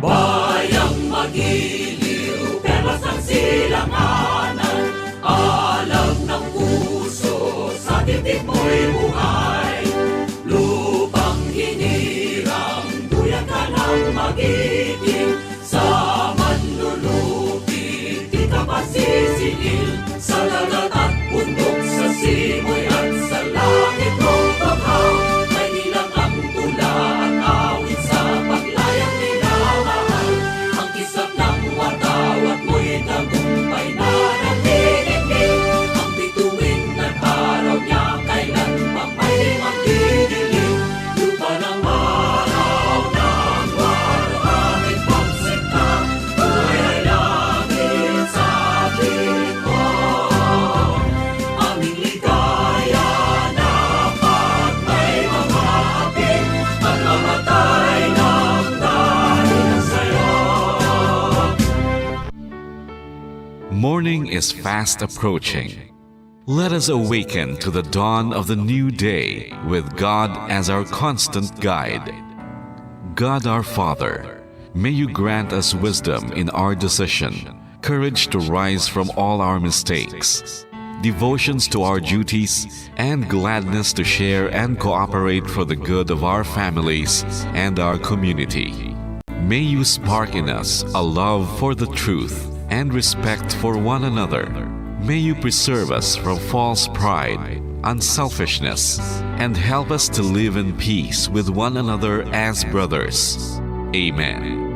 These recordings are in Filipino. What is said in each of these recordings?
Bayang magiliw, perlas ang silanganan, alam ng puso, sa dibdib mo'y buhay. Lupang hinirang, duyan ka ng magiting, sa manlulupig, di ka masisingil, sa dagat at bundok, sa simoy at sa langit mong baghaw. May nilang ang tula at awit sa paglayang minamahal, ang kisap ng watawat mo'y tagumpay na nagniningning, ang bituin ng araw niya kailan pa may magdidilim. Lupa ng araw ng waraming pagsinta, buhay ay langit sa piling mo. Aming ligaya na pag may mamapit, at mamatay ng dahil sa'yo. Morning is fast approaching. Let us awaken to the dawn of the new day with God as our constant guide. God our Father, may you grant us wisdom in our decision, courage to rise from all our mistakes, devotions to our duties, and gladness to share and cooperate for the good of our families and our community. May you spark in us a love for the truth and respect for one another. May you preserve us from false pride, unselfishness, and help us to live in peace with one another as brothers. Amen.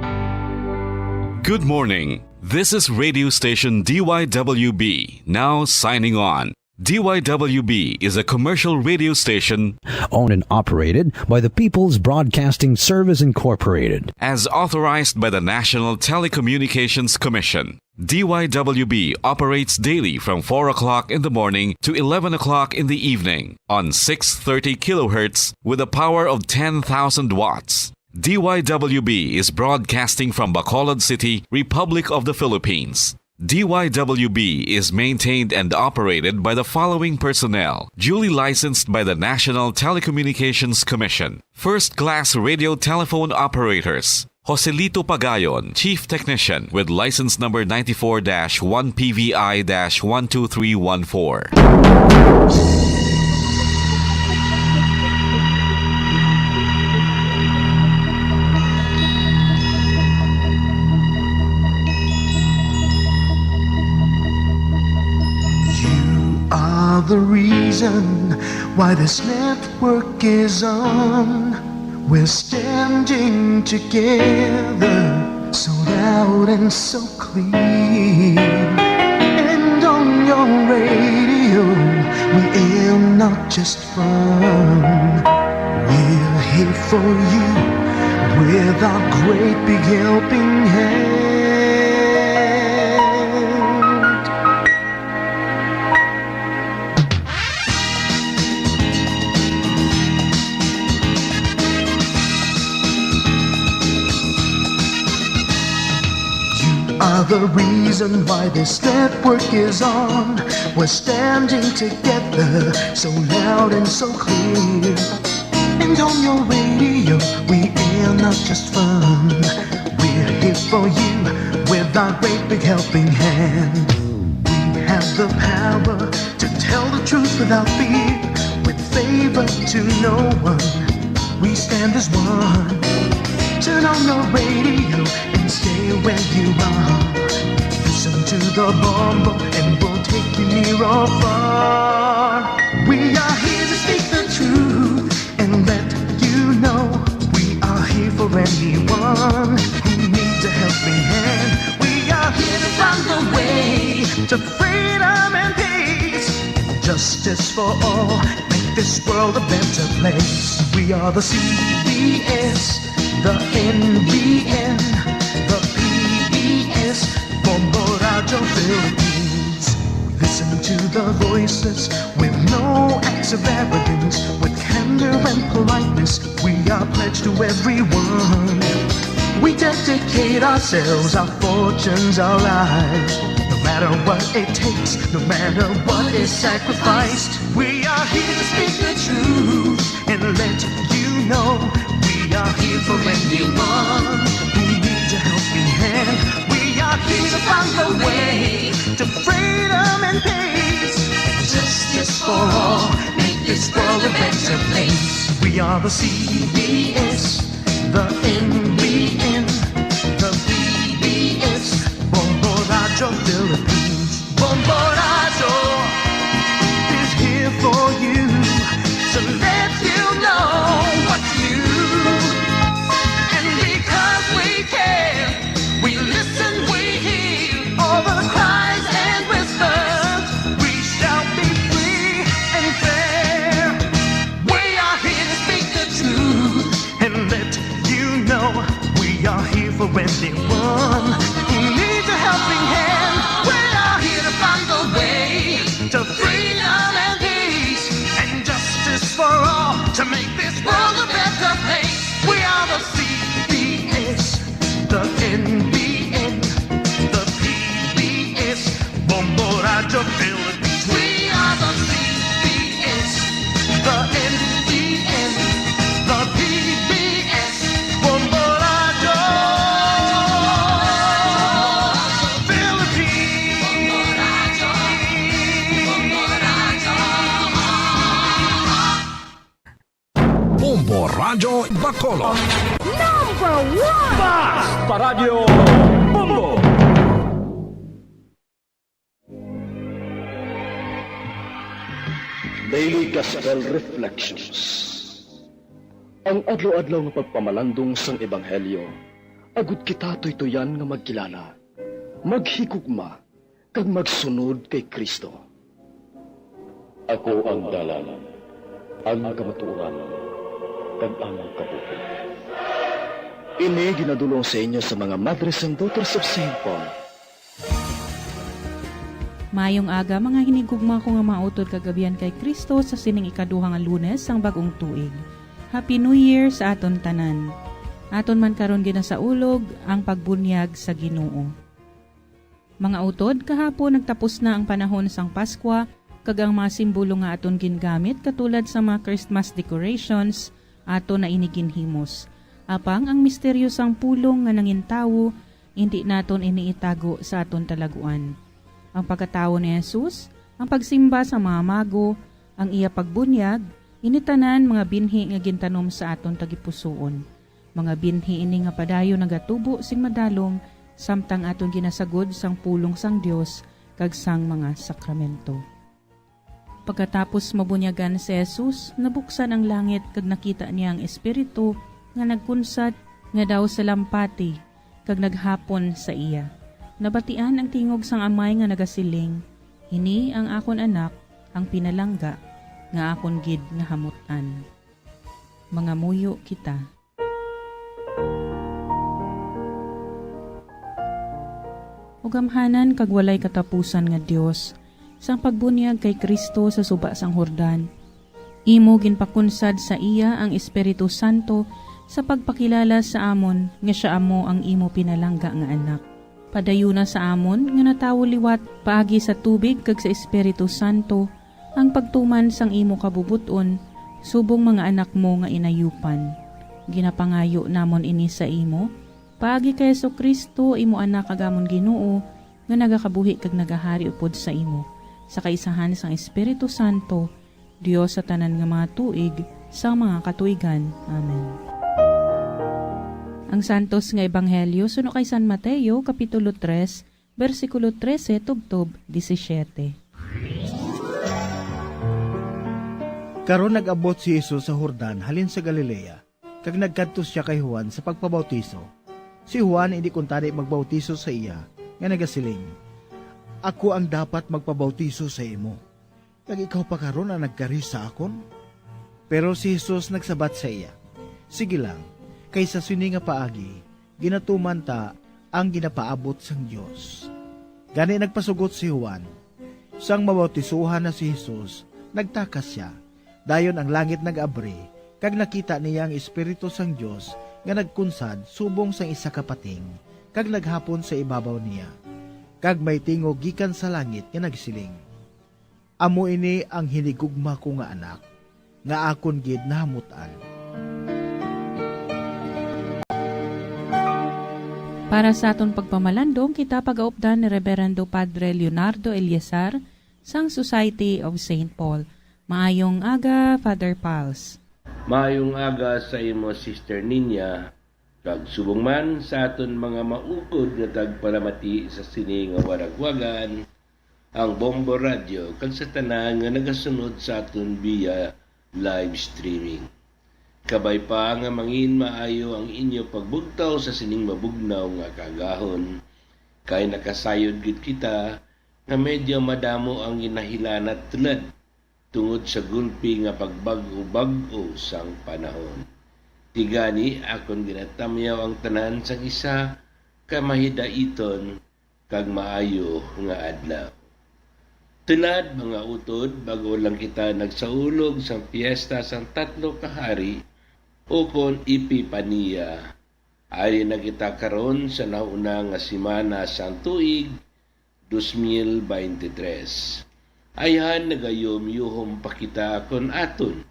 Good morning. This is radio station DYWB, now signing on. DYWB is a commercial radio station owned and operated by the People's Broadcasting Service Incorporated. as authorized by the National Telecommunications Commission. DYWB operates daily from 4 o'clock in the morning to 11 o'clock in the evening on 630 kilohertz with a power of 10,000 watts. DYWB is broadcasting from Bacolod City, Republic of the Philippines. DYWB is maintained and operated by the following personnel, duly licensed by the National Telecommunications Commission. First-class radio telephone operators. Joselito Pagayon, Chief Technician with license number 94-1PVI-12314. Are the reason why this network is on. We're standing together, so loud and so clear. And on your radio, we aim not just fun. We're here for you with our great big helping hand. Are the reason why this network is on. We're standing together, so loud and so clear. And on your radio, we air not just fun. We're here for you with our great big helping hand. We have the power to tell the truth without fear, with favor to no one. We stand as one. Turn on your radio and stay where you are. Listen to the bombo and we'll take you near or far. We are here to speak the truth and let you know we are here for anyone who needs a helping hand. We are here to find the way to freedom and peace, justice for all, make this world a better place. We are the CBS, the NBN, the PBS, Bombo Radio Philippines. We listen to the voices with no acts of arrogance, with candor and politeness. We are pledged to everyone. We dedicate ourselves, our fortunes, our lives. No matter what it takes, no matter what is sacrificed. We are here to speak the truth and let you know we are here for anyone who needs a justice for all, make this world a better place. We are the CBS, the NBN, the PBS, Bombo Radio Philippines. Bombo Radio is here for you, to let you know what's new. And because we care, we listen, we hear all the cries and whispers. We shall be free and fair. We are here to speak the truth and let you know we are here for anyone who needs a helping hand. We are here to find the way to freedom and peace and justice for all, to make this world a better place. We are the CBS, the NBN, the PBS, Bombo Radio Philippines. We are the CBS, the NBN, the PBS, Bombo Radio Bombo Radio Bacolod. Paradyo Bombo! Daily Gospel Reflections. Ang adlaw-adlaw nga pagpamalandong sang Ebanghelyo, agud kita tuytoyan nga magkilala, maghigugma, kag magsunod kay Kristo. Ako ang dalan, ang kamatuoran, kag ang kabuhi. Ini ginadulong sa inyo sa mga Mothers and Daughters of St. Paul. Mayong aga mga hinigugma ko nga mautod kagabihan kay Kristo sa sining ikaduha nga Lunes sang bagong tuig. Happy New Year sa aton tanan. Aton man karon ginasaulog ang pagbunyag sa Ginoo. Mga utod, kahapon nagtapos na ang panahon sang Paskwa kag ang mga simbolo nga aton gingamit katulad sa mga Christmas decorations aton na iniginhimos. Apang ang misteryosang pulong nga nangintawo, hindi naton iniitago sa aton talaguan. Ang pagkatawo ni Jesus, ang pagsimba sa mga mago, ang iya pagbunyag, initanan mga binhi nga gintanom sa aton tagipusoon. Mga binhi ini nga padayo nagatubo sing madalom, samtang aton ginasagod sang pulong sang Dios kag sang mga sakramento. Pagkatapos mabunyagan si Jesus, nabuksan ang langit kag nakita niya ang Espiritu nga nagkunsat nga daw sa lampati kag naghapon sa iya. Nabatian ang tingog sang amay nga nagasiling, "Hini ang akon anak, ang pinalangga, nga akon gid nga hamutan." Mga muyo kita. Ugamhanan kag walay katapusan nga Dios, sang pagbunyag kay Kristo sa suba sang Hordan. Imo ginpakunsad sa iya ang Espiritu Santo sa pagpakilala sa amon nga siya amo ang imo pinalangga nga anak. Padayuna sa amon nga natawo liwat paagi sa tubig kag sa Espiritu Santo ang pagtuman sang imo kabubuton subong mga anak mo nga inayupan. Ginapangayo namon ini sa imo paagi kay Jesucristo imo anak kag amon Ginoo nga nagakabuhi kag nagahari upod sa imo sa kaisahan sang Espiritu Santo, Dios sa tanan nga mga tuig sa mga katuigan. Amen. Ang santos nga ebanghelyo suno kay San Mateo kapitulo 3 bersikulo 13 tubtob 17. Karon nag-abot si Jesus sa Hordan halin sa Galilea, kag nagkadto siya kay Juan sa pagpabautiso. Si Juan hindi kuntani magbautiso sa iya, nga nagasiling, "Ako ang dapat magpabautiso sa imo, kag ikaw pa karon ang nagkari sa akon?" Pero si Jesus nagsabat sa iya, "Sige lang, kaysa sini nga paagi, ginatuman ta ang ginapaabot sang Dios." Gani nagpasugot si Juan. Sang mabautisuhan na si Jesus, nagtakas siya. Dayon ang langit nag-abri, kag nakita niya ang Espiritu sang Dios nga nagkunsad subong sang isa ka pating, kag naghapon sa ibabaw niya. Kag may tingog gikan sa langit nga nagsiling, "Amo ini ang hinigugma ko nga anak, nga akon gid nahamutan." Para sa aton pagpamalandong, kita pag-aupdan ni Reverendo Padre Leonardo Eliazar, sang Society of St. Paul. Maayong aga, Father Pals. Maayong aga sa imo, Sister Ninya. Kag subong man sa aton mga maukod nga tagpalamati sa sini nga waragwagan, ang Bombo Radio kag sa tanan nga nagasunod sa aton via live streaming. Kabay pa nga mangin maayo ang inyo pagbugtaw sa sining mabugnaw nga kagahon. Kay nakasayod gid kita nga medyo madamo ang ginahilanat tulad tungod sa gulpi nga pagbag-o-bag-o sang panahon. Tigani akon ginatamyaw ang tanan sang isa ka mahidaiton kag maayo nga adlaw. Tunad mga utod, bago lang kita nagsaulog sang piyesta sang tatlo ka hari o kon Epipania. Ari na kita karon sa nauna nga simana sang tuig 2023. Ayan nagayom-yuhom pa kita kon aton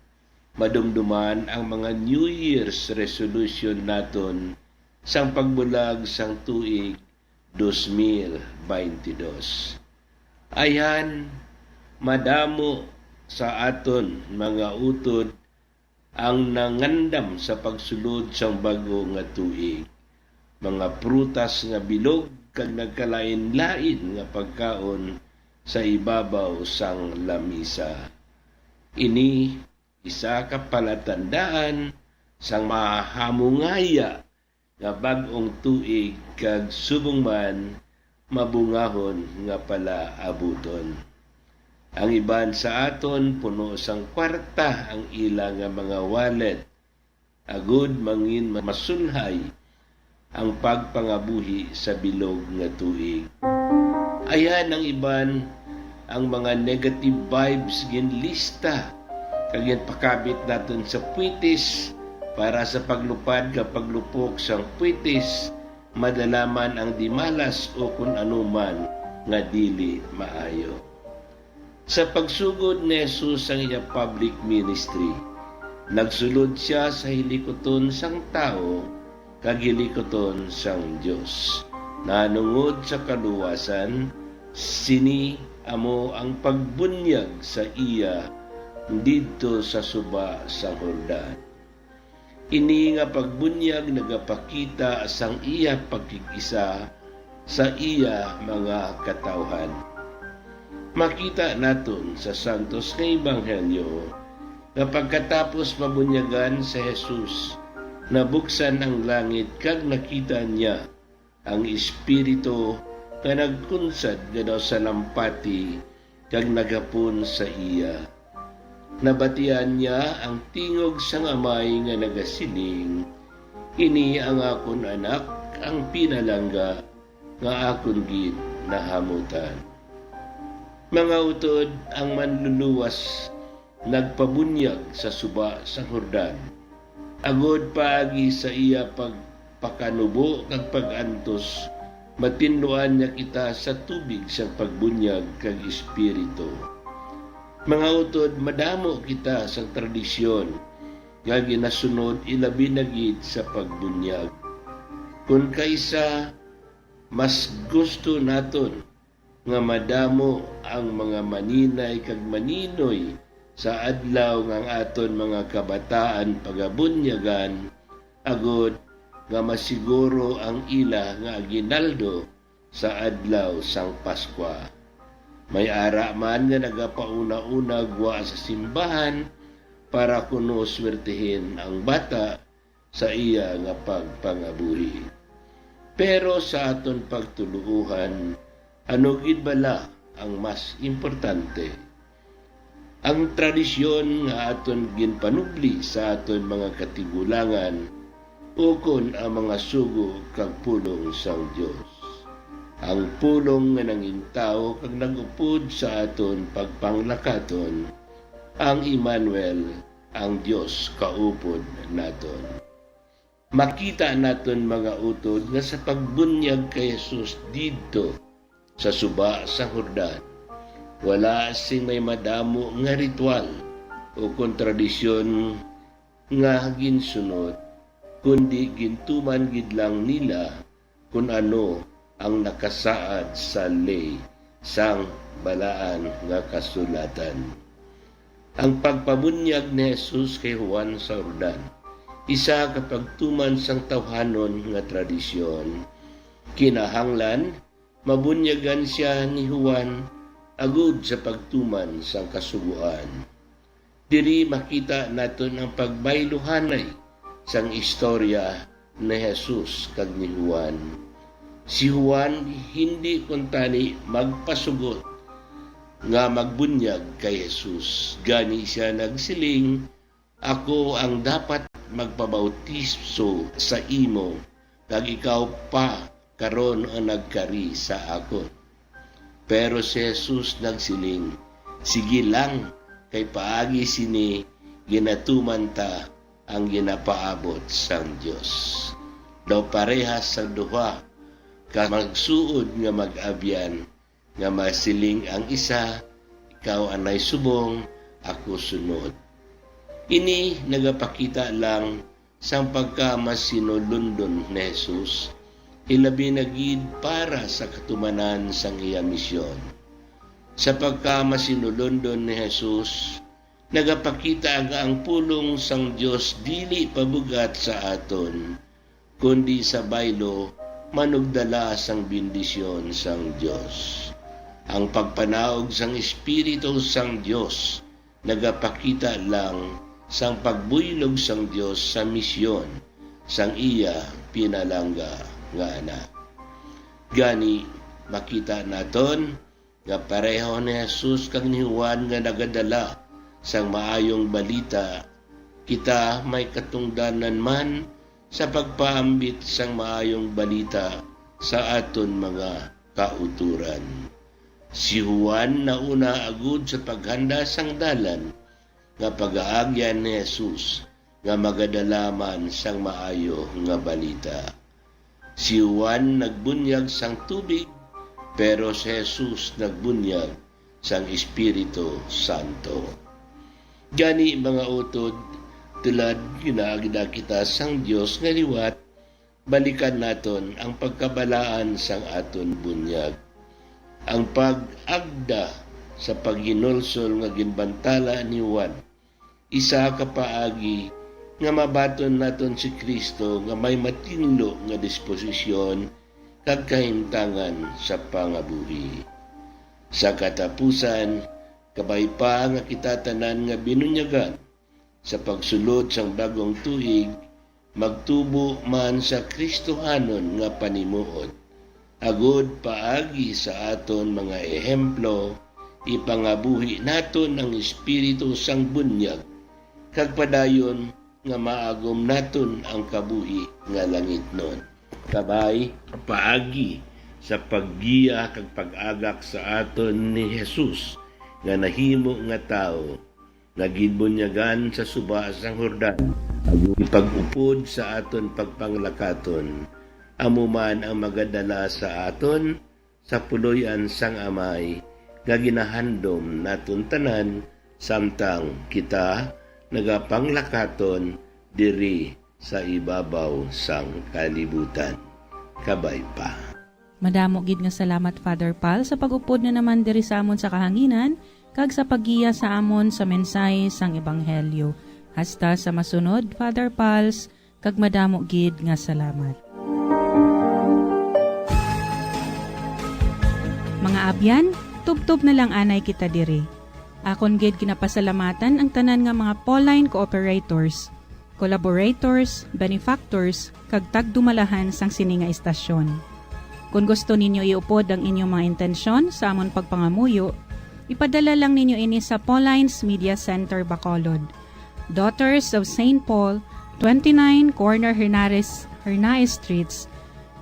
madumduman ang mga New Year's resolution naton sang pagbulag sang tuig 2022. Ayan, madamo sa aton mga utod ang nangandam sa pagsulod sang bago nga tuig. Mga prutas nga bilog kag nagkalain-lain nga pagkaon sa ibabaw sang lamisa. Ini isa ka palatandaan sang mahamungaya nga bag-ong tuig kag subong man mabungahon nga pala abuton. Ang iban sa aton puno sang kwarta ang ila nga mga wallet. Agud mangin masulhay ang pagpangabuhi sa bilog nga tuig. Ayan ang iban ang mga negative vibes ginlista kag pakabit naton sa puitis para sa paglupad ka paglupok sang puitis madalaman ang dimalas o kung anuman nga dili maayo. Sa pagsugod ni Jesus ang iya public ministry, nagsulod siya sa hilikoton sang tao kag hilikoton sang Dios. Nanungod sa kaluwasan, sini amo ang pagbunyag sa iya didto sa suba sang Jordan. Ini nga pagbunyag nagapakita sang iya pagkikisa sa iya mga katawhan. Makita naton sa Santos nga Ebanghelyo na pagkatapos mabunyagan sa Jesus, nabuksan ang langit kag nakita niya ang Espiritu nga nagkunsad gadaw sa lampati kag nagapon sa iya. Nabatian niya ang tingog sang amay nga nagasiling, ini ang akon anak, ang pinalangga, nga akon gid nahamutan. Mga utod, ang manluluwas nagpabunyag sa suba sang Jordan. Agod paagi sa iya pagpakanubo kag pagantos, matinduan niya kita sa tubig sa pagbunyag kag Espiritu. Mga utod, madamo kita sa tradisyon nga ginasunod ilabi na gid sa pagbunyag. Kung kaisa, mas gusto naton nga madamo ang mga maninay kag maninoy sa adlaw ng aton mga kabataan pagabunyagan, agod nga masiguro ang ila nga aginaldo sa adlaw sang Paskwa. May ara man nga nagapauna-una gwa sa simbahan para kuno swertehin ang bata sa iya nga pagpangabuhi. Pero sa aton pagtuluhan, ano gid bala ang mas importante? Ang tradisyon nga aton ginpanubli sa aton mga katigulangan ukon ang mga sugo kag pulong sang Dios. Ang pulong nga nangintao kag nagupod sa aton pagpanglakaton, ang Emmanuel, ang Dios kaupod naton. Makita naton mga utod nga sa pagbunyag kay Jesus didto sa suba sa Jordan, wala sing may madamo nga ritual o kontradisyon nga ginsunod, kundi gintuman gid lang nila kung ano ang nakasaad sa ley sang balaan nga kasulatan. Ang pagpabunyag ni Jesus kay Juan sa Jordan, isa ka pagtuman sang tawhanon nga tradisyon. Kinahanglan, mabunyagan siya ni Juan agud sa pagtuman sang kasuguan. Diri makita naton ang pagbayluhanay sang istorya ni Jesus kag ni Juan. Si Juan hindi kuntani magpasugot nga magbunyag kay Jesus. Gani siya nagsiling, ako ang dapat magpabautiso sa imo, kag ikaw pa karon ang nagkari sa akon. Pero si Jesus nagsiling, sige lang, kay paagi sini ginatuman ta ang ginapaabot sang Dios. Daw parehas sa duha, ka magsuod nga mag-abyan, nga masiling ang isa, ikaw anay subong, ako sunod. Ini nagapakita lang sang pagkamasinulundon ni Jesus, ilabi na gid para sa katumanan sang iya misyon. Sa pagkamasinulundon ni Jesus, nagapakita ang pulong sang Dios dili pabugat sa aton, kundi sa baylo manugdala sang bendisyon sang Dios. Ang pagpanaog sang Espiritu sang Dios nagapakita lang sang pagbuylog sang Dios sa misyon sang iya pinalangga nga anak. Gani makita naton nga pareho ni Jesus kag ni Juan nga nagadala sang maayong balita, kita may katungdanan man sa pagpaambit sang maayong balita sa aton mga kauturan. Si Juan nauna agud sa paghanda sang dalan nga pag-aagyan ni Jesus nga magadalaman sang maayo nga balita. Si Juan nagbunyag sang tubig, pero si Jesus nagbunyag sang Espiritu Santo. Gani mga utod, tulad ginaagda kita sang Dios nga liwat, balikan naton ang pagkabalaan sang aton bunyag. Ang pag-agda sa paghinulsol nga gimbantala ni Juan, isa ka paagi nga mabaton naton si Kristo nga may matinlo nga disposisyon kag kahimtangan sa pangabuhi. Sa katapusan, kabay pa nga kita tanan nga binunyagan sa pagsulod sang bagong tuig, magtubo man sa Kristohanon nga panimuot. Agod paagi sa aton mga ehemplo, ipangabuhi naton ang Espiritu sang bunyag, kag padayon nga maagom naton ang kabuhi nga langit nun. Kabay, paagi sa paggiya kag pag-agak sa aton ni Jesus, nga nahimo nga tao, nagibunyagan sa suba sang Jordan, ipag-upod sa aton pagpanglakaton, amuman ang magadala sa aton sa puloy-an sang amay nga ginahandom naton tanan samtang kita nagapanglakaton diri sa ibabaw sang kalibutan. Kabay pa. Madamo gid nga salamat Father Pal sa pag-upod na naman diri sa amon sa kahanginan kag sa paggiya sa amon sa mensahe sang ebanghelyo. Hasta sa masunod Father Pals, kag madamo gid nga salamat. Mga abyan, tubtob na lang anay kita diri. Akon gid ginapasalamatan ang tanan nga mga Pauline cooperators, collaborators, benefactors, kag tagdumalahan sang sini nga istasyon. Kung gusto ninyo iupod ang inyong mga intensyon sa amon pagpangamuyo, ipadala lang ninyo ini sa Pauline's Media Center, Bacolod. Daughters of St. Paul, 29 Corner Hernaez Streets,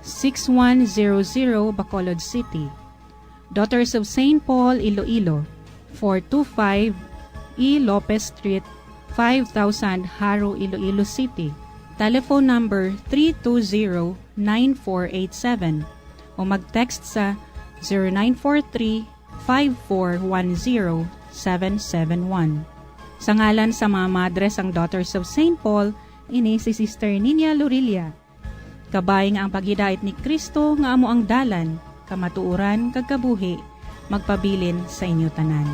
6100 Bacolod City. Daughters of St. Paul, Iloilo, 425 E. Lopez Street, 5000 Haro, Iloilo City. Telephone number 320-9487 o mag-text sa 0943-5410-771. Sa ngalan sa mga madres ang Daughters of St. Paul, ini si Sister Nina Lorilia. Kabay nga ang paghidait ni Kristo nga amo ang dalan, kamatuuran, kagkabuhi, magpabilin sa inyo tanan.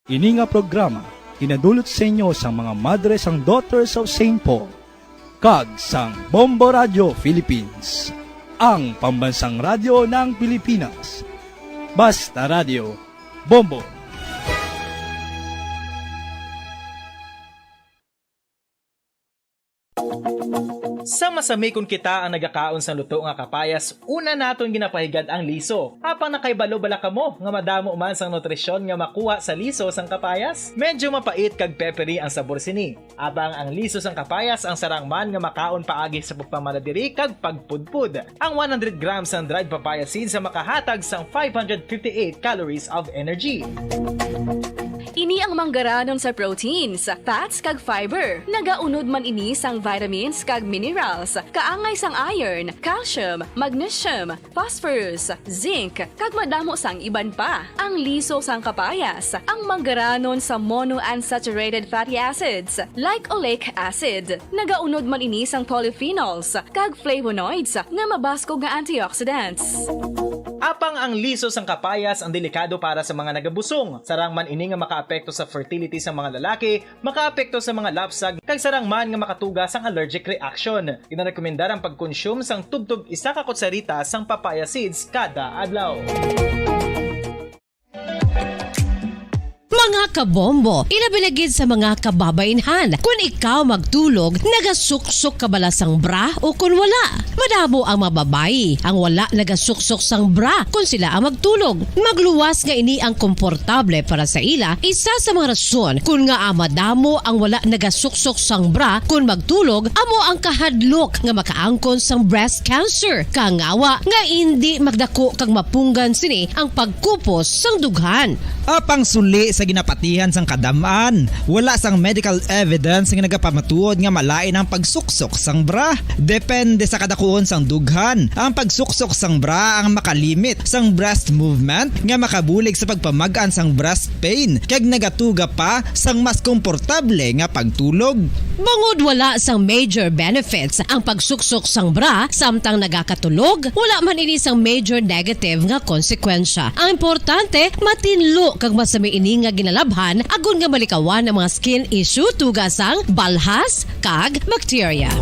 Ini nga programa kinadulot sa inyo sa mga madre sang Daughters of St. Paul kag sang Bombo Radio Philippines, ang pambansang radyo ng Pilipinas. Basta Radio Bombo. Sa masami kung kita ang nagakaon sa luto nga kapayas, una naton ginapahigad ang liso. Apang nakaibalo bala kamo nga madamo man sang nutrisyon nga makuha sa liso sang kapayas. Medyo mapait kag peppery ang sabor sini. Abang ang liso sang kapayas ang sarang man nga makaon paagi sa pagpamaladiri kag pagpudpud. Ang 100 grams ng dried papaya seeds sa makahatag sang 558 calories of energy. Ini ang manggaranon sa proteins, fats kag fiber. Nagaunod man ini sang vitamins kag minerals, kaangay sang iron, calcium, magnesium, phosphorus, zinc, kag madamo sang iban pa. Ang liso sang kapayas, ang manggaranon sa monounsaturated fatty acids like oleic acid. Nagaunod man ini sang polyphenols kag flavonoids nga mabaskog nga antioxidants. Apang ang liso sang kapayas ang delikado para sa mga nagabusong. Sarang man ini nga makaapekto sa fertility sa mga lalaki, makaapekto sa mga lapsag, kag sarang man nga makatuga sang allergic reaction. Ginarekomendar ang pagkonsume sang tubtub 1 ka kutsarita sang papaya seeds kada adlaw. Mga kabombo, ilabilagid sa mga kababainhan. Kung ikaw magtulog, nagasuksok ka bala sang bra o kung wala. Madamo ang mababayi ang wala nagasuksok sang bra kung sila ang magtulog. Magluwas nga ini ang komportable para sa ila. Isa sa mga rason kung nga madamo ang wala nagasuksok sang bra kung magtulog, amo ang kahadlok nga makaangkon sang breast cancer. Kangawa nga hindi magdako kag mapunggan sini ang pagkupos sang dughan. Apang suli sa ginapatihan sang kadamaan, wala sang medical evidence nga nagapamatuod nga malain ang pagsuksok sang bra. Depende sa kadakuon sang dughan. Ang pagsuksok sang bra ang makalimit sang breast movement nga makabulig sa pagpamagaan sang breast pain kag nagatuga pa sang mas komportable nga pagtulog. Bangod wala sang major benefits ang pagsuksok sang bra samtang nagakatulog, wala man ini sang major negative nga konsekwensya. Ang importante, matinlo kag masami ini nga ginalabhan agon nga malikawan ang mga skin issue tugasang balhas kag bacteria.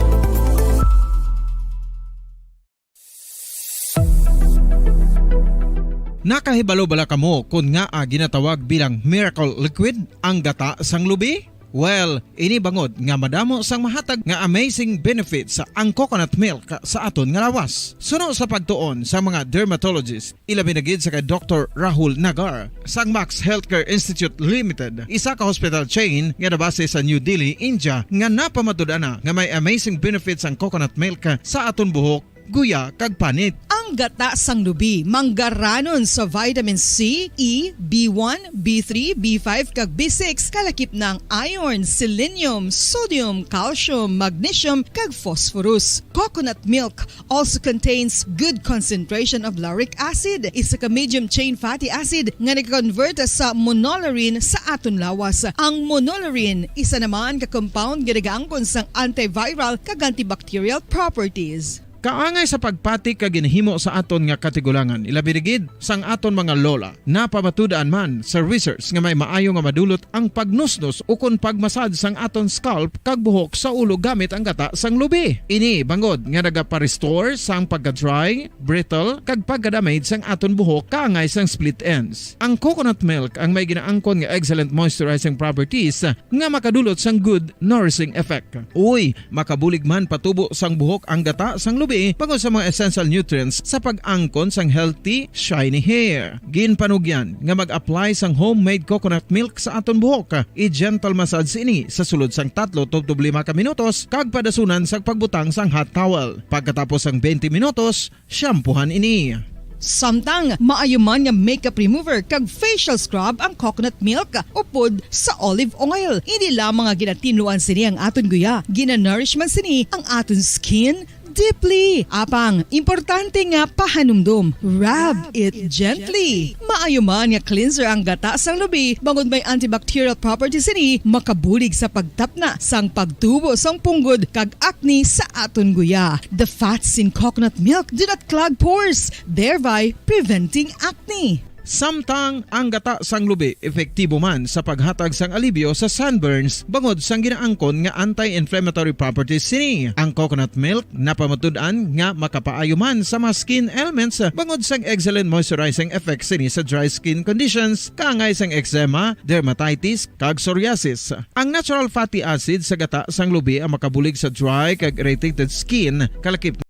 Nakahibalo bala kamo kung nga ginatawag bilang miracle liquid ang gata sang lubi? Well, ini bangod nga madamo sang mahatag nga amazing benefit sa ang coconut milk sa aton nga lawas. Suno sa pagtuon sa mga dermatologist, ilabi na gid sa kay Dr. Rahul Nagar sang Max Healthcare Institute Limited, isa ka hospital chain nga nabase sa New Delhi, India, nga napamatud-ana nga may amazing benefits ang coconut milk sa aton buhok, guya kag panit. Ang gata sang lubi manggaranon sa vitamin C, E, B1, B3, B5 kag B6 kalakip ng iron, selenium, sodium, calcium, magnesium kag phosphorus. Coconut milk also contains good concentration of lauric acid, isa ka medium chain fatty acid nga nag-convert sa monolarin sa aton lawas. Ang monolarin isa naman ka compound nga nagaangkon sang antiviral kag antibacterial properties. Kaangay sa pagpati ka ginhimo sa aton nga katigulangan, ilabirigid sang aton mga lola na pamatudaan man sa research nga may maayo nga madulot ang pagnusnos o kun pagmasad sang aton scalp kag buhok sa ulo gamit ang gata sang lubi. Ini bangod nga nagapa-restore sang pagka-dry, brittle kag pagka-damage sang aton buhok kaangay sang split ends. Ang coconut milk ang may ginaangkon nga excellent moisturizing properties nga makadulot sang good nourishing effect. Uy, makabulig man patubo sang buhok ang gata sang lubi pagod sa mga essential nutrients sa pag-angkon sang healthy, shiny hair. Ginpanugyan nga mag-apply sang homemade coconut milk sa aton buhok. I-gentle massage ini sa sulod sang 3 to 5 ka minutos kag padasunan sang pagbutang sang hot towel. Pagkatapos sang 20 minutos, shampoohan ini. Samtang maayo man nga makeup remover kag facial scrub ang coconut milk upod sa olive oil. Hindi lamang nga ginatinluan sini ang aton guya, ginanourish man sini ang aton skin, deeply. Apang, importante nga pahanumdum. Rub it gently. Maayo man nga cleanser ang gata sang lubi, bangod may antibacterial properties ini, makabulig sa pagtapna sang pagtubo sang punggod kag acne sa aton guya. The fats in coconut milk do not clog pores, thereby preventing acne. Samtang ang gata sang lubi epektibo man sa paghatag sang alibyo sa sunburns bangod sang ginaangkon nga anti-inflammatory properties sini. Ang coconut milk napamatud-an nga makapaayo man sa mga skin ailments bangod sang excellent moisturizing effects sini sa dry skin conditions kaangay sang eczema, dermatitis kag psoriasis. Ang natural fatty acid sa gata sang lubi ang makabulig sa dry kag irritated skin kalakip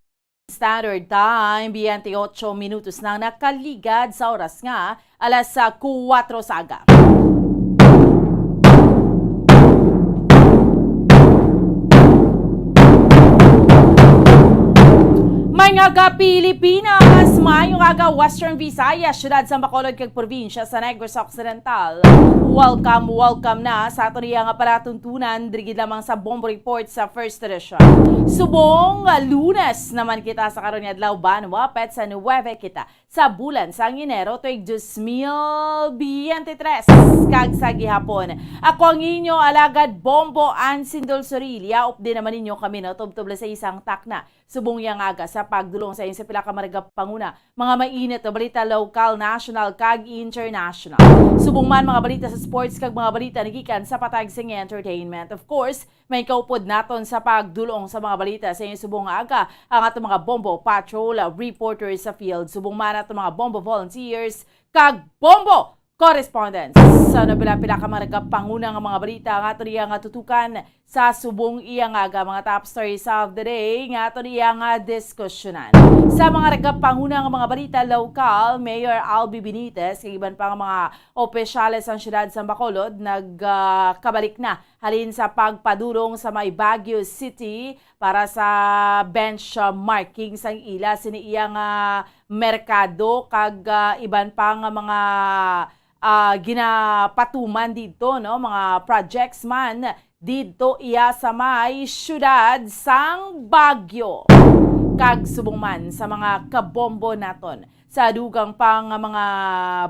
Standard Time, 28 minutos nang nakaligad sa oras nga, alas 4 sa aga. Mga Pilipinas, mayong aga Western Visayas, syudad sa Bacolod kag probinsya sa Negros Occidental. Welcome na sa ato niya nga palatuntunan drigid lamang sa Bombo Report sa First Edition. Subong Lunes naman kita sa karon nga adlaw banwa pet sa 9 kita sa bulan sa Enero tuig 2023 kag sa gihapon. Ako ang inyo alagad Bombo Ansindol Sorilia, updi naman ninyo kami no tubtubla sa isang takna. Subong yang aga sa pagdulong sa inyo sa pila ka marga panguna, mga mainit na balita local, national kag international. Subong man mga balita sa sports kag mga balita nagikan sa patag sing entertainment. Of course, may kaupod naton sa pagdulong sa mga balita sa inyo subong aga ang atong mga Bombo Patrol reporters sa field. Subong man atong mga Bombo volunteers kag Bombo correspondents. Sa nabila-pila ka marga panguna nga mga balita nga ato niya nga tutukan sa subong iya nga mga top stories of the day nga ato niya nga diskusyonan. Sa mga raga panguna nga mga balita local, Mayor Albi Benitez kag iban pa nga mga opisyales ang siyudad sa Bacolod nagkabalik na halin sa pagpadulong sa may Baguio City para sa benchmarking sang ila sini iya nga merkado kag iban pa nga mga ginapatuman dito no mga projects man dito iya sa may syudad sang Baguio kag subong man sa mga kabombo naton sa dugang pang mga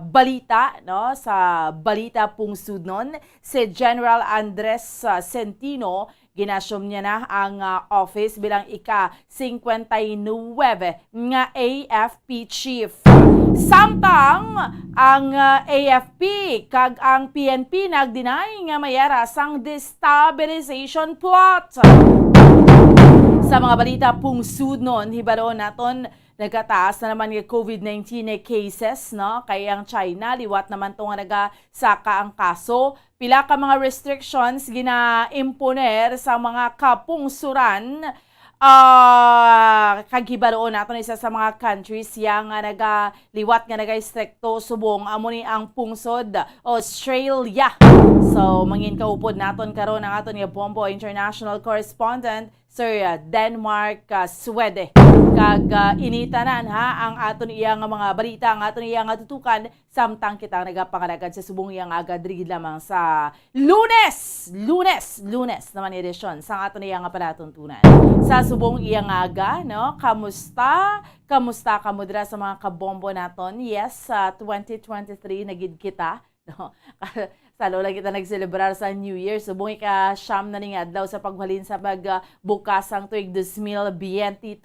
balita no sa balita pungsudnon si General Andres Centino ginasyom niya na ang office bilang ika-59 nga AFP chief. Samtang ang AFP kag ang PNP nagdeny nga mayara sang destabilization plot. Sa mga balita pungsudnon hibalo naton nagataas na naman ng COVID-19 cases, no? Kaya ang China, liwat naman itong nagasaka ang kaso. Pila ka mga restrictions gina-imponer sa mga kapungsuran. Kagibaroon natin isa sa mga countries yang nagaliwat nga nag-istrikto subong amo ni ang pungsod Australia. So, mangin kaupod naton karon ang aton nga Bombo International Correspondent Sir Denmark Swede. Kag initanan ha ang aton iya nga mga balita, ang aton iya nga tutukan samtang kita nagapangalagan sa subong iya nga agad lamang sa Lunes naman edisyon sa aton iya nga palatuntunan. Sa subong iya nga aga, no? Kamusta kamudra sa mga kabombo naton? Yes, 2023 nagid kita, no? Salo lang kita nagselebrar sa New Year. Subong ika-siyam na ning adlaw sa paghalin sa pagbukasang tuig 2023,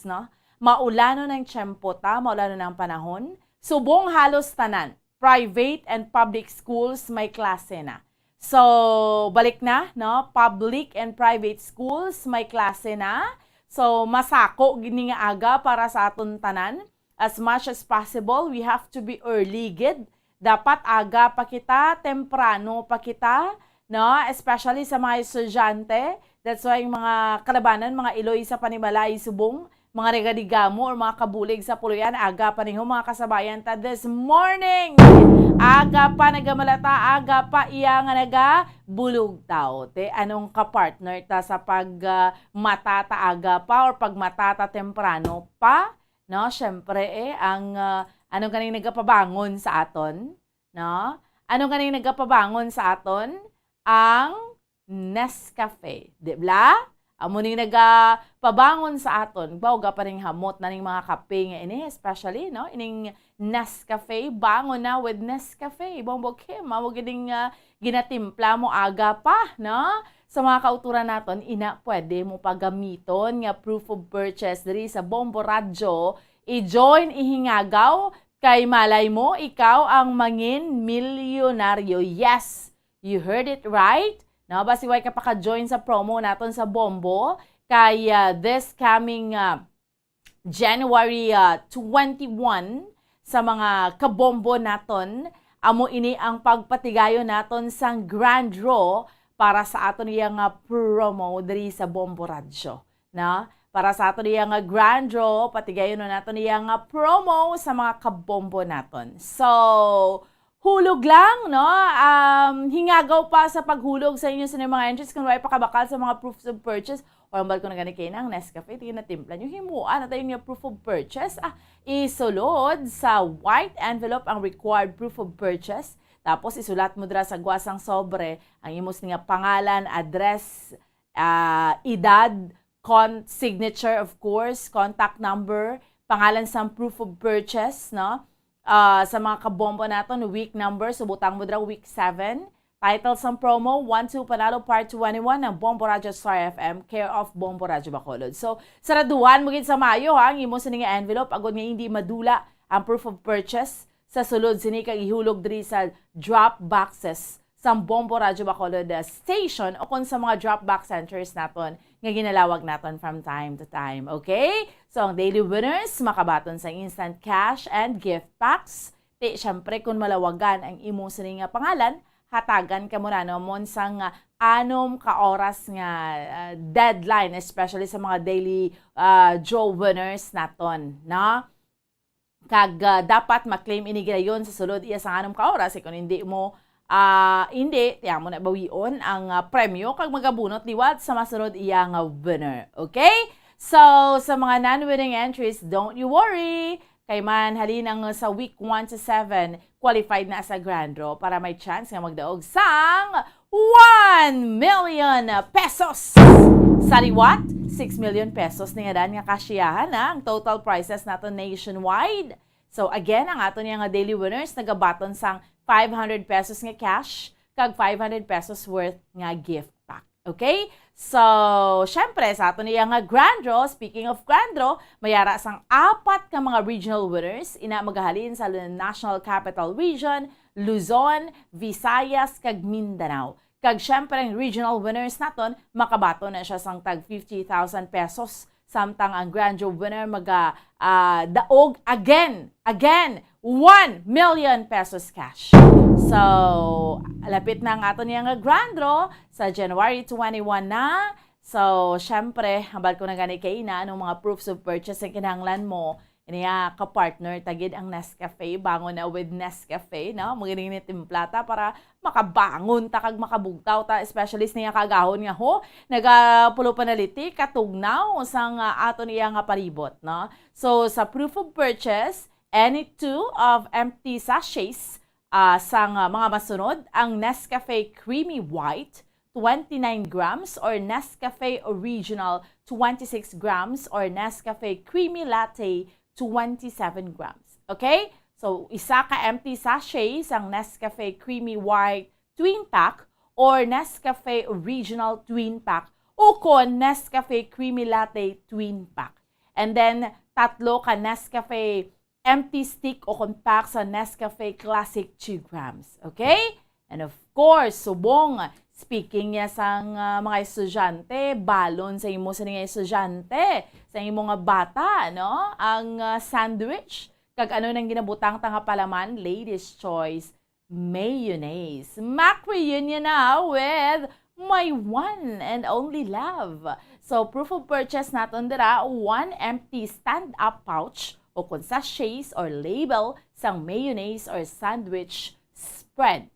no? Maulano ng tiyempo ta, maulano ng panahon. Subong halos tanan, private and public schools may klase na. So, balik na, no? Public and private schools may klase na. So, masako gini nga aga para sa aton tanan. As much as possible, we have to be early gid. Dapat aga pa kita, temprano pa kita, no? Especially sa mga estudyante. That's why yung mga kalabanan, mga iloy sa panimalay subong, mga regadigamo or mga kabulig sa puluyan, aga pa ninyo mga kasabayan ta this morning. Aga pa nagamalata, aga pa iya nga nagabulog tao. Te, anong kapartner ta sa pag matata aga pa or pag matata temprano pa? No, syempre ang anong kaning nagapabangon sa aton? No? Anong kaning nagapabangon sa aton? Ang Nescafe. Di ba? Amo ning nagapabangon sa aton, bawga pa ring hamot na ning mga kape nga ini, especially no, ining Nescafe, bangon na with Nescafe. Bombo Kim, amo gining ginatimpla mo aga pa, no? Sa mga kauturan naton, ina pwede mo pagamiton nga proof of purchase diri sa Bombo Radyo. I-join ihingagaw kay malay mo ikaw ang mangin milyonaryo. Yes, you heard it right. No, basi way ka pa ka-join sa promo naton sa Bombo kay this coming January 21 sa mga kabombo naton, amo ini ang pagpatigayon naton sang grand draw para sa aton iyang promo diri sa Bombo Radyo, na para sa aton iyang grand draw patigayon naton iyang promo sa mga kabombo naton. So hulog lang, no? Hingagaw pa sa paghulog sa inyo sa mga entries kung may pakabakal sa mga proofs of purchase o ang ko na gani kayo ng Nescafe, tingin na timpla nyo, himuan na tayo yung proof of purchase. Isulod sa white envelope ang required proof of purchase. Tapos isulat mo dira sa gwasang sobre ang imos nga pangalan, address, edad, signature of course, contact number, pangalan sa proof of purchase, no? Sa mga kabombo naton, week number, subutang mo dra week 7. Title sa promo, 1-2 Panalo Part 21 ng Bombo Radyo Star FM, care of Bombo Radyo Bacolod. So, saraduhan mo gid sa Mayo, ha? Ang imo sa nga envelope, agad nga hindi madula ang proof of purchase. Sa sulod, sini kang ihulog diri sa drop boxes sa Bombo Radyo Bacolod station o kung sa mga drop box centers naton nga ginalawag naton from time to time. Okay? So, ang daily winners, makabaton sa instant cash and gift packs. Siyempre, kung malawagan ang imo sa nga pangalan, hatagan ka muna naman sang 6 ka oras nga deadline, especially sa mga daily draw winners naton, na kag dapat maklaim inigayon sa sulod iya sa 6 ka oras kung hindi mo hindi tiyan mo na bawion ang premyo kag magabunot liwat sa masunod iya nga winner. Okay? So sa mga non-winning entries, don't you worry. Kay man halin ang sa week 1 to 7 qualified na sa grand draw para may chance nga magdaog sang 1 million pesos. Sa liwat, 6 million pesos ni nga nga kasiyahan ang total prizes nato nationwide. So again, ang aton nga daily winners nagabaton sang 500 pesos nga cash kag 500 pesos worth nga gift pack. Okay? So, syempre, sa aton nga grand draw, speaking of grand draw, mayara sang 4 ka mga regional winners, ina magahalin sa National Capital Region, Luzon, Visayas, kag Mindanao. Kag syempre, ang regional winners naton, makabato na siya sang tag 50,000 pesos. Samtang ang grand draw winner daog again, 1 million pesos cash. So, lapit na ang aton nga grand draw sa January 21 na. So, syempre, hambal ko na gani kay ina anong mga proofs of purchase ang kinahanglan mo. Iniya ka-partner, tagid ang Nescafe, bangon na with Nescafe, no? Magining ni timplata para makabangon ta kag makabugtaw ta, specialist niya kagahon nga ho, nagapulo panaliti, katugnaw sang aton iya nga paribot, no? So, sa proof of purchase, any 2 of empty sachets sang mga masunod, ang Nescafe Creamy White, 29 grams, or Nescafe Original, 26 grams, or Nescafe Creamy Latte, 27 grams. Okay? So, isa ka empty sachet sang Nescafe Creamy White Twin Pack or Nescafe Original Twin Pack o kon Nescafe Creamy Latte Twin Pack. And then, 3 ka Nescafe empty stick o compact sa Nescafe Classic 2 grams. Okay? And of course, subong, speaking niya sang mga estudyante, balon sa imo sa mga estudyante, sa imo nga bata, no? Ang sandwich, kag ano nang ginabutang tanga palaman, ladies' choice, mayonnaise. Mac reunion na with my one and only love. So, proof of purchase naton dira, 1 empty stand-up pouch o kung sachets or label sang mayonnaise or sandwich spread.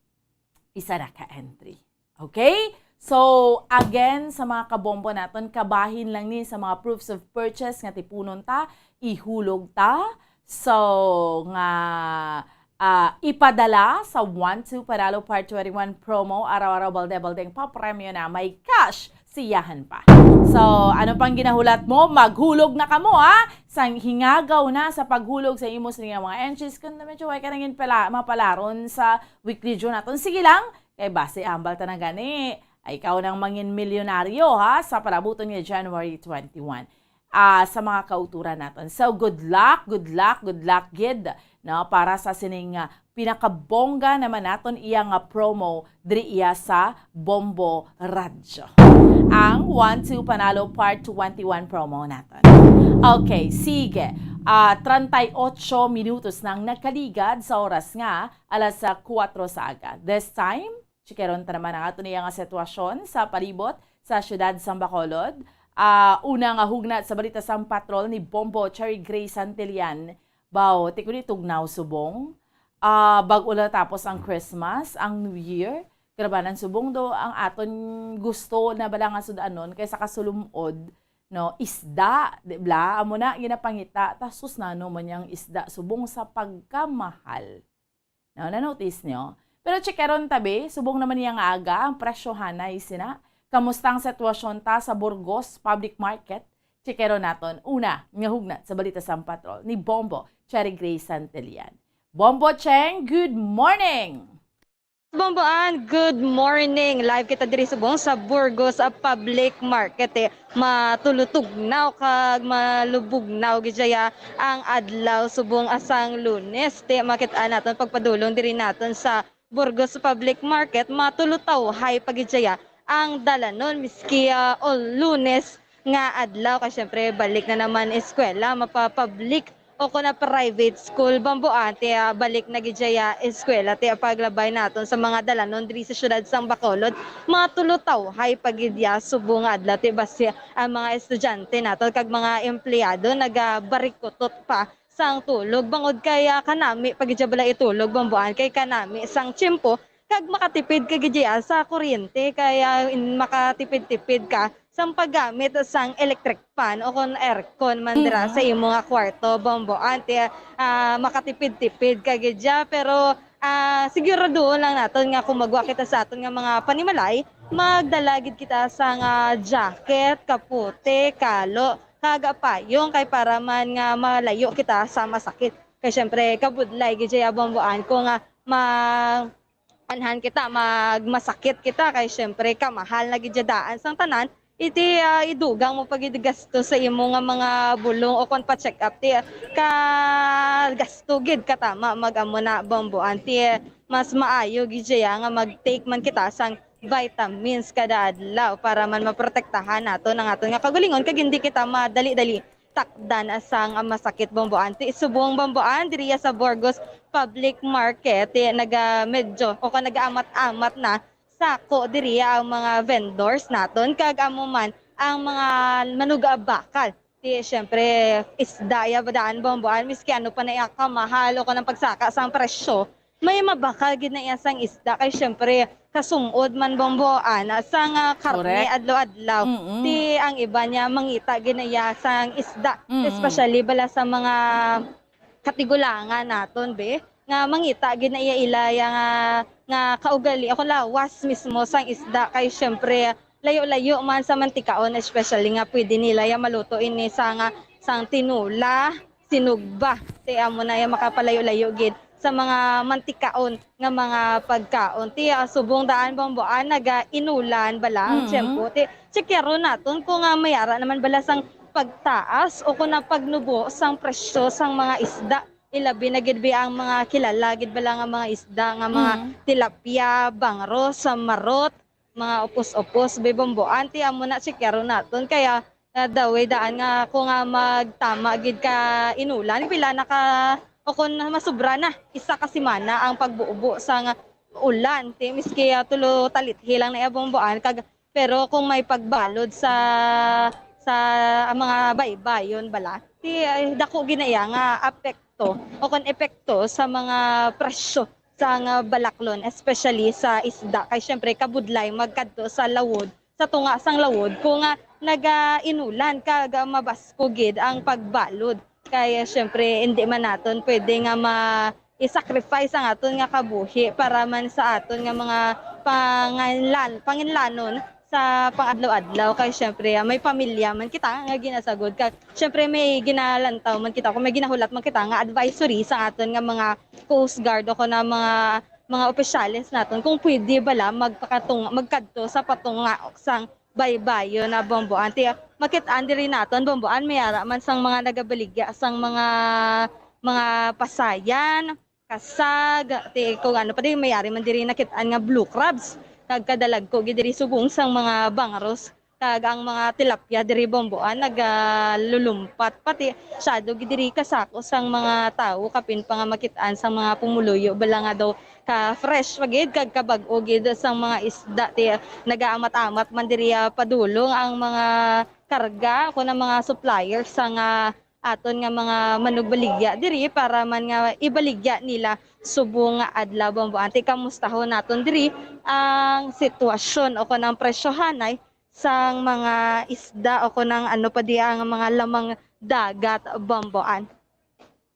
Isa na ka-entry. Okay? So, again, sa mga kabombo naton, kabahin lang ni sa mga proofs of purchase nga tipunon ta, ihulog ta. So, nga ipadala sa 1-2 Panalo Part 21 promo, araw-araw balde-baldeng papremyo na may cash gosh, siyahan pa. So, ano pang ginahulat mo? Maghulog na kamo ha? Sang hingagaw na sa paghulog sa imos nga mga entries kung na medyo way ka nangin mapalaron sa weekly journal natin. Sige lang, kay base ambal ta na gani. Ay ikaw nang mangin milyonaryo ha sa palabuton nga January 21. Sa mga kauturan natin. So, good luck, gid, no, para sa sining pinakabongga naman naton iyang promo diri iya sa Bombo Radyo. Ang 1-2 Panalo Part 21 promo natin. Okay, sige. 38 minutos nang nakaligad sa oras nga, alas 4 sa aga. This time, chikeron ta naman ang ato niyang sitwasyon sa palibot sa siyudad sa Bacolod. Unang hugnat sa balita sa patrol ni Bombo Cherry Grace Santillan. Bao, tikuni tugnaw subong. Bago na tapos ang Christmas, ang New Year. Karabanan subong do ang aton gusto na balangan sudanon kaysa kasulumod, no, isda, di ba? Amo na ginapangita tasus na no man yang isda subong sa pagkamahal. No, na-notice nyo? Pero checkeron tabi, subong naman yang aga ang presyohan na isina. Kamusta ang sitwasyon ta sa Burgos Public Market? Chekero naton. Una, nga hugnat sa balita sa patrol ni Bombo Cherry Grace Santillan. Bombo Cheng, good morning! Bomboan, good morning. Live kita diri subong sa Burgos Public Market. Matulutugnaw kag malubugnaw gidya ang adlaw subong asang Lunes. Makita naton pagpadulong diri naton sa Burgos Public Market, matulutaw hay pagidya ang dalanon miski Lunes nga adlaw kasi syempre balik na naman eskwela mapapublic o kuna private school Bomboan balik na gidya eskwela paglabay naton sa mga dalanon diri sa syudad sang Bacolod matulutaw hay pagidya subong adlaw basi ang mga estudyante naton kag mga empleyado nagabarikotot pa sang tulog bangod kaya kanami pagidya bala itulog Bomboan kay kanami sang tiyempo kag makatipid ka gidya sa kuryente kaya makatipid-tipid ka sa paggamit sang electric fan o kon aircon man dira sa imo nga kwarto Bomboan makatipid-tipid ka gidya pero sigurado lang naton nga kung magwa kita sa aton nga mga panimalay magdalagid kita sa nga jacket, kapote, kalo kag payong kay para man nga malayo kita sa masakit kay syempre kabudlay gidya Bomboan ko nga anhan kita magmasakit kita kay syempre kamahal na gidyadaan sang tanan iti idugang mo pagigasto sa imo nga mga bulong o kon pa check up ti ka gasto gid katama magamo na Bomboan ti mas maayo gidya nga mag-take man kita sang vitamins kada adlaw para man maprotektahan nato ng aton nga kagalingon kag hindi kita madali-dali takdan asang masakit Bomboan ti subong Bomboan diri sa Burgos Public Market medyo o nagaamat-amat na sako diri ang mga vendors naton kag amo man ang mga manuga bakal ti syempre isda ya badaan Bomboan miski ano pa na kamahal o kanang pagsaka sa presyo may mabakal gid na isang isda kay syempre kasungod man Bomboan sang karne adlaw-adlaw ti ang iba niya mangita gid na sang isda especially bala sa mga katigulangan naton be nga mangita gid na ilaya nga kaugali ako lawas mismo sang isda kay syempre layo-layo man sa mantikaon especially nga pwede nila ya maluto ini sang tinula sinugba ti amo na ya makapalayo-layo gid sa mga mantikaon nga mga pagkaon ti subong daan Bomboan naga-inulan bala tiyempo ti checkero naton kung mayara naman bala sang pagtaas o kung pagnubo sang presyo sang mga isda ilabi na gid ang mga kilala gid bala nga mga isda nga mga tilapia, bangro, samarot, mga upos-upos be Bomboan ti amo na checkero naton kaya daway daan nga kung magtama gid ka inulan pila naka o kung masubra na isa ka semana ang pagbuubo sa ulan ti miski tulo talithi lang na Bomboan kag pero kung may pagbalod sa mga baybayon bala ti dako ginaya nga apekto o kon epekto sa mga presyo sa balaklon especially sa isda kay syempre kabudlay magkadto sa lawod sa tunga sang lawod kung naga-inulan kag mabasko gid ang pagbalod kaya syempre hindi man naton pwede nga i-sacrifice ang aton nga kabuhi para man sa aton nga mga panginlanon sa pang-adlaw-adlaw kay syempre may pamilya man kita nga ginasagod kay syempre may ginalantaw man kita kung may ginahulat man kita nga advisory sa aton nga mga Coast Guard o na mga opisyales naton kung pwede bala magkadto sa patunga sang baybayo na Buamboan ti makit-an diri naton Buamboan may ara man sang mga nagabaligya sang mga pasayan kasag ti kung ano pa di may ari man diri nakit-an nga blue crabs kag kadalag ko gidiri subong sang mga bangros kag ang mga tilapia diri Buamboan nagalulumpat pati syado gidiri kasako sang mga tawo kapin pa nga makit-an sang mga pumuluyo bala nga daw ka fresh pagid kag kabag-o gid sang mga isda ti nagaamat-amat man diri padulong ang mga karga kuno mga suppliers sang aton nga mga manugbaligya diri para man nga ibaligya nila subong nga adlaw Buamboan ti kamustahon naton diri ang sitwasyon o kunang presyohanay sang mga isda o kunang ano pa di ang mga lamang dagat Buamboan.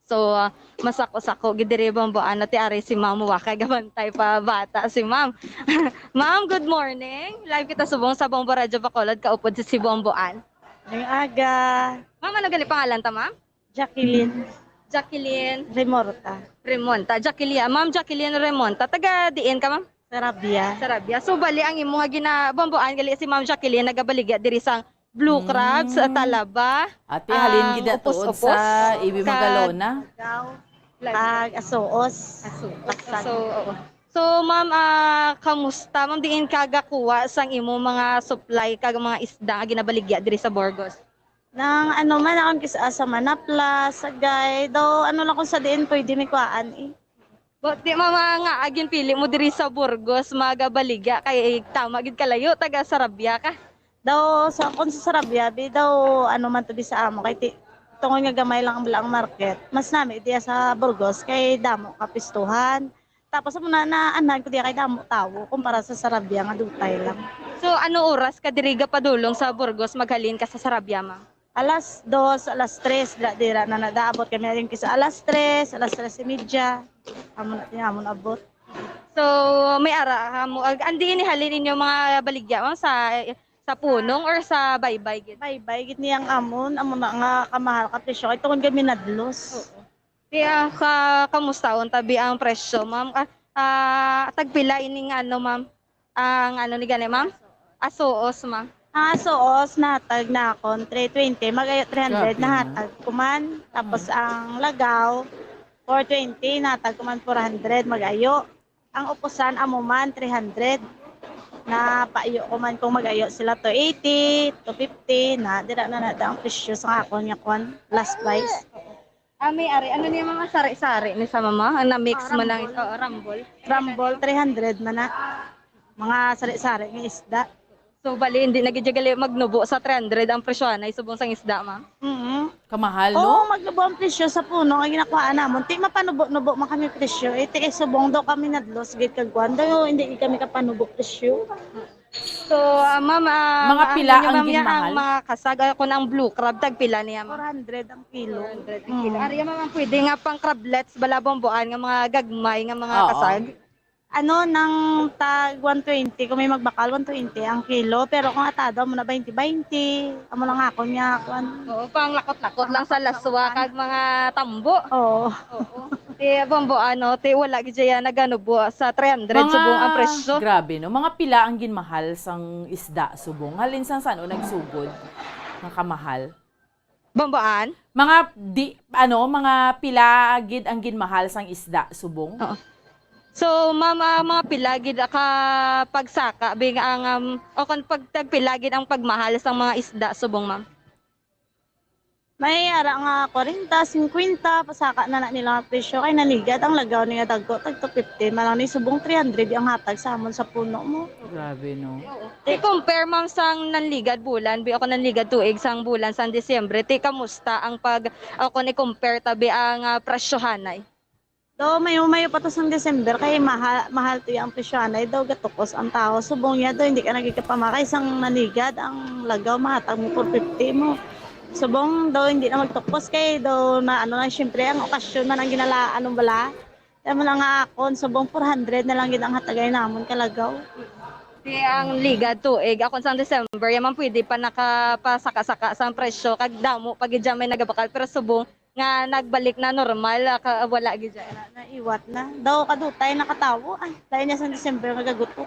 So masako-sako gid diri Buamboan ti ari si Ma'am Wakay gabantay pa bata si Ma'am. Ma'am, good morning. Live kita subong sa Bombo Radyo Bacolod kaupod si Buamboan. Ngayong aga. Ma'am, ano gali pangalan ta, Ma'am? Jacqueline. Jacqueline Remonta. Jacqueline. Ma'am Jacqueline Remonta. Taga diin ka, Ma'am? Sarabia. So bali ang imo nga Buamboan gali si Ma'am Jacqueline nagabaligya diri sang blue crabs, talaba. Ate halin gid tuod sa Ibi Magalona. Asuos. So ma'am, kamusta? Ma'am, diin kagakuha sang imo mga supply kag mga isda nga ginabaligya diri sa Burgos? Nang ano man akong kisa sa Manapla, sa Gay, daw ano lang kung sa diin pwede may kuhaan eh. Di mama nga agin pili mo diri sa Burgos magabaligya kay tama gid kalayo taga Sarabia ka. Daw sa kung sa Sarabia, daw ano man to di sa amo kay tungod nga gamay lang ang market. Mas nami diya sa Burgos kay damo kapistuhan. Tapos mo na anan ko diya kay damo tawo kumpara sa Sarabia nga dutay lang. So ano oras ka diri padulong sa Burgos maghalin ka sa Sarabia, ma'am? Alas 2, alas 3 dira na nadaabot kami rin kisa alas 3, alas 3:30. Amon abot. So may ara mo andi ni halin inyo mga baligya ma'am sa punong or sa baybay gid? Baybay gid niyang amon na nga kamahal ka presyo kay tungod kami nadlos. Kaya kamusta tabi ang presyo, ma'am? Tagpila ining ano, ma'am? Ang ano ni gani, ma'am? Asuos, ma'am. Ang asuos natag na akon 320, magayo 300 na hatag kuman. Tapos ang lagaw 420 natag kuman 400 magayo. Ang upusan amuman 300 na paayo kuman kung magayo sila 280, 250 na dira na ang presyo sa akon nga kwan last price. May ari, ano niya mga sari-sari ni sa mama? Ang na-mix mo ng ito, Rambol? Rambol, 300 man na. Mga sari-sari ng isda. So, bali, hindi nagidyagali magnubo sa 300 ang presyo na isubong sang isda, ma'am? Kamahal, no? Oo, magnubo ang presyo sa puno. Ang ginakuha namon. Ti mapanubo-nubo man kami presyo. Iti isubong daw kami nadlos. Git kagwan. Daw, hindi kami kapanubo presyo. So, ma'am, mga pila ang ginmahal? Ang mga kasag, kung ang blue crab, tagpila niya, ma'am? 400 ang kilo. 400 ang kilo. Ariya, ma'am, pwede nga pang crablets, bala Buamboan, nga mga gagmay, nga mga kasag. Ano, nang tag 120, kung may magbakal, 120 ang kilo. Pero kung atado mo na 20-20, amo lang ako niya. Oo, pang lakot-lakot lang sa laswa, kag mga tambo. Oo. Ti Buamboan, ti wala gidya naganubo sa 300 subong ang presyo. Grabe, no? Mga pila ang ginmahal sang isda subong. Halin sang sano nagsugod ng kamahal. Buamboan? Mga pila gid ang ginmahal sang isda subong. Oo. So, mama, mga pilagid ka pagsaka, bing ang, o kung pagtagpilagid ang pagmahal sa mga isda, subong, ma'am? May ara nga 40, 50, pasaka na nila ang presyo. Kay naligad ang lagaw niya dagko, tag 250. Malang ni subong 300 ang hatag sa amon sa puno mo. Grabe, no? I-compare, ma'am, sang nanligad bulan, bi ako nanligad tuig sang bulan sang Disyembre, ti kamusta ang ako ni-compare tabi ang presyohanay? Do mayo pa to sang December kay mahal to yung presyohanay daw gatukos ang tao subong niya do hindi ka nagikapamakay sang nanigad ang lagaw mahatag mo 450 mo subong daw hindi na magtukos kay daw na ano lang syempre ang okasyon man ang ginala anong bala kaya mo lang nga akon subong 400 na lang gid ang hatagay namon kalagaw. Di ang liga tuig ako sa December yaman pwede pa nakapasaka-saka sa presyo kag damo pag idya may nagabakal pero subong nga nagbalik na normal wala gid Naiwat na. Daw kadutay nakatawo. Ay, dahil niya sa December nagagutok.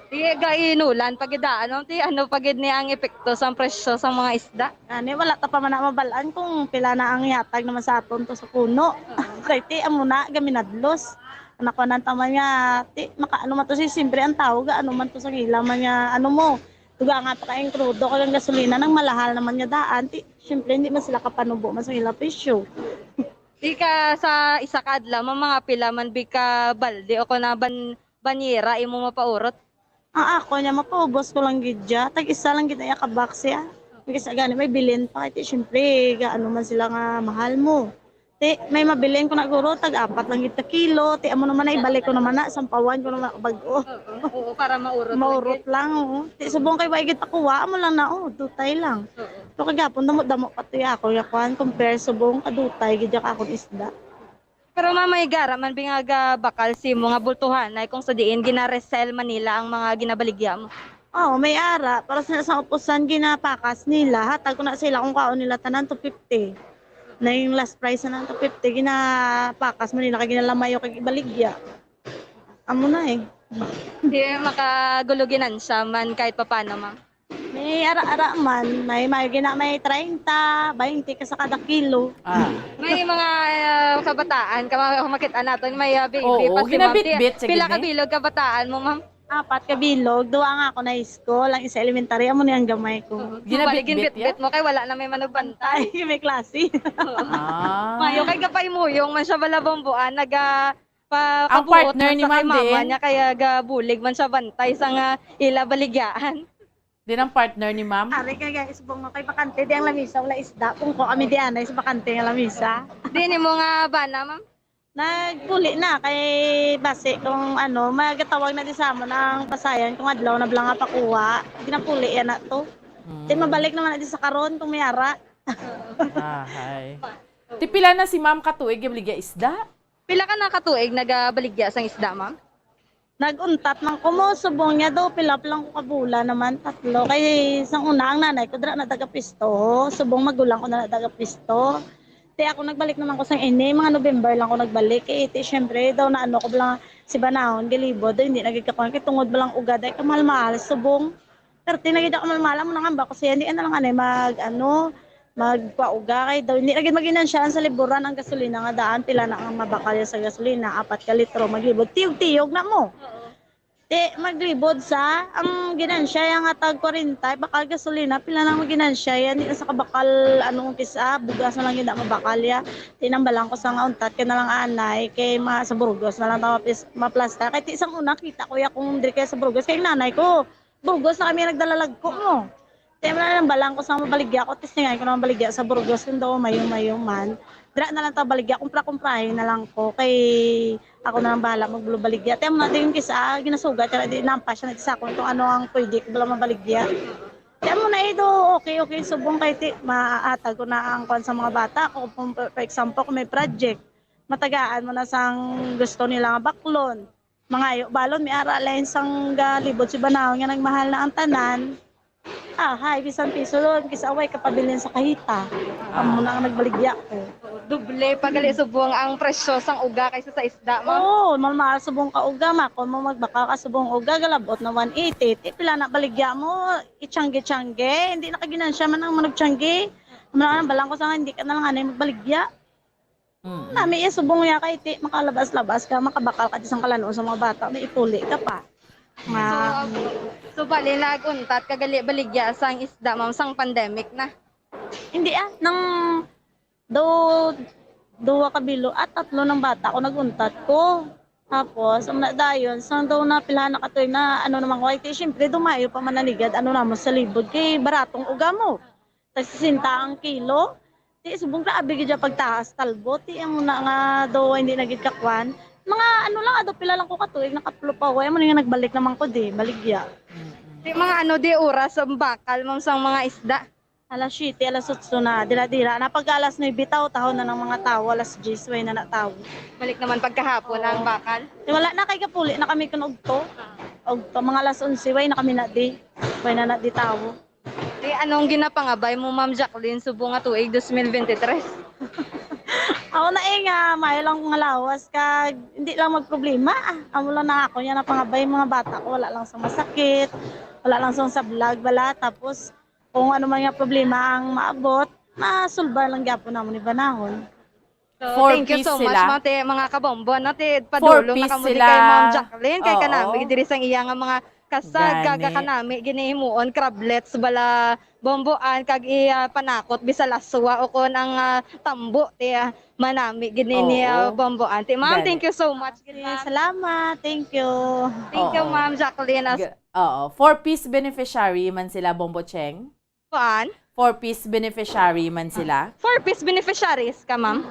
Di gainulan pag idaan ti ano pagid ni ang epekto sa presyo sa mga isda. Ani wala ta pa man na mabalaan kung pila na ang yatag naman sa aton to sa puno. Kay ti amo na gaminadlos. Anak ko nang tama niya, ti makaano man to si simbre ang tawag, ano man to sa gila man niya, ano mo. Tuga nga pa kayong krudo kayong gasolina nang malahal naman niya daan. Ti syempre hindi man sila kapanubo man sa gila presyo. Di ka sa isa ka adlaw mga pila man bi ka balde o kuna banyera imo mapaurot. Ako niya mapaubos ko lang gidya. Tag isa lang gid ka box ya. Kasi gani may bilin pa kay syempre gaano man sila nga mahal mo. Ti may mabilin ko na guro tag 4 lang gid ka kilo. Ti amo naman na ibalik ko naman na sampawan ko naman bag-o. Oo para maurot. Maurot lang oh. Ti subong kay waigit pakuha mo lang na oh, dutay lang. Pero kagapon damo pati ako yakuan compare subong kadutay gid ka akong isda. Pero mamay gara man bingaga bakal si mga bultuhan ay kung sa diin gina-resell Manila ang mga ginabaligya mo. Oo, may ara. Para sa upusan ginapakas nila. Hatag ko na sila kung kaon nila tanan 250. Na yung last price na ng 250 ginapakas mo nila kay ginalamayo kay ibaligya. Amo na eh. Di makaguluginan siya man kahit papano ma'am. May ara-ara man, may 30, 20 ka sa kada kilo. May mga kabataan, makita natin, may baby Oo, pa si ma'am. ginabit-bit sa Pila gini. ka bilog kabataan mo ma'am? 4 ka bilog, 2 nga ako na school, lang isa elementary, amo niyang gamay ko. Ginabit-bit mo kay wala na may manugbantay. May klase. Mayo kay gapay mo yung man siya balabomboan, Ang partner ni Ma'am mama din. niya kaya gabulig man siya bantay sa nga ila baligyan. Din ang partner ni Ma'am. Ari ka guys, subong mo kay bakante di ang lamisa wala isda. Kung ko kami di anay sa bakante nga lamisa. Di ni mo nga bana ma'am? Nagpuli na kay base kung ano, magatawag na di sa amo ng pasayan kung adlaw na blang pakuha. Ginapuli yan na to. Di mabalik naman na di sa karon kung may ara. Ahay. Tipila na si Ma'am katuig gabaligya isda. Pila ka na katuig nagabaligya sang isda ma'am? Naguntat ng kumo, subong niya daw, pilap lang ko kabula naman, 3. Kay isang una, ang nanay ko, dra na taga-pisto. Subong magulang ko na taga-pisto. Ti ako nagbalik naman ko sa mga November lang ko nagbalik. Eh, ti syempre, daw na ano ko lang, si Banahon, Galibo, daw hindi nagkakakuan. Kaya tungod ba lang ugad, ay kamal-mahal, subong. Pero tinagid ako kamal-mahal, mo nang hamba ko siya, hindi na lang magpauga kay daw hindi lagi maginansyahan sa liburan ang gasolina nga daan pila na ang mabakal sa gasolina 4 ka litro maglibod tiyog na mo maglibod sa ang ginansya nga tag 40 bakal gasolina pila na maginansya yan sa kabakal anong kisa bugas na lang gid mabakal ya tinambalan ko sa nga untat kay na lang anay kay sa Burgos na lang ta maplasta kay ti isang una kita ko ya kung diri kay sa Burgos kay nanay ko Burgos na kami nagdalalag ko mo. Tema na lang balang ko sa mabaligya ko, tis nga ko na mabaligya sa Burgos, kung daw mayong man. Dira na lang ta baligya, kumpra-kumprahin na lang ko, kay ako na lang bahala magbaligya. Tema na din kisa, ginasugat, di nampas siya, sa kung ano ang pwede ko bala mabaligya. Tema na ito, okay, subong kay ti, maatag ko na ang kwan sa mga bata. Kung for example, kung may project, matagaan mo na sang gusto nila nga baklon. Mga ayo, balon, may aralain sang galibot si Banahon nga nagmahal na ang tanan. Hay, bisan piso doon, kisa away kapabilin sa kahita. Amo na ang nagbaligya ko. Duble pagali subong ang presyo sang uga kaysa sa isda ma'am. Oo, mahal subong ka uga ma. Kung mo magbaka ka subong uga, galabot na 180. Pila na baligya mo, itsyangge-tsyangge. Hindi nakaginansya man ang managtsyangge. Amo na balang ko sa hindi ka na lang anay magbaligya. Nami subong ya kay ti makalabas-labas ka, makabakal ka isang kalano sa mga bata, may ipuli ka pa. So bali naguntat kagali baligya sang isda ma'am sang pandemic na. Hindi nang duwa ka bilo at 3 ng bata ko naguntat ko. Tapos ang nadayon sang daw na pilahan na katoy na ano naman ko ay syempre dumayo pa mananigad ano naman sa libod kay baratong uga mo. Tag 60 ang kilo. Ti subong ka abig gid pagtaas talbo ti ang na nga daw hindi nagid kakwan. Mga ano lang, pila lang ko katuig, nakaplo pa ko. Mo nga nagbalik naman ko di, baligya. Di mga di oras sa bakal mong sang mga isda. Alas 7, alas 8 na, dila-dila. Napag alas 9, taw na ng mga tao, alas 10, way na tao. Balik naman pagkahapon ang bakal. Wala na kay kapuli na kami kunugto. Og mga alas 11 way na kami na di. Way na di tawo. Anong ginapangabay mo, Ma'am Jacqueline, subong nga tuig 2023? Ako na nga, may lang nga lawas kag hindi lang magproblema. Amo lang na ako niya na pangabay mga bata ko, wala lang sa masakit, wala lang sa vlog bala, tapos kung ano man nga problema ang maabot, masulbar lang gyapon namo ni banahon. So, thank you so much, mate, mga kabombo. Nate, padulong na kamuli kay Ma'am Jacqueline. Kay kanami, diri sang iya nga mga kasag, kagakanami, ginihimuon, crablets, bala, bomboan, kag panakot, bisal aswa, o kon ang tambo, tiya, manami, ginini bomboan. Ma'am, thank you so much. Salamat, thank you. Thank you, Ma'am Jacqueline. Oo, 4-piece beneficiary man sila, Bombo Cheng. Kuan? 4-piece beneficiary man sila. 4-piece beneficiaries ka, Ma'am?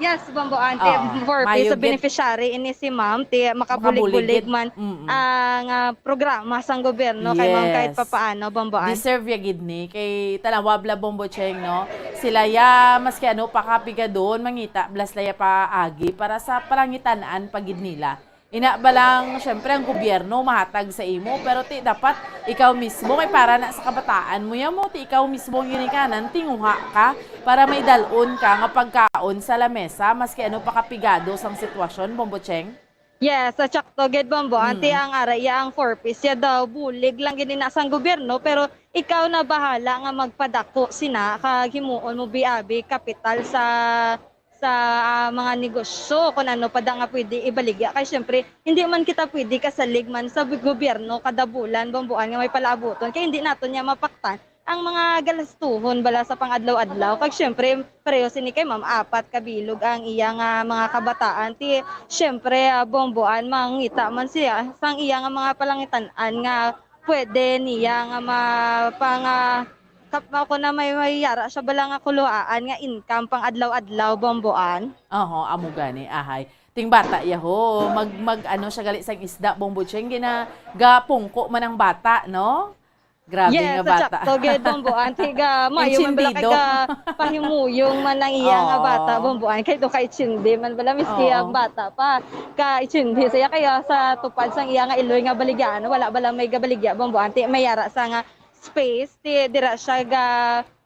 Yes, Bombo Ante, for sa beneficiary ini si Ma'am, ti makabulig-bulig man ang programa sang gobyerno kay Ma'am kahit papaano, Bombo Ante. Deserve ya gid ni kay talawabla Bombo Cheng, no. Sila ya maski ano pakapiga doon mangita blas laya pa agi para sa palangitan-an pagid nila. Ina ba lang, syempre ang gobyerno mahatag sa imo, pero ti dapat ikaw mismo kay para na sa kabataan mo yan mo, ti ikaw mismo ginikanan, tinguha ka para may dalon ka nga pagkaon sa lamesa, maski ano pakapigado sang sitwasyon, Bombo Cheng? Yes, sa tsakto, ged Bombo, anti ang araya ang 4-piece, ya daw, bulig lang ginina sang gobyerno, pero ikaw na bahala nga magpadako sina, kagimuon mo biabi, kapital sa mga negosyo kung ano pa da nga pwede ibaligya kay syempre hindi man kita pwede kasalig man sa gobyerno kada bulan bambuan nga may palaabuton kay hindi naton niya mapaktan ang mga galastuhon bala sa pangadlaw-adlaw kag syempre pareho sini kay Ma'am 4 kabilog ang iya nga mga kabataan ti syempre bomboan mangita man siya sang iya nga mga palangitan-an nga pwede niya nga mapang kapma ko na may yara siya bala nga kuluaan nga income pang adlaw-adlaw bomboan. Amo gani ahay. Ting bata yaho, mag ano siya gali sang isda Bombo Cheng gina gapungko man ang bata, no? Grabe nga bata. Yes, sakto gid bomboan tiga mayo man bala kay pahimuyong man ang iya nga bata bomboan kay do kay chindi man bala miski ang bata pa kay chindi saya kaya sa tupad sang iya nga iloy nga baligyan wala bala may gabaligya bomboan ti may yara sa nga space ti dira siya ga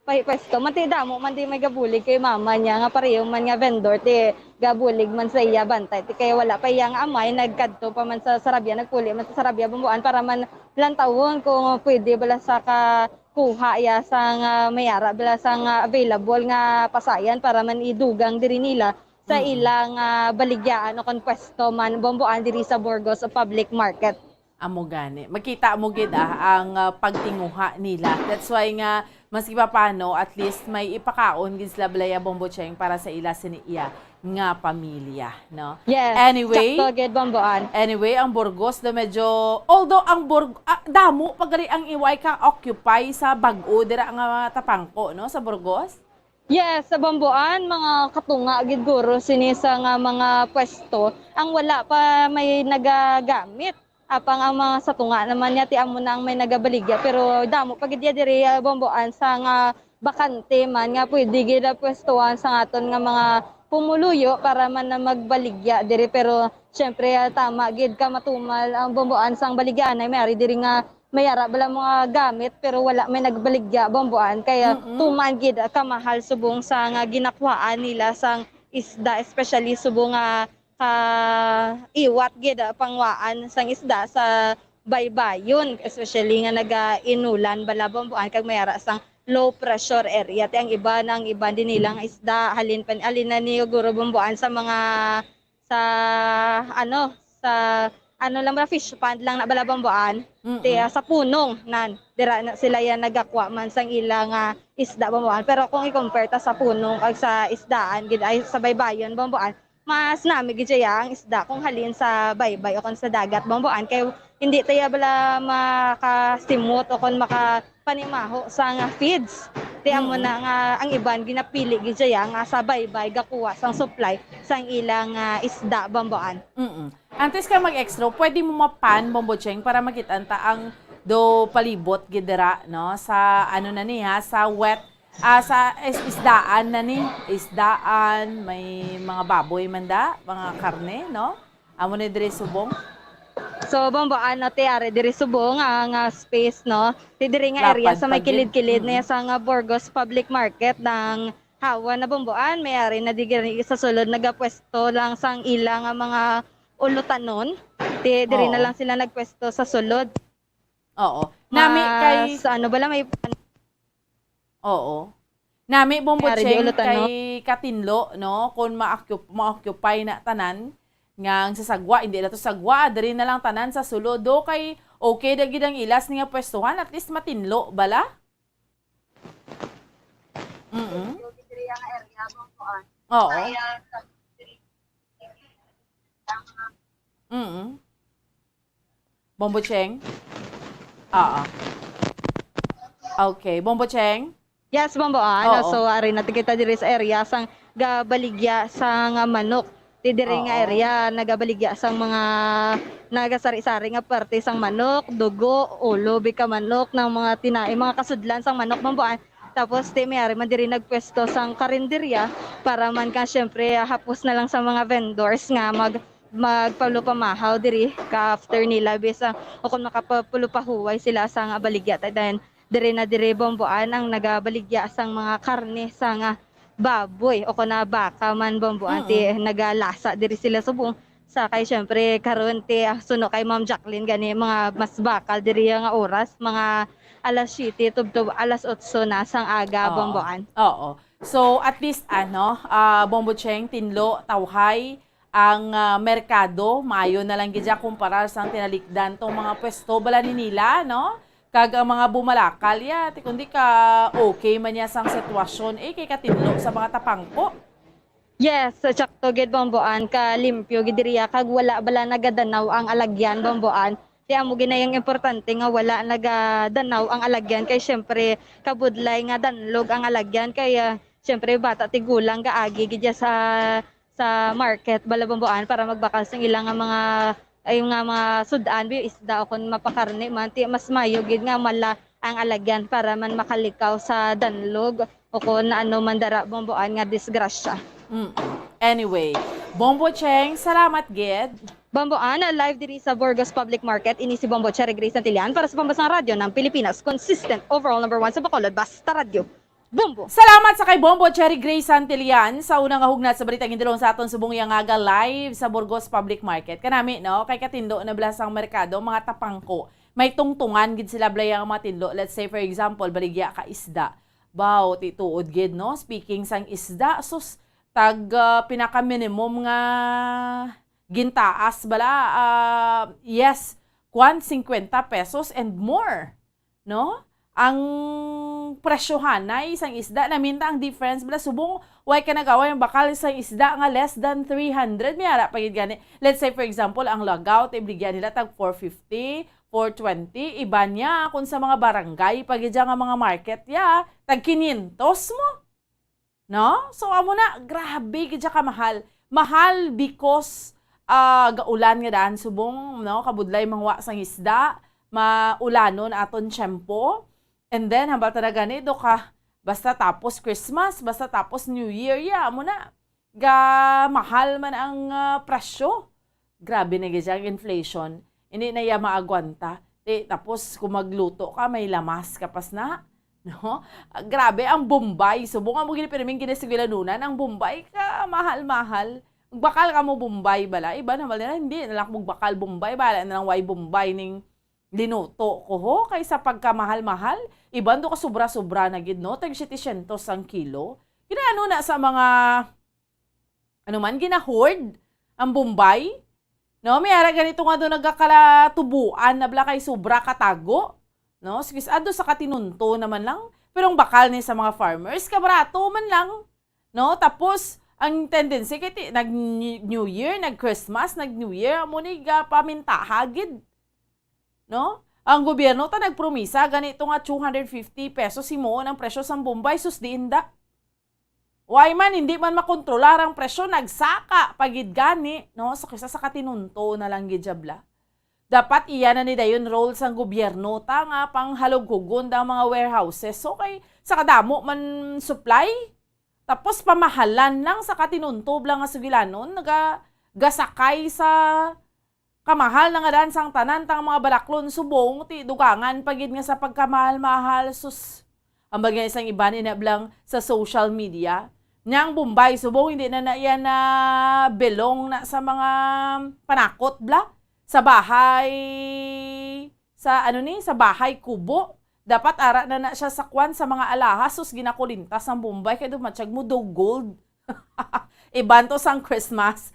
pwesto man ti damo man di may gabulig kay mama niya nga pareho man nga vendor ti gabulig man sa iya bantay ti kay wala pa iya nga amay nagkadto pa man sa Sarabia nagpuli man sa Sarabia bumbuan para man lantawon kung pwede bala sa ka kuha ya sa nga mayara bala sa nga available nga pasayan para man idugang diri nila sa ilang baligyaan o kon pwesto man bomboan diri sa Burgos Public Market. Amo gani. Makita mo gid ang pagtinguha nila. That's why nga maski pa paano at least may ipakaon gid sila balaya Bombo Cheng para sa ila siniya nga pamilya, no? Yes. Anyway, bomboan. Anyway, ang Burgos na medyo although ang damo pagari ang iway ka occupy sa bag-o dira nga tapangko, no, sa Burgos. Yes, sa Bambuan, mga katunga gid guro sini sa nga mga pwesto ang wala pa may nagagamit. Apang ang mga satunga naman niya ti amo na ang may nagabaligya pero damo pagid diri bomboan sa nga bakante man nga pwede gid pwestuhan sa aton nga mga pumuluyo para man na magbaligya diri pero syempre tama gid ka matumal ang bomboan sang baligyan ay may diri nga mayara bala mga gamit pero wala may nagbaligya bomboan kaya tuman gid kamahal subong sa nga ginakwaan nila sang isda especially subong nga iwat gid pangwaan sang isda sa baybayon especially nga naga-inulan bala bomboan kag mayara sang low pressure area ti ang iba din nilang isda halin na ni guro bomboan sa mga sa lang ba fish pond lang na bala bomboan ti sa punong nan dira na sila yan nagakwa man sang ilang isda bomboan pero kung i-compare ta sa punong kag sa isdaan gid ay sa baybayon bomboan mas nami gid ang isda kung halin sa baybay o kon sa dagat bomboan kay hindi tayo bala makasimot o kon makapanimaho sa nga feeds ti amo na nga ang iban ginapili gid nga sa baybay gakuha sang supply sang ilang isda bomboan. Antes ka mag-extra pwede mo mapan Bombo Cheng para makitanta ang do palibot gid dira no sa ano na niya sa wet sa isdaan na ni, isdaan, may mga baboy manda, mga karne, no? Amo na dire subong. So bamboan na tiare diri subong nga space no. Ti diri nga area Lapad sa may pagid. kilid-kilid na sa nga Burgos Public Market ng hawa na bamboan may ari na diri sa sulod nagapwesto lang sang ilang nga mga ulutanon. Ti diri na Oo. lang sila nagpwesto sa sulod. Oo. Nami kay sa ano bala may Oo. Nami Kaya bombocheng di ulutan, no? kay Katinlo no kung ma-occupy na tanan nga ang sasagwa hindi na to sagwa diri na lang tanan sa sulod do kay okay da gid ang ilas nga pwestuhan at least matinlo bala. Oo. Bombocheng? Oo. Okay, Bombocheng? Yes, bamboan. Oo. So ari na kita diri sa area sang gabaligya sa nga manok. Ti diri nga Oo. area nagabaligya sang mga nagasari-sari nga parte sang manok, dugo, ulo, bika manok ng mga tinae, mga kasudlan sang manok bamboan. Tapos ti may ari man diri nagpwesto sang karinderya para man ka syempre hapos na lang sa mga vendors nga magpalupamahaw diri ka after nila bisa o kung makapapulupahuway sila sa nga baligya then diri bomboan ang nagabaligya sang mga karne sa nga baboy o kuna baka man bomboan ti nagalasa diri sila subong sa kay syempre karon ti suno kay Ma'am Jacqueline gani mga mas bakal diri nga oras mga alas 7 tubtob alas 8 na sang aga Oo. bomboan. Oo. So at least Bombocheng, Tinlo, Tawhay, ang merkado mayo na lang gidya kumpara sa tinalikdan tong mga pwesto bala ni nila no kag ang mga bumalakal ya ti kundi ka okay man ya sang sitwasyon kay Katinlo sa mga tapangko. Yes, sa tsakto gid bomboan ka limpyo gid diriya kag wala bala nagadanaw ang alagyan bomboan. Kaya mo ginayang importante nga wala nagadanaw ang alagyan kay syempre kabudlay nga danlog ang alagyan kaya syempre bata ti gulang gaagi gid sa market bala bomboan para magbakal sang ilang nga mga ay nga mga sudan bi isda o kun mapakarne man ti mas mayo gid nga mala ang alagyan para man makalikaw sa danlog o kun ano man dara bomboan nga disgrasya. Anyway, Bombocheng, salamat gid. Bomboan, live diri sa Burgos Public Market. Ini si Bombo Cherry Grace Santillan para sa Pambasang Radyo ng Pilipinas. Consistent overall number 1 sa Bacolod. Basta Radio. Bombo! Salamat sa kay Bombo Cherry Grace Santillan sa unang hugnat sa balitang indulong sa aton subong yangaga live sa Burgos Public Market. Kanami no, kay Katindo na blasang merkado, mga tapangko. May tungtungan gid sila blay ang mga tindo. Let's say for example, baligya ka isda. Baw, tituod gid no. Speaking sang isda, sus tag pinaka minimum nga gintaas bala yes, 50 pesos and more, no? Ang presyohan na isang isda na minta ang difference bala subong way ka nagawa yung bakal isang isda nga less than 300 may ara pagid gani. Let's say for example ang lagaw ibigyan nila tag 450, 420 iba niya kung sa mga barangay pagid nga mga market ya tag 500 mo. No? So amo na grabe gid ka mahal. Mahal because gaulan nga daan subong no kabudlay mangwa sang isda maulanon aton tiyempo. And then, hambal talaga ni, do ka, basta tapos Christmas, basta tapos New Year, ya, mo na. Mahal man ang presyo. Grabe na gaya ang inflation. Hindi na ya maagwanta. Tapos, kung magluto ka, may lamas kapas na. No? Grabe, ang Bombay. Subungan mo ginipiriming kinasigilanunan, ang Bombay ka, mahal-mahal. Magbakal ka mo Bombay, bala. Iba naman nila, hindi. Nalang magbakal Bombay, bala. Nalang way Bombay ning linuto ko ho kaysa pagkamahal-mahal. Iban do ka sobra-sobra na gid no tag 700 ang kilo. Ginaano na sa mga ano man gina-hoard ang Bombay. No, may ara ganito nga do nagkakalatubuan na bla kay sobra katago. No, sige ado sa katinunto naman lang. Pero ang bakal ni sa mga farmers kabrato man lang. No, tapos ang tendency kay nag New Year, nag Christmas, nag New Year amo ni paminta hagid. No? Ang gobyerno ta nagpromisa ganito nga 250 pesos himo ang presyo sa Bombay sus di inda. Why man hindi man makontrolar ang presyo nagsaka pagid gani no so kisa sa katinunto na lang gid jabla. Dapat iyan na ni dayon role sang gobyerno ta nga panghalughugon da mga warehouses so kay sa kadamo man supply tapos pamahalan lang sa katinunto lang nga sugilanon gasakay sa kamahal na nga dan sang tanan tang mga balaklon subong ti dugangan pagid nga sa pagkamahal-mahal sus. Ang bagay isang iba ni nablang sa social media. Nyang Bombay subong hindi na yan na belong na sa mga panakot bla sa bahay sa bahay kubo. Dapat ara na siya sakwan sa mga alahas sus ginakulintas ang Bombay kay dumatsyag mo daw gold. Ibanto sang Christmas.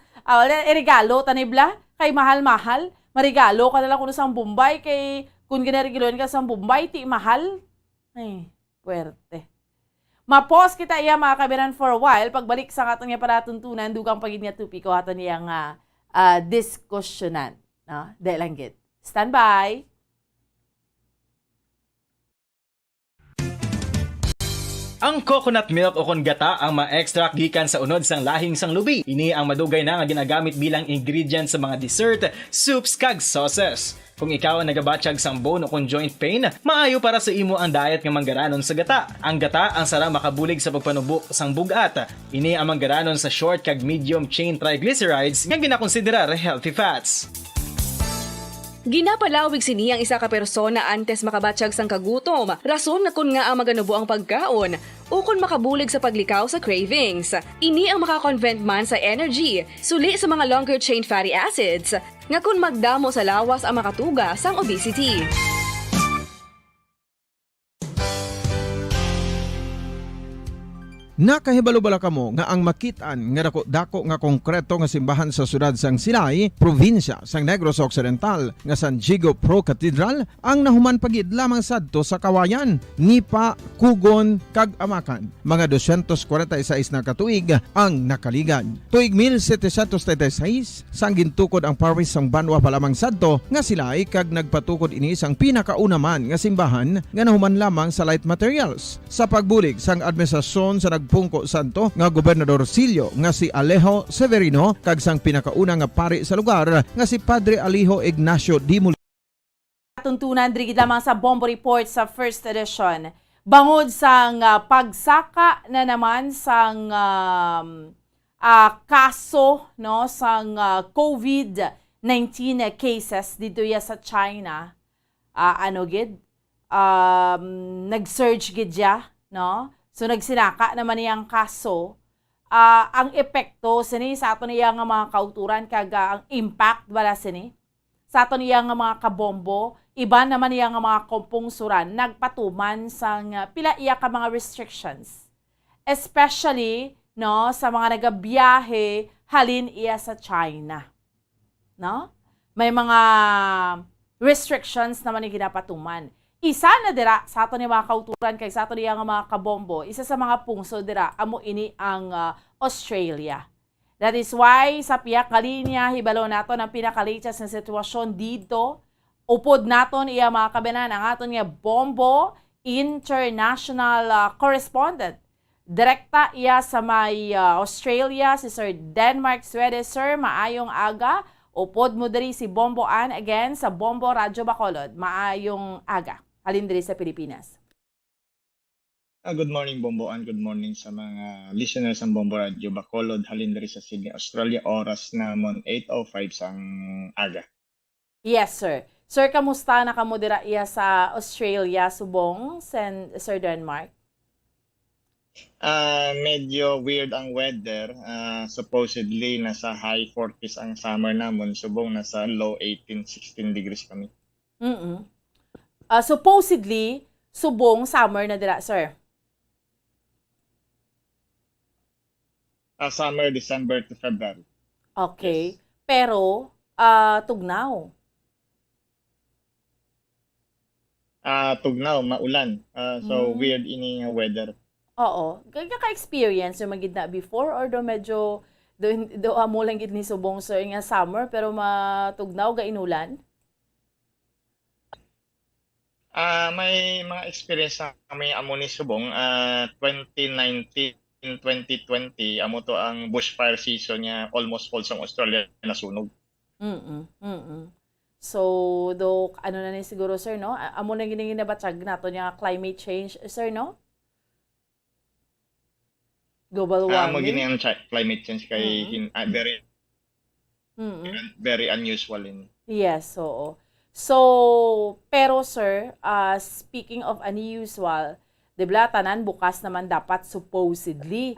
Regalo tanibla kay mahal-mahal. Marigalo ka na lang kuno sang Bombay kay kung ginarigiloan ka sang Bombay ti mahal. Ay, puwerte. Mapos kita iya mga kabiran for a while. Pagbalik sa katong niya paratuntunan, dugang pagid niya tupi ko ato niya nga diskusyonan. No? Dahil lang git. Stand by. Ang coconut milk o kon gata ang ma-extract gikan sa unod sang lahing sang lubi. Ini ang madugay na nga ginagamit bilang ingredient sa mga dessert, soups kag sauces. Kung ikaw ang nagabatsyag sang bone o kung joint pain, maayo para sa imo ang diet nga manggaranon sa gata. Ang gata ang sara makabulig sa pagpanubo sang bugat. Ini ang manggaranon sa short kag medium chain triglycerides nga ginakonsiderar healthy fats. Ginapalawig sini ang isa ka persona antes makabatsyag sang kagutom. Rason na kun nga ang maganubo ang pagkaon o kun makabulig sa paglikaw sa cravings. Ini ang makakonvent man sa energy, suli sa mga longer chain fatty acids, nga kun magdamo sa lawas ang makatuga sang obesity. Nakahibalo-bala kamo nga ang makitaan nga dako nga konkreto nga simbahan sa sudad sang Sinay, probinsya sang Negros Occidental nga San Diego Pro Cathedral ang nahuman pagid lamang sadto sa kawayan, Nipa, Kugon, kag Amakan. Mga 246 na katuig ang nakaligan. Tuig 1736 sang gintukod ang parish sang Banwa pa lamang sadto nga silay kag nagpatukod ini sang pinakauna man nga simbahan nga nahuman lamang sa light materials. Sa pagbulig sang administrasyon sa Pungko Santo nga Gobernador Silio nga si Alejo Severino kag sang pinakauna nga pari sa lugar nga si Padre Alijo Ignacio Di Molina. Tuntunan diri lamang sa Bombo Report sa first edition. Bangod sang pagsaka na naman sang kaso no sang COVID-19 cases dito ya sa China. Nag-surge gid ya, no? So nagsinaka naman niyang kaso, ang epekto sini sa ato niya nga mga kauturan kag ang impact wala sini sa ato niya nga mga kabombo, iba naman niya nga mga kompungsuran nagpatuman sang pila iya ka mga restrictions. Especially no sa mga nagabiyahe halin iya sa China. No? May mga restrictions naman ni ginapatuman. Isa na dira sa ato ni mga kauturan kay sa ato niya nga mga kabombo, isa sa mga pungso dira amo ini ang Australia. That is why sa piyak nga linya hibalo nato ang pinaka-latest na sitwasyon dito. Upod naton iya mga kabanan ang aton nga bombo international correspondent. Direkta iya sa may Australia si Sir Denmark Swedish. Sir, maayong aga. Upod mo diri si Bombo Ann again sa Bombo Radyo Bacolod. Maayong aga. Alin diri sa Pilipinas. Good morning, Bombo, and good morning sa mga listeners ng Bombo Radio Bacolod, halin diri sa Sydney, Australia. Oras namon 8:05 sang aga. Yes, sir. Sir, kamusta na kamo dira iya sa Australia, subong, Sir Denmark? Medyo weird ang weather. Supposedly, nasa high 40s ang summer namon, subong nasa low 18-16 degrees kami. Supposedly, subong summer na dira, sir. Summer, December to February. Okay. Yes. Pero, tugnaw. Tugnaw, maulan. So, weird ini weather. Oo. Kaka-experience yung magid na before or do medyo do amo lang gid ni subong sir nga summer pero matugnaw ga inulan? May mga experience na kami amo ni subong 2019 2020 amo to ang bushfire season niya, almost full sa Australia nasunog. So do ano na ni siguro sir no? Amo na gini nabatsag nato niya climate change sir no? Global warming. Mo gini ang climate change kay very unusual in. Yes, oo. So, pero sir, speaking of unusual, di ba, tanan bukas naman dapat supposedly.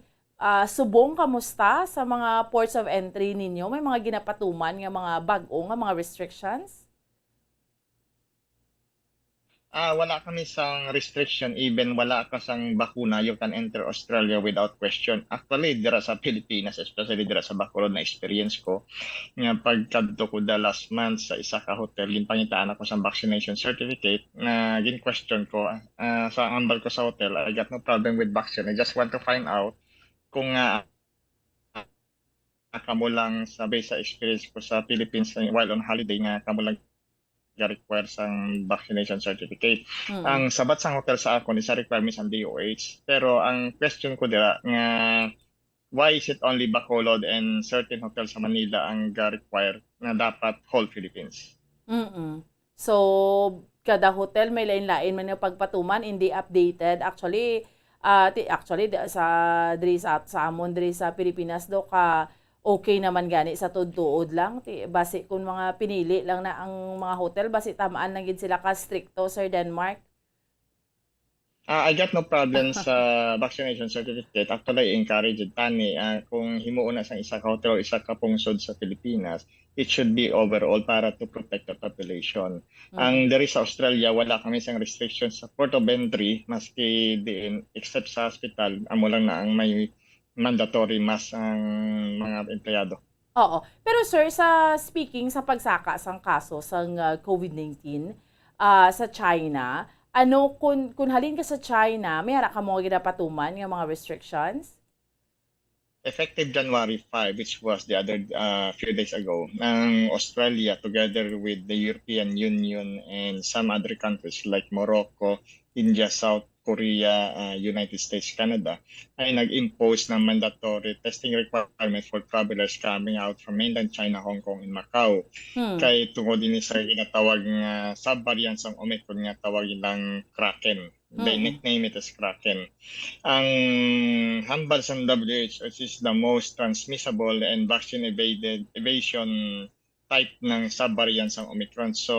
Subong, kamusta sa mga ports of entry ninyo? May mga ginapatuman nga mga bag-o nga mga restrictions? Wala kami sang restriction, even wala ka sang bakuna, you can enter Australia without question. Actually, dira sa Pilipinas, especially dira sa Bacolod na experience ko, nga pagkadto ko the last month sa isa ka hotel, ginpangitaan ako sa vaccination certificate, na gin-question ko, sa ambal ko sa hotel, I got no problem with vaccine. I just want to find out kung kamo lang sa base sa experience ko sa Philippines while on holiday nga kamo lang require sang vaccination certificate. Ang sabat sang hotel sa akon is a requirement sang DOH. Pero ang question ko dira nga why is it only Bacolod and certain hotel sa Manila ang require na dapat whole Philippines? So, kada hotel may lain-lain man yung pagpatuman, hindi updated. Actually, sa diri sa amon diri sa Pilipinas do ka okay naman gani sa tuod lang. Basi kung mga pinili lang na ang mga hotel, basi tamaan lang gid sila ka stricto, Sir Denmark. I got no problem sa vaccination certificate. Actually, encourage tani kung himuon na sa isa ka hotel o isa ka pungsod sa Pilipinas, it should be overall para to protect the population. Ang diri sa Australia, wala kami sang restrictions sa port of entry, maski diin, except sa hospital, amo lang na ang may mandatory mask ang mga empleyado. Oo. Pero sir, speaking sa pagsaka sang kaso sang COVID-19 sa China, kung halin ka sa China, may hara ka mo ginapatuman ng mga restrictions? Effective January 5, which was the other few days ago, ang Australia together with the European Union and some other countries like Morocco, India, South Korea, United States, Canada, ay nag-impose ng mandatory testing requirements for travelers coming out from mainland China, Hong Kong, and Macau. Kay tungod din sa ginatawag nga sub-variants ng Omicron nga tawag nilang Kraken. They nickname it as Kraken. Ang hambal sa WHO is the most transmissible and vaccine evasion type ng sub-variants ng Omicron. So,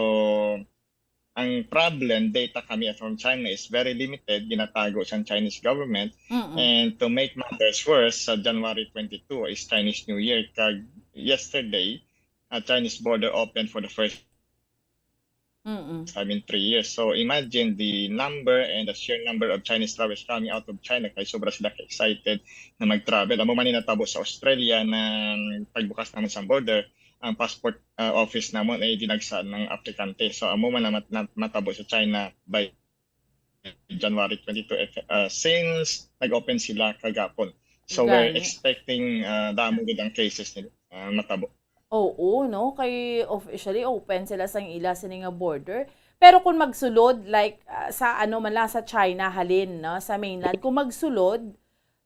ang problem, data kami from China is very limited, ginatago sa Chinese government. And to make matters worse, sa January 22 is Chinese New Year. Yesterday, a Chinese border opened for the first time in 3 years. So imagine the number and the sheer number of Chinese travelers coming out of China, kaya sobra sila excited na mag-travel. Amo man natabo sa Australia na pagbukas naman sa border, ang passport office namon ay dinagsan ng aplikante. So amo man na matabo sa China by January 22 since nag-open sila kagapon. So we're expecting damo gid ang cases nila matabo. Oo, no? Kay officially open sila sa ila sining border. Pero kung magsulod like sa man lang sa China halin, no, sa mainland, kung magsulod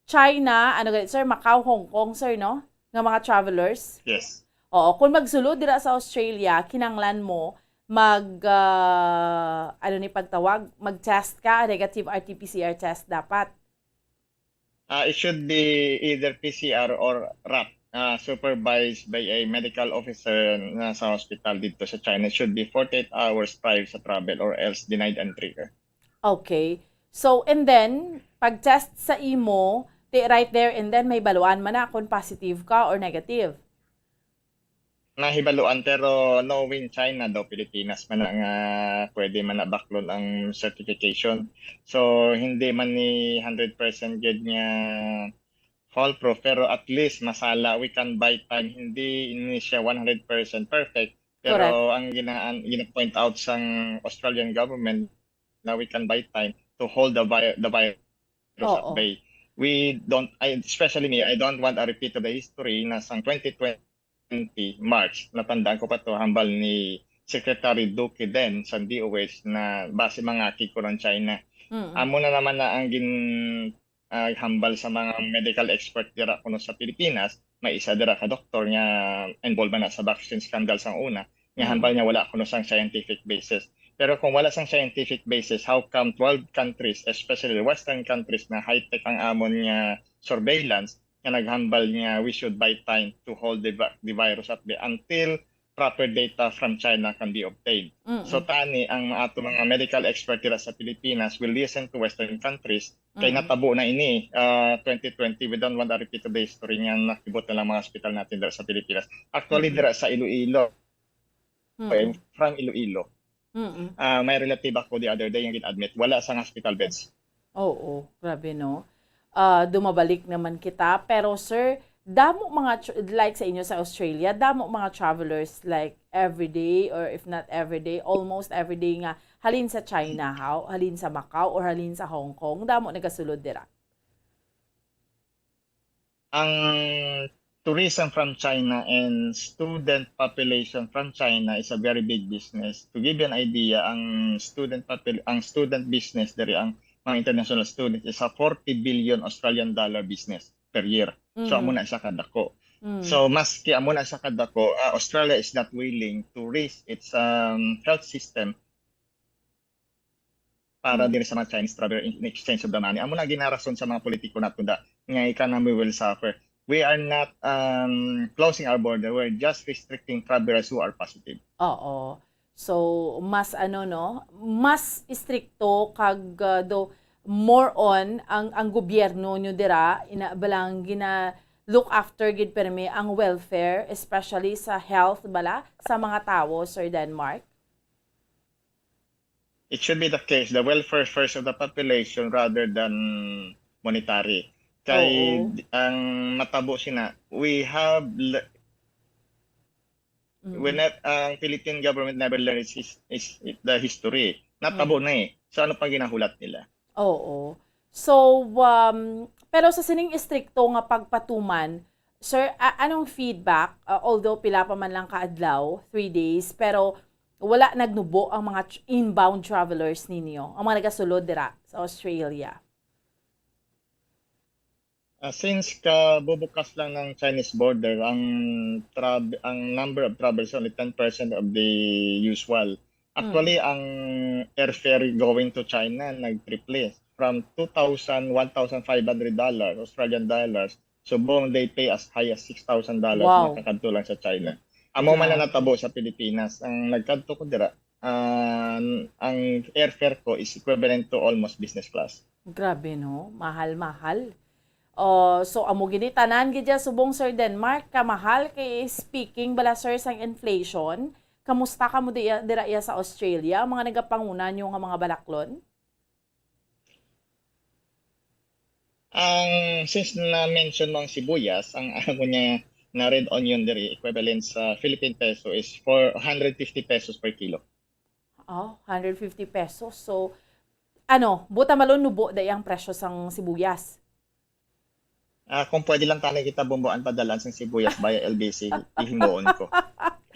China, sir, Macau, Hong Kong, sir, no? Nga mga travelers. Yes. Oo, kung magsulod dira sa Australia, kinanglan mo mag-test ka, negative RT-PCR test dapat. It should be either PCR or RAT, supervised by a medical officer na sa hospital dito sa China. It should be 48 hours prior sa travel or else denied entry. Okay. So, and then, pag-test sa imo, right there and then may baluan man na kung positive ka or negative. Nahibaluan, pero knowing China daw, Pilipinas man nga pwede man nabaklon ang certification. So hindi man ni 100% good nga foolproof, pero at least masala we can buy time. Hindi siya 100% perfect, pero correct. Ang gina-point out sang Australian government na we can buy time to hold the virus at bay. Especially me, I don't want a repeat of the history na sang 2020 March, natandaan ko pa to, hambal ni Secretary Duque din sa DOH na base mga kiko ng China. Amo na naman na ang hambal sa mga medical expert dira kuno sa Pilipinas, may isa dira ka doktor nga involved na sa vaccine scandal sang una, nga hambal niya wala kuno sang scientific basis. Pero kung wala sang scientific basis, how come 12 countries, especially the Western countries na high-tech ang amon nga surveillance, na naghambal niya we should buy time to hold the virus at bay until proper data from China can be obtained. So tani ang ato mga medical expert dira sa Pilipinas will listen to Western countries kay natabo na ini 2020. We don't want to repeat the history nga nakibot na lang mga hospital natin dira sa Pilipinas. Actually dira sa Iloilo, from Iloilo. May relative ako the other day yung admit wala sa hospital beds. Oo, grabe no. Dumabalik naman kita. Pero sir, damo mga, like sa inyo sa Australia, damo mga travelers like everyday or if not everyday, almost everyday nga, halin sa China, halin sa Macau, or halin sa Hong Kong, damo nagasulod dira. Ang tourism from China and student population from China is a very big business. To give you an idea, ang student business dari ang mga international students is a 40 billion Australian dollar business per year. So amo na sa kadako. So maski amo na sa kadako, Australia is not willing to raise its health system para din sa mga Chinese traveler in exchange of the money. Amo na ginarason sa mga politiko nato da nga economy will suffer. We are not closing our border. We're just restricting travelers who are positive. Oo. So mas mas stricto kag do more on ang gobyerno nyo dira balang gina look after gid permi ang welfare, especially sa health bala sa mga tao, Sir Denmark? It should be the case, the welfare first of the population rather than monetary. Kay ang matabo sina, we have ang Philippine government never learns is the history. Natabo na So ano pa ginahulat nila? Oo. So, pero sa sining istrikto nga pagpatuman, sir, anong feedback? Although pila pa man lang kaadlaw, 3 days, pero wala nagnubo ang mga inbound travelers ninyo, ang mga nagasulod dira sa Australia. Since kabubukas lang ng Chinese border, ang number of travelers only 10% of the usual. Actually, ang airfare going to China nag-triple from $2,000, $1,500 Australian dollars. So, they pay as high as $6,000 Wow. nakakadto lang sa China. Amo man na natabo sa Pilipinas, ang nagkadto ko dira, ang airfare ko is equivalent to almost business class. Grabe no, mahal-mahal. So amo gini tanan gid subong Sir Denmark, kamahal kay speaking bala sir sang inflation. Kamusta ka mo dira sa Australia, mga nagapangunan yung mga balaklon? Since na-mention mo ang sibuyas, ang amo niya na red onion diri equivalent sa Philippine peso is for 150 pesos per kilo. 150 pesos. So, buta malon nubo dayang presyo sang sibuyas. Kung pwede lang tayo kita bumbuan padalan sang sibuyas via LBC, ihimoon ko.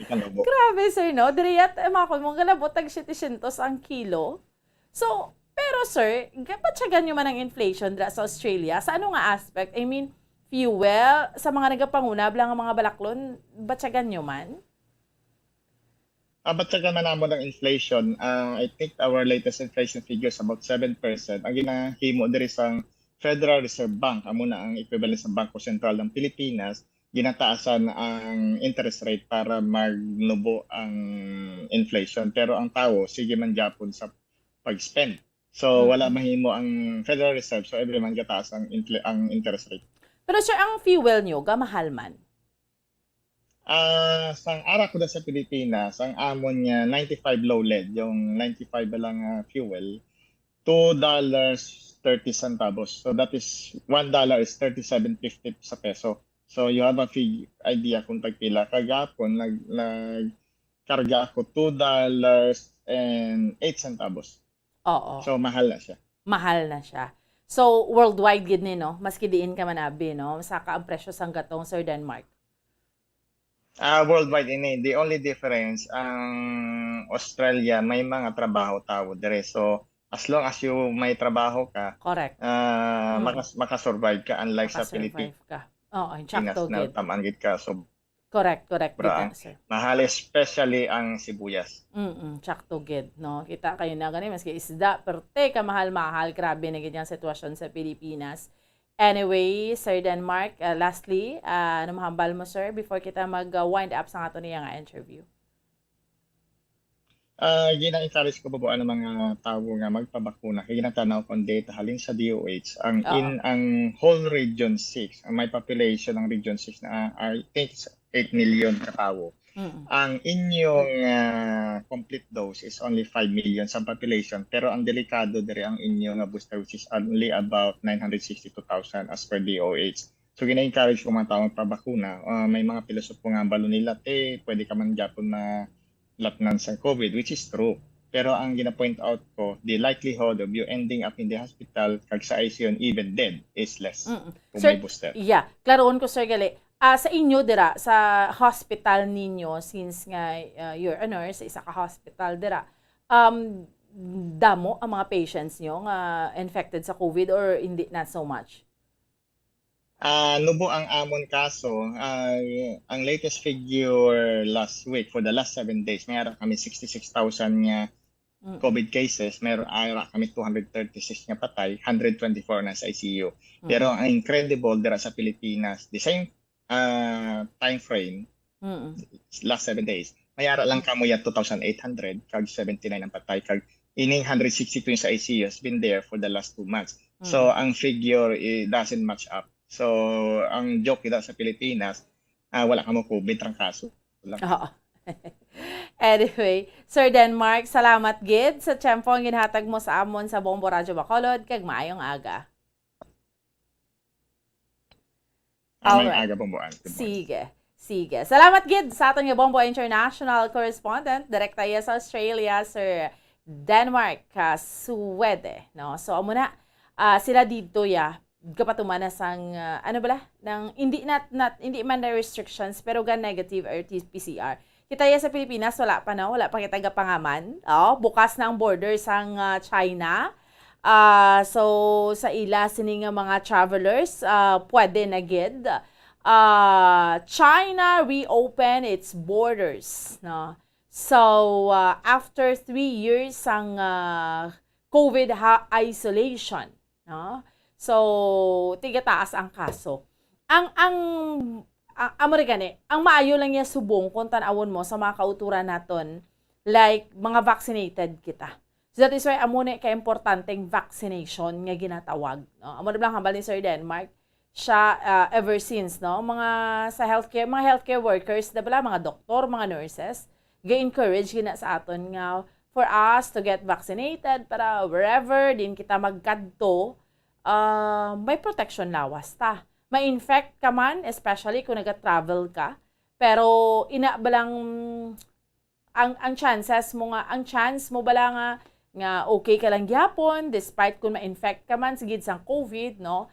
Grabe sir, no? Diriyat, makon mong galabot, tag 700 ang kilo. So, pero sir, kapatsagan nyo man ang inflation sa Australia, sa ano nga aspect? I mean, fuel, sa mga nagapanguna, bilang mga balaklon, batsagan nyo man? Batsagan man namo ng inflation. I think our latest inflation figure is about 7%. Ang ginahimo diri sa Federal Reserve Bank, amo na ang equivalent sa Bangko Sentral ng Pilipinas, ginataasan ang interest rate para magnubo ang inflation. Pero ang tao, sige man gyapon sa pag-spend. So, wala mahimo ang Federal Reserve. So, every man gataas ang interest rate. Pero sir, ang fuel nyo, gamahal man? Sang ara ko sa Pilipinas, ang amon niya 95 low lead, yung 95 lang fuel, $2.30. So, that is $1 is 37.50 sa peso. So, you have a idea kung tagpila. Kagapon, nagkarga ako $2.08. Oo. So, mahal na siya. Mahal na siya. So, worldwide gid ni, no? Maski diin ka manabi, no? Saka ang presyo sang gatong Sir Denmark. Worldwide ini. The only difference, ang Australia, may mga trabaho tao dire. So, as long as you may trabaho ka, correct. Makasurvive ka, unlike sa Pilipinas. Oo, insakto gid. Tamanggit ka. So, correct gid, sir. Mahal especially ang sibuyas. Sakto gid, no? Kita kayo na gani maski isda, pero teka mahal-mahal, grabe na gid yung sitwasyon sa Pilipinas. Anyway, Sir Denmark, lastly, ano mahambal mo, sir, before kita mag-wind up sa ato niya nga interview? Gina-encourage ko po ang mga tao nga magpabakuna. Kaya ginatanaw kong data halin sa DOH. Ang whole Region 6, ang may population ng Region 6 na I think 8 million katao. Ang inyong complete dose is only 5 million sa population. Pero ang delikado diri ang inyong booster which is only about 962,000 as per DOH. So gina-encourage ko mga tao magpabakuna. May mga pilosopo nga balo nila, pwede ka man Japon na latnan sa COVID, which is true. Pero ang gina-point out ko, the likelihood of you ending up in the hospital, kag sa ICU, even dead, is less kung may booster. Yeah, klaroon ko, Sir Gali. Sa inyo, dira, sa hospital ninyo, since nga you're a nurse, sa isa ka hospital, dira, damo ang mga patients nyo nga infected sa COVID or hindi, not so much? Nubo ang amon kaso, ang latest figure last week, for the last 7 days, mayroon kami 66,000 nga COVID cases, mayroon kami 236 nga patay, 124 na sa ICU. Pero ang incredible dira sa Pilipinas, the same time frame, last 7 days, mayara lang kamo ya 2,800, kag 79 ang patay, kag ining 162 sa ICU has been there for the last 2 months. So ang figure doesn't match up. So, ang joke kita sa Pilipinas, wala ka mo COVID ang kaso. Anyway, Sir Denmark, salamat gid sa tiyempo ang ginhatag mo sa amon sa Bombo Radyo Bacolod, kag maayong aga. Maayong aga, Bomboan. Sige. Salamat gid sa aton nga Bombo International Correspondent, direkta sa Australia, Sir Denmark Suwede. No? So, amo na, sila dito kapatumana sang ng hindi man na restrictions pero gan negative RT-PCR. Kita sa Pilipinas wala pa kita gapangaman. Bukas na ang border sang China. So sa ila sini nga mga travelers pwede na gid. China reopen its borders, no. So after 3 years sang COVID isolation, no. So, tigataas ang kaso. Ang maayo lang niya subong kung tanawon mo sa mga kauturan naton, like mga vaccinated kita. So that is why amune ka-importanteng vaccination nga ginatawag. No? Amo lang hambal ni Sir Denmark, siya ever since, no? Mga healthcare workers, mga doktor, mga nurses, ga-encourage gina sa aton nga for us to get vaccinated para wherever din kita magkadto, may protection lawas ta. Ma-infect ka man, especially kung nag-travel ka, pero balang ang chance mo bala nga okay ka lang gyapon despite kung ma-infect ka man sigid sang COVID, no?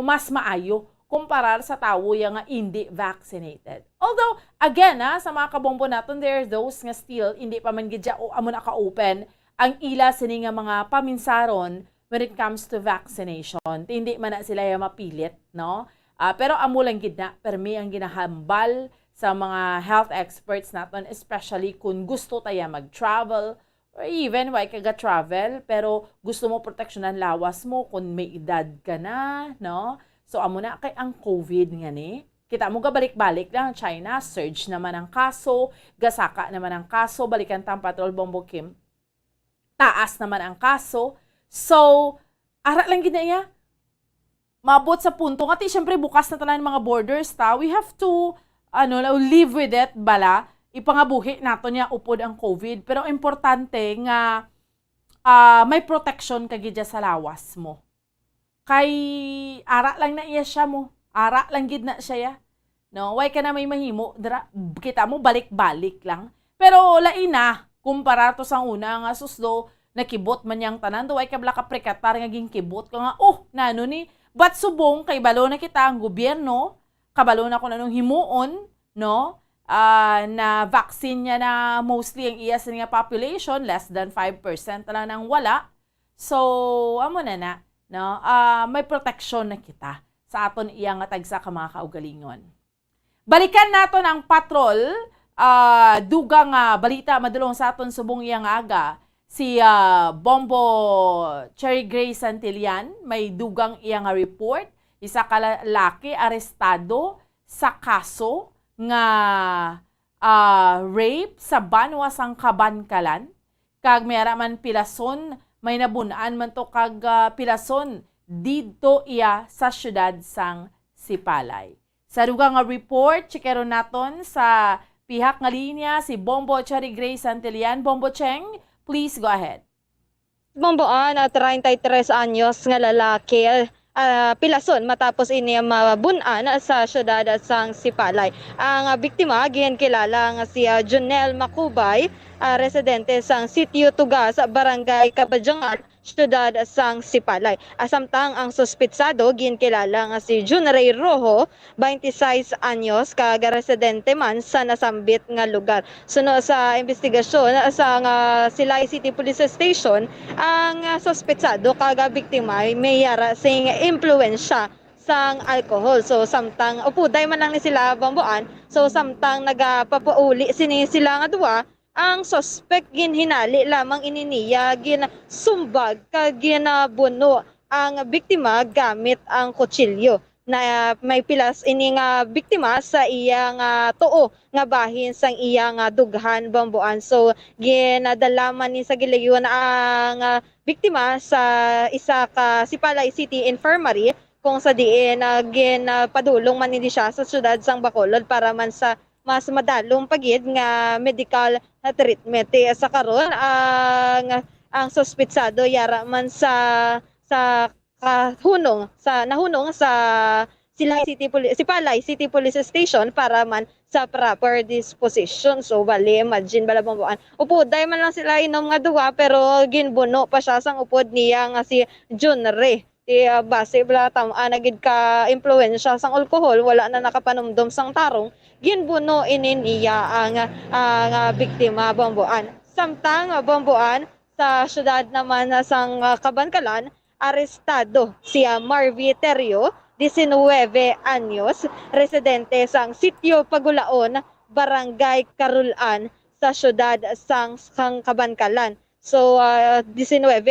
Mas maayo kumpara sa tawo nga hindi vaccinated. Although again, sa mga kabombo naton, there are those nga still hindi pa man gid amo naka-open ang ila sini nga mga paminsaron when it comes to vaccination. Hindi man na sila mapilit, no? Pero amo lang gid na permi ang ginahambal sa mga health experts naton, especially kung gusto tayo mag-travel or even why kaga-travel pero gusto mo proteksyonan lawas mo kung may edad ka na, no? So amo na kay ang COVID nga ni. Kita mo balik-balik lang China, surge naman ang kaso, gasaka naman ang kaso, balikan tang Patrol Bombo Kim. Taas naman ang kaso. So, ara lang gid niya. Mabot sa punto nga syempre bukas na tanan mga borders ta. We have to live with it bala. Ipangabuhi nato niya upod ang COVID. Pero importante nga may protection ka gid sa lawas mo. Kay ara lang na iya siya mo. Ara lang gid na siya ya. No, why ka na may mahimo dira kita mo balik-balik lang. Pero lain na kumpara to sa una nga susdo nakibot man yang tanan do ay kabla ka prekatar nga ginkibot ka nga nano ni but subong kay balo na kita ang gobyerno kabalo na ko nanong himuon, no, na vaccine niya na mostly ang iya sa nga population less than 5% na lang nang wala. So amo na no, may protection na kita sa aton iya nga tagsa ka mga kaugalingon. Balikan naton ang patrol dugang balita madulong sa aton subong iyang aga. si Bombo Cherry Grace Santillan may dugang iya nga report, isa ka lalaki arestado sa kaso nga rape sa Banwa sang Kabankalan, kag mayara man pilason, may nabunaan man to kag pilason didto iya sa syudad sang Sipalay. Sa dugang nga report, chikeron naton sa pihak nga linya si Bombo Cherry Grace Santillan. Bombo Cheng, please go ahead. Bomboan, 33 anyos nga lalaki, pilason matapos ini mabunan sa syudad sang Sipalay. Ang biktima gihan kilala nga si Jonel Macubay, residente sang Sitio Tugas, Barangay Kabadyangan, syudad sang Sipalay. Samtang ang suspitsado gihan kilala nga si Jun Ray Rojo, 26 anyos, kag residente man sa nasambit nga lugar. Suno sa investigasyon sa Silay City Police Station, ang suspitsado kag biktima may yara sing impluwensya sang alcohol. So samtang upuday man lang ni sila Bomboan, so samtang nagapapauli sini sila nga duwa, ang suspect ginhinali lamang ininiya ginsumbag kag ginabuno ang biktima gamit ang kutsilyo. Na may pilas ini nga biktima sa iyang tuo nga bahin sang iyang dughan Bomboan. So ginadala man ni sa gilayon ang biktima sa isa ka Sipalay City Infirmary, kung sa diin ginpadulong man ni siya sa syudad sang Bacolod para man sa mas madalong pagid nga medical treatment. Sa karon ang suspitsado yara man sa nahunong sa Sipalay City Police Station para man sa proper disposition. So bali, imagine bala Bomboan, upuday man lang sila inom nga duwa pero ginbuno pa siya sang upod niya nga si Jun Ray. Base bala nagid ka impluwensya sang alcohol, wala na nakapanumdum sang tarong, ginbuno inin iya ang biktima Bomboan. Samtang Bomboan sa syudad naman sang Kabankalan, arestado si Marvy Terrio, 19 anyos, residente sang Sitio Pagulaon, Barangay Carulan sa syudad sang Kabankalan. So 19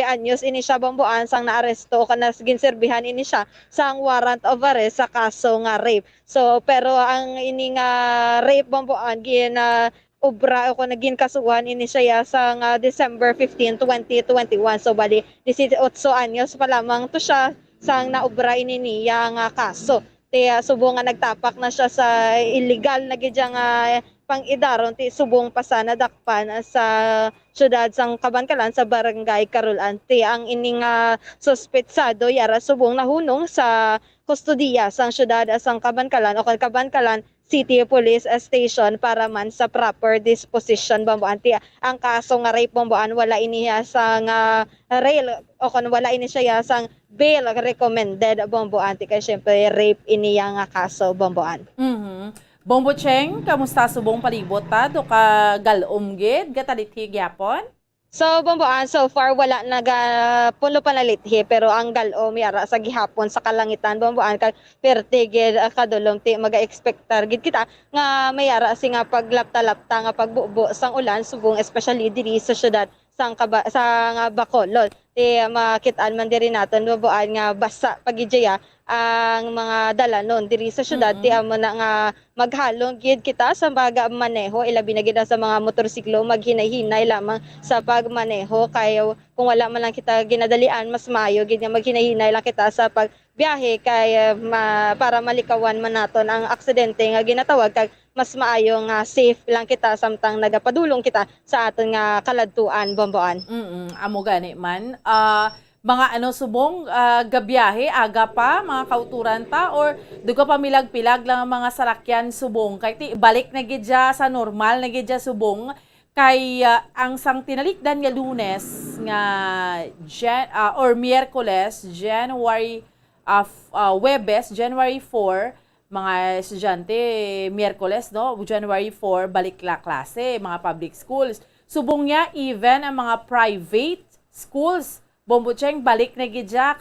anyos ini siya Bomboan sang naaresto kanas ginserbihan ini siya sang warrant of arrest sa kaso nga rape. So pero ang ini nga rape Bomboan obra o naging kasuhan ini siya sa December 15, 2021. So bali 18 anyos pa lamang to siya sang naobra ini niya nga kaso. Subong nga nagtapak na siya sa illegal na gidyang pang-idaron subong pa sana dakpan sa syudad sang Kabankalan sa Barangay Carulan. Ang ining suspetsado yara subong nahunong sa kustodiya sang syudad sang Kabankalan o Kabankalan City Police Station para man sa proper disposition Bomboan. Ang kaso nga rape Bomboan wala iniya sang rail o wala ini siya sang bail recommended Bomboan. Kaya syempre rape iniya nga kaso Bomboan. Bombo Cheng, kamusta subong palibot ta? Do ka galomgid, gatalithi gyapon? So Bomboan, so far wala pulo pa nalithi pero ang galom yara sa gihapon sa kalangitan Bomboan kag pertigid kadulom ti maga-expectar gid kita nga mayara si nga paglapta-lapta nga pagbubo sang ulan subong especially diri sa syudad sang Bacolod. Makitaan man diri naton Bomboan nga basa pagidya ang mga dalanon diri sa syudad. Amo na nga maghalong gid kita sa pagmaneho, ilabi na gid sa mga motorsiklo, maghinay-hinay lamang sa pagmaneho kayo kung wala man lang kita ginadalian mas maayo gid nga maghinay-hinay lang kita sa pagbiyahe kay para malikawan man naton ang aksidente nga ginatawag kag mas maayo nga safe lang kita samtang nagapadulong kita sa aton nga kaladtuan Bomboan. Amo gani man. Mga subong gabiyahe aga pa mga kauturan ta or dugo pa milag-pilag lang ang mga sarakyan subong kay balik na gidya sa normal na gidya subong kay ang sang tinalikdan nga Lunes nga or Miyerkules Webes January 4 mga estudyante Miyerkules January 4 balik la klase mga public schools subong niya even ang mga private schools Bombo Cheng, balik na gidya,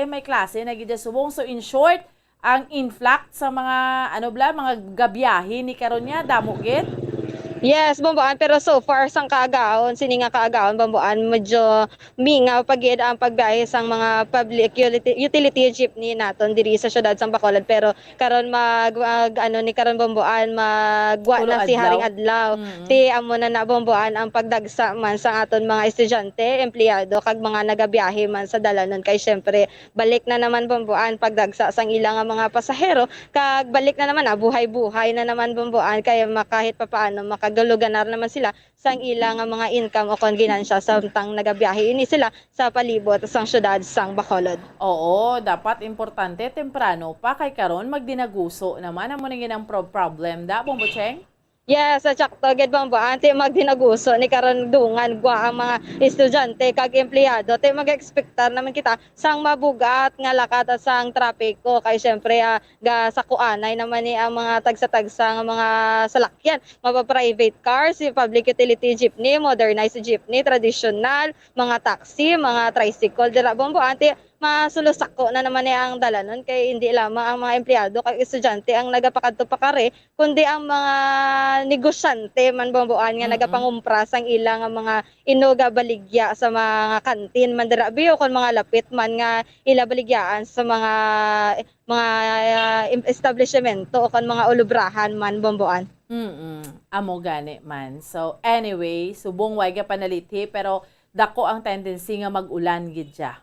may klase na gidya subong. So in short, ang influx sa mga mga gabiyahe ni karon niya damo gid. Yes, bambuan, pero so far sang kaagaon, sini nga kaagaon bambuan medyo mingaw pagid ang pagbiyahe sang mga public utility jeepney naton diri sa syudad sang Bacolod, pero karon ano ni karon bambuan magwa Pulo na si adlaw. Haring Adlaw. Ti amo na bambuan ang pagdagsa man sa aton mga estudyante, empleyado kag mga nagabiyahe man sa dalanon, kay syempre balik na naman bambuan pagdagsa sang ilang nga mga pasahero kag balik na naman buhay-buhay na naman bambuan, kaya kahit papaano makaguluganar naman sila sang ilang nga mga income o kon ginansya samtang nagabiyahe ini sila sa palibot sang syudad sang Bacolod. Oo, dapat importante temprano pa kay karon magdinaguso naman amo ning ginang problem da Bombocheng. Yes, sa sakto gid bambuan ti magdinaguso ni karon dungan gwa ang mga estudyante kag empleyado ti mag-expectar naman kita sang mabugat nga lakat at sang trapiko, kay syempre ga sa kuanay naman ni ang mga tagsa-tagsa nga mga salakyan, mapa-private cars, public utility jeepney, modernized jeepney, traditional, mga taxi, mga tricycle dira bambuan ti masulusako na naman niya ang dalanon, kay hindi lamang ang mga empleyado kag estudyante ang nagapakadto pakare, kundi ang mga negosyante man bambuan nga nagapangumpra sang ilang nga mga inuga baligya sa mga kantin man dira biyo kon mga lapit man nga ila baligyaan sa mga establishmento o kon mga ulubrahan man bambuan. Amo gani man. So anyway, subong way ga panalithi pero dako ang tendency nga mag-ulan gid siya.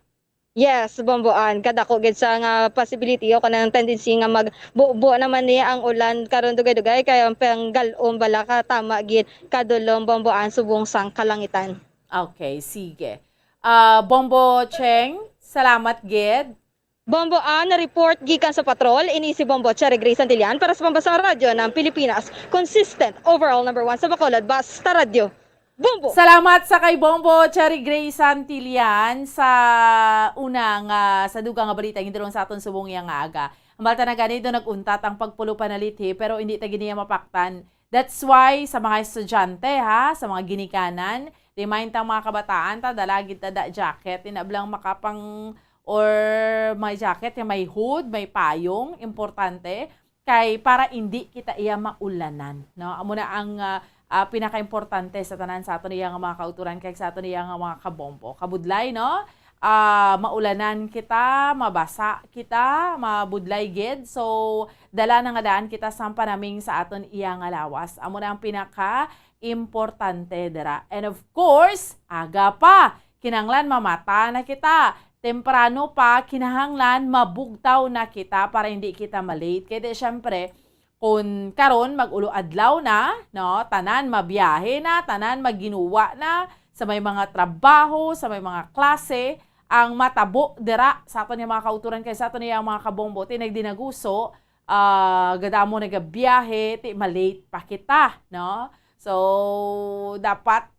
Yes, bambuan kadako gid sa nga possibility o kanang tendency nga magbuo naman niya ang ulan karon dugay-dugay, kaya ang panggalom bala ka tama gid kadulom bambuan subong sang kalangitan. Okay, sige. Bombocheng, salamat gid. Bomboan na report gikan sa patrol ini si Bombo Cherry Grace Santillan para sa Pambasang Radyo ng Pilipinas. Consistent overall number 1 sa Bacolod, Basta Radio. Bombo! Salamat sa kay Bombo Cherry Grace Santillan sa unang sa dugang nga balita hindi sa aton subong yang nga aga. Ang balta na ganito naguntat ang pagpulo panalithi pero hindi ta giniya mapaktan. That's why sa mga estudyante sa mga ginikanan, remind tang mga kabataan ta dalagid ta da jacket, inablang makapang or may jacket yung may hood, may payong, importante kay para hindi kita iya maulanan, no? Amo na ang pinaka-importante sa tanan sa aton iya nga mga kauturan kay sa aton iya nga mga kabombo. Kabudlay, no? Maulanan kita, mabasa kita, mabudlay gid. So dala na nga daan kita sampa naming sa aton iya nga lawas. Amo na ang pinaka-importante dira. And of course, aga pa kinahanglan mamata na kita. Temprano pa kinahanglan mabugtaw na kita para hindi kita malate. Kaya syempre, kung karon mag-ulo adlaw na, no, tanan mabiyahe na, tanan maginuwa na sa may mga trabaho, sa may mga klase, ang matabo dira sa aton yung mga kauturan kay sa aton yung mga kabombo ti nagdinaguso, gadamo nagabiyahe, ti malate pa kita, no? So dapat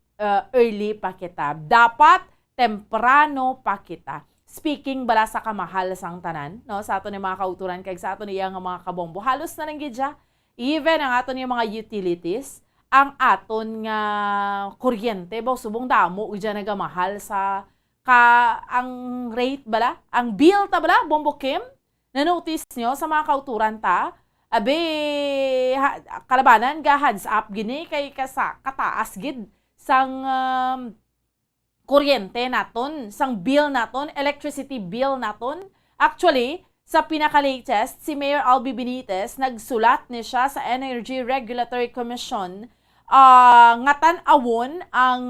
early pa kita. Dapat temprano pa kita. Speaking bala sa kamahal sang tanan, no, sa aton yung mga kauturan kay sa aton yung mga kabombo, halos na lang gidya. Even ang aton yung mga utilities, ang aton nga kuryente, subong damo gidya nagamahal sa ang rate bala, ang bill ta bala, Bombo Kim, na-notice nyo sa mga kauturan ta, kalabanan ga hands up gini kay kataas gid sang kuryente naton, sang bill naton, electricity bill naton. Actually, sa pinaka-latest, si Mayor Albi Benitez, nagsulat ni siya sa Energy Regulatory Commission nga tan-awon ang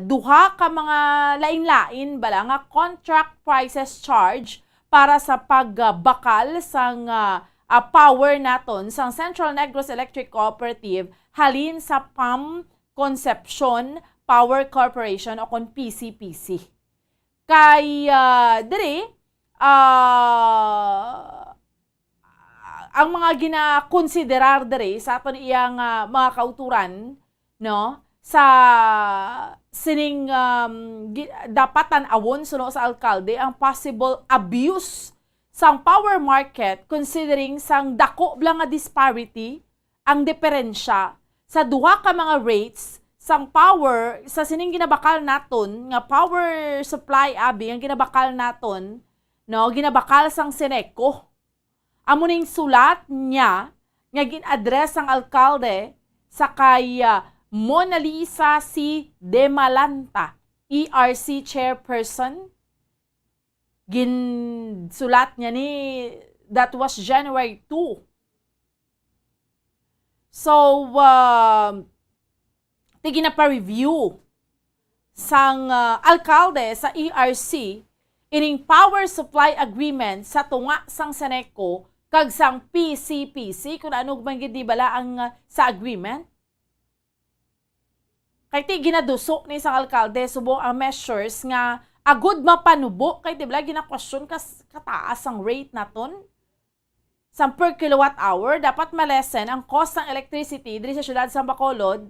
duha ka mga lain-lain bala nga contract prices charge para sa pagbakal sang power naton sang Central Negros Electric Cooperative halin sa PAM Concepcion Power Corporation o kon PCPC. Kay diri ang mga ginakonsiderar diri sa aton iyang mga kauturan, no, sa sining dapat tan-awon suno sa alkalde ang possible abuse sang power market considering sang dako blang nga disparity ang diferensya sa duha ka mga rates sang power sa sining ginabakal naton nga power supply abi ang ginabakal naton, no, ginabakal sang Seneco. Amo ning sulat niya nga gin-address sang alkalde sakay Mona Lisa C. Demalanta, ERC chairperson. Ginsulat niya ni, that was January 2. So, tigin na pa-review sang alkalde sa ERC ining power supply agreement sa tunga sang Seneco kag sang PCPC kung ano man gid di bala ang sa agreement. Kay ti ginadusok ni sang alkalde subong ang measures nga agud mapanubo kay di bala gina-question kataas ang rate naton sa per kilowatt hour dapat malesen ang cost ng electricity diri sa syudad sa Bacolod.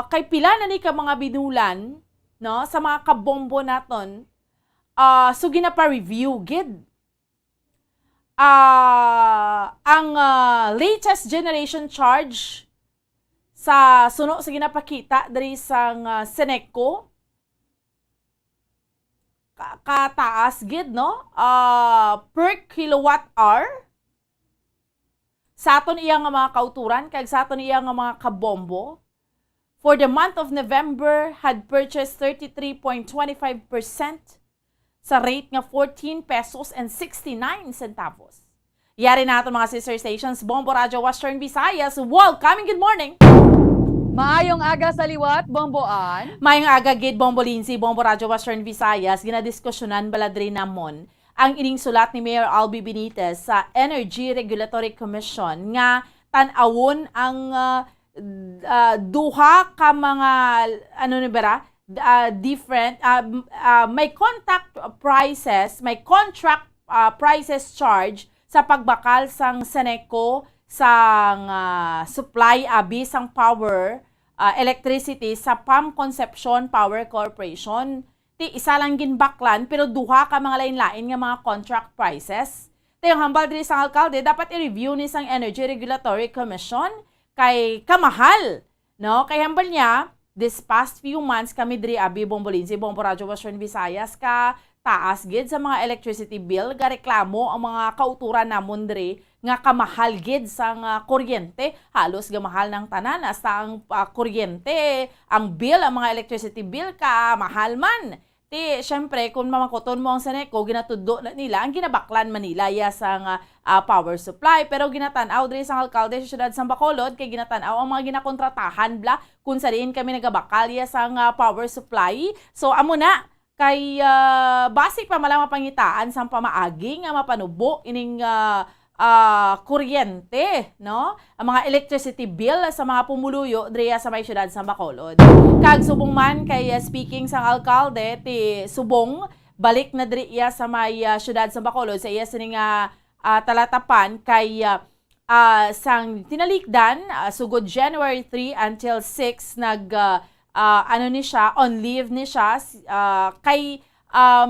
Kay pila na ni ka mga binulan no sa mga kabombo naton. So ginapa-review gid. Ang latest generation charge sa suno sa ginapakita diri sang Seneco kataas gid no per kilowatt hour sa aton iya nga mga kauturan kag sa aton iya nga mga kabombo for the month of November had purchased 33.25% sa rate nga 14 pesos and 69 centavos. Yari na aton mga sister stations Bombo Radio Western Visayas. Welcome and good morning. Maayong aga sa liwat, Bomboan. Maayong aga gid Bombo Lindsay, Bombo Radio Western Visayas. Ginadiskusyonan baladri namon ang ining sulat ni Mayor Albi Benitez sa Energy Regulatory Commission nga tan-awon ang duha ka mga different may contract prices charge sa pagbakal sang Seneco sang supply abi sang power electricity sa PAM Concepcion Power Corporation. Ti isa lang ginbaklan pero duha ka mga lain-lain nga mga contract prices. Ti yung hambal diri sang alkalde dapat i-review ni sang Energy Regulatory Commission kay kamahal, no? Kay hambal niya this past few months kami diri abi Bombo Lindsay, Bombo Radio Western Visayas ka taas gid sa mga electricity bill ga reklamo ang mga kauturan namon diri nga kamahal gid sang kuryente, halos gamahal ng tanan hasta ang kuryente, ang bill, ang mga electricity bill ka mahal man. Ti syempre kung mamakoton mo ang Seneco ginatudlo na nila ang ginabaklan Manila ya sang power supply pero ginatan-aw diri sang alkalde sa syudad sa Bacolod kay ginatan-aw ang mga ginakontratahan bla kung sa diin kami nagabakal ya sang power supply. So amo na kay basic pa malang mapangitaan sang pamaagi nga mapanubo ining kuryente, no? Ang mga electricity bill sa mga pumuluyo diriya sa may syudad sa Bacolod. Kag subong man kay speaking sang alkalde ti subong balik na diriya sa may syudad sa Bacolod sa iya sining talatapan kay sang tinalikdan sugod January 3 until 6 ni siya on leave ni siya kay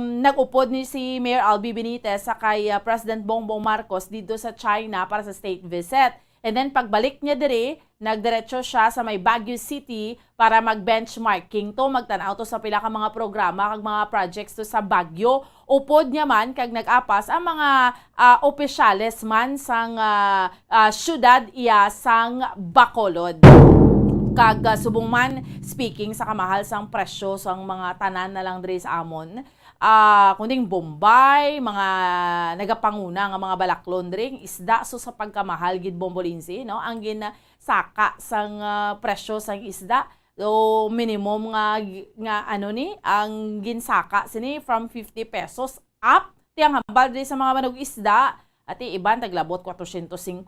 nag-upod ni si Mayor Albi Benitez sa kay President Bongbong Marcos dito sa China para sa state visit. And then pagbalik niya diri, nagdiretso siya sa may Baguio City para mag-benchmarking to, magtanaw to sa pila ka mga programa kag mga projects to sa Baguio. Upod niya man kag nag-apas ang mga opisyales man sang syudad iya sang Bacolod. Kag subong man speaking sa kamahal sang presyo sang mga tanan na lang diri sa amon kunding Bombay, mga nagapanguna nga mga balaklon diri isda so sa pagkamahal gid Bombo Lindsay, no? Ang ginasaka sang presyo sang isda so minimum nga ang ginsaka sini from 50 pesos up tiyang hambal diri sa mga manog isda. Ati iban taglabot 450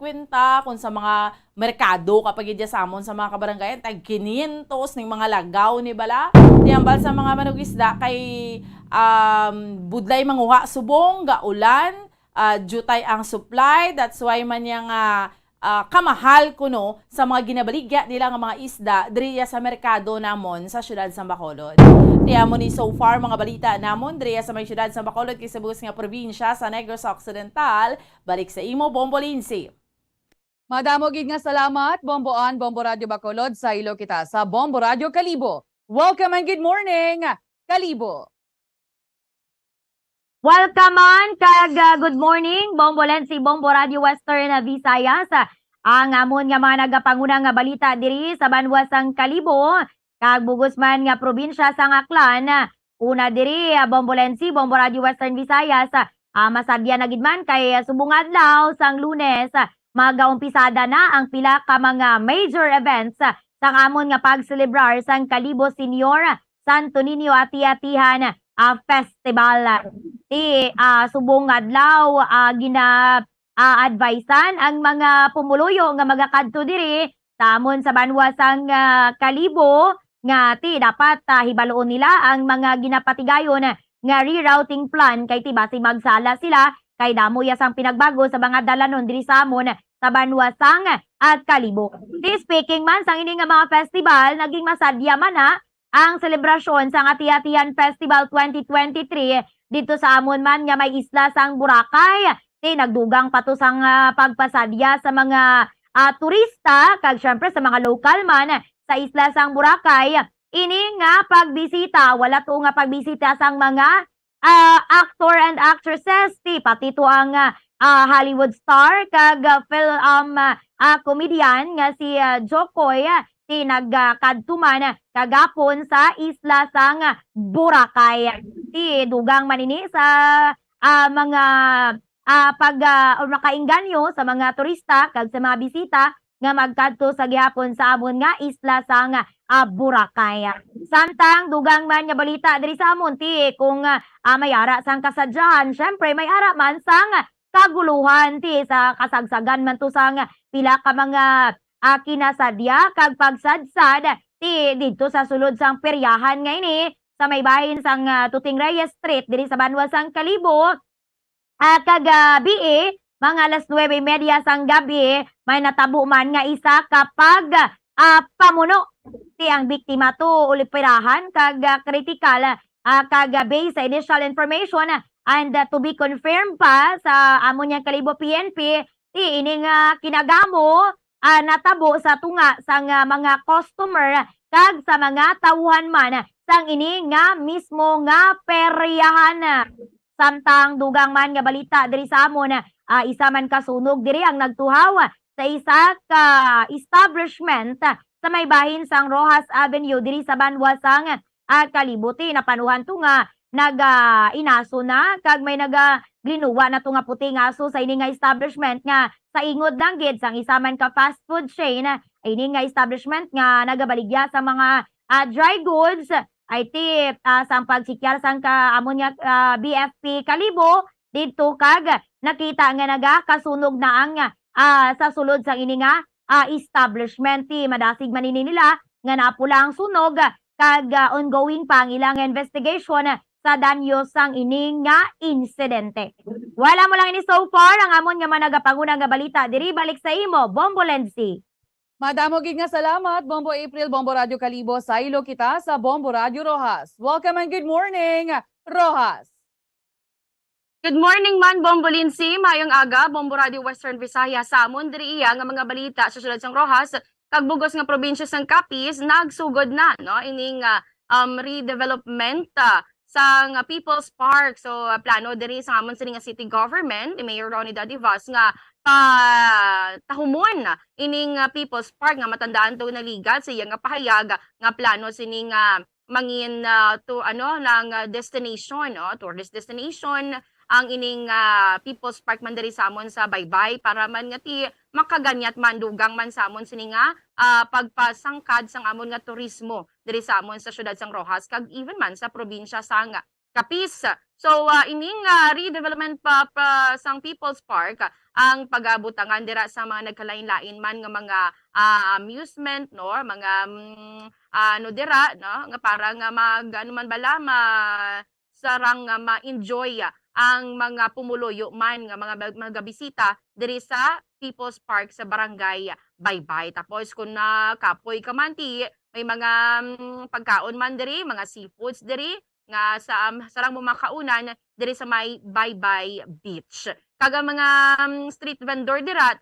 kung sa mga merkado kapag idya samon sa mga kabaranggayan tag 500 ning mga lagaw ni bala. Tiyambal sa mga manugisda kay budlay manguha subong gaulan jutay ang supply, that's why man yang kamahal kuno sa mga ginabaligya nila nga mga isda diriya sa merkado namon sa syudad sa Bacolod. Tiyamo ni so far mga balita namon diriya sa may syudad sa Bacolod kay sa bugas nga probinsya sa Negros Occidental. Balik sa imo Bombo Lindsay. Madamo gid nga salamat Bomboan, Bombo Radio Bacolod sa ilo kita sa Bombo Radio Kalibo. Welcome and good morning Kalibo. Welcome on kag good morning Bombo Lindsay, Bombo Radio Western Visayas. ang amon nga mga nagapanguna nga balita diri sa banwasang Kalibo kag bugos man nga probinsya sa Aklan. Una diri Bombolensi, Bombo Radio Western Visayas. Masadya na gid man kay subong adlaw sang Lunes magaumpisada na ang pila ka mga major events sang amon nga pagselebrar sang Kalibo Senior Santo Niño Ati-Atihan Festival. Subong adlaw advisean ang mga pumuluyo nga magakadto diri sa amon sa banwasang Kalibo nga dapat hibaloon nila ang mga ginapatigayon nga rerouting plan kay basi magsala sila kay damo yasang pinagbago sa mga dalanon diri sa amon sa banwasang Kalibo. Speaking man sang ini nga mga festival, naging masadya man ang selebrasyon sang Ati-Atihan Festival 2023 dito sa amon man nga may isla sang Boracay. Nagdugang pato sang pagpasadya sa mga turista kag syempre sa mga local man sa isla sang Boracay. Ini nga pagbisita, wala to nga pagbisita sang mga actor and actresses, pati to ang Hollywood star kag film comedian nga si Jokoy nagkadtuman kagapon sa isla sang Boracay. Dugang manini sa mga makainganyo sa mga turista kag sa mga bisita nga magkadto sa gihapon sa amon nga isla sang Boracay. Samtang dugang man nga balita diri sa amon kung may ara sang kasadyahan, syempre may ara man sang kaguluhan sa kasagsagan man to sang pila ka mga kinasadya kag pagsadsad dito sa sulod sang peryahan nga ini sa may bahin sang Tuting Reyes Street diri sa banwasang Kalibo. Kagabi mga alas 9:30 sang gabi may natabo man nga isa kapag pamuno ang biktima to ulipirahan kag kritikal kagabi sa initial information and to be confirmed pa sa amon yang Kalibo PNP ini nga kinagamo natabo sa tunga sang mga customer kag sa mga tawuhan man sang ini nga mismo nga peryahan. Samtang dugang man nga balita diri sa amon isa man kasunog diri ang nagtuhaw sa isa ka establishment sa may bahin sang Rojas Avenue diri sa banwasang Kalibo. Napanuhan to nga inaso na kag may glinuwa na to nga puting aso sa ini nga establishment nga sa ingod ng gid sang isa man ka fast food chain ini nga establishment nga nagabaligya sa mga dry goods ay sang pagsikyar sang amon nga BFP Kalibo dito kag nakita nga nagakasunog na ang sa sulod sang ini nga establishment. Madasig manini nila nga napula ang sunog kag ongoing pa ang ilang investigation sa danyo sang ini nga insidente. Wala mo lang ini so far ang amon nga managapanguna nga balita diri balik sa imo Bombolensi. Madamo gid nga salamat, Bombo April, Bombo Radio Kalibo, sa ilo kita sa Bombo Radio Rojas. Welcome and good morning, Rojas. Good morning man, Bombo Lindsay, mayong aga, Bombo Radio Western Visayas, sa amon diri iya nga mga balita sa sulod sang Rojas, kag bugos nga probinsya sang Capiz, nagsugod na no ining redevelopment sang People's Park. So plano diri sa amon sining nga city government ni Mayor Ronnie Dadivas nga tahumon ining People's Park nga matandaan to naligat sa iya nga pahayag nga plano sining mangin to ng destination tourist destination ang ining People's Park man diri sa amon sa Baybay para man nga makaganyat man dugang man sa amon sini nga pagpasangkad sang amon nga turismo diri sa amon sa syudad sang Rojas kag even man sa probinsya sang Capiz. So ining redevelopment pa sang People's Park ang pagabutangan dira sa mga nagkalain-lain man nga mga amusement mga dira nga para nga man bala sarang ma-enjoy ang mga pumuluyo man nga mga bisita diri sa People's Park sa Barangay Baybay. Tapos kung kapoy ka man may mga pagkaon man diri, mga seafoods diri nga sarang mo makaunan diri sa may Baybay Beach. Kaga mga street vendor dira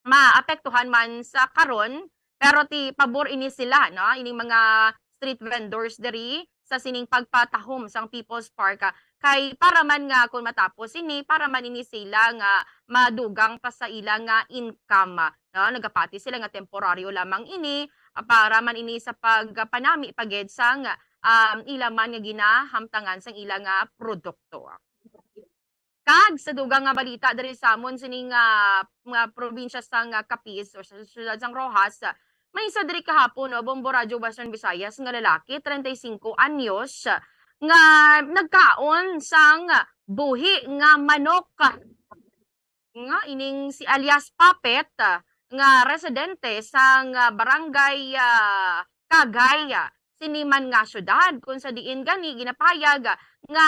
maapektuhan man sa karon pero pabor ini sila ining mga street vendors diri sa sining pagpatahom sang People's Park kay para man nga kung matapos ini para man ini sila nga madugang pa sa ilang nga income no nagapati sila nga temporaryo lamang ini para man ini sa pagpanami paged sang ila man nga ginahamtangan sang ilang nga produkto. Kag sa dugang nga balita diri sa amon sining mga probinsya sang Capiz o sa siyudad sang Rojas, may isa diri kahapon no Bombo Radio Western Visayas nga lalaki 35 anyos nga nagkaon sang buhi nga manok nga ining si alias Papet nga residente sang barangay Kagay siniman nga syudad kung sa diin gani ginapayag nga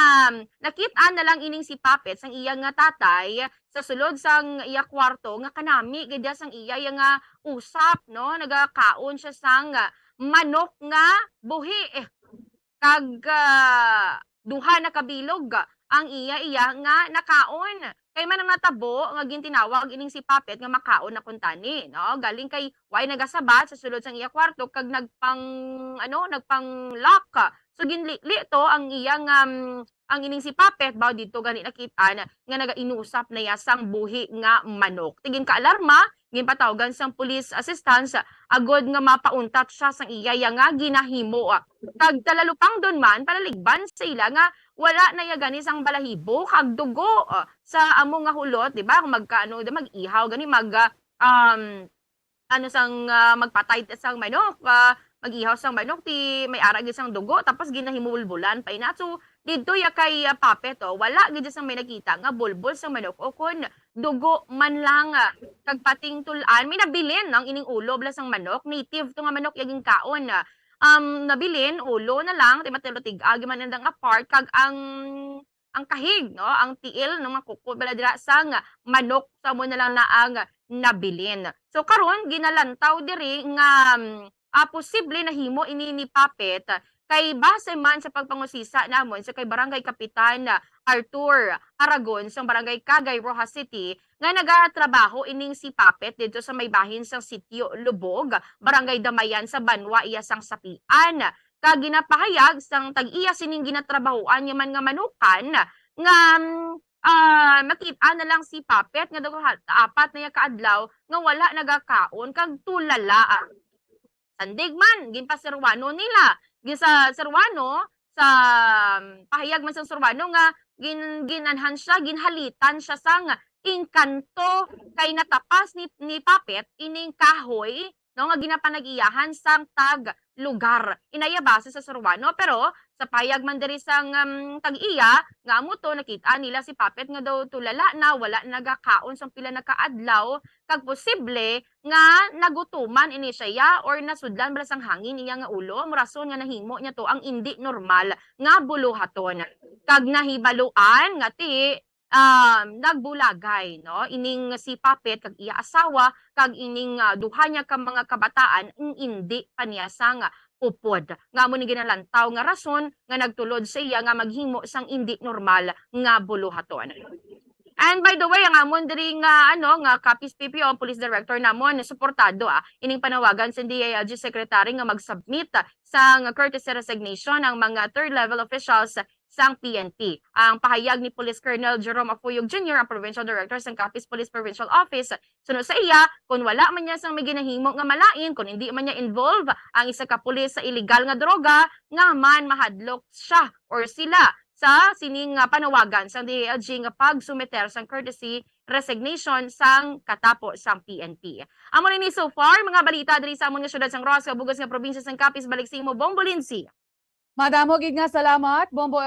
nakit-an na lang ining si Papet sang iya nga tatay sa sulod sang iya kwarto nga kanami gidya sang iya nga usap no nagakaon siya sang manok nga buhi kag duha na kabilog ang iya nga nakaon kay man ang natabo nga gintinawag ining si Papet nga makaon na kuntani no galing kay way nagasabat sa sulod sang iya kwarto kag nagpang lock so ginli to ang iya nga ang ining si Papet baw dito gani nakit-an nga nagainusap na yasang buhi nga manok tigin ka alarma ginpatawagan sang police assistance agod nga mapauntat siya sang iya nga ginahimo kag talalupang don man palaligban sa ila nga wala na ya gani sang balahibo kag dugo sa amo nga hulot di ba magkaano da mag-ihaw gani magpatay sang manok mag-ihaw sang manok ti may ara gid sang dugo tapos ginahimulbulan pa ina so didto ya kay Papet wala gid sang may nakita nga bulbul sang manok o kun dugo man lang kag pating tulan may nabilin ang ining ulo bla sang manok native to nga manok yaging kaon nabilin ulo na lang ti matilutig agi man andang apart kag ang kahig no ang tiil no makuko bala dira sang manok sa mo na lang na ang nabilin so karon ginalantaw diri nga posible na himo ini ni Papet kay base man sa pagpangusisa namon sa kay Barangay Kapitan Arthur Aragon sa Barangay Kagay, Rojas City nga nagatrabaho ining si Papet dito sa may bahin sang Sitio Lubog, Barangay Damayan sa Banwa iya sang Sapian. Kag ginapahayag sang tag-iya sining ginatrabahoan nya man nga manukan nga makita na lang si Papet nga daw apat na ya kaadlaw nga wala nagakaon kag tulala. Sandig man ginpasirwano nila sa Serwano sa pahayag man sa Serwano nga ginanhan siya ginhalitan siya sang inkanto kay natapas ni Papet ining kahoy no nga ginapanag-iyahan sang tag lugar inaya base sa Serwano pero sa payag man diri sang tag-iya nga amo to nakita nila si Papet nga daw tulala na wala nagakaon sang pila na kaadlaw kag posible nga nagutuman ini siya or nasudlan bala sang hangin iya nga ulo rason nga nahimo niya to ang indi normal nga buluhaton kag nahibaluan nga ti nagbulagay no ining si Papet kag iya asawa kag ining duha niya ka mga kabataan indi pa niya sang upod nga mo ni ginalantaw nga rason nga nagtulod sa iya nga maghimo sang indi normal nga buluhaton. And by the way, ang amon diri nga nga Capiz PPO Police Director namon suportado ining panawagan sa DILG Secretary nga mag-submit sang courtesy resignation ang mga third level officials sang PNP. Ang pahayag ni Police Colonel Jerome Afuyog Jr., ang Provincial Director sang Capiz Police Provincial Office, sunod sa iya, kung wala man niya sang may ginahimo nga malain, kung hindi man niya involve ang isa ka pulis sa illegal nga droga, nga man mahadlok siya or sila sa sining panawagan sang DILG nga pagsumeter sang courtesy resignation sang katapo sang PNP. Amo ni so far mga balita diri sa amon nga syudad sang Rojas kabugas nga probinsya sang Capiz balik sa imo Bombo Lindsay. Madamo gid nga salamat Bombo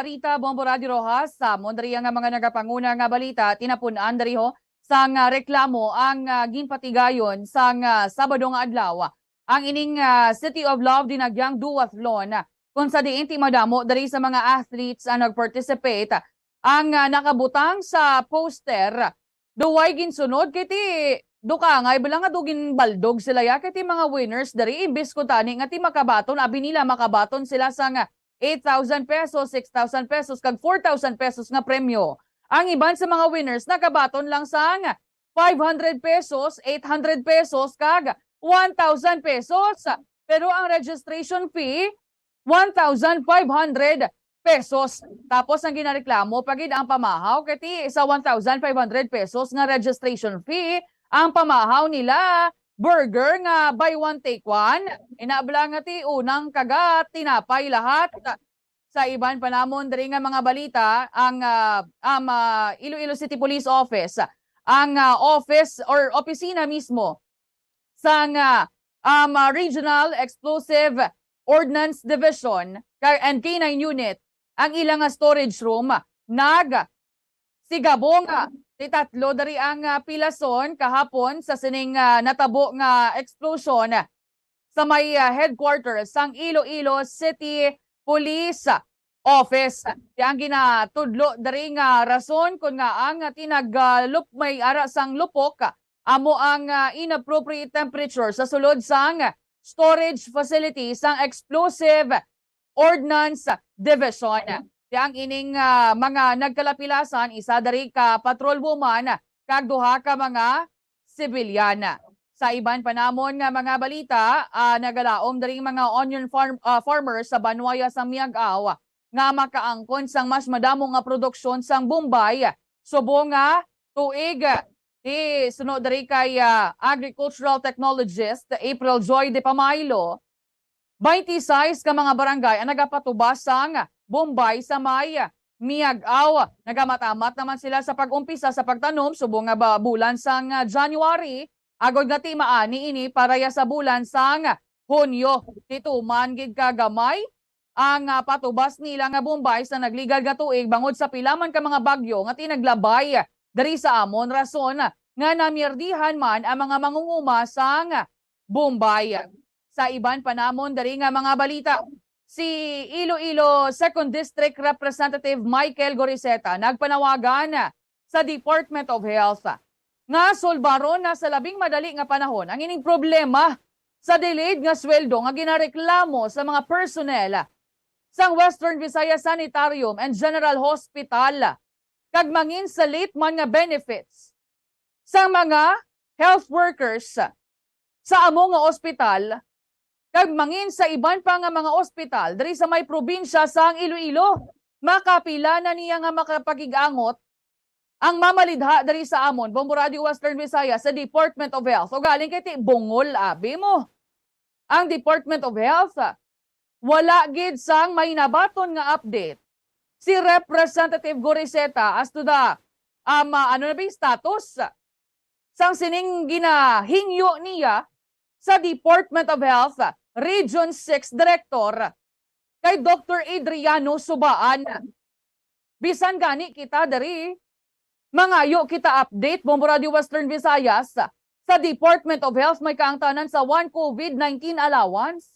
Rita Bombo Radio Rojas sa diri nga mga nagapanguna nga balita tinapun-an diri ho sang reklamo ang ginpatigayon sang Sabado nga adlaw. Ang ining City of Love dinagyang duathlon kung sa diin ti madamo diri sa mga athletes ang nag-participate ang nakabutang sa poster duway ginsunod kay ti duka nga ibala nga dugin baldog sila ya kay ti mga winners diri imbis ko tani nga ti makabaton abi nila makabaton sila sa 8,000 pesos, 6,000 pesos kag 4,000 pesos nga premyo. Ang iban sa mga winners nakabaton lang sa 500 pesos, 800 pesos kag 1,000 pesos. Pero ang registration fee 1,500 pesos. Tapos ang ginareklamo pagid ang pamahaw kati sa 1,500 pesos nga registration fee ang pamahaw nila burger nga buy one take one. Inaabla nga ti unang kagat tinapay lahat. Sa iban panamon diri nga mga balita ang Iloilo City Police Office ang office or opisina mismo sa Regional Explosive Ordnance Division and K9 Unit ang ilang storage room sigabong tatlo dari ang pilason kahapon sa sining natabo nga explosion sa may headquarters sang Iloilo City Police Office. Yang ginatudlo dari nga rason kung nga ang may ara sang lupok amo ang inappropriate temperature sa sulod sang storage facility sang Explosive Ordnance Division. Yang ining mga nagkalapilasan, isa dari ka patrol woman, kag duha ka mga sibilyan. Sa iban panamon nga mga balita, nagalaom dari mga onion farmers sa Banwaya sa Miagaw nga makaangkon sang mas madamo nga produksyon sang Bombay. Subo nga tuig sunod dari kay agricultural technologist April Joy de Pamaylo, 26 ka mga barangay ang nagapatubas sang Bombay sa may Miagaw. Nagamatamat naman sila sa pag-umpisa sa pagtanom subo nga bulan sang January agod nga timaani ini para sa bulan sang Hunyo. Tituman gid kagamay ang patubas nila nga Bombay sa nagligal nga tuig bangod sa pilaman ka mga bagyo nga tinaglabay dari sa amon rason nga namirdihan man ang mga mangunguma sang Bombay. Sa iban panamon dari nga mga balita, si Iloilo 2nd District Representative Michael Goriseta nagpanawagan sa Department of Health nga solbaron na sa labing madali nga panahon ang ining problema sa delayed nga sweldo nga ginareklamo sa mga personnel sang Western Visayas Sanitarium and General Hospital kag mangin sa late man nga benefits sa mga health workers sa amo nga ospital kag mangin sa iban pa nga mga ospital diri sa may probinsya sang Iloilo. Makapila na niya nga makapagigangot ang mamalidha diri sa amon Bombo Radio Western Visayas sa Department of Health. O galing kay ti bungol abi mo. Ang Department of Health wala gid sang may nabaton nga update si Representative Goriseta as to the status sang sining ginahingyo niya sa Department of Health Region 6 Director kay Dr. Adriano Subaan. Bisan gani kita dari mangayo kita update Bombo Radio Western Visayas sa Department of Health may kaangtanan sa 1 COVID-19 allowance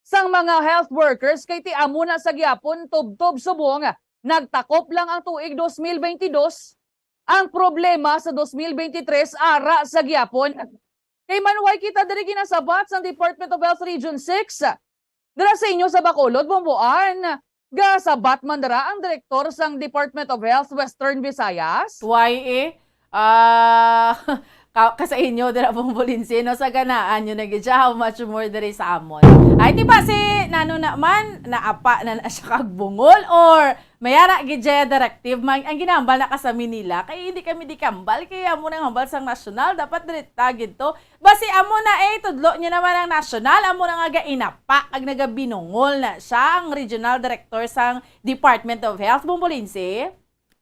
sang mga health workers kay ti amo na sa gyapon tubtob subong nagtakop lang ang tuig 2022. Ang problema sa 2023 ara sa gyapon. Kay manuway kita diri ginasabat sa Department of Health Region 6. Dira sa inyo sa Bacolod, Bomboan. Gasabat man dira ang direktor sang Department of Health Western Visayas. Why sa inyo dira Bombolinsin no sa ganaan yun nagidya how much more diri sa amon. Ay di ba si nano naman naapa na siya kag bungol or mayara gidya directive man ang ginambal na kasami nila kay hindi kami di kambal kaya amo nang hambal sang nasyonal dapat direta gid to. Basi amo na tudlo niya naman ang nasyonal amo na nga inapa ag nagabinungol na siya ang regional director sang Department of Health Bombolinsin.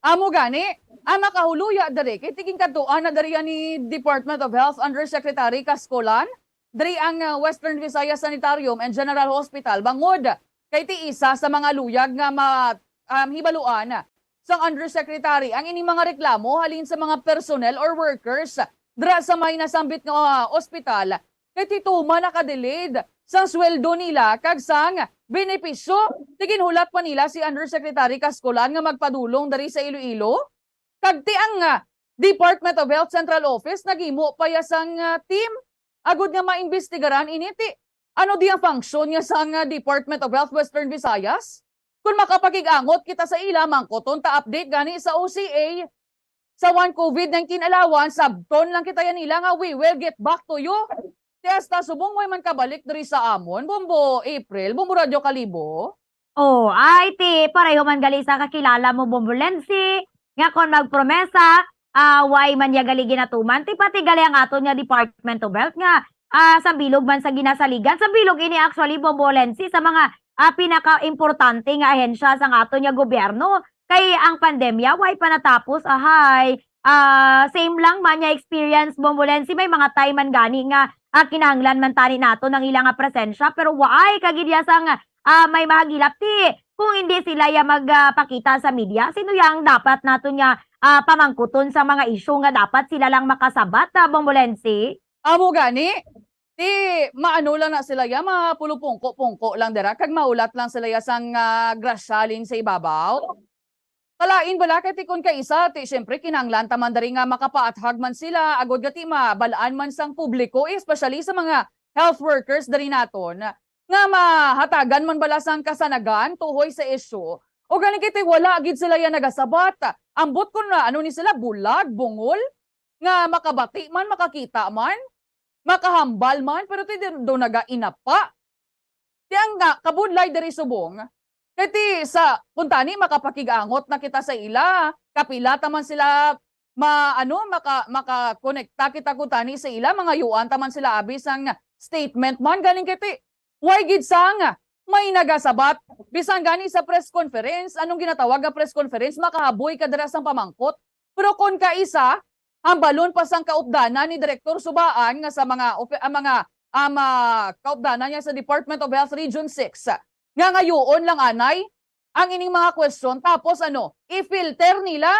Amo gani, ang makahuluya dari kay tiging katuan na dari ni Department of Health Undersecretary Cascolan, dari ang Western Visayas Sanitarium and General Hospital bangod kay ti isa sa mga luyag nga hibaluan sang Undersecretary ang ini mga reklamo halin sa mga personnel or workers dra sa may nasambit nga ospital kay ti tuma nakadelayed sang sweldo nila kag sang benepisyo. Tiginhulat pa nila si Undersecretary Cascolan nga magpadulong dari sa Iloilo. Kag ti ang Department of Health Central Office nagimo pa sang team agud nga maimbestigaran initi ano di ang function niya sang Department of Health Western Visayas. Kung makapagigangot kita sa ila mangkoton ta update gani sa OCA sa 1 COVID-19 allowance sabton lang kita yan nila nga we will get back to you. Ti hasta subong way man kabalik diri sa amon, Bombo April, Bombo Radyo Kalibo. Oh, ay ti pareho man gali sa kakilala mo Bombolensi nga kon magpromesa way man ya gali ginatuman ti pati gali ang ato nya Department of Health nga sa bilog man sa ginasaligan sa bilog ini actually Bombolensi sa mga pinaka-importante nga ahensya sa ato nya gobyerno kay ang pandemya way pa natapos same lang man nya experience Bombolensi may mga time man gani nga kinahanglan man tani nato ng ilang presensya pero way kagidya sang may mahagilap ti kung hindi sila ya magpakita sa media sino yang dapat nato nya pamangkuton sa mga issue nga dapat sila lang makasabat Bombolensi. Amo gani ti maano lang na sila ya mapulupungko-pungko lang dira kag maulat lang sila ya sang grasyalin sa ibabaw. Kalain bala kay ti kun kaisa ti syempre kinahanglan taman dari nga makapaathag man sila agod gati mabalaan man sang publiko especially sa mga health workers dari naton nga mahatagan man bala sang kasanagan tuhoy sa issue o gani kiti wala gid sila ya nagasabat ambot kun na ano ni sila bulag bungol nga makabati man makakita man makahambal man pero ti do nagainapa ti ang kabudlay diri subong kati sa kuntani makapakigangot na kita sa ila kapila taman sila makakonekta kita kuntani sa ila mga yuan taman sila abis ang statement man galing kiti way gid sang may nagasabat bisan gani sa press conference anong ginatawag nga press conference makahaboy ka dira sang pamangkot pero kon kaisa hambalon pa sang kaupdanan ni Direktor Subaan nga sa mga kaupdanan niya sa Department of Health Region 6 nga ngayon lang anay ang ining mga question tapos i-filter nila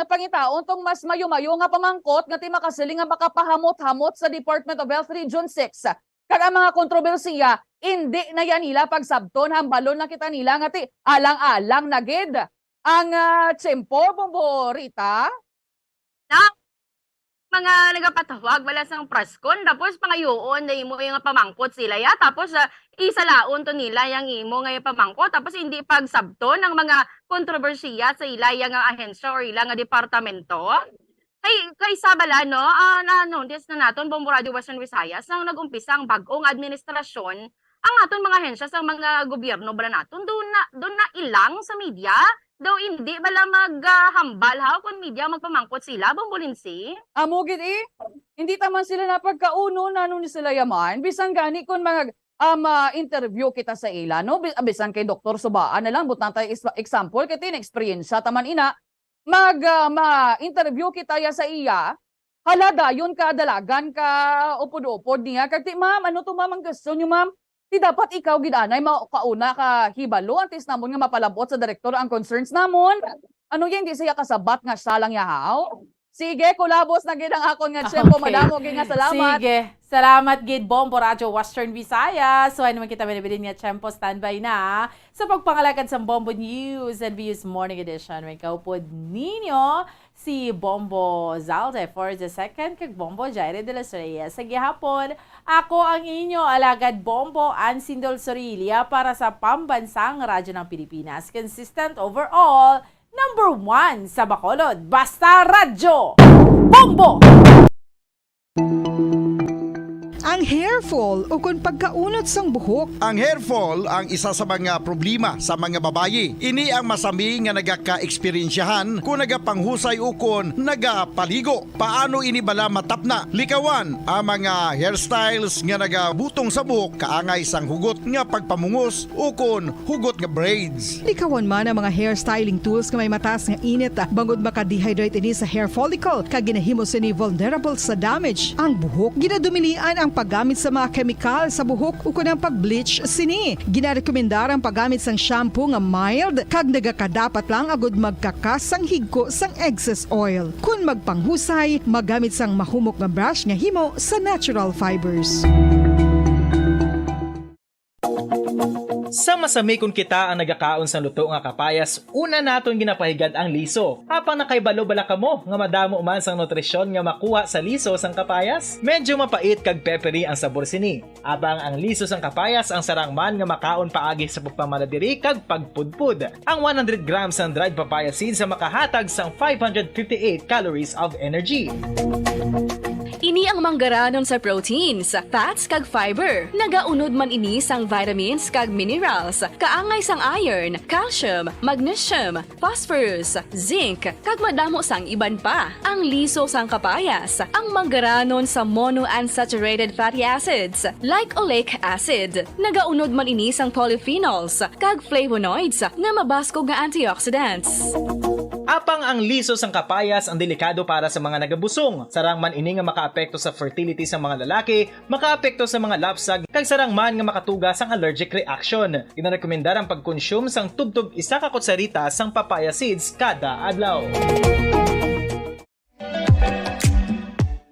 pangitaon tong mas mayo-mayo nga pamangkot nga ti makasiling nga makapahamot-hamot sa Department of Health Region 6 kag ang mga kontrobersiya hindi na yan nila pagsabton hambalon na kita nila nga ti alang-alang na gid ang tsempo Bombo Rita na mga nagapatawag wala sang praskon tapos pangayoon na imo yung pamangkot sila ya tapos isalaon to nila yung imo nga pamangkot tapos hindi pagsabton ng mga kontrobersiya sa ila yung ahensya or ila nga departamento. Kay sabala des na naton Bombo Radio Western Visayas nang nag-umpisa ang bag-ong administrasyon ang aton mga ahensya sa mga gobyerno bala naton doon na ilang sa media daw hindi bala maghambal kung media magpamangkot sila Bombolensi. Amo gid hindi taman sila napagkauno nano ni sila yaman bisan gani kun mga interview kita sa ila bisan kay Dr. Subaan na lang butang tayo example kay tin experience taman ina ma-interview kita ya sa iya hala dayon ka dalagan ka upod-upod niya kag ti ma'am ano to ma'am ang gusto niyo ma'am ti dapat ikaw gid anay makauna ka hibalo antes namon nga mapalabot sa direktor ang concerns namon ano yan di siya kasabat nga salang yahaw. Sige, kulabos na gid ang akon nga tsempo madamo gid nga salamat. Sige, salamat gid Bombo Radio Western Visayas. So ano man kita binibidin nga tsempo standby na sa pagpangalagad sa Bombo News and Views Morning Edition. May kaupod ninyo si Bombo Zalde for the second kag Bombo Jaire de los Reyes. Sa gihapon, ako ang inyo alagad Bombo Ansindol Sorilia para sa Pambansang Radyo ng Pilipinas. Consistent overall, number 1 sa Bacolod, basta radyo, Bombo! Ang hair fall o kung pagkaunot sang buhok. Ang hair fall ang isa sa mga problema sa mga babayi. Ini ang masami nga nagaka-eksperyensyahan kung nagapanghusay o kung nagapaligo. Paano ini bala matapna? Likawan ang mga hairstyles nga nagabutong sa buhok kaangay sang hugot nga pagpamungos o kung hugot nga braids. Likawan man ang mga hairstyling tools nga may mataas nga init bangod maka-dehydrate ini sa hair follicle kag ginahimo sini vulnerable sa damage. Ang buhok ginadumilian ang paggamit sa mga kemikal sa buhok o kunang pag-bleach sini. Ginarekomendar ang paggamit sang shampoo nga mild kag nagakadapat lang agud magkakas sang higko sang excess oil. Kung magpanghusay, magamit sang mahumok nga brush nga himo sa natural fibers. Sa masami kung kita ang nagakaon sa luto nga kapayas, una naton ginapahigad ang liso. Hapang nakaibalo bala kamo nga madamo man sang nutrisyon nga makuha sa liso sang kapayas. Medyo mapait kag peppery ang sabor sini. Abang ang liso sang kapayas ang sarang man nga makaon paagi sa pagpamaladiri kag pagpudpud. Ang 100 grams ng dried papaya seeds sa makahatag sang 558 calories of energy. Ini ang manggaranon sa proteins, fats kag fiber. Nagaunod man ini sang vitamins kag minerals. Kaangay sang iron, calcium, magnesium, phosphorus, zinc, kag madamo sang iban pa. Ang liso sang kapayas, ang manggaranon sa monounsaturated fatty acids like oleic acid. Nagaunod man ini sang polyphenols kag flavonoids nga mabaskog nga antioxidants. Apang ang liso sang kapayas ang delikado para sa mga nagabusong. Sarang man ini nga makaapekto sa fertility sa mga lalaki, makaapekto sa mga lapsag, kag sarang man nga makatuga sang allergic reaction. Ginarekomendar ang pagkonsume sang tubtub 1 ka kutsarita sang papaya seeds kada adlaw.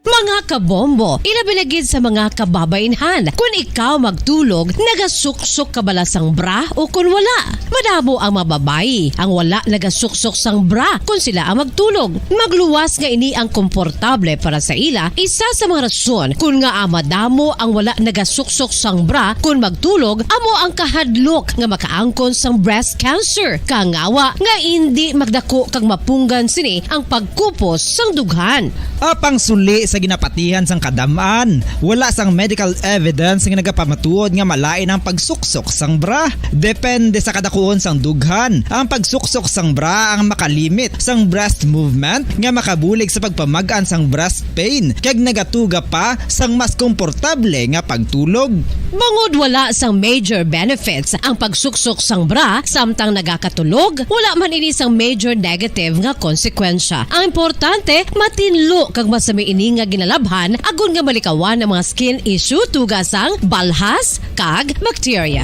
Mga kabombo, ilabilagid sa mga kababainhan. Kung ikaw magtulog, nagasuksok ka bala sang bra o kung wala. Madamo ang mababayi ang wala nagasuksok sang bra kung sila ang magtulog. Magluwas nga ini ang komportable para sa ila. Isa sa mga rason kung nga madamo ang wala nagasuksok sang bra kung magtulog, amo ang kahadlok nga makaangkon sang breast cancer. Kangawa nga hindi magdako kag mapunggan sini ang pagkupos sang dughan. Apang suli sa ginapatihan sang kadamaan, wala sang medical evidence nga nagapamatuod nga malain ang pagsuksok sang bra. Depende sa kadakuon sang dughan. Ang pagsuksok sang bra ang makalimit sang breast movement nga makabulig sa pagpamagaan sang breast pain kag nagatuga pa sang mas komportable nga pagtulog. Bangod wala sang major benefits ang pagsuksok sang bra samtang nagakatulog, wala man ini sang major negative nga konsekwensya. Ang importante, matinlo kag masami ini nga ginalabhan agon nga malikawan ang mga skin issue tugas sang balhas kag bacteria.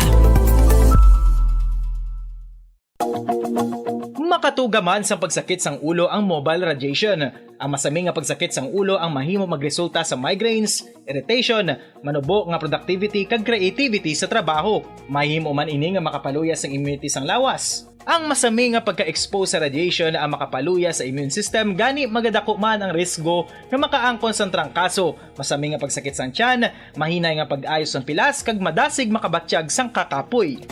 Makatuga man sa pagsakit sang ulo ang mobile radiation. Ang masami nga pagsakit sang ulo ang mahimo magresulta sa migraines, irritation, manubo nga productivity kag creativity sa trabaho. Mahimo man ini nga makapaluya sang immunity sang lawas. Ang masami nga pagka-expose sa radiation ang makapaluya sa immune system gani magadako man ang risgo nga makaangkon sang trangkaso, masami nga pagsakit sang tiyan, mahinay nga pag-ayos sang pilas kag madasig makabatyag sang kakapoy.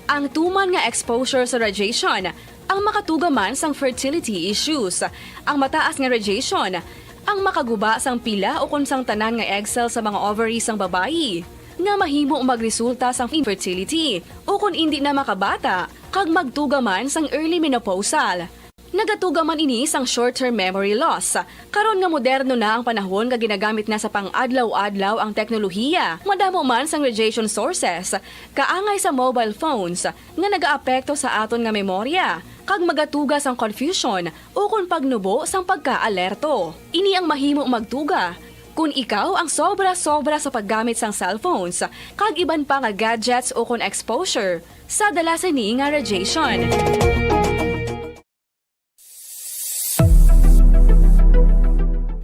Ang tuman nga exposure sa radiation, ang makatuga man sang fertility issues. Ang mataas nga radiation, ang makaguba sang pila o kung sang tanan nga egg cell sa mga ovaries sang babayi, nga mahimo magresulta sang infertility o kung hindi na makabata, kag magtuga man sang early menopausal. Nagatuga man ini sang short-term memory loss. Karon nga moderno na ang panahon nga ginagamit na sa pang-adlaw-adlaw ang teknolohiya. Madamo man sang radiation sources, kaangay sa mobile phones nga nagaapekto sa aton nga memorya, kag magatuga sang confusion o kung pagnubo sang pagka-alerto. Ini ang mahimo magtuga kung ikaw ang sobra-sobra sa paggamit sang cellphones, kag iban pa nga gadgets o kung exposure sa dalasan ni nga radiation.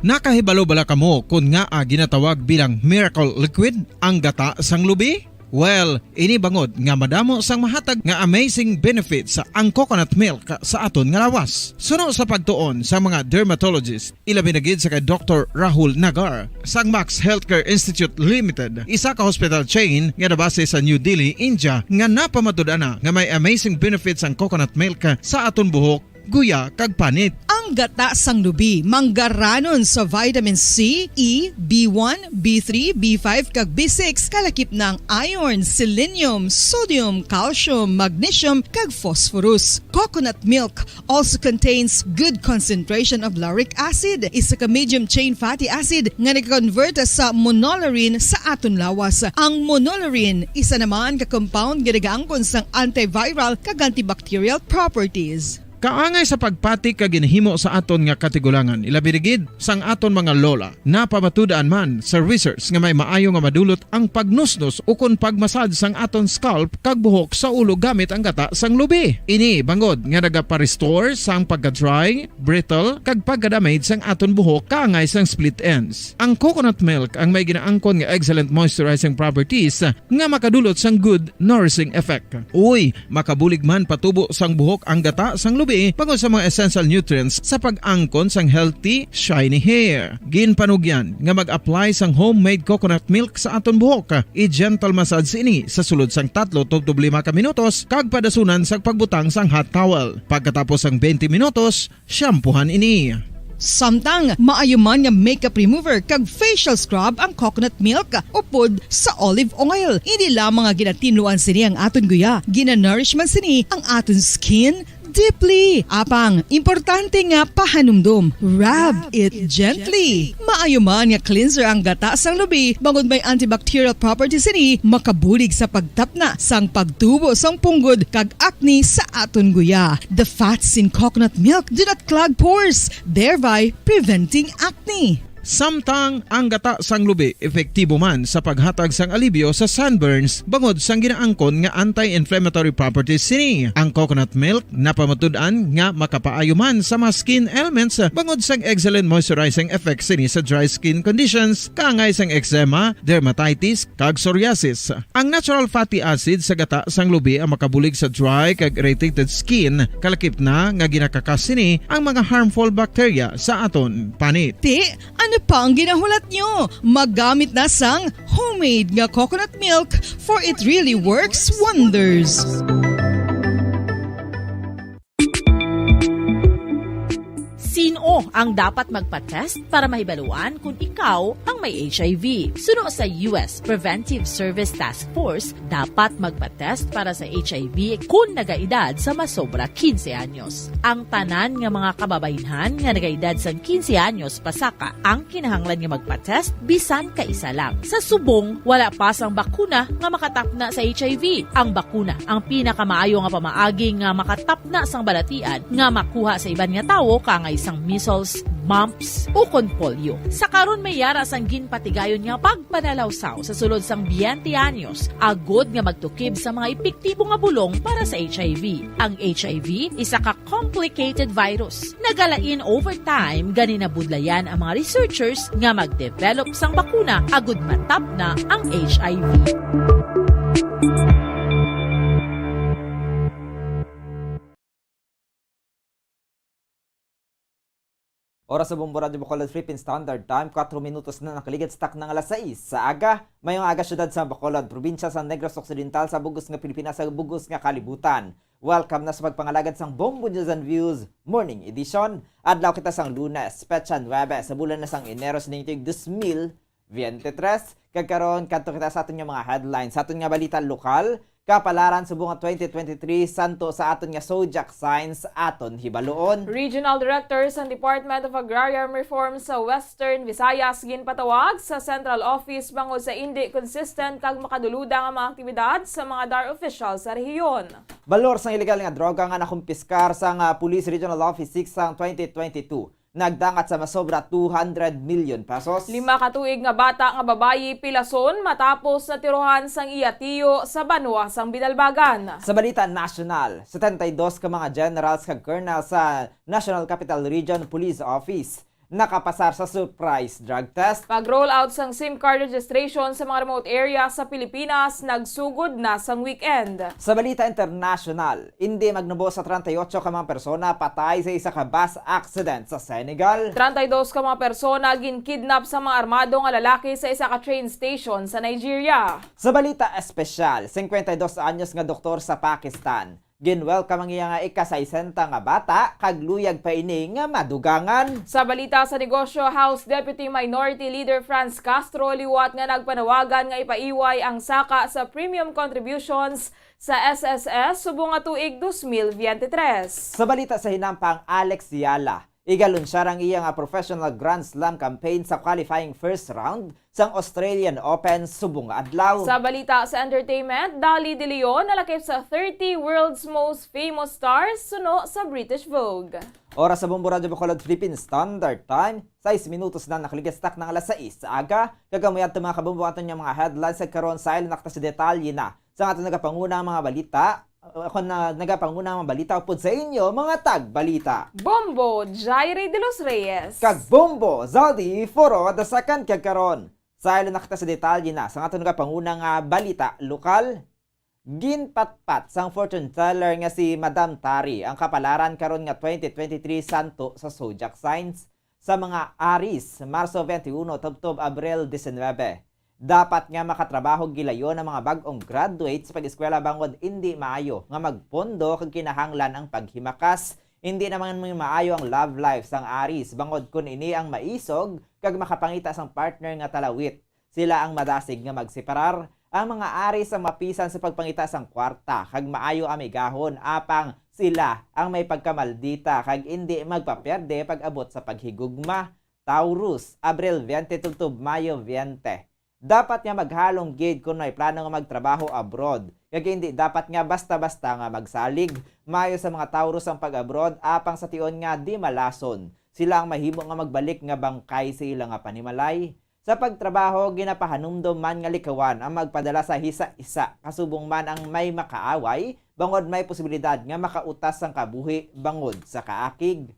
Nakahibalo bala kamo kung nga ginatawag bilang miracle liquid ang gata sang lubi? Well, ini bangod nga madamo sang mahatag nga amazing benefits sa ang coconut milk sa aton nga lawas. Suno sa pagtuon sa mga dermatologist, ilabi na gid sa kay Dr. Rahul Nagar sang Max Healthcare Institute Limited, isa ka hospital chain nga nabase sa New Delhi, India, nga napamatud-ana nga may amazing benefits ang coconut milk sa aton buhok, guya kag panit. Ang gata sang lubi manggaranon sa vitamin C, E, B1, B3, B5 kag B6 kalakip ng iron, selenium, sodium, calcium, magnesium kag phosphorus. Coconut milk also contains good concentration of lauric acid, isa ka medium chain fatty acid nga nag-convert sa monolaurin sa aton lawas. Ang monolaurin isa naman ka compound nga nagaangkon sang antiviral kag antibacterial properties. Kaangay sa pagpatik kag ginhimo sa aton nga katigulangan, ilabirigid sang aton mga lola, napamatudan man sa research nga may maayo nga madulot ang pagnusnos o kon pagmasad sang aton scalp kag buhok sa ulo gamit ang gata sang lubi. Ini bangod nga nagapa-restore sang pagka-dry, brittle kag pagka-damage sang aton buhok kaangay sang split ends. Ang coconut milk ang may ginaangkon nga excellent moisturizing properties nga makadulot sang good nourishing effect. Uy, makabulig man patubo sang buhok ang gata sang lubi pagod sa mga essential nutrients sa pag-angkon sang healthy, shiny hair. Ginpanugyan nga mag-apply sang homemade coconut milk sa aton buhok. I-gentle massage ini sa sulod sang 3 to 5 ka minutos kag padasunan sa pagbutang sang hot towel. Pagkatapos sang 20 minutos, shampoohan ini. Samtang maayo man nga makeup remover kag facial scrub ang coconut milk upod sa olive oil. Hindi lamang nga ginatinluan sini ang aton guya, ginanourishman sini ang aton skin deeply. Apang, importante nga pahanumdum. Rub it gently. Maayo man nga cleanser ang gata sang lubi, bangod may antibacterial properties ini, makabulig sa pagtapna sang pagtubo sang punggod kag acne sa aton guya. The fats in coconut milk do not clog pores, thereby preventing acne. Samtang ang gata sang lubi epektibo man sa paghatag sang alibyo sa sunburns bangod sang ginaangkon nga anti-inflammatory properties sini. Ang coconut milk napamatud-an nga makapaayo man sa mga skin ailments bangod sang excellent moisturizing effect sini sa dry skin conditions kaangay sang eczema, dermatitis kag psoriasis. Ang natural fatty acid sa gata sang lubi ang makabulig sa dry kag irritated skin, kalakip na nga ginakakas sini ang mga harmful bacteria sa aton panit. Ano pa ang ginahulat nyo? Maggamit na sang homemade nga coconut milk for it really works wonders. Sino ang dapat magpa-test para mahibaluan kung ikaw ang may HIV? Suno sa US Preventive Service Task Force, dapat magpa-test para sa HIV kung nagaedad sa masobra 15 anyos. Ang tanan nga mga kababaynhan nga nagaedad sa 15 anyos pasaka ang kinahanglan nga magpa-test bisan ka isa lang. Sa subong, wala pa sang bakuna nga makatapna sa HIV. Ang bakuna ang pinakamaayo nga pamaagi nga makatapna sang balatian nga makuha sa iban nga tawo kangay sang measles, mumps, o kon polio. Sa karon may yara sang ginpatigayon nga pagpanalawsaw sa sulod sang 20 anyos, agod nga magtukib sa mga epektibo nga bulong para sa HIV. Ang HIV isa ka complicated virus. Nagalain over time gani nabudlayan ang mga researchers nga magdevelop sang bakuna agod matapna ang HIV. Oras sa Bombo Radio Bacolod Philippine Standard Time, 4 minutos na nakaligid stock ng alas 6 sa aga. Mayong aga syudad sa Bacolod, probinsya sa Negros Occidental sa Bugos nga Pilipinas sa Bugos nga Kalibutan. Welcome na sa pagpangalagad sang Bombo News and Views Morning Edition. Adlaw kita sang Lunes, Petsa 9 sa bulan na sang Enero sa 2023. Kagkaroon kadto kita sa aton nga mga headlines, sa aton nga balita lokal. Kapalaran sa bunga 2023 santo sa aton nga zodiac signs aton hibaluon. Regional Director sa Department of Agrarian Reform sa Western Visayas ginpatawag sa Central Office bangod sa hindi consistent kag makaduluda nga mga aktibidad sa mga DAR officials sa rehiyon. Balor sang ilegal nga droga nga nakumpiskar sa Police Regional Office 6 sang 2022. Nagdangat sa masobra 200 million pesos. 5 katuig nga bata nga babayi pilason matapos na tirohan sang iya tiyo sa Banwa sang Bidalbagan. Sa balita national, 72 ka mga generals kag colonel sa National Capital Region Police Office nakapasar sa surprise drug test. Pag-roll out sang SIM card registration sa mga remote area sa Pilipinas, nagsugod na sang weekend. Sa balita international, hindi magnubo sa 38 ka mga persona patay sa isa ka bus accident sa Senegal. 32 ka mga persona ginkidnap sa mga armado nga lalaki sa isa ka train station sa Nigeria. Sa balita espesyal, 52 anyos nga doktor sa Pakistan. Ginwelcome ang iya nga ika-60 nga bata, kag luyag pa ini nga madugangan. Sa balita sa negosyo, House Deputy Minority Leader Franz Castro liwat nga nagpanawagan nga ipaiway ang saka sa premium contributions sa SSS subong nga tuig 2023. Sa balita sa hinampang Alex Yala, igalunsar ang iya nga professional Grand Slam campaign sa qualifying first round sang Australian Open subong nga adlaw. Sa balita sa entertainment, Dali De Leon nalakip sa 30 world's most famous stars suno sa British Vogue. Oras sa Bombo Radio Bacolod Philippine Standard Time, 6 minutos na nakaligastak ng alas 6 sa aga. Kagamayat mga kabumbo aton yung mga headlines sa karon sa ilong nakta sa detalye na sa aton nagapanguna mga balita. Ako na nagapanguna mga balita upod sa inyo mga tagbalita. Bombo Jairi de los Reyes kag Bombo Zaldi Foro the second kag karon. Sa ilong nakta sa detalye na sa aton nagapanguna nga balita lokal. Ginpatpat sang fortune teller nga si Madam Tari ang kapalaran karon nga 2023 santo sa zodiac signs sa mga Aris, Marso 21 tubtob Abril 19. Dapat nga makatrabaho gilayon ang mga bag-ong graduate sa pag-eskwela bangod hindi maayo nga magpondo kag kinahanglan ang paghimakas Hindi naman may maayo ang love life sang Aris bangod kun ini ang maisog kag makapangita sang partner nga talawit. Sila ang madasig nga magseparar. Ang mga Aris ang mapisan sa pagpangita sang kwarta kag maayo amigahon apang sila ang may pagkamaldita kag hindi magpaperde pag abot sa paghigugma. Taurus, Abril 20 tubtob Mayo 20. Dapat nga maghalong gid kung may plano nga magtrabaho abroad. Kag hindi dapat nga basta-basta nga magsalig. Mayo sa mga Taurus ang pag-abroad apang sa tion nga di malason. Sila ang mahimo nga magbalik nga bangkay sa ilang nga panimalay. Sa pagtrabaho, ginapahanumdom man nga likawan ang magpadala sa hisa-isa kasubong man ang may makaaway bangod may posibilidad nga makautas sang kabuhi bangod sa kaakig.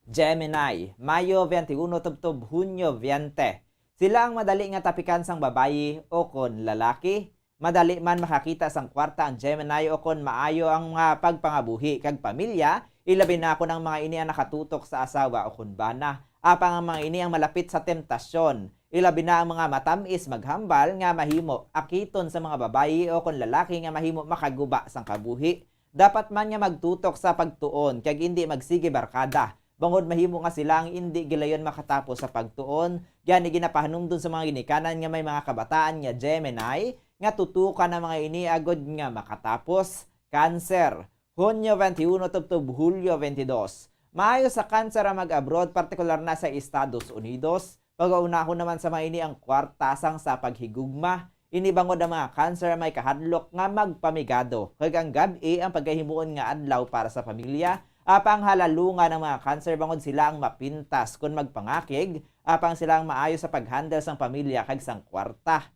Gemini, Mayo 21 tubtob Hunyo 20. Sila ang madali nga tapikan sang babayi o kon lalaki. Madali man makakita sang kwarta ang Gemini o kon maayo ang mga pagpangabuhi kag pamilya, ilabi na ako ng mga ini ang nakatutok sa asawa o kon bana. Apang ang mga ini ang malapit sa temptasyon. Ilabi na ang mga matamis maghambal nga mahimo akiton sa mga babayi o kon lalaki nga mahimo makaguba sang kabuhi. Dapat man nga magtutok sa pagtuon kag hindi magsige barkada. Bangod mahimo nga sila ang hindi gilayon makatapos sa pagtuon. Gani ginapahanumdon sa mga ginikanan nga may mga kabataan nga Gemini nga tutukan ang mga ini agod nga makatapos. Cancer, Hunyo 21 tubtob Hulyo 22. Maayo sa Cancer ang mag-abroad, partikular na sa Estados Unidos. Pag-aunahon naman sa mga ini ang kwartasang sa paghigugma. Inibangod ang mga Cancer may kahadlok nga magpamigado. Kag ang gabi ang pagkahimuon nga adlaw para sa pamilya. Apang halalungan ng mga Cancer bangod sila ang mapintas kung magpangakig. Apang sila ang maayo sa paghandle sang pamilya kag sang kwarta.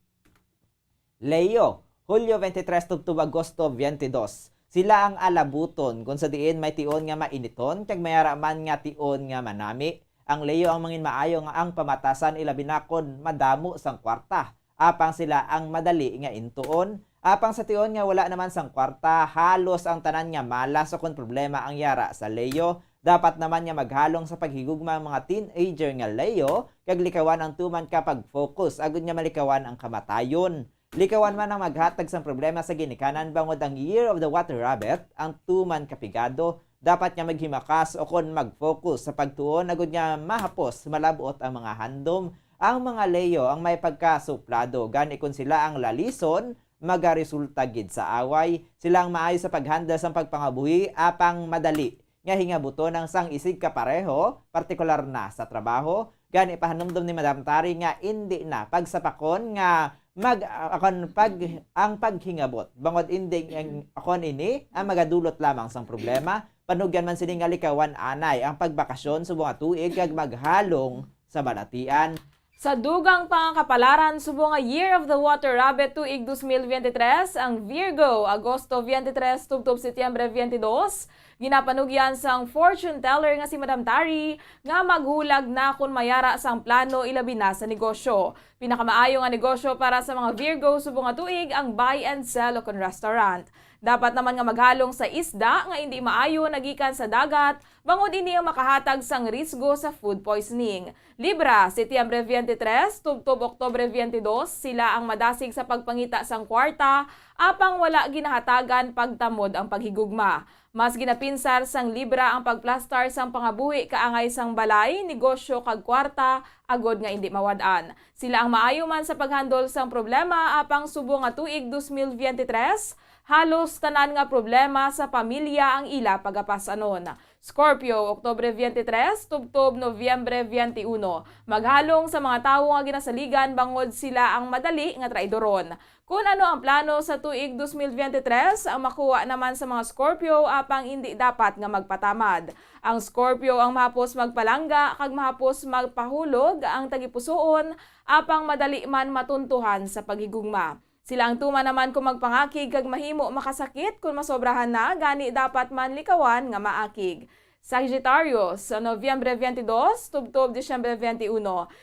Leo, Hulyo 23 tubtob Agosto 22. Sila ang alabuton kung sa diin may tion nga mainiton kag mayara man nga tion nga manami. Ang Leo ang mangin maayo nga ang pamatasan ilabi na kon madamo sang kwarta. Apang sila ang madali nga intuon. Apang sa tion nga wala naman sang kwarta, halos ang tanan nga malas o kon problema ang yara sa Leo. Dapat naman nga maghalong sa paghigugma ang mga teenager nga Leo kag likawan ang tuman kapag focus agud nga malikawan ang kamatayon. Likawan man ang maghatag sang problema sa ginikanan bangod ang Year of the Water Rabbit, ang tuman kapigado, dapat nga maghimakas o kon mag-focus sa pagtuon agud nga mahapos malabot ang mga handom. Ang mga Leo ang may pagkasuplado, gani kun sila ang lalison, magaresulta gid sa away. Sila ang maayo sa paghandle sang pagpangabuhi apang madali nga hingabuton ang sang isig kapareho, partikular na sa trabaho. Gani pahanumdom ni Madam Tari nga hindi na pagsapakon nga ang paghingabot bangod hindi akon ini ang magadulot lamang sang problema. Panugyan man sining alikawan anay ang pagbakasyon subong tuig kag maghalong sa balatian. Sa dugang pangakapalaran subong nga Year of the Water Rabbit tuig 2023 ang Virgo, Agosto 23 tubtob Setyembre 22. Ginapanugyan sang fortune teller nga si Madam Tari nga maghulag na kung mayara sang plano ilabi na sa negosyo. Pinakamaayo nga negosyo para sa mga Virgo subong nga tuig ang buy and sell o kon restaurant. Dapat naman nga maghalong sa isda nga hindi maayo nagikan sa dagat bangod ini ang makahatag sang risgo sa food poisoning. Libra, Setyembre 23 tubtob Oktubre 22, sila ang madasig sa pagpangita sang kwarta apang wala ginahatagan pagtamod ang paghigugma. Mas ginapinsar sang Libra ang pagplastar sang pangabuhi kaangay sang balay, negosyo kag kwarta agod nga hindi mawad-an. Sila ang maayo man sa paghandol sang problema apang subong nga tuig 2023. Halos tanan nga problema sa pamilya ang ila pagapasanon. Scorpio, Oktubre 23, tubtob Nobyembre 21. Maghalong sa mga tawo nga ginasaligan bangod sila ang madali nga traidoron. Kung ano ang plano sa tuig 2023, ang makuha naman sa mga Scorpio apang hindi dapat nga magpatamad. Ang Scorpio ang mahapos magpalangga kag mahapos magpahulog ang tagipusoon apang madali man matuntuhan sa paghigugma. Sila ang tuma naman kung magpangakig kag mahimo makasakit kung masobrahan na, gani dapat man likawan nga maakig. Sagittarius, sa Nobyembre 22, tubtob Disyembre 21.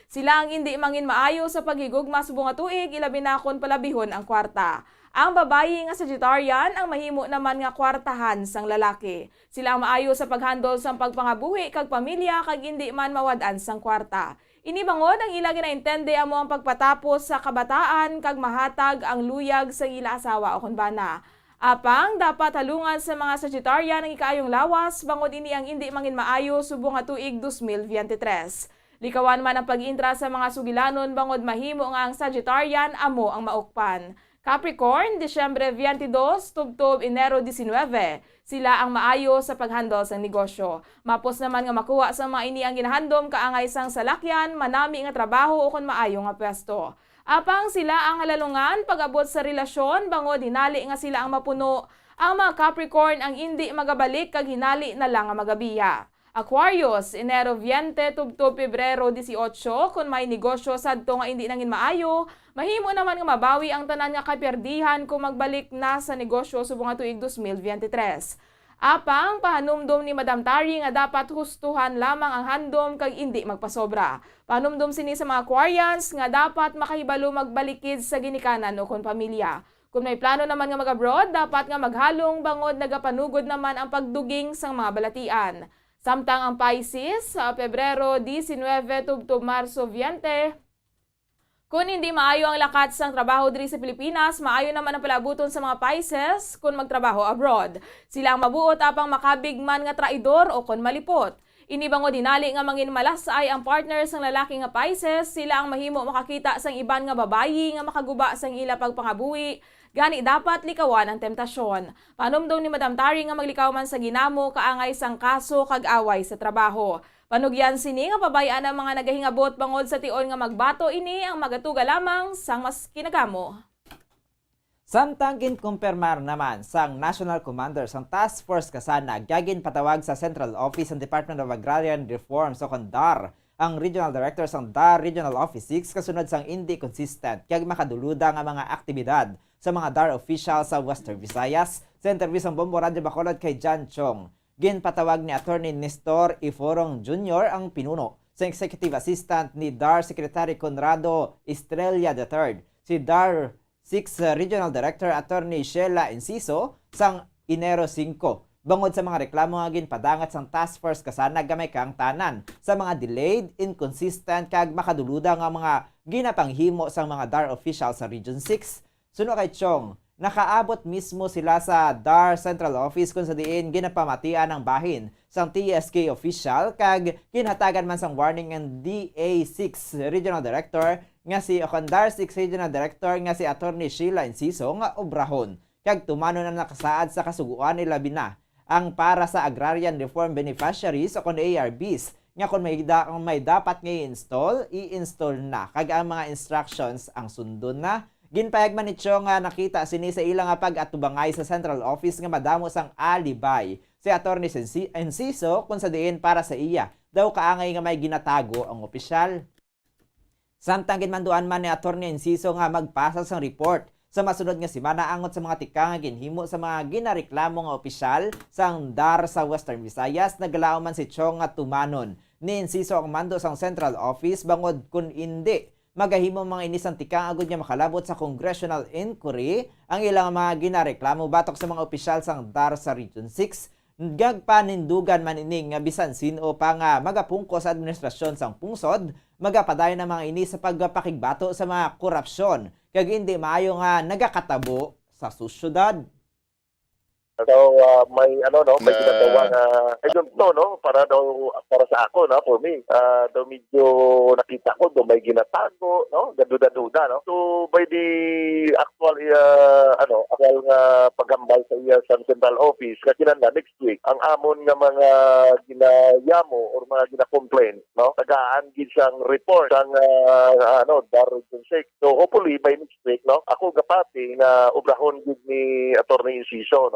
Sila ang hindi mangin maayo sa paghigugma subong nga tuig, ilabi na kon palabihon ang kwarta. Ang babayi nga Sagittarian ang mahimo naman nga kwartahan sang lalaki. Sila ang maayo sa paghandol sang pagpangabuhi kag pamilya kag hindi man mawad-an sang kwarta. Inibangod ang ila ginaintende amo ang pagpatapos sa kabataan kag mahatag ang luyag sa ila asawa o kunbana. Apang dapat halungan sa mga Sagittarian ang ikaayong lawas bangod ini ang hindi mangin maayo subong nga tuig 2023. Likawan man ang pag-intra sa mga sugilanon bangod mahimo nga ang Sagittarian amo ang maukpan. Capricorn, Disyembre 22, tubtob Enero 19, sila ang maayo sa paghandle sa negosyo. Mapos naman nga makuha sa mga ini ang ginahandom kaangay sang salakyan, manami nga trabaho o kon maayo nga pwesto. Apang sila ang halalungan pag-abot sa relasyon bangod hinali nga sila ang mapuno. Ang mga Capricorn ang hindi magabalik kag hinali na lang ang magabiya. Aquarius, Enero 20, tubtob Pebrero 18, kung may negosyo sadto nga hindi nangin maayo, mahimo naman nga mabawi ang tanan nga kaperdihan kung magbalik na sa negosyo subong nga tuig 2023. Apang pahanumdom ni Madam Tari nga dapat hustuhan lamang ang handom kag hindi magpasobra. Pahanumdom sini sa mga Aquarians nga dapat makahibalo magbalikid sa ginikanan o kon pamilya. Kung may plano naman nga mag-abroad, dapat nga maghalong bangod nagapanugod naman ang pagduging sang mga balatian. Samtang ang Pisces, sa Pebrero 19, tubtob Marso 20, kung hindi maayo ang lakat sang trabaho diri sa Pilipinas, maayo naman ang palabuton sa mga Pisces kung magtrabaho abroad. Sila ang mabuot apang makabigman nga traidor o kon malipot. Inibango dinali nga mangin malasay ang partner sang lalaki nga Pisces, sila ang mahimo makakita sang iban nga babayi nga makaguba sang ila pagpangabuhi. Gani dapat likawan ang temptasyon. Panumdom ni Madam Tari nga maglikaw man sa ginamo kaangay sang kaso kag away sa trabaho. Panugyan sini nga pabayaan ang mga nagahingabot bangod sa tion nga magbato ini ang magatuga lamang sang mas kinagamo. Samtang ginkumpirmar naman sang National Commander sang Task Force Kasana gagin patawag sa Central Office ng Department of Agrarian Reform sa DAR ang Regional Director sang DAR Regional Office 6 kasunod sang hindi consistent kag makaduluda nga mga aktibidad sa mga DAR officials sa Western Visayas. Sa interview sang Bombo Radio Bacolod kay John Chong, ginpatawag ni Attorney Nestor Iforong Jr. ang pinuno sa Executive Assistant ni DAR Secretary Conrado Estrella III, si DAR 6 Regional Director Attorney Sheila Enciso sang Enero 5. Bangod sa mga reklamo nga ginpadangat sang Task Force Kasana gamay kang tanan sa mga delayed, inconsistent kag makaduluda nga mga ginapanghimo sang mga DAR officials sa Region 6. Suno kay Chong, nakaabot mismo sila sa DAR Central Office kung sa diin ginapamatian ang bahin sang TSK official kag kinhatagan man sang warning ng DA6 Regional Director nga si DAR 6 Regional Director nga si Attorney Sheila Enciso nga obrahon kag tumano na nakasaad sa kasuguan ni labi na ang para sa Agrarian Reform Beneficiaries o kon ARBs nga kung may dapat nga i-install na kag ang mga instructions ang sundon na. Ginpayag man ni Chong nga nakita sini sa ilang pag-atubangay sa Central Office nga madamo sang alibay si Attorney Enciso kung sa diin para sa iya daw kaangay nga may ginatago ang opisyal. Samtang ginmanduan man ni Attorney Enciso nga magpasa sang report sa masunod nga semana angot sa mga tika nga ginhimo sa mga ginareklamo nga opisyal sang DAR sa Western Visayas. Naglao man si Chong nga tumanon ni Enciso ang mando sang Central Office bangod kun hindi magahimo mga inisang tikang agud niya makalabot sa congressional inquiry ang ilang mga ginareklamo batok sa mga opisyal sang DAR sa Region 6. Gagpanindugan man ining nga bisan sino pa nga magapungko sa administrasyon sang pungsod, magapadayon na mga ini sa pagpakigbato sa mga korupsyon kag hindi maayo nga nagakatabo sa susyudad. So may may ginagawa na I don't know para sa ako for me daw medyo nakita ko daw may ginatago gaduda so by the actual akal nga paghambal sa iya sa Central Office kasi na next week ang amon nga mga ginayamo or mga gina-complain tagaan gid sang report sang DAR Region 6. So hopefully by next week ako gapati nga obrahon gid ni Attorney Enciso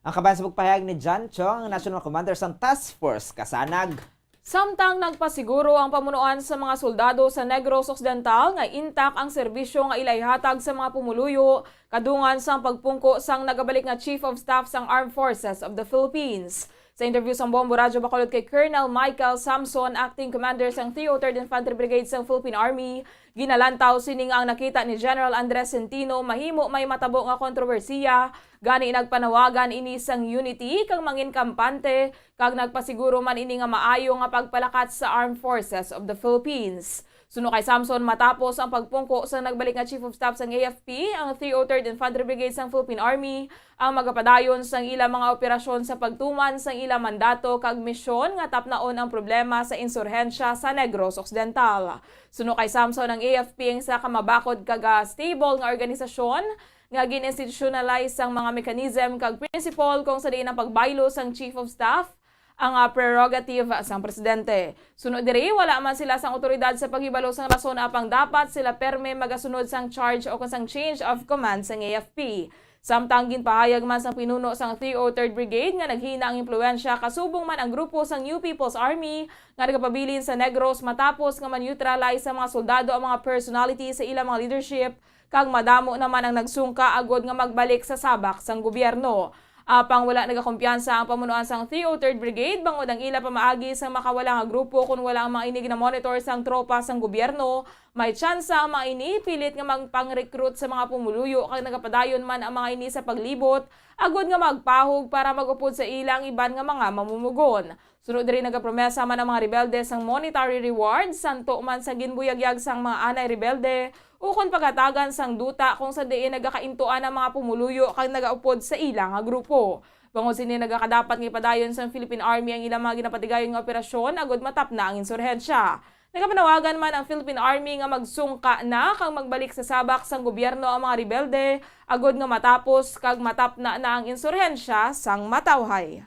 Ang kabayan sa pagpahayag ni John Chong, National Commander sang Task Force Kasanag. Samtang nagpasiguro ang pamunuan sa mga soldado sa Negros Occidental nga intak ang serbisyo nga ilayhatag sa mga pumuluyo kadungan sang pagpungko sang nagabalik nga Chief of Staff sang Armed Forces of the Philippines. Sa interview sa Bombo Radyo Bacolod kay Colonel Michael Samson, Acting Commander sang 303rd Infantry Brigade sang Philippine Army, ginalantaw sining ang nakita ni General Andres Centino mahimo may matabo nga kontrobersiya, gani nagpanawagan ini sang unity kang mangin kampante, kag nagpasiguro man ini nga maayo nga pagpalakat sa Armed Forces of the Philippines. Suno kay Samson matapos ang pagpungko sa nagbalik nga Chief of Staff sang AFP, ang 303rd Infantry Brigade sang Philippine Army ang magapadayon sang ilang mga operasyon sa pagtuman sang ilang mandato kag misyon nga tapnaon ang problema sa insurhensya sa Negros Occidental. Suno kay Samson ang AFP ang sa kamabakod kag stable nga organisasyon nga gin-institutionalize ang mga mechanism kag principle kung sa diin ang pagbaylo sang Chief of Staff ang prerogative sang presidente. Sunod diri, wala man sila sang otoridad sa paghibalo sang rason apang dapat sila perme magasunod sang charge o sang change of command sang AFP. Samtang ginpahayag man sang pinuno sang 303rd Brigade nga naghina ang impluwensya kasubong man ang grupo sang New People's Army nga nagapabilin sa Negros matapos nga man-neutralize sa mga soldado ang mga personality sa ilang mga leadership kag madamo naman ang nagsungka agod nga magbalik sa sabak sang gobyerno. Apang wala nagakumpiyansa ang pamunuan sang 303rd Brigade bangod ang ila pamaagi sa makawala nga grupo kung wala ang mga inig na monitor sang tropa sang gobyerno, may tsansa ang mga ini pilit nga magpang-recruit sa mga pumuluyo kag nagapadayon man ang mga ini sa paglibot agod nga magpahog para magupod sa ilang iban nga mga mamumugon. Sunod diri nagapromesa man ang mga rebelde sang monetary rewards santo man sa ginbuyagyag sang mga anay rebelde ukon pagatagan sang duta kung sa diin nagakaintuan ang mga pumuluyo kag nagaupod sa ilang nga grupo. Bangod sini nagakadapat nga ipadayon sang Philippine Army ang ilang mga ginapatigayon nga operasyon agod matapna ang insurhensya. Nagapanawagan man ang Philippine Army nga magsungka na kang magbalik sa sabak sang gobyerno ang mga rebelde agod nga matapos kag matapna na ang insurhensya sang matawhay.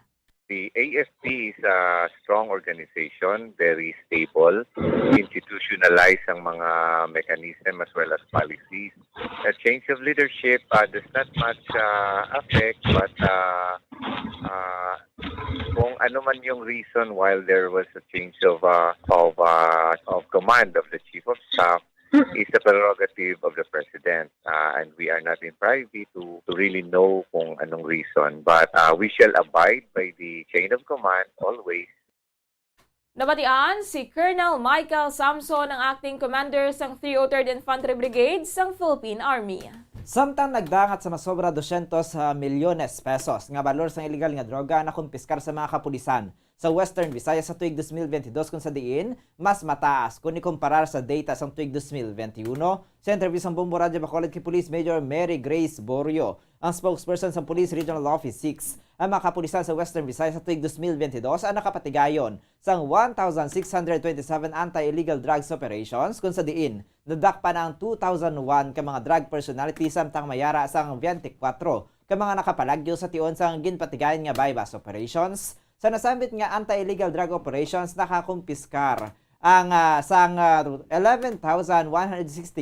The AFP is a strong organization, very stable, institutionalized ang mga mechanism as well as policies. A change of leadership does not much affect, but kung ano man yung reason while there was a change of command of the Chief of Staff, is the prerogative of the President. And we are not in privy to really know kung anong reason. But we shall abide by the chain of command always. Nabatian si Colonel Michael Samson ang acting commander sang 303rd Infantry Brigade sang Philippine Army. Samtang nagdangat sa masobra 200 milyones pesos nga balor sang illegal nga droga na kumpiskar sa mga kapulisan sa Western Visayas sa tuig 2022 kung sa diin mas mataas kung ikumparar sa data sa tuig 2021. Sa interview sa Bombo Radio Bacolod kay Police Major Mary Grace Borio, ang spokesperson sa Police Regional Office 6, ang mga kapulisan sa Western Visayas sa tuig 2022 ang nakapatigayon sang 1,627 anti-illegal drugs operations kung sa diin nadakpa na ang 2001 ka mga drug personality samtang mayara sang 24 ka mga nakapalagyo sa tion sang ginpatigayon nga bypass operations. Sa nasambit nga anti-illegal drug operations, nakakumpiskar ang sang 11,160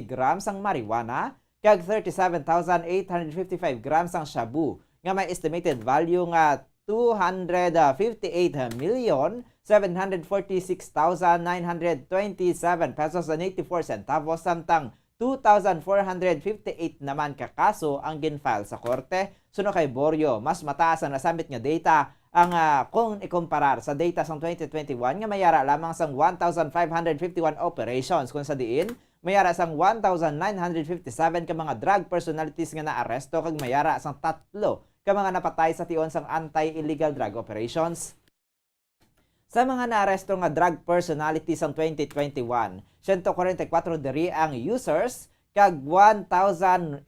grams ang marijuana kag 37,855 grams ang shabu nga may estimated value nga 258,746,927 pesos and 84 centavos samtang 2,458 naman ka kaso ang ginfile sa korte. Suno kay Borio, mas mataas ang nasambit nga data ang kung ikumparar sa data sang 2021 nga mayara lamang sang 1,551 operations kung sa diin mayara sang 1,957 ka mga drug personalities nga naaresto kag mayara sang 3 ka mga napatay sa tion sang anti-illegal drug operations. Sa mga naaresto nga drug personalities sang 2021, 144 diri ang users kag 1,830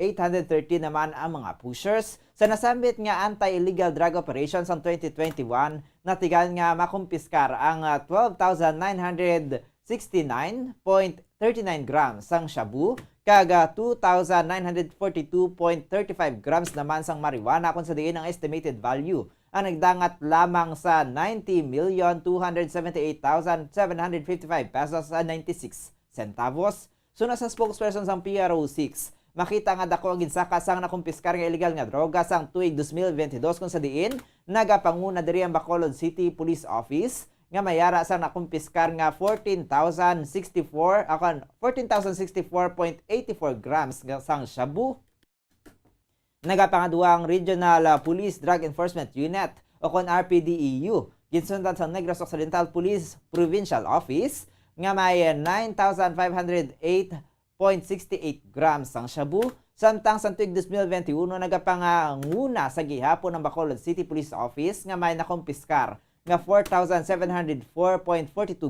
naman ang mga pushers. Sa nasambit nga anti-illegal drug operations ang 2021, natigan nga makumpiskar ang 12,969.39 grams sang shabu, kag 2,942.35 grams naman sang marijuana kung sa diin ang estimated value ang nagdangat lamang sa 90,278,755 pesos and 96 centavos. Suna sa spokesperson sang PRO6, makita nga dako ang ginsaka sang nakumpiskar nga illegal nga droga sang tuig 2022 kung sa diin nagapanguna diri ang Bacolod City Police Office nga mayara sang nakumpiskar nga 14,064.84 grams sang shabu. Nagapangaduang Regional Police Drug Enforcement Unit o kon RPDEU ginsundan sa Negros Occidental Police Provincial Office nga may 9,508.68 grams ang shabu. Samtang sa tuig 2021 nagapanguna sa gihapon ng Bacolod City Police Office nga may nakumpiskar nga 4,704.42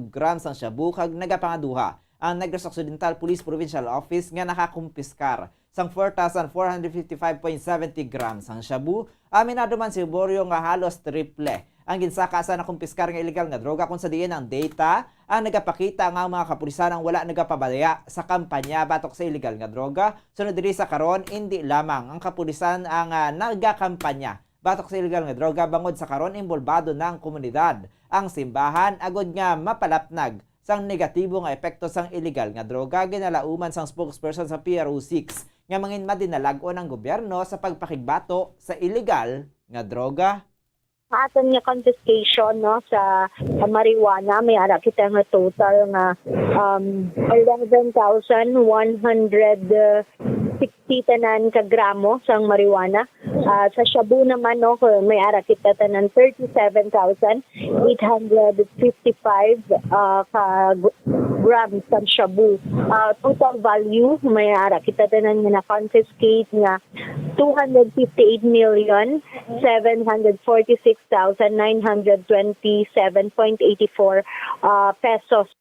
grams ang shabu kag nagapangaduha ang Negros Occidental Police Provincial Office nga nakakumpiskar sang 4,455.70 grams ang shabu. Aminado man si Borio nga halos triple ang ginsaka sa nakumpiskar nga illegal nga droga kung sa diin ang data ang nagapakita nga ang mga kapulisan ang wala nagapabadaya sa kampanya batok sa illegal nga droga. Sunod diri sa karon, hindi lamang ang kapulisan ang nagakampanya batok sa illegal nga droga, bangod sa karon involbado ng komunidad ang simbahan agod nga mapalapnag sang negatibo nga epekto sang illegal nga droga. Ginalauman sang spokesperson sa PRO6 nga mangin madinalagon ng gobyerno sa pagpakigbato sa illegal nga droga. Aton nga confiscation no sa marijuana may ara kita nga total nga 11,160 tanan ka gramo sang marijuana. Sa shabu naman no may ara kita tanan 37,855 ka grams sang shabu. Total value may ara kita tanan nga na confiscate nga 258,746,927.84 pesos.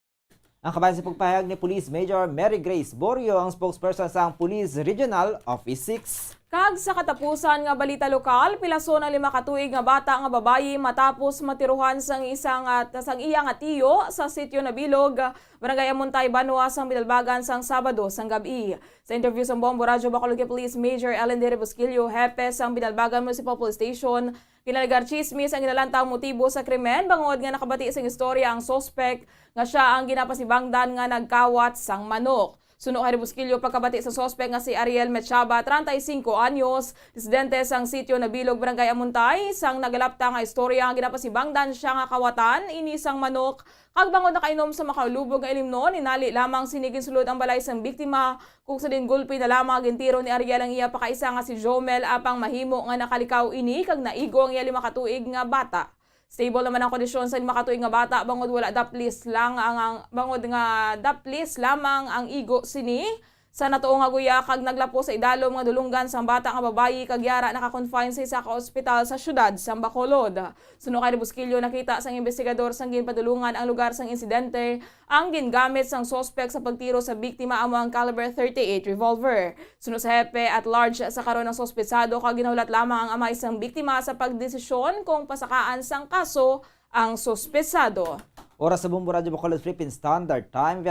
Ang kabayan sa pagpahayag ni Police Major Mary Grace Borio, ang spokesperson sa Police Regional Office 6. Kag sa katapusan nga balita lokal, pilaso ng 5 katuig nga bata nga babayi matapos matiruhan sang iya nga tiyo sa sitio Nabilog, Barangay Amuntay, Banwa sang Bidalbagan sang Sabado sang gabi. Sa interview sa Bombo Radyo Bacolod Police Major Ellen de Rebusquillo, hepe sang Bidalbagan Municipal Police Station, kinalagar chismis ang ginalantang motibo sa krimen, bangod nga nakabati sang istorya ang sospek nga siya ang ginapasibangdan nga nagkawat sang manok. Suno kay Rebusquillo pagkabati sa sospek nga si Ariel Mechaba, 35 anyos, residente sang sitio Nabilog, Barangay Amuntay, sang nagalapta nga istorya nga ginapasibangdan siya nga kawatan ini sang manok. Kag bangod nakainom sa makalubog nga ilimnon, inali lamang sinigin sulod ang balay sang biktima kung sa din gulpi na lamang gintiro ni Ariel ang iya pakaisa nga si Jomel apang mahimo nga nakalikaw ini kag naigo ang iya 5 katuig nga bata. Stable naman ang kondisyon sa 5 katuig nga bata bangod wala daplis lang ang bangod nga daplis lamang ang igo sini. Sa natuong nga guya kag naglapo sa idalom nga dulunggan sang bata nga babayi kag yara naka-confine sa isa ka ospital sa syudad sang Bacolod. Suno kay Rebusquillo nakita sang investigador sang ginpadulungan ang lugar sang insidente ang gingamit sang sospek sa pagtiro sa biktima amo ang caliber 38 revolver. Suno sa hepe at large sa karon ng sospesado kag ginahulat lamang ang amay sang biktima sa pagdesisyon kung pasakaan sang kaso ang sospesado. Oras sa Bombo Radyo Bacolod Philippine Standard Time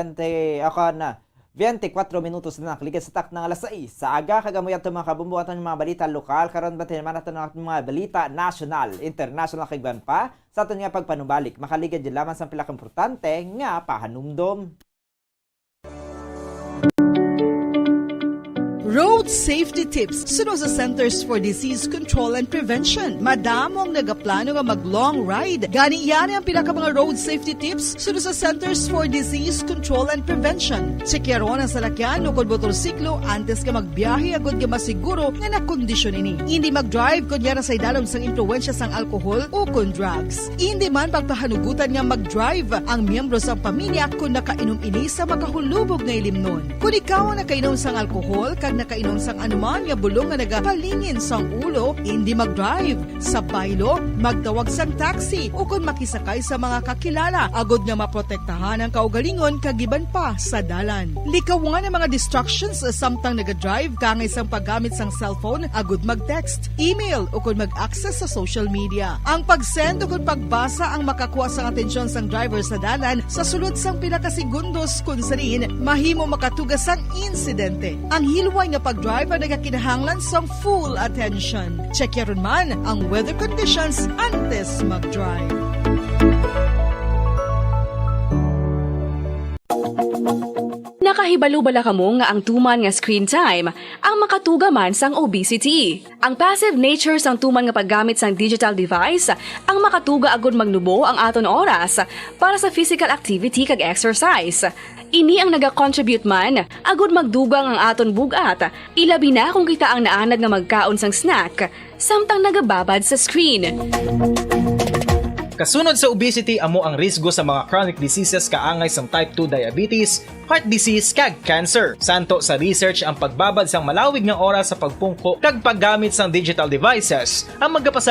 24 minutos na nakalikat sa tak ng alas 6 sa aga. Kagamuyan ito mga kabumbu ato ng mga balita lokal. Karon ba naman ito ng mga balita national, international kagban pa. Sa ato nga pagpanubalik, makaligad din lamang sa pinaka-importante nga pahanumdom. Road safety tips suno sa Centers for Disease Control and Prevention. Madamong nagaplano nga mag-long ride. Gani yan ang pinaka mga road safety tips suno sa Centers for Disease Control and Prevention. Sekyaron ang salakyan o kung motorsiklo antes ka magbiyahe agad ka masiguro nga nakondisyon ini. Hindi mag-drive kung yan sa idalom sang impluensya sang alcohol o kung drugs. Hindi man pagpahanugutan nga mag-drive ang miyembro sa pamilya kung nakainom ini sa makahulubog na ilimnon. Kung ikaw ang nakainom sang alcohol kag nakainom sang anuman nga bulong nga nagapalingin sang ulo, hindi mag-drive. Sa baylo, magtawag sang taxi o kung makisakay sa mga kakilala agod nga maprotektahan ang kaugalingon kagiban pa sa dalan. Likawan ang mga distractions samtang naga-drive kangay sang paggamit sang cellphone agod mag-text, email o kung mag-access sa social media. Ang pag-send o kung pagbasa ang makakuha sang atensyon sang driver sa dalan sa sulod sang pinakasegundos kung sarin mahimo makatugas sang insidente. Ang hilway nga pag-drive ang nagakinahanglan sang full attention. Check yaron man ang weather conditions antes mag-drive. Nakahibalo bala kamo nga ang tuman nga screen time ang makatuga man sang obesity. Ang passive nature sang tuman nga paggamit sang digital device ang makatuga agud magnubo ang aton oras para sa physical activity kag exercise. Ini ang naga-contribute man agud magdugang ang aton bugat. Ilabi na kung kita ang naanad nga magkaon sang snack samtang nagababad sa screen. Kasunod sa obesity amo ang risgo sa mga chronic diseases kaangay sang type 2 diabetes, heart disease kag cancer. Santo sa research ang pagbabad sang malawig nga oras sa pagpungko kag paggamit sang digital devices ang magapasa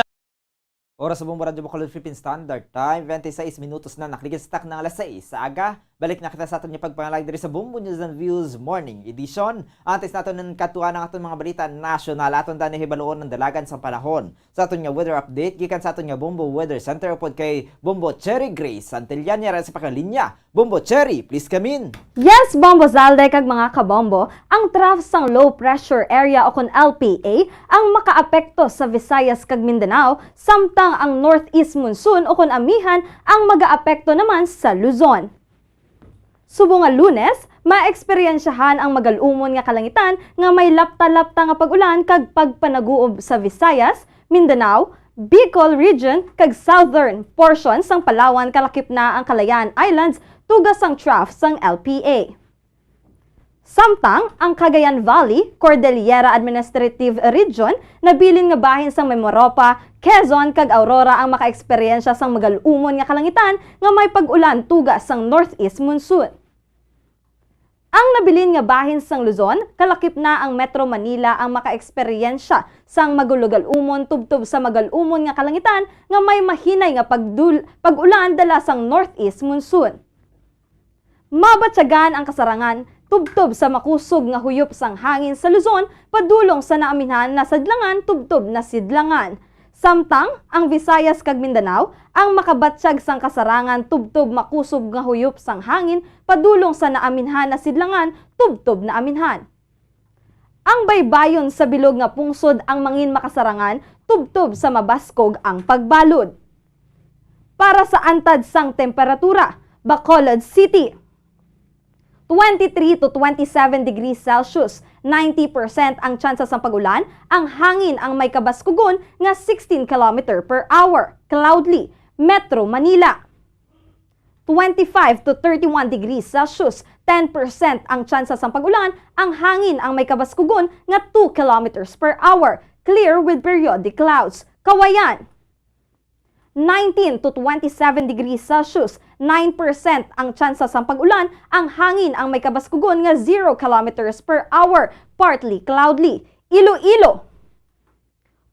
Oras sa Bombo Radyo Bacolod Philippine Standard Time, 26 minutos na nakaligistak ng alas 6 sa aga. Balik na kita sa aton yung pagpangalag diri sa Bombo News and Views Morning Edition. Antes natin ng katuan ng aton mga balita national aton dani hibaloon ng dalagan sa panahon. Sa aton nga weather update gikan sa aton nga Bombo Weather Center upod kay Bombo Cherry Grace Santillania ra sa pakalinya. Bombo Cherry, please come in. Yes, Bombo Zalday kag mga kabombo, ang trough sang low pressure area o kon LPA ang makaapekto sa Visayas kag Mindanao, samtang ang northeast monsoon o kon amihan ang magaapekto naman sa Luzon. Subong nga Lunes, maeksperiensyahan ang magalumon nga kalangitan nga may lapta-lapta nga pag-ulan kag pagpanaguob sa Visayas, Mindanao, Bicol Region kag southern portion sang Palawan kalakip na ang Kalayaan Islands tugas ang trough sang LPA. Samtang ang Cagayan Valley, Cordillera Administrative Region, nabilin nga bahin sang Memoropa, Quezon kag Aurora ang makaeksperyensya sang magalumon nga kalangitan nga may pag-ulan tugas sang northeast monsoon. Ang nabilin nga bahin sang Luzon, kalakip na ang Metro Manila ang makaeksperyensya sang magulugal-umon tubtob sa magalumon nga kalangitan nga may mahinay nga pag-ulan dala sang northeast monsoon. Mabatyagan ang kasarangan tubtob sa makusog nga huyop sang hangin sa Luzon padulong sa naaminhan na sadlangan tubtob na sidlangan. Samtang ang Visayas kag Mindanao ang makabatsyag sang kasarangan tubtob makusog nga huyop sang hangin padulong sa naaminhan na sidlangan tubtob na aminhan. Ang baybayon sa bilog nga pungsod ang mangin makasarangan tubtob sa mabaskog ang pagbalod. Para sa antad sang temperatura, Bacolod City 23 to 27 degrees Celsius, 90% ang tsansa sa pag-ulan, ang hangin ang may kabaskugon nga 16 km per hour, cloudly. Metro Manila 25 to 31 degrees Celsius, 10% ang tsansa sa pag-ulan, ang hangin ang may kabaskugon nga 2 km per hour, clear with periodic clouds. Kawayan 19 to 27 degrees Celsius, 9% ang tsansa sa pag-ulan, ang hangin ang may kabaskugon nga 0 km per hour, partly cloudly. Iloilo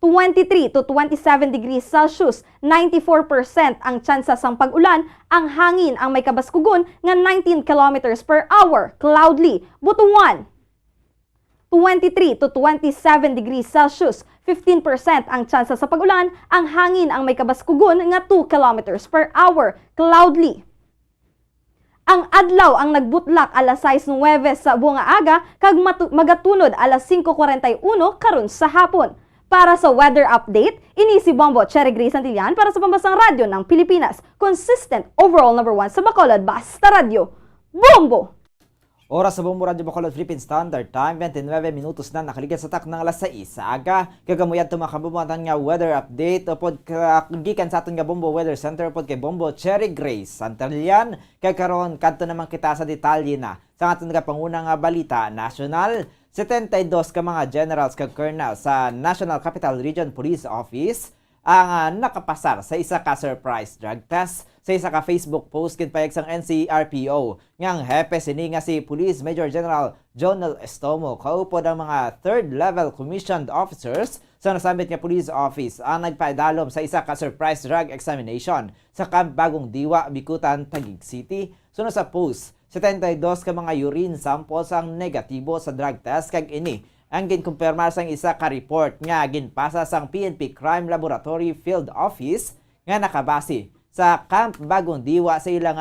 23 to 27 degrees Celsius, 94% ang tsansa sa pag-ulan, ang hangin ang may kabaskugon nga 19 km per hour, cloudly. Butuan 23 to 27 degrees Celsius, 15% ang tsansa sa pag-ulan, ang hangin ang may kabaskugon nga 2 km per hour, cloudly. Ang adlaw ang nagbutlak alas 6:09 sa buong aga kag magatunod alas 5:41 karon sa hapon. Para sa weather update, ini si Bombo Cherry Grace Santillan para sa Pambasang Radyo ng Pilipinas. Consistent overall number 1 sa Bacolod, basta radyo. Bombo! Oras sa Bombo Radyo Bacolod Philippine Standard Time, 29 minutos na nakaligas sa tak ng alas 6 sa aga. Kagamuyad tumakabumatan nga weather update upod gikan sa aton nga Bombo Weather Center upod kay Bombo Cherry Grace Santillan. Kay karon kadto naman kita sa detalye na sa aton nga pangunang nga balita national. 72 ka mga generals kag colonels sa National Capital Region Police Office ang nakapasar sa isa ka surprise drug test sa isa ka Facebook post kinpayag sang NCRPO ngang hepe sini nga si Police Major General Jonel Estomo kaupod ang mga third level commissioned officers sa nasambit nga police office ang nagpaidalom sa isa ka surprise drug examination sa Camp Bagong Diwa, Bikutan, Taguig City. Sunod sa post, 72 ka mga urine samples ang negatibo sa drug test kag ini ang ginkumpirmar sang isa ka report nga ginpasa sang PNP Crime Laboratory Field Office nga nakabase sa Camp Bagong Diwa sa ilang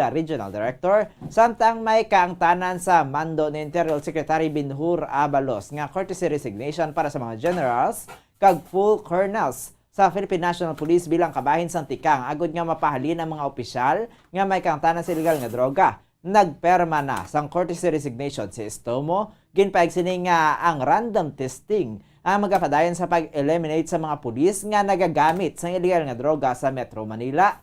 regional director samtang may kaangtanan sa mando ni Interior Secretary Binhur Abalos nga courtesy resignation para sa mga generals kag full colonels sa Philippine National Police bilang kabahin sang tikang agud nga mapahalin ang mga opisyal nga may kaangtanan sa illegal nga droga. Nagperma na sang courtesy resignation si Estomo, ginpaig sini nga ang random testing ang magapadayon sa pag-eliminate sa mga pulis nga nagagamit sa illegal nga droga sa Metro Manila.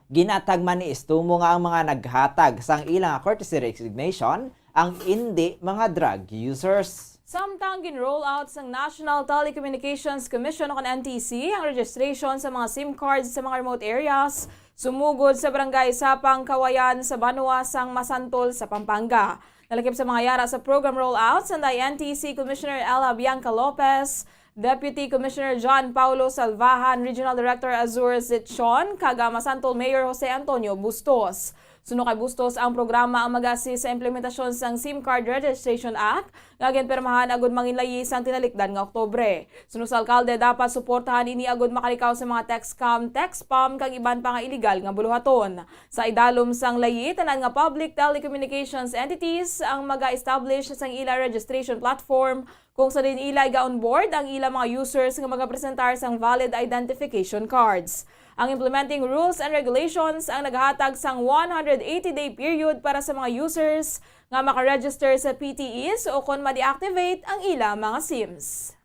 Ginatag man ni Estomo nga ang mga naghatag sang ilang courtesy resignation ang hindi mga drug users. Samtang gin-roll out sa National Telecommunications Commission o NTC ang registration sa mga SIM cards sa mga remote areas, sumugod sa Barangay Sapang, Kawayan sa Banua, sang Masantol sa Pampanga. Nalakip sa mga yara sa program rollout, sanday NTC Commissioner Ella Bianca Lopez, Deputy Commissioner John Paulo Salvahan, Regional Director Azur Zitchon, Kagama Santol Mayor Jose Antonio Bustos. Suno kay Bustos ang programa ang mag-assist sa implementasyon sang SIM Card Registration Act nga ginpermahan agud manginlayi sang tinalikdan nga Oktubre. Suno sa alkalde dapat suportahan ini agud makalikaw sa mga text scam, text spam kag iban pa nga illegal nga buluhaton. Sa idalom sang layi tanan nga public telecommunications entities ang maga-establish sang ila registration platform kung sa din ila ga-onboard ang ila mga users nga magapresentar sang valid identification cards. Ang implementing rules and regulations ang naghatag sang 180-day period para sa mga users nga makaregister sa PTEs o kung ma-deactivate ang ila mga SIMs.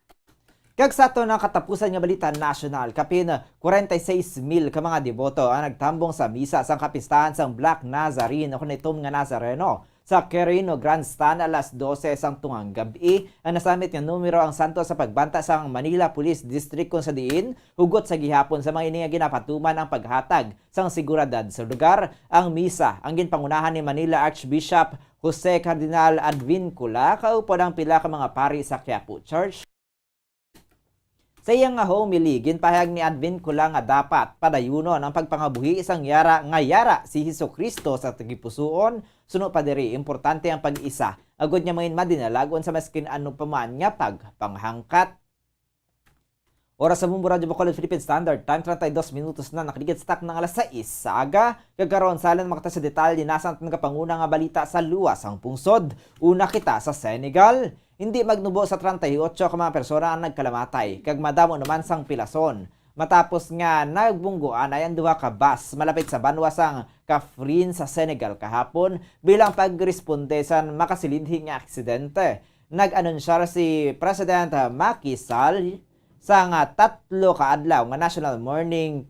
Kag sa ito ng katapusan nga balita national, kapin 46,000 ka mga deboto ang nagtambong sa misa sang kapistahan sang Black Nazarene o kunitom nga Nazareno sa Quirino Grandstand alas 12 sang tungang gabi. Ang nasamit nga numero ang santo sa pagbanta sang Manila Police District kung sa diin hugot sa gihapon sa mga ini nga ginapatuman ang paghatag sang seguridad sa lugar. Ang misa ang ginpangunahan ni Manila Archbishop Jose Cardinal Advincula kaupod ang pila ka mga pari sa Quiapo Church. Sa iyang nga homily, ginpahayag ni Advincula nga dapat padayunon ang pagpangabuhi isang yara si Hesukristo sa tagipusoon. Suno pa diri, importante ang pag-isa. Agod niya mayin madinalagon sa maskin ano pa man nga pagpanghangkat. Oras sa Bumbo Radio Bacolod Philippine Standard Time, 32 minutos na nakaligid stock ng alas 6 sa aga. Kagaroon salan makita sa detalye nasang panguna nga balita sa luwas ang pungsod. Una kita sa Senegal. Hindi magnubo sa 38 ka mga persona ang nagkalamatay, kag madamo naman sang pilason. Matapos nga nagbungguan ay ang duha ka bus malapit sa banwa sang Kafrin sa Senegal kahapon bilang pagresponde sa makasilidhi nga aksidente. Nag-anunsyar si President Macky Sall sa nga 3 ka adlaw nga national mourning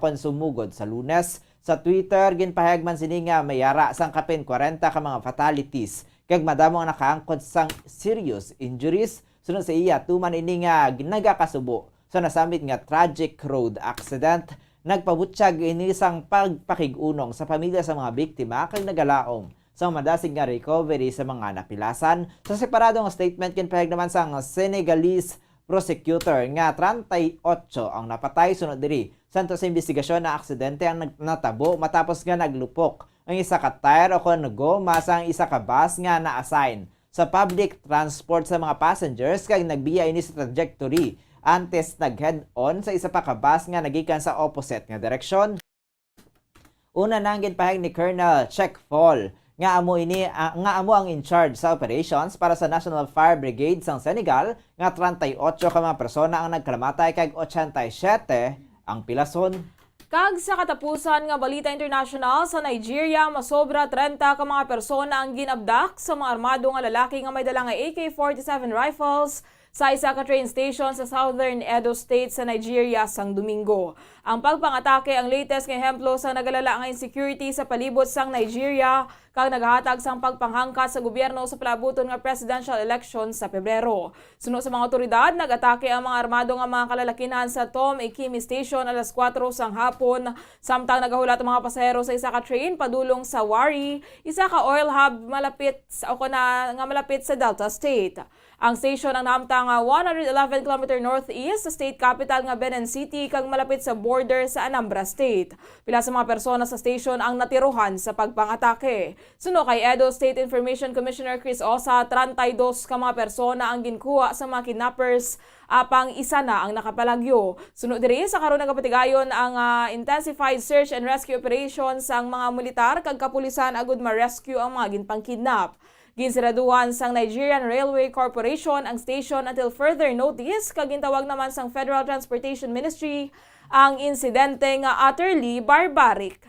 konsumugod sa Lunes. Sa Twitter ginpahayag man sini nga mayara sang kapin 40 ka mga fatalities. Kag madamo ang nakaangkot sang serious injuries. Sunod sa iya, tuman ini nga nagakasubo sa nasamit nga tragic road accident. Nagpabutyag ini sang pagpakig-unong sa pamilya sa mga biktima kag nagalaom sa madasig nga recovery sa mga napilasan. Sa separadong statement kinpahayag naman sang Senegalese prosecutor nga 38 ang napatay sunod diri. Santo sa investigasyon na aksidente ang natabo matapos nga naglupok ang isa ka tire o kung goma sa isa ka bus nga na-assign sa public transport sa mga passengers kag nagbiya ini sa trajectory antes nag-head-on sa isa pa ka bus nga nagikan sa opposite nga direksyon. Una nang ginpahayag ni Colonel Check Fall nga amo ang in charge sa operations para sa National Fire Brigade sang Senegal nga 38 ka mga persona ang nagkalamatay kag 87 ang pilason. Kag sa katapusan nga balita international sa Nigeria, masobra 30 ka mga persona ang ginabdak sa mga armado nga lalaki nga may dala nga AK-47 rifles sa isa ka train station sa Southern Edo State sa Nigeria sang Domingo. Ang pagpangatake ang latest nga ehemplo sa nagalala nga insecurity sa palibot sang Nigeria kag naghatag sang pagpanghangkat sa gobyerno sa palabuton nga presidential election sa Pebrero. Suno sa mga otoridad, nagatake ang mga armado nga mga kalalakihan sa Tom Ikimi Station alas 4 sang hapon, samtang nagahulat ang mga pasahero sa isa ka train padulong sa Wari, isa ka oil hub malapit sa Delta State. Ang station ang naamtang 111 km northeast sa state capital nga Benin City kag malapit sa border sa Anambra State. Pila sa mga persona sa station ang natiruhan sa pagpangatake. Suno kay Edo State Information Commissioner Chris Osa, 32 ka mga persona ang ginkuha sa mga kidnappers, apang isa na ang nakapalagyo. Suno diri sa karon nagapatigayon ang intensified search and rescue operations ang mga militar kag kapulisan agud ma-rescue ang mga ginpang-kidnap. Ginsiraduhan sang Nigerian Railway Corporation ang station until further notice kag gintawag naman sang Federal Transportation Ministry ang insidente nga utterly barbaric.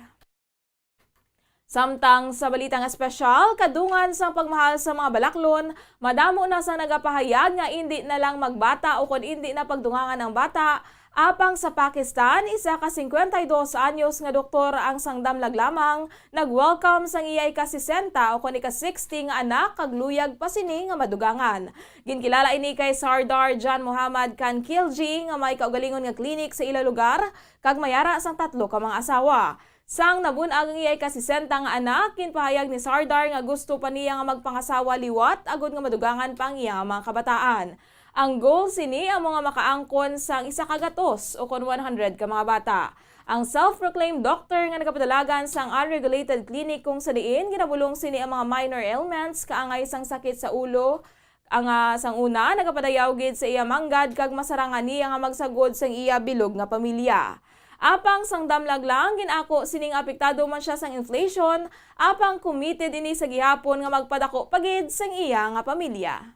Samtang sa balitang espesyal, kadungan sang pagmahal sa mga balaklon, madamo na sang nagapahayag nga hindi na lang magbata o kung hindi na pagdungangan ang bata. Apang sa Pakistan, isa ka 52 anyos nga doktor ang sangdamlag lamang nag-welcome sang iyay ka 60 o kung ika-60 nga anak kag luyag pa sini nga madugangan. Ginkilala ini kay Sardar Jan Muhammad Khan Khilji nga may kaugalingon nga klinik sa ila lugar kag mayara sang 3 ka mga asawa. Sang nabunag ang iyay ka 60 nga anak, kinpahayag ni Sardar nga gusto pa niya nga magpangasawa liwat agud nga madugangan pa ang iyang mga kabataan. Ang goal sini ang mga makaangkon sang isa ka gatos o kon 100 ka mga bata. Ang self-proclaimed doctor nga nagapadalagan sang unregulated clinic kung sa diin ginabulong sini ang mga minor ailments kaangay sang sakit sa ulo. Ang sang una nagapadayaw gid sa iya manggad kag masarangan niya nga magsagod sang iya bilog nga pamilya. Apang sang damlag lang ginako sining apektado man siya sang inflation, apang committed ini sa gihapon nga magpadako pagid sang iya nga pamilya.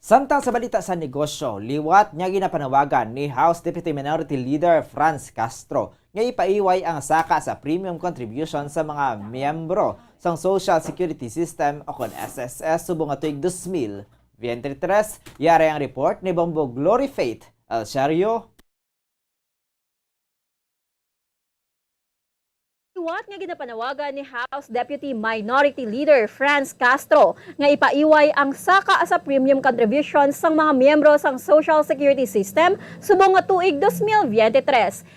Samtang sa balita sa negosyo, liwat niya ginapanawagan ni House Deputy Minority Leader Franz Castro nga ipaiway ang saka sa premium contribution sa mga miyembro sa Social Security System o kon SSS subong nga tuig 2023. Yari ang report ni Bombo Glory Faith Alchario. Liwat nga ginapanawagan ni House Deputy Minority Leader Franz Castro nga ipaiway ang saka sa premium contributions sang mga miyembro sang Social Security System subong nga tuig 2023.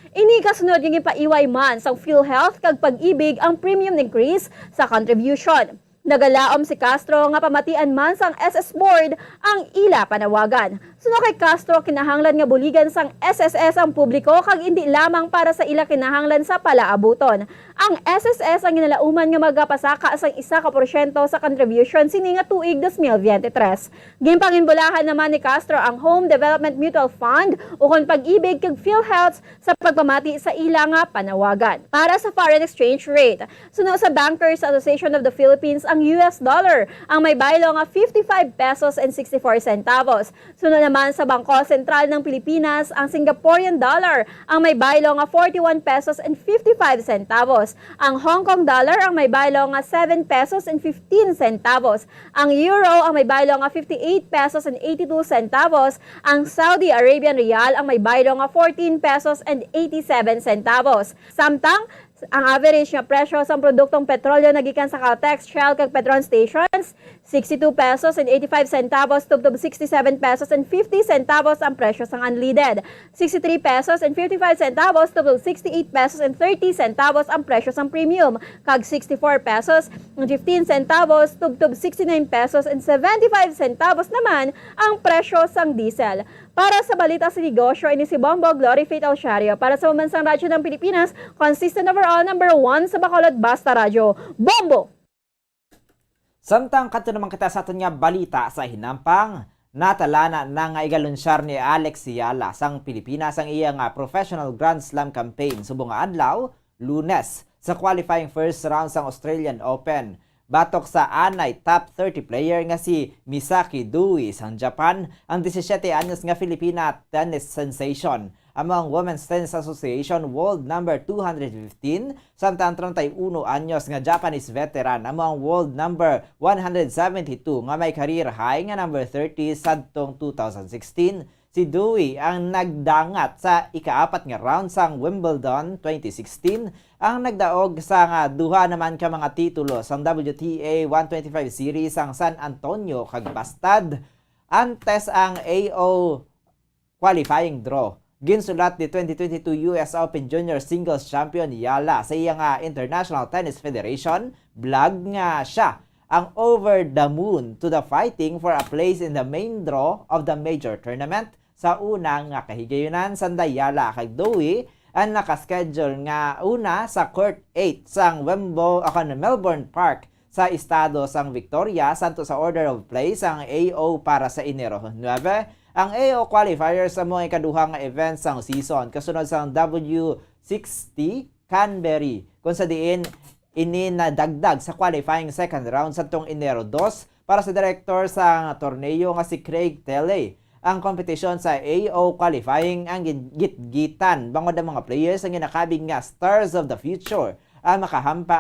Ini kasunod nga ipaiway man sang PhilHealth kag Pag-ibig ang premium increase sa contribution. Nagalaom si Castro nga pamatian man sang SS Board ang ila panawagan. Suno kay Castro kinahanglan nga buligan sang SSS ang publiko kag hindi lamang para sa ila kinahanglan sa palaabuton. Ang SSS ang ginalauman nga magapasaka sang 1% sa contribution sini nga tuig 2023. Ginpanginbulahan naman ni Castro ang Home Development Mutual Fund ukon Pag-ibig kag PhilHealth sa pagpamati sa ila nga panawagan. Para sa foreign exchange rate, suno sa Bankers Association of the Philippines ang US dollar ang may baylo nga 55 pesos and 64 centavos. Sunod naman sa Bangko Sentral ng Pilipinas ang Singaporean dollar ang may baylo nga 41 pesos and 55 centavos. Ang Hong Kong dollar ang may baylo nga 7 pesos and 15 centavos. Ang euro ang may baylo nga 58 pesos and 82 centavos. Ang Saudi Arabian rial ang may baylo nga 14 pesos and 87 centavos. Samtang ang average nga presyo sa produktong petrolyo nagikan sa Caltex, Shell kag Petron stations, 62 pesos and 85 centavos tubtob 67 pesos and 50 centavos ang presyo sang unleaded. 63 pesos and 55 centavos tubtob 68 pesos and 30 centavos ang presyo sang premium, kag 64 pesos and 15 centavos tubtob 69 pesos and 75 centavos naman ang presyo sang diesel. Para sa balita sa negosyo, ini si Bombo Glory Faith Alchario. Para sa Mamansang Radyo ng Pilipinas, consistent overall number 1 sa Bacolod Basta Radyo, Bombo! Samtang kadto naman kita sa aton nga balita sa hinampang, natalana na nga igalunsyar ni Alex Yala sang Pilipinas ang iya nga professional Grand Slam campaign subong nga adlaw, Lunes, sa qualifying first round sang Australian Open. Batok sa anay top 30 player nga si Misaki Doi sang Japan, ang 17 anyos nga Filipina tennis sensation among Women's Tennis Association World number 215, samtang 31 anyos nga Japanese veteran among World number 172 nga may career high nga number 30 sadtong 2016. Si Dewey ang nagdangat sa ikaapat nga round sang Wimbledon 2016, ang nagdaog sa nga duha naman ka mga titulo sang WTA 125 series sang San Antonio kag Bastad. Antes ang AO qualifying draw, ginsulat ni 2022 US Open Junior Singles Champion Yala sa iya nga International Tennis Federation blog nga siya ang over the moon to the fighting for a place in the main draw of the major tournament. Sa unang nga kahigayunan sa Yala kag Dewey ang nakaschedule nga una sa Court 8 sang Melbourne Park sa estado sang Victoria santo sa order of play sang AO para sa Enero 9. Ang AO qualifiers sa mga ikaduha nga events sang season kasunod sang W60 Canberra kung sa diin ini nadagdag sa qualifying second round sa tong Enero 2 para sa director sa torneo nga si Craig Telley. Ang competition sa AO qualifying ang gitgitan bangod ang mga players ang ginakabig nga stars of the future ang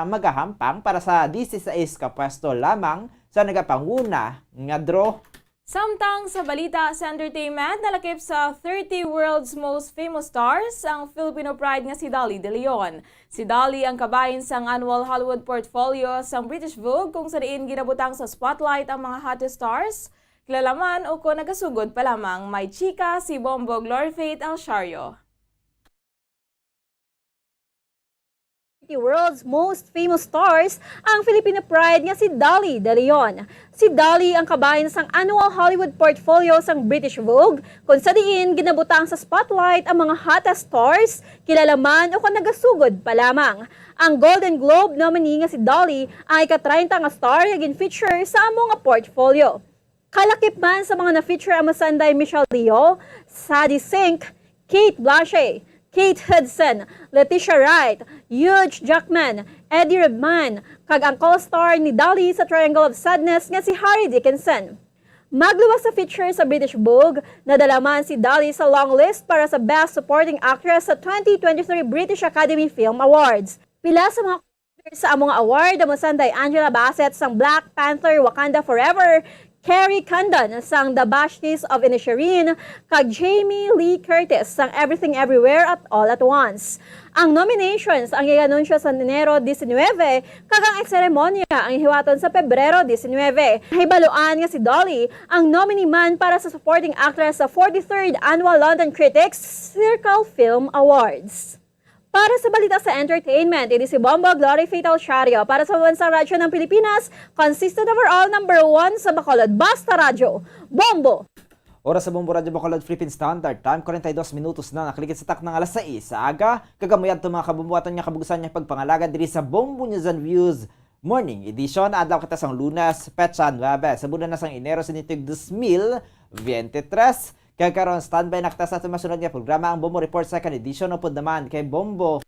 magahampang para sa 16 ka pwesto lamang sa nagapanguna nga draw. Samtang sa balita sa entertainment, nalakip sa 30 world's most famous stars ang Filipino pride nga si Dolly De Leon. Si Dolly ang kabahin sang annual Hollywood portfolio sang British Vogue kung sa diin ginabutang sa spotlight ang mga hottest stars. Kilalaman o kung nagasugod pa lamang, may chika si Bombo Glory Faith Alchario. world's most famous stars ang Filipino pride nga si Dolly De Leon. Si Dolly ang kabahin sang annual Hollywood portfolio sang British Vogue, kung sa diin ginabutang sa spotlight ang mga hottest stars, kilalaman o kung nagasugod pa lamang. Ang Golden Globe nominee nga si Dolly ang ika-30 nga star nga gin-feature sa among nga portfolio. Kalakip man sa mga na-feature ang masanday Michelle Yeoh, Sadie Sink, Kate Blanchett, Kate Hudson, Letitia Wright, Hugh Jackman, Eddie Redmayne, kag ang co-star ni Dolly sa Triangle of Sadness nga si Harry Dickinson. Magluwas sa feature sa British Vogue, nadala man si Dolly sa long list para sa Best Supporting Actress sa 2023 British Academy Film Awards. Pila sa mga sa among award, ang masanday Angela Bassett sang Black Panther Wakanda Forever, Carrie Condon sang The Banshees of Inisherin, kag Jamie Lee Curtis sang Everything Everywhere at All at Once. Ang nominations ang i-anunsyo sa Enero 19, kag ang seremonya ang ihiwaton sa Pebrero 19. Hibaluan nga si Dolly ang nominee man para sa supporting actress sa 43rd Annual London Critics Circle Film Awards. Para sa balita sa entertainment, ini si Bombo Glory Fatal Shario para sa Bansang Radyo ng Pilipinas, consistent overall number 1 sa Bacolod. Basta Radyo, Bombo! Oras sa Bombo Radyo Bacolod Philippine Standard Time, 42 minutos na nakaligid sa tak ng alas 6 sa aga. Kagamayad itong mga kabumbuatan niya kabugusan niya pagpangalaga diri sa Bombo News and Views Morning Edition. Adlaw kita sang Lunes, Petsa 9, sa bulan na sang Enero sa nitig 2023. Kaya karon standby na kita sa masunod nga programa ang Bombo Report Second Edition upod naman kay Bombo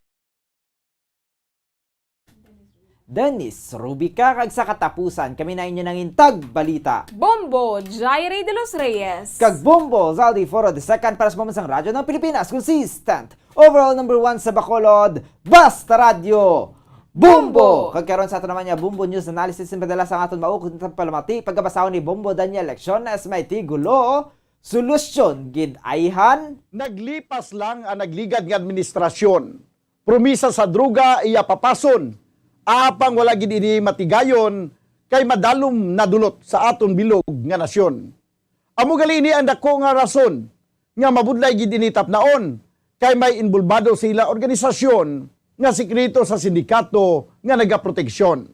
Dennis Rubica. Kag sa katapusan kami na inyo nang intag balita Bombo Jaire de los Reyes. kag Bombo Zaldi Foro the second para sa Pamansang Radyo ng Pilipinas, consistent overall number 1 sa Bacolod, Basta Radyo Bombo! Kag karon sa ato naman niya Bombo News Analysis ng padala sa aton maukod ng palamati pagkabasahon ni Bombo Daniel Leksyon as may tigulo solusyon gid ayhan. Naglipas lang ang nagligad nga administrasyon. Promisa sa druga iya papason. Apang wala gid ini matigayon kay madalom nadulot sa aton bilog nga nasyon. Amo gali ini ang dako nga rason nga mabudlay gid ini tapnaon kay may involbado sila organisasyon nga sekreto sa sindikato nga nagaproteksyon.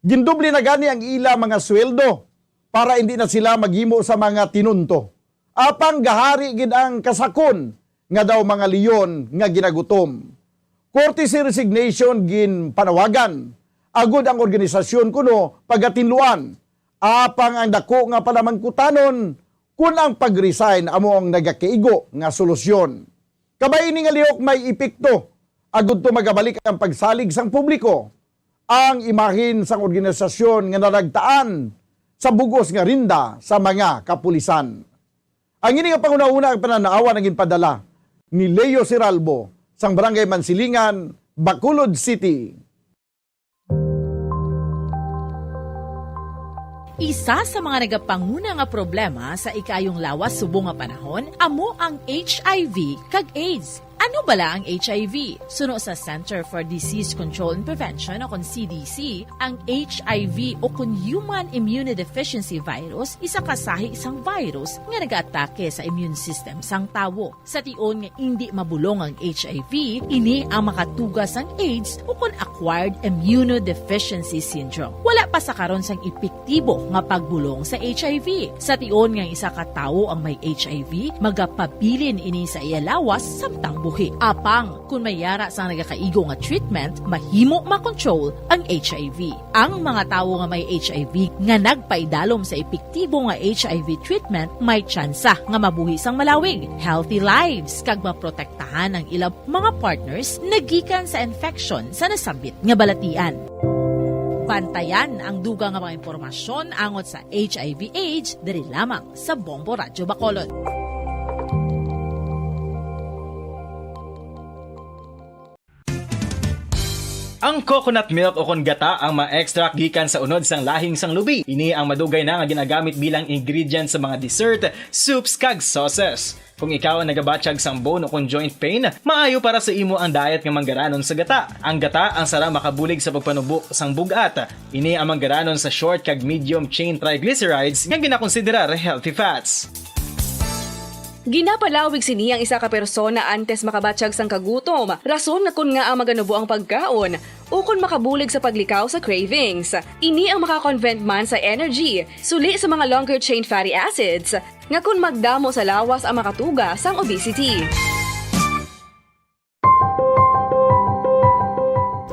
Gindubli na gani ang ila mga sweldo para hindi na sila maghimo sa mga tinunto. Apang gahari gid ang kasakon nga daw mga leyon nga ginagutom. Courtesy resignation gin panawagan. Agud ang organisasyon kuno pagatinluan. Apang ang dako nga panamangkutanon kun ang pag-resign amo ang nagakaigo nga solusyon. Kabay ini nga lihok may epekto. Agud to magabalik ang pagsalig sang publiko. Ang imahin sang organisasyon nga naragtaan sa bugos nga rinda sa mga kapulisan. Ang ini nga panguna-una ang pananaawa naging padala ni Leo Siralbo sang Barangay Mansilingan, Bacolod City. Isa sa mga nagapanguna nga problema sa ikayong lawas subong nga panahon amo ang HIV kag AIDS. Ano bala ang HIV? Suno sa Center for Disease Control and Prevention o CDC, ang HIV o Human Immunodeficiency Virus isa kasahi isang virus nga nag-atake sa immune system sang tawo. Sa tion nga hindi mabulong ang HIV, ini ang makatugas ang AIDS o Acquired Immunodeficiency Syndrome. Wala pa sa karon sang epektibo nga pagbulong sa HIV. Sa tion nga isa ka tawo ang may HIV, magapabilin ini sa iya lawas samtang buhi. Apang, kung mayara sa nagakaigo nga treatment, mahimo makontrol ang HIV. Ang mga tawo nga may HIV nga nagpaidalom sa epektibo nga HIV treatment, may tsansa nga mabuhi sang malawig, healthy lives, kag maprotektahan ang ilang mga partners nagikan sa infection sa nasambit nga balatian. Bantayan ang dugang nga mga impormasyon angot sa HIV/AIDS diri lamang sa Bombo Radyo Bacolod. Ang coconut milk o kon gata ang ma-extract gikan sa unod sang lahing sang lubi. Ini ang madugay na nga ginagamit bilang ingredient sa mga dessert, soups kag sauces. Kung ikaw ang nagabatsyag sang bone o kon joint pain, maayo para sa imo ang diet nga manggaranon sa gata. Ang gata ang sara makabulig sa pagpanubo sang bugat. Ini ang manggaranon sa short kag medium chain triglycerides nga ginakonsiderar healthy fats. Ginapalawig sini ang isa ka persona antes makabatsyag sang kagutom. Rason na kun nga ang maganubo ang pagkaon o kung makabulig sa paglikaw sa cravings. Ini ang makakonvent man sa energy, suli sa mga longer chain fatty acids, nga kung magdamo sa lawas ang makatuga sang obesity.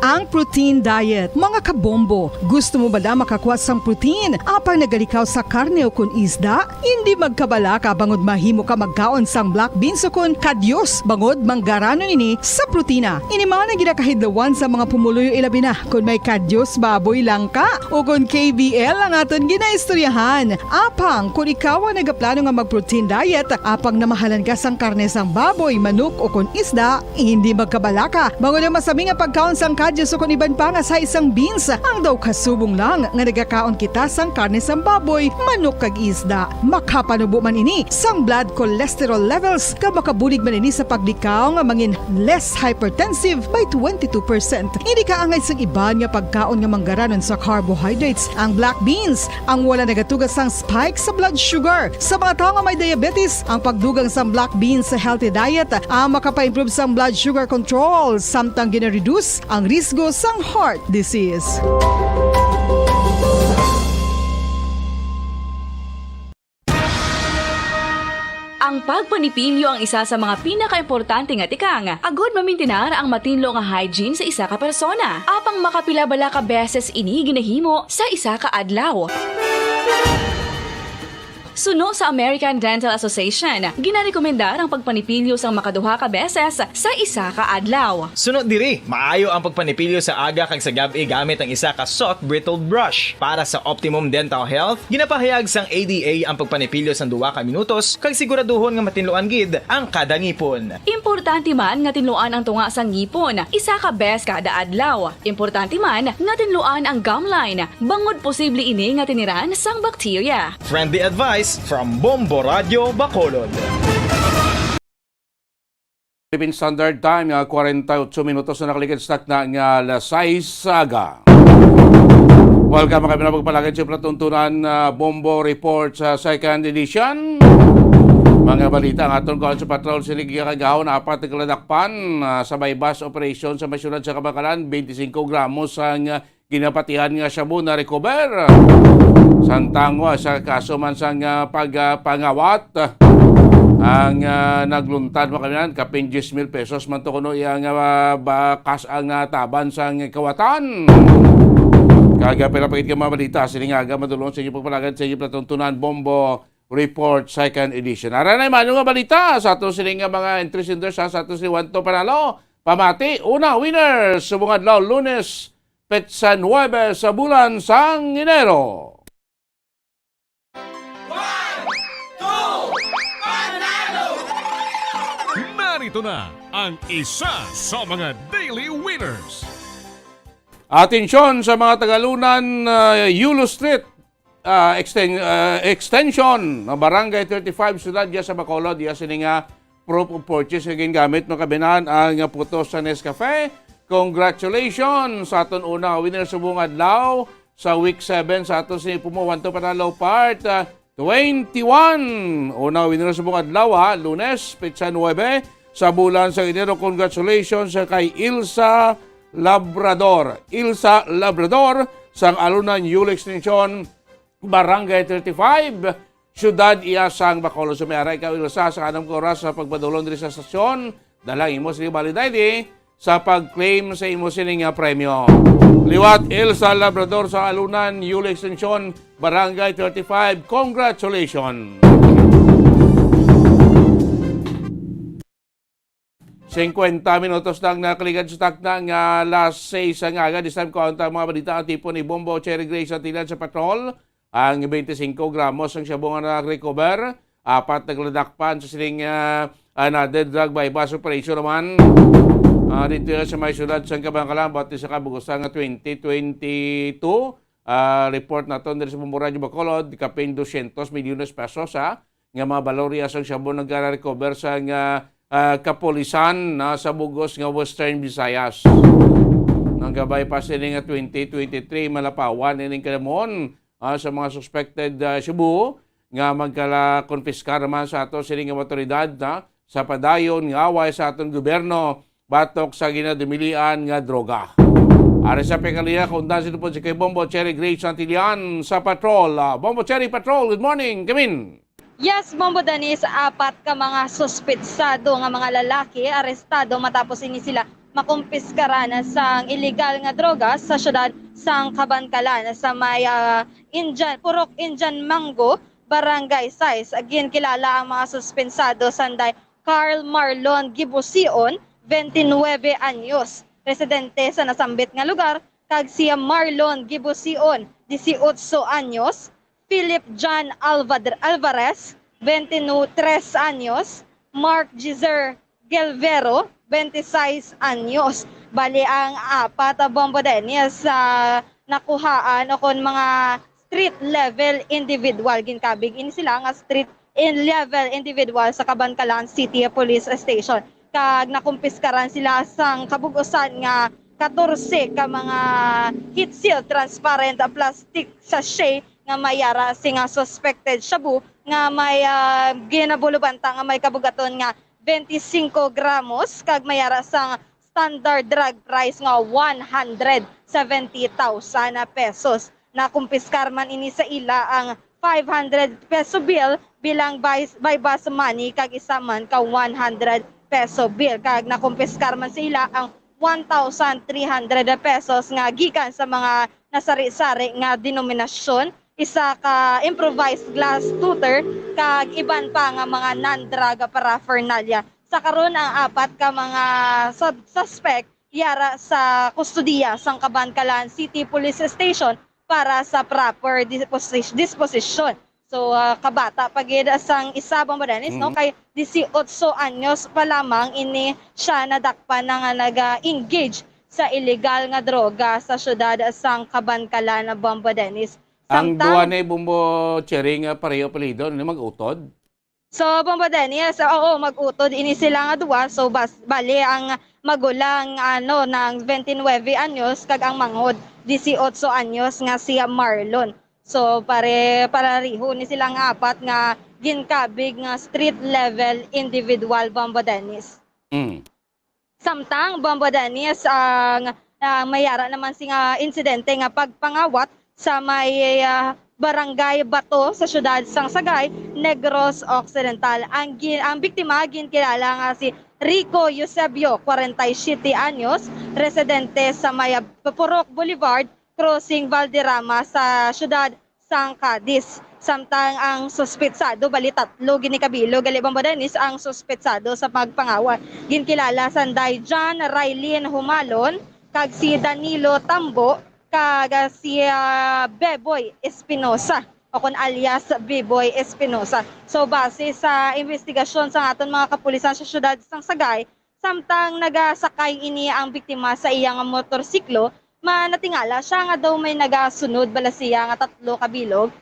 Ang protein diet. Mga kabombo, gusto mo ba na makakuha sang protein? Apang nagalikaw sa karne o kun isda? Hindi magkabala ka bangod mahimo ka magkaon sang black beans o kun kadyos bangod manggaranon ini sa protina. Iniman na ginakahidlawan sa mga pumuluyo ilabi na kung may kadyos baboy lang ka o kun KBL ang aton ginaistoryahan. Apang kung ikaw ang nagaplano nga mag-protein diet, apang namahalan ka sang karne sang baboy, manok o kun isda, hindi magkabala ka bangod ang masami nga pagkaon sang kadyos so kung iban pa nga sa isang beans, ang daw kasubong lang nga nagakaon kita sang karne sang baboy, manok kag isda. Makapanubo man ini sang blood cholesterol levels ka makabulig man ini sa paglikaw nga mangin less hypertensive by 22%. Hindi ka angay sang iban nga pagkaon nga manggaranon sa carbohydrates. Ang black beans, ang wala nagatugas sang spike sa blood sugar. Sa mga tao nga may diabetes, ang pagdugang sang black beans sa healthy diet ang makapa-improve sang blood sugar control, samtang gina-reduce ang risgo sang heart disease. Ang pagpanipilyo ang isa sa mga pinaka-importante nga tikang. Agod mamintinar ang matinlo nga hygiene sa isa ka persona. Apang makapilabala ka beses ini ginahimo sa isa ka adlaw. Suno sa American Dental Association, ginarekomendar ang pagpanipilyo sang makaduha ka beses sa isa ka adlaw. Sunod diri, maayo ang pagpanipilyo sa aga kag sa gabi gamit ang isa ka soft brittled brush. Para sa optimum dental health, ginapahayag sang ADA ang pagpanipilyo sang 2 ka minutos kag siguraduhon nga matinluan gid ang kada ngipon. Importante man nga tinluan ang tunga sang ngipon, isa ka bes kada adlaw. Importante man nga tinluan ang gum line, bangod posible ini nga tiniran sang bakterya. Friendly advice from Bombo Radio Bacolod. Philippine Standard Time, 48 minutos na nakaligid stock na nga Lasay Saga. Welcome kami na pagpalagay sa platuntunan Bombo Report sa second edition. Mga balita ang aton ko sa patrol sinigigagahon na apat na kaladakpan sa bypass operation sa masyudad sa Kabakalan, 25 gramos ang ginapatihan nga shabu na recover. Santangwa sa kaso man sang pagpangawat ang nagluntad mo kanilan kapin 10,000 pesos man to kuno iyang bakas ang taban sang kawatan. Kaga pala pagit ka mabalita siningaga madulong sa inyo pagpalagad sa inyo platuntunan Bombo Report second edition. Aranay man yung balita sa ato sininga mga entry senders sa ato si Wanto Panalo. Pamati, una winner subong adlaw Lunes petsa 9 sa bulan sang Enero. Narito na ang isa sa mga daily winners. Atensyon sa mga Tagalunan, Yulo Street Extension ng Barangay 35 Ciudad diya sa Bacolod diya sininga proof of purchase again gamit makabinan ang putos sa Nescafe. Congratulations sa aton una winner sa buong adlaw sa week 7 sa aton sinipumo Wanto Panalo part 21. Una winner sa buong adlaw Lunes petsa 9 sa bulan sa Enero. Congratulations kay Ilsa Labrador. Ilsa Labrador sang Alunan Yulo Extension Barangay 35 Syudad Iasang Bacolod. Sumayara ikaw Ilsa sa kanang oras sa pagpadulong diri sa stasyon. Dalang imo sila balidaydi sa pag-claim sa imo sining premyo. Liwat Ilsa Labrador sa Alunan Yulo Extension Barangay 35. Congratulations. 50 minutos lang nakaligad sa stock na nga last 6 ang aga. This time ko ang mga balita ang tipo ni Bombo Cherry Grace at tinan sa patrol. Ang 25 gramos ang siyabong na recover. Apat nagladakpan sa siling another drug bypass operation naman. Dito sa may syudad sa Kabangkalan, bati sa kabugusan nga 2022. Report na ito sa Bombo Radio Bacolod, kapin 200 milyones pesos nga mga valorias ang siyabong nag-recover sa kapulisan sa bugos nga Western Visayas. Nang gabay pa sila nga 2023 malapawan ining kadamon sa mga suspected Cebu nga magkala konfiskar naman sa ato sining nga otoridad na sa padayon nga away sa aton gobyerno batok sa ginadumilian nga droga. Ari sa pekaliya kung dansin po si kay Bombo Cherry Grace Santillan sa Patrol. Bombo Cherry Patrol, good morning. Come in. Yes, Bombo Danis, 4 ka mga suspetsado nga mga lalaki arestado matapos ini sila makumpiskaran sa illegal nga droga sa syudad sang Kabankalan sa may Purok Indian Mango, Barangay 6. Again, kilala ang mga suspensado sanday Carl Marlon Gibusion, 29 anyos, residente sa nasambit nga lugar, kag si Marlon Gibusion, 18 anyos, Philip John Alvarez, 23 anyos, Mark Gizer Gelvero, 26 anyos. Bali ang 4 Bombo Denies sa nakuhaan o kon mga street level individual ginkabig ini sila nga street level individual sa Kabankalan City Police Station. Kag nakumpiskaran sila sang kabugusan nga 14 ka mga heat seal transparent plastic sachet nga mayara nga suspected shabu nga may ginabulubanta nga may kabugaton nga 25 gramos kag mayara sang standard drug price nga 170,000 pesos. Nakumpiskar man ini sa ila ang 500 peso bill bilang by bus money kag isa man ka 100 peso bill. Kag nakumpiskar man sa ila ang 1,300 pesos nga gikan sa mga nasari-sari nga denominasyon, isa ka improvised glass tutor kag iban pa nga mga non-drug paraphernalia. Sa karon ang 4 ka mga suspect yara sa kustudiya sang Kabankalan City Police Station para sa proper disposition. So kabata pagid sang isa Bombo Dennis no kay 18 anyos pa lamang ini siya nadakpan nga naga-engage sa illegal nga droga sa syudad sang Kabankalan na Bombo Dennis. Ang duwa na Bombo Cherry nga pareho palido ni mag-utod. So Bombo Dennis, oo mag-utod ini sila nga duwa. So bali ang magulang ng 29 anyos kag ang manghod 18 anyos nga si Marlon. So parariho ni silang 4 nga ginkabig nga street level individual Bombo Dennis. Samtang Bombo Dennis ang mayara naman si nga insidente nga pagpangawat sa may Barangay Bato sa syudad sang Sagay, Negros Occidental. Ang biktima ginkilala nga si Rico Eusebio, 47 anyos, residente sa may Purok Boulevard, Crossing Valderrama sa syudad sang Cadiz. Samtang ang suspetsado, bali 3 ginikabilo, gali Bombo Dennis ang suspetsado sa pagpangawat. Ginkilala sanday John Raylin Humalon, kag si Danilo Tambo, kag si Beboy Espinosa o kon alias Beboy Espinosa. So base sa investigasyon sa aton mga kapulisan sa syudad sang Sagay, samtang nagasakay ini ang biktima sa iyang motorsiklo, manatingala siya nga daw may nagasunod bala siya nga 3 kabilog.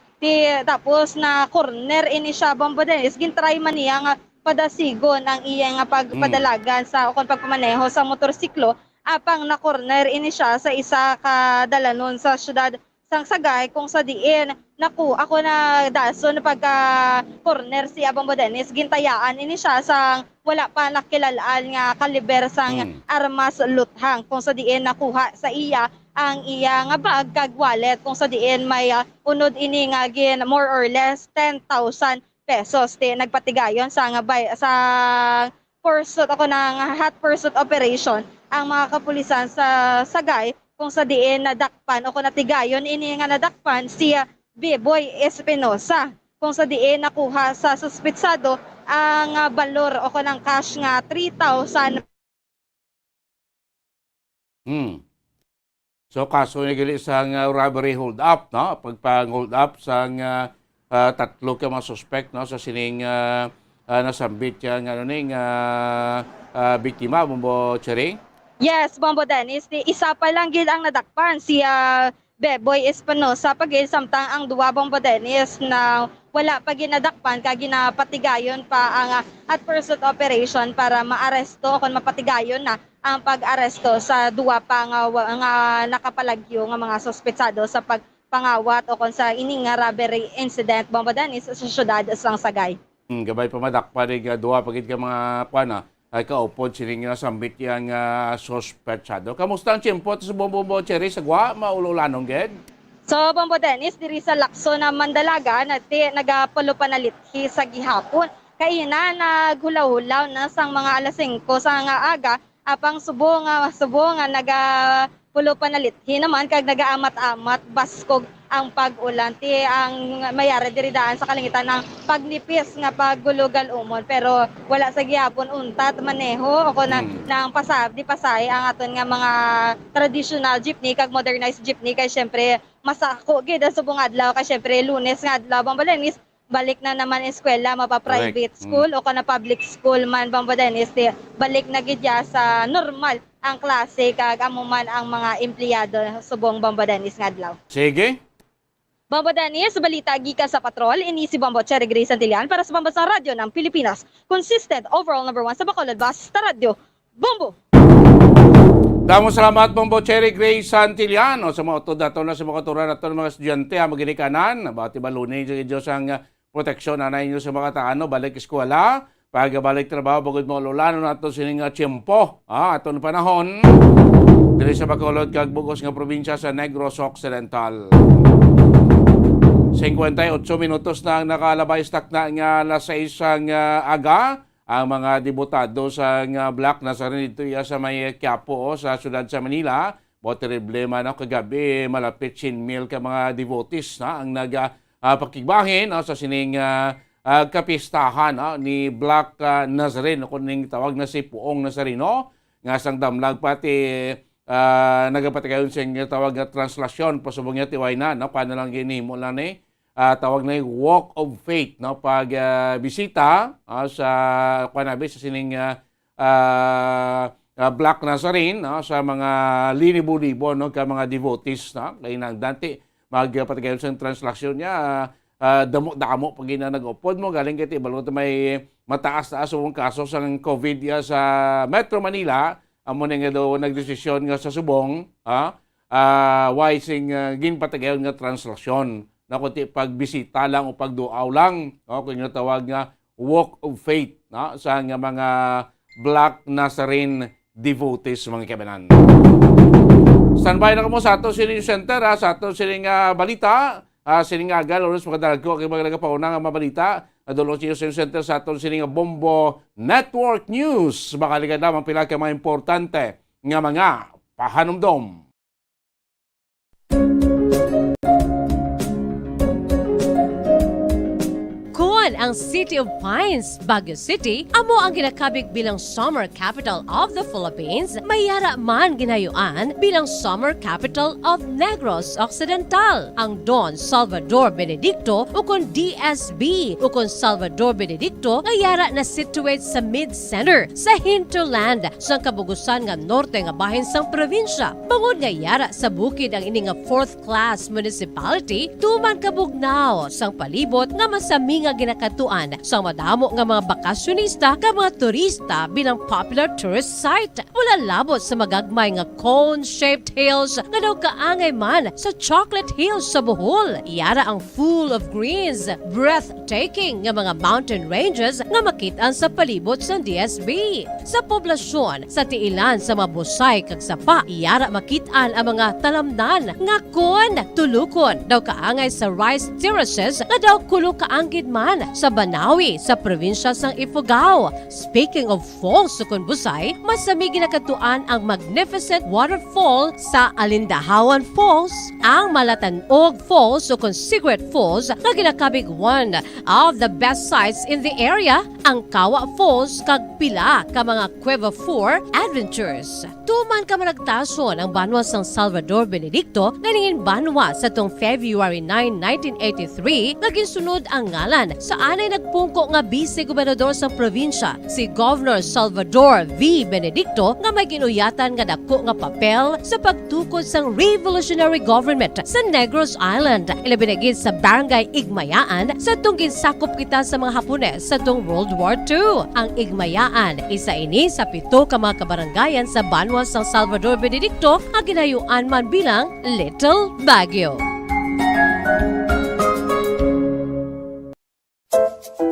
Tapos na corner ini siya Bombo Dennis, gintry man niya nga padasigon ang iyang pagpadalagan sa o kon pagpamaneho sa motorsiklo. Apang na corner ini siya sa isa ka dalanon sa syudad sang Sagay kung sa diin ako na dason pagka corner si Bombo Dennis gintayaan ini siya sang wala pa nakilalaan nga kaliber sang armas luthang kung sa diin nakuha sa iya ang iya nga bag kag wallet kung sa diin may unod ini nga gin more or less 10,000 pesos. Nagpatigayon sa pursuit ako ng hot pursuit operation ang mga kapulisan sa Sagay kung sa diin nadakpan o kung natigayon ini nga nadakpan si Beboy Espinosa kung sa diin nakuha sa suspetsado ang balor o kung ng cash nga 3,000. So kaso ni gali sang robbery hold up no pagpang hold up sang 3 ka mga suspect no sa sining nasambit yang biktima Bombo Cherry. Yes, Bombo Dennis, isa pa lang gid ang nadakpan si Beboy Espinosa pagil samtang ang 2 Bombo Dennis na wala pa ginadakpan kag ginapatigayon pa ang hot pursuit operation para maaresto kung mapatigayon na ang pag-aresto sa 2 pa nga nakapalagyo nga mga suspetsado sa pangawat o kung sa ining nga robbery incident Bombo Dennis sa syudad sang Sagay. Gabay pamadak pa rin duha pagit ka mga kuana ay kaupod sining nga sambit yang sospechado. Kamusta ang tiyempo sa Bombo Cherry sa Gwa? Maululanong ged? So Bombo Dennis diri sa Lakso na Mandalaga nagapalo panalithi sa gihapon. Kaina naghulaw-hulaw na sang mga alas 5 sa nga aga apang subo nga nagapulo panalithi naman kag nagaamat-amat baskog ang pag-ulan ti ang mayari diri daan sa kalingitan ng pagnipis nga paggulugal umon pero wala sa gihapon untat maneho o ko nang pasay ang aton nga mga traditional jeepney kag modernized jeepney kay syempre masako gid sa subong adlaw kay syempre Lunes nga adlaw Bombo Dennis balik na naman eskwela mapa-private school o kana public school man Bombo Dennis balik na gid sa normal ang klase kag amo man ang mga empleyado subong Bombo Dennis nga adlaw. Sige. Bombo Dennis, balita gikan sa patrol, ini si Bombo Cherry Grace Santillan para sa Pambansang Radyo ng Pilipinas. Consistent overall number 1 sa Bacolod Basta Radio. Bombo! Damo salamat Bombo Cherry Grace Santillan o sa mga utod nato na sa mga turan nato ng mga estudyante ang maginikanan. Bati balunay Diyos ang proteksyon na inyo sa mga taano balik eskwela. Pagbalik trabaho bagod mo lulano nato sining tiyempo. Aton panahon. Diri sa Bacolod kag bugos nga probinsya sa Negros Occidental. 58 minutos na ang nakalabay stock na nga alas 6 ang aga ang mga debutado sa Black Nazarene dito sa may Quiapo sa siyudad sa Manila. Terrible man kagabi malapit 10,000 ka mga devotees na ang nagpakigbahin sa sining kapistahan ni Black Nazarene kuning tawag na si Puong Nazareno nga sang damlag pati nagapatigayon sa tawag na translasyon pasubong niya tiway na paano lang ginimo lang tawag na yung Walk of Faith pag bisita sa sa sining Black Nazarene sa mga linibo-libo ka mga devotees kay nang dante magpatigayon sa translasyon niya damo pag nag-upod mo galing kay ibalo may mataas-taas ang kaso sa COVID sa Metro Manila amo nga daw nagdesisyon nga sa subong sing ginpatigayon nga translasyon na kundi pagbisita lang o pagduaw lang kung yung tawag nga Walk of Faith sa mga Black Nazarene devotees mga kabanan. Standby na kamo sa ato sining center sa ato sining balita sining agal oras magadalag ko kay mga nagapauna nga mabalita adulong sining center sa ato sining Bombo Network News makaligad lamang pila ka mga importante nga mga pahanumdom. Ang City of Pines, Baguio City, amo ang ginakabig bilang Summer Capital of the Philippines, mayara man ginayuan bilang Summer Capital of Negros Occidental. Ang Don Salvador Benedicto ukon DSB ukon Salvador Benedicto ngayara na situate sa mid-center sa hinterland sa kabugusan nga norte nga bahin sang probinsya. Bangod ngayara sa bukid ang ini nga 4th class municipality tuman kabugnaw sang palibot nga masami nga ginakatuan sa madamo nga mga bakasyonista ka mga turista bilang popular tourist site. Wala labot sa magagmay nga cone-shaped hills nga daw kaangay man sa Chocolate Hills sa Bohol. Iyara ang full of greens, breathtaking nga mga mountain ranges nga makitaan sa palibot sa DSB. Sa poblasyon, sa tiilan sa mabusay kag sapa, iyara makitaan ang mga talamdan nga kon tulukon daw kaangay sa rice terraces nga daw kulo kaanggid man sa Banawi sa probinsya sang Ifugao. Speaking of falls sa Busay, masami ginakatuan ang magnificent waterfall sa Alindahawan Falls, ang Malatanog Falls o Secret Falls na ginakabig one of the best sites in the area, ang Kawa Falls kag pila ka mga Cueva 4 adventures. Tuman ka managtason ang banwa sang Salvador Benedicto na ningin banwa sa tong February 9, 1983 nga ginsunod ang ngalan sa anay nagpungko nga vice-gobernador sa probinsya, si Governor Salvador V. Benedicto nga may ginuyatan nga dako nga papel sa pagtukod sang revolutionary government sa Negros Island. Ilabinagid sa Barangay Igmayaan sa tong ginsakop kita sa mga Hapones sa tong World War II. Ang Igmayaan, isa ini sa 7 ka mga kabarangayan sa banwa sang Salvador Benedicto nga ginayuan man bilang Little Baguio.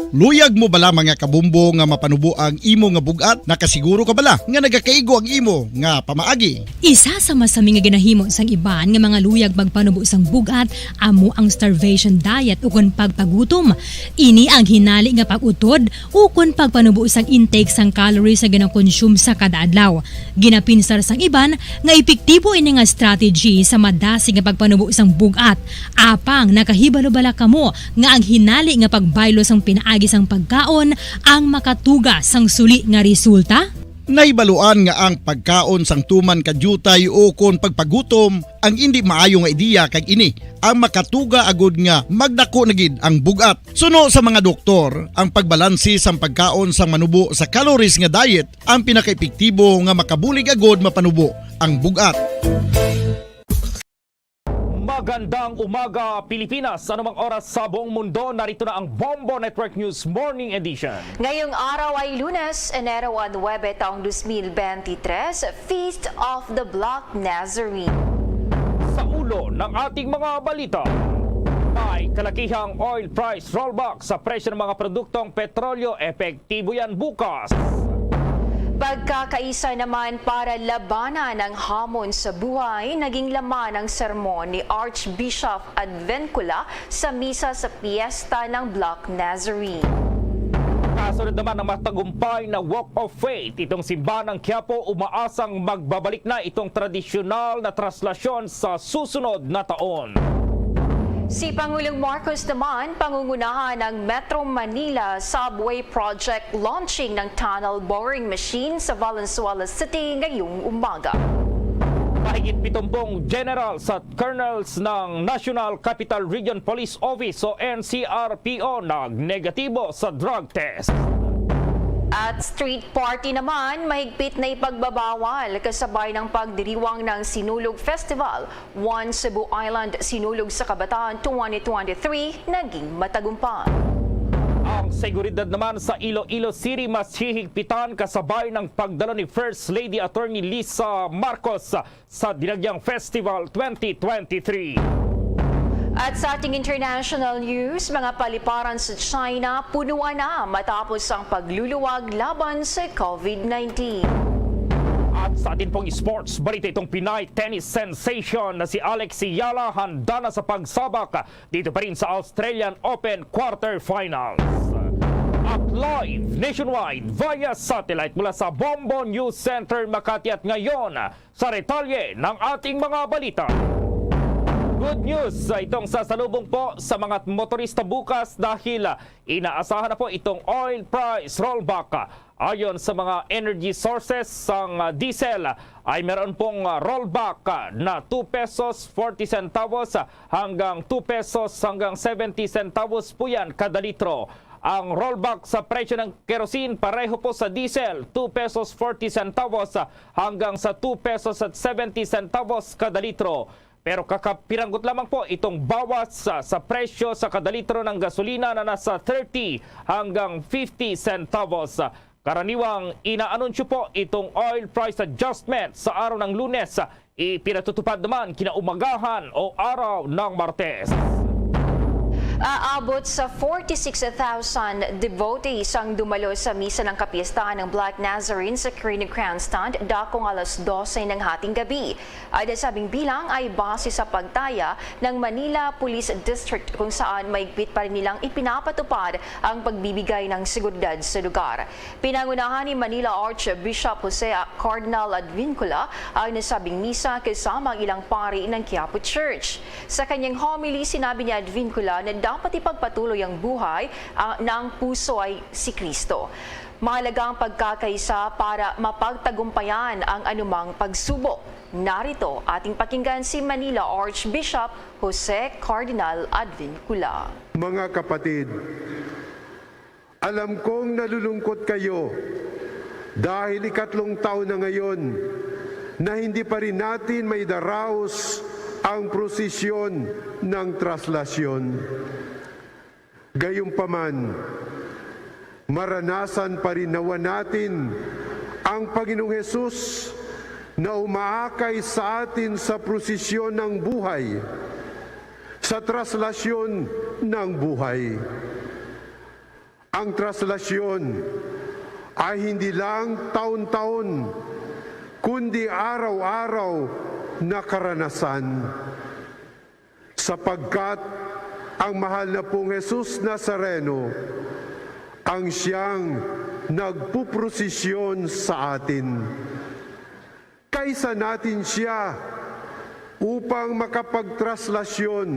Luyag mo bala mga kabumbo nga mapanubo ang imo nga bugat? Nakasiguro ka bala nga nagakaigo ang imo nga pamaagi? Isa sa masami nga ginahimo sang iban nga mga luyag magpanubo sang bugat amo ang starvation diet ukon pagpagutom. Ini ang hinali nga pag-utod ukon pagpanubo sang intake sang calories sa gina-consume sa kada adlaw. Ginapinsar sang iban nga epektibo ini nga strategy sa madasi nga pagpanubo sang bugat. Apang nakahibalo bala kamo nga ang hinali nga pagbaylo sang pinaagi sang pagkaon ang makatuga sang suli nga resulta? Naibaluan nga ang pagkaon sang tuman kadyutay o kon pagpagutom ang hindi maayo nga ideya kag ini ang makatuga agud nga magdako na gid ang bugat. Suno sa mga doktor, ang pagbalansi sang pagkaon sang manubo sa calories nga diet ang pinakaepektibo nga makabulig agud mapanubo ang bugat. Magandang umaga Pilipinas, anumang oras sa buong mundo, narito na ang Bombo Network News Morning Edition. Ngayong araw ay Lunes, Enero 9, taong 2023, Feast of the Black Nazarene. Sa ulo ng ating mga balita, may kalakihang oil price rollback sa presyo ng mga produktong petrolyo, epektibo yan bukas. Pagkakaisa naman para labanan ang hamon sa buhay, naging laman ang sermon ni Archbishop Advincula sa misa sa piyesta ng Black Nazarene. Kasunod naman ng matagumpay na Walk of Faith, itong simbahan ng Quiapo umaasang magbabalik na itong tradisyonal na traslasyon sa susunod na taon. Si Pangulong Marcos naman pangungunahan ng Metro Manila Subway Project launching ng tunnel boring machine sa Valenzuela City ngayong umaga. Mahigit 70 generals at colonels ng National Capital Region Police Office o NCRPO nag-negatibo sa drug test. At street party naman, mahigpit na ipagbabawal kasabay ng pagdiriwang ng Sinulog Festival. One Cebu Island Sinulog sa Kabataan 2023 naging matagumpay. Ang seguridad naman sa Iloilo City mas hihigpitan kasabay ng pagdalo ni First Lady Attorney Lisa Marcos sa Dinagyang Festival 2023. At sa ating international news, mga paliparan sa China punuan na matapos ang pagluluwag laban sa COVID-19. At sa atin pong sports balita, itong Pinay tennis sensation na si Alex Yala handa na sa pagsabak dito pa rin sa Australian Open quarterfinals. At live nationwide via satellite mula sa Bombo News Center Makati at ngayon sa retalye ng ating mga balita. Good news itong sasalubong po sa mga motorista bukas dahil inaasahan na po itong oil price rollback. Ayon sa mga energy sources, ang diesel ay meron pong rollback na 2 pesos 40 centavos hanggang 2 pesos hanggang 70 centavos po yan kada litro. Ang rollback sa presyo ng kerosene pareho po sa diesel, 2 pesos 40 centavos hanggang sa 2 pesos at 70 centavos kada litro. Pero kakapiranggot lamang po itong bawas sa presyo sa kada litro ng gasolina na nasa 30 hanggang 50 centavos. Karaniwang inaanunsyo po itong oil price adjustment sa araw ng Lunes. Ipinatutupad naman kinaumagahan o araw ng Martes. Aabot sa 46,000 devotees ang dumalo sa misa ng kapistahan ng Black Nazarene sa Quirino Crown Stand dakong alas 12 ng hating gabi. Ang nasabing bilang ay base sa pagtaya ng Manila Police District kung saan mahigpit pa rin nilang ipinapatupad ang pagbibigay ng seguridad sa lugar. Pinangunahan ni Manila Archbishop Jose Cardinal Advincula ang nasabing misa kasama ang ilang pari ng Quiapo Church. Sa kanyang homily, sinabi ni Advincula na dapat ipagpatuloy ang buhay ng puso ay si Kristo. Mahalaga ang pagkakaisa para mapagtagumpayan ang anumang pagsubok. Narito ating pakinggan si Manila Archbishop Jose Cardinal Advincula. Mga kapatid, alam kong nalulungkot kayo dahil 3 taon na ngayon na hindi pa rin natin may daraos ang prosesyon ng traslasyon. Gayunpaman, maranasan pa rin nawa natin ang Panginoong Hesus na umaakay sa atin sa prosesyon ng buhay, sa traslasyon ng buhay. Ang traslasyon ay hindi lang taon-taon, kundi araw-araw na karanasan. Sapagkat ang mahal na pong Jesus Nazareno ang siyang nagpuprosisyon sa atin. Kaysa natin siya upang makapagtraslasyon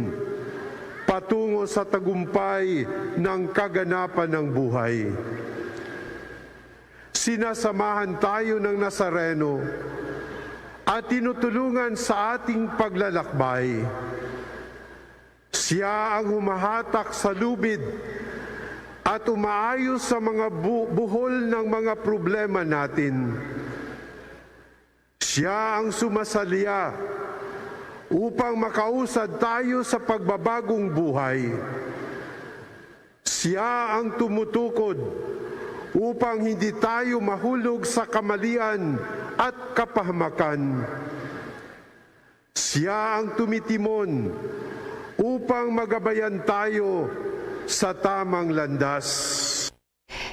patungo sa tagumpay ng kaganapan ng buhay. Sinasamahan tayo ng Nazareno at tinutulungan sa ating paglalakbay. Siya ang humahatak sa lubid at umaayos sa mga buhol ng mga problema natin. Siya ang sumasalya upang makausad tayo sa pagbabagong buhay. Siya ang tumutukod upang hindi tayo mahulog sa kamalian at kapahamakan. Siya ang tumitimon upang magabayan tayo sa tamang landas.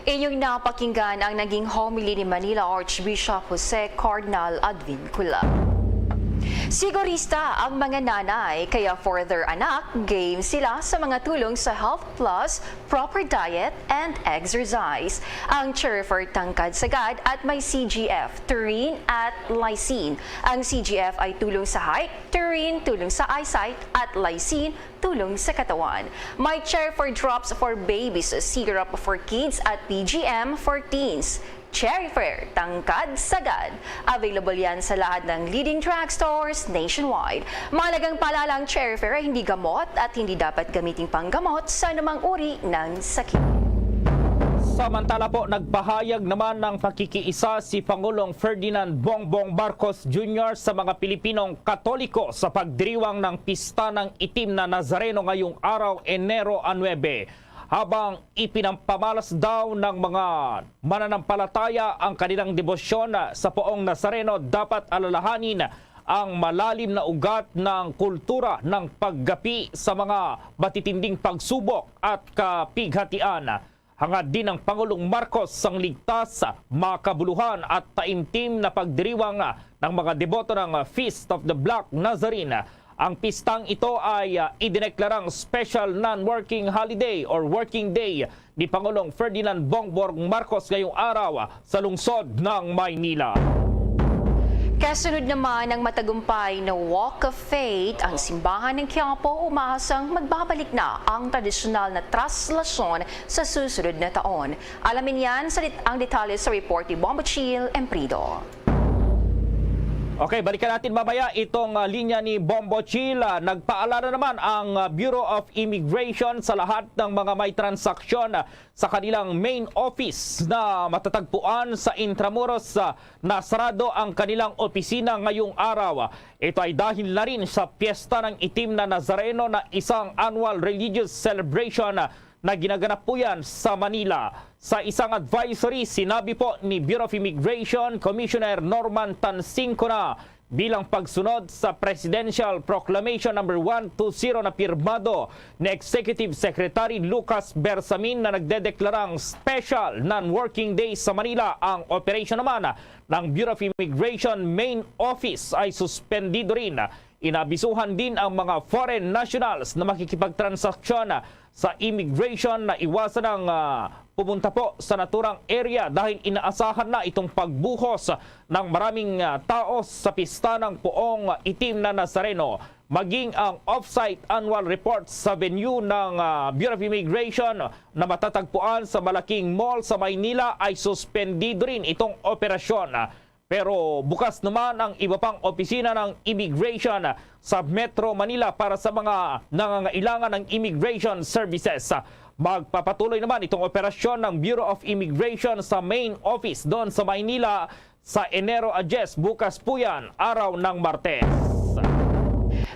Inyong napakinggan ang naging homily ni Manila Archbishop Jose Cardinal Advincula. Sigurista ang mga nanay, kaya for their anak, game sila sa mga tulong sa Health Plus, proper diet, and exercise. Ang Cherifer tangkad sagad at may CGF, taurine at lysine. Ang CGF ay tulong sa height, taurine tulong sa eyesight, at lysine tulong sa katawan. May Cherifer drops for babies, syrup for kids, at PGM for teens. Cherifer tangkad sagad. Available yan sa lahat ng leading drugstores nationwide. Mahalagang paalala, ang Cherifer ay hindi gamot at hindi dapat gamiting panggamot sa anumang uri ng sakit. Samantala po, nagpahayag naman ng pakikiisa si Pangulong Ferdinand Bongbong Marcos Jr. sa mga Pilipinong Katoliko sa pagdiriwang ng Pista ng Itim na Nazareno ngayong araw, Enero 9. Habang ipinampamalas daw ng mga mananampalataya ang kanilang debosyon sa Poong Nazareno, dapat alalahanin ang malalim na ugat ng kultura ng paggapi sa mga matitinding pagsubok at kapighatian. Hangad din ng Pangulong Marcos ang ligtas, makabuluhan at taimtim na pagdiriwang ng mga deboto ng Feast of the Black Nazarene. Ang pistang ito ay idineklarang special non-working holiday or working day ni Pangulong Ferdinand Bongbong Marcos ngayong araw sa lungsod ng Maynila. Kasunod naman ng matagumpay na Walk of Faith, ang simbahan ng Quiapo umaasang magbabalik na ang tradisyonal na traslasyon sa susunod na taon. Alamin yan sa ang detalye sa report ni Bombochil Emprido. Okay, balikan natin mamaya itong linya ni Bombo Chil. Nagpaalala naman ang Bureau of Immigration sa lahat ng mga may transaksyon sa kanilang main office na matatagpuan sa Intramuros na sarado ang kanilang opisina ngayong araw. Ito ay dahil na rin sa Piyesta ng Itim na Nazareno na isang annual religious celebration na ginaganap po yan sa Manila. Sa isang advisory, sinabi po ni Bureau of Immigration Commissioner Norman Tansingco na bilang pagsunod sa Presidential Proclamation No. 120 na pirmado ni Executive Secretary Lucas Bersamin na nagdedeklarang special non-working day sa Manila, ang operation naman ng Bureau of Immigration Main Office ay suspendido rin. Inabisuhan din ang mga foreign nationals na makikipagtransaksyon sa immigration na iwasan ng pumunta po sa naturang area dahil inaasahan na itong pagbuhos ng maraming tao sa pista ng Poong Itim na Nazareno. Maging ang off-site annual report sa venue ng Bureau of Immigration na matatagpuan sa malaking mall sa Maynila ay suspendido rin itong operasyon. Pero bukas naman ang iba pang opisina ng immigration sa Metro Manila para sa mga nangangailangan ng immigration services. Magpapatuloy naman itong operasyon ng Bureau of Immigration sa main office doon sa Maynila sa Enero 10. Bukas po yan, araw ng Martes.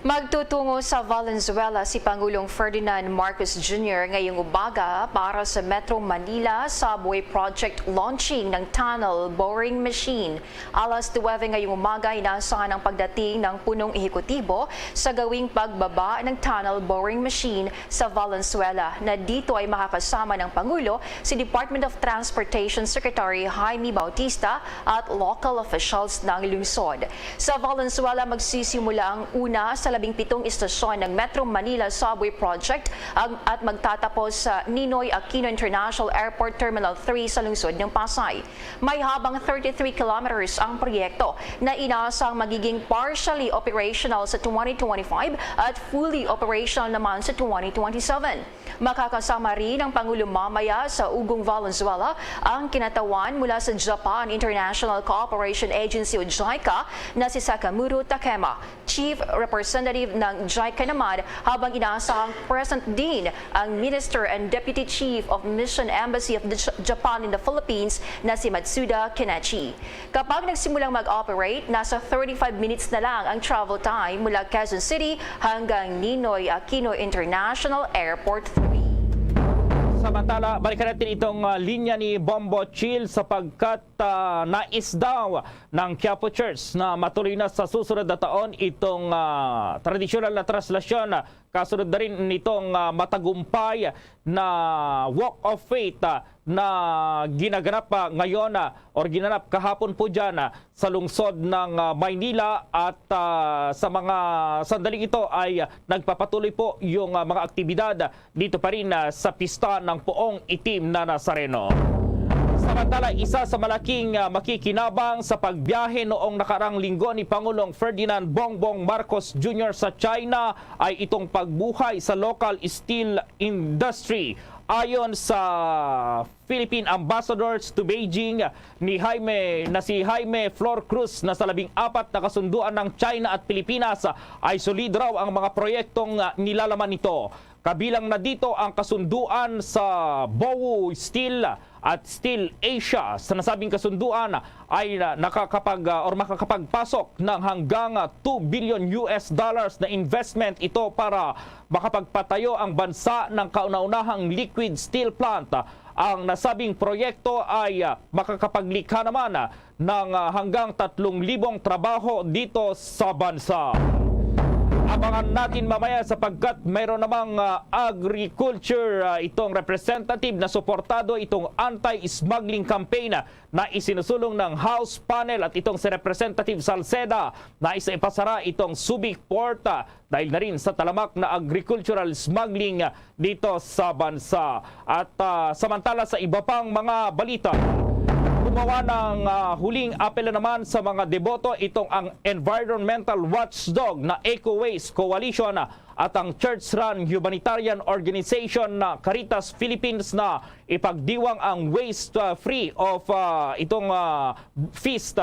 Magtutungo sa Valenzuela si Pangulong Ferdinand Marcos Jr. ngayong umaga para sa Metro Manila Subway Project launching ng tunnel boring machine. Alas 9 ngayong umaga, inaasahan ang pagdating ng punong ehekutibo sa gawing pagbaba ng tunnel boring machine sa Valenzuela, na dito ay makakasama ng Pangulo si Department of Transportation Secretary Jaime Bautista at local officials ng lungsod. Sa Valenzuela, magsisimula ang una sa 17 istasyon ng Metro Manila Subway Project at magtatapos sa Ninoy Aquino International Airport Terminal 3 sa lungsod ng Pasay. May habang 33 kilometers ang proyekto na inaasang magiging partially operational sa 2025 at fully operational naman sa 2027. Makakasama rin ang Pangulo mamaya sa Ugong Valenzuela ang kinatawan mula sa Japan International Cooperation Agency o JICA na si Sakamuro Takema, Chief Representative ng JICA naman, habang inaasahang present din ang Minister and Deputy Chief of Mission Embassy of Japan in the Philippines na si Matsuda Kenichi. Kapag nagsimulang mag-operate, nasa 35 minutes na lang ang travel time mula Quezon City hanggang Ninoy Aquino International Airport 3. Samantala, balikan natin itong linya ni Bombo Chill sapagkat nais daw ng Quiapo Church na matuloy na sa susunod na taon itong tradisyonal na traslasyon. Kasunod na rin nitong matagumpay na Walk of Faith na ginaganap ngayon or ginanap kahapon po dyan sa lungsod ng Maynila, at sa mga sandaling ito ay nagpapatuloy po yung mga aktibidad dito pa rin sa pista ng Poong Itim na Nazareno. Samantala, isa sa malaking makikinabang sa pagbiyahe noong nakarang linggo ni Pangulong Ferdinand Bongbong Marcos Jr. sa China ay itong pagbuhay sa local steel industry. Ayon sa Philippine Ambassadors to Beijing si Jaime Flor Cruz na sa 14 na kasunduan ng China at Pilipinas ay solid raw ang mga proyektong nilalaman nito. Kabilang na dito ang kasunduan sa Bowo Steel at Steel Asia. Sa nasabing kasunduan ay makakapagpasok ng hanggang $2 billion na investment ito para makapagpatayo ang bansa ng kauna-unahang liquid steel plant. Ang nasabing proyekto ay makakapaglikha naman ng hanggang 3,000 trabaho dito sa bansa. Abangan natin mamaya sapagkat mayroon namang agriculture itong representative na suportado itong anti-smuggling campaign na isinusulong ng House panel, at itong si Representative Salceda na isa ipasara itong Subic Port dahil na rin sa talamak na agricultural smuggling dito sa bansa. At samantala sa iba pang mga balita, gumawa ng huling apela naman sa mga deboto itong ang environmental watchdog na Eco Waste Coalition at ang church-run humanitarian organization na Caritas Philippines na ipagdiwang ang waste-free of itong feast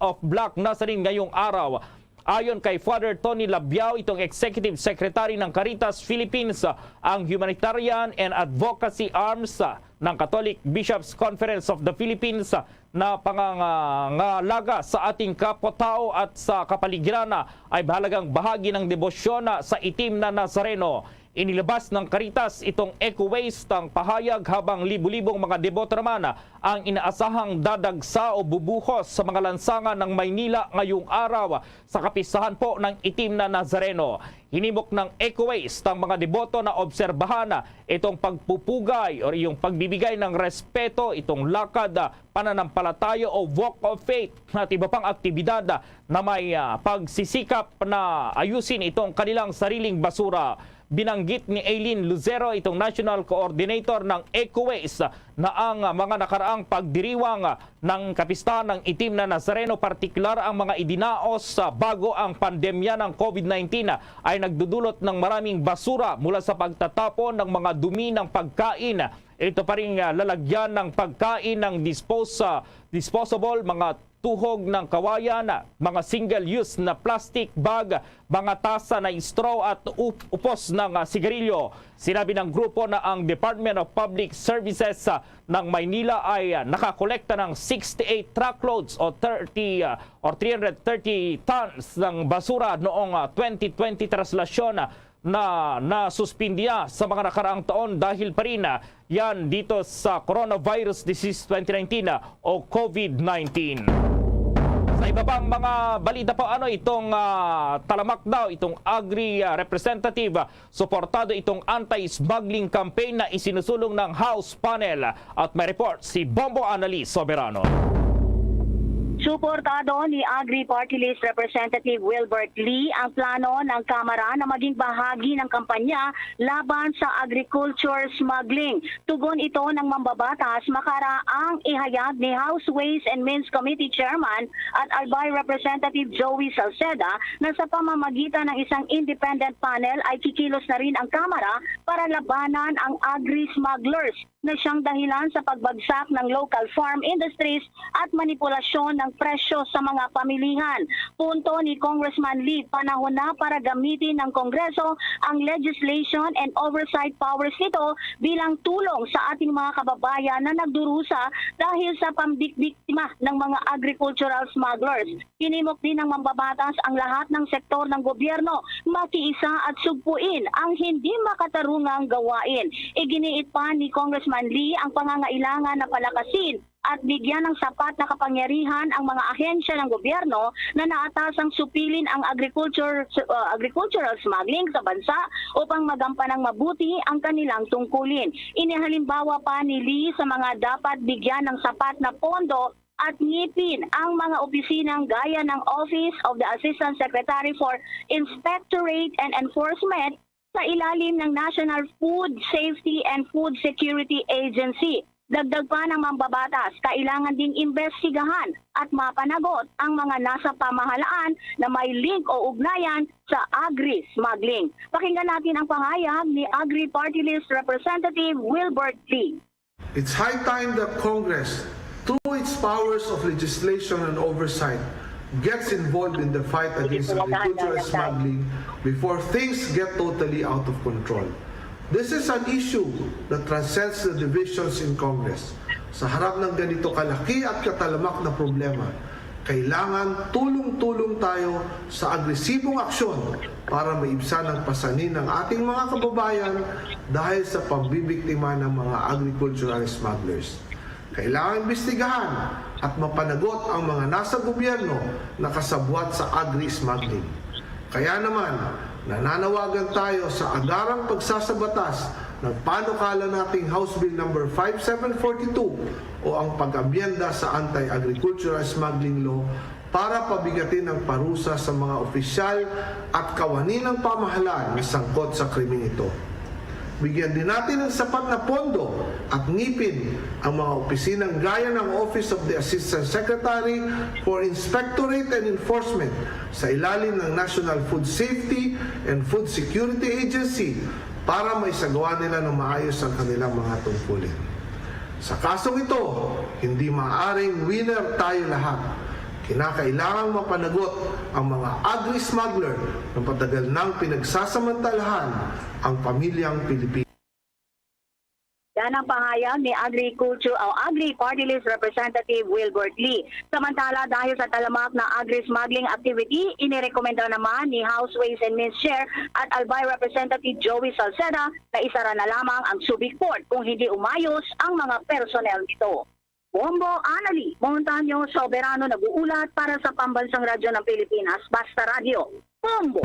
of Black Nazarene ngayong araw. Ayon kay Father Tony Labiao, itong Executive Secretary ng Caritas Philippines, ang humanitarian and advocacy arms ng Catholic Bishops Conference of the Philippines na pangangalaga sa ating kapwa-tao at sa kapaligiran ay bahalagang bahagi ng debosyon sa Itim na Nazareno. Inilabas ng Caritas itong Eco Waste ang pahayag habang libu-libong mga deboto naman ang inaasahang dadagsa o bubuhos sa mga lansangan ng Maynila ngayong araw sa kapistahan po ng Itim na Nazareno. Hinimok ng Eco Waste ang mga deboto na obserbahan itong pagpupugay o yung pagbibigay ng respeto, itong lakad, pananampalataya o walk of faith at iba pang aktibidad na may pagsisikap na ayusin itong kanilang sariling basura. Binanggit ni Aileen Lucero, itong National Coordinator ng Eco Waste, na ang mga nakaraang pagdiriwang ng kapistahan ng Itim na Nazareno, partikular ang mga idinaos bago ang pandemya ng COVID-19, ay nagdudulot ng maraming basura mula sa pagtatapon ng mga dumi ng pagkain. Ito pa rin lalagyan ng pagkain ng disposable, mga tuhog ng kawayan, mga single-use na plastic bag, mga tasa na straw at upos ng sigarilyo. Sinabi ng grupo na ang Department of Public Services ng Maynila ay nakakolekta ng 68 truckloads o 330 tons ng basura noong 2020 traslasyon na nasuspindiya sa mga nakaraang taon dahil pa rin yan dito sa Coronavirus Disease 2019 o COVID-19. Sa iba pang mga balita po, itong talamak daw, itong Agri representative, suportado itong anti-smuggling campaign na isinusulong ng House Panel. At may report si Bombo Annalise Soberano. Suportado ni Agri Party List Representative Wilbert Lee ang plano ng Kamara na maging bahagi ng kampanya laban sa agriculture smuggling. Tugon ito ng mambabatas makaraang ihayag ni House Ways and Means Committee Chairman at Albay Representative Joey Salceda na sa pamamagitan ng isang independent panel ay kikilos na rin ang Kamara para labanan ang agri-smugglers na siyang dahilan sa pagbagsak ng local farm industries at manipulasyon ng presyo sa mga pamilihan. Punto ni Congressman Lee, panahon na para gamitin ng Kongreso ang legislation and oversight powers nito bilang tulong sa ating mga kababayan na nagdurusa dahil sa pambikbiktima ng mga agricultural smugglers. Kinimok din ng mambabatas ang lahat ng sektor ng gobyerno makiisa at sugpuin ang hindi makatarungang gawain. Iginiit pa ni Congressman Lee ang pangangailangan na palakasin at bigyan ng sapat na kapangyarihan ang mga ahensya ng gobyerno na naatasang supilin ang agricultural smuggling sa bansa upang magampanang mabuti ang kanilang tungkulin. Inihalimbawa pa ni Lee sa mga dapat bigyan ng sapat na pondo at ngipin ang mga opisinang gaya ng Office of the Assistant Secretary for Inspectorate and Enforcement sa ilalim ng National Food Safety and Food Security Agency. Dagdag pa ng mambabatas, kailangan ding imbestigahan at mapanagot ang mga nasa pamahalaan na may link o ugnayan sa agri-smuggling. Pakinggan natin ang pahayag ni Agri Party List Representative Wilbert Lee. It's high time that Congress, through its powers of legislation and oversight, gets involved in the fight against agricultural smuggling before things get totally out of control. This is an issue that transcends the divisions in Congress. Sa harap ng ganito kalaki at katalamak na problema, kailangan tulong-tulong tayo sa agresibong aksyon para maibsan ang pasanin ng ating mga kababayan dahil sa pambibiktima ng mga agricultural smugglers. Kailangan imbestigahan at mapanagot ang mga nasa gobyerno na kasabwat sa agri-smuggling. Kaya naman, nananawagan tayo sa agarang pagsasabatas ng panukala nating House Bill No. 5742 o ang pag-amyenda sa Anti-Agricultural Smuggling Law para pabigatin ang parusa sa mga opisyal at kawani ng pamahalaan na sangkot sa krimeng ito. Bigyan din natin ng sapat na pondo at ngipin ang mga opisinang gaya ng Office of the Assistant Secretary for Inspectorate and Enforcement sa ilalim ng National Food Safety and Food Security Agency para maisagawa nila ng maayos ang kanilang mga tungkulin. Sa kasong ito, hindi maaaring winner tayo lahat. Kinakailangang mapanagot ang mga agri-smuggler na patagal nang pinagsasamantalahan ang pamilyang Pilipino. Yan ang pahayag ni Agri Party List Representative Wilbert Lee. Samantala, dahil sa talamak na agri-smuggling activity, inirekomenda naman ni House Ways and Means Chair at Albay Representative Joey Salceda na isara na lamang ang Subic Port kung hindi umayos ang mga personnel nito. Bombo Annalise Montaño Soberano nag-uulat para sa Pambansang Radyo ng Pilipinas, Basta Radio. Bombo!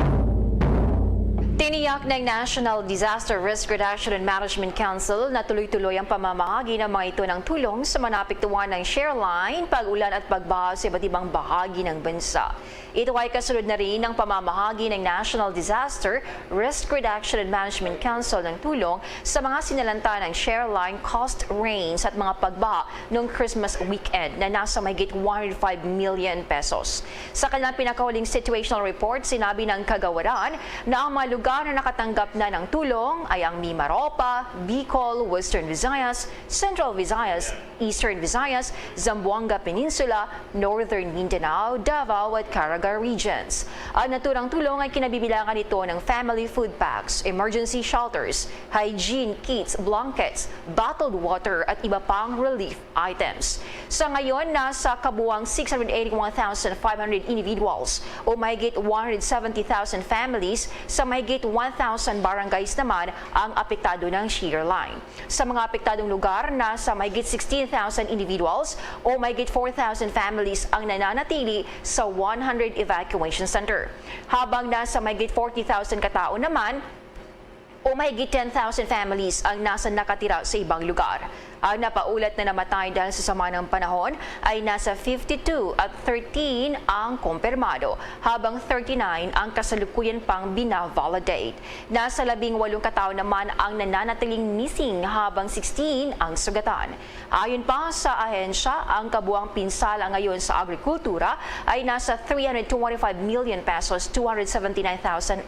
Tiniyak ng National Disaster Risk Reduction and Management Council na tuloy-tuloy ang pamamahagi ng mga ito ng tulong sa manapektuhan ng Shareline, pag-ulan at pagbaha sa iba't ibang bahagi ng bansa. Ito ay kasunod na rin ng pamamahagi ng National Disaster Risk Reduction and Management Council ng tulong sa mga sinalanta ng Shareline cost rains at mga pagbaha noong Christmas weekend na nasa mahigit 105 million pesos. Sa kanilang pinakahuling situational report, sinabi ng kagawaran na ang mga lugar lugar na nakatanggap na ng tulong ay ang Mimaropa, Bicol, Western Visayas, Central Visayas, Eastern Visayas, Zamboanga Peninsula, Northern Mindanao, Davao at Caraga regions. Ang naturang tulong ay kinabibilangan nito ng family food packs, emergency shelters, hygiene kits, blankets, bottled water at iba pang relief items. Sa ngayon, nasa kabuang 681,500 individuals o mahigit 170,000 families sa mahigit 1,000 barangays naman ang apektado ng shear line. Sa mga apektadong lugar, nasa mahigit 16,000 individuals o mahigit 4,000 families ang nananatili sa 100 evacuation center. Habang nasa mahigit 40,000 katao naman o mahigit 10,000 families ang nasa nakatira sa ibang lugar. Ang napaulat na namatay dahil sa sama ng panahon ay nasa 52 at 13 ang kumpirmado, habang 39 ang kasalukuyan pang binavalidate. Nasa 18 katao naman ang nananatiling missing, habang 16 ang sugatan. Ayon pa sa ahensya, ang kabuang pinsala ngayon sa agrikultura ay nasa 325 million pesos, 279,850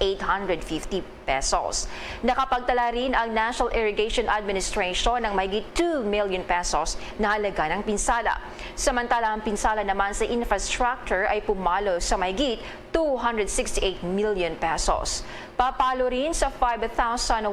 pesos. Nakapagtala rin ang National Irrigation Administration ng mahigit 2 million pesos na halaga ng pinsala. Samantala, ang pinsala naman sa infrastructure ay pumalo sa mahigit 268 million pesos. Papalo rin sa 5,152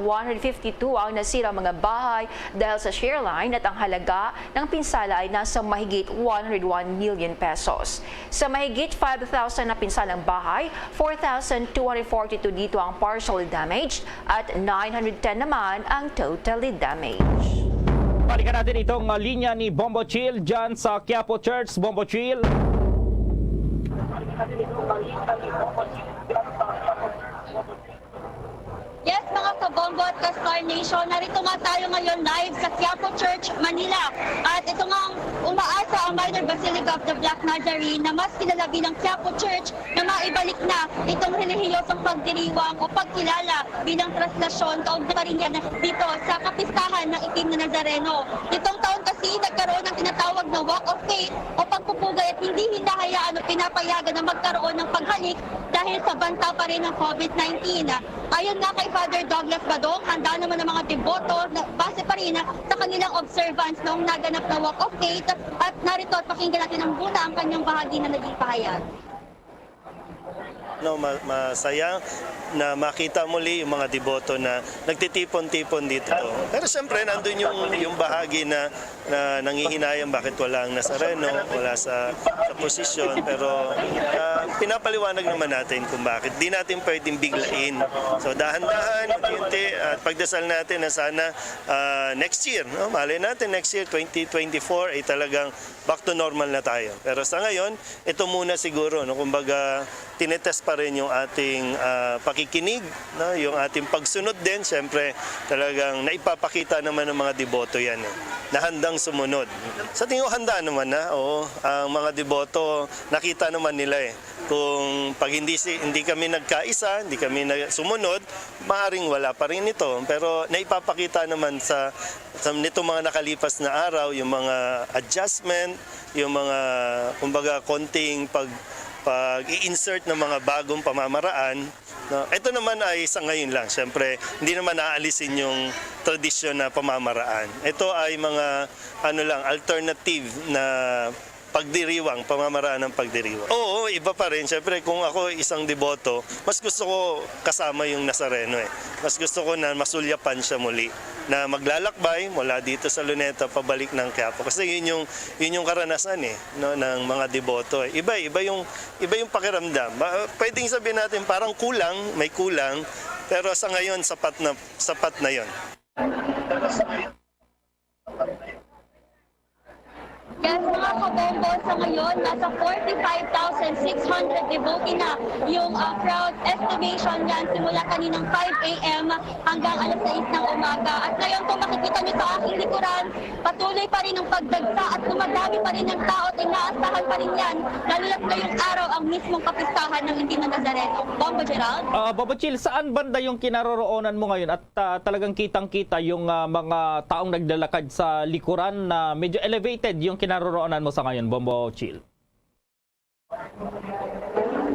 ang nasira mga bahay dahil sa shear line, at ang halaga ng pinsala ay nasa mahigit 101 million pesos. Sa mahigit 5,000 na pinsalang bahay, 4,242 dito ang partially damaged at 910 naman ang totally damaged. Balikan natin itong linya ni Bombo Chill dyan sa Quiapo Church. Bombo Chill. Yes, mga kabombo at ka-Star Nation, narito nga tayo ngayon live sa Quiapo Church, Manila. At ito nga umaasa ang Minor Basilica of the Black Nazarene na mas kilala bilang Quiapo Church na maibalik na itong relihiyosong pagdiriwang o pagkilala bilang traslasyon kaugnay pa rin yan dito sa kapistahan ng Itim na Nazareno. Itong taon kasi nagkaroon ng tinatawag na Walk of Faith o pagpupugay at hindi hinahayaan o pinapayagan na magkaroon ng paghalik dahil sa banta pa rin ng COVID-19. Ayon nga kay Father Douglas Badong, handa naman ng mga deboto na base pa rin sa kanilang observance noong naganap na Walk of Faith, at narito at pakinggan natin ang muna ang kanyang bahagi na naging pahayag. Masaya na makita muli yung mga deboto na nagtitipon-tipon dito. Pero siyempre, nandun yung bahagi na nangihinayang bakit wala ang Nazareno, wala sa posisyon. Pero pinapaliwanag naman natin kung bakit. Di natin pwedeng biglain. So dahan-dahan, unti-unti, at pagdasal natin na sana next year, no? Malay natin next year, 2024, ay talagang back to normal na tayo. Pero sa ngayon, ito muna siguro, no? Kumbaga, tinetest pa rin yung ating pakikinig, no? Yung ating pagsunod din. Siyempre, talagang naipapakita naman ng mga deboto yan, na handang sumunod. Sa tingin ko, handa naman na. Oo, ang mga deboto, nakita naman nila kung pag hindi kami nagkaisa, hindi kami sumunod, maaaring wala pa rin ito. Pero naipapakita naman sa nito mga nakalipas na araw, yung mga adjustment, yung mga, kumbaga, konting pag-i-insert ng mga bagong pamamaraan. No? Ito naman ay sa ngayon lang. Siyempre, hindi naman naalisin yung tradisyon na pamamaraan. Ito ay mga alternative na pagdiriwang, pamamaraan ng pagdiriwang. Oo, iba pa rin. Siyempre, kung ako isang deboto, mas gusto ko kasama yung Nazareno. Mas gusto ko na masulyapan siya muli, na maglalakbay mula dito sa Luneta pabalik ng Quiapo. Kasi yun yung karanasan no, ng mga deboto. Iba yung pakiramdam. Pwedeng sabihin natin parang may kulang, pero sa ngayon sapat na yon. Yes, mga kabombo, sa ngayon, nasa 45,600 devotee na yung crowd estimation yan simula kaninang 5 a.m. hanggang alas 6 ng umaga. At ngayon, kung makikita nyo sa aking likuran, patuloy pa rin ang pagdagsa at dumadami pa rin ang tao at inaasahan pa rin yan, lalo na't ngayong araw ang mismong kapistahan ng Itim na Nazareno. Bombo Gerald? Bobo Chill, saan banda yung kinaroroonan mo ngayon at talagang kitang-kita yung mga taong naglalakad sa likuran na medyo elevated yung kinaroroonan mo sa ngayon, Bombo Chill?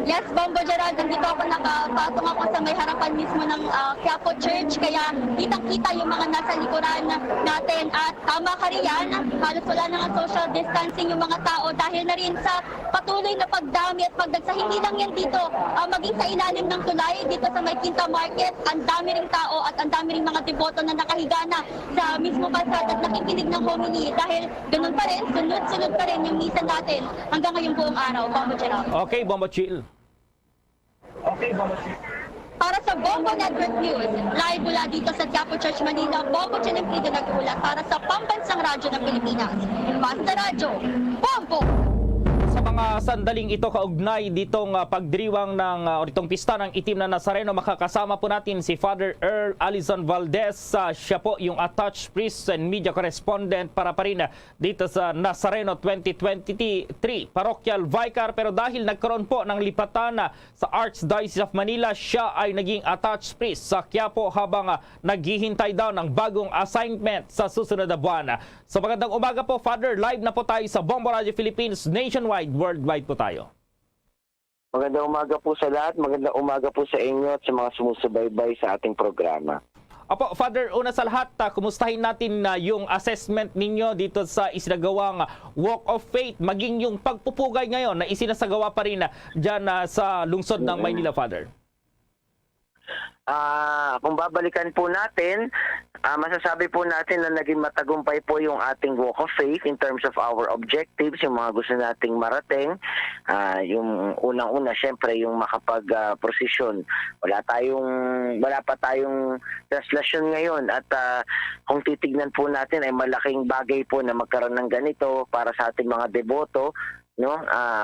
Yes, Bombo Gerald, nandito ako, nakapatong ako sa may harapan mismo ng Quiapo Church, kaya kitang-kita yung mga nasa likuran natin. At tama ka riyan, halos wala na nga social distancing yung mga tao dahil na rin sa patuloy na pagdami at pagdagsa. Hindi lang yan dito, maging sa ilalim ng tulay, dito sa may Quinta Market, ang dami ring tao at ang dami ring mga deboto na nakahiga na sa mismo kalsada at nakikinig ng homily dahil ganun pa rin, sunod-sunod pa rin yung misa natin hanggang ngayong buong araw. Bombo Gerald. Okay, Bombo Chill. Para sa Bombo Network News, live mula dito sa Quiapo Church, Manila, Bombo Chinemplido nag-ulat para sa Pambansang Radyo ng Pilipinas. Basta Radyo, Bombo! Sa mga sandaling ito kaugnay ditong pagdiriwang ng itong pista ng itim na Nazareno, makakasama po natin si Father Earl Alizon Valdez. Siya po yung attached priest and media correspondent para pa rin dito sa Nazareno 2023 Parochial Vicar. Pero dahil nagkaroon po ng lipatan sa Archdiocese of Manila, siya ay naging attached priest sa Quiapo habang naghihintay daw ng bagong assignment sa susunod na buwan. So magandang umaga po, Father. Live na po tayo sa Bombo Radio Philippines nationwide, worldwide po tayo. Magandang umaga po sa lahat. Magandang umaga po sa inyo at sa mga sumusubaybay sa ating programa. Opo, Father, una sa lahat, kumustahin natin yung assessment ninyo dito sa isinagawang Walk of Faith, maging yung pagpupugay ngayon na isinasagawa pa rin dyan sa lungsod ng Maynila, Father. Kung babalikan po natin, masasabi po natin na naging matagumpay po yung ating Walk of Faith in terms of our objectives, yung mga gusto nating marating. Yung unang-una, syempre, yung makapag-prosesyon. Wala pa tayong translasyon ngayon at kung titignan po natin ay malaking bagay po na magkaroon ng ganito para sa ating mga deboto. No,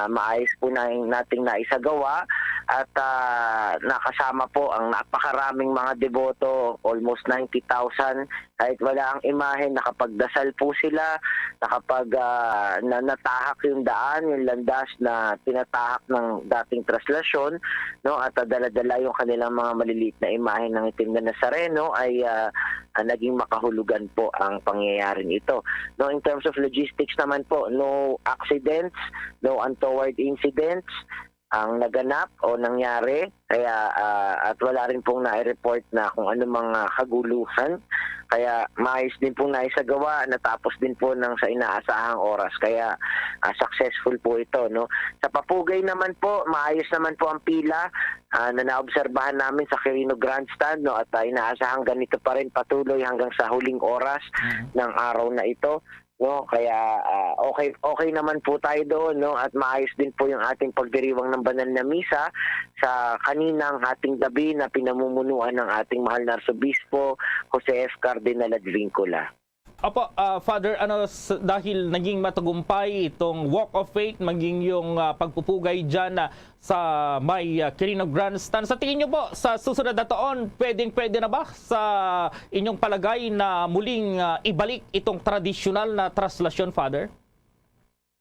maayos po nating naisagawa at nakasama po ang napakaraming mga deboto, almost 90,000. Kahit wala ang imahe, nakapagdasal po sila, natahak yung daan, yung landas na tinatahak ng dating traslasyon, no, at dala-dala yung kanilang mga maliliit na imahe ng itim na Nazareno ay naging makahulugan po ang pangyayaring ito. No, in terms of logistics naman po, no accidents, no untoward incidents ang naganap o nangyari, kaya at wala rin pong nai-report na kung ano mga kaguluhan, kaya maayos din pong naisagawa, natapos din po sa inaasahang oras, kaya successful po ito, no. Sa papugay naman po, maayos naman po ang pila na naobserbahan namin sa Quirino Grandstand, no, at inaasahang ganito pa rin patuloy hanggang sa huling oras ng araw na ito. No, kaya okay naman po tayo doon, no, at maayos din po yung ating pagdiriwang ng banal na misa sa kaninang ating gabi na pinamumunuan ng ating mahal na Arsobispo Jose F. Cardinal Advincula. Opo, Father, dahil naging matagumpay itong Walk of Faith, maging yung pagpupugay dyan sa may Quirino Grandstand, sa tingin nyo po, sa susunod na taon, pwede na ba sa inyong palagay na muling ibalik itong tradisyonal na traslasyon, Father?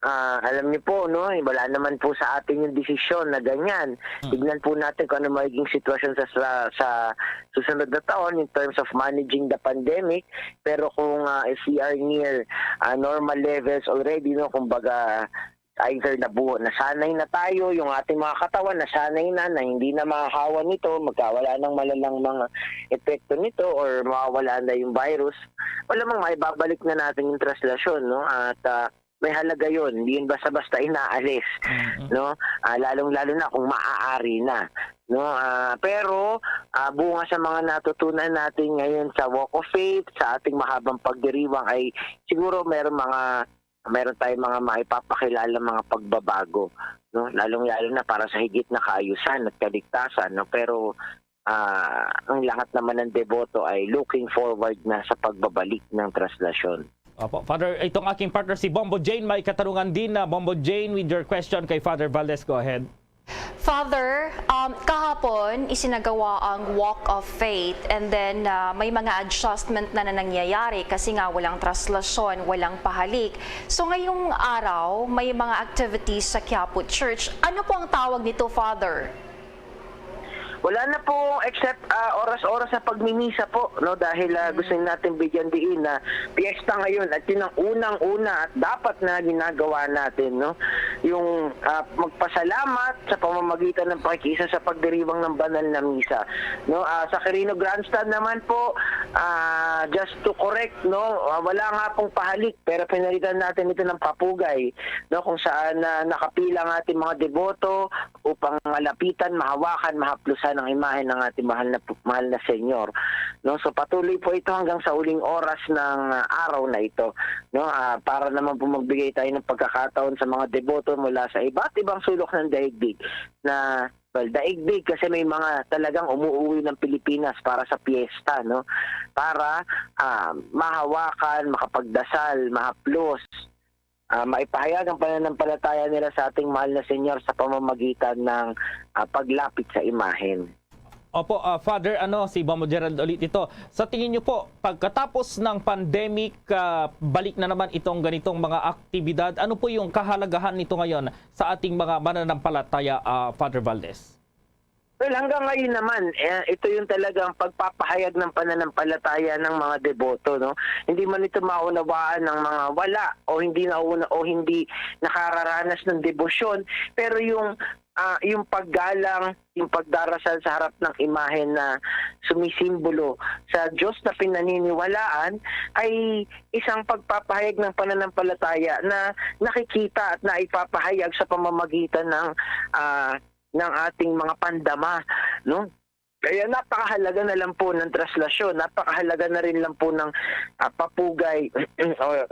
Alam niyo po, no, wala naman po sa atin yung desisyon na ganyan. Tignan po natin kung ano magiging sitwasyon sa susunod na taon in terms of managing the pandemic. Pero kung if we are near normal levels already, no, kumbaga either nasanay na tayo, yung ating mga katawan nasanay na hindi na mahahawa nito, magkawala ng malalang mga epekto nito or mawawala na yung virus, wala mang maibabalik na natin yung traslasyon, no, at may halaga yun, hindi yun basta-basta inaalis, no, lalong-lalo na kung maaari na, no, pero bunga sa mga natutunan natin ngayon sa Walk of Faith, sa ating mahabang pagdiriwang ay siguro meron tayong mga maipapakilala mga pagbabago, no, lalong-lalo na para sa higit na kaayusan at kaligtasan, no, pero ang lahat naman ng deboto ay looking forward na sa pagbabalik ng traslasyon. Opo, Father, itong aking partner si Bombo Jane, may katanungan din na Bombo Jane with your question kay Father Valdez. Go ahead. Father, kahapon isinagawa ang Walk of Faith and then may mga adjustment na nangyayari kasi nga walang traslasyon, walang pahalik. So ngayong araw, may mga activities sa Quiapo Church. Ano po ang tawag nito, Father? Wala na po except oras-oras sa pagmimisa po, no, dahil gusto natin bigyan diin na piyesta ngayon at yun ang unang-una at dapat na ginagawa natin, no. magpasalamat sa pamamagitan ng pakikisa sa pagdiriwang ng banal na misa. No, sa Quirino Grandstand naman po, just to correct, no, wala nga pong pahalik pero pinalitan natin ito ng papugay, no, kung saan nakapila ang ating mga deboto upang malapitan, mahawakan, mahaplusan ang imahe ng ating mahal na Senyor. No, so patuloy po ito hanggang sa uling oras ng araw na ito, no, para naman po magbigay tayo ng pagkakataon sa mga deboto mula sa iba't ibang sulok ng daigdig na daigdig kasi may mga talagang umuuwi ng Pilipinas para sa piyesta, no, para mahawakan, makapagdasal, mahaplos, maipahayag ang pananampalataya nila sa ating mahal na Senyor sa pamamagitan ng paglapit sa imahen. Opo, Father, si Bombo Gerald ulit ito. Sa tingin niyo po, pagkatapos ng pandemic, balik na naman itong ganitong mga aktibidad. Ano po yung kahalagahan nito ngayon sa ating mga mananampalataya, Father Valdez? Well, hanggang ngayon naman, ito yung talagang pagpapahayag ng pananampalataya ng mga deboto, no? Hindi man ito maunawaan ng mga wala o hindi nakararanas ng debosyon, pero yung paggalang, yung pagdarasal sa harap ng imahen na sumisimbolo sa Diyos na pinaniniwalaan ay isang pagpapahayag ng pananampalataya na nakikita at naipapahayag sa pamamagitan ng ating mga pandama, no? Kaya napakahalaga na lang po ng traslasyon, napakahalaga na rin lang po ng papugay.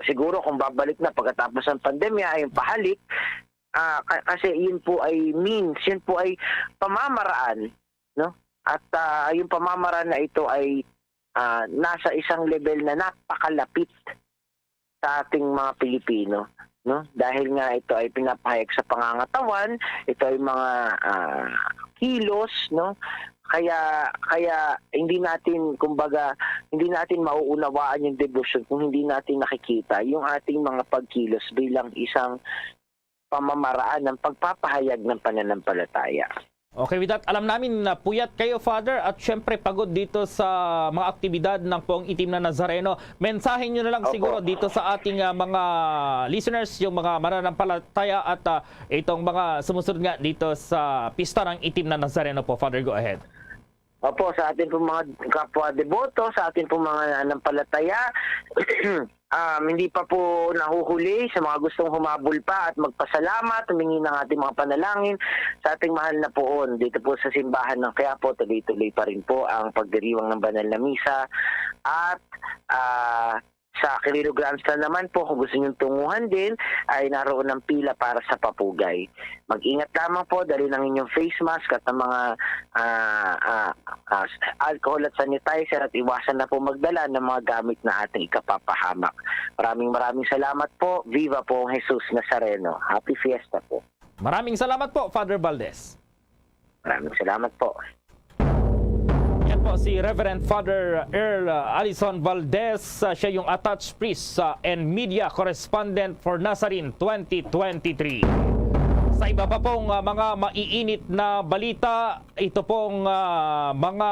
Siguro kung babalik na pagkatapos ng pandemya ay yung pahalik, kasi yun po ay means, yun po ay pamamaraan, no? At yung pamamaraan na ito ay nasa isang level na napakalapit sa ating mga Pilipino, no? Dahil nga ito ay pinapahayag sa pangangatawan, ito ay mga kilos, no? Kaya hindi natin mauunawaan yung devotion kung hindi natin nakikita yung ating mga pagkilos bilang isang pamamaraan ng pagpapahayag ng pananampalataya. Okay, with that, alam namin na puyat kayo, Father, at syempre pagod dito sa mga aktibidad ng Poong Itim na Nazareno. Mensahe nyo na lang siguro dito sa ating mga listeners, yung mga mananampalataya at itong mga sumusunod nga dito sa pista ng Itim na Nazareno po. Father, go ahead. Opo, sa ating pong mga kapwa deboto, sa ating pong mga nanampalataya, hindi pa po nahuhuli sa mga gustong humabol pa at magpasalamat, humingi ng ating mga panalangin sa ating mahal na poon. Dito po sa simbahan ng Quiapo, tuloy-tuloy pa rin po ang pagdiriwang ng banal na misa. At sa Quirino Grandstand naman po, kung gusto niyong tunguhan din, ay naroon ng pila para sa papugay. Mag-ingat lamang po, dali ng inyong face mask at ng mga alcohol at sanitizer at iwasan na po magdala ng mga gamit na ating ikapapahamak. Maraming salamat po. Viva po Jesus Nazareno. Happy Fiesta po. Maraming salamat po, Father Valdez. Maraming salamat po. Yan po si Reverend Father Earl Alison Valdez. Siya yung attached priest and media correspondent for Nazarene 2023. Sa iba pa pong mga maiinit na balita, ito pong mga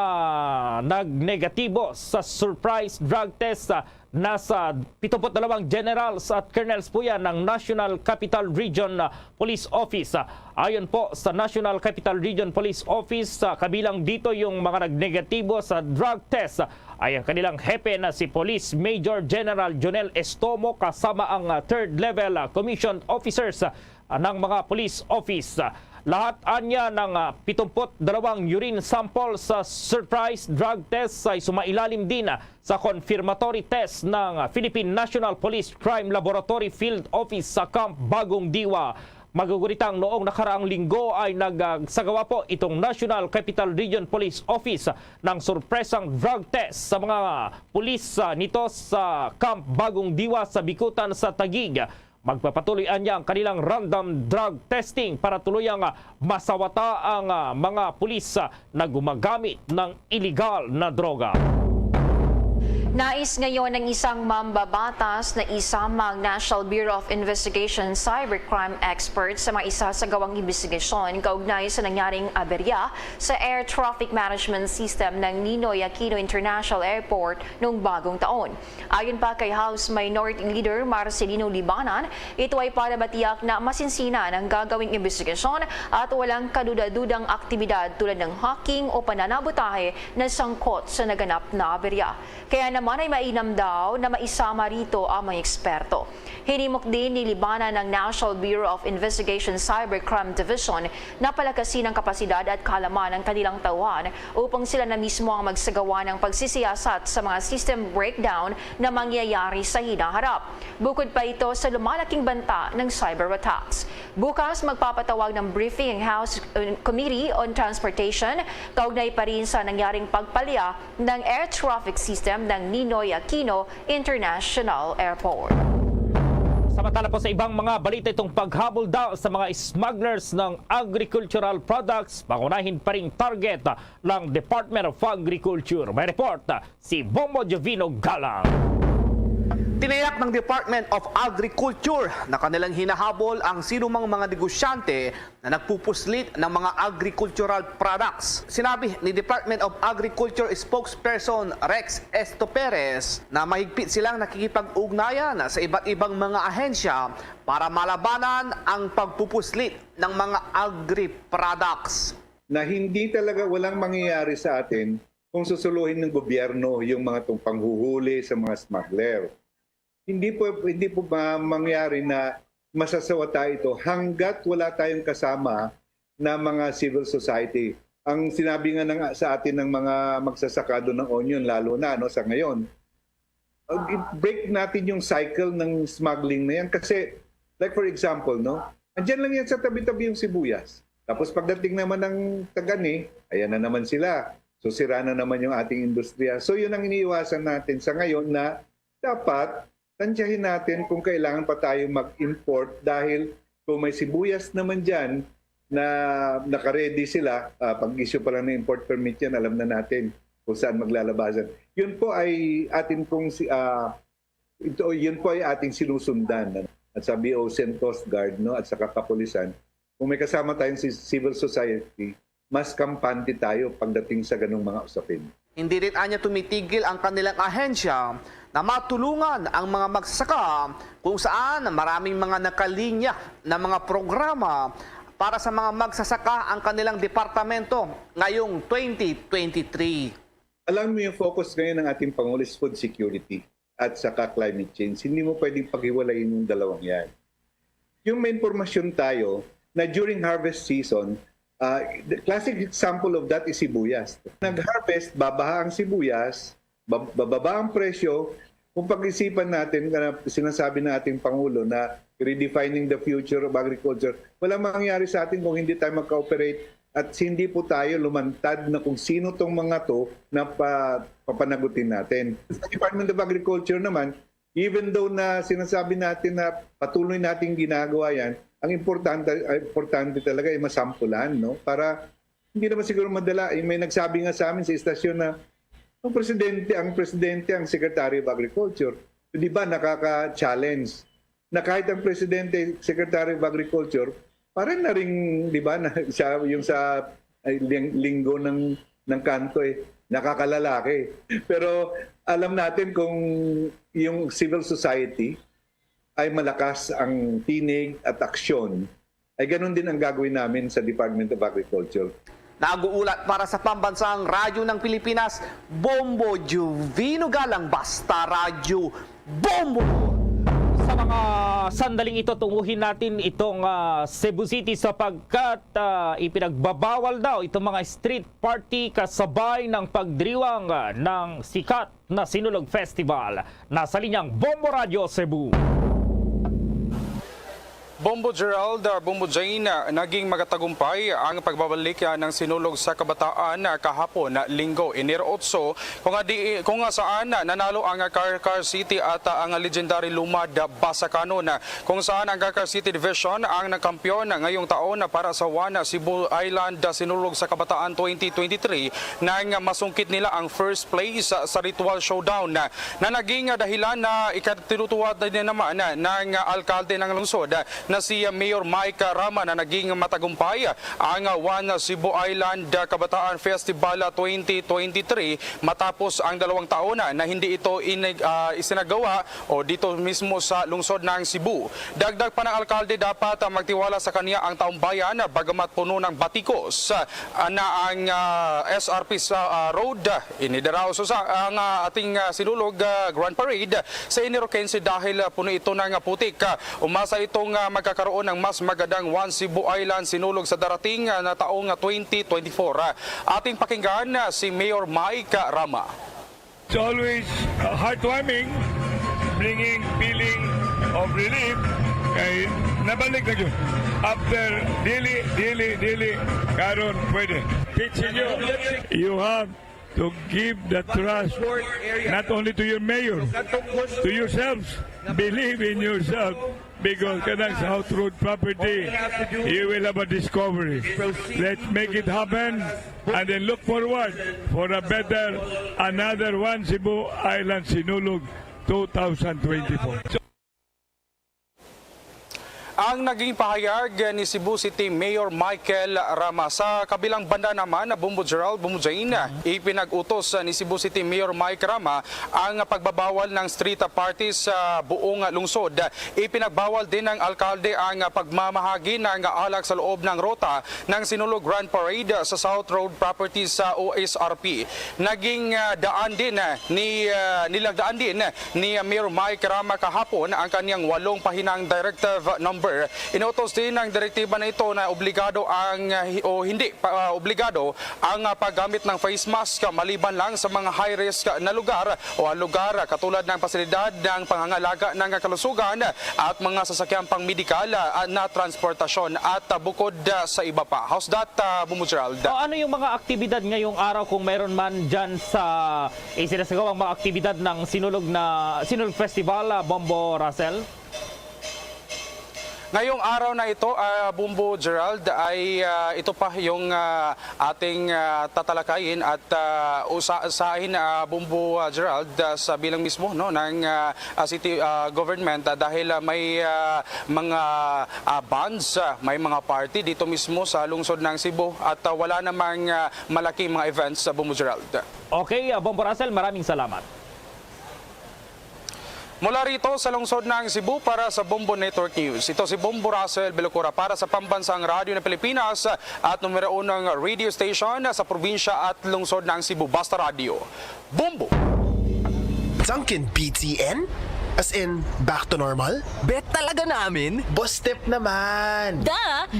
nagnegatibo sa surprise drug test. Nasa 72 generals at colonels po yan ng National Capital Region Police Office. Ayon po sa National Capital Region Police Office, kabilang dito yung mga nagnegatibo sa drug test ay ang kanilang hepe na si Police Major General Jonel Estomo kasama ang third level commissioned officers ng mga police office. Lahat anya ng 72 urine sample sa surprise drug test ay sumailalim din sa confirmatory test ng Philippine National Police Crime Laboratory Field Office sa Camp Bagong Diwa. Maguguritang noong nakaraang linggo ay nagsagawa po itong National Capital Region Police Office ng surpresang drug test sa mga pulis nito sa Camp Bagong Diwa sa Bikutan sa Taguig. Magpapatuloy niya ang kanilang random drug testing para tuluyang masawata ang mga pulis na gumagamit ng illegal na droga. Nais ngayon ng isang mambabatas na isama ang National Bureau of Investigation cybercrime experts sa mga isasagawang investigasyon kaugnay sa nangyaring aberya sa air traffic management system ng Ninoy Aquino International Airport noong bagong taon. Ayon pa kay House Minority Leader Marcelino Libanan, ito ay para matiyak na masinsinan ang gagawing investigasyon at walang kaduda-dudang aktibidad tulad ng hacking o pananabotahe na sangkot sa naganap na aberya. Kaya naman ay mainam daw na maisama rito ang mga eksperto. Hinimok din ni Libanan ng National Bureau of Investigation Cybercrime Division na palakasin ang kapasidad at kaalaman ng kanilang tauhan upang sila na mismo ang magsagawa ng pagsisiyasat sa mga system breakdown na mangyayari sa hinaharap. Bukod pa ito sa lumalaking banta ng cyber attacks. Bukas magpapatawag ng briefing ang House Committee on Transportation kaugnay pa rin sa nangyaring pagpalya ng air traffic system ng Ninoy Aquino International Airport. Samantala po sa ibang mga balita, itong paghabol daw sa mga smugglers ng agricultural products, pangunahin pa ring target ng Department of Agriculture. May report si Bombo Jovino Galang. Tinayak ng Department of Agriculture na kanilang hinahabol ang sinumang mga negosyante na nagpupuslit ng mga agricultural products. Sinabi ni Department of Agriculture spokesperson Rex Esto Perez na mahigpit silang nakikipag-ugnayan sa iba't ibang mga ahensya para malabanan ang pagpupuslit ng mga agri-products. Na hindi talaga walang mangyayari sa atin kung susuluhin ng gobyerno yung mga itong panghuhuli sa mga smuggler. Hindi po mangyari na masasawa tayo ito hanggat wala tayong kasama na mga civil society. Ang sinabi nga sa atin ng mga magsasaka doon ng onion, lalo na sa ngayon, break natin yung cycle ng smuggling na yan. Kasi, like for example, andyan lang yan sa tabi-tabi yung sibuyas. Tapos pagdating naman ng Tagani, ayan na naman sila. So sira na naman yung ating industriya. So yun ang iniiwasan natin sa ngayon na dapat tansyahin natin kung kailangan pa tayo mag-import dahil kung may sibuyas naman dyan na naka-ready sila, pag-issue pa lang ng import permit yan, alam na natin kung saan maglalabasan. Yun po ay ating ating sinusundan at sa BOC and Coast Guard at sa kapulisan. Kung may kasama tayong civil society, mas kampante tayo pagdating sa ganung mga usapin. Hindi rin anya tumitigil ang kanilang ahensya na matulungan ang mga magsasaka kung saan maraming mga nakalinya na mga programa para sa mga magsasaka ang kanilang departamento ngayong 2023. Alam mo yung focus ngayon ng ating Pangulo is food security at saka climate change. Hindi mo pwedeng paghiwalayin yung dalawang yan. Yung may impormasyon tayo na during harvest season, the classic example of that is sibuyas. Nag-harvest, babaha ang sibuyas, bababa ang presyo. Kung pag-isipan natin, sinasabi na ating Pangulo na redefining the future of agriculture, walang mangyari sa atin kung hindi tayo mag-cooperate at hindi po tayo lumantad na kung sino tong mga to na papanagutin natin. Sa Department of Agriculture naman, even though na sinasabi natin na patuloy natin ginagawa yan, ang importante talaga ay masampulan, para hindi naman siguro madala. May nagsabi nga sa amin sa istasyon na ang presidente, ang Secretary of Agriculture, di ba nakaka-challenge na kahit ang presidente, Secretary of Agriculture, parang na rin, di ba, yung sa linggo ng kanto nakakalalaki. Pero alam natin kung yung civil society ay malakas ang tinig at aksyon, ay ganun din ang gagawin namin sa Department of Agriculture. Nag-uulat para sa Pambansang Radyo ng Pilipinas, Bombo Jovino Galang, Basta Radyo Bombo! Sa mga sandaling ito, tunguhin natin itong Cebu City sapagkat ipinagbabawal daw itong mga street party kasabay ng pagdiriwang ng sikat na Sinulog Festival. Nasa linyang Bombo Radio Cebu. Bombo Gerald, Bombo Jane, naging magatagumpay ang pagbabalik ng sinulog sa kabataan kahapon, Linggo, Enero 8, kung saan nanalo ang Car City at ang legendary Lumad Basakanon, kung saan ang Car City Division ang nagkampiyon ngayong taon para sa One Cebu Island sinulog sa kabataan 2023 nang masungkit nila ang first place sa ritual showdown na naging dahilan na ikatinutuwad din naman ng alkalde ng lungsod na si Mayor Mike Rama na naging matagumpay ang One Cebu Island Kabataan Festival 2023 matapos ang 2 taon na hindi ito isinagawa o dito mismo sa lungsod ng Cebu. Dagdag pa ng alkalde, dapat magtiwala sa kanya ang taong bayan bagamat puno ng batikos na ang SRP sa road. Inidaraw ang ating sinulog Grand Parade sa Enero 15 dahil puno ito ng putik. Umasa itong magkakaroon ng mas magandang One Cebu Island sinulog sa darating na taong 2024. Ating pakinggan si Mayor Mike Rama. It's always heartwarming, bringing feeling of relief. Kay nabalik na yun. After daily, karon pwede. Teaching you have to give the trust not only to your mayor, to yourselves. Believe in yourself because kanang sa South Road property, you will have a discovery. Let's make it happen and then look forward for a better, another One Cebu Island Sinulog 2024. Ang naging pahayag ni Cebu City Mayor Michael Rama. Sa kabilang banda naman, Bombo Gerald, Bombo Jane, ipinag-utos ni Cebu City Mayor Mike Rama ang pagbabawal ng street parties sa buong lungsod. Ipinagbawal din ng alkalde ang pagmamahagi ng alak sa loob ng rota ng Sinulog Grand Parade sa South Road Properties sa OSRP. Naging nilagdaan din ni Mayor Mike Rama kahapon ang kanyang 8 pahinang directive number. Inutos din ng direktiba na ito na obligado obligado ang paggamit ng face mask maliban lang sa mga high risk na lugar o lugar katulad ng pasilidad ng pangangalaga ng kalusugan at mga sasakyang pang-medikal na transportasyon at bukod sa iba pa. How's that, Bombo Gerald? Ano yung mga aktibidad ngayong araw kung mayroon man dyan sa sinasagawang mga aktibidad ng Sinulog Festival, Bombo Russell? Ngayong araw na ito, Bombo Gerald, ay ito pa yung ating tatalakayin at usahin, Bombo Gerald, sa bilang mismo ng city government dahil may mga bands, may mga party dito mismo sa lungsod ng Cebu at wala namang malaking mga events sa Bombo Gerald. Okay, Bombo Russell, maraming salamat. Mula rito sa lungsod ng Cebu para sa Bombo Network News. Ito si Bombo Russell Belocura para sa Pambansang Radyo ng Pilipinas at numero 1 radio station sa probinsya at lungsod ng Cebu. Basta Radio. Bombo! Dunkin BTN? As in, back to normal? Bet talaga namin? Boss step naman!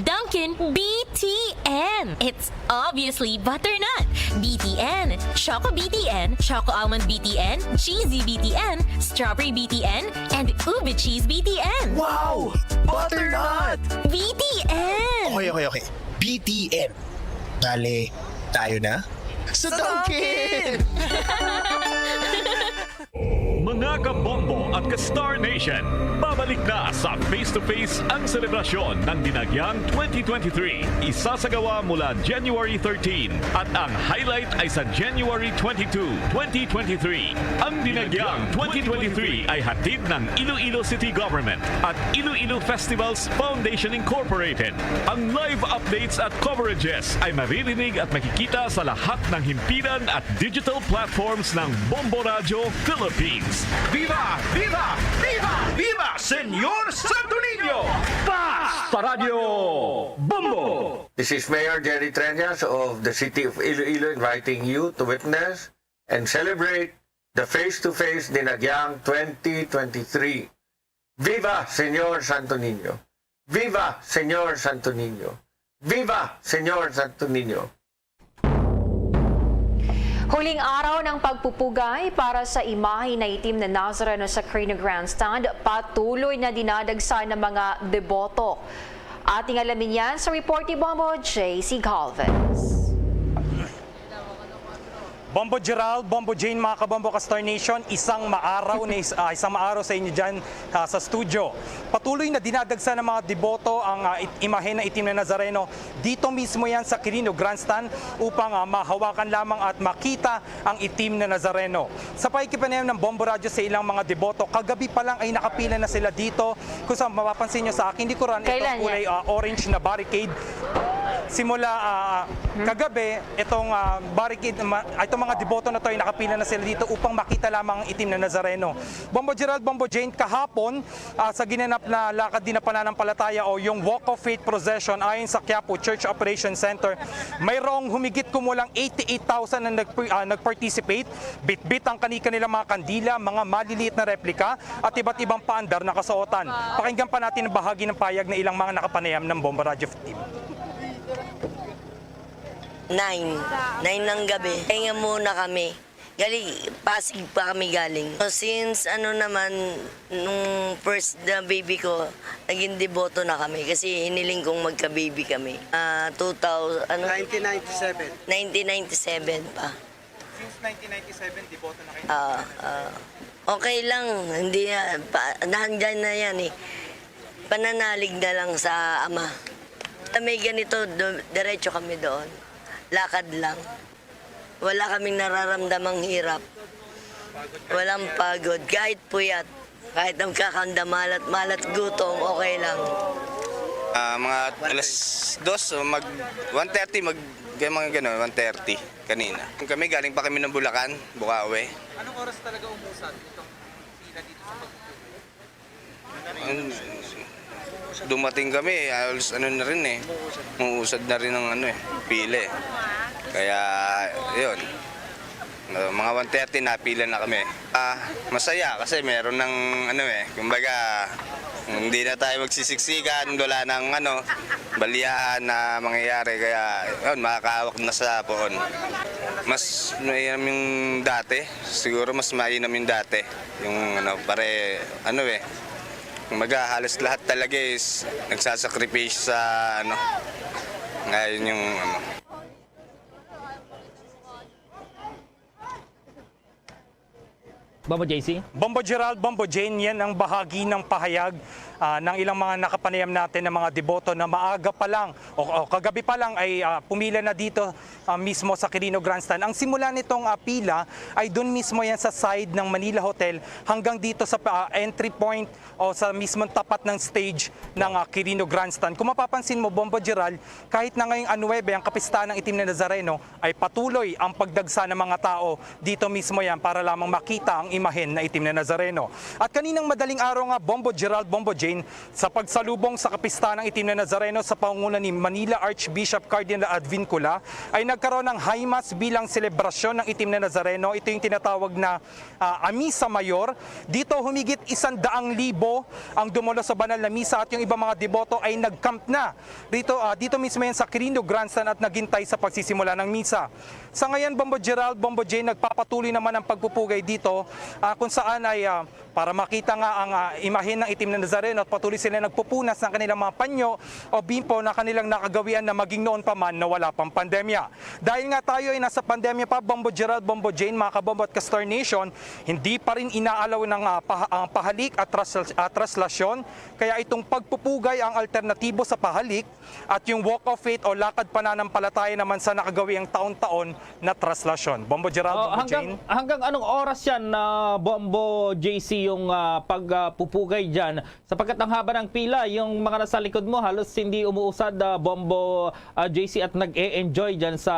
Dunkin BTN! It's obviously butternut. BTN, Choco BTN, Choco Almond BTN, Cheesy BTN, Strawberry BTN, and Ube Cheese BTN. Wow! Butternut! BTN! Okay. BTN. Dale, tayo na? Sa Dunkin! Mga kabombo at ka-Star Nation, babalik na sa face-to-face ang selebrasyon ng Dinagyang 2023. Isasagawa mula January 13 at ang highlight ay sa January 22, 2023. Ang Dinagyang 2023 ay hatid ng Iloilo City Government at Iloilo Festivals Foundation Incorporated. Ang live updates at coverages ay maririnig at makikita sa lahat ng himpilan at digital platforms ng Bombo Radio Philippines. Viva! Viva! Viva! Viva! Senyor Santo Niño! Basta Radio Bombo! This is Mayor Jerry Treñas of the City of Iloilo inviting you to witness and celebrate the face-to-face Dinagyang 2023. Viva Senyor Santo Niño! Viva Senyor Santo Niño! Viva Senyor Santo Niño! Huling araw ng pagpupugay para sa imahe na itim na Nazareno sa Quirino Grandstand, patuloy na dinadagsa ng mga deboto. Ating alamin yan sa report ni Bombo J.C. Galvez. Bombo Gerald, Bombo Jane, mga kabombo ka Star Nation, isang maaraw sa inyo dyan sa studio. Patuloy na dinadagsa ng mga deboto ang imahe na itim na Nazareno. Dito mismo yan sa Quirino Grandstand upang mahawakan lamang at makita ang itim na Nazareno. Sa pakikipanayam ng Bombo Radio sa ilang mga deboto, kagabi pa lang ay nakapila na sila dito. Kung saan mapapansin nyo sa akin, hindi ko rin ito kulay orange na barricade. Simula kagabi, itong barricade, itong mga deboto na to ay nakapila na sila dito upang makita lamang ang itim na Nazareno. Bombo Gerald, Bombo Jane, kahapon sa ginanap na lakad din na pananampalataya o yung Walk of Faith Procession ayon sa Quiapo Church Operation Center, mayroong humigit kumulang 88,000 na nag-participate. Bit-bit ang kanilang mga kandila, mga maliliit na replika at iba't ibang paandar na kasuotan. Pakinggan pa natin ang bahagi ng payag na ilang mga nakapanayam ng Bombo Radio Team. 9 ng gabi. Hinga muna kami. Pasig pa kami galing. So, since nung first na baby ko, naging deboto na kami kasi hiniling kong magka-baby kami. 1997 pa. Since 1997, deboto na kayo? Okay lang. Hindi nandyan na yan eh. Pananalig na lang sa Ama. May ganito, diretso kami doon. Lakad lang. Wala kaming nararamdamang hirap. Walang pagod. Kahit puyat, kahit ang kakanda, malat gutom, okay lang. Mga alas 2, 1:30, mga gano'n, 1:30 kanina. Kami galing pa kami ng Bulacan, Bukawi. Anong oras talaga umusad itong pila dito sa pagpupugay? Dumating kami, na rin eh. Muusad na rin ng pila eh. Kaya, yun. Mga 1:30 napila na kami. Masaya kasi meron ng kumbaga, hindi na tayo magsisiksikan, wala ng baliyahan na mangyayari. Kaya, yun, makakahawak na sa poon. Mas mainam yung dati. Siguro mas mainam yung dati. Yung kumbaga, halos lahat talaga is nagsasakripisyo sa ngayon yung Bombo JC? Bombo Gerald, Bombo Jane, yan ang bahagi ng pahayag ng ilang mga nakapanayam natin ng mga deboto na maaga pa lang o kagabi pa lang ay pumila na dito mismo sa Quirino Grandstand. Ang simula nitong pila ay doon mismo yan sa side ng Manila Hotel hanggang dito sa entry point o sa mismong tapat ng stage ng Quirino Grandstand. Kung mapapansin mo, Bombo Gerald, kahit na ngayong 9 ang kapistahan ng itim na Nazareno ay patuloy ang pagdagsa ng mga tao dito mismo yan para lamang makita ang imahen na itim na Nazareno. At kaninang madaling araw nga, Bombo Gerald, Bombo Jane, sa pagsalubong sa kapistahan ng itim na Nazareno sa pangunguna ni Manila Archbishop Cardinal Advincula ay nagkaroon ng high mass bilang selebrasyon ng itim na Nazareno. Ito yung tinatawag na Misa Mayor. Dito humigit 100,000 ang dumalo sa banal na misa at yung ibang mga deboto ay nagcamp na. Dito mismo yan sa Quirino Grandstand at naghintay sa pagsisimula ng misa. Sa ngayon, Bombo Gerald, Bombo Jane, nagpapatuloy naman ang pagpupugay dito kung saan ay para makita nga ang imahen ng itim na Nazareno at patuloy sila nagpupunas ng kanilang mga panyo o bimpo na kanilang nakagawian na maging noon pa man na wala pang pandemya. Dahil nga tayo ay nasa pandemya pa, Bombo Gerald, Bombo Jane, mga kabombo at ka-Star Nation, hindi pa rin inaalaw ng pahalik at traslasyon. Kaya itong pagpupugay ang alternatibo sa pahalik at yung Walk of Faith o lakad pananampalataya naman sa nakagawiang taon-taon na traslasyon. Bombo Gerald, Bombo Jane. Hanggang anong oras yan na Bombo JC yung pagpupugay dyan? Sapagkat ang haba ng pila, yung mga nasa likod mo halos hindi umuusad, Bombo JC, at nag-e-enjoy dyan sa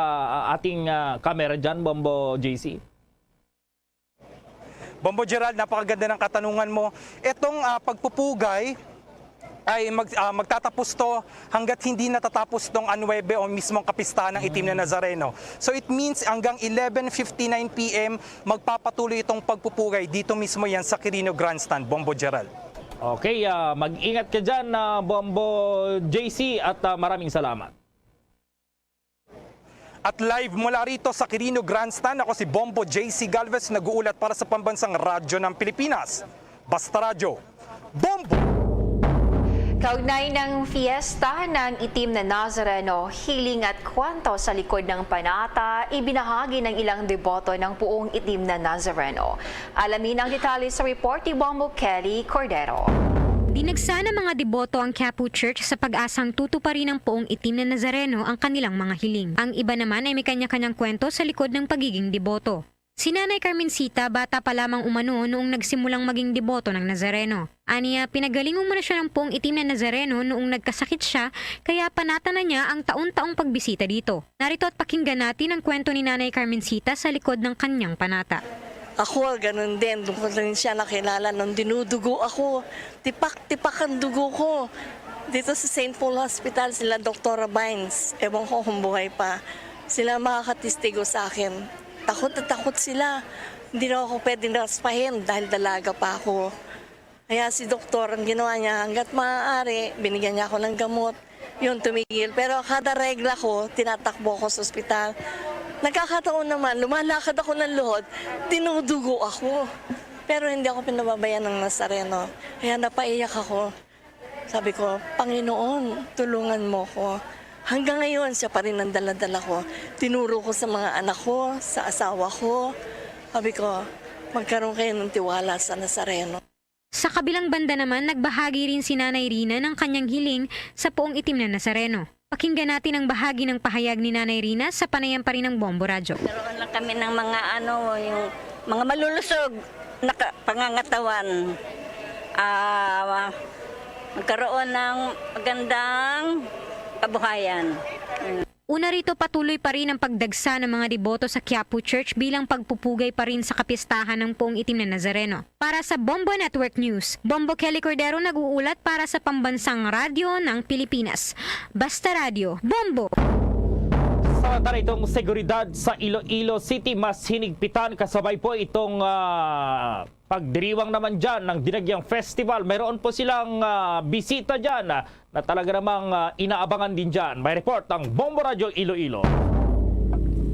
ating camera dyan, Bombo JC. Bombo Gerald, napakaganda ng katanungan mo. Itong pagpupugay ay magtatapos to hanggat hindi natatapos tong 9 o mismong kapistahan ng itim na Nazareno. So it means hanggang 11:59 PM magpapatuloy itong pagpupugay dito mismo yan sa Quirino Grandstand, Bombo Gerald. Okay, mag-ingat ka dyan, Bombo JC, at maraming salamat. At live mula rito sa Quirino Grandstand, ako si Bombo JC Galvez, nag-uulat para sa Pambansang Radyo ng Pilipinas. Basta Radyo, Bombo! Kaugnay ng fiesta ng itim na Nazareno, hiling at kwento sa likod ng panata, ibinahagi ng ilang deboto ng puong itim na Nazareno. Alamin ang detalye sa report ni Bombo Kelly Cordero. Dinagsa ng mga deboto ang Quiapo Church sa pag-asang tutuparin ng poong itim na Nazareno ang kanilang mga hiling. Ang iba naman ay may kanya-kanyang kwento sa likod ng pagiging deboto. Si Nanay Carmencita, bata pa lamang umano noong nagsimulang maging deboto ng Nazareno. Aniya, pinagaling umano siya ng poong itim na Nazareno noong nagkasakit siya, kaya panata na niya ang taon-taong pagbisita dito. Narito at pakinggan natin ang kwento ni Nanay Carmencita sa likod ng kanyang panata. Ako, ganun din. Doon ko rin siya nakilala nung dinudugo ako. Tipak-tipak ang dugo ko. Dito sa St. Paul Hospital, sila Dr. Vines. Ewan ko kung buhay pa. Sila makakatistigo sa akin. Takot na takot sila. Hindi na ako pwedeng raspahin dahil dalaga pa ako. Kaya si doktor, ang ginawa niya, hanggat maaari, binigyan niya ako ng gamot. Yun, tumigil. Pero kada regla ko, tinatakbo ako sa ospital. Nagkakataon naman, lumalakad ako ng luhod, dinudugo ako. Pero hindi ako pinababayan ng Nazareno. Kaya napaiyak ako. Sabi ko, Panginoon, tulungan mo ko. Hanggang ngayon, siya pa rin ang dala-dala ko. Tinuro ko sa mga anak ko, sa asawa ko. Sabi ko, magkaroon kayo ng tiwala sa Nazareno. Sa kabilang banda naman, nagbahagi rin si Nanay Rina ng kanyang hiling sa poong itim na Nazareno. Pakinggan natin ang bahagi ng pahayag ni Nanay Rina sa panayam pa rin ng Bombo Radyo. Meron lang kami ng mga yung mga malulusog na pangangatawan. Magkaroon ng magandang kabuhayan. Una rito, patuloy pa rin ang pagdagsa ng mga deboto sa Quiapo Church bilang pagpupugay pa rin sa kapistahan ng poong itim na Nazareno. Para sa Bombo Network News, Bombo Kelly Cordero nag-uulat para sa Pambansang Radyo ng Pilipinas. Basta Radyo, Bombo! Samantala itong seguridad sa Iloilo City, mas hinigpitan kasabay po itong pagdiriwang naman dyan ng Dinagyang Festival. Mayroon po silang bisita dyan na talaga namang inaabangan din dyan. May report ang Bombo Radyo Iloilo.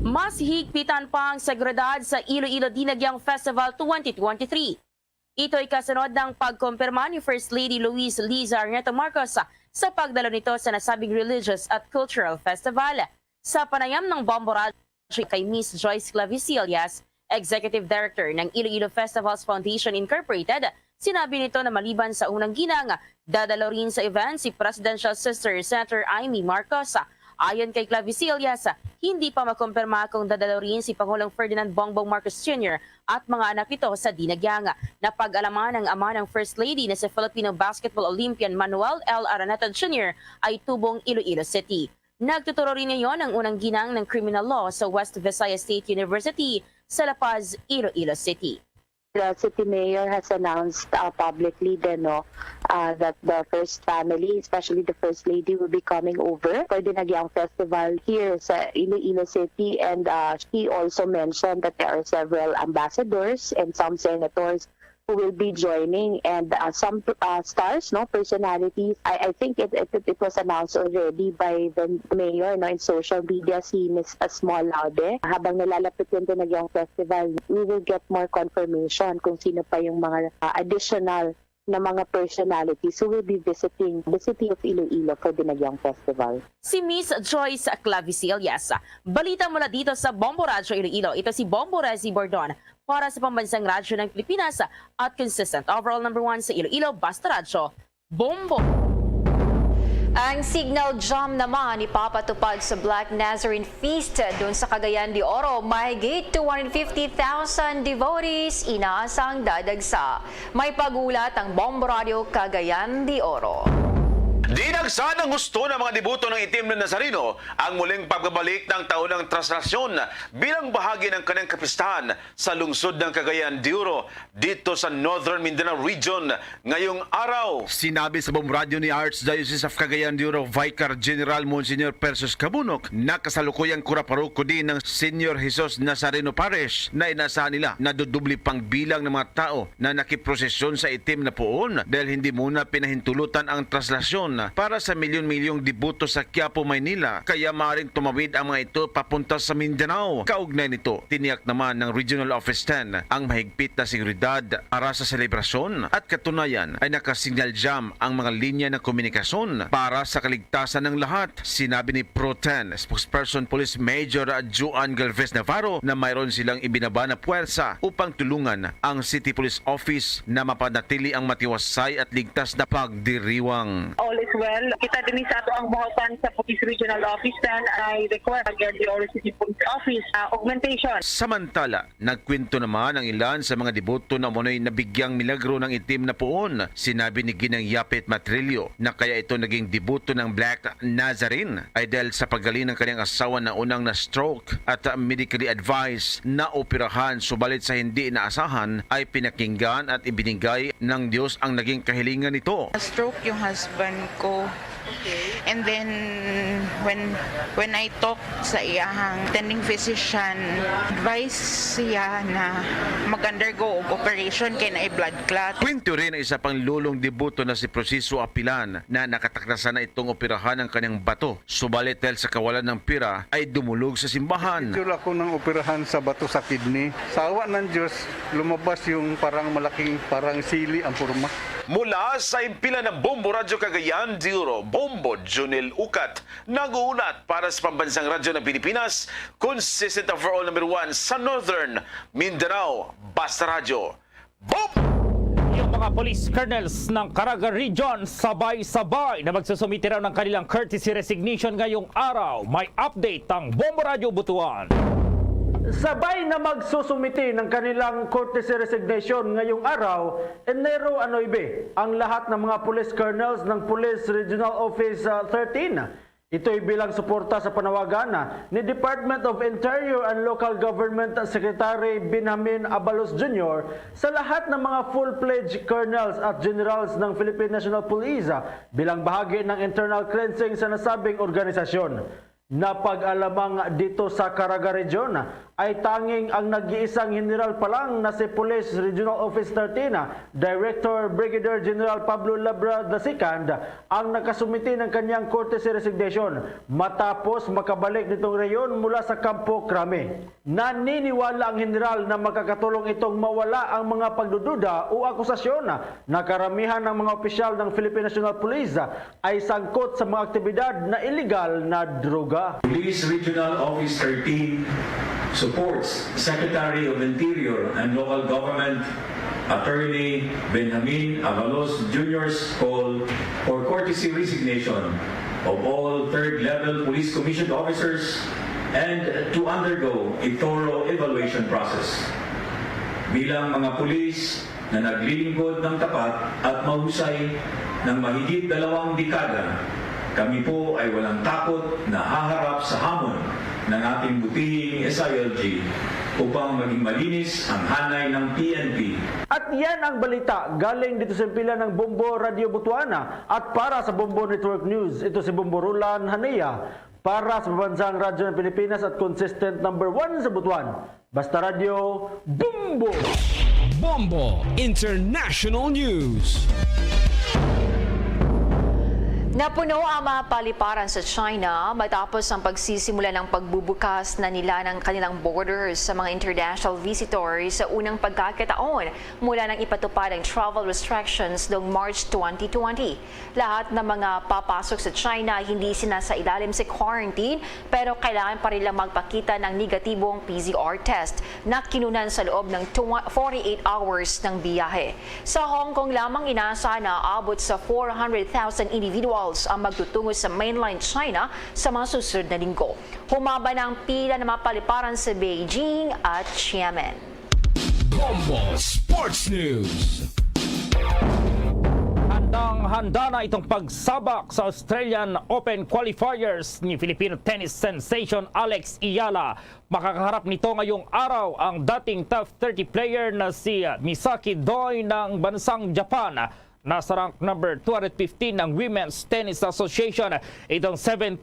Mas higpitan pa ang seguridad sa Iloilo Dinagyang Festival 2023. Ito ay kasunod ng pagkumpirma ni First Lady Luis Liza Arneto Marcos sa pagdalo nito sa nasabing religious at cultural festival. Sa panayam ng Bombo Radyo kay Miss Joyce Clavicillas, Executive Director ng Iloilo Festivals Foundation Incorporated, sinabi nito na maliban sa unang ginang, dadalo rin sa event si Presidential Sister Senator Amy Marcos. Ayon kay Clavicillas, hindi pa makumpirma kung dadalo rin si Pangulong Ferdinand Bongbong Marcos Jr. at mga anak nito sa Dinagyang. Napag-alaman ng ama ng First Lady na si Filipino Basketball Olympian Manuel L. Araneta Jr. ay tubong Iloilo City. Nagtuturo rin ngayon ang unang ginang ng criminal law sa West Visayas State University sa La Paz, Iloilo City. The city mayor has announced publicly that the first family, especially the first lady, will be coming over for the Dinagyang Festival here sa Iloilo City. And she also mentioned that there are several ambassadors and some senators who will be joining, and some stars, personalities. I think it was announced already by the mayor in social media, si Ms. Small Laude. Habang nalalapit yung Dinagyang Festival, we will get more confirmation kung sino pa yung mga additional na mga personalities who will be visiting the city of Iloilo for Dinagyang Festival. Si Miss Joyce Clavicillas. Balita mula dito sa Bombo Radyo Iloilo. Ito si Bombo Rezi Bordon para sa Pambansang Radyo ng Pilipinas at consistent overall number 1 sa Iloilo, Basta Radyo, Bombo! Ang signal jam naman ipapatupad sa Black Nazarene Feast doon sa Cagayan de Oro. Mahigit 250,000 devotees inaasang dadagsa. May pagulat ang Bombo Radio Cagayan de Oro. Dinagsa ng gusto ng mga deboto ng itim na Nazareno ang muling pagbabalik ng taunang traslasyon bilang bahagi ng kanyang kapistahan sa lungsod ng Cagayan de Oro dito sa Northern Mindanao Region ngayong araw. Sinabi sa Bombo Radio ni Archdiocese of Cagayan de Oro Vicar General Monsignor Persos Cabunok na kasalukuyang kuraparuko din ng Senior Jesus Nazareno Parish na inasahan nila na dudubli pang bilang ng mga tao na nakiprosesyon sa itim na puon dahil hindi muna pinahintulutan ang traslasyon selebrasyon para sa milyon-milyong deboto sa Quiapo, Maynila. Kaya maaaring tumawid ang mga ito papunta sa Mindanao. Kaugnay nito, tiniyak naman ng Regional Office 10 ang mahigpit na seguridad para sa selebrasyon at katunayan ay nakasignal jam ang mga linya ng komunikasyon para sa kaligtasan ng lahat. Sinabi ni Pro 10 spokesperson Police Major Juan Galvez Navarro na mayroon silang ibinaba na puwersa upang tulungan ang City Police Office na mapanatili ang matiwasay at ligtas na pagdiriwang. All is well. Kita din sa ato ang buhatan sa Police Regional Office then I request again the Oro City Police Office augmentation. Samantala, nagkwento naman ang ilan sa mga deboto na umunoy nabigyang milagro ng itim na puon. Sinabi ni Ginang Yapit Matrillo na kaya ito naging deboto ng Black Nazarene ay dahil sa pagaling ng kanyang asawa na unang na-stroke at medically advised na operahan, subalit sa hindi inaasahan ay pinakinggan at ibinigay ng Diyos ang naging kahilingan nito. Stroke yung husband ko. And then when I talk sa iyang attending physician, advice siya na mag-undergo og operation kay na blood clot. Kwento rin ang isa pang lulong deboto na si Prosiso Apilan na nakataklasan na itong operahan ng kanyang bato. Subalit dahil sa kawalan ng pira ay dumulog sa simbahan. Ito ako ng operahan sa bato sa kidney. Sa awa ng Diyos, lumabas yung parang malaking parang sili ang forma. Mula sa impila ng Bombo Radyo Cagayan de Oro, Bombo Junel Ukat, nag-uunat para sa pambansang radyo ng Pilipinas, consistent overall number 1 sa Northern Mindanao, Basta Radio. Boom! Yung mga police colonels ng Caraga Region sabay-sabay na magsusumite raw ng kanilang courtesy resignation ngayong araw. May update ang Bombo Radio Butuan. Sabay na magsusumite ng kanilang courtesy resignation ngayong araw, Enero 9, ang lahat ng mga police colonels ng Police Regional Office 13. Ito'y bilang suporta sa panawagan ni Department of Interior and Local Government Secretary Benjamin Abalos Jr. sa lahat ng mga full-fledged colonels at generals ng Philippine National Police bilang bahagi ng internal cleansing sa nasabing organisasyon. Napag-alamang dito sa Caraga Region ay tanging ang nag-iisang general pa lang na si Police Regional Office 13, Director Brigadier General Pablo Labra II, ang nakasumiti ng kanyang courtesy resignation matapos makabalik nitong reyon mula sa Campo Crame. Naniniwala ang general na makakatulong itong mawala ang mga pagdududa o akusasyon na karamihan ng mga opisyal ng Philippine National Police ay sangkot sa mga aktibidad na illegal na droga. Police Regional Office 13 supports Secretary of Interior and Local Government Attorney Benjamin Abalos Jr.'s call for courtesy resignation of all third-level police commissioned officers and to undergo a thorough evaluation process. Bilang mga pulis na naglilingkod ng tapat at mahusay ng mahigit 2 dekada, kami po ay walang takot na haharap sa hamon ng ating butihing SILG upang maging malinis ang hanay ng PNP. At yan ang balita galing dito sa pila ng Bombo Radio Butuana. At para sa Bombo Network News, ito si Bombo Roland Hanea para sa Pambansang Radyo ng Pilipinas at consistent number 1 sa Butuan. Basta Radio, Bombo! Bombo International News. Napuno ang mga paliparan sa China matapos ang pagsisimula ng pagbubukas na nila ng kanilang borders sa mga international visitors sa unang pagkakataon mula nang ipatupad ang travel restrictions noong March 2020. Lahat ng mga papasok sa China hindi sinasailalim sa quarantine pero kailangan pa rin lang magpakita ng negatibong PCR test na kinunan sa loob ng 48 hours ng biyahe. Sa Hong Kong lamang inaasahan na aabot sa 400,000 individuals ang magtutungo sa mainland China sa mga susunod na linggo. Humaba ng pila ng mga paliparan sa Beijing at Xiamen. Bombo Sports News. Handang-handa na itong pagsabak sa Australian Open qualifiers ni Filipino tennis sensation Alex Iyala. Makakaharap nito ngayong araw ang dating top 30 player na si Misaki Doi ng bansang Japan. Nasa rank number 215 ng Women's Tennis Association. Itong 17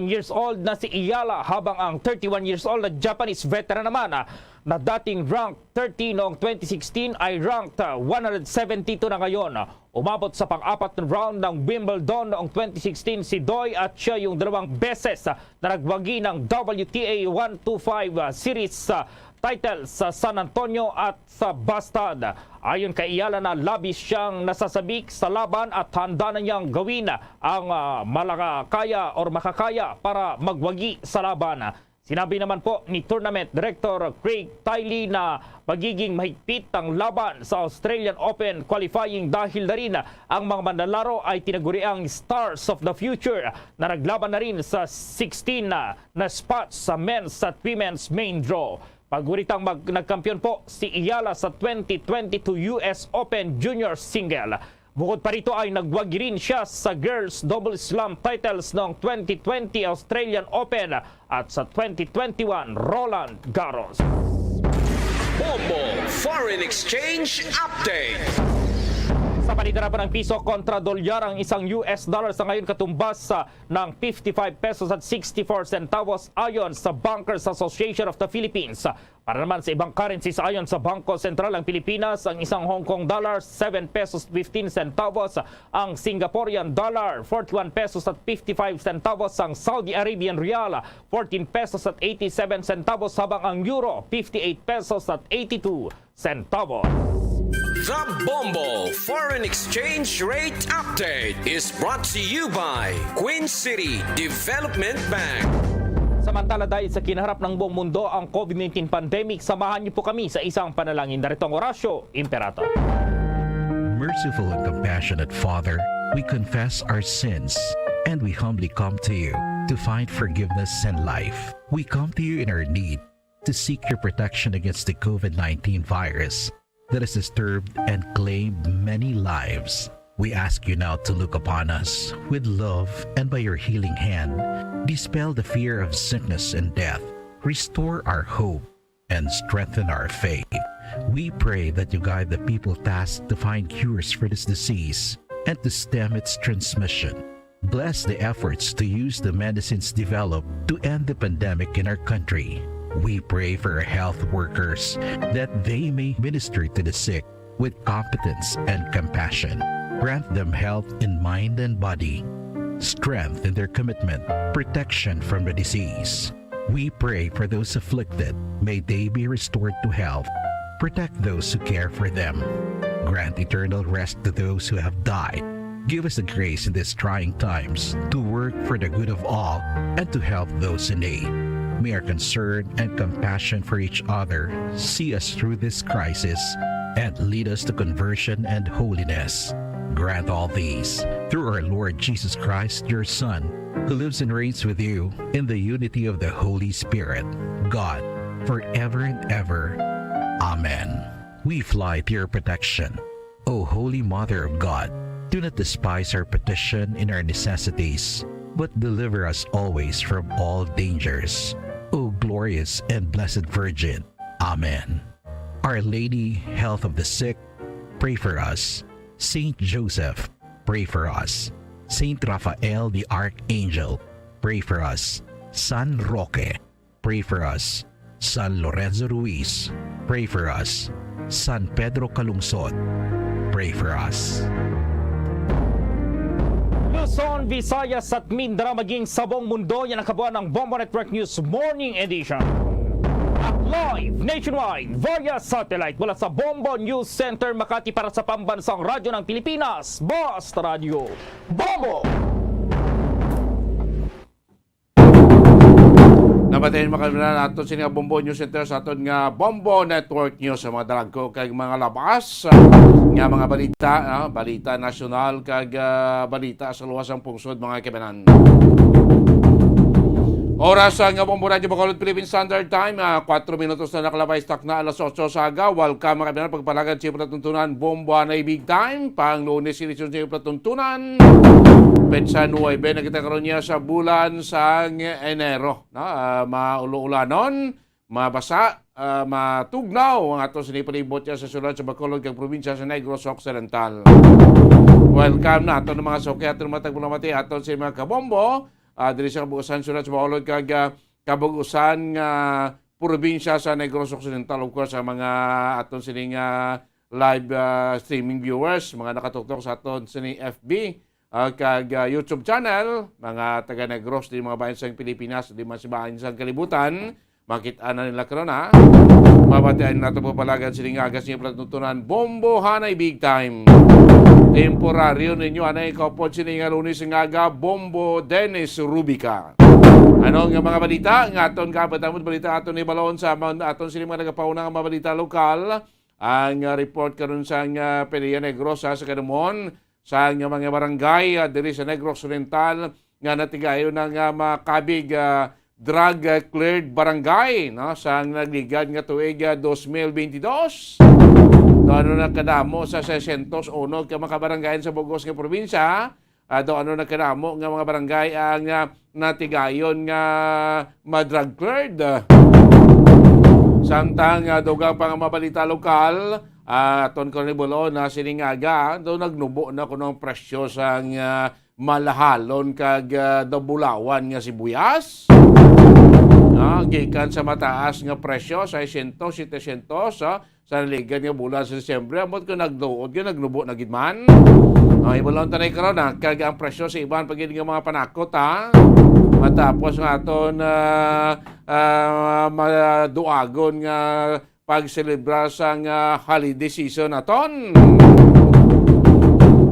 years old na si Iyala, habang ang 31 years old na Japanese veteran naman na dating rank 30 noong 2016 ay ranked 172 na ngayon. Umabot sa pang-apat na round ng Wimbledon noong 2016 si Doi, at siya yung 2 beses na nagwagi ng WTA 125 Series title sa San Antonio at sa Bastad. Ayon kay Iyala na labis siyang nasasabik sa laban at handa na niyang gawin ang makakaya para magwagi sa laban. Sinabi naman po ni Tournament Director Craig Tiley na magiging mahigpit ang laban sa Australian Open qualifying dahil na rin ang mga manlalaro ay tinaguriang Stars of the Future na naglaban na rin sa 16 na spots sa men's at women's main draw. Paguritang nagkampiyon po si Iyala sa 2022 US Open Junior Single. Bukod pa rito ay nagwagi rin siya sa Girls Double Slam titles noong 2020 Australian Open at sa 2021 Roland Garros. Bombo Foreign Exchange Update. Sa palitan po ng piso kontra dolyar, ang isang US dollar sa ngayon katumbas ng 55 pesos at 64 centavos ayon sa Bankers Association of the Philippines. Para naman sa ibang currencies ayon sa Bangko Sentral ng Pilipinas, ang isang Hong Kong dollar 7 pesos 15 centavos, ang Singaporean dollar 41 pesos at 55 centavos, ang Saudi Arabian Rial 14 pesos at 87 centavos, habang ang euro 58 pesos at 82 centavos. The Bombo Foreign Exchange Rate Update is brought to you by Queen City Development Bank. Samantala, dahil sa kinaharap ng buong mundo ang COVID-19 pandemic, samahan niyo po kami sa isang panalangin. Narito ang Horacio Imperator. Merciful and compassionate Father, we confess our sins and we humbly come to you to find forgiveness and life. We come to you in our need to seek your protection against the COVID-19 virus that has disturbed and claimed many lives. We ask you now to look upon us with love, and by your healing hand, dispel the fear of sickness and death, restore our hope, and strengthen our faith. We pray that you guide the people tasked to find cures for this disease and to stem its transmission. Bless the efforts to use the medicines developed to end the pandemic in our country. We pray for our health workers that they may minister to the sick with competence and compassion. Grant them health in mind and body, strength in their commitment, protection from the disease. We pray for those afflicted. May they be restored to health. Protect those who care for them. Grant eternal rest to those who have died. Give us the grace in these trying times to work for the good of all and to help those in need. May our concern and compassion for each other see us through this crisis and lead us to conversion and holiness. Grant all these through our Lord Jesus Christ, your Son, who lives and reigns with you in the unity of the Holy Spirit, God, forever and ever. Amen. We fly to your protection. O Holy Mother of God, do not despise our petition in our necessities, but deliver us always from all dangers. O glorious and blessed Virgin. Amen. Our Lady, health of the sick, pray for us. Saint Joseph, pray for us. Saint Raphael the Archangel, pray for us. San Roque, pray for us. San Lorenzo Ruiz, pray for us. San Pedro Calungsod, pray for us. Luzon, Visayas at Mindanao maging sa buong mundo, yan ang kabuuan ng Bombo Network News Morning Edition. At live nationwide via satellite mula sa Bombo News Center Makati para sa pambansang radyo ng Pilipinas, Basta Radio Bombo! Napatayin makalimutan natin sa nga Bombo News Center sa aton nga Bombo Network News sa mga dalag ko kay mga labas nga mga balita, balita nasyonal kag balita sa luwasang pungsod mga kibanan. Oras nga Bombo Radio Bacolod Philippine Standard Time, 4 minutos na nakalabay stock na alas 8 sa aga. Welcome mga kibanan, pagpalagan siya patuntunan Bombo na big time, pang Lunes sinisyon siya patuntunan. Petsa 9 na kita karon niya sa bulan sa Enero. Maulo-ulanon, mabasa, matugnaw ang ato sinipalibot niya sa sulod sa Bacolod kag probinsya sa Negros Occidental. Welcome na ato ng mga soke ato ng matag bulamati ato sa mga kabombo. Diri sa kabugusan sulod sa Bacolod kag kabugusan nga probinsya sa Negros Occidental. Of course, sa mga aton sining live streaming viewers, mga nakatutok sa aton sining FB kag YouTube channel, mga taga Negros di mga bayan sa Pilipinas, di man sa bayan sa kalibutan, makita na nila karon ha. Mabatian nato po palagan sining agas niya platuntunan Bombo Hanay Big Time. Temporaryo ninyo anay kaupod sining Lunes nga aga Bombo Dennis Rubica. Ano nga mga balita nga aton kabatamod balita aton ni balon sa aton sining mga nagapauna nga mga balita lokal. Ang report karon sa Pelia Negros sa Kadamon sa mga barangay diri sa Negros Oriental nga natigayon ng makabig drug cleared barangay no sa nagligad nga tuig 2022. Ano na kadamo sa 601 ka mga barangay sa Bugos nga probinsya. Ano na kadamo nga mga barangay ang natigayon nga ma-drug cleared. Samtang dugang pang mabalita lokal, aton ko ni Bulo na siningaga, do nagnubo na kuno ang presyo sa malahalon kag dabulawan nga sibuyas. Gikan sa mataas nga presyo, 600, 700 sa naligan nga bulan sa Disyembre, amot ko nagduod, nagnubo na gidman. Ibulon tanay karon kag ang presyo sa iban pagid nga mga panakot matapos nga aton maduagon nga pagselebrar sang holiday season aton.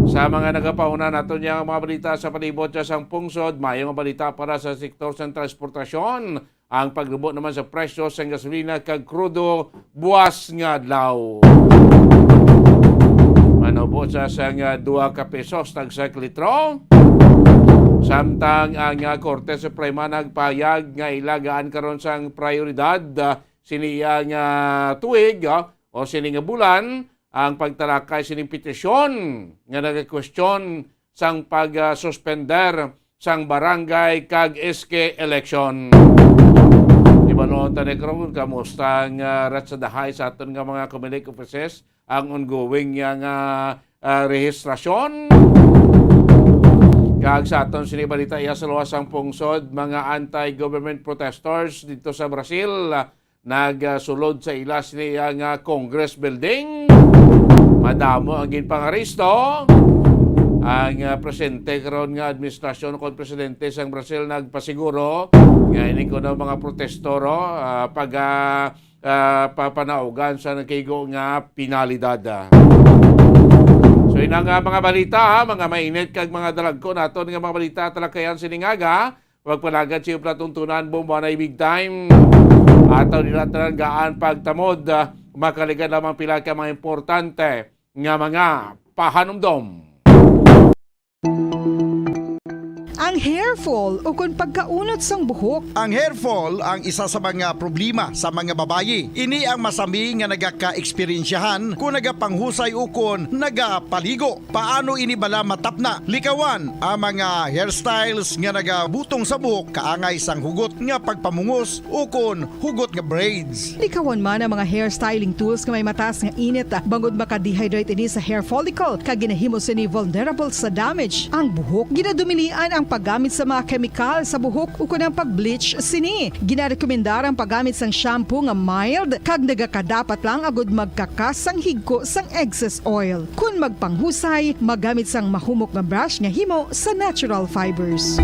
Sa mga nagapauna naton yang mga balita sa palibot sa sang pungsod, mayong balita para sa sektor sa transportasyon. Ang paglubot naman sa presyo sa gasolina kag krudo buwas nga adlaw. Manubo sa sang 2 ka pesos tag sa litro. Samtang ang Korte Suprema nagpayag nga ilagaan karon sang prioridad siniya nga tuig o sini nga bulan ang pagtalakay sining petisyon nga nagakwestiyon sang pag-suspender sang barangay kag SK election. Ibalon ta nekron kamusta ang ratsadahay sa aton nga mga community offices ang ongoing nga rehistrasyon. Kag sa aton sinibalita iya sa luwas ang pungsod, mga anti-government protesters dito sa Brazil nagsulod sa ila siniya nga Congress building. Madamo ang ginpangaristo. Ang presidente karon nga administrasyon kon presidente sang Brazil nagpasiguro nga ini kuno mga protestoro papanaugan sa nagkaigo nga penalidad. So ina nga mga balita mga mainit kag mga dalagko naton nga mga balita talakayan siningaga. Wag palagad siyo platuntunan Bombo Hanay Big Time. Ataw nila talagaan pagtamod makaligan lamang pila ka mga importante nga mga pahanumdom. Ang hair fall o kung pagkaunot sang buhok. Ang hair fall ang isa sa mga problema sa mga babayi. Ini ang masami nga nagaka-eksperyensyahan kung nagapanghusay o kung nagapaligo. Paano ini bala matapna? Likawan ang mga hairstyles nga nagabutong sa buhok kaangay sang hugot nga pagpamungos o kung hugot nga braids. Likawan man ang mga hairstyling tools nga may mataas nga init bangod maka-dehydrate ini sa hair follicle kag ginahimo sini vulnerable sa damage. Ang buhok ginadumilian ang paggamit sa mga kemikal sa buhok o kunang pag-bleach sini. Ginarekomendar ang paggamit sang shampoo nga mild kag nagakadapat lang agud magkakas sang higko sang excess oil. Kung magpanghusay, magamit sang mahumok nga brush nga himo sa natural fibers.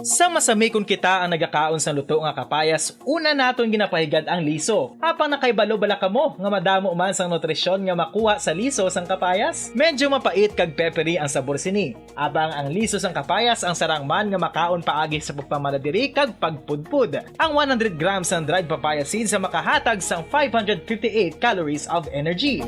Sa masami kung kita ang nagakaon sa luto nga kapayas, una naton ginapahigad ang liso. Apang nakaibalo bala kamo nga madamo man sang nutrisyon nga makuha sa liso sang kapayas. Medyo mapait kag peppery ang sabor sini. Abang ang liso sang kapayas ang sarang man nga makaon paagi sa pagpamaladiri kag pagpudpud. Ang 100 grams ng dried papaya seeds sa makahatag sang 558 calories of energy.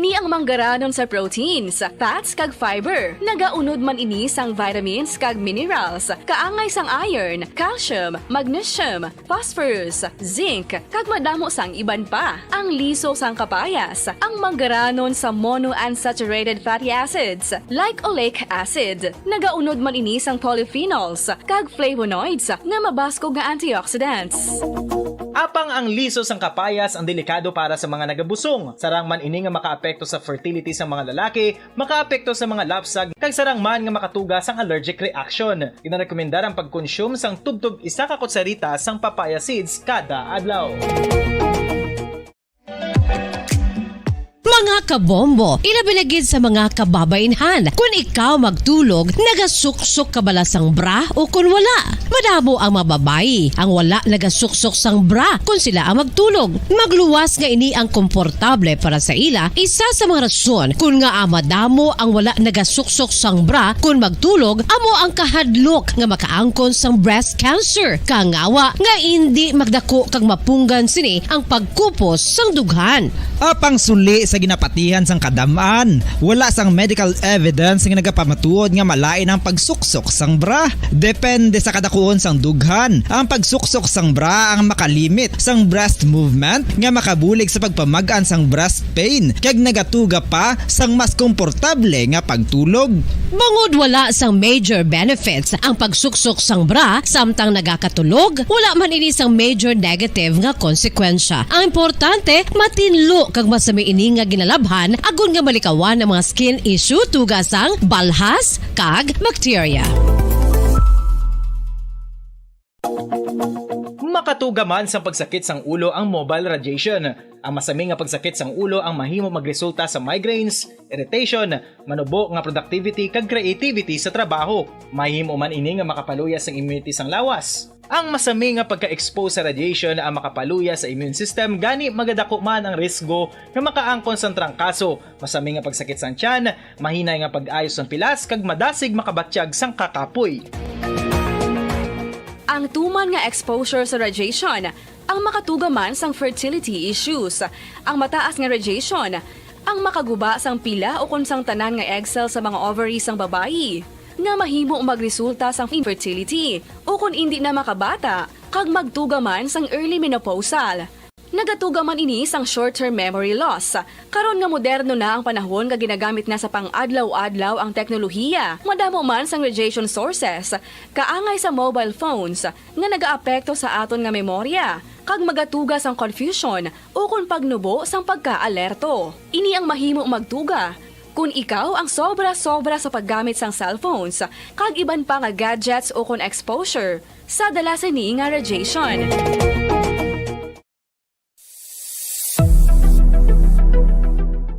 Ini ang manggaranon sa proteins, fats kag fiber. Nagaunod man ini sang vitamins kag minerals, kaangay sang iron, calcium, magnesium, phosphorus, zinc, kag madamo sang iban pa. Ang liso sang kapayas, ang manggaranon sa monounsaturated fatty acids like oleic acid. Nagaunod man ini sang polyphenols kag flavonoids nga mabaskog nga antioxidants. Apang ang liso sang kapayas ang delikado para sa mga nagabusong. Sarang man ini nga makaapekto sa fertility sa mga lalaki, makaapekto sa mga lapsag, kag sarang man nga makatuga sang allergic reaction. Ginarekomendar ang pagkonsume sang tubtub 1 ka kutsarita sang papaya seeds kada adlaw. Mga kabombo, ilabinagid sa mga kababainhan. Kung ikaw magtulog, nagasuksok ka bala sang bra o kung wala. Madamo ang mababayi ang wala nagasuksok sang bra kung sila ang magtulog. Magluwas nga ini ang komportable para sa ila. Isa sa mga rason kung nga madamo ang wala nagasuksok sang bra kung magtulog, amo ang kahadlok nga makaangkon sang breast cancer. Kangawa nga hindi magdako kag mapunggan sini ang pagkupos sang dughan. Apang suli sa ginapatihan sang kadamaan, wala sang medical evidence nga nagapamatuod nga malain ang pagsuksok sang bra. Depende sa kadakuon sang dughan. Ang pagsuksok sang bra ang makalimit sang breast movement nga makabulig sa pagpamagaan sang breast pain kag nagatuga pa sang mas komportable nga pagtulog. Bangod wala sang major benefits ang pagsuksok sang bra samtang nagakatulog, wala man ini sang major negative nga konsekwensya. Ang importante, matinlo kag masami ini nga ginalabhan agon nga malikawan ang mga skin issue tugas sang balhas kag bacteria. Makatuga man sa pagsakit sang ulo ang mobile radiation. Ang masami nga pagsakit sang ulo ang mahimo magresulta sa migraines, irritation, manubo nga productivity kag creativity sa trabaho. Mahimo man ini nga makapaluya sang immunity sang lawas. Ang masami nga pagka-expose sa radiation ang makapaluya sa immune system gani magadako man ang risgo nga makaangkon sang trangkaso, masami nga pagsakit sang tiyan, mahinay nga pag-ayos ng pilas kag madasig makabatsyag sang kakapoy. Ang tuman nga exposure sa radiation ang makatuga man sang fertility issues. Ang mataas nga radiation ang makaguba sang pila o kung sang tanan nga egg cell sa mga ovaries sang babayi nga mahimo magresulta sang infertility o kung hindi na makabata kag magtuga man sang early menopausal. Nagatuga man ini sang short-term memory loss. Karon nga moderno na ang panahon nga ginagamit na sa pang-adlaw-adlaw ang teknolohiya. Madamo man sang radiation sources, kaangay sa mobile phones nga nagaapekto sa aton nga memorya, kag magatuga sang confusion o kung pagnubo sang pagka-alerto. Ini ang mahimo magtuga kung ikaw ang sobra-sobra sa paggamit sang cellphones, kag iban pa nga gadgets o kung exposure sa dalasan ni nga radiation.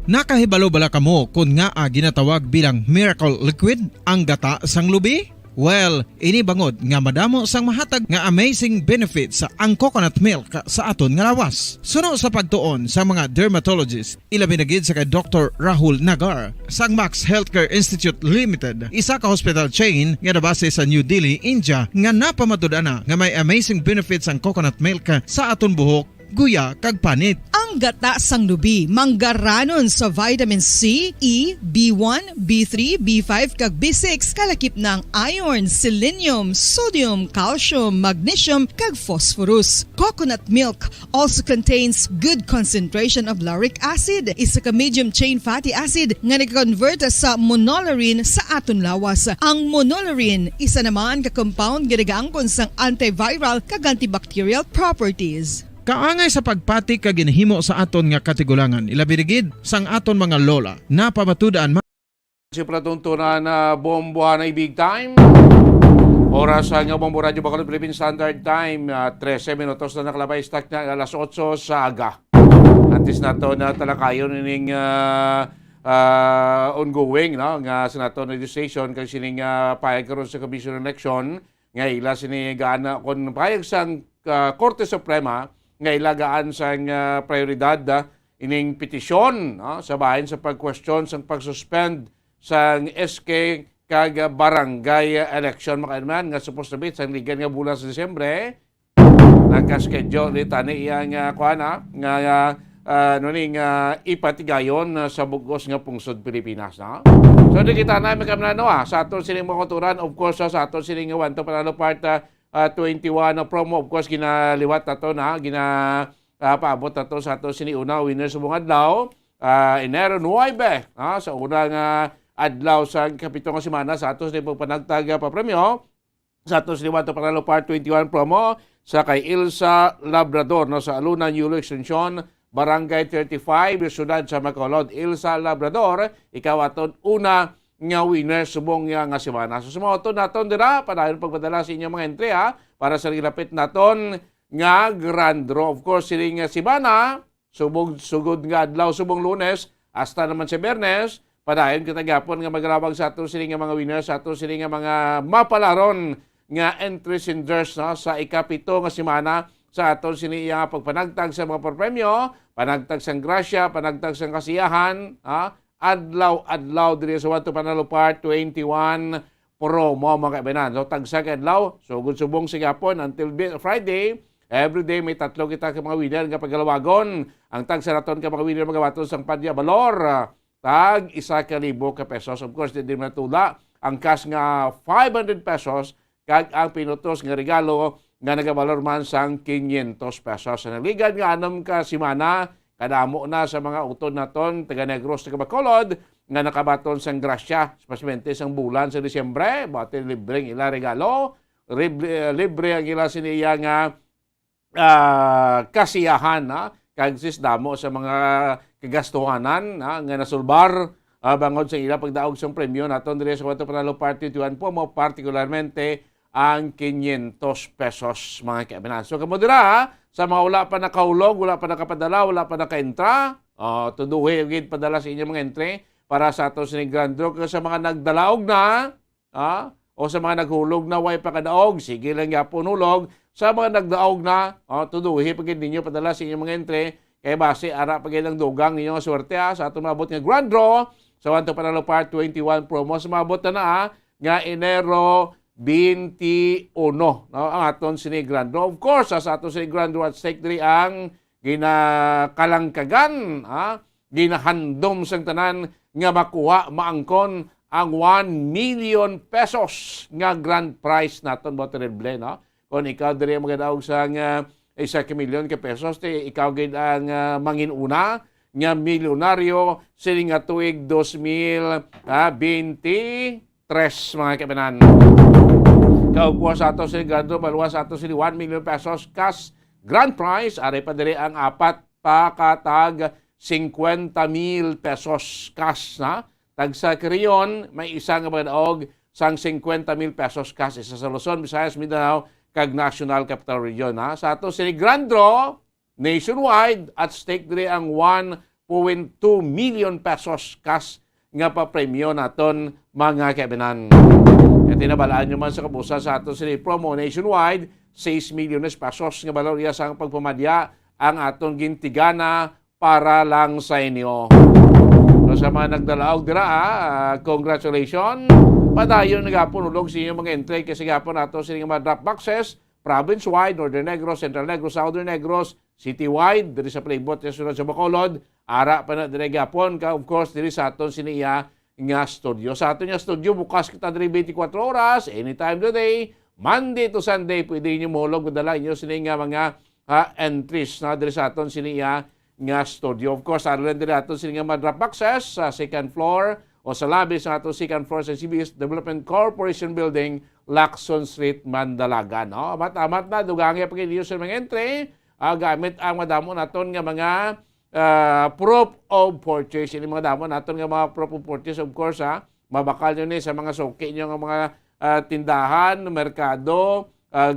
Nakahibalo bala kamo kung nga ginatawag bilang miracle liquid ang gata sang lubi? Well, ini bangod nga madamo sang mahatag nga amazing benefits sa ang coconut milk sa aton nga lawas. Suno sa pagtuon sa mga dermatologist, ilabi na gid sa kay Dr. Rahul Nagar sang Max Healthcare Institute Limited, isa ka hospital chain nga nabase sa New Delhi, India, nga napamatud-an na nga may amazing benefits ang coconut milk sa aton buhok, guya kag panit. Ang gata sang lubi manggaranon sa vitamin C, E, B1, B3, B5 kag B6 kalakip ng iron, selenium, sodium, calcium, magnesium kag phosphorus. Coconut milk also contains good concentration of lauric acid, isa ka medium chain fatty acid nga nag-convert sa monolarin sa aton lawas. Ang monolarin isa naman ka compound ginagaangkon sang antiviral kag antibacterial properties. Kaangay sa pagpati kag ginhimo sa aton nga katigulangan, ilabirigid sang aton mga lola na pamatudan Si platuntunan na bombohanay big time. Oras nga Bombo Radio Bacolod Philippine Standard Time, 13 minutos na nakalabay stock na alas 8 sa aga. Antes na to na talakayon ining ongoing no nga senator legislation kay sining payag karon sa Commission on Election nga ila sini gaana kon payag sang Korte Suprema nga ilagaan sang prioridad ining petisyon sa bahin sa pag-question sang pag-suspend sang SK kag barangay election makainman nga supposed to be sang ligan nga bulan sa Disyembre nagka-schedule ni tani iyang kuana nga ipatigayon sa bugos nga pungsod Pilipinas. Na? So di kita namin kamnano sa aton sining mga kuturan, of course sa aton sining nga wanto panalo part 21 na promo, of course ginaliwat nato na paabot nato sa aton siniuna winner sa mga adlaw. Enero 9 sa unang adlaw sa kapitong semana sa aton sining pagpanagtag papremyo sa aton sining wanto panalo part 21 promo sa kay Ilsa Labrador sa Aluna Yulo Extension Barangay 35, Syudad sa Bacolod. Ilsa Labrador, ikaw aton una nga winner subong nga semana. So sumoto naton dira padayon pagpadala sa inyong mga entry para sa gilapit naton nga grand draw. Of course siling semana subong sugod nga adlaw subong Lunes hasta naman sa Biyernes padayon kitagapon nga magrawag sa aton siling nga mga winners sa aton siling nga mga mapalaron nga entries in dress sa ikapito nga semana sa aton siniya pagpanagtag sa mga premyo, panagtag sang grasya, panagtag sang kasiyahan, adlaw diri sa Wanto Panalo Part 21 promo mga kaibigan. So tagsa ka adlaw, sugod subong sigapon until Friday, every day may tatlo kita ka mga winner nga pagalawagon. Ang tagsa naton ka mga winner mga baton sang padya balor, tag 1,000 ka pesos. Of course, di na tula ang cash nga 500 pesos kag ang pinutos nga regalo nga nagabalor man sang 500 pesos. Sa naligad nga 6 ka semana, kadamo na sa mga utod naton taga Negros taga Bacolod nga nakabaton sang grasya, especially sang bulan sa Disyembre, bati libreng ila regalo, libre ang ila siniya nga kasiyahan kag sis damo sa mga kagastuhanan nga nasulbar bangod sa ila pagdaog sang premyo naton diri sa Wanto Panalo Party 21 po mo particularmente ang 500 pesos mga kaibigan. So kamo dira sa mga wala pa nakahulog, wala pa nakapadala, wala pa nakaentra, tuduhi gid padala sa inyong mga entry para sa ato sining grand draw. Sa mga nagdalaog na o sa mga naghulog na way pa kadaog, sige lang yapon hulog. Sa mga nagdaog na, tuduhi pagid ninyo padala sa inyong mga entry kay base ara pagid ang dugang ninyo nga swerte sa ato mabot nga grand draw sa Wanto Panalo Part 21 promo sa mabot na nga Enero 21 ang aton sini grand draw. Of course, sa aton sini grand draw at stake diri ang ginakalangkagan, ginahandom sang tanan nga makuha maangkon ang 1 million pesos nga grand prize naton mo terrible, no? Kung ikaw diri magadaog sang 1 million ka pesos, ikaw gid ang manginuna nga milyonaryo sining nga tuig 2023 mga kaibigan. Kaupuan sa ato sila grand draw, baluan sa ato sila 1 million pesos cash grand prize. Ari pa diri ang apat pakatag 50,000 pesos cash na. Tagsa Kirion, may isang magdaog sang 50,000 pesos cash. Isa sa Luzon, Visayas, Mindanao, kag National Capital Region. Sa ato sila grand draw, nationwide, at stake diri ang 1.2 million pesos cash nga pa-premyo naton mga kaibigan. At tinabalaan nyo man sa kabusa sa aton sila promo nationwide, 6 million pesos nga balorya sa pagpamadya ang aton gintigana para lang sa inyo. So sa mga nagdalaog dira, congratulations. Padayon nagapunulog sa inyong mga entry kasi gapon nato sila mga drop boxes, province-wide, Northern Negros, Central Negros, Southern Negros, city-wide, diri sa Playbot, Sunod sa Bacolod, ara pa na diri gapon ka, of course, diri sa aton siniya nga studio. Sa aton nga studio, bukas kita diri 24 oras, anytime today, Monday to Sunday, pwede niyo mohulog, madala niyo sini nga mga entries na diri sa aton siniya nga studio. Of course, aron diri aton sini nga mga drop boxes sa second floor o sa lobby sa aton second floor sa CBS Development Corporation Building, Lacson Street, Mandalagan. No? Amat na, dugangi pa kayo sa mga entry, gamit ang madamo naton nga mga proof of purchase. Ini mga damo naton nga mga proof of purchase, of course, mabakal nyo ni sa mga suki nyo nga mga tindahan, merkado,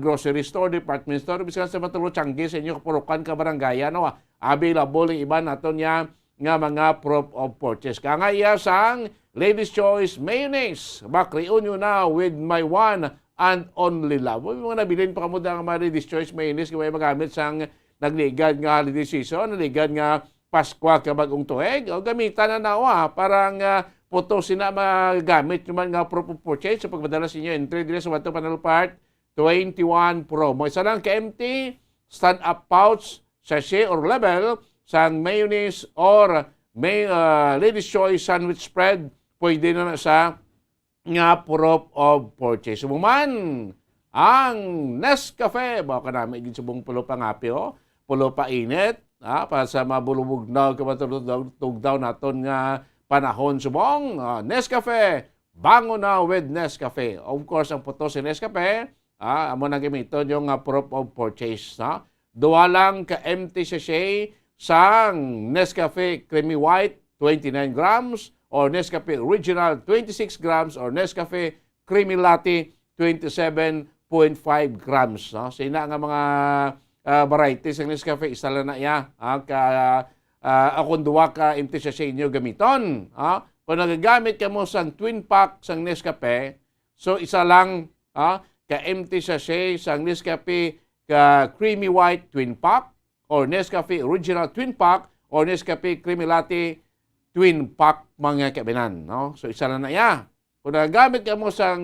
grocery store, department store, bisan sa matulo tiyanggi sa inyo kapurukan ka barangay, no? Available yung iba naton nga mga proof of purchase. Kaya nga iya sang Ladies Choice Mayonnaise. Bakriun nyo na with my one and only love. Mga nabilin pa kamo nga mga Ladies Choice Mayonnaise kaya magamit sang nagligad nga holiday season, nagligad nga Pasko ka bagong tuig. O gamitan na nawa parang puto sina magamit nyo man nga proof of purchase sa pagpadala sa inyo entry dili sa Wanto Panalo Part 21 promo. Isa lang ka-empty, stand-up pouch, sachet or label, sang mayonnaise or may Lady's Choice sandwich spread, pwede na sa nga proof of purchase. Sumuman, ang Nescafe, baka namin din subong pulo pa ngapi, pulo pa init, para sa mabulubog na kamatulog naton nga panahon subong. Nescafe, bango na with Nescafe. Of course, ang puto si Nescafe, amo na gamiton yung proof of purchase. Duwa lang ka empty sachet sang Nescafe Creamy White, 29 grams, or Nescafe Original, 26 grams, or Nescafe Creamy Latte, 27.5 grams. So, ina nga mga varieties ng Nescafe, isa lang na iya. Akong duwa ka empty sachet inyo gamiton. Kung nagagamit ka mo sang twin pack sang Nescafe, so isa lang ka empty sachet sang Nescafe ka Creamy White twin pack, or Nescafe Original twin pack, or Nescafe Creamy Latte twin pack mga kaibigan. No? So isa lang na iya. Kung nagagamit ka mo sang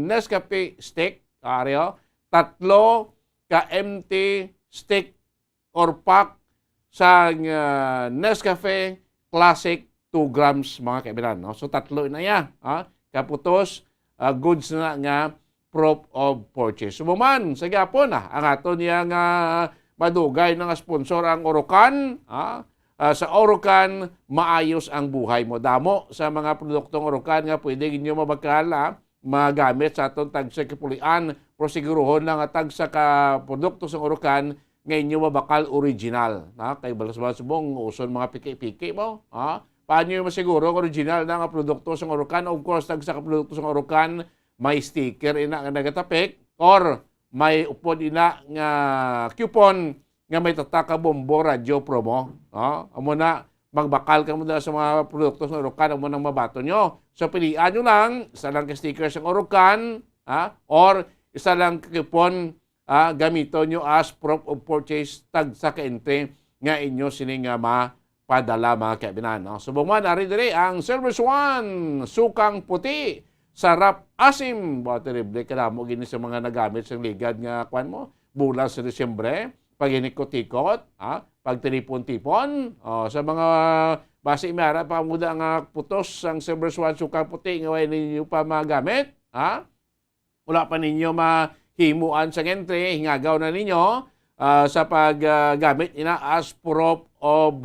Nescafe stick, tatlo ka empty stick or pack sa Nescafe Classic 2 grams mga kaibigan. No? So tatlo na iya. Kaputos, goods na nga proof of purchase. Sumuman, sa gapon ang ato niya nga madugay ng sponsor ang Orocan. Sa Orocan, maayos ang buhay mo. Damo sa mga produktong Orocan nga pwede ninyo mabakal magamit sa atong tagsa kapulian. Pero siguruhon lang tag sa produkto sa Orocan nga inyo mabakal original. Kay balas-balas subong uson mga piki-piki mo. Paano yung masiguro original na nga produkto sa Orocan? Of course, tag sa produkto sa Orocan, may sticker ina nga nagatapik or may upod ina nga coupon nga may tataka bombo radyo promo. Amo na magbakal ka mo sa mga produkto sa Orocan, amo nang mabato nyo. So pilian nyo lang, isa lang ka sticker sa Orocan, or isa lang ka coupon gamito nyo as proof of purchase tag sa ka-entry nga inyo sining mapadala mga kaibigan. So buman, ari dire ang Silver Swan, sukang puti. Sarap asim. Terrible ka mo gini sa mga nagamit sa ligad nga kwan mo. Bulan sa Disyembre, pag inikot-ikot, pag tinipon-tipon, sa mga base imara pa muda nga putos ang Silver Swan sukang puti nga way ninyo pa magamit, wala pa ninyo mahimuan sa entry, hingagaw na ninyo sa paggamit ina as proof of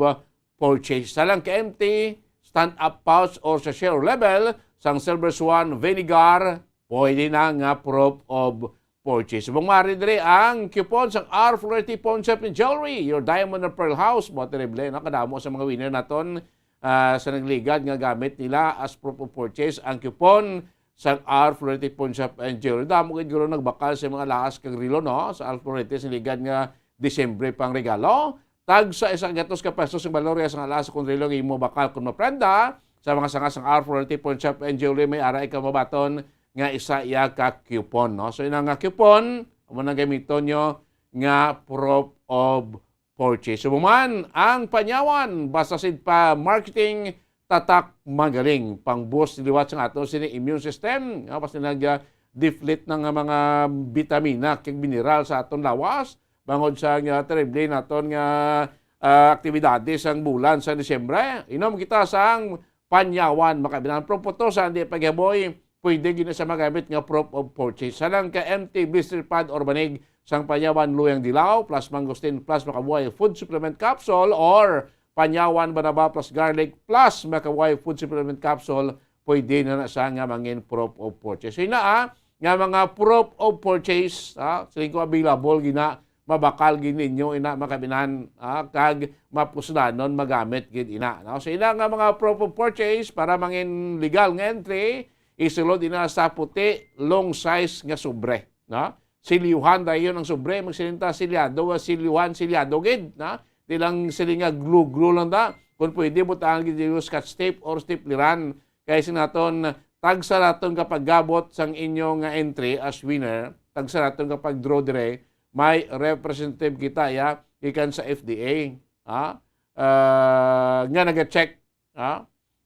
purchase. Salang ka-empty, stand-up pouch or sa share level, sang Silver Swan Vinegar, pwede na nga proof of purchase. Subong maridre ang coupon sang R40 Pawn Shop and Jewelry, your Diamond and Pearl House. Terrible, kadamo sa mga winner naton sa nagligad nga gamit nila as proof of purchase ang coupon sang R40 Pawn Shop and Jewelry. Damo gid guro nagbakal sa mga lakas kag rilo sa R40 sa ligad nga Disyembre pang regalo. Tag sa 100 ka pesos ang valor sa lakas kung rilo nga imo bakal kun maprenda. Sa mga sangas ng R40 Pawn Shop and Jewelry, may aray ka mabaton nga isa iya ka coupon. So yun nga coupon, mo nang gamiton nyo nga proof of purchase. Sumuman, ang panyawan, basta sid pa marketing, tatak magaling. Pang-boost liwat sa ato sini immune system. Basta nag-deflate ng mga vitamina kag mineral sa aton lawas. Bangod sa terrible naton nga aktibidades ang bulan sa Disyembre. Inom kita sang panyawan, makabilang propoto sa hindi paghaboy, pwede gina sa magamit nga proof of purchase. Salang ka empty blister pad or banig sang panyawan luyang dilaw plus mangosteen plus makabuhay food supplement capsule or panyawan banaba plus garlic plus makabuhay food supplement capsule, pwede na sa nga mangin proof of purchase. So nga mga proof of purchase, siling ko available gina mabakal gid ninyo ina makabinan kag mapusdanon magamit gid ina. So ina nga mga proof of purchase para mangin legal nga entry, isulod ina sa puti long size nga sobre. Silyuhan dayon ang sobre, magsilinta silyado, silyado gid. Di lang silinga glue lang da. Kung pwede butahan gid yung scotch tape or stapleran. Kaya sinaton tagsa naton kapag gabot sang inyong nga entry as winner, tagsa naton kapag draw dire, may representative kita ikan sa FDA nga nag-check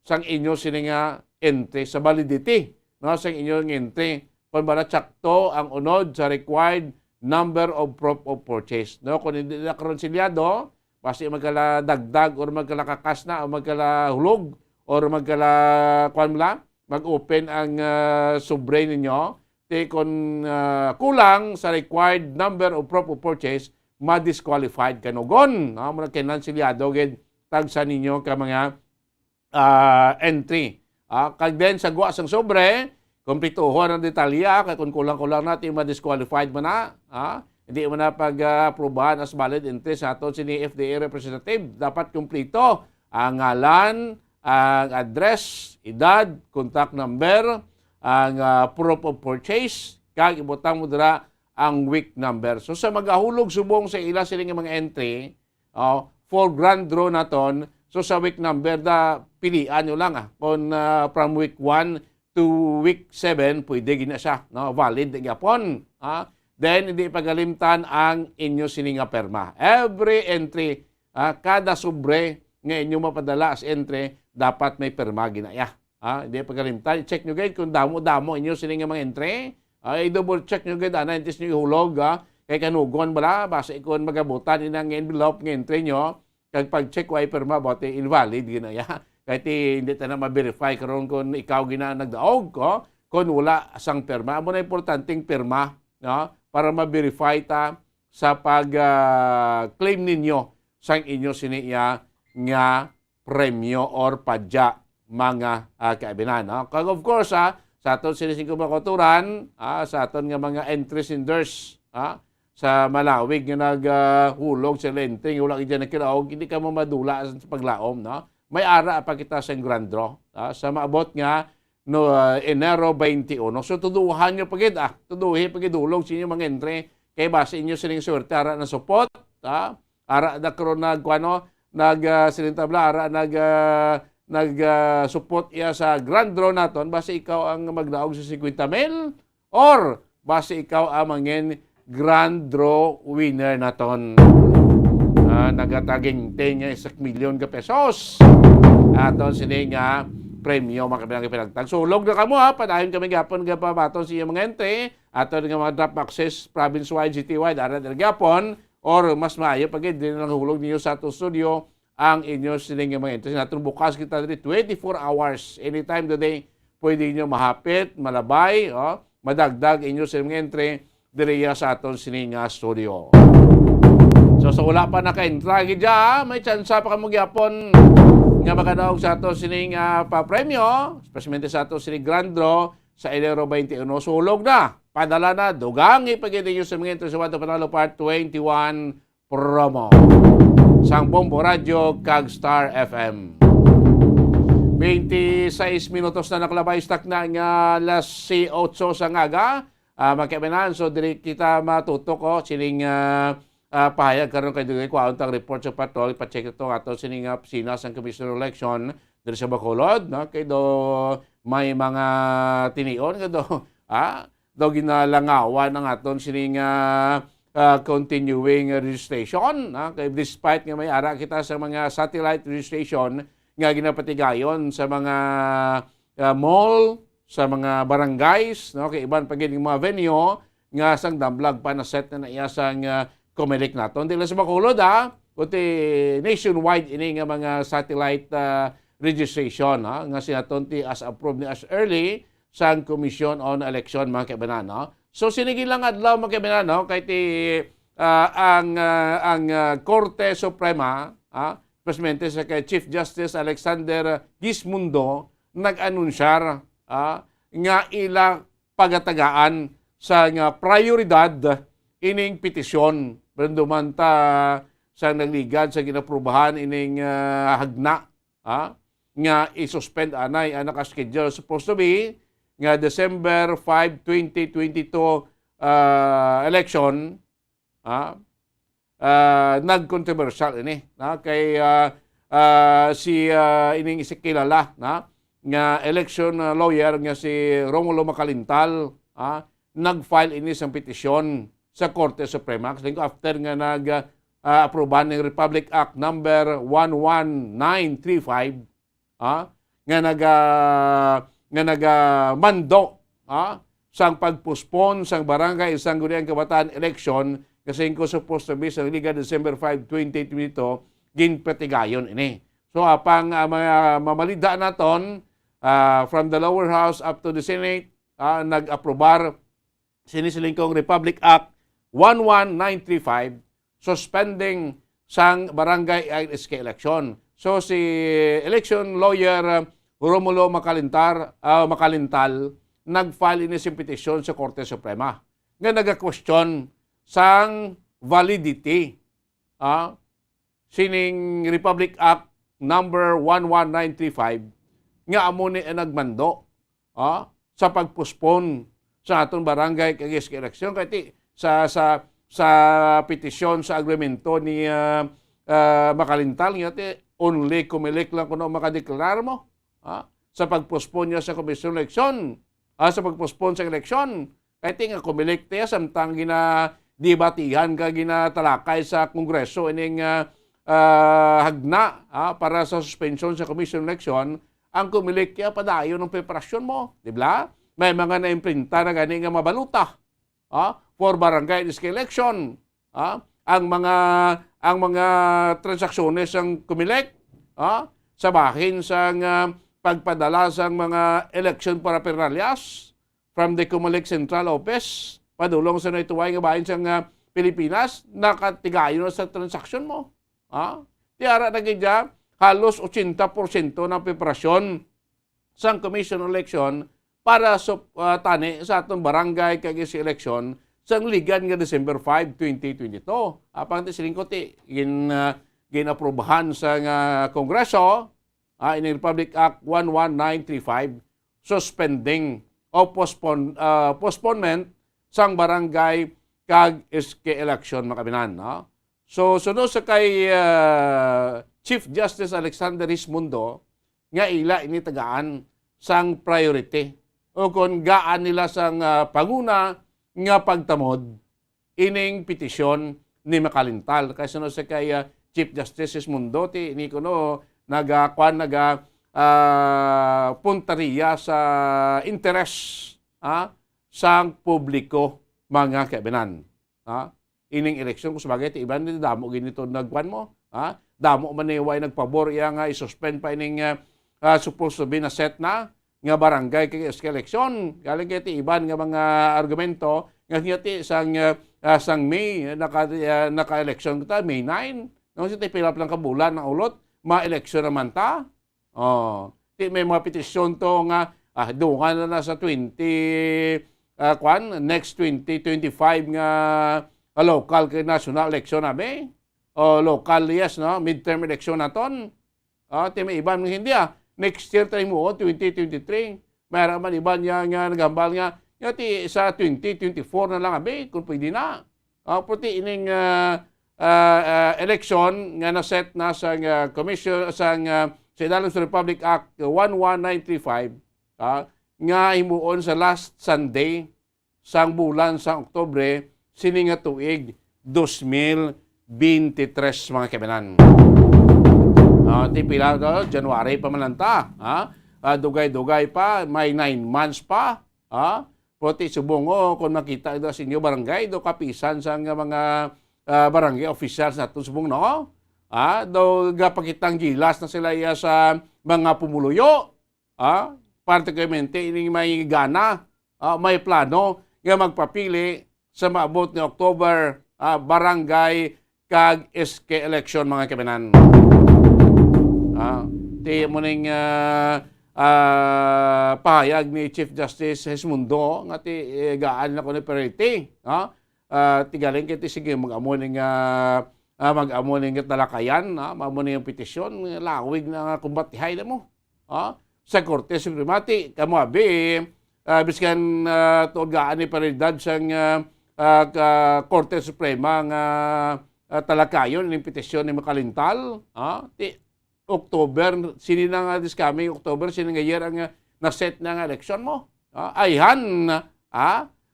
sang inyo sini nga entry sa validity sang inyong entry kung ba tsakto ang unod sa required number of proof of purchase. Kung hindi na karon silyado, basi magkala dagdag or magkala kakas na o magkala hulog or magkala mag-open ang sobre ninyo, kung kulang sa required number of proof of purchase, ma-disqualified kanugon. Muna kinansilyado gid tag sa ninyo ka mga entry. Kag din sa guwa sang sobre, kumplituhon ang detalya, kaya kung kulang-kulang natin ma-disqualified mo na, hindi mo na pag-aprobahan as valid entry sa aton sini FDA representative. Dapat kumplito ang ngalan, ang address, edad, contact number, ang proof of purchase, kag ibutang mo dira ang week number. So sa magahulog subong sa ila siling mga entry, for grand draw naton, so sa week number da pilian nyo lang kung from week 1 to week 7 pwede gina siya, valid gyapon. Then hindi pagalimtan ang inyo sininga perma. Every entry, kada sobre nga inyo mapadala as entry, dapat may perma ginaya. Hindi pagalimtan. I-check nyo guys kung damo-damo inyo sininga mga entry. I-double check nyo guys, anantis nyo ihulog. Kay kanugon bala, basta ikon magabutan inang envelope ng entry nyo. Kag pag-check way perma, bote invalid ginaya. Kahit hindi tayo na ma-verify karon kung ikaw gina nagdaog ko, kung wala sang perma. Amo na importanteng perma, para ma-verify ta sa pag-claim ninyo sang inyo siniya nga premyo or padya mga kaibinan. Kag of course, sa aton sinising kumakoturan, sa aton nga mga entries inders, sa malawig nga naghulog sa entry, wala ka dyan nakiraog, hindi ka mamadula sa paglaom. May ara pa kita sa grand draw. Sa maabot nga, Enero 21. So, tuduhan nyo pagid, tuduhin pagid hulog sa inyo mga entry. Kaya base inyo sining swerte, ara na support, ara na karon nagsilintabla, ara nag-support iya sa grand draw naton, base ikaw ang magdaog sa 50,000 or base ikaw ang mangin grand draw winner naton. Nagataging 10 nga 1 milyon ka pesos. Aton sining premyo makabilang pinagtag. So, log na kamo padayon kami gapon nga pabaton siya mga entry, aton nga mga drop access province-wide, city-wide, ara na gapon, or mas maayo pag din lang hulog niyo sa ato studio ang inyo sining mga entry. Naton bukas kita diri 24 hours, anytime today, pwede niyo mahapit, malabay, madagdag inyo sining mga entry diri sa aton sining studio. So, sa wala pa naka-entra gidya, may chance pa kamo gyapon nga makadaog sa ato sining pa-premyo, especially sa ato sining grand draw sa Enero 21. Sulog na, padala na, dugang ipagin ninyo sa mga entry sa Wato Panalo Part 21 promo. Sang Bombo Radio, kag Star FM. 26 minutos na nakalabay, stock na nga alas 8 sa ngaga. Magkaibinan, so diri kita matutok sining pahayag karon kay dugay kwaon tang report sa patrol, pa-check ito ato sining pisina sang Commissioner Election diri sa Bacolod, kay do may mga tinion nga do ginalangawan ng aton sining continuing registration, kay despite nga may ara kita sa mga satellite registration nga ginapatigayon sa mga mall, sa mga barangays, kay iban pa gid mga venue nga sang damblag pa na set na iya sang Comelec naton. Dili sa Bacolod kundi nationwide ini nga mga satellite registration nga sinaton ti as approved ni as early sang Commission on Election mga kaibanan. So sinigi lang adlaw mga kaibanan kay ti ang Korte Suprema, especially sa kay Chief Justice Alexander Gismundo nag-anunsyar nga ilang pagatagaan sa nga prioridad ining petisyon Brandumanta sa nagligad sa ginaprubahan ining hagna nga i-suspend anay ang naka-schedule supposed to be nga December 5, 2022 election nag-controversial ini kay si ining isikilala nga election lawyer nga si Romulo Macalintal nag-file ini sa petisyon sa Korte Suprema kasi after nga nag-aprobahan ng Republic Act number 11935 nga nagamando sang pagpospon sang barangay isang guniang kabataan election kasi ko supposed to be sa Liga December 5, 2022 ginpetigayon ini. So apang mga mamalida naton from the lower house up to the Senate, nag-aprobar sinisilingkong Republic Act 11935 suspending sang barangay at SK election. So si election lawyer Romulo Macalintal nag-file ini sing petisyon sa Korte Suprema nga naga-question sang validity sining Republic Act number 11935 nga amo ni nagmando sa pagpospon sa aton barangay kag SK election kay sa petisyon sa agreemento ni Macalintal nga only kumilik lang kuno makadeklar mo sa pagpospon niya sa komisyon eleksyon sa pagpospon sa eleksyon kay nga kumilik tiya samtang debatihan ka ginatalakay sa Kongreso ining hagna para sa suspension sa komisyon eleksyon ang kumilik kaya padayon ng preparasyon mo, di ba? May mga naimprinta na gani nga mabaluta for barangay SK election. Ang mga transaksyones ang kumilik sa bahin sa pagpadala sa mga election paraphernalias from the Comelec Central Office padulong sa naituway nga bahin sa Pilipinas nakatigayon sa transaksyon mo. Tiara na gidya halos 80% ng preparasyon sa commission election para sa tani sa atong barangay kag SK election sa ligan nga December 5, 2022. Apang silingkot ginaprobahan sa Kongreso in Republic Act 11935 suspending o postponement sang barangay kag SK election makabinan. So sunod sa kay Chief Justice Alexander Rismundo nga ila ini tagaan sang priority o kung gaan nila sang panguna nga pagtamod ining petisyon ni Macalintal kay sunod sa kay Chief Justice Rismundo ti ini kuno puntariya sa interes sang publiko mga kaibinan. Ining eleksyon kung sabagay ti iban ni damo ginito nagkuan mo damo man niway nagpabor iya nga i-suspend pa ining supposed to be na set na nga barangay kay SK election galing kay ti iban nga mga argumento nga ti sang May naka-election ta May 9 no si ti pilap lang ka bulan ng ulot ma-election naman ta ti may mga petisyon to nga dungan na sa 2025 nga local kay national election nabe o local yes no midterm election naton ti may iban hindi next year tayo mo 2023 mayroon man iban nga nagambal nga ti sa 2024 na lang abe kung pwede na puti ining election nga na-set na sa commission sa ilalim sa Republic Act 11935 nga himuon sa last Sunday sang bulan sa Oktubre sini nga tuig 2023 mga kaibigan. Ti pila January pa mananta, dugay-dugay pa, may 9 months pa. Poti subong kung makita ito sa inyo barangay do kapisan sa mga barangay officials nato subong no. Do gapakitang gilas na sila sa mga pumuluyo. Particularmente ining may gana, may plano nga magpapili sa maabot ni October barangay kag SK election mga kaibigan. Ti mo ning pahayag ni Chief Justice Rismundo nga ti gaan na ko ni priority. Ti galing kiti sige mag-amo ning talakayan, mag-amo ning petisyon, lawig na kumbatihay na mo. Sa Korte Suprema ti kamo abi biskan tuod gaan ni prioridad sang Korte Suprema nga talakayon ning petisyon ni Macalintal. Ti October, sini na nga this coming October, sini nga year ang na-set na nga election mo. Ayhan,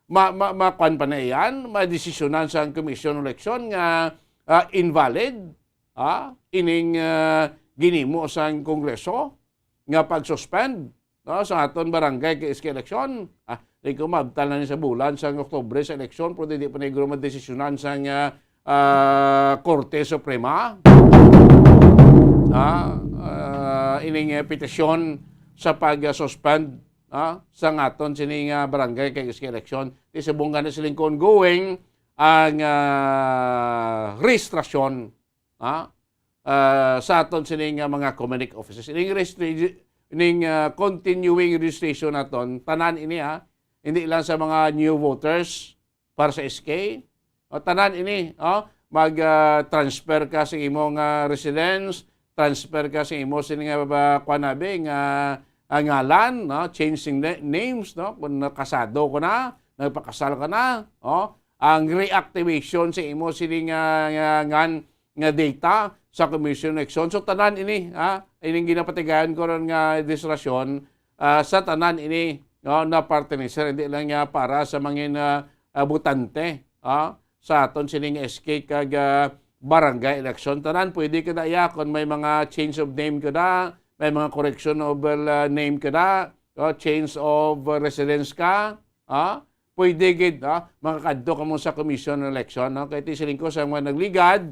makuan pa na yan, madesisyonan sa commission election nga invalid, ining ginimo sa Kongreso, nga pag-suspend sa aton barangay kay SK election. Di ko mabtal na ni sa bulan sa October sa election, pero di pa na iguro madesisyonan sa Korte Suprema. ining petisyon sa pag-suspend sa ngaton sining barangay kay iske election. Di sa bunga na siling ongoing ang registrasyon sa aton sining mga community offices. Ining continuing registration naton tanan ini hindi lang sa mga new voters para sa SK. Tanan ini mag-transfer ka sa imong residence, transfer ka sa imo sining kuanabe nga ngalan, changing names, kung nakasado ko na, nagpakasal ka na, ang reactivation sa imo sining nga data sa Commission on Election. So tanan ini, ining ginapatigayan ko ron nga distrasyon sa tanan ini na parte ni sir, hindi lang nga para sa mga butante sa aton sining SK kag barangay election. Tanan pwede ka na kung may mga change of name ka na, may mga correction of name ka na, change of residence ka, pwede gid makakadto ka mo sa Commission on Election. Kaya tisiling ko sa mga nagligad,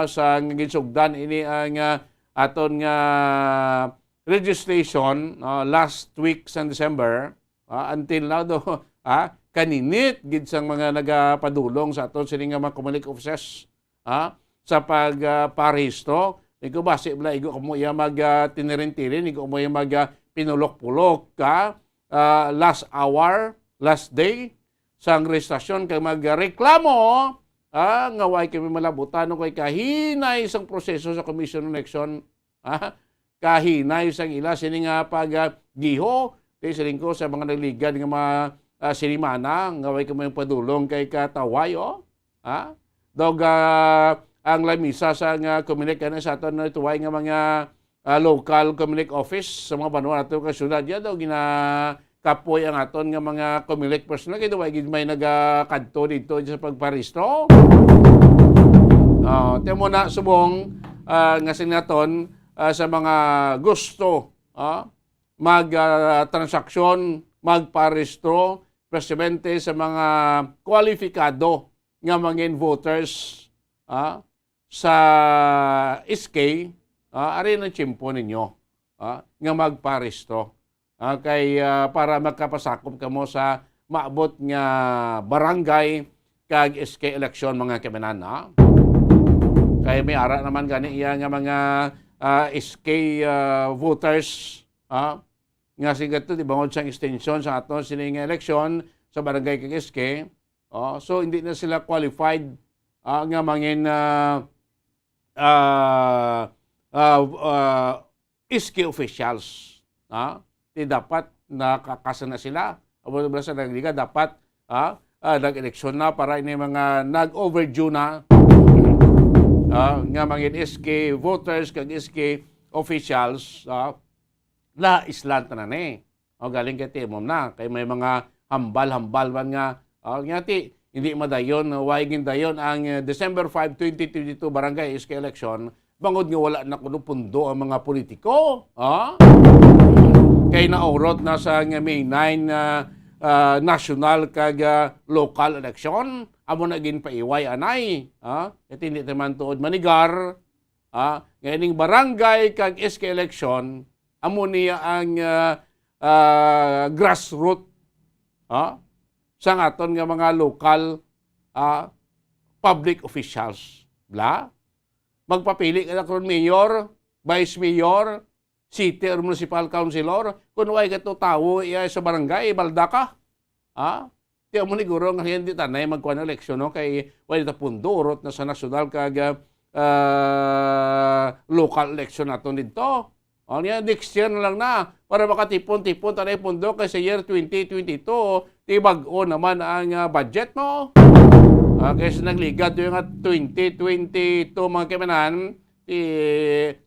sa ginsugdan ini ang aton nga registration last week sa December, until now do, kaninit gid sang mga nagapadulong sa aton sining mga community offices sa pagparehistro. Igo base bla igo mo iya mag tinirin-tirin, igo mo iya mag pinulok-pulok ka last hour, last day sang registrasyon kay magreklamo nga way kami malabutan kay kahinay sang proseso sa Commission on Election, kahinay sang ila sini nga paggiho ti siling ko sa mga nagligad nga mga sinimana nga way kami padulong kay kataway dog ang lamisa sa nga community na sa aton na tuway nga mga local community office sa mga banwa nato ka syudad ya daw ginakapoy ang aton nga mga community personnel kay tuway gid may nagakadto dito sa pagparehistro. Temo na subong nga sinaton sa mga gusto mag-transaksyon, magparehistro, presidente sa mga kwalifikado nga mga voters sa SK, ari ng tsimpo ninyo nga magparehistro. Kay para magkapasakop kamo sa maabot nga barangay kag SK election mga kamanan. Kay may ara naman gani iya nga mga SK voters nga sigato di bangod sang extension sa aton sining election sa barangay kag SK. So hindi na sila qualified nga mangin SK officials. Di dapat nakakasa na sila. Abo sa nagliga dapat nag-eleksyon na para ini mga nag-overdue na nga mangin SK voters kag SK officials la islan tanan galing kay timom na kay may mga hambal-hambal man nga ngati hindi madayon waigin dayon ang December 5, 2022 barangay SK election bangod nga wala na kuno pundo ang mga politiko kay naurot na sa May 9 national kag local election amo na gin paiway anay iti hindi naman tuod manigar nganing barangay kag SK election amo niya ang grassroots sa aton nga mga local public officials magpapili ka na kung mayor, vice mayor, city or municipal councilor, kung way ka to tawo sa barangay, balda ka. Tiyo mo liguro nga hindi tanay magkuha ng eleksyon kay way na pundurot na sa nasyonal kag local election nato dito. Next year na lang na para makatipon-tipon tanay pundo kay sa year 2022 ti bag-o naman ang budget mo. Kasi nagligad yung 2022 mga kemanan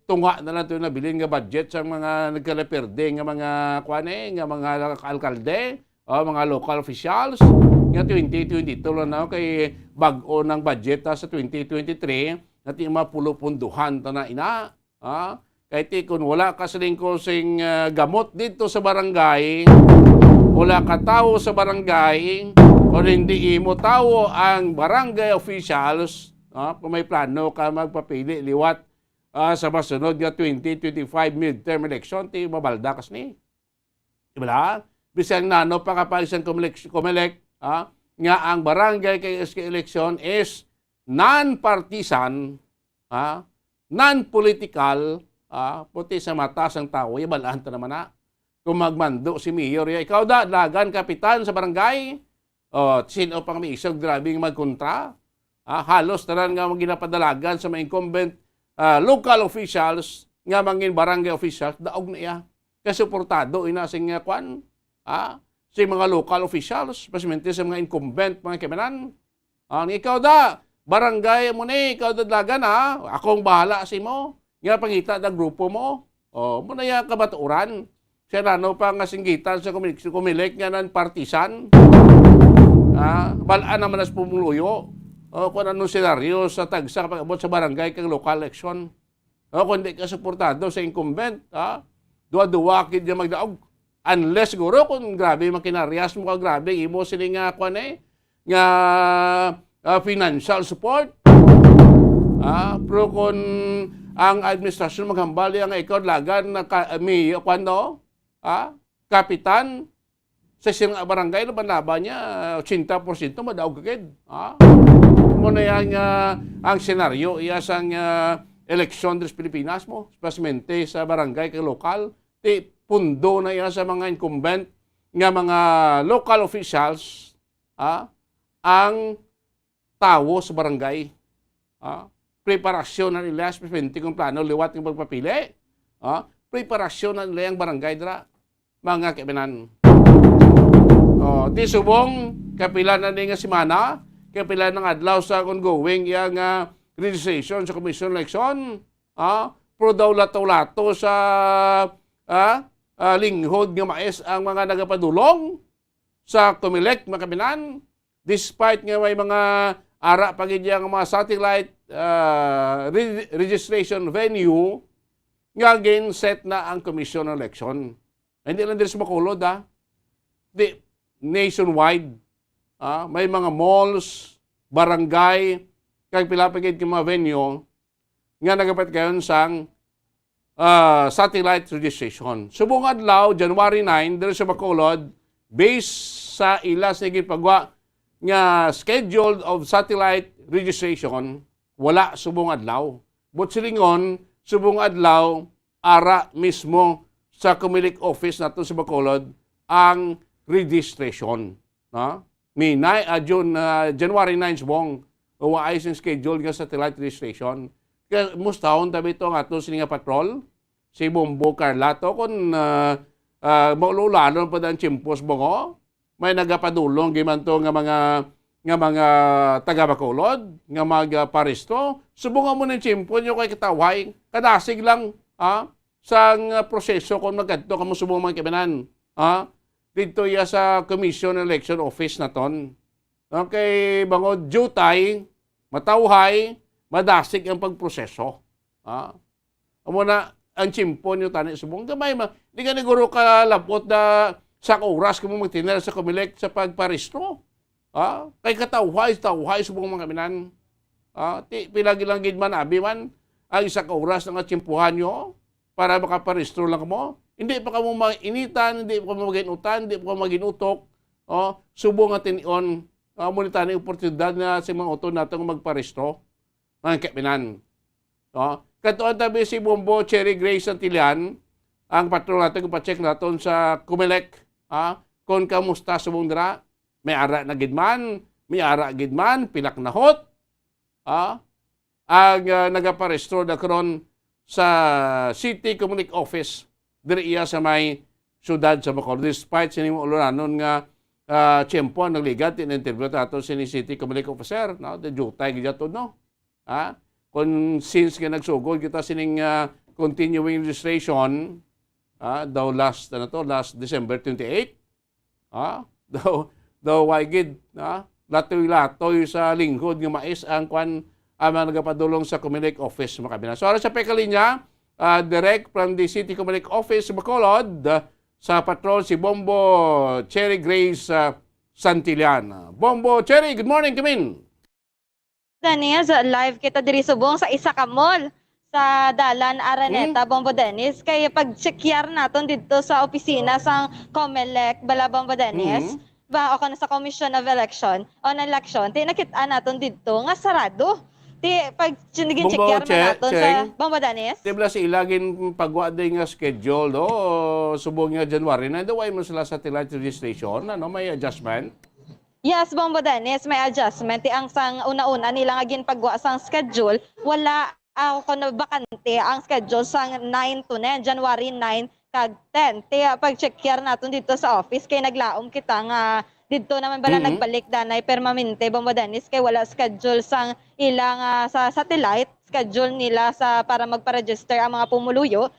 tunga na lang ito nabilin nga budget sa mga nagkalaperde nga mga nga mga alkalde mga local officials nga 2022 lang na kay bag-o ng budget sa 2023 natin mapulo-punduhan ta na ina kahit kung wala ka sing gamot dito sa barangay wala ka tao sa barangay kung hindi mo tao ang barangay officials kung may plano ka magpapili liwat sa masunod nga 2025 midterm election ti mabaldakas ni. Diba? Bisang nano pa kapag isang kumelek nga ang barangay kay SK election is non-partisan, non-political, puti sa mata sang tao, ibalaan ta naman na. Kung magmando si Mayor, ikaw lagan kapitan sa barangay, sino pang may isang grabing magkontra, halos taran nga ginapadalagan sa mga incumbent local officials, nga mangin barangay officials, daog na iya. Kasuportado, inasing kwan, sa mga local officials, especially sa mga incumbent, mga kemanan. Ikaw barangay mo ni, ikaw lagan akong bahala si mo. Nga pangita ng grupo mo. Muna yung kabaturan. Siya nano pa nga singgitan sa kumilik nga ng partisan. Balaan naman as pumuluyo. Kung anong senaryo sa tagsa kapag abot sa barangay kang local election. Kung hindi ka suportado sa incumbent, duwa-duwa kid niya magdaog. Unless siguro kung grabe makinarias mo ka grabe, imo sila nga financial support. Pero kung ang administrasyon maghambali ang ikaw lagan na kapitan sa siyang barangay na banaba niya 80% madaog kagid. Muna yan ang senaryo iyasang eleksyon des Pilipinas mo, especially sa barangay kay lokal, pundo na yan sa mga incumbent nga mga local officials ang tawo sa barangay. Preparasyon na nila, especially kung plano, liwat ng pagpapili. Preparasyon na nila yung barangay dra, mga kaibinan. Di subong, kapila na nga simana, kapila ng adlaw sa ongoing yung registration sa Commission Election. Pro daw lato-lato sa linghod nga mais ang mga nagapadulong sa Comelec, mga kaibinan. Despite nga may mga ara pagid ang mga satellite registration venue nga set na ang Commission Election. Hindi lang din sa Bacolod, nationwide. May mga malls, barangay, kag pilapagid ng mga venue nga nagapat kayon sang satellite registration. Subong adlaw, January 9, dito sa Bacolod, based sa ilas na gipagwa nga schedule of satellite registration, wala subong adlaw. But silingon, subong adlaw, ara mismo sa Comelec office nato sa Bacolod ang registration. January 9 subong, waay sing schedule nga satellite registration. Kaya mustahon tabi ito nga ito sininga patrol, si Bombo Carlato, kung maululanon pa ng Chimpos Bongo, may nagapadulong gimanto nga mga taga Bacolod, nga magparisto, subungan mo ng Chimpo nyo kay katawhay, kadasig lang sang proseso kung magkadto kamo subungan mga kibanan. Dito ya sa Commission Election Office na ton. Okay, bangod jutay, matawhay, madasig ang pagproseso. Amo na ang Chimpo nyo tani subong gamay di ka niguro ka labot na sa oras kung magtinel sa Comelec sa pagparisto. Kay katawhay subong mga kaminan. Pilagi lang gid man abi man ang isa ka oras nga tsimpuhan nyo para makaparistro lang mo. Hindi pa kamo mainitan, hindi pa kamo maginutan, hindi pa kamo maginutok. Subong natin on monita ni oportunidad na sa mga auto natong magparistro. Mga kaminan. Katuan tabi si Bombo Cherry Grace Santillan, ang patron natin kung pa-check natin sa Comelec. Kung kamusta subong dira, may ara na gidman, pilak na hot. Ang nagaparestro na karon sa City Comelec Office, diri iya sa may syudad sa Bacolod. Despite sinimong uluranon nga tiyempo nagligat, in-interview nato si City Comelec Officer, jutay gijato no. Kung since nga nagsugod kita sining continuing registration, last December 28, daw waigid, latoy sa lingkod nga mais ang kwan ang nagapadulong sa Comelec Office makabina. So sa pekalinya, direct from the City Comelec Office Bacolod, sa patrol si Bombo Cherry Grace Santillan. Bombo Cherry, good morning, come in. Daniel, live kita diri subong sa isa ka mall sa Dalan Araneta, Bombo Dennis. Kaya pag-checkyer naton dito sa opisina sa COMELEC, Bala Bombo Dennis, ba ako na sa Commission of Election, on election, nakita naton dito nga sarado. Pag checkyer na naton sa Bombo Dennis. Tibla si ilagin pagwa din nga schedule do subong nga January na way mo sila satellite registration may adjustment. Yes, Bombo Dennis, may adjustment. Ang sang una-una nila nga ginpagwa sang schedule, wala ako na bakante ang schedule sang 9 to 9, January 9 kag 10. Pag-checkyer natin dito sa office, kay naglaom kita nga dito naman bala nagbalik danay permanente, Bombo Dennis, kay wala schedule sang ilang sa satellite, schedule nila sa para magpa-register ang mga pumuluyo.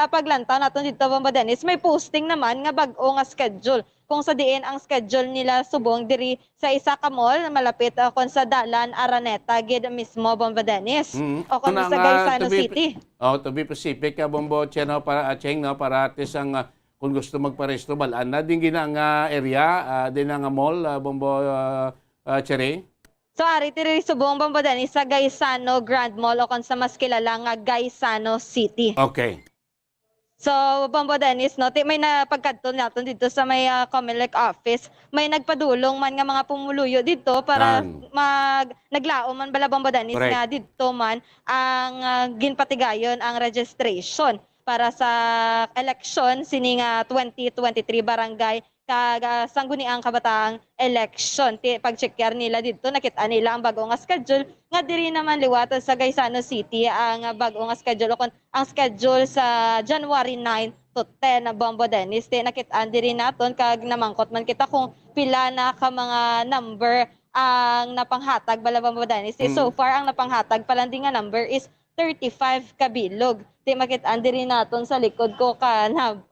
Paglantaw natin dito, Bombo Dennis, may posting naman nga bag-o nga schedule. Kung sa diin ang schedule nila subong diri sa isa ka mall malapit kon sa Dalan Araneta gid mismo, Bombo Dennis. O kon sa Gaisano City. To be specific Bombo Cheno para Cheng para atis ang kung gusto magparesto balaan na din gina nga area din nga mall Bombo Cherry. So ari diri subong, Bombo Dennis, sa Gaisano Grand Mall o kon sa mas kilala nga Gaisano City. Okay. So, Bombo Dennis, may napagkadto natin dito sa may COMELEC office. May nagpadulong man nga mga pumuluyo dito para naglao man bala, Bombo Dennis, nga dito man ang ginpatigayon ang registration para sa election sini nga 2023 barangay kag sangguniang kabataang election. Pag-checkyer nila dito, nakita nila ang bago nga schedule. Nga diri naman liwat sa Gaisano City ang bago nga schedule. Ang schedule sa January 9 to 10 na, Bombo Dennis. Nakita diri naton kag namangkot man kita kung pila na ka mga number ang napanghatag bala, Bombo Dennis. So far ang napanghatag palanding nga number is 35 kabilog. Makita diri naton sa likod ko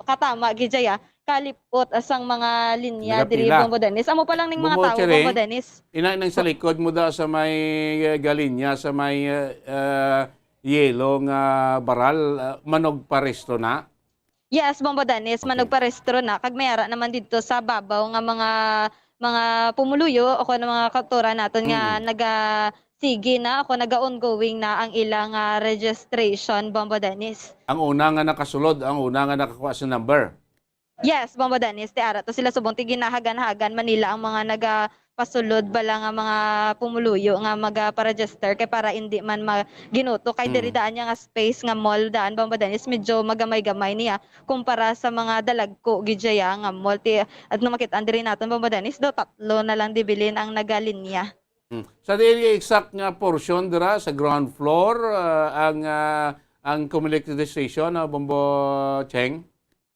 katama gidya kalipot asang mga linya diri, Bombo Dennis. Amo pa lang ning mga tao, Bombo Dennis. Ina nang sa likod mo da sa may galinya sa may yelo nga baral manog paresto na. Yes, Bombo Dennis, manog parestro na kag mayara naman dito sa babaw nga mga pumuluyo o kuno mga kautora naton nga sige na ako naga-ongoing na ang ilang registration, Bombo Dennis. Ang una nga nakasulod, ang una nga nakakuha sa number. Yes, Bombo Dennis, ara to sila subong ginahagan-hagan Manila ang mga nagapasulod bala nga mga pumuluyo nga magaparegister kay para hindi man ginuto kay diri daan nga space nga mall daan, Bombo Dennis, medyo magamay-gamay niya kumpara sa mga dalagko gidya nga mall. At no makita diri naton, Bombo Dennis, do tatlo na lang dibilin ang nagalinya. Sa dili exact nga portion dira sa ground floor ang COMELEC registration Bombo Cheng.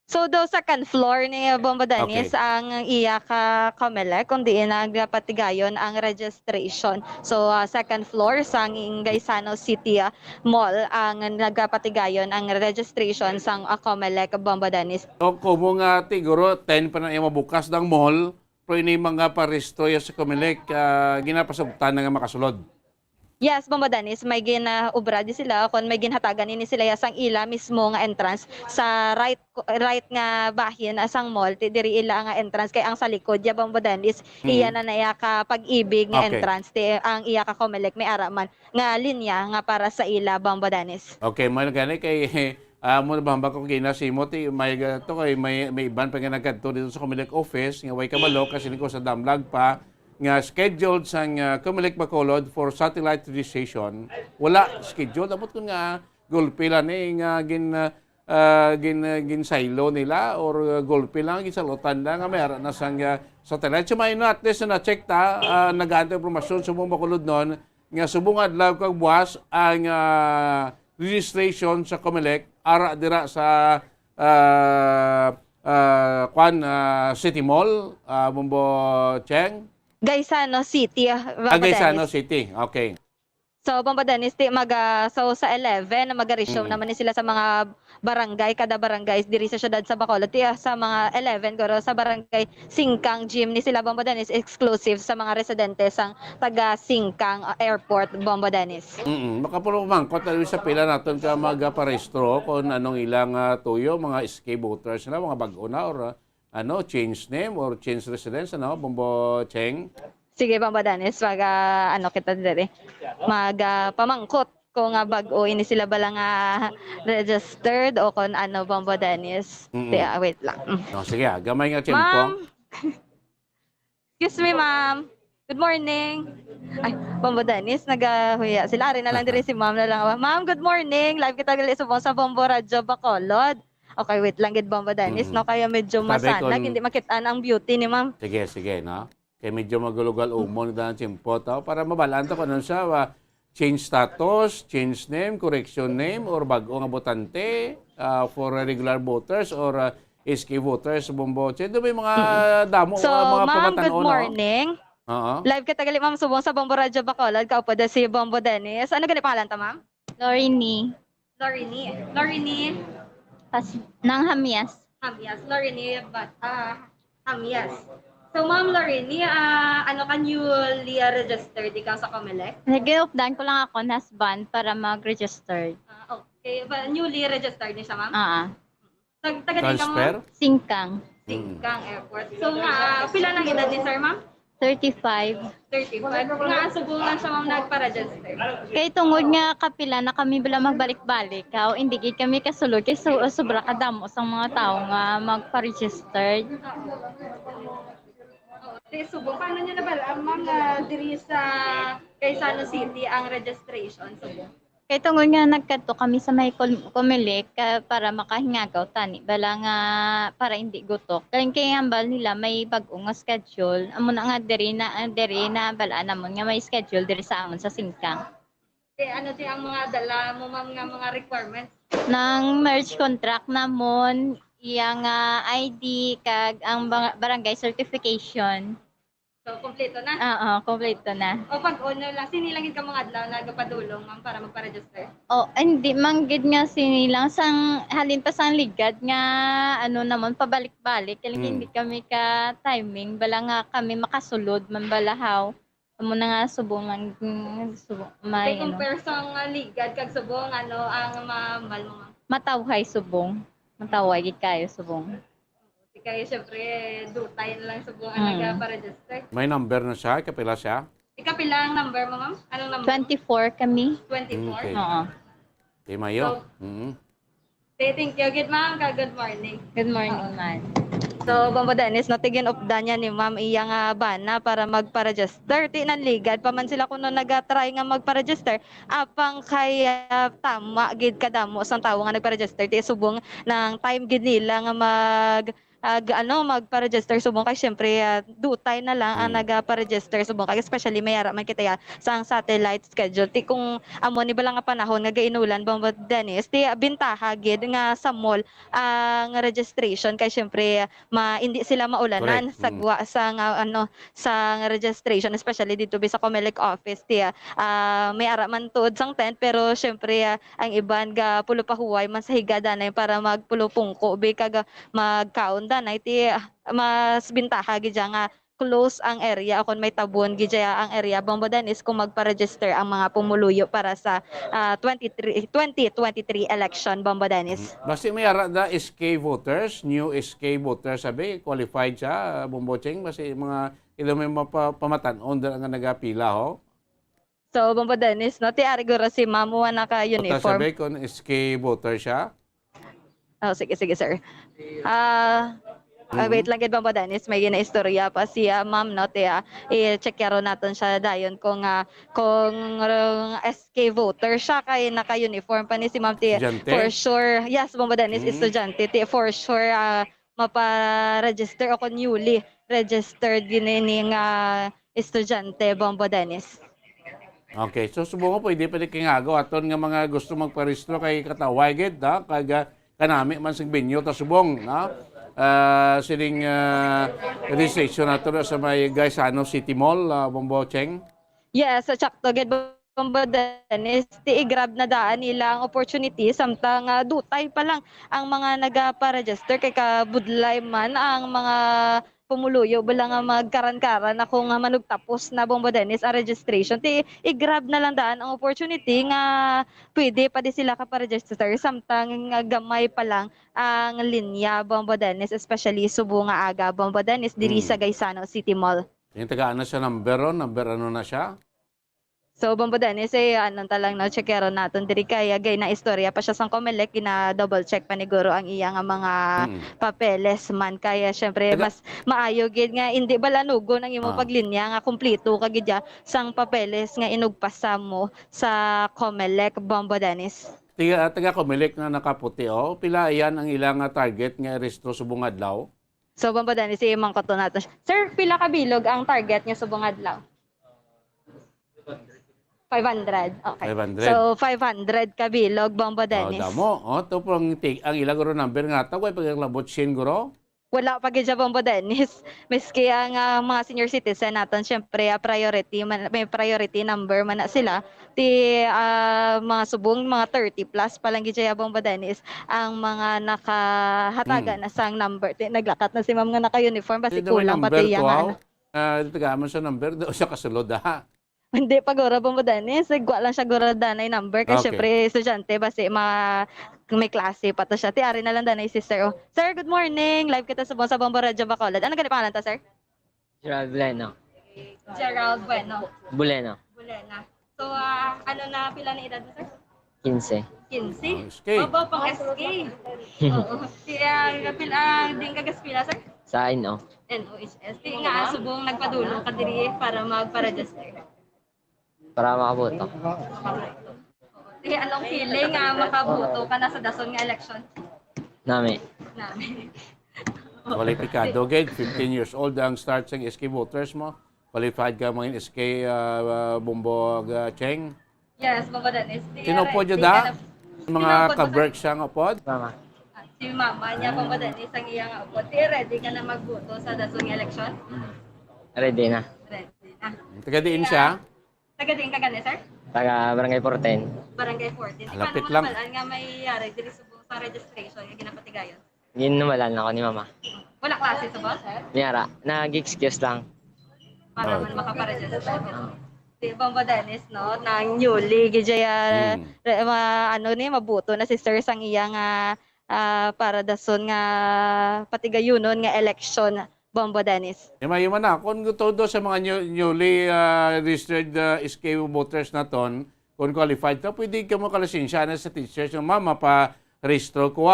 So, do second floor ni Bombo Dennis ang iya ka COMELEC kundi nagpatigayon ang registration. So, second floor sa Gaisano City Mall ang nagpatigayon ang registration sang COMELEC, Bombo Dennis. So, kung nga tiguro 10 pa na mabukas ng mall, pero ini mga paresto sa COMELEC ginapasugtan nga makasulod. Yes, Bombo Dennis, may ginaubra di sila kung may ginhatagan ini sila sang ila mismo nga entrance sa right nga bahin asang mall diri ila nga entrance kay ang sa likod Bombo Dennis iya na naya ka pag-ibig nga entrance ang iya ka COMELEC may araman nga linya nga para sa ila, Bombo Dennis. Okay, mo gani kay mo na bamba ko gina si Moti may to kay may iban pa nga nagkadto dito sa COMELEC office nga way kabalo kasi niko sa damlag pa nga scheduled sang COMELEC Bacolod for satellite registration. Wala schedule dapat kun nga gulpi lang nga gin silo nila or gulpi lang gisalutan lang nga mayara na sang satellite. So may at least na check ta nag-aantay impormasyon sa buong Bacolod noon nga subong adlaw kag buwas ang registration sa COMELEC ara dira sa City Mall, Bombo Cheng. Gaisano City, Bombo Gaisano Dennis. City, okay. So, Bombo Dennis, so sa 11, mag-resume naman ni sila sa mga barangay, kada barangay, diri sa syudad sa Bacolod. Sa mga 11, goro, sa barangay Singkang Gym ni sila, Bombo Dennis, exclusive sa mga residente sang taga Singkang Airport, Bombo Dennis. Makapuro mangkot na sa pila natin ka magaparestro kung anong ilang tuyo, mga escape voters na, mga bago na, or change name or change residence, Bombo Cheng? Sige, Bombo Dennis, kita diri. Pamangkot kung bag-o ini sila bala nga registered o kung ano Bombo Dennis. Kaya wait lang. Oh, sige, gamay nga tiyempo. Ma'am. Excuse me, ma'am. Good morning. Ay, Bombo Dennis, nagahuya. Sila rin na lang din si ma'am na lang. Ma'am, good morning. Live kita gali subong sa Bombo Radyo Bacolod. Okay, wait lang, gid Bombo Dennis. No, kaya medyo masanag. Hindi makitaan ang beauty ni ma'am. Sige, no? Kaya medyo magulugal umon na tiyempo tao para mabalanta ko ano siya, change status, change name, correction name, or bago nga botante for regular voters or SK voters, Bombo. Ito ba yung mga damo, So, mga ma'am, pamatan good morning. Live ka tagali, ma'am, subong sa Bombo Radyo Bacolod. Kaupo da si Bombo Dennis. Ano ganit pangalan ta, ma'am? Lorini. Lorini. Nang Hamias. Lorini, Hamias. So, ma'am Lorini, ano ka newly registered ikaw sa Comelec? Nag-updan ko lang ako ng husband para mag-register. Okay, newly registered niya siya, ma'am? Taga din ka, Transfer? ma'am? Singkang Airport. So, pila ng edad ni sir, ma'am? 35. 35. Nga, subukan siya, ma'am, nagpa-register. Kay tungod nga kapila na kami bala magbalik-balik. Hindi gid kami kasulod kay sobra kadamo sa mga tao nga magpa-register. Subo, paano nyo na ba, ma'am, na diri sa Quezon City ang registration? Subo. Kay tungod nga nagkadto kami sa may Comelec para makahingagaw tani bala nga para hindi gutok. Kay hambal nila may bag-o nga schedule. Amo na nga diri na bala namon nga may schedule diri sa amon sa Singkang. Ano di ang mga dala mo, ma'am, nga mga requirements? Nang merge contract namon, iyang ID kag ang barangay certification. So, kompleto na? Oo, kompleto na. O pag-ono lang, sinilangin ka mga adlaw na nagapadulong, ma'am, para magpa-register? Hindi manggid nga sinilang sang halin pa sang ligad nga ano naman pabalik-balik kaya hindi kami ka timing bala nga kami makasulod man balahaw amo na nga subong lang may Kay compare sa ligad kag subong ano ang mahal mo, ma'am? matawhay subong gid kayo subong. Kaya syempre, dutay na lang subong ang nagpa-register. May number na siya, kapila siya? Ikapilang number mo, ma'am? Anong number? 24 kami. 24? Okay. Oo. Okay, Mayo. Thank you. Good, ma'am. Good morning. Good morning, ma'am. So, Bombo Dennis, natigyan updan niya ni ma'am iyang bana para magpa-register. Tinan ligad, paman sila kuno nag-try nga magpa-register. Apang kay tama, gid kadamo sang tawo nga nagpa-register. Ti subong ng time gid nila nga magpa-register subong kay syempre dutay na lang ang nagpa-register subong kay especially mayara man kita ya sa satellite schedule ti kung amo ni bala nga panahon nga gainulan Bombo Dennis ti bintaha gid nga sa mall ang registration kay syempre hindi sila maulanan sagwa sa registration especially dito sa Comelec office ti may ara man tuod sang tent pero syempre ang iban ga pulo pa huway man sa higada na para magpulo pungko be kaga magkaon na iti mas bintaha gid nga close ang area kung may tabon gid ang area Bombo Dennis kung magpa-register ang mga pumuluyo para sa 2023 election Bombo Dennis. Basta may ara da SK voters, new SK voters sabi qualified siya Bombo Cheng basta mga ilo may pamatan-on nga nagapila ho. So Bombo Dennis no ti ari guro si mamu naka uniform. Sabi kung SK voter siya. Sige sir. Wait lang gid Bombo Dennis, may ginaistorya pa siya ma'am no i-check karo naton siya dayon kung SK voter siya kay naka-uniform pa ni si ma'am ti for sure. Yes, Bombo Dennis estudyante ti for sure mapa-register ako newly registered gini nga estudyante Bombo Dennis. Okay, so subong mo pwede kingagaw aton nga mga gusto magparehistro kay kataway gid kag kanami man sing binyo ta subong sining registration nato sa may Gaisano City Mall Bombo Cheng. Yes, sakto gid Bombo Dennis ti i-grab na daan nila ang opportunity samtang dutay pa lang ang mga nagapa-register kay kabudlay man ang mga pumuluyo bala nga magkaran-karan ako nga manugtapos na Bombo Dennis ang registration ti i-grab na lang daan ang opportunity nga pwede pa di sila ka-register samtang gamay pa lang ang linya Bombo Dennis especially subo nga aga Bombo Dennis diri sa Gaisano City Mall. Yung tagaan na siya number ano na siya? So Bombo Dennis ano talang no checkero naton diri kaya gay na istorya pa siya sang Comelec gina double check pa ni Guro ang iya nga mga papeles man kaya syempre mas maayo gid nga hindi balanugo nang imo paglinya nga kumpleto ka gid ya sang papeles nga inugpasa mo sa Comelec Bombo Dennis. Taga Comelec na nakaputi pila iyan ang ilang target nga restro subong adlaw. So Bombo Dennis imong koto nato. Sir, pila ka bilog ang target niya subong adlaw? 500. Okay. 500. So 500 ka bilog Bombo Dennis. Damo. Ito po ang ilang guro number nga tawag paglabot sin guro. Wala pa gid Bombo Dennis. Miski ang mga senior citizen naton syempre priority man, may priority number man na sila. Ti mga subong mga 30 plus pa lang gid Bombo Dennis ang mga nakahataga na sang number. Naglakat na si ma'am nga naka-uniform basi kulang pati yang taga man sa number do siya kasulod ha. Hindi pa gura Bombo Dennis. Gwa lang siya gura danay number. Kasi syempre estudyante basi may klase pa to siya. Tiari na lang danay sister. Sir, good morning. Live kita sa Bombo Radio Bacolod. Ano ganit pangalan ta, sir? Gerald Bueno. Gerald Bueno. Buleno. Bulena. So, ano na pila na edad mo, sir? 15. 15? SK. Opo, pang SK. Oo. Pila, din ka gaspila, sir? Sa INO. NOHS. Di nga, subong nagpadulong ka diri para magpa-register. Para makaboto. Anong feeling makaboto ka na sa dason nga election? Nami. Kwalipikado, gid 15 years old ang start sa SK voters mo. Qualified ka mga SK Bombo Cheng. Yes, Bombo Dennis. Sino po dyan da? Mga ka-work siya nga po? Mama. Si mama niya, Bombo Dennis, ang iya nga po. Ready ka na magboto sa dason nga election? Ready na. Ready na. Taga-diin siya? Taga-diin ka gani, sir? Taga Barangay 14. Barangay 14. Lapit lang. Paano nga may diri sa registration yung ginapatigayon? Ginumalan ako ni Mama. Wala klase sa boss? Niyara, nag-excuse lang. Para man makaparegister. Si Bombo Dennis, no? Nang newly, gijaya, mabuto na si Sir sang iya nga para dason nga patigayunon nga election. Bombo Dennis. Yuman na, kung todo sa mga newly registered SK voters na ton, kung qualified ka, pwede ka mo kalasensya na sa teachers yung mama pa-registro ko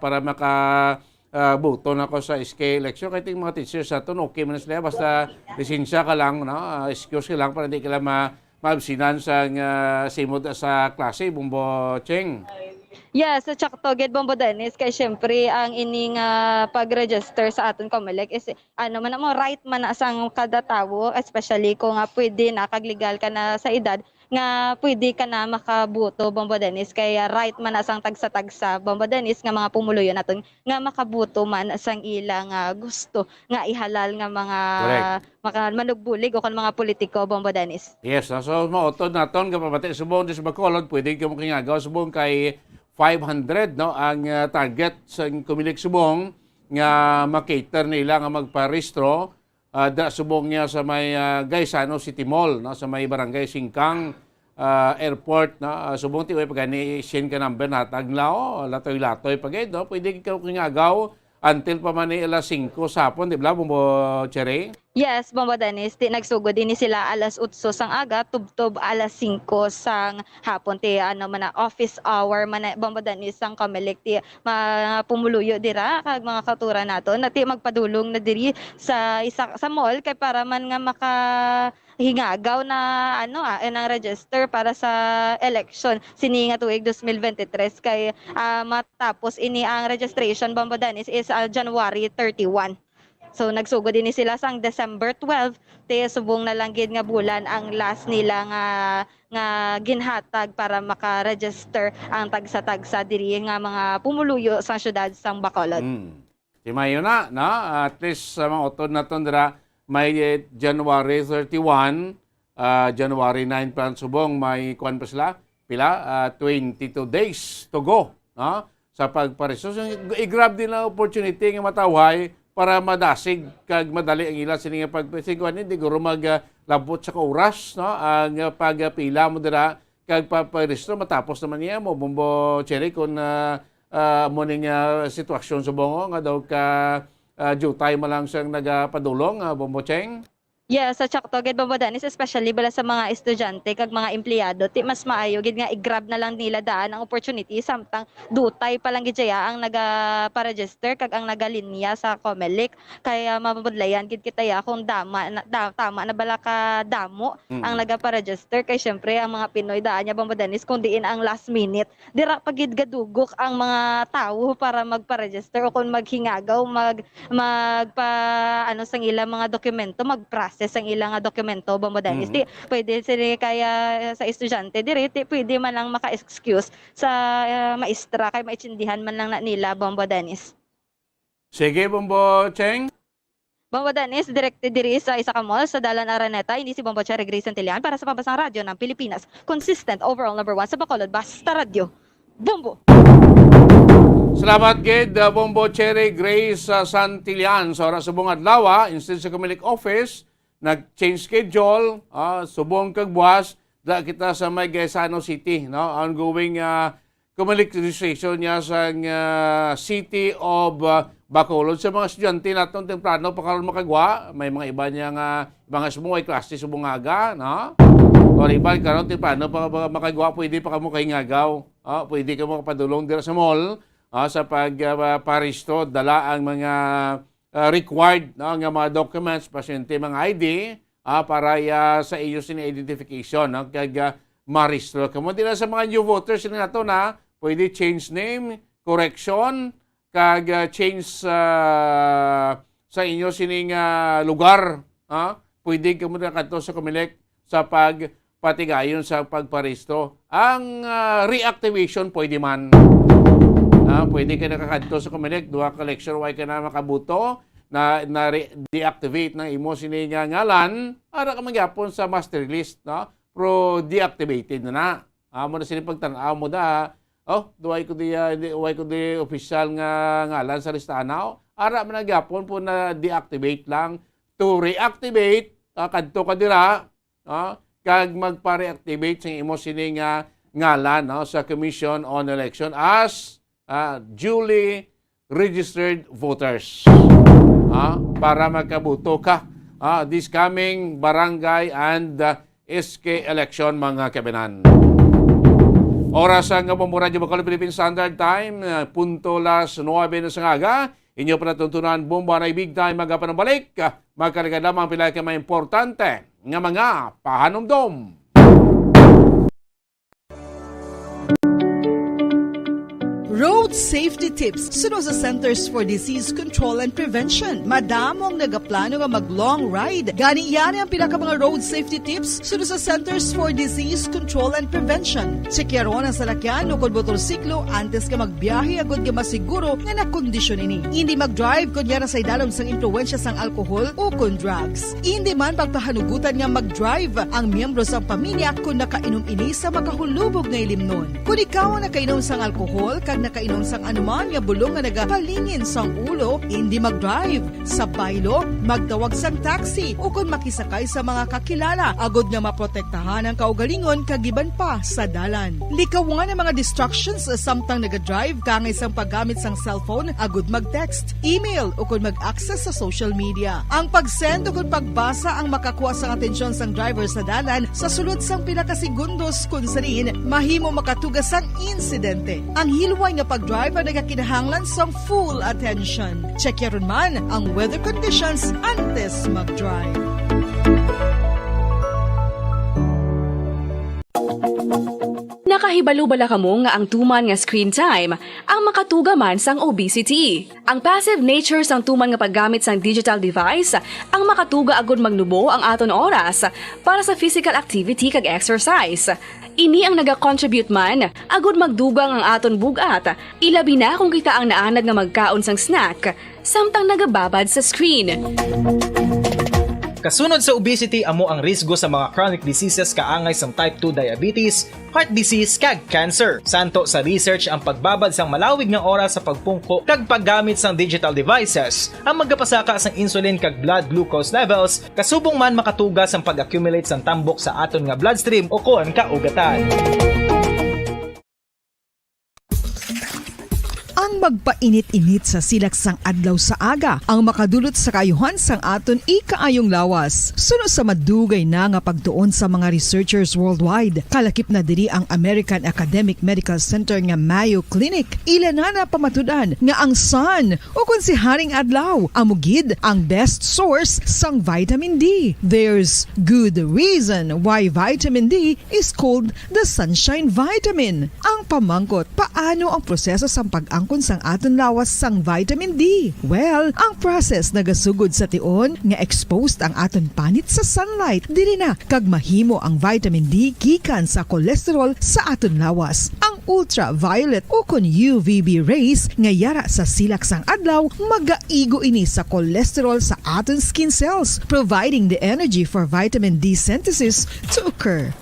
para maka-boto na ko sa SK election. Kahit yung mga teachers na ton, okay man na sila. Basta lisensya ka lang, no? Excuse ka lang para hindi ka lang maabsinan sa simod sa klase, Bombo Cheng. Yes, sa Toged Bombo Dennis kay syempre ang ining pag-register sa aton Comelec is man mo right man na sang kada tawo, especially kung pwede na kaglegal ka na sa edad nga pwede ka na makabuto Bombo Dennis kaya right man na sang tagsa-tagsa Bombo Dennis nga mga pumuluyo naton nga makabuto man sang ilang gusto nga ihalal nga mga manugbulig o kan mga politiko Bombo Dennis. Yes, so maotod naton kapabati subong sa Bacolod, pwede ka mo kingagaw subong kay 500 no ang target sa Comelec subong nga makater nila nga magparehistro da subong niya sa may Gaisano City Mall no sa may Barangay Singkang airport no subong ti way pagani sin ka number natag lao latoy-latoy pagay no pwede ka kingagaw until pa man alas 5 sapon di ba Bombo Cherry? Yes, Bombo Dennis, nagsugod din sila alas 8 sang aga, tubtob alas 5 sang hapon. Man office hour man Bombo Dennis sang Comelec ti pumuluyo dira kag mga katura nato na ti magpadulong na diri sa mall kay para man nga makahingagaw na nang register para sa election sini nga tuig 2023 kay matapos ini ang registration Bombo Dennis is January 31. So nagsugod din sila sang December 12 subong na lang gid nga bulan ang last nila nga ginhatag para maka-register ang tagsa-tagsa diri nga mga pumuluyo sa syudad sang Bacolod. Si Mayo na at least sa mga otod na ton dira may January 31, January 9 pa subong may kuan pa sila pila 22 days to go no sa pagpareso. So, i-grab din ang opportunity nga matawhay para madasig kag madali ang ila sini nga pagpasiguan hindi guro maglabot sa oras no ang pagpila mo dira kag paparehistro matapos naman niya mo Bombo Cherry kung mo ning sitwasyon sa bongo nga daw ka jutay man lang siyang nagapadulong Bombo Cheng. Yes, sa Chakto, gid Bambodanis, especially bala sa mga estudyante kag mga empleyado, ti mas maayo gid nga i-grab na lang nila daan ang opportunity samtang dutay pa lang gid siya ang naga-register kag ang nagalinya sa COMELEC. Kaya mabudlayan gid kitaya kung tama na bala ka damo ang naga-register kay syempre ang mga Pinoy daan niya Bambodanis kung diin ang last minute dira pa gid gadugok ang mga tawo para magpa-register o kung maghingagaw magpa ano sang ilang mga dokumento mag-process ang ilang dokumento Bambodanis. Di pwede sila kaya sa estudyante diri ti pwede man lang maka-excuse sa maestra kay maitsindihan man lang na nila Bambodanis. Sige, Bombo Cheng. Bambodanis, directed diri sa isa ka mall sa Dalan Araneta. Ini si Bombo Cherry Grace Santillan para sa Pambasang Radyo ng Pilipinas. Consistent overall number 1 sa Bacolod, Basta Radio. Bombo! Salamat gid Bombo Cherry Grace Santillan sa oras subong adlaw instead sa COMELEC office nag-change schedule subong kag buwas da kita sa may Gaisano City no ongoing COMELEC registration niya sa City of Bacolod sa mga estudyante naton temprano pa karon makagwa may mga iba niya nga mga sumuway klase subong aga no or iba karon temprano pa makagwa pwede pa kamo kay ngagaw pwede ka mo padulong dira sa mall sa pagparisto dala ang mga required nga mga documents, pasyente, mga ID para sa iyo sini-identification kag maristro. Kamo din sa mga new voters na nato na pwede change name, correction, kag change sa inyo sining lugar. Pwede kamo na kadto sa COMELEC sa pagpatigayon sa pagparistro. Ang reactivation pwede man. Pwede ka nakakadto sa COMELEC, duha ka lecture, why ka na makabuto, na deactivate ng imo sining ngalan, para ka magyapon sa master list, no? Pero deactivated na. Mo na sila pagtanaw mo da, duhay ko di official nga ngalan sa listanaw, ara man nagyapon po na deactivate lang. To reactivate, kadto ka dira, kag magpa-reactivate sa imo sining ngalan sa Commission on Election as duly registered voters para magkabuto ka this coming barangay and SK election mga kabinan. Oras ang Radyo Bacolod Philippine Standard Time, punto las 9 na sangaga. Inyo panatuntunan bomba na big time magapan ng balik. Magkaligad lamang pila ka mga importante nga mga pahanumdom. Road safety tips suno sa Centers for Disease Control and Prevention. Madamong nagaplano nga mag-long ride. Gani yan ang pinaka mga road safety tips suno sa Centers for Disease Control and Prevention. Sekyaron ang salakyan o kung motorsiklo antes ka magbiyahe agad ka masiguro nga nakondisyon ini. Hindi mag-drive kung yan sa idalom sang impluensya sang alcohol o kung drugs. Hindi man pagpahanugutan nga mag-drive ang miyembro sang pamilya kung nakainom ini sa makahulubog na ilimnon. Kung ikaw ang nakainom sang alcohol kag nakainom sang anuman nga bulong nga nagapalingin sang ulo, hindi mag-drive. Sa baylo, magtawag sang taxi o kung makisakay sa mga kakilala, agod nga maprotektahan ang kaugalingon kagiban pa sa dalan. Likawan ang mga distractions samtang naga-drive kangay sang paggamit sang cellphone, agod mag-text, email o kung mag-access sa social media. Ang pag-send o kung pagbasa ang makakuha sang atensyon sang driver sa dalan sa sulod sang pinakasegundos kung sarin mahimo makatugas sang insidente. Ang hilway nga pag-drive ang nagakinahanglan sang full attention. Check yaron man ang weather conditions antes mag-drive. Nakahibalo bala kamo nga ang tuman nga screen time ang makatugaman sang obesity. Ang passive nature sang tuman nga paggamit sang digital device ang makatuga agud magnubo ang aton oras para sa physical activity kag exercise. Ini ang naga-contribute man agud magdugang ang aton bugat, ilabi na kung kita ang naanad nga magkaon sang snack samtang nagababad sa screen. Kasunod sa obesity amo ang risgo sa mga chronic diseases kaangay sang type 2 diabetes, heart disease kag cancer. Santo sa research ang pagbabad sang malawig nga oras sa pagpungko kag paggamit sang digital devices ang magapasaka sang insulin kag blood glucose levels kasubong man makatuga sang pag-accumulate sang tambok sa aton nga bloodstream o kon kaugatan. ang magpainit-init sa silak sang adlaw sa aga ang makadulot sa kayuhan sang aton ikaayong lawas. Suno sa madugay na nga pagtuon sa mga researchers worldwide, kalakip na diri ang American Academic Medical Center nga Mayo Clinic. Ilan na pamatudan nga ang sun o kung si Haring Adlaw amugid ang best source sang vitamin D. There's good reason why vitamin D is called the sunshine vitamin. Ang pamangkot, paano ang proseso sa pag-angkon sang aton lawas sang vitamin D? Well, ang process nagasugod sa tion nga exposed ang aton panit sa sunlight. Dili na kag mahimo ang vitamin D gikan sa cholesterol sa aton lawas. Ang ultraviolet o kun UVB rays nga yara sa silak sang adlaw magaigo ini sa cholesterol sa aton skin cells, providing the energy for vitamin D synthesis to occur.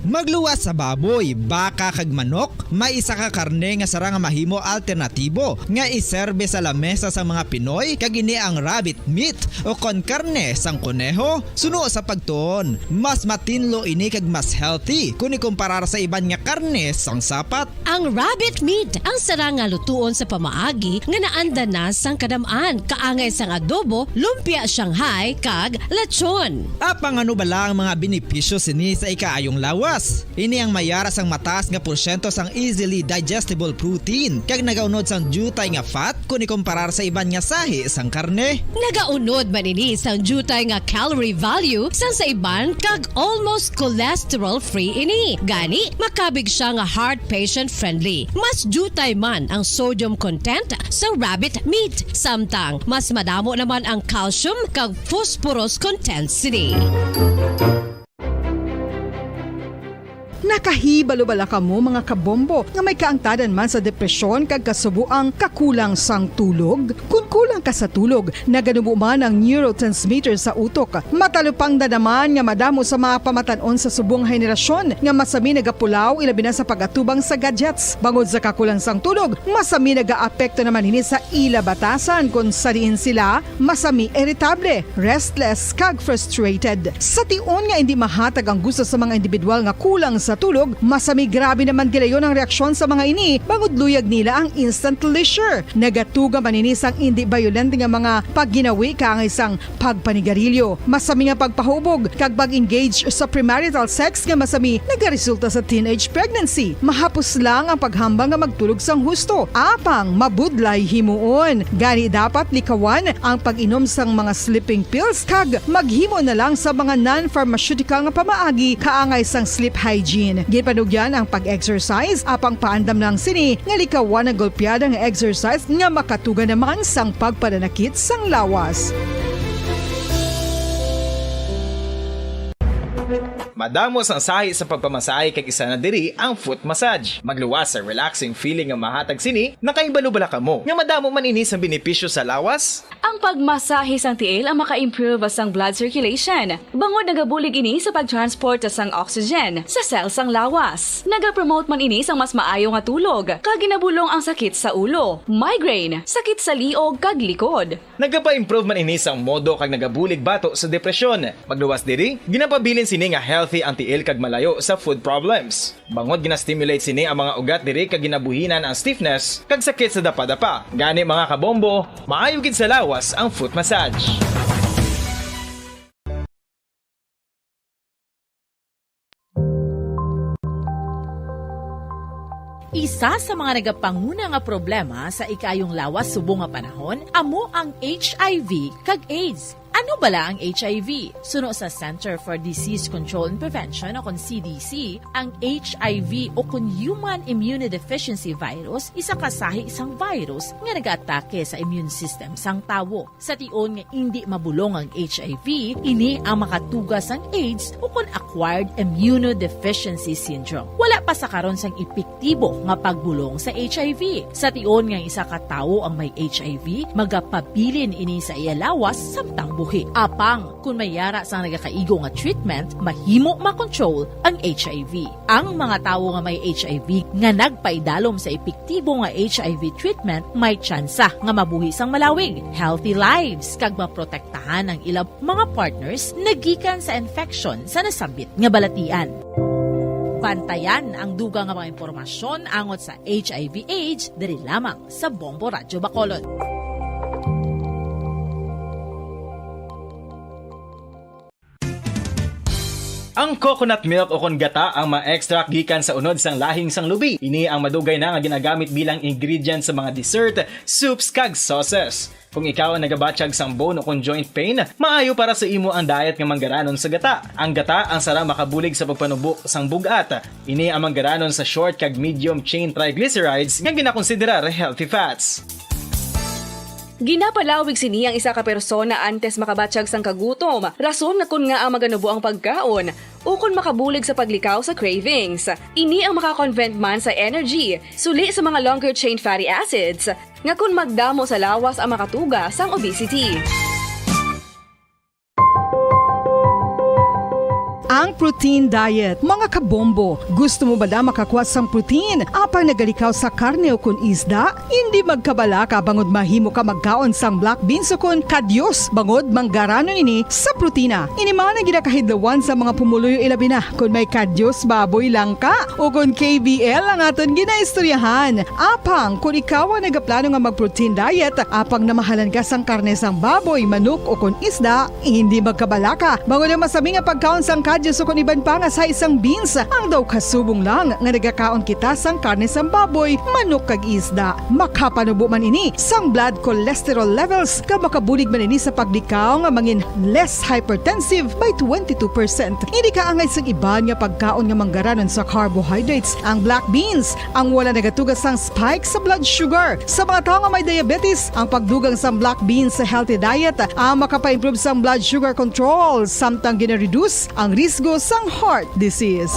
Magluwas sa baboy, baka kag manok, may isa ka karne nga sarang mahimo alternatibo nga iserbe sa lamesa sa mga Pinoy kag ini ang rabbit meat o kon karne sang kuneho. Suno sa pagtuon, mas matinlo ini kag mas healthy kung ikumparar sa iban nga karne sang sapat. Ang rabbit meat ang sarang nga lutuon sa pamaagi nga naanda na sang kadamaan, kaangay sang adobo, lumpia Shanghai kag lechon. Apang ano bala ang mga benepisyo sini sa ikaayong lawas? Ini ang mayara sang mataas nga porsyento sang easily digestible protein kag nagaunod sang jutay nga fat kung ikumparar sa iban nga sahi sang karne. Nagaunod man ini sang jutay nga calorie value sang sa iban kag almost cholesterol free ini. Gani makabig siya nga heart patient friendly. Mas jutay man ang sodium content sa rabbit meat, samtang mas madamo naman ang calcium kag phosphorus content sini. Nakahibalo-bala ka mo mga kabombo nga may kaangtadan man sa depresyon kag kasubuang kakulang sang tulog. Kung kulang ka sa tulog, naganubo man ang neurotransmitter sa utok. Matalupang dadaman nga madamo sa mga pamatanon sa subong henerasyon nga masami nagapulaw ilabi na sa pagatubang sa gadgets. Bangod sa kakulang sang tulog, masami nagaapekto naman ini sa ila batasan kung sariin sila masami irritable, restless kag frustrated. Sa tion nga hindi mahatag ang gusto sa mga individual nga kulang sa tulog, masami grabe naman gilayon ang reaksyon sa mga ini bangod luyag nila ang instant leisure. Nagatuga man ini sang hindi violent nga mga pagginawi kaangay sang pagpanigarilyo. Masami nga pagpahubog kag pag-engage sa premarital sex nga masami nagaresulta sa teenage pregnancy. Mahapos lang ang paghambang nga magtulog sang husto. Apang mabudlay himuon. Gani dapat likawan ang pag-inom sang mga sleeping pills kag maghimo na lang sa mga non-pharmaceutical nga pamaagi kaangay sang sleep hygiene. Ginpanugyan ang pag-exercise apang paandam lang sini nga likawan ang golpeada nga exercise nga makatuga naman sang pagpananakit sang lawas. Madamo sang sahi sa pagpamasahe kag isa na diri ang foot massage. Magluwas sa relaxing feeling nga mahatag sini, nakaibalo-bala ka mo. Nga madamo man ini sa benepisyo sa lawas. Ang pagmasahe sang tiil ang maka-improve sang blood circulation. Bangod nagabulig ini sa pag-transport sang oxygen sa cells sang lawas. Nagapromote man ini sang mas maayo nga tulog, kag ginabulong ang sakit sa ulo, migraine, sakit sa liog kag likod. Nagapa-improve man ini sang modo kag nagabulig bato sa depresyon. Magluwas diri, ginapabilin sini nga healthy ang tiil kag malayo sa food problems. Bangod gina-stimulate sini ang mga ugat diri kag ginabuhinan ang stiffness kag sakit sa dapa-dapa. Gani mga kabombo, maayo gid sa lawas ang foot massage. Isa sa mga nagapanguna nga problema sa ikayong lawas subong nga panahon amo ang HIV kag AIDS. Ano bala ang HIV? Suno sa Center for Disease Control and Prevention o kon CDC, ang HIV o kon Human Immunodeficiency Virus isa kasahi isang virus nga nag-atake sa immune system sang tawo. Sa tion nga hindi mabulong ang HIV, ini ang makatugas ang AIDS o kon Acquired Immunodeficiency Syndrome. Wala pa sa karon sang epektibo nga pagbulong sa HIV. Sa tion nga isa ka tawo ang may HIV, magapabilin ini sa iyalawas samtang buhi. Apang, kung mayara sa nagakaigo nga treatment, mahimo makontrol ang HIV. Ang mga tawo nga may HIV nga nagpaidalom sa epektibo nga HIV treatment, may tsansa nga mabuhi sang malawig, healthy lives, kag maprotektahan ang ilang mga partners nagikan sa infection sa nasambit nga balatian. Bantayan ang dugang nga mga impormasyon angot sa HIV/AIDS diri lamang sa Bombo Radyo Bacolod. Ang coconut milk o kon gata ang ma-extract gikan sa unod sang lahing sang lubi. Ini ang madugay na nga ginagamit bilang ingredient sa mga dessert, soups kag sauces. Kung ikaw ang nagabatsyag sang bone o kon joint pain, maayo para sa imo ang diet nga manggaranon sa gata. Ang gata ang sara makabulig sa pagpanubo sang bugat. Ini ang manggaranon sa short kag medium chain triglycerides nga ginakonsiderar healthy fats. Ginapalawig sini ang isa ka persona antes makabatsyag sang kagutom. Rason nga kun nga ang maganubo ang pagkaon o kun makabulig sa paglikaw sa cravings. Ini ang makakonvent man sa energy, suli sa mga longer chain fatty acids, nga kun magdamo sa lawas ang makatuga sang obesity. Ang protein diet. Mga kabombo, gusto mo ba na makakuha sang protein? Apang nagalikaw sa karne o kun isda? Hindi magkabala ka bangod mahimo ka magkaon sang black beans o kun kadyos bangod manggaranon ini sa protina. Ini man na ginakahidlawan sa mga pumuluyo ilabi na kung may kadyos baboy lang ka o kun KBL ang aton ginaistoryahan. Apang kung ikaw ang nagaplano nga mag-protein diet, apang namahalan ka sang karne sang baboy, manok o kun isda, hindi magkabala ka bangod ang masami nga pagkaon sang kadyos o kung iban pa nga sa isang beans, ang daw kasubong lang nga nagakaon kita sang karne sang baboy, manok kag isda. Makapanubo man ini sang blood cholesterol levels ka makabulig man ini sa pagdikaw nga mangin less hypertensive by 22%. Hindi ka angay sang iban nga pagkaon nga manggaranon sa carbohydrates. Ang black beans, ang wala nagatugas sang spike sa blood sugar. Sa mga tao nga may diabetes, ang pagdugang sang black beans sa healthy diet ang makapa-improve sang blood sugar control, samtang gina-reduce ang risgo sang heart disease.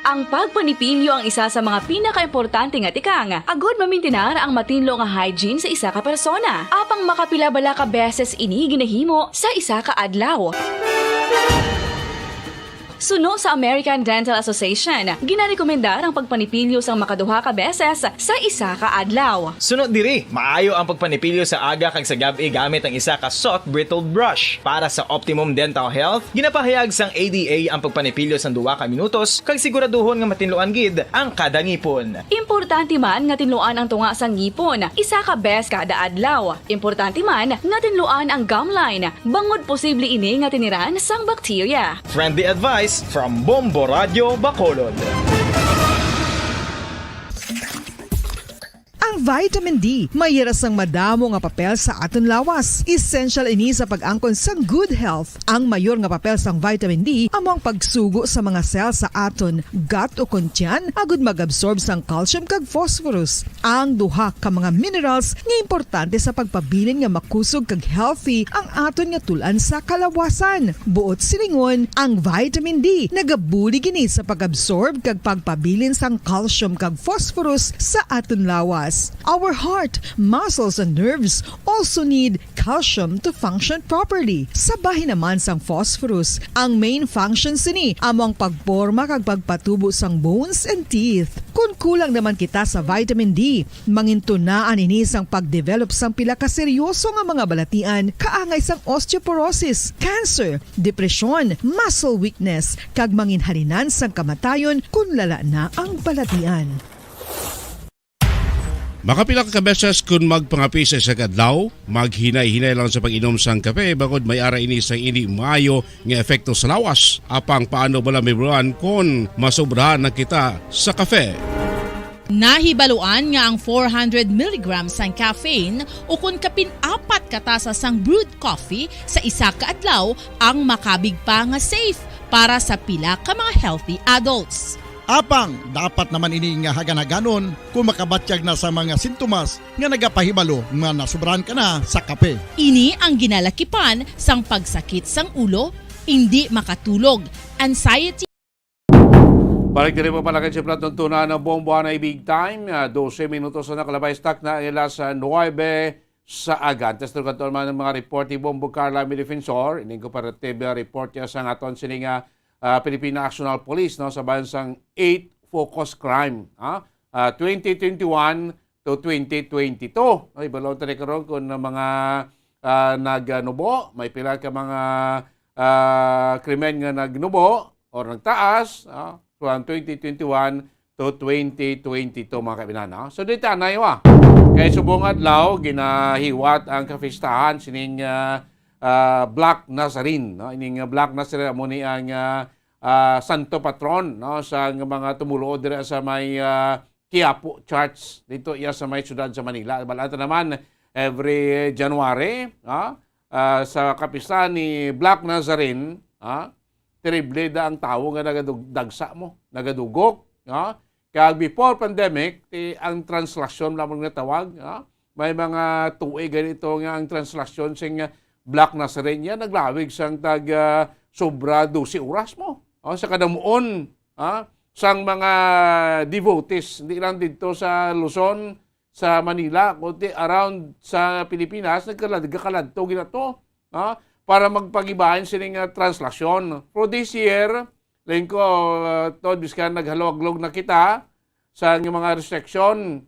Ang pagpanipilyo ang isa sa mga pinaka-importante nga tikang. Agod mamintinar ang matinlo nga hygiene sa isa ka persona. Apang makapila-bala ka beses ini ginahimo sa isa ka adlaw. Suno sa American Dental Association, ginarekomendar ang pagpanipilyo sang makaduha ka beses sa isa ka adlaw. Sunod diri, maayo ang pagpanipilyo sa aga kag sa gabi gamit ang isa ka soft brittled brush. Para sa optimum dental health, ginapahayag sang ADA ang pagpanipilyo sang 2 ka minutos kag siguraduhon nga matinluan gid ang kada ngipon. Importante man nga tinluan ang tunga sang ngipon, isa ka bes kada adlaw. Importante man nga tinluan ang gum line, bangod posible ini nga tiniran sang bakterya. Friendly advice from Bombo Radyo Bacolod. Ang vitamin D, mayroon sang madamo nga papel sa aton lawas. Essential ini sa pag-angkon sang good health. Ang mayor nga papel sang vitamin D among pagsugo sa mga cell sa aton gut o kuntyan agud mag-absorb sang calcium kag phosphorus. Ang duha ka mga minerals nga importante sa pagpabilin nga makusog kag healthy ang aton nga tulan sa kalawasan. Buot silingon, ang vitamin D nagabuli gini sa pag-absorb kag pagpabilin sang calcium kag phosphorus sa aton lawas. Our heart, muscles, and nerves also need calcium to function properly. Sabahin naman sang phosphorus, ang main function sini among pagporma kag pagpatubo sang bones and teeth. Kung kulang naman kita sa vitamin D, mangintunaan ini sang pagdevelop sang pila ka seryoso nga mga balatian, kaangay sang osteoporosis, cancer, depresyon, muscle weakness, kag manginhalinan sang kamatayon kung lala na ang balatian. Makapila ka beses kung magpangapi sa isang adlaw, maghinay-hinay lang sa pag-inom sang kape bagod may ara ini sang hindi maayo nga epekto sa lawas. Apang paano bala may buwan kung masobrahan na kita sa kape? Nahibaluan nga ang 400 mg sang caffeine o kung kapin-4 katasa sang brewed coffee sa isa ka adlaw ang makabig pa nga safe para sa pila ka mga healthy adults. Apang, dapat naman ini nga haganaganon kung makabatsyag na sa mga sintomas nga nagapahibalo nga nasubrahan ka na sa kape. Ini ang ginalakipan sang pagsakit sang ulo, hindi makatulog, anxiety. Balik din po pala kayo sa platuntunan ng Bombo na Big Time. 12 minutos na nakalabay stock na ilas 9 sa agad. Tapos tulad man ng mga report ni Bombo Carla Defensor, ining comparative report niya sa aton sininga Philippine National Police no sa bansang 8 focus crime 2021 to 2022. Ay balon tali karon kun mga nagnubo, may pila ka mga krimen nga nagnubo o nagtaas from 2021 to 2022 mga kabinan. So dito na yun. Kaya subong adlaw, ginahiwat ang kapistahan sining Black Nazarene. No? Ining Black Nazarene mo ni ang santo patron sa mga tumulo dire sa may Quiapo Church dito sa may syudad sa Manila. Balata naman every January sa kapistahan ni Black Nazarene, terrible da ang tao nga nagadagsa mo, nagadugok. Kaya before pandemic, ang translasyon lamang na tawag, may mga tuig ganito nga ang translasyon sing Black Nazarene yan, naglawig sang sobra 12 oras mo. Sa kadamuon, sang mga devotees, hindi lang dito sa Luzon, sa Manila, kundi around sa Pilipinas, nagkaladto ginato para magpagibahin sining translasyon. For this year, lain ko, Todd, biskan naghalog-log na kita sa mga restriction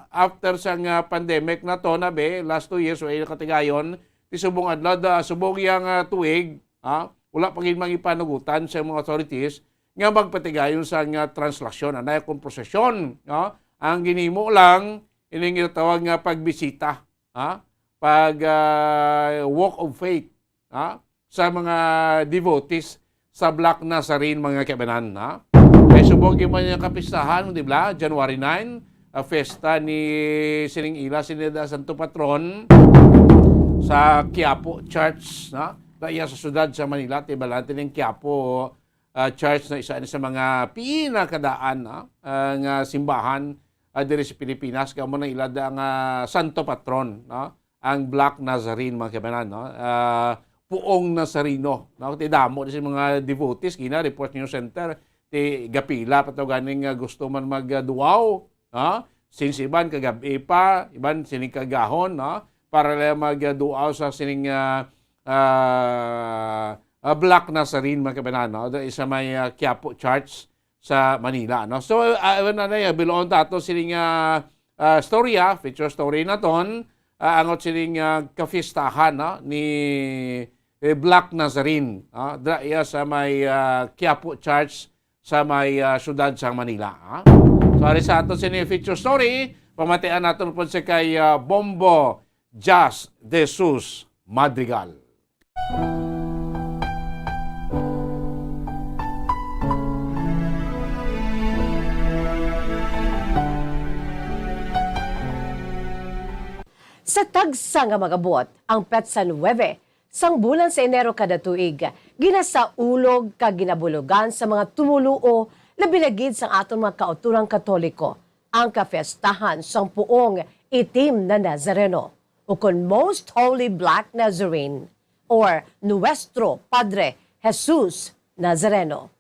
after sa pandemic na to na last 2 years, ay nakatigayon, ti subong adlaw, subong yung tuig, wala pagin mga ipanugutan sa mga authorities, nga magpatigayon sa translasyon, anay kung prosesyon. Ang ginimo lang, ining tawag nga pagbisita, pag walk of faith sa mga devotees sa Black Nazarene mga kabanan. Kaya subog yung mga kapistahan, di ba? January 9, festa ni Sining Ila, Sinida Santo Patron sa Quiapo Church, daya sa syudad sa Manila, tibalante ng Quiapo Church na isa sa mga pinakadaan ng simbahan diri sa Pilipinas. Kaya mo na ilada ang Santo Patron, ang Black Nazarene mga kabanan. Puong Nazareno. Ti damo sa mga devotees, kina Report News Center, ti gapila pato ganing gusto man magduaw. Since iban kagabi pa, iban sining kagahon, para lang magduaw sa sining Black Nazarene mga kabanan, isa may Quiapo Church sa Manila. So, biloon tato sining storya, feature story na ton, angot sining kafistahan ni Black Nazarene, daya sa may Quiapo Church sa may syudad sa Manila. Sorry sa ato sining feature story, pamatian natin po si kay Bombo Jas de Jesus Madrigal. Sa tagsa nga magabot, ang Petsa 9, sang bulan sa Enero kada tuig, ginasaulog kag ginabulogan sa mga tumuluo labi na gid sang aton mga kauturang Katoliko ang kafestahan sang puong itim na Nazareno ukon Most Holy Black Nazarene or Nuestro Padre Jesus Nazareno.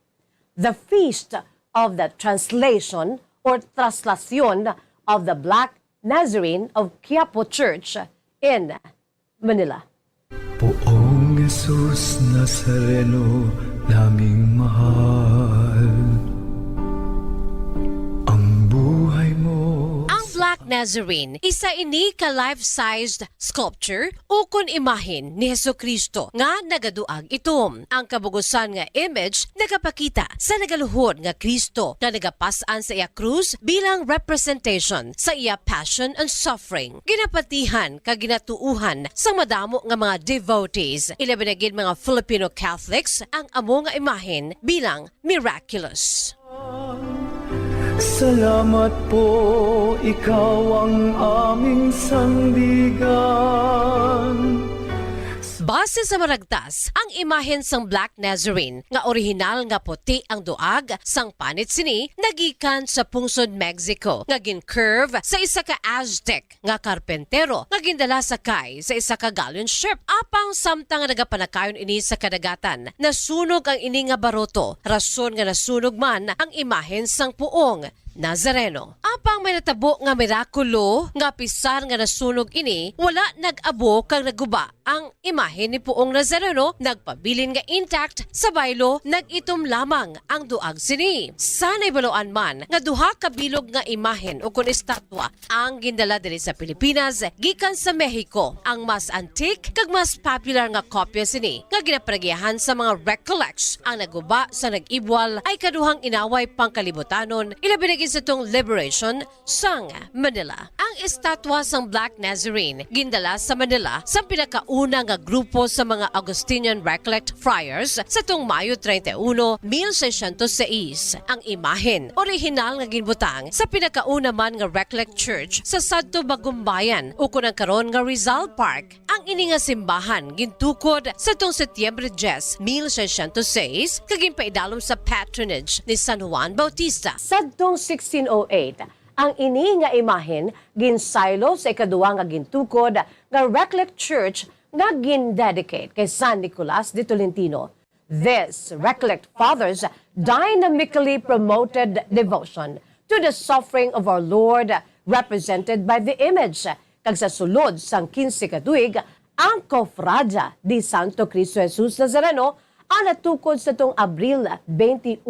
The feast of the translation or translation of the Black Nazarene of Quiapo Church in Manila. Poong Jesus Nazareno, naming mahal, ang buhay mo. Ang Black Nazarene, isa ini ka life-sized sculpture o kun imahin ni Hesukristo nga nagaduag itom. Ang kabugusan nga image nagapakita sa nagaluhod nga Kristo na nagapasan sa iya krus bilang representation sa iya passion and suffering. Ginapatihan kag ginatuuhan sa madamo nga mga devotees, ilabi na gid mga Filipino Catholics ang amo nga imahin bilang miraculous. Salamat po, ikaw ang aming sandigan. Base sa maragtas, ang imahen sang Black Nazarene nga orihinal nga puti ang duag sang panit sini nagikan sa pungsod Mexico nga gin-curve sa isa ka Aztec nga karpentero nga gindala sakay sa isa ka galleon ship apang samtang nga nagapanakayon ini sa kadagatan. Nasunog ang ini nga baroto, rason nga nasunog man ang imahen sang puong Nazareno. Apang may natabo nga mirakulo nga pisar nga nasunog ini, wala nag-abo kang naguba ang imahe ni Puong Nazareno, nagpabilin nga intact sa baylo, nag-itom lamang ang duag sini. Sanay baloan man nga duha ka bilog nga imahen o kun estatwa ang gindala diri sa Pilipinas gikan sa Mexico. Ang mas antique kag mas popular nga kopya sini nga ginapragyahan sa mga recollects ang naguba sa nag-ibwal ay kaduhang inaway pangkalibutanon ilabi na sa tong Liberation sang Manila. Ang estatwa sang Black Nazarene gindala sa Manila sa pinakauna nga grupo sa mga Augustinian Recollect Friars sa tong Mayo 31, 1606. Ang imahen orihinal nga ginbutang sa pinakauna man nga Recollect Church sa Sadto Bagumbayan o kunang karon nga Rizal Park. Ang ini nga simbahan gintukod sa tong Setyembre 10, 1606 kaging paidalom sa patronage ni San Juan Bautista. Sadtong 1608, ang ini nga imahen ginsaylo sa ikaduwa nga gintukod nga Recollect Church nga gindedicate kay San Nicolas de Tolentino. This Recollect Fathers dynamically promoted devotion to the suffering of our Lord represented by the image. Kag sa sulod sang 15 katuig, ang Cofradia di Santo Cristo Jesus Nazareno ang natukod sa tong Abril 21,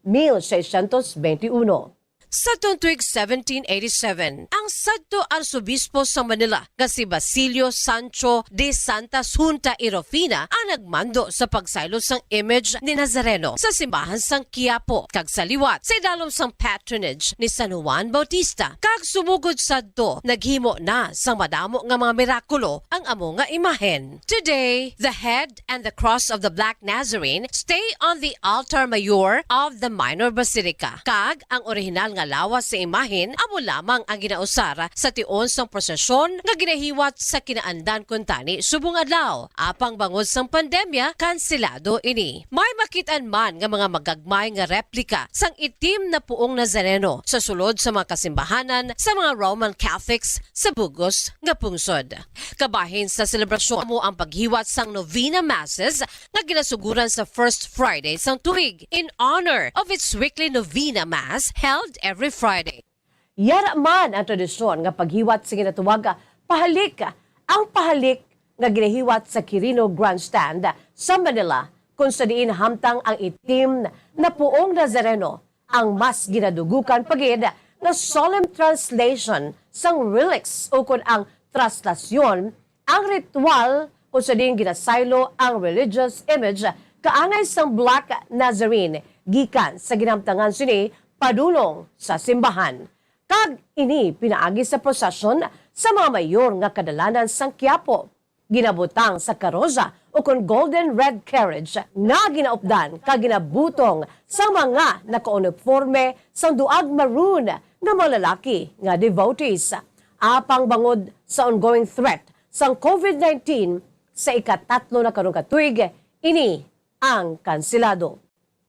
1621. Sa tuig 1787, ang Sadto Arsobispo sa Manila nga si Basilio Sancho de Santa Junta y Rufina ang nagmando sa pagsaylo sang image ni Nazareno sa simbahan sang Quiapo kag sa liwat sa idalom sang patronage ni San Juan Bautista. Kag sumugod sadto, naghimo na sang madamo nga mga mirakulo ang amo nga imahen. Today, the head and the cross of the Black Nazarene stay on the altar mayor of the Minor Basilica. Kag ang orihinal nga lawas sa imahen amo lamang ang ginausara sa tion sang prosesyon nga ginahiwat sa kinaandan kuntani subong adlaw. Apang bangod sang pandemya, kanselado ini. May makitaan man nga mga magagmay nga replika sang itim na Puong Nazareno sa sulod sa mga kasimbahanan sa mga Roman Catholics sa Bugos nga pungsod. Kabahin sa selebrasyon mo ang paghiwat sang Novena Masses nga ginasuguran sa First Friday sang tuig in honor of its weekly Novena Mass held every Friday. Yara man ang tradisyon nga paghiwat sa ginatuwag pahalik. Ang pahalik nga ginahiwat sa Quirino Grandstand sa Manila kung sa diin hamtang ang itim na Puong Nazareno ang mas ginadugukan pagid na solemn translation sang relics o kung ang traslasyon, ang ritual kung sa diin ginasaylo ang religious image kaangay sang Black Nazarene gikan sa ginamtangan sini padulong sa simbahan. Kag ini pinaagi sa prosesyon sa mga mayor nga kadalanan sang Quiapo. Ginabutang sa karosa o kung golden red carriage nga ginaupdan kag ginabutong sa mga nakauniforme sang duag maroon nga mga lalaki nga devotees. Apang bangod sa ongoing threat sang COVID-19 sa ikatatlo na karong katuig, ini ang kanselado.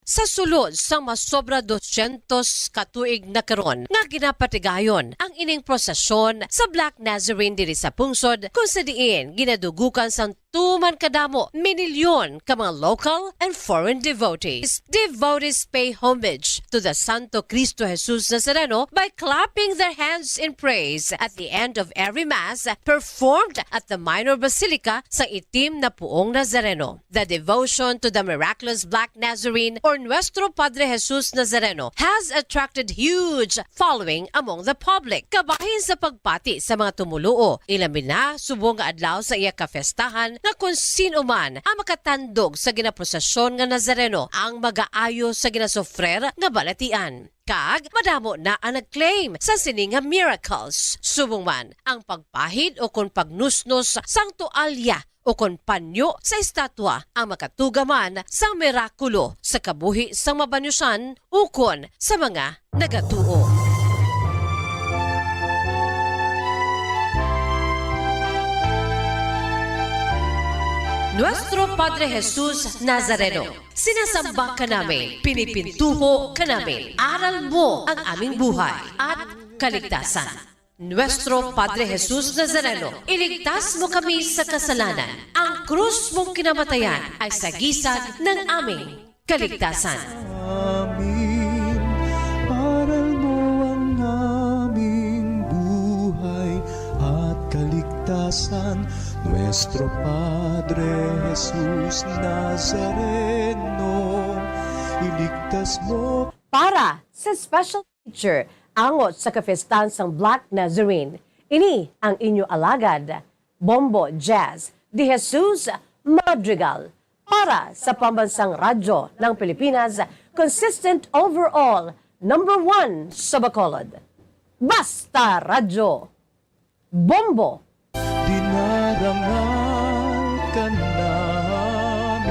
Sa sulod sang masobra 200 katuig na karon nga ginapatigayon ang ining prosesyon sa Black Nazarene diri sa pungsod kung sa diin ginadugukan sang tuman kadamo minilyon ka mga local and foreign devotees. Devotees pay homage to the Santo Cristo Jesus Nazareno by clapping their hands in praise at the end of every Mass performed at the Minor Basilica sa itim na Puong Nazareno. The devotion to the miraculous Black Nazarene or Nuestro Padre Jesus Nazareno has attracted huge following among the public. Kabahin sa pagpati sa mga tumuluo, ilamin na subong nga adlaw sa iya kafestahan na kung sino man ang makatandog sa ginaprosesyon nga Nazareno ang mag-aayo sa ginasofrer nga balatian. Kag madamo na ang nag-claim sa sining nga miracles. Subong man ang pagpahid o kung pagnusnos sang tualya o kung panyo sa estatwa ang makatugaman sa mirakulo sa kabuhi sang mabanyusan ukon sa mga nagatuo. Nuestro Padre Jesus Nazareno, sinasamba ka namin, pinipintuho ka namin, aral mo ang aming buhay at kaligtasan. Nuestro Padre Jesus Nazareno, iligtas mo kami sa kasalanan. Ang krus mong kinamatayan ay sagisag ng aming kaligtasan. Amin, aral mo kaligtasan, Nuestro Padre Jesus Nazareno, iligtas mo. Para sa special feature, angot sa kafestan sang Black Nazarene, ini ang inyo alagad, Bombo Jazz de Jesus Madrigal. Para sa pambansang radyo ng Pilipinas, consistent overall, #1 sa Bacolod. Basta Radyo. Bombo. Dinarangal ka namin,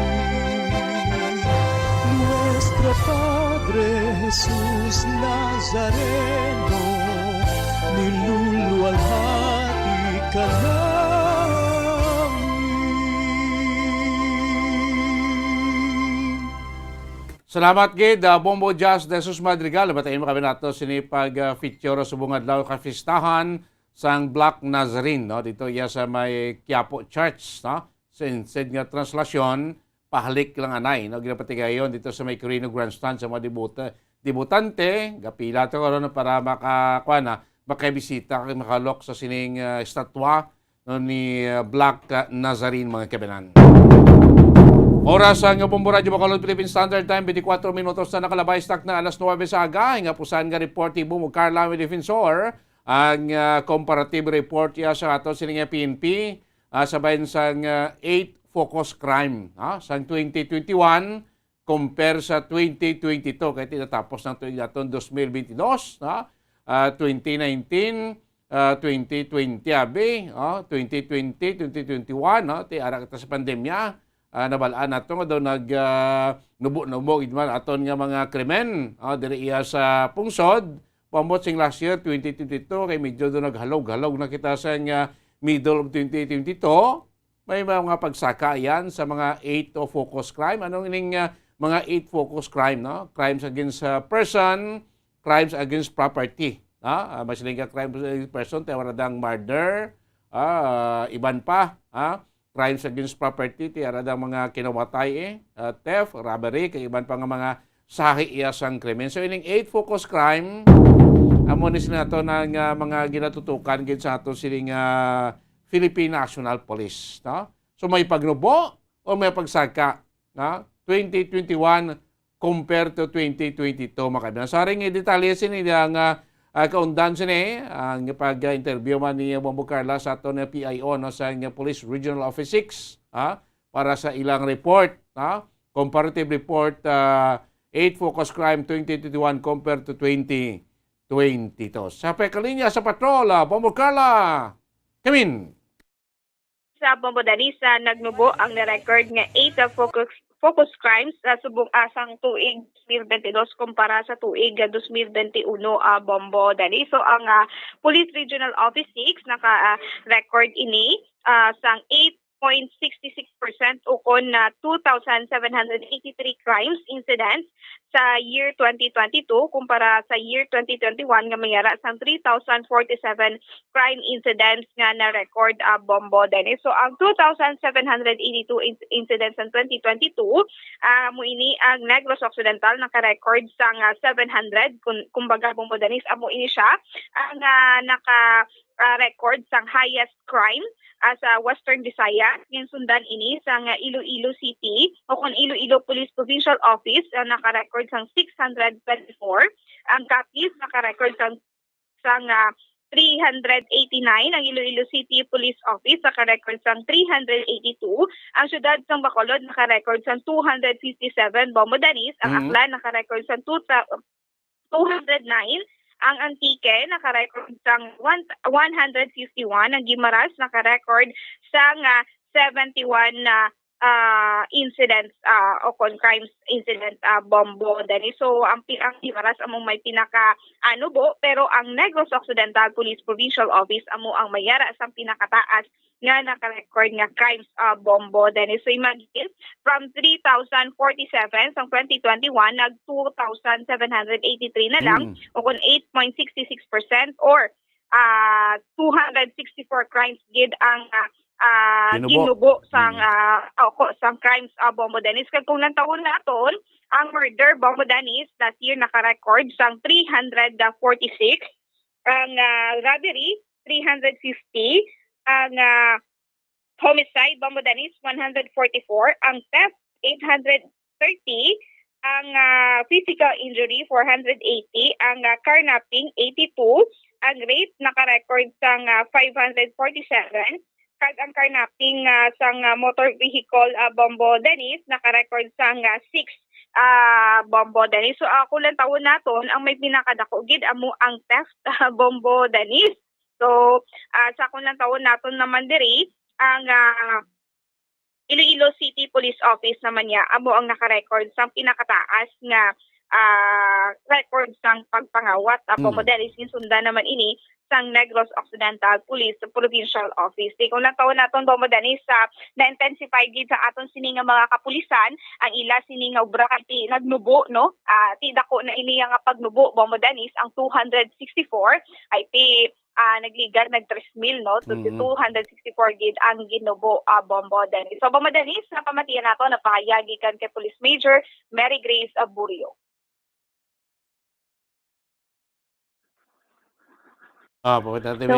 Nuestro Padre Jesus Nazareno, niluluwalhati ka namin. Salamat gid Bombo Jazz de Jesus Madrigal. Batayin mo kami nato sinipag feature sa bungadlaw kafistahan sang Black Nazarene, no? Dito iya sa may Quiapo Church, no? Sa instead nga translasyon, pahalik lang anay, no? Ginapatigayon dito sa may Quirino Grandstand sa mga debutante, gapila to karon para makabisita, makalok sa sining estatwa no, ni Black Nazarene mga kabanan. Oras ang Bombo Radyo Bacolod Philippine Standard Time, 24 minutos na nakalabay stock na alas 9 sa aga. Hinga pusan nga reportibo mo Carla Defensor. Ang comparative report ya sa ato sining PNP sabayan sang 8 focus crime sang 2021 compare sa 2022 kay tinatapos ng tuig naton 2022 2019 2020 abi 2020 2021 ti ara kita sa pandemya. Nabalaan nato nga daw nubo idman aton nga mga krimen diri iya sa pungsod pamot sing last year 2022 kay medyo do naghalog na kita sa middle of 2022 may mga pagsaka yan sa mga 8 focus crime. Anong ining mga 8 focus crime, no? Crimes against person, crimes against property, masiling ka crimes against person tawaradang murder, iban pa crimes against property, tiyaradang mga kinawatay, theft, robbery, kay iban pa nga mga sahi iya sang krimen. So, ining 8 focus crime, amo ni sila ito ng mga ginatutukan gid sa ato siling Philippine National Police. No? So, may pagnubo o may pagsaka 2021 compared to 2022 makabilang. So, rin i-detalye sila ang kaundan sini ang pag-interview man ni Bombo Carla sa ato na PIO no, sa Police Regional Office 6 para sa ilang report. Comparative report 8 focus crime 2021 compared to 2022. Sa pekalinya sa patrol, Bombo Carla, come in. Sa Bombo Danisa, nagnubo ang na-record nga 8 focus crimes sa subong asang tuig 2022 kumpara sa tuig 2021 Bombo Dani. So ang Police Regional Office 6 naka-record ini sang 8.66% ukon na 2,783 crimes incidents sa year 2022 kumpara sa year 2021 nga mayara sang 3,047 crime incidents nga na-record Bombo Dani. So ang 2,782 incidents sa 2022 mo ini ang Negros Occidental naka-record sang 700 kumbaga Bombo Dani amo ini siya ang naka-record sang highest crime sa Western Visayas, yung sundan ini sa Iloilo City o kung Iloilo Police Provincial Office naka-record sang 624. Ang Capiz naka-record sang 389. Ang Iloilo City Police Office naka-record sang 382. Ang syudad sang Bacolod naka-record sang 257. Bombo Danis, ang Aklan naka-record sang 209. Ang Antique naka-record sang 151, ang Guimaras naka-record sang 71 incidents o crimes incident Bombo Dani. So ang Guimaras among may pinaka nubo pero ang Negros Occidental Police Provincial Office amo ang mayara sa pinakataas nga naka-record nga crimes Bombo Dani. So imagine from 3,047 sa 2021 nag 2,783 na lang o kung 8.66% or 264 crimes gid ang ginubo sang crimes Bombo Danis. Kung lang taon naton ang murder Bombo Danis last year naka-record sang 346, ang robbery 350, ang homicide, Bambodanis 144, ang theft 830, ang physical injury 480, ang carnapping 82, ang rape naka-record sang 547, kag ang carnapping sang motor vehicle Bambodanis naka-record sang 6 Bambodanis. So kulang taon naton ang may pinakadako gid amo ang theft Bambodanis. So sa kulang taon naton naman diri ang Iloilo City Police Office naman niya amo ang naka-record sang pinakataas nga record sang pagpangawat Bambodanis. Sundan naman ini sang Negros Occidental Police Provincial Office. Di kung taon naton Bambodanis na-intensify gid sa aton sini nga mga kapulisan ang ila sini nga obra kay nagnubo no. Ti dako na ini nga pagnubo Bambodanis ang 264 ay ti nagligar nag 3,000 no to 264 gid ang ginubo Bambodanis. So Bambodanis na pamatian nato napahayagi kan kay Police Major Mary Grace Aburio. So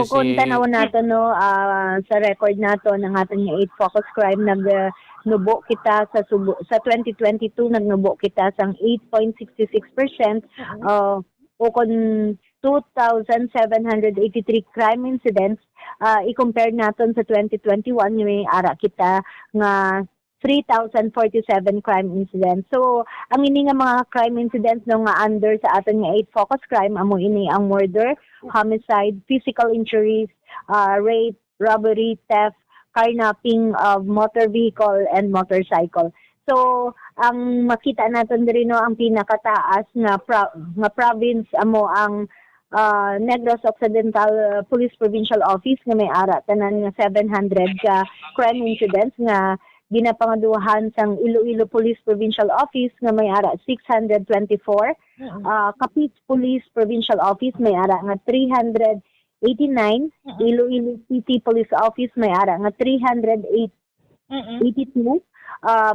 kung tanawon nato no sa record nato ng ating 8 focus crime nagnubo kita sa 2022 nagnubo kita sang 8.66% o kung 2,783 crime incidents i-compare naton sa 2021 may ara kita nga 3,047 crime incidents. So, ang ini nga mga crime incidents no nga under sa aton nga 8 focus crime amo ini ang murder, homicide, physical injuries, rape, robbery, theft, carnapping of motor vehicle and motorcycle. So, ang makita naton diri no ang pinakataas nga province amo ang Negros Occidental Police Provincial Office nga may ara tanan nga 700 ka crime incidents nga ginapangaduhan sang Iloilo Police Provincial Office nga may ara 624, Capiz Police Provincial Office may ara nga 389, Iloilo City Police Office may ara nga 382,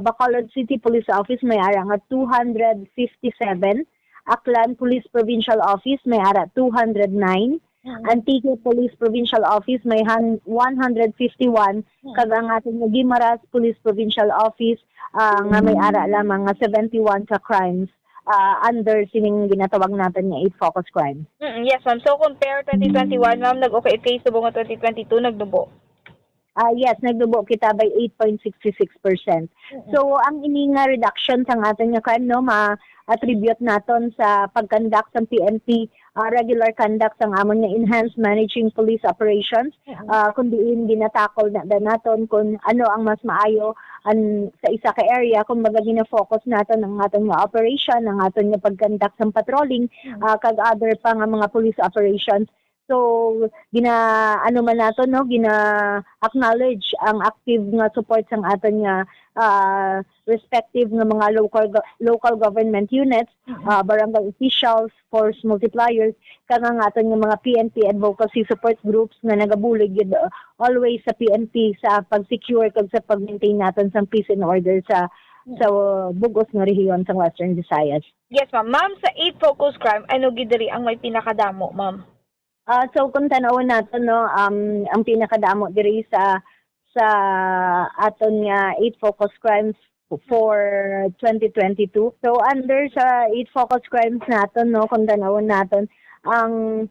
Bacolod City Police Office may ara nga 257, Aklan Police Provincial Office may ara 209, Antique Police Provincial Office may 151, kag ang ating Guimaras Police Provincial Office nga may ara lamang nga 71 ka crimes under sining ginatawag natin nga 8 focus crime. Yes ma'am, so compare 2021 ma'am nag-okay case subong 2022 nagdubo. Yes, nagdubo kita by 8.66%. So ang ini nga reduction sang ating nga crime no ma-attribute naton sa pag-conduct sa PNP regular conduct sang amon nga enhanced managing police operations kung diin ginatakol na naton kung ano ang mas maayo sa isa ka area kung baga gina-focus naton ang aton nga operation ang aton nga pag-conduct sa patrolling kag other pa nga mga police operations. So gina-acknowledge ang active nga support sang aton nga respective nga mga local government units, barangay officials, force multipliers, kag ang aton nga mga PNP advocacy support groups nga nagabulig always sa PNP sa pag-secure kag sa pag-maintain naton sang peace and order sa bugos nga rehiyon sa Western Visayas. Yes ma'am. Ma'am, sa 8 focus crime ano gid diri ang may pinakadamo ma'am? So kung tanawon nato no ang pinakadamo diri sa aton nga 8 focus crimes for 2022. So under sa 8 focus crimes naton no kung tanawon naton ang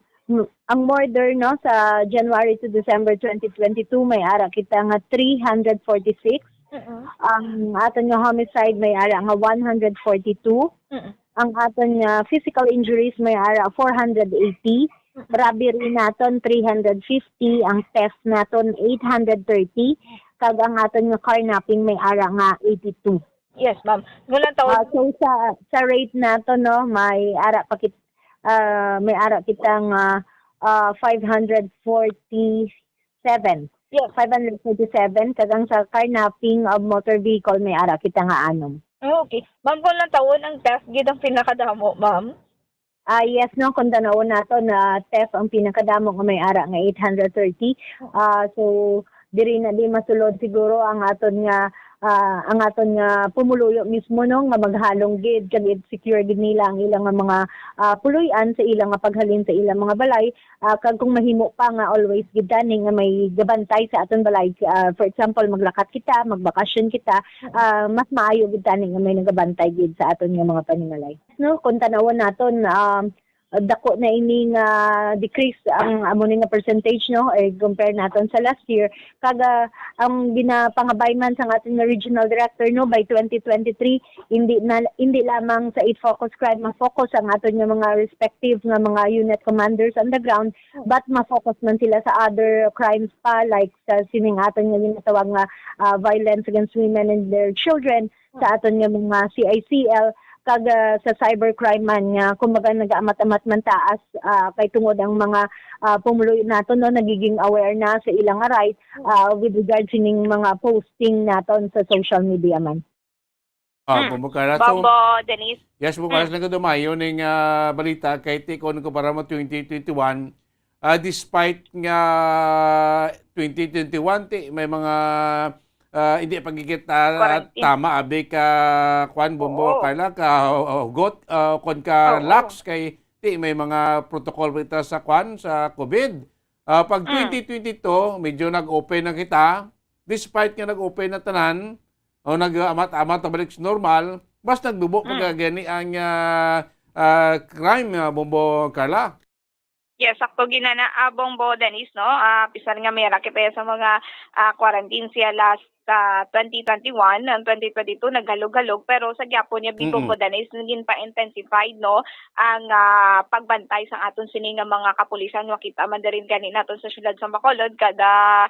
murder no sa January to December 2022 may ara kita nga 346. Ang aton nga homicide may ara nga 142. Ang aton nga physical injuries may ara 480. Robbery naton 350, ang theft naton 830, kag ang aton nga carnapping may ara nga 82. Yes, ma'am. Ngulang taon. So sa rate naton no may ara pa kitang 547. Yes, 547 kag ang sa carnapping of motor vehicle may ara kita nga 6. Okay. Ma'am, ngulang taon ang theft gid ang pinakadamo, ma'am? Yes, no, kung tanawon nato na theft ang pinakadamo nga may ara nga 830. So, diri na di masulod siguro ang aton nga ang aton nga pumuluyo mismo no nga maghalong gid kag secure gid nila ang ilang nga mga puloy-an sa ilang nga paghalin sa ilang mga balay kag kung mahimo pa nga always gid dani nga may gabantay sa aton balay for example maglakat kita magbakasyon kita mas maayo gid dani nga may nagabantay gid sa aton nga mga panimalay no kung tanawon naton dako na ini nga decrease ang amo ni nga percentage no compare naton sa last year kaga ang ginapangabay man sa ating nga regional director no by 2023 hindi lamang sa 8 focus crime ma-focus ang aton nga mga respective nga mga unit commanders on the ground but ma-focus man sila sa other crimes pa like sa sining aton nga ginatawag nga violence against women and their children sa aton nga mga CICL kag sa cybercrime man nga kumbaga nag-amat-amat man taas kay tungod ang mga pumuloy naton no nagiging aware na sa ilang right with regard sining mga posting naton sa social media man. Bumukara. Bombo, Denise. Yes, bukas na dumayo ng balita kay Tikon ko para mo 2021 despite nga 2021 may mga hindi pagigit tama abi ka kwan bombo kala ka got kon ka lax kay may mga protocol kita sa kwan sa COVID. Pag 2022 medyo nag-open na kita despite nga nag-open na tanan o nag-amat-amat balik normal mas nagdubo pagagani ang crime bombo Carla. Yes, sakto ginana Bombo Denise no. Pisan nga may rakit sa mga quarantine siya last 2021 and 2022 naghalog-halog pero sa gyapon niya Bombo Denise naging pa-intensified no ang pagbantay sa aton sini nga mga kapulisan makita man din kanina naton sa syudad sa Bacolod kada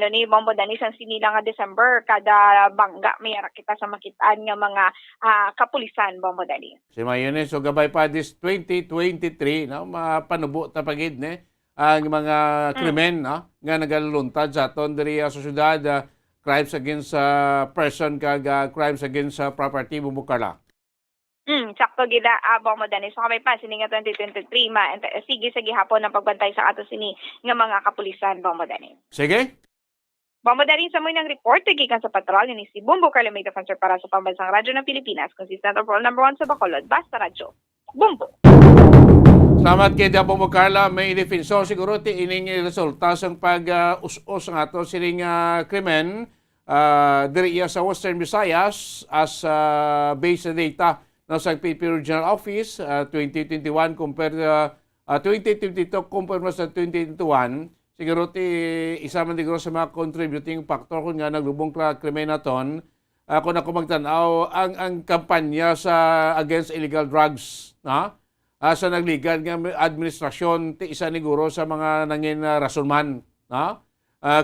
ni Bombo Denise ang sinila nga December kada bangga may rakita sa makitaan nga mga kapulisan Bombo Denise. Si Mayone so gabay pa this 2023 no mapanubo ta pagid ne ang mga krimen no nga nagaluluntad sa aton diri sa syudad crimes against person kag crimes against property bumukala. Sakto gida Bombo Denise. So kami pa sini nga 2023 sige sa gihapon ang pagbantay sa ato sini nga mga kapulisan Bombo Denise. Sige. Bombo Denise sa mo ng report gikan sa patrol ni si Bumbo Carla May Defensor para sa Pambansang Radyo ng Pilipinas, consistent of role number 1 sa Bacolod, Basta Radyo. Bumbo. Salamat kay Bombo Carla May Defensor siguro ti ining resulta sang pag-us-us ng ato sining krimen diri sa Western Visayas as based data ng sa PNP Regional Office 2021 compared 2022 compared sa 2021 siguro ti isa man siguro sa mga contributing factor kung nga naglubong krimen naton kung ako magtanaw ang kampanya sa against illegal drugs sa nagligad ng administrasyon ti isa niguro sa mga nangin rason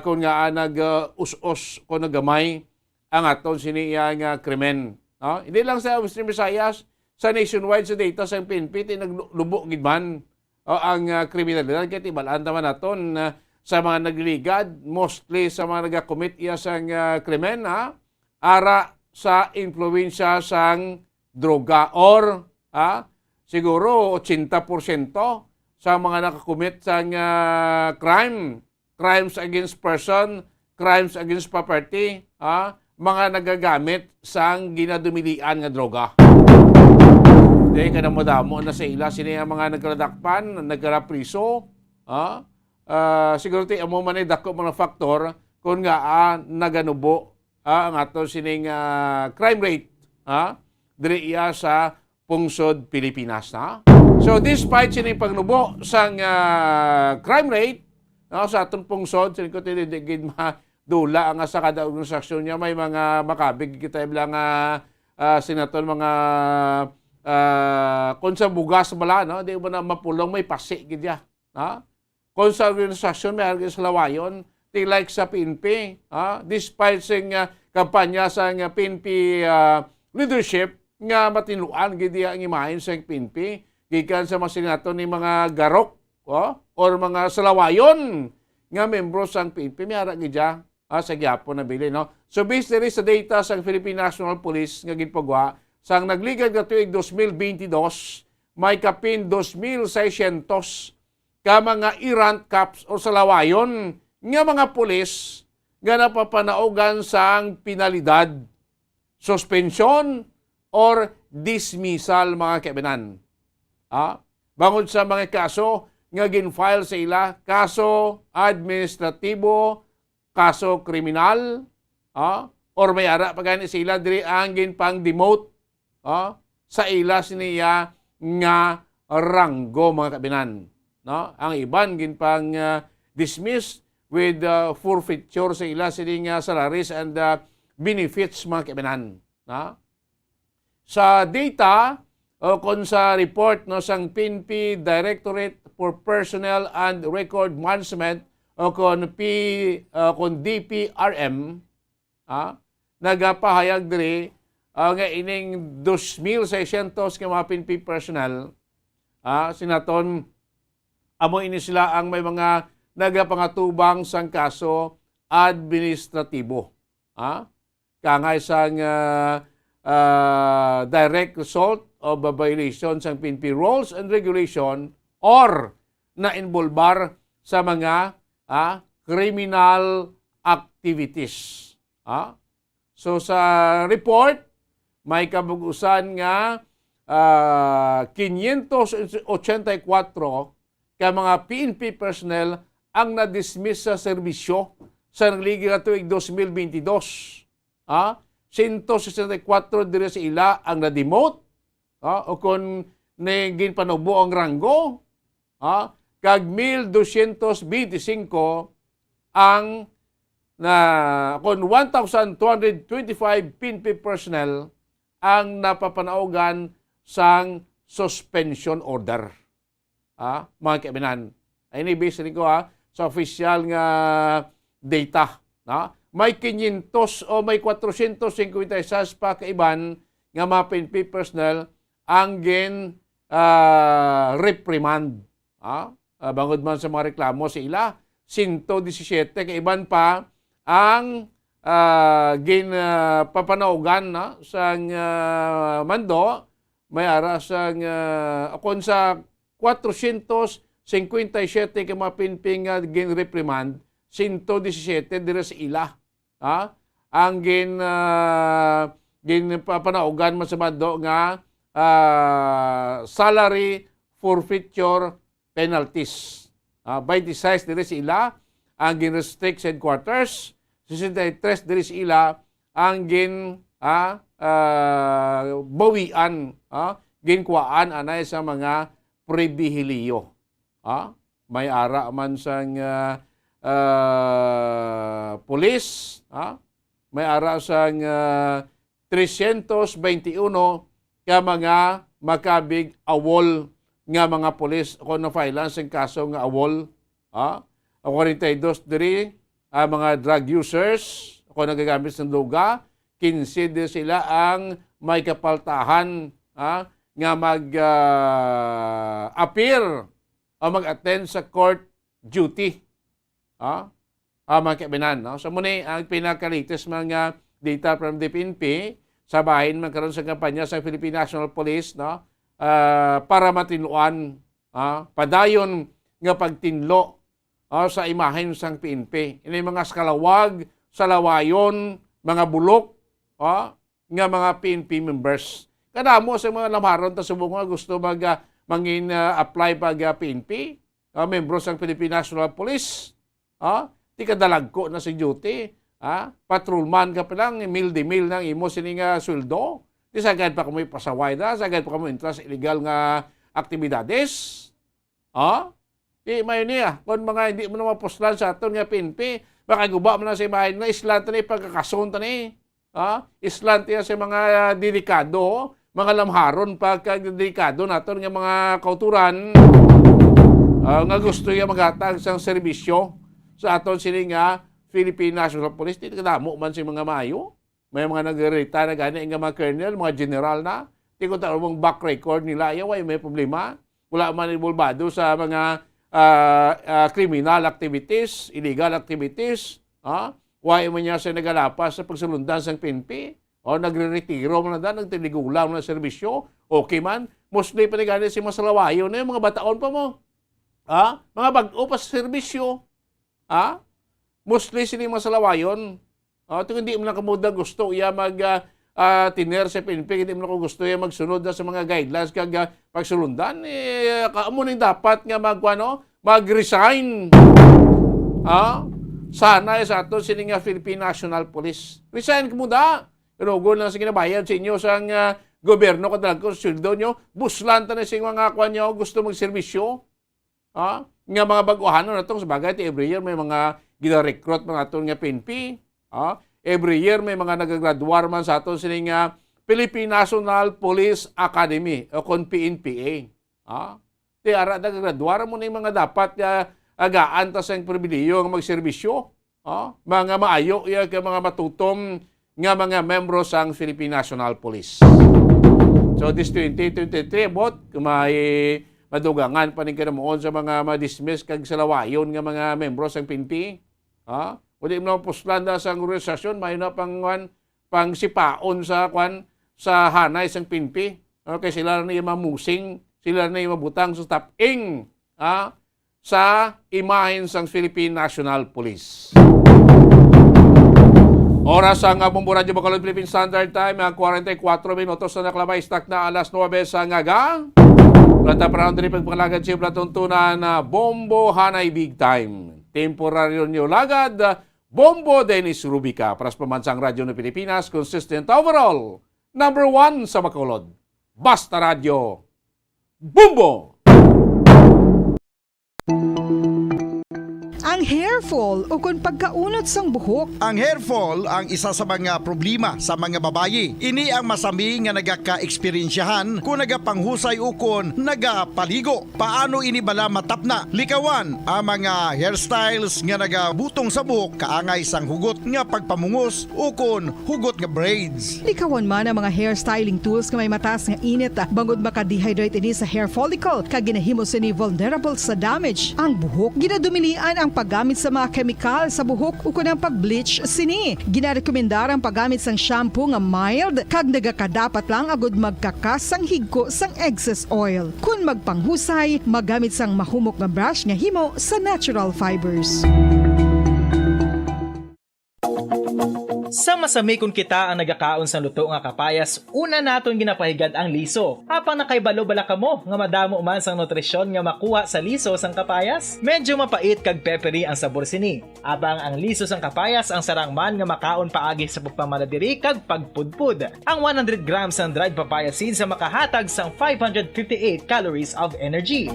kung nga nag-us-us kung nagamay ang aton siniya nga krimen. Hindi lang sa Western Visayas, sa nationwide sa data sa PNP, naglubo gid man ang kriminalidad. Kaya tibalaan naman naton sa mga nagligad, mostly sa mga nag-commit sang krimen, ara sa influensya sang droga or siguro 80% sa mga nakakumit sang crimes against person, crimes against property, mga nagagamit sang ginadumilian nga droga. Dahil ka na madamo na sa ila, sila yung mga nagkaradakpan, nagkarapriso, siguro tayo mo man ay dako mga faktor kung nga naganubo ang ato sining crime rate diri iya sa pungsod Pilipinas na. So despite sining pagnubo sang crime rate sa atong pungsod, sining ko tinidigid madula ang sa kada organisasyon niya may mga makabig kita iblang sinaton mga kung sa bugas bala di ba na mapulong may pasi gidya kung sa organisasyon may argis lawayon ti like sa PNP despite sing kampanya sa PNP leadership nga matinuan gidya ang imahin sa PNP gikan sa mga sinaton ni mga garok or mga salawayon nga membro sang PNP may ara gidya sa gyapon na bili so based diri sa data sa Philippine National Police nga ginpagwa sang nagligad nga tuig 2022 may kapin 2,600 ka mga errant cops o salawayon nga mga pulis nga napapanaugan sang penalidad, suspension, or dismissal mga kaibigan. Bangod sa mga kaso nga gin-file sa ila, kaso administratibo, kaso kriminal, or may ara pagani sa ila diri ang ginpang-demote sa ila siniya nga ranggo mga kabinan. Ang iban ginpang dismiss with forfeiture sa ila sini nga salaries and benefits mga kabinan. Sa data o kung sa report sang PNP Directorate for Personnel and Record Management o kung DPRM, nagapahayag diri nga ining 2,600 ka mga PNP personnel, sinaton amo ini sila ang may mga nagapangatubang sang kaso administratibo. Kangay sang direct result of a violation sang PNP rules and regulation or na involbar sa mga criminal activities. So sa report, may kabugusan nga 584 ka mga PNP personnel ang na-dismiss sa serbisyo sa nagligi nga tuig 2022. 164 dire sa ila ang na-demote o kung ginpanubo ang ranggo, kag 1,225 ang kung 1,225 PNP personnel ang napapanaugan sang suspension order. Mga kaibigan, ay base ko sa official nga data. May 500 o may 456 pa kaiban nga mga PNP personnel ang reprimand. Bangod man sa mga reklamo sa ila, 117 kaiban pa ang papanaugan sang mando, may ara sang kung sa 457 ka mga PNP nga reprimand, 117 dire sa ila. Ang papanaugan man sa mando nga salary forfeiture penalties. 26 dire sa ila ang gin-restrict sa headquarters, 63 dire sa ila ang bawian, ginkuaan anay sa mga pribihiliyo. May ara man sang police, may ara sang 321 ka mga makabig awol nga mga pulis kung na-file ang kaso nga awol. 42 diri mga drug users kung nagagamit ng luga, 15 din sila ang may kapaltahan nga mag-appear o mag-attend sa court duty. Mga kaibinan. So muna ang pinakalitis mga data from the PNP sa bahin magkaroon sa kampanya sa Philippine National Police para matinluan padayon nga pagtinlo sa imahen sang PNP. Ini mga skalawag, salawayon, mga bulok nga mga PNP members. Kadamo sa mga lamharon ta subong nga gusto mangin apply pag PNP, membro sang Philippine National Police. Ti kadalag ko na si duty. Patrolman ka pa lang, mil-de-mil nang imo sini nga sweldo. Di sagad pa kamo ipasaway na, sagad pa kamo interest illegal nga aktibidades. Mayon niya, kung mga hindi mo na mapuslan sa aton nga PNP, baka guba mo na sa imahin na islant na pagkakason ni. Islant niya sa mga delikado, mga lamharon pagka-delikado naton nga mga kauturan nga gusto nga maghatag sang serbisyo sa aton sini nga Philippine National Police. Dito kadamo man si mga mayo. May mga nag-reta na gani nga mga colonel, mga general na. Di ko taro mong back record nila. Ayaw, may problema. Wala man involvado sa mga criminal activities, illegal activities. Why man niya sa nagalapas sa pagsulundan sa PNP. Nagre-retiro man na daan, nagtiligulaw na serbisyo. Okay man. Mostly pa na gani si Masalawayo na yung mga bataon pa mo. Mga bag-o pa sa serbisyo. mostly sila mga salawayon. Ito hindi mo lang kamuda gusto iya tiner sa PNP, hindi mo lang gusto iya magsunod na sa mga guidelines kag pagsulundan. Kaamo ning dapat nga mag-resign. Sana sa ato sila nga Philippine National Police. Resign kamuda. Inugon lang sa ginabayad sa inyo sa gobyerno kadalag ko sweldo nyo. Buslan ta na sa mga nyo gusto magserbisyo. Nga mga baguhan na itong sabagay every year may mga gina-recruit mga aton nga PNP. Every year may mga nagagraduar man sa aton sila nga Philippine National Police Academy o kon PNPA. Di ara nagagraduar mo na yung mga dapat agaan ta sa pribileyo nga magserbisyo. Mga maayo mga matutom nga mga membro sang Philippine National Police. So this 2023 bot may madugangan pa ning kinamuon sa mga ma-dismiss kag salawayon nga mga membro sang PNP. Uli mo puslan na sa organisasyon may na pang sipaon sa hanay sang PNP. Okay, sila na yung mamusing, sila na yung mabutang sa taping sa imahen sang Philippine National Police. Oras ang Bombo Radio Bacolod Philippine Standard Time, 44 minutos na naklabay, stock na alas 9 sa ngaga. Plata para rin pagpangalagan siya platuntunan na Bombo Hanay Big Time. Temporaryo niyo lagad, Bombo Dennis Rubica, para sa pamansang radyo ng Pilipinas, consistent overall, number 1 sa Bacolod. Basta Radio, Bombo! Ang hair fall o kung pagkaunot sang buhok. Ang hair fall ang isa sa mga problema sa mga babayi. Ini ang masami nga nagaka-eksperyensyahan kung nagapanghusay o kung nagapaligo. Paano ini bala matapna? Likawan ang mga hairstyles nga nagabutong sa buhok kaangay sang hugot nga pagpamungos o kung hugot nga braids. Likawan man ang mga hairstyling tools nga may mataas nga init bangod maka-dehydrate ini sa hair follicle kag ginahimo sini vulnerable sa damage. Ang buhok ginadumilian ang paggamit sa mga kemikal sa buhok o kunang pag-bleach sini. Ginarekomendar ang paggamit sang shampoo nga mild kag nagakadapat lang agud magkakas sang higko sang excess oil. Kung magpanghusay, magamit sang mahumok nga brush nga himo sa natural fibers. Sa masami kung kita ang nagakaon sa luto nga kapayas, una naton ginapahigad ang liso. Apang nakaibalo bala kamo nga madamo man sang nutrisyon nga makuha sa liso sang kapayas. Medyo mapait kag peppery ang sabor sini. Abang ang liso sang kapayas ang sarangman nga makaon paagi sa pagpamaladiri kag pagpudpud. Ang 100 grams ng dried papaya seeds sa makahatag sang 558 calories of energy.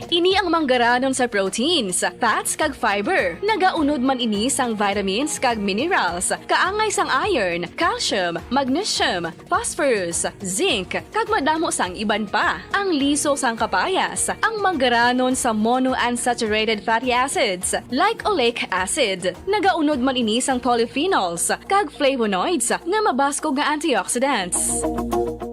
Ini ang manggaranon sa proteins, fats kag fiber. Nagaunod man ini sang vitamins kag minerals, kaangay sang iron, calcium, magnesium, phosphorus, zinc, kag madamo sang iban pa. Ang liso sang kapayas, ang manggaranon sa monounsaturated fatty acids like oleic acid. Nagaunod man ini sang polyphenols kag flavonoids nga mabaskog nga antioxidants.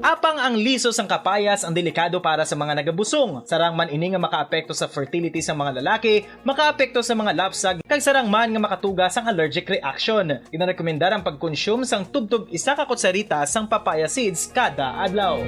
Apang ang liso sang kapayas ang delikado para sa mga nagabusong. Sarang man ini nga makaapekto sa fertility sa mga lalaki, makaapekto sa mga lapsag, kag sarang man nga makatuga sang allergic reaction. Ginarekomendar ang pagkonsume sang tubtog 1 ka kutsarita sang papaya seeds kada adlaw.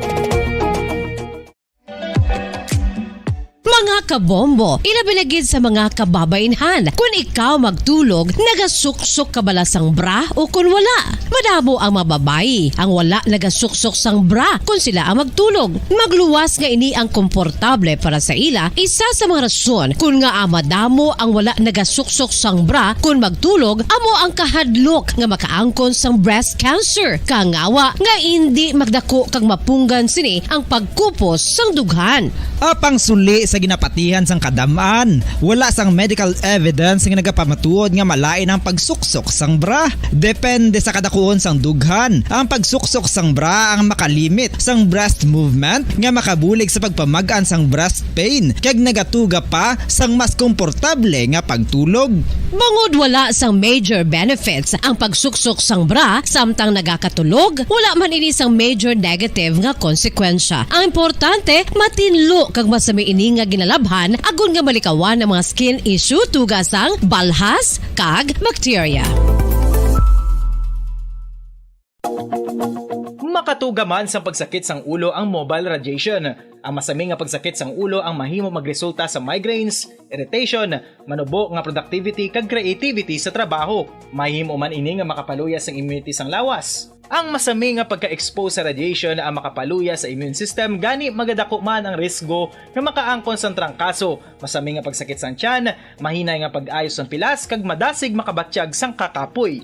Mga kabombo, ilabiligid sa mga kababainhan. Kung ikaw magtulog, nagasuksok ka bala sang bra o kung wala. Madamo ang mababayi ang wala nagasuksok sang bra kung sila ang magtulog. Magluwas nga ini ang komportable para sa ila. Isa sa mga rason kung nga madamo ang wala nagasuksok sang bra kung magtulog, amo ang kahadlok nga makaangkon sang breast cancer. Kangawa nga hindi magdako kag mapunggan sini ang pagkupos sang dughan. Apang suli sa ginapatihan sang kadamaan, wala sang medical evidence nga nagapamatuod nga malain ang pagsuksok sang bra. Depende sa kadakuon sang dughan. Ang pagsuksok sang bra ang makalimit sang breast movement nga makabulig sa pagpamagaan sang breast pain kag nagatuga pa sang mas komportable nga pagtulog. Bangod wala sang major benefits ang pagsuksok sang bra samtang nagakatulog, wala man ini sang major negative nga konsekwensya. Ang importante, matinlo kag masami ini nga ginalabhan agon nga malikawan ang mga skin issue tugas sang balhas kag bacteria. Makatuwa makatuga man sa pagsakit sang ulo ang mobile radiation. Ang masami nga pagsakit sang ulo ang mahimo magresulta sa migraines, irritation, manubo nga productivity kag creativity sa trabaho. Mahimo man ini nga makapaluyas ang immunity sang lawas. Ang masami nga pagka-expose sa radiation ang makapaluya sa immune system gani magadako man ang risgo nga makaangkon sa trangkaso, masami nga pagsakit sang tiyan, mahinay nga pag-ayos sang pilas kag madasig makabatsyag sang kakapoy.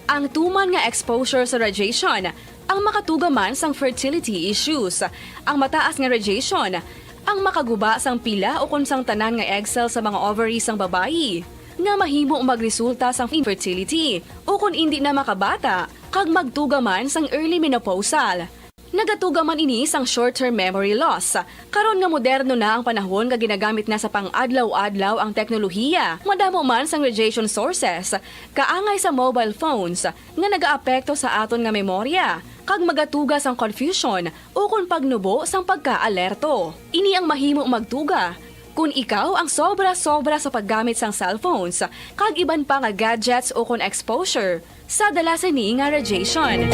Ang tuman nga exposure sa radiation ang makatuga man sang fertility issues. Ang mataas nga radiation ang makaguba sang pila o kung sang tanan nga egg cell sa mga ovaries sang babayi nga mahimo magresulta sang infertility o kung hindi na makabata kag magtuga man sang early menopausal. Nagatuga man ini sang short-term memory loss. Karon nga moderno na ang panahon nga ginagamit na sa pang-adlaw-adlaw ang teknolohiya. Madamo man sang radiation sources, kaangay sa mobile phones nga nagaapekto sa aton nga memorya, kag magatuga sang confusion o kung pagnubo sang pagka-alerto. Ini ang mahimo magtuga kung ikaw ang sobra-sobra sa paggamit sang cellphones, kag iban pa nga gadgets o kung exposure sa dalasan ni nga radiation.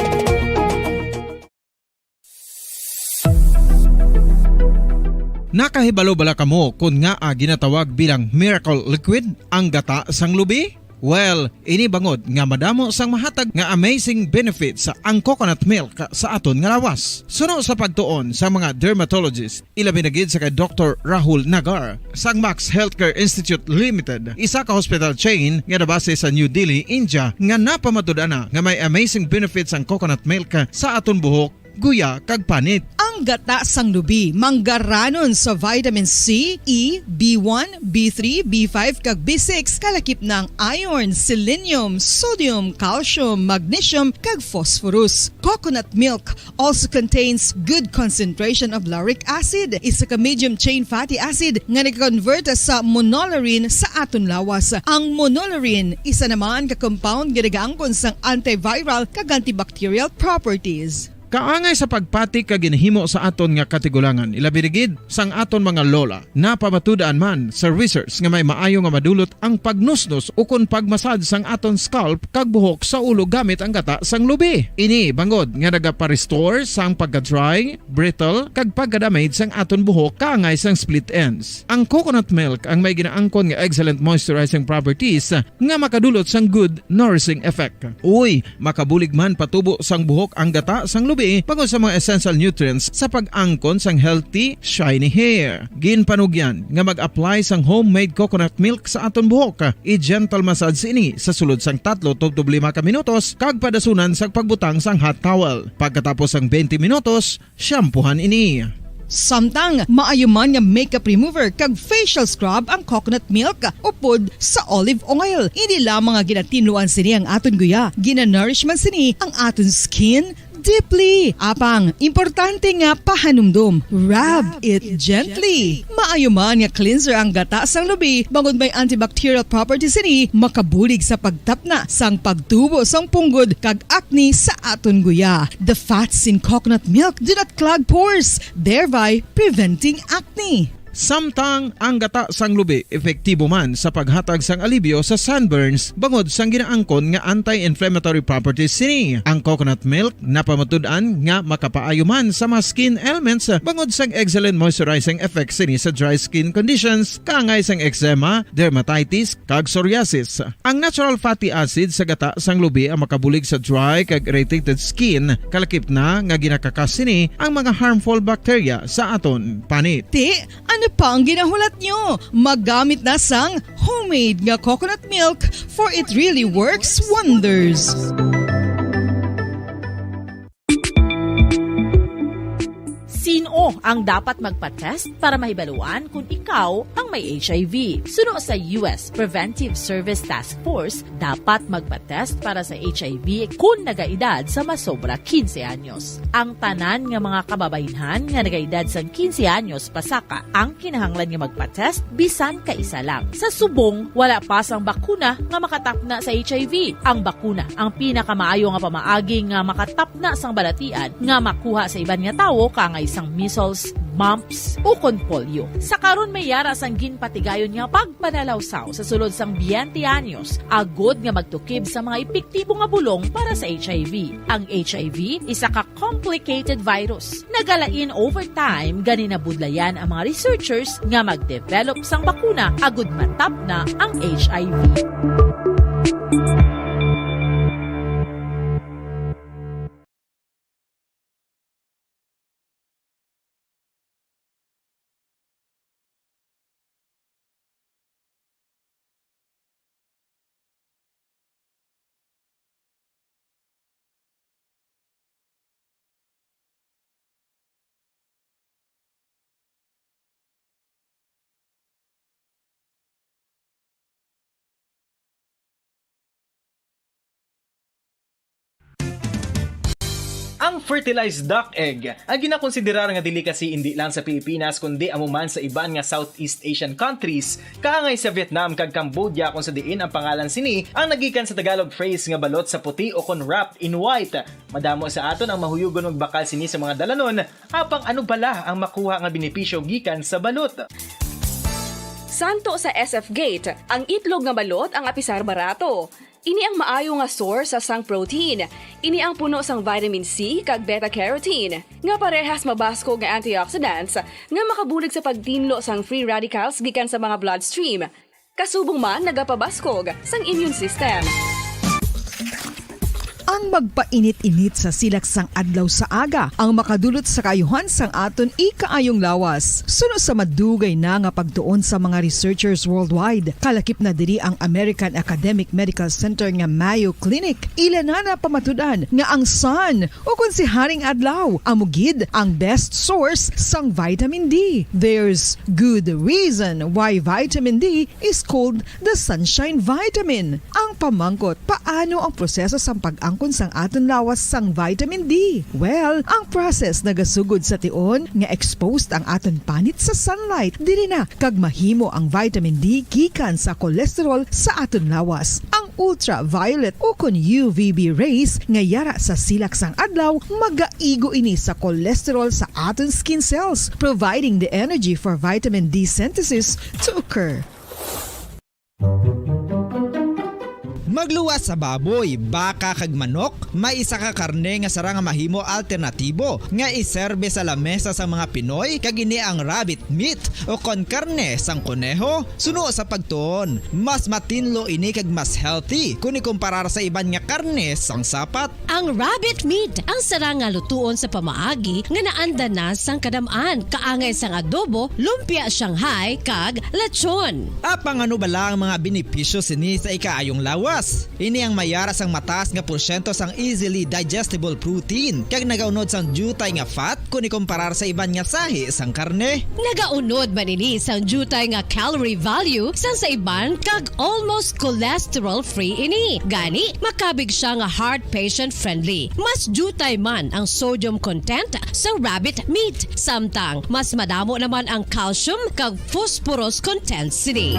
Nakahibalo bala kamo kung nga ginatawag bilang miracle liquid ang gata sang lubi? Well, ini bangod nga madamo sang mahatag nga amazing benefit sa ang coconut milk sa aton nga lawas. Suno sa pagtuon sa mga dermatologist, ilabi na gid sa kay Dr. Rahul Nagar sang Max Healthcare Institute Limited, isa ka hospital chain nga nabase sa New Delhi, India, nga napamatud-ana nga may amazing benefits ang coconut milk sa aton buhok, guya kag panit. Ang gata sang lubi manggaranon sa vitamin C, E, B1, B3, B5 kag B6 kalakip ng iron, selenium, sodium, calcium, magnesium kag phosphorus. Coconut milk also contains good concentration of lauric acid, isa ka medium chain fatty acid nga nag-convert sa monolaurin sa aton lawas. Ang monolaurin isa naman ka compound nga nagaangkon sang antiviral kag antibacterial properties. Kaangay sa pagpati ka ginahimo sa aton nga katigulangan, ilabirigid sang aton mga lola, napamatudan man sa research nga may maayo nga madulot ang pagnusnos o kun pagmasad sang aton scalp kag buhok sa ulo gamit ang gata sang lubi. Ini bangod nga nagapa-restore sang pagka-dry, brittle kag pagka-damage sang aton buhok kaangay sang split ends. Ang coconut milk ang may ginaangkon nga excellent moisturizing properties nga makadulot sang good nourishing effect. Uy, makabulig man patubo sang buhok ang gata sang lubi pagod sa mga essential nutrients sa pag-angkon sang healthy, shiny hair. Ginpanugyan nga mag-apply sang homemade coconut milk sa aton buhok. I-gentle massage ini sa sulod sang 3 to 5 ka minutos kag padasunan sang pagbutang sang hot towel. Pagkatapos sang 20 minutos, shampoohan ini. Samtang maayuman nga makeup remover kag facial scrub ang coconut milk upod sa olive oil. Hindi lamang nga ginatinuan sini ang aton guya, ginanourishman sini ang aton skin deeply. Apang, importante nga pahanumdum. Rub it gently. Maayuman nga cleanser ang gata sang lubi, bangod may antibacterial properties ini, makabulig sa pagtapna sang pagtubo sang punggod kag acne sa aton guya. The fats in coconut milk do not clog pores, thereby preventing acne. Samtang ang gata sang lubi epektibo man sa paghatag sang alibyo sa sunburns bangod sang ginaangkon nga anti-inflammatory properties sini. Ang coconut milk napamatud-an nga makapaayo man sa mga skin ailments bangod sang excellent moisturizing effects sini sa dry skin conditions kaangay sang eczema, dermatitis kag psoriasis. Ang natural fatty acid sa gata sang lubi ang makabulig sa dry kag irritated skin, kalakip na nga ginakakas sini ang mga harmful bacteria sa aton panit. Ano pa ang ginahulat nyo? Maggamit na sang homemade nga coconut milk for it really works wonders. Sino ang dapat magpa-test para mahibaluan kung ikaw ang may HIV? Suno sa US Preventive Service Task Force, dapat magpa-test para sa HIV kung nagaedad sa masobra 15 anyos. Ang tanan nga mga kababaynhan nga nagaedad sa 15 anyos pasaka ang kinahanglan nga magpa-test bisan ka isa lang. Sa subong, wala pa sang bakuna nga makatapna sa HIV. Ang bakuna ang pinakamaayo nga pamaagi nga makatapna sang balatian nga makuha sa iban nga tawo kangay sang measles, mumps, ukon polio. Sa karon may yara sang ginpatigayon nga pagpanalawsaw sa sulod sang 20 anyos, agod nga magtukib sa mga epektibo nga bulong para sa HIV. Ang HIV isa ka complicated virus. Nagalain over time gani nabudlayan ang mga researchers nga mag-develop sang bakuna agud matap na ang HIV. Ang fertilized duck egg ang ginakonsiderar nga delicacy hindi lang sa Pilipinas kundi amuman sa iban nga Southeast Asian countries, kaangay sa Vietnam kag Cambodia kung sa diin ang pangalan sini ang nagikan sa Tagalog phrase nga balot sa puti o kon wrapped in white. Madamo sa aton ang mahuyugon og bakal sini sa mga dalanon, apang ano bala ang makuha nga benepisyo gikan sa balot. Santo sa SF Gate, ang itlog nga balot ang apisar barato. Ini ang maayo nga source sa sang protein. Ini ang puno sang vitamin C kag beta-carotene. Nga parehas mabasko nga antioxidants nga makabulig sa pagtinlo sang free radicals gikan sa mga bloodstream. Kasubong man nagapabaskog sang immune system. Ang magpainit-init sa silak sang adlaw sa aga ang makadulot sa kayuhan sang aton ikaayong lawas. Suno sa madugay na nga pagtuon sa mga researchers worldwide, kalakip na diri ang American Academic Medical Center nga Mayo Clinic. Ilan na pamatudan nga ang sun o kung si Haring Adlaw amugid ang best source sang vitamin D. There's good reason why vitamin D is called the sunshine vitamin. Ang pamangkot, paano ang proseso sang pag-angkon sang aton lawas sang vitamin D? Well, ang process nagasugod sa tion nga exposed ang aton panit sa sunlight. Dili na kag mahimo ang vitamin D gikan sa cholesterol sa aton lawas. Ang ultraviolet o kon UVB rays nga yara sa silak sang adlaw magaigo ini sa cholesterol sa aton skin cells, providing the energy for vitamin D synthesis to occur. Magluwas sa baboy, baka kag manok, may isa ka karne nga sara nga mahimo alternatibo nga iserbe sa lamesa sa mga Pinoy kag ini ang rabbit meat o kon karne sang kuneho. Suno sa pagtuon, mas matinlo ini kag mas healthy kung ikumparar sa iban nga karne sang sapat. Ang rabbit meat ang sara nga lutuon sa pamaagi nga naanda na sang kadamaan, kaangay sang adobo, lumpia Shanghai kag lechon. Apang ano bala ang mga benepisyo sini sa ikaayong lawas? Ini ang mayara sang mataas nga porsyento sang easily digestible protein kag nagaunod sang jutay nga fat kung ikumparar sa iban nga sahi sang karne. Nagaunod man ini sang jutay nga calorie value sang sa iban kag almost cholesterol free ini. Gani makabig siya nga heart patient friendly. Mas jutay man ang sodium content sa rabbit meat, samtang mas madamo naman ang calcium kag phosphorus content sini.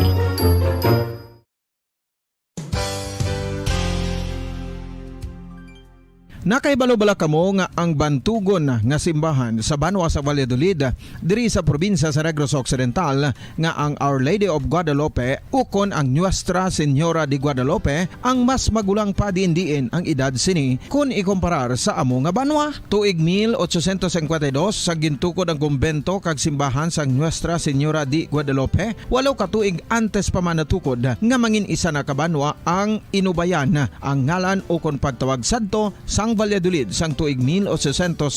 Nakaibalo-bala kamo nga ang bantugon nga simbahan sa Banwa sa Valladolid diri sa probinsya sa Negros Occidental nga ang Our Lady of Guadalupe ukon ang Nuestra Señora de Guadalupe ang mas magulang pa diin ang edad sini kung ikumparar sa amo nga banwa. Tuig 1852 sa gintukod ang kumbento kag simbahan sang Nuestra Señora de Guadalupe, walo ka tuig antes pa man natukod nga mangin isa na kabanwa ang inubayan ang ngalan ukon pagtawag sadto sang Valladolid sang tuig 1860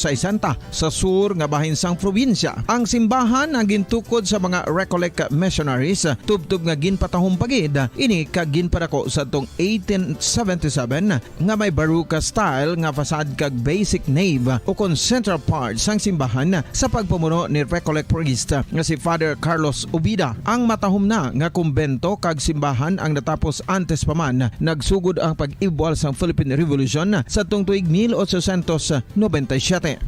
sa sur nga bahin sang probinsya. Ang simbahan ang gintukod sa mga Recollect missionaries tubtub nga ginpatahong pagid ini kag ginpadako sa tong 1877 nga may baruka style nga fasad kag basic nave o kon central part sang simbahan sa pagpamuno ni Recollect priest nga si Father Carlos Ubida. Ang matahom na nga kumbento kag simbahan ang natapos antes pa man nagsugod ang pag-ibwal sang Philippine Revolution sa tong tuig 1897.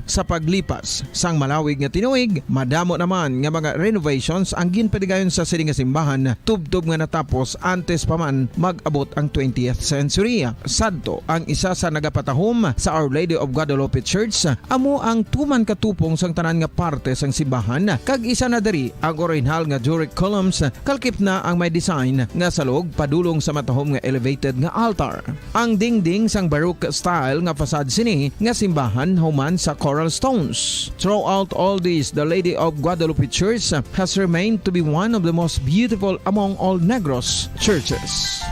Sa paglipas sang malawig nga tinuig, madamo naman nga mga renovations ang ginpadigayon sa sining nga simbahan tubtob nga natapos antes pa man mag-abot ang 20th century. Sadto ang isa sa nagapatahom sa Our Lady of Guadalupe Church, amo ang tuman katupong sang tanan nga parte sang simbahan, kag isa na diri ang original nga Doric columns, kalkip na ang may design nga salog padulong sa matahom nga elevated nga altar. Ang dingding sang Baroque style nga fasad sini nga simbahan human sa coral stones. Throughout all this, the Lady of Guadalupe Church has remained to be one of the most beautiful among all Negros churches.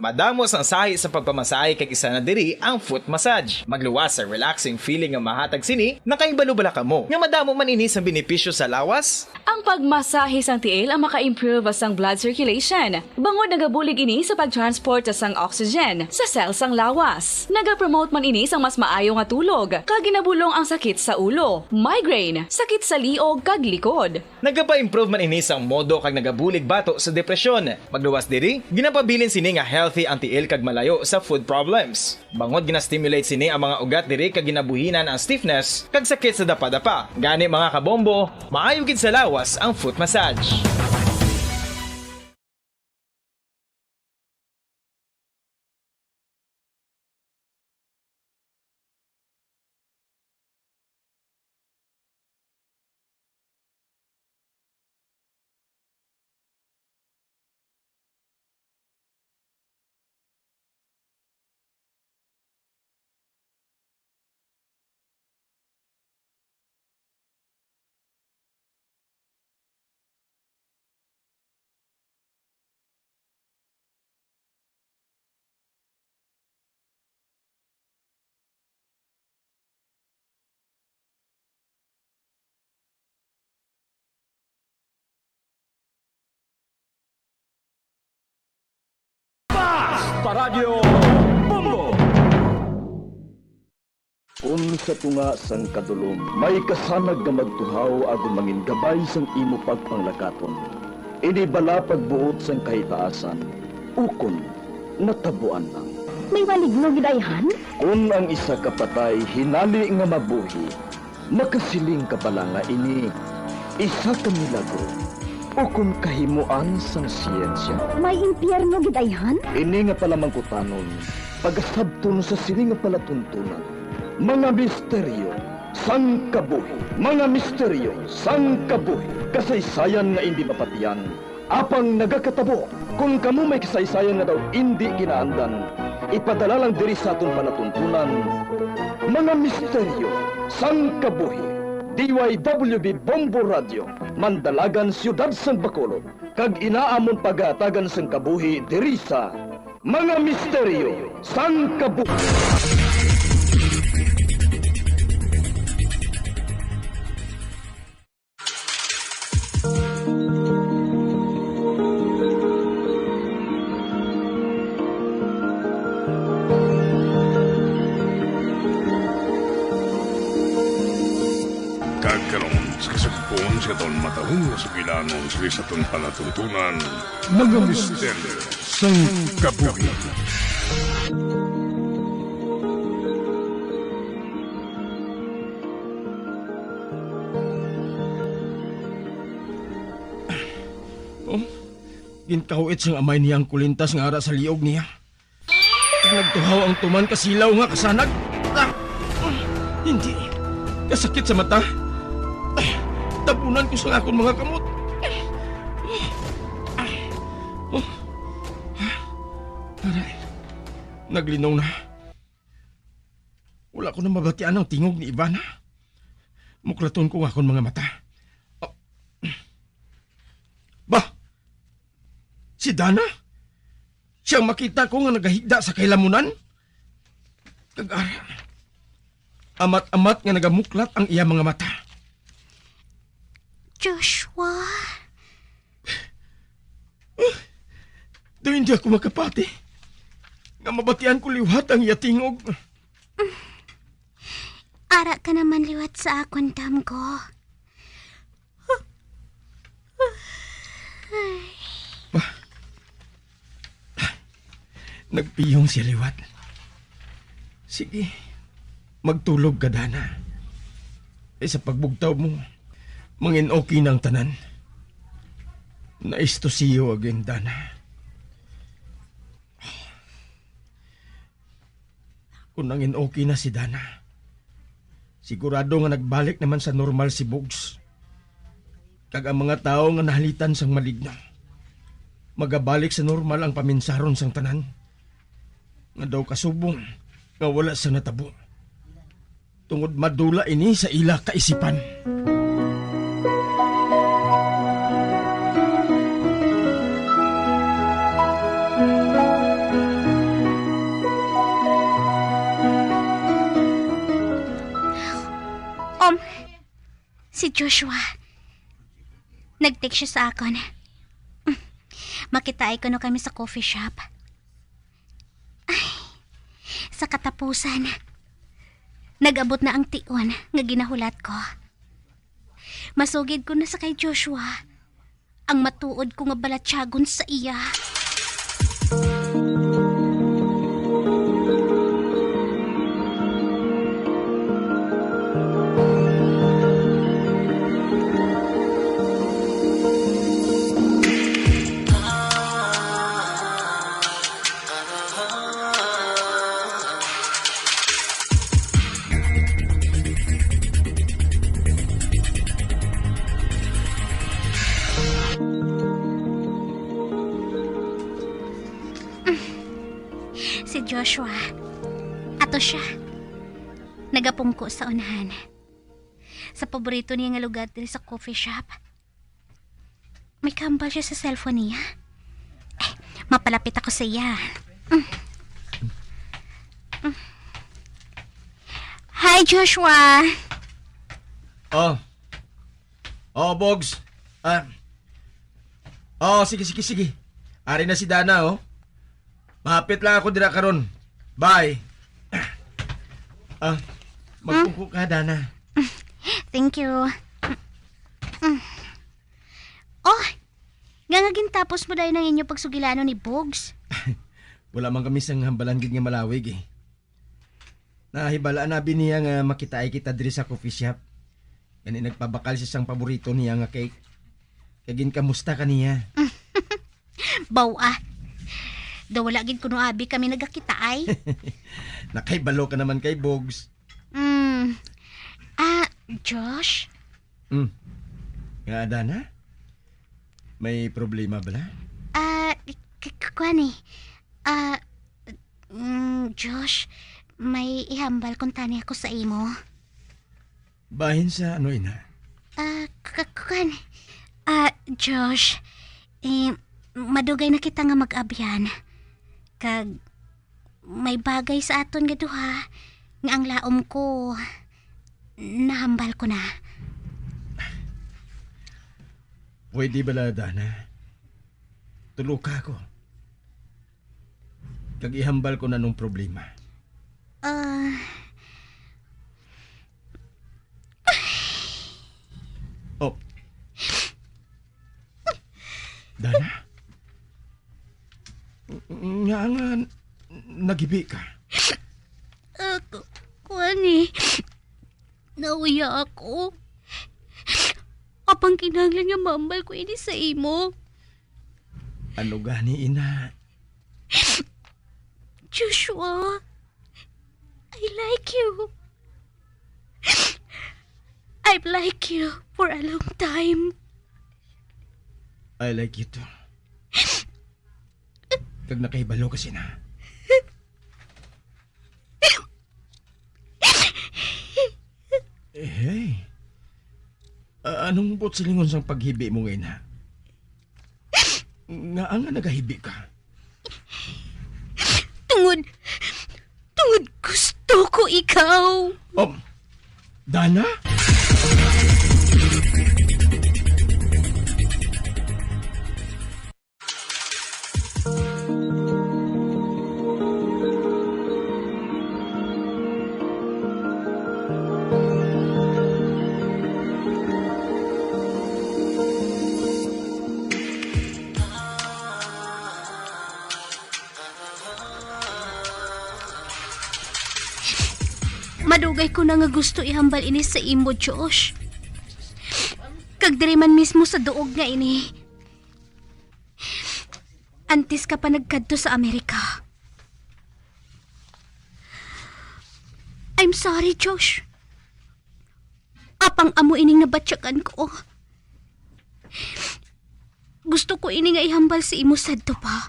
Madamos ang sahi sa pagpamasahe kag isa na diri ang foot massage. Magluwas sa relaxing feeling nga mahatag sini, nakaibalo-bala ka mo. Nga madamo man ini sa benepisyo sa lawas. Ang pagmasahe sang tiil ang maka-improve sang blood circulation. Bangod nagabulig ini sa pagtransport sang oxygen sa cells sang lawas. Nagapromote man ini sang mas maayo nga tulog, kag ginabulong ang sakit sa ulo, migraine, sakit sa liog kag likod. Nagapa-improve man ini sang modo kag nagabulig bato sa depresyon. Magluwas diri, ginapabilin sini nga healthy ang tiil kag malayo sa food problems. Bangod gina-stimulate sini ang mga ugat diri kag ginabuhinan ang stiffness kag sakit sa dapa-dapa. Gani mga kabombo, maayo gid sa lawas ang foot massage. Paradyo Bombo! Kung sa tunga sang kadulom, may kasanag nga magtuhaw agud mangin gabay sang imo pagpanglakaton. Ini bala pagbuot sang kahitaasan, ukon natabuan lang. May maligno gidayhan? Kung ang isa ka patay hinali nga mabuhi, makasiling ka bala nga ini isa ka milagro. O kung kahimuan sang siyensya. May impyerno gidayhan? Ini nga pala mangkutanon, pagasabton sa sini nga palatuntunan. Mga misteryo, sang kabuhi. Mga misteryo, sang kabuhi. Kasaysayan nga hindi mapatiyan. Apang nagakatabo, kung kamo may kasaysayan nga daw hindi ginaandan, ipadala lang diri sa atong palatuntunan. Mga misteryo, sang kabuhi. DYWB Bombo Radio, Mandalagan, Siyudad San Bacolod, kag inaamon pagatagan sang kabuhi diri sa Mga Misteryo sang Kabuhi. Kagkaroon sa kasagpuan sa taon matahong sa pilanon sa taon palatuntunan, mga misteryo sang kabuhi. Ginkawit sang amay niyang kulintas nga ara sa liog niya. Nagtuhaw ang tuman kasilaw nga kasanag. Hindi. Kasakit sa mata. Tapunan ko sa akong mga kamot. Aray, naglinaw na. Wala ko na mabatian ang tingog ni Ivana. Muklaton ko akong mga mata. Bah! Si Dana? Siyang makita ko nga nagahigda sa kailamunan? Kag-ara. Amat-amat nga nagamuklat ang iya mga mata. Joshua? Doon hindi ako makapati. Nga mabatian ko liwat ang iya tingog. Ara ka naman liwat sa akong damgo. Nagpiyong siya liwat. Sige, magtulog ka, Dana. Sa pagbugtaw mo, mangin okay ng tanan. Nice to see you again, Dana. Kung nangin okay na si Dana, sigurado nga nagbalik naman sa normal si Bugs. Kag ang mga tao nga nahalitan sang maligno, magabalik sa normal ang paminsaron sang tanan. Nga daw kasubong, nga wala sa natabo. Tungod madula ini sa ila kaisipan. Si Joshua. Nag-text siya sa akon. Makitaay ko no kami sa coffee shop. Ay, sa katapusan, nag-abot na ang tion nga ginahulat ko. Masugid ko na sa kay Joshua ang matuod ko nga balatyagon sa iya. Si Joshua, ato siya. Nagapungko sa unahan. Sa paborito niya nga lugar diri sa coffee shop. May kambal siya sa cellphone niya. Mapalapit ako sa iya. Hi, Joshua. Bogs. Sige. Ari na si Dana, oh. Mahapit lang ako dira karon. Bye. Magpungko ka, Dana. Thank you. Ngangagin tapos mo dahil ng inyo pagsugilano ni Bogs. Wala man kami sang hambalan gid nga malawig eh. Nahibalaan na niya nga makitaay kita diri sa coffee shop. Kani nagpabakal siya sang paborito niya nga cake. Kagin kamusta ka niya? Bawa. Daw wala gid kuno abi kami nagakitaay. Nakaibalo ka naman kay Bogs. Josh? Nga, Dana? May problema bala? Kuwani. Josh, may ihambal kung tani ako sa imo. Bahin sa ano, ina? Kuwani. Josh, madugay na kita nga mag-abyan. Kag may bagay sa aton nga duha nga ang laom ko nahambal ko na. Pwede bala, Dana? Tulo ka ko. Kag ihambal ko na nung problema. Dana? Nga, nagibi ka. Kuwani, nauya ako. Apang kinahanglan nga mambal ko ini sa imo. Ano gani, ina? Joshua, I like you. I've liked you for a long time. I like you too. Kag nakahibalo kasi na. Hey. Anong silingon sang paghibi mo ngayon, ha? Nga nga nagahibi ka? Tungod gusto ko ikaw. Dana? Dugay ko na nga gusto ihambal ini sa imo, Josh. Kag diri man mismo sa duog nga ini. Antes ka pa nagkadto sa Amerika. I'm sorry, Josh. Apang amo ining nabatsyakan ko. Gusto ko ini nga ihambal sa imo sadto pa.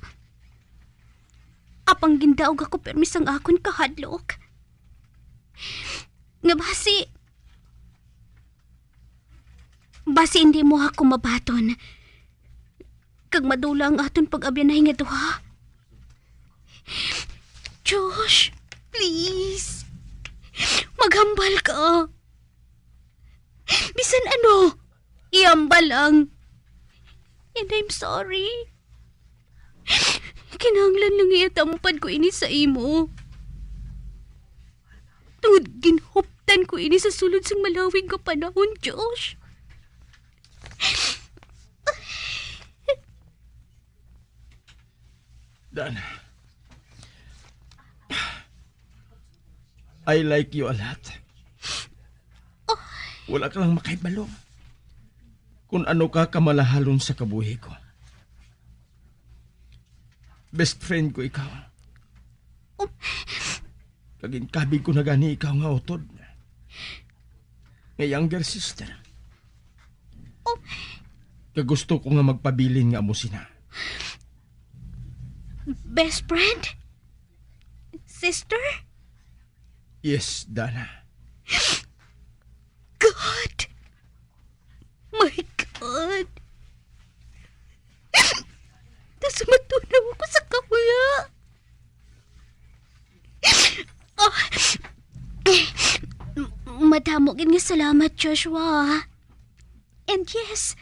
Apang gindaog ako permisang akon kahadlok. Nga basi hindi mo ako mabaton. Kag madula ang aton pag-abyanay nga duha. Josh, please. Maghambal ka. Bisan ano, ihambal lang. And I'm sorry. Kinahanglan lang iatampad ko ini sa imo. Tungod ginhuptan ko ini sa sulod sang malawig nga panahon, Josh. Dana, I like you a lot. Wala ka lang makaibalo kung ano ka kamalahalon sa kabuhi ko. Best friend ko ikaw. Kaginkabig ko na gani ikaw nga utod. Nga younger sister. Kagusto ko nga magpabilin nga mo sina. Best friend? Sister? Yes, Dana. God! My God! Tapos matunaw ako sa kamuya. Madamogin nga salamat, Joshua. And yes,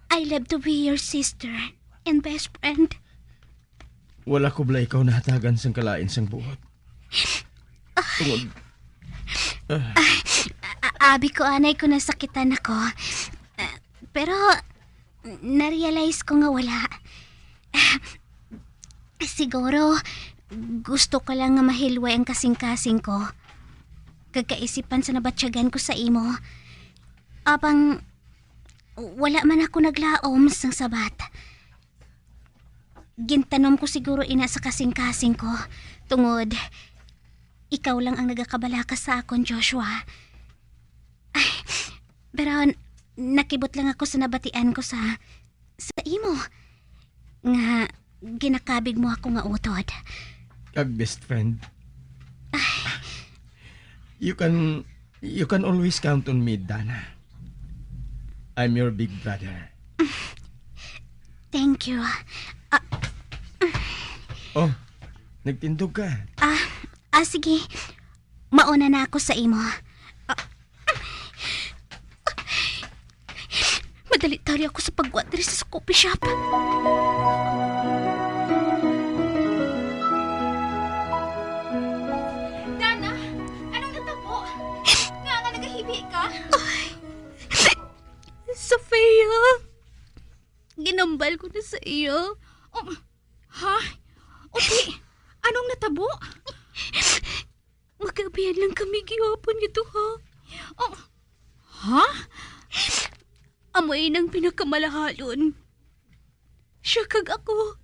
I love to be your sister and best friend. Wala ko bala ikaw nahatagan sang kalain sang buhat. Tungod. Abi ko, anay ko nasakitan ako. Pero, na-realize ko nga wala. Siguro, gusto ko lang nga mahilway ang kasing-kasing ko. Kagkaisipan sa nabatsyagan ko sa imo. Apang, wala man ako naglaom sang sabat. Gintanom ko siguro ina sa kasing-kasing ko. Tungod, ikaw lang ang nagakabalaka sa akon, Joshua. Ay, pero nakibot lang ako sa nabatian ko sa imo. Nga, ginakabig mo ako nga utod. Kag best friend. You can always count on me, Dana. I'm your big brother. Thank you. Oh, nagtindog ka. Sige. Mauna na ako sa imo. Madali-tari ako sa pagwatri sa coffee shop. Dana, anong natabo? Nga nagahibi ka? Sofia, ginambal ko na sa iyo. Ha? Okay, anong natabo? Magabihan lang kami gihapon nito, ha? Ha? Amoy nang pinakamalahalon. Siya kag ako.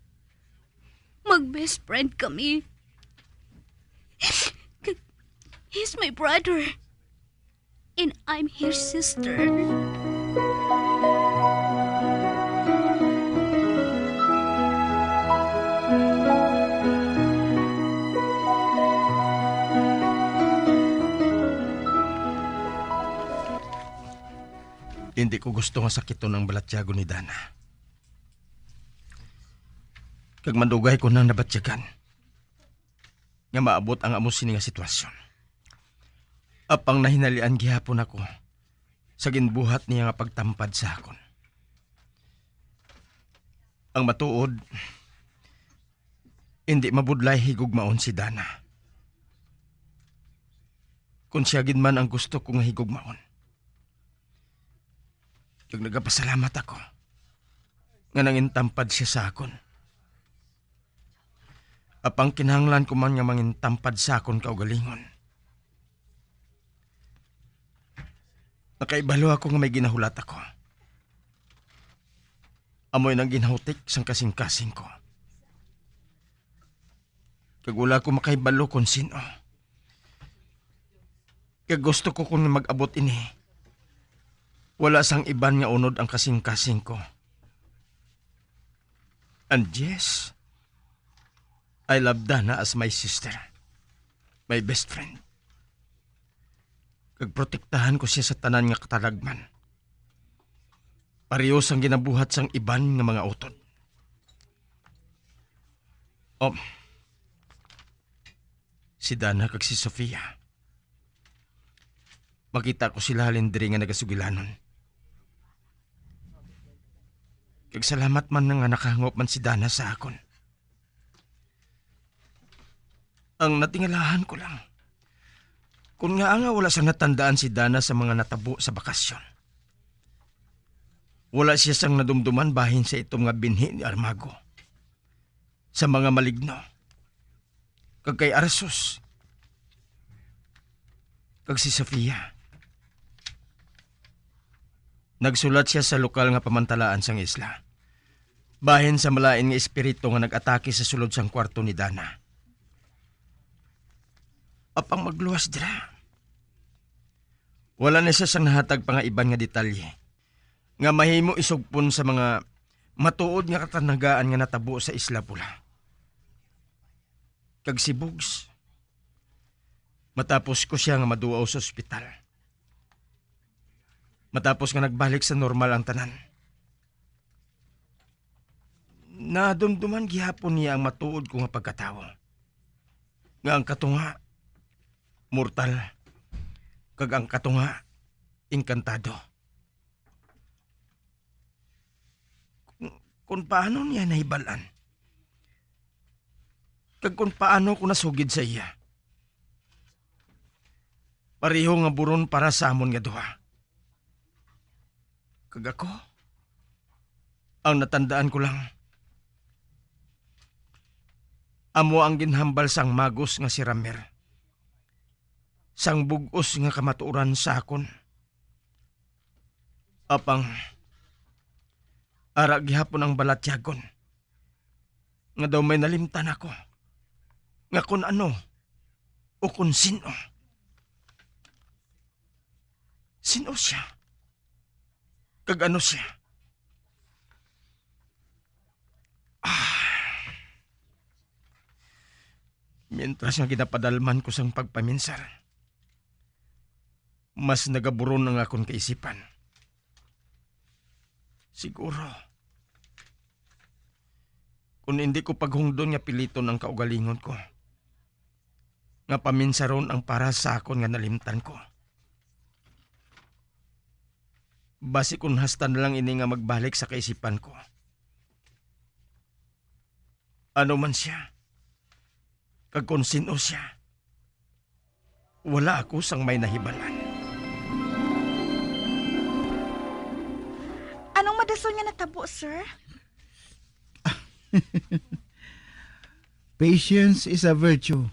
Mag-best friend kami. He's my brother. And I'm his sister. Hindi ko gusto nga sakito ng balatyago ni Dana. Kag mandugay ko nang nabatsyagan. Nga maabot ang amo sini nga sitwasyon. Apang nahinalian gihapon ako sa ginbuhat niya nga pagtampad sa akon. Ang matuod, hindi mabudlay higugmaon si Dana. Kung siya gid man ang gusto ko nga higugmaon. Yung nagapasalamat ako nga nangintampad siya sa akon. Apang kinahanglan ko man nga mangintampad sa akon kaugalingon. Nakaibalo ako nga may ginahulat ako. Amoy nang ginautik sang kasing-kasing ko. Kag wala ko makaibalo kung sino. Kag gusto ko kung mag-abot ini. Wala sang iban nga unod ang kasing-kasing ko. And yes, I love Dana as my sister. My best friend. Kag protektahan ko siya sa tanan nga katalagman. Parehas ang ginabuhat sang iban nga mga utod. Si Dana kag si Sofia. Makita ko sila halindiri nga nagasugilanon. Kag salamat man nga nakahangop man si Dana sa akon. Ang natingalahan ko lang, kung nga wala sang natandaan si Dana sa mga natabo sa bakasyon. Wala siya sang nadumduman bahin sa itong nga binhi ni Armago. Sa mga maligno. Kag kay Arsos. Kag si Sofia. Nagsulat siya sa lokal nga pamantalaan sang isla. Bahin sa malain nga espiritu nga nag-atake sa sulod sang kwarto ni Dana. Apang magluwas dira. Wala na siya sang nahatag pa nga iban nga detalye. Nga mahimo isugpon sa mga matuod nga katanagaan nga natabo sa Isla Pula. Kag si Bugs. Matapos ko siya nga maduaw sa ospital. Matapos nga nagbalik sa normal ang tanan. Nadumduman gihapon niya ang matuod ko nga pagkatawo. Nga ang katunga, mortal. Kag ang katunga, inkantado. Kung paano niya nahibalan. Kag kung paano ko nasugid sa iya. Pareho nga buron para sa amon nga duha. Kag ako, ang natandaan ko lang, amo ang ginhambal sang magos nga si Ramer. Sang bugos nga kamatuoran sa akon. Apang, ara gihapon ang balatyagon. Nga daw may nalimtan ako. Nga kung ano, o kung sino. Sino siya? Kag ano siya? Mientras nga ginapadalman ko sang pagpaminsar, mas nagaburon ang akong kaisipan. Siguro, kung hindi ko paghungdon nga piliton ang kaugalingon ko, nga paminsaron ang para sa akon nga nalimtan ko. Basi kung hastan lang ini nga magbalik sa kaisipan ko. Ano man siya, kag kung sino siya, wala ako sang may nahibalan. Anong madasol nga natabo, sir? Patience is a virtue.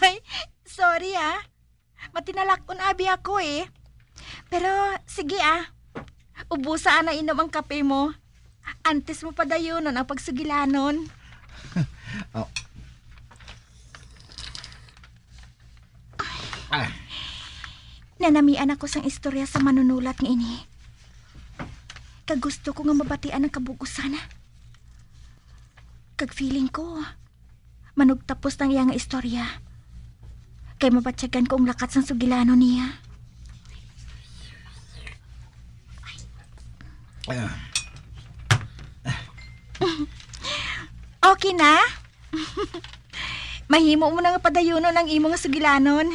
Ay, sorry matinalakon abi ako eh. Pero sige ubusa na inom ang kape mo. Antes mo padayonon ang pagsugilanon. Oh. Nanamian ako sang istorya sa manunulat nga ini. Kag gusto ko nga mabatian ang kabugusan. Kag feeling ko, manugtapos ng iya nga istorya. Kay mabatyagan ko ang lakat sang sugilano niya. Okay na? Mahimo mo na nga padayunon ang imo nga sugilanon.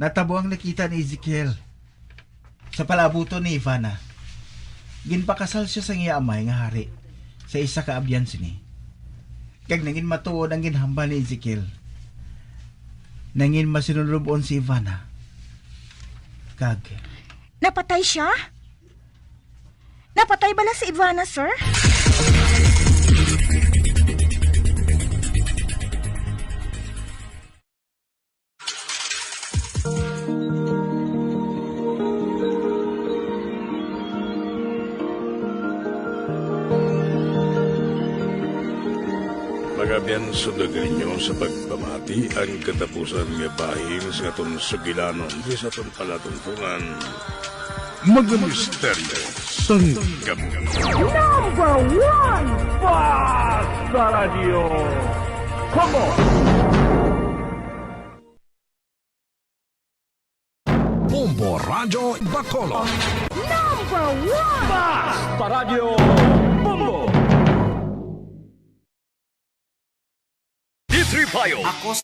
Natabo ang nakita ni Ezekiel sa palabuto ni Ivana. Ginpakasal siya sa iya amay nga hari sa isa ka abyan sini. Kag nangin matuod ang ginhambal ni Ezekiel. Nangin masinulubon si Ivana. Kag napatay siya? Napatay bala si Ivana, sir? kabiyan sa ninyo sa pagpamati ang katapusan nga bahin sa atong sugilanon sa atong palatuntunan. Mga misteryo sang kabuhi. Number 1 Basta Radio. Come on! Bombo Radio Bacolod. Number 1 Basta Radio. Bombo! D3 Payo. Ako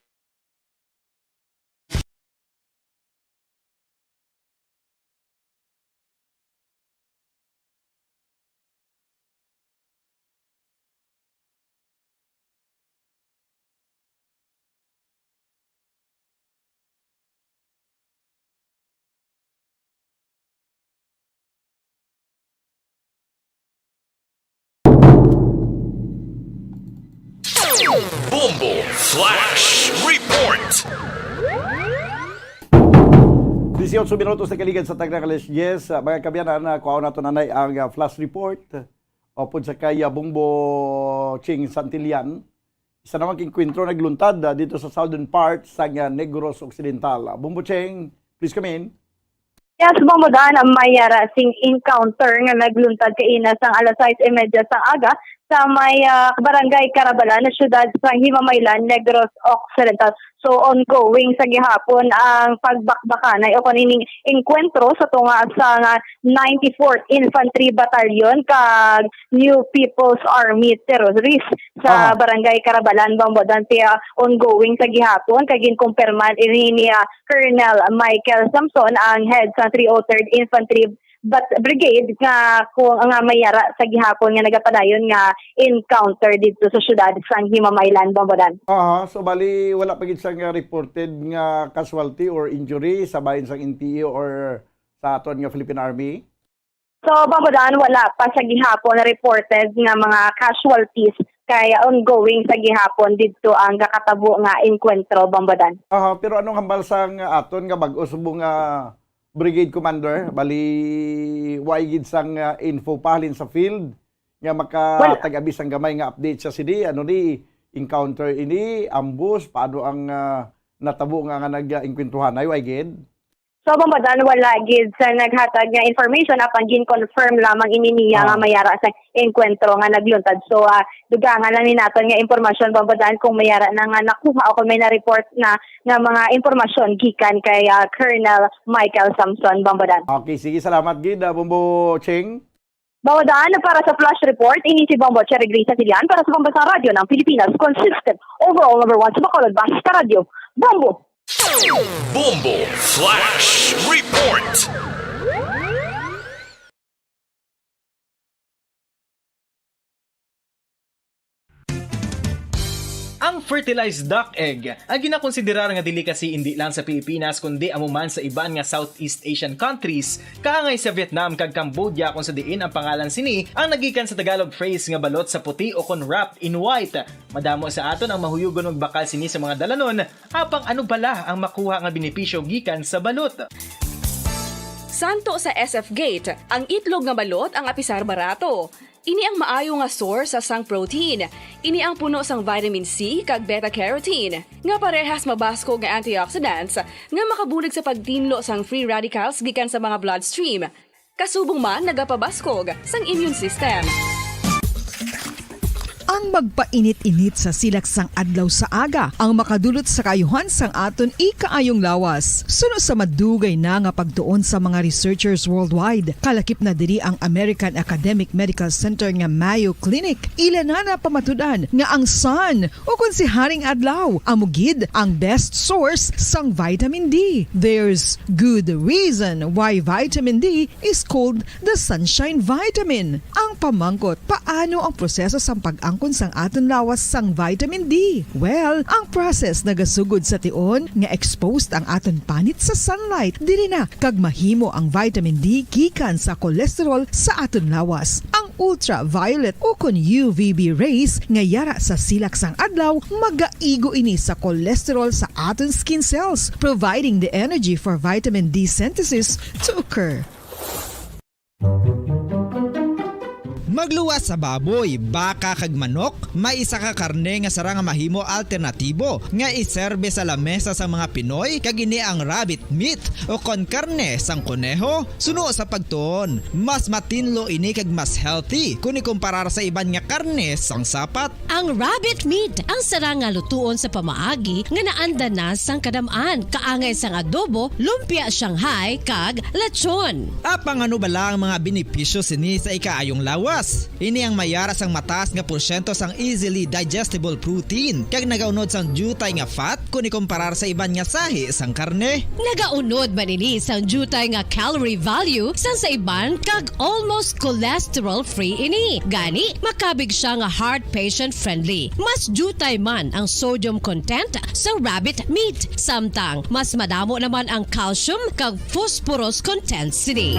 Bombo Flash Report. 18 minutos na kaligid sa Tagna Kalis. Yes, mga kabyanan, kuha na ito nanay ang flash report. Opod sa kaya Bumbo Ching Santillan. Isa naman kinkwentro nagluntad dito sa southern part sa Negros Occidental. Bumbo Ching, please come in. Yes, Bumbodan, may sing encounter nga nagluntad kaina sang alas 6:30 sang aga sa may barangay Carabalan na syudad sa Himamaylan, Negros Occidental. So ongoing sa gihapon ang pagbakbakanay o kanining enkwentro sa tunga sa 94th Infantry Battalion kag New People's Army terrorist sa barangay Carabalan, Bambodan. Kaya ongoing sa gihapon kag ginkumpirman ni Colonel Michael Samson ang head sa 303rd Infantry Brigade nga kung nga mayara sa gihapon nga nagapadayon nga encounter dito sa syudad sa Himamaylan, Bambodan. So bali wala pa gid sang reported nga casualty or injury sa bahin sang NTE or sa aton nga Philippine Army? So Bambodan, wala pa sa gihapon na reported nga mga casualties kaya ongoing sa gihapon dito ang kakatabo nga enkwentro, Bambodan. Pero anong hambal sang aton nga bag-o subong nga Brigade Commander, bali waigid sang info pahalin sa field nga makatag-abis ang gamay nga update sa CD, ano ni encounter ini, ambush, paano ang natabo nga nag-inkwentuhan ay waigid? So Bambodan, wala gid sa naghatag nga information apan gin-confirm lamang ini niya nga mayara sa enkwentro nga nagluntad. So dugangan lang ni naton nga impormasyon, Bambodan, kung mayara na nga nakuha o kung may na-report na nga mga impormasyon gikan kay Colonel Michael Samson, Bambodan. Okay, sige, salamat gid Bumbo Ching. Bambodan, para sa flash report, ini si Bombo Cherry Grace Santillan para sa Pambansang Radio ng Pilipinas, consistent overall number 1 sa Bacolod, Basta Radio. Bombo! Bombo Flash Report. Ang fertilized duck egg ang ginakonsiderar nga delicacy hindi lang sa Pilipinas kundi amuman sa iban nga Southeast Asian countries kaangay sa Vietnam kag Cambodia kung sa diin ang pangalan sini ang nagikan sa Tagalog phrase nga balot sa puti o kon wrapped in white. Madamo sa aton ang mahuyugon og bakal sini sa mga dalanon apang ano bala ang makuha nga benepisyo gikan sa balot. Santo sa SF Gate, ang itlog nga balot ang apisar barato. Ini ang maayo nga source sa sang protein. Ini ang puno sang vitamin C kag beta-carotene. Nga parehas mabasko nga antioxidants nga makabulig sa pagtinlo sang free radicals gikan sa mga bloodstream. Kasubong man nagapabaskog sang immune system. Ang magpainit-init sa silaksang adlaw sa aga ang makadulot sa kaayuhan sang aton ikaayong lawas. Suno sa madugay na nga pagtuon sa mga researchers worldwide, kalakip na diri ang American Academic Medical Center nga Mayo Clinic. Ila na pamatudan nga ang sun o kung si Haring Adlaw amugid ang best source sang vitamin D. There's good reason why vitamin D is called the sunshine vitamin. Ang pamangkot, paano ang proseso sa pag-angkon sang aton lawas sang vitamin D? Well, ang process nagasugod sa tion nga exposed ang aton panit sa sunlight dili na kag mahimo ang vitamin D gikan sa cholesterol sa aton lawas. Ang ultraviolet o kon UVB rays nga yara sa silak sang adlaw magaigo ini sa cholesterol sa aton skin cells, providing the energy for vitamin D synthesis to occur. Magluwas sa baboy, baka kag manok, may isa ka karne nga sara nga mahimo alternatibo nga iserbe sa lamesa sa mga Pinoy kag ini ang rabbit meat o kon karne sang kuneho. Suno sa pagtuon, mas matinlo ini kag mas healthy kung ikumparar sa iban nga karne sang sapat. Ang rabbit meat ang sara nga lutuon sa pamaagi nga naanda na sang kadamaan, kaangay sang adobo, lumpia Shanghai kag lechon. Apang ano bala ang mga benepisyo sini sa ikaayong lawas? Ini ang mayara sang mataas nga porsyento sang easily digestible protein kag nagaunod sang jutay nga fat kung ikumparar sa iban nga sahi sang karne. Nagaunod man ini sang jutay nga calorie value sang sa iban kag almost cholesterol free ini. Gani makabig siya nga heart patient friendly. Mas jutay man ang sodium content sa rabbit meat, samtang mas madamo naman ang calcium kag phosphorus content sini.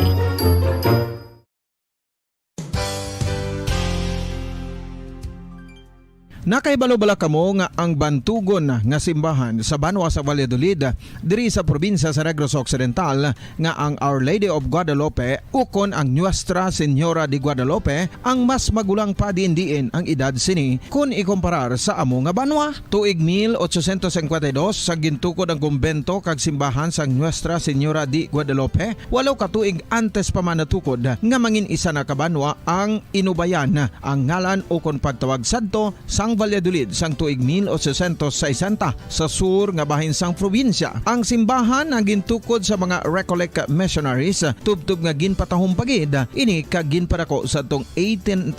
Nakaibalo-bala kamo nga ang bantugon nga simbahan sa Banwa sa Valladolid diri sa probinsya sa Negros Occidental nga ang Our Lady of Guadalupe ukon ang Nuestra Señora de Guadalupe ang mas magulang pa diin ang edad sini kung ikumparar sa amo nga banwa. Tuig 1852 sa gintukod ang kumbento kag simbahan sang Nuestra Señora de Guadalupe, walaw ka tuig antes pa man natukod nga mangin isa na kabanwa ang inubayan ang ngalan ukon pagtawag sadto sang Valladolid sang tuig 1860 sa sur nga bahin sang probinsya. Ang simbahan ang gintukod sa mga Recollect missionaries tubtub nga ginpatahong pagid ini kag ginpadako sa tong 1877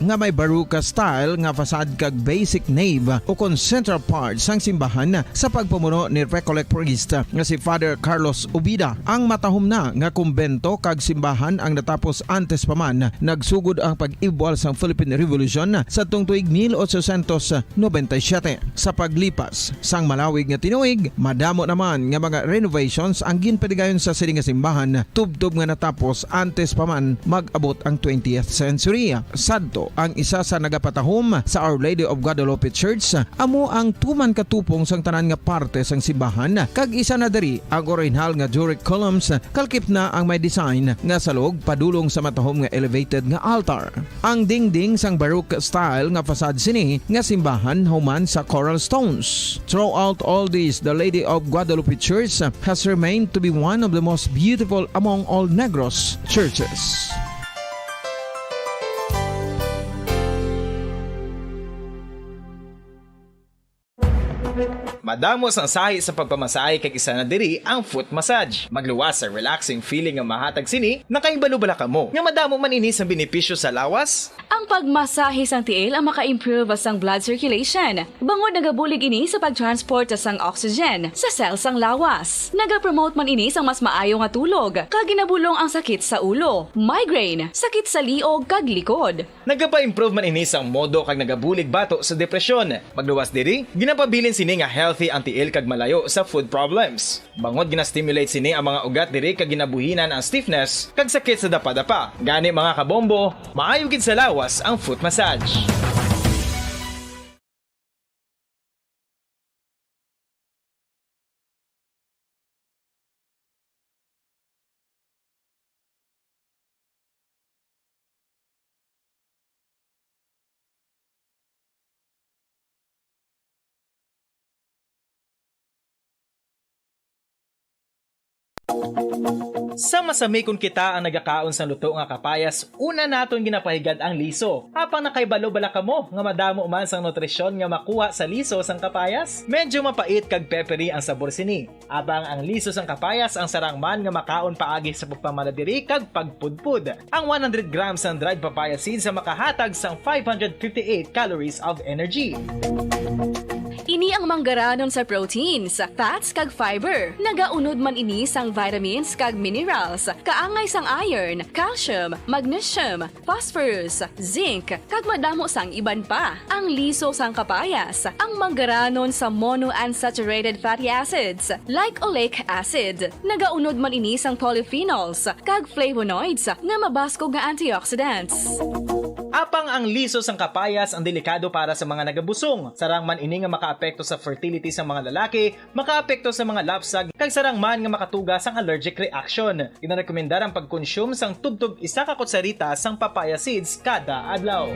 nga may baroque style nga fasad kag basic nave o kon central part sang simbahan sa pagpamuno ni Recollect priest nga si Father Carlos Ubida. Ang matahom na nga kumbento kag simbahan ang natapos antes pa man nagsugod ang pag-ibwal sang Philippine Revolution sa tong tuig 1897. Sa paglipas sang malawig nga tinuig, madamo naman nga mga renovations ang ginpadigayon sa sining nga simbahan tubtob nga natapos antes pa man mag-abot ang 20th century. Sadto ang isa sa nagapatahom sa Our Lady of Guadalupe Church, amo ang tuman katupong sang tanan nga parte sang simbahan kag isa na diri ang original nga Doric columns kalkip na ang may design nga salog padulong sa matahom nga elevated nga altar. Ang dingding sang baroque style nga fasad sini nga simbahan human sa coral stones. Throughout all this, the Lady of Guadalupe Church has remained to be one of the most beautiful among all Negros churches. Madamos ang sahi sa pagpamasahe kag isa na diri ang foot massage. Magluwas sa relaxing feeling nga mahatag sini, nakaibalo-bala ka mo. Nga madamo man ini sa benepisyo sa lawas. Ang pagmasahe sang tiil ang maka-improve sang blood circulation. Bangod nagabulig ini sa pagtransport sang oxygen sa cells sang lawas. Nagapromote man ini sang mas maayo nga tulog, kag ginabulong ang sakit sa ulo, migraine, sakit sa liog kag likod. Nagapa-improve man ini sang modo kag nagabulig bato sa depresyon. Magluwas diri, ginapabilin sini nga healthy ang tiil kag malayo sa food problems. Bangod gina-stimulate sini ang mga ugat diri kag ginabuhinan ang stiffness kag sakit sa dapa-dapa. Gani mga kabombo, maayo gid sa lawas ang foot massage. Sa masamikon kita ang nagakaon sa luto nga kapayas, una naton ginapahigad ang liso. Apang nakaibalo-bala ka mo nga madamo man sang nutrisyon nga makuha sa liso sang kapayas. Medyo mapait kag peppery ang sabor sini. Abang ang liso sang kapayas ang sarang man nga makaon paagi sa pagpamaladiri kag pagpudpud. Ang 100 grams ng dried papaya seeds sa makahatag sang 558 calories of energy. Ini ang manggaranon sa proteins, fats kag fiber. Nagaunod man ini sang vitamins kag minerals, kaangay sang iron, calcium, magnesium, phosphorus, zinc, kag madamo sang iban pa. Ang liso sang kapayas, ang manggaranon sa monounsaturated fatty acids like oleic acid. Nagaunod man ini sang polyphenols kag flavonoids nga mabaskog nga antioxidants. Apang ang liso sang kapayas ang delikado para sa mga nagabusong. Sarang man ini nga makaapekto sa fertility sa mga lalaki, makaapekto sa mga lapsag, kag sarang man nga makatuga sang allergic reaction. Ginarekomendar ang pagkonsume sang tubtog 1 ka kutsarita sang papaya seeds kada adlaw.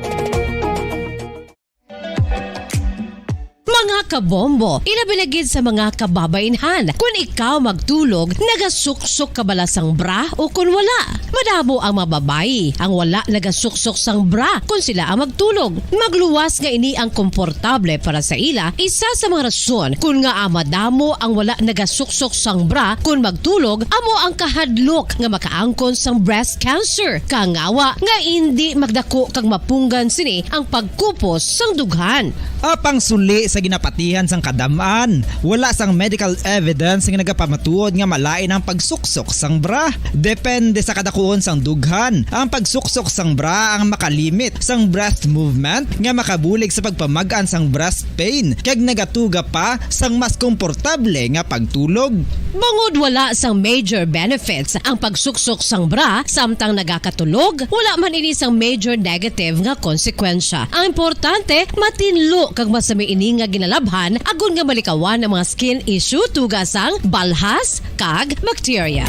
Mga kabombo, ilabiligid sa mga kababainhan. Kung ikaw magtulog, nagasuksok ka bala sang bra o kung wala. Madamo ang mababayi ang wala nagasuksok sang bra kung sila ang magtulog. Magluwas nga ini ang komportable para sa ila. Isa sa mga rason kung nga madamo ang wala nagasuksok sang bra kung magtulog, amo ang kahadlok nga makaangkon sang breast cancer. Kangawa nga hindi magdako kag mapunggan sini ang pagkupos sang dughan. Apang suli sa ginapatihan sang kadamaan, wala sang medical evidence nga nagapamatuod nga malain ang pagsuksok sang bra. Depende sa kadakuon sang dughan. Ang pagsuksok sang bra ang makalimit sang breast movement nga makabulig sa pagpamagaan sang breast pain kag nagatuga pa sang mas komportable nga pagtulog. Bangod wala sang major benefits ang pagsuksok sang bra samtang nagakatulog, wala man ini sang major negative nga konsekwensya. Ang importante, matinlo kag masami ini nga ginalabhan agon nga malikawan ang mga skin issue tugasang balhas kag bacteria.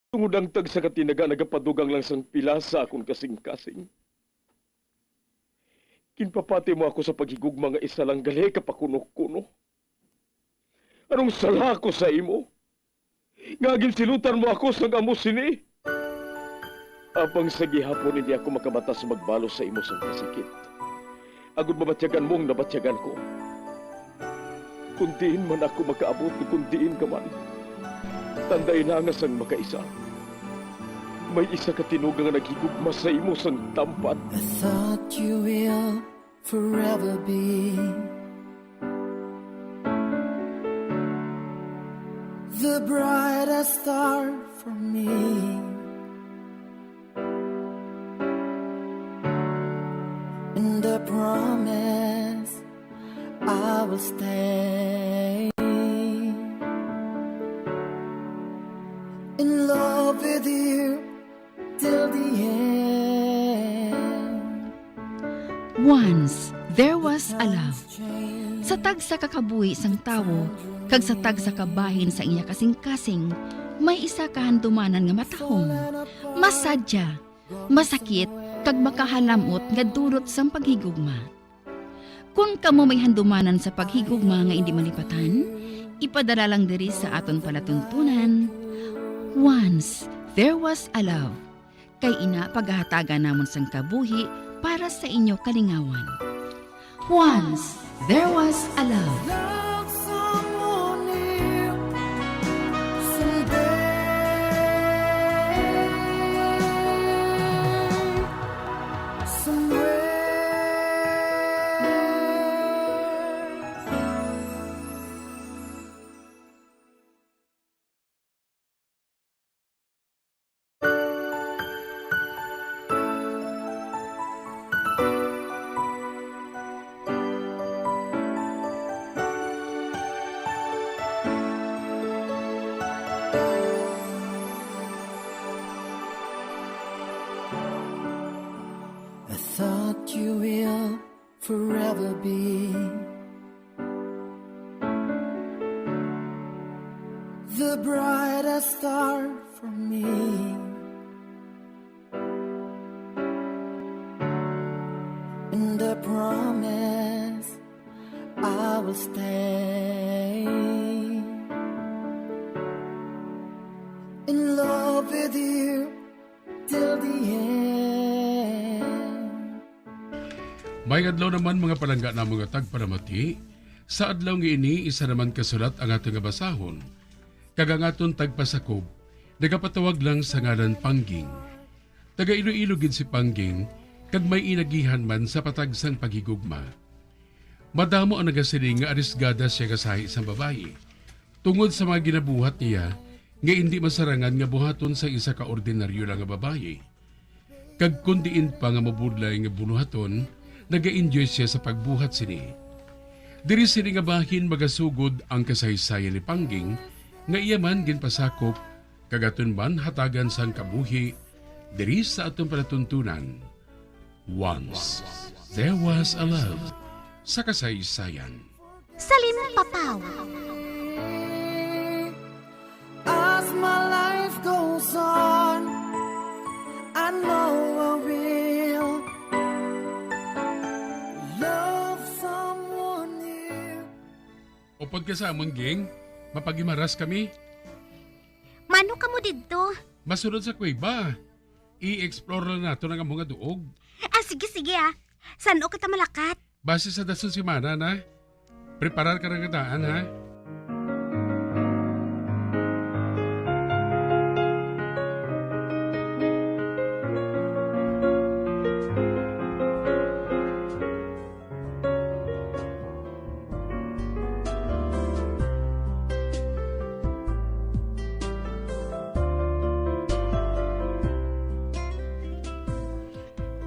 Tungod ang tag sa katinaga nagapadugang lang sang pila sa akong kasing-kasing. Kinpapati mo ako sa paghigugma nga isa lang gali kapakuno-kuno. Anong sala ko sa imo? Nga ginsilutan mo ako sa amo sini? Apang sa gihapon hindi ako makabatas magbalo sa imo sa kasikit. Agud mabatyagan mong nabatyagan ko. Kundiin man ako makaabot, kundiin ka man. Tanday na nga sang makaisa. May isa ka tinuga nga naghigugma sa imo sang tampat. I thought you will forever be the brightest star for me. And I promise I will stay in love with you till the end. Once, there was a love. Sa tag sa kakabuhi sang tawo, kag sa tag sa kabahin sa iya kasing-kasing, may isa kahandumanan nga matahong. Masadya, masakit, kag makahalamot nga durot sang paghigugma. Kung kamo may handumanan sa paghigugma nga hindi malipatan, ipadala lang diri sa aton palatuntunan. Once, there was a love. Kay ina paghahatagan namon sang kabuhi para sa inyo kalingawan. Once, there was a love. I thought you will forever be the brightest star for me. And I promise I will stay in love with you till the end. May adlaw naman mga palangga na mga tagparamati. Sa adlaw nga ini, isa naman kasulat ang atong basahon. Kagangaton tagpasakob, nagapatawag lang sa ngalan Pangging. Taga Iloilo gid si Pangging, kag may inagihan man sa patagsang paghigugma. Madamo ang nagasiling nga arisgada siya kasahi sa babae. Tungod sa mga ginabuhat niya, nga hindi masarangan nga buhaton sa isa ka ordinaryo lang nga babae. Kag kundiin pa nga mabudlay nga bunuhaton, naga-enjoy siya sa pagbuhat sini. Diri sini nga bahin magasugod ang kasaysayan ni Pangging, nga iya man ginpasakop, kagaton man hatagan sang kabuhi, Diri sa atong palatuntunan, Once There Was a Love, sa kasaysayan. Salim Papaw. As my life goes on, I know I will love someone new. Upod ka sa amon, Ging. Mapagimaras kami. Mano ka mo dito? Masunod sa kuweba. I-explore na nato ng among duog. Sige San o kita malakat? Base sa dason si Mana na. Preparar ka ng daan, ha?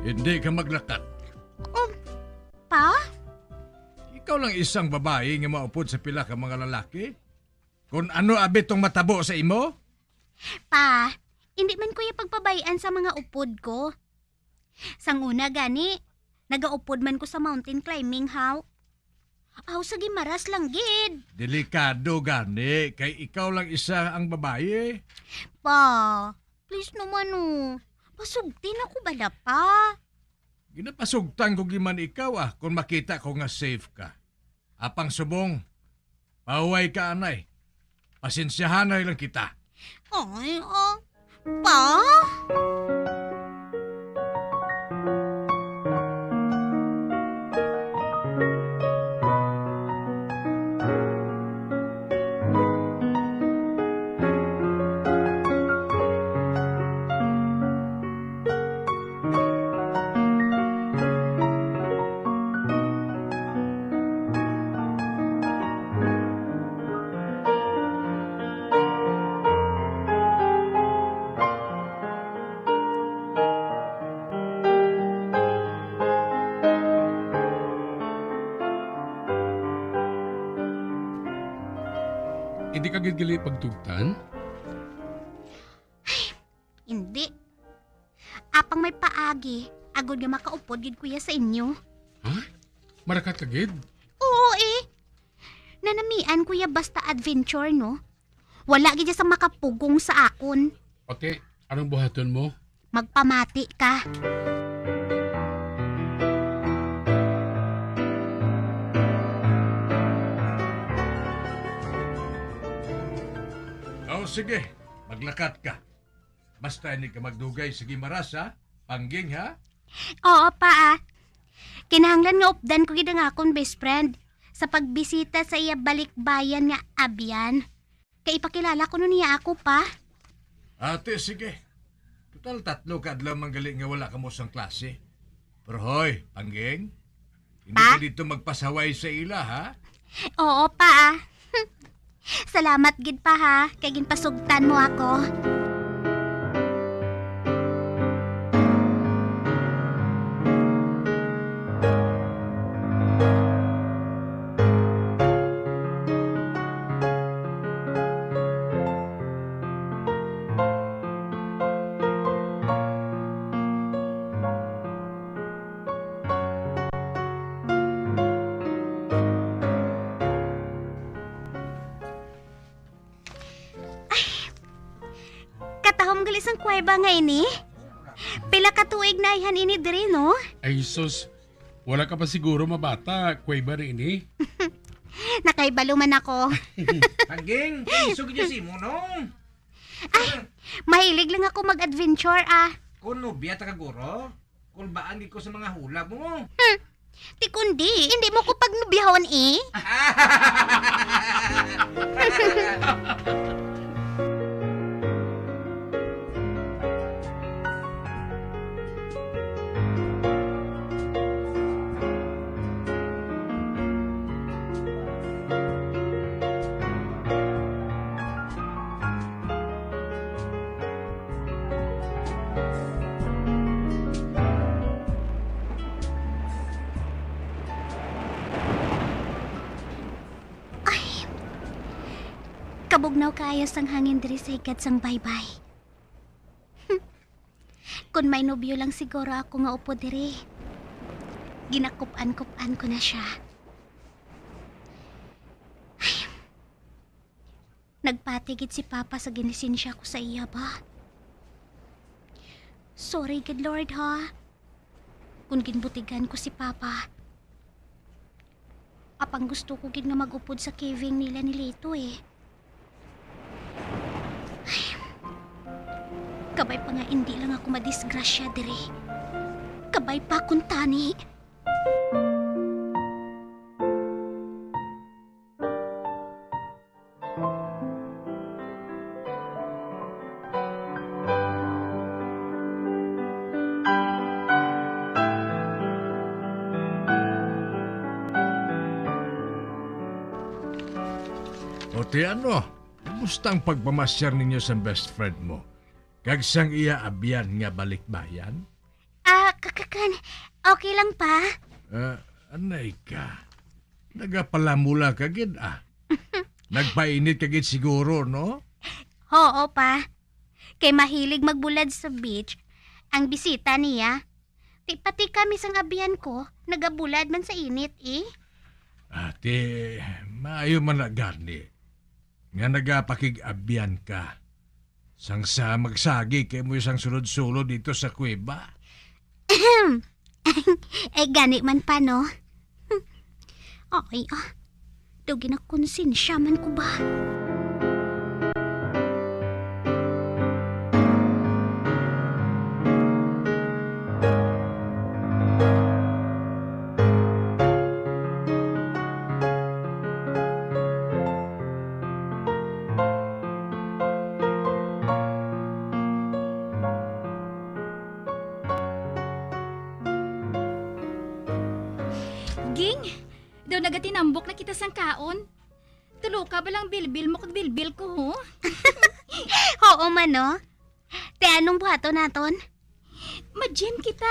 Hindi ka maglakat. Pa? Ikaw lang isang babae nga maupod sa pila ka mga lalaki? Kung ano abit tong matabo sa imo? Pa, hindi man kuya pagpabayaan sa mga upod ko. Sang una gani, nagaupod man ko sa mountain climbing how. Aw, sige maras lang gid. Delikado gani, kay ikaw lang isa ang babae. Pa, please naman pasugtin ako bala pa. Ginapasugtan ko giman ikaw kung makita ko nga safe ka. Apang subong, pauway ka anay. Pasensyahanay lang kita. Ay, pa? Hindi ka gilgili pagtugtan? Hindi. Apang may paagi, agod nga makaupod gid kuya sa inyo. Ha? Marakat ka gid? Oo Nanamian kuya basta adventure no. Wala gid sa makapugong sa akon. Okay, anong buhaton mo? Magpamati ka. Sige, maglakat ka. Basta hindi ka magdugay, sige maras Pangging ha? Oo pa Kinahanglan nga updan ko gid ang akong best friend sa pagbisita sa iya balikbayan nga abyan. Kay ipakilala ko nun niya ako pa. Ate, sige. Total 3 ka adlaw manggali nga wala ka mo sang klase. Pero hoy, Pangging, hindi ka dito magpasaway sa ila ha? Oo pa Salamat gid pa ha, kay ginpasugtan mo ako. Isang kuweba nga ini. Pila ka tuig na ihan ini diri, no? Ay sus, wala ka pa siguro mabata. Kuweba rin ini. Nakaibalo man ako. Pangging, isog niya si Munong. Ay, mahilig lang ako mag-adventure Kung nubya ta kaguro, kung baan ko sa mga hula mo. Ti kundi, hindi mo ko pagnubiyahon Kabugnaw kayo sang hangin diri sa ikat sang baybay. Kung may nobyo lang siguro ako nga upo diri. Ginakupan-kupan ko na siya. Ay. Nagpatigid si Papa sa ginisensya ko sa iya ba? Sorry, good Lord, ha? Kung ginbutigan ko si Papa. Apang gusto ko gid nga magupod sa caving nila ni Lito eh. Ay. Kabay pa nga hindi lang ako madisgrasya dire. Kabay pa kung tani. O ti ano, kumusta ang pagmamasyar ninyo sa best friend mo? Kagsang iya abyan nga balikbayan? Kakakan, okay lang pa? Anay ka. Nagapalamula ka gid Nagpainit ka gid siguro, no? Oo pa. Kay mahilig magbulad sa beach, ang bisita niya. Pati kami sang abiyan ko, nagabulad man sa init eh. Ate, maayo man na gani. Nga nagapakig-abyan ka. Sang sa magsagi kay mo isang sulod-sulod dito sa kuweba. Gani man pa no? Okay Dugi na konsensya man ko ba? Ging, daw nagatinambok na kita sang kaon. Tulo ka ba lang bilbil mo kag bilbil ko, ho? Oo man, no? Te, anong buhato naton? Ma-gym kita,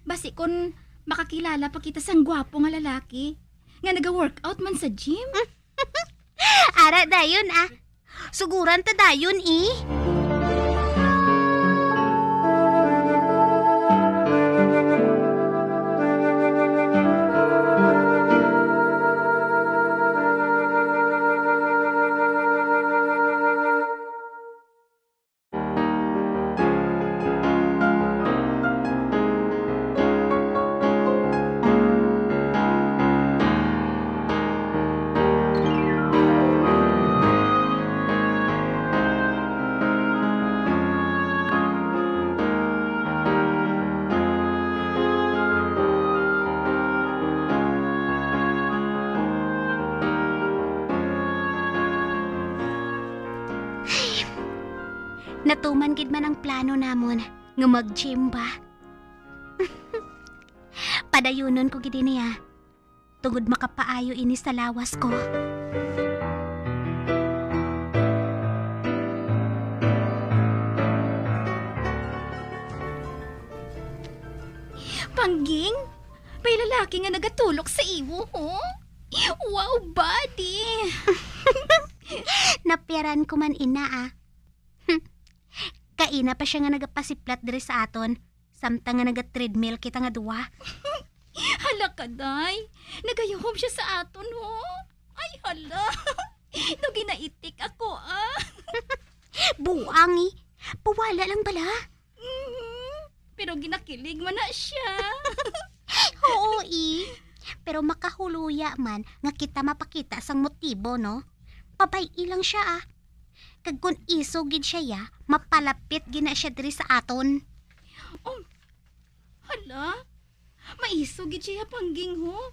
Basi kon makakilala pa kita sang gwapo nga lalaki. Nga naga-workout man sa gym. Ara dayon, Suguran ta dayon, eh. Natuman gid man ang plano namon nga mag-gym ba. Padayunon ko gid niya. Tungod makapaayo ini sa lawas ko. Pangging, may lalaki nga nagatulok sa iwo, ho? Wow, buddy! Napiran ko man ina, Kaina pa siya nga nagapasiplat diri sa aton. Samtang nga naga-treadmill kita nga duwa. Hala ka, day. Nagayahom siya sa aton, ho. Ay, hala. No, ginaitik ako, Buang, Pawala lang bala. Pero ginakilig man na siya. Oo, Pero makahuluya man nga kita mapakita sang motibo, no? Pabay lang siya, Kag kun isugid siya mapalapit gina siya diri sa aton. Oh, hala, maisugid siya Pangging, ho.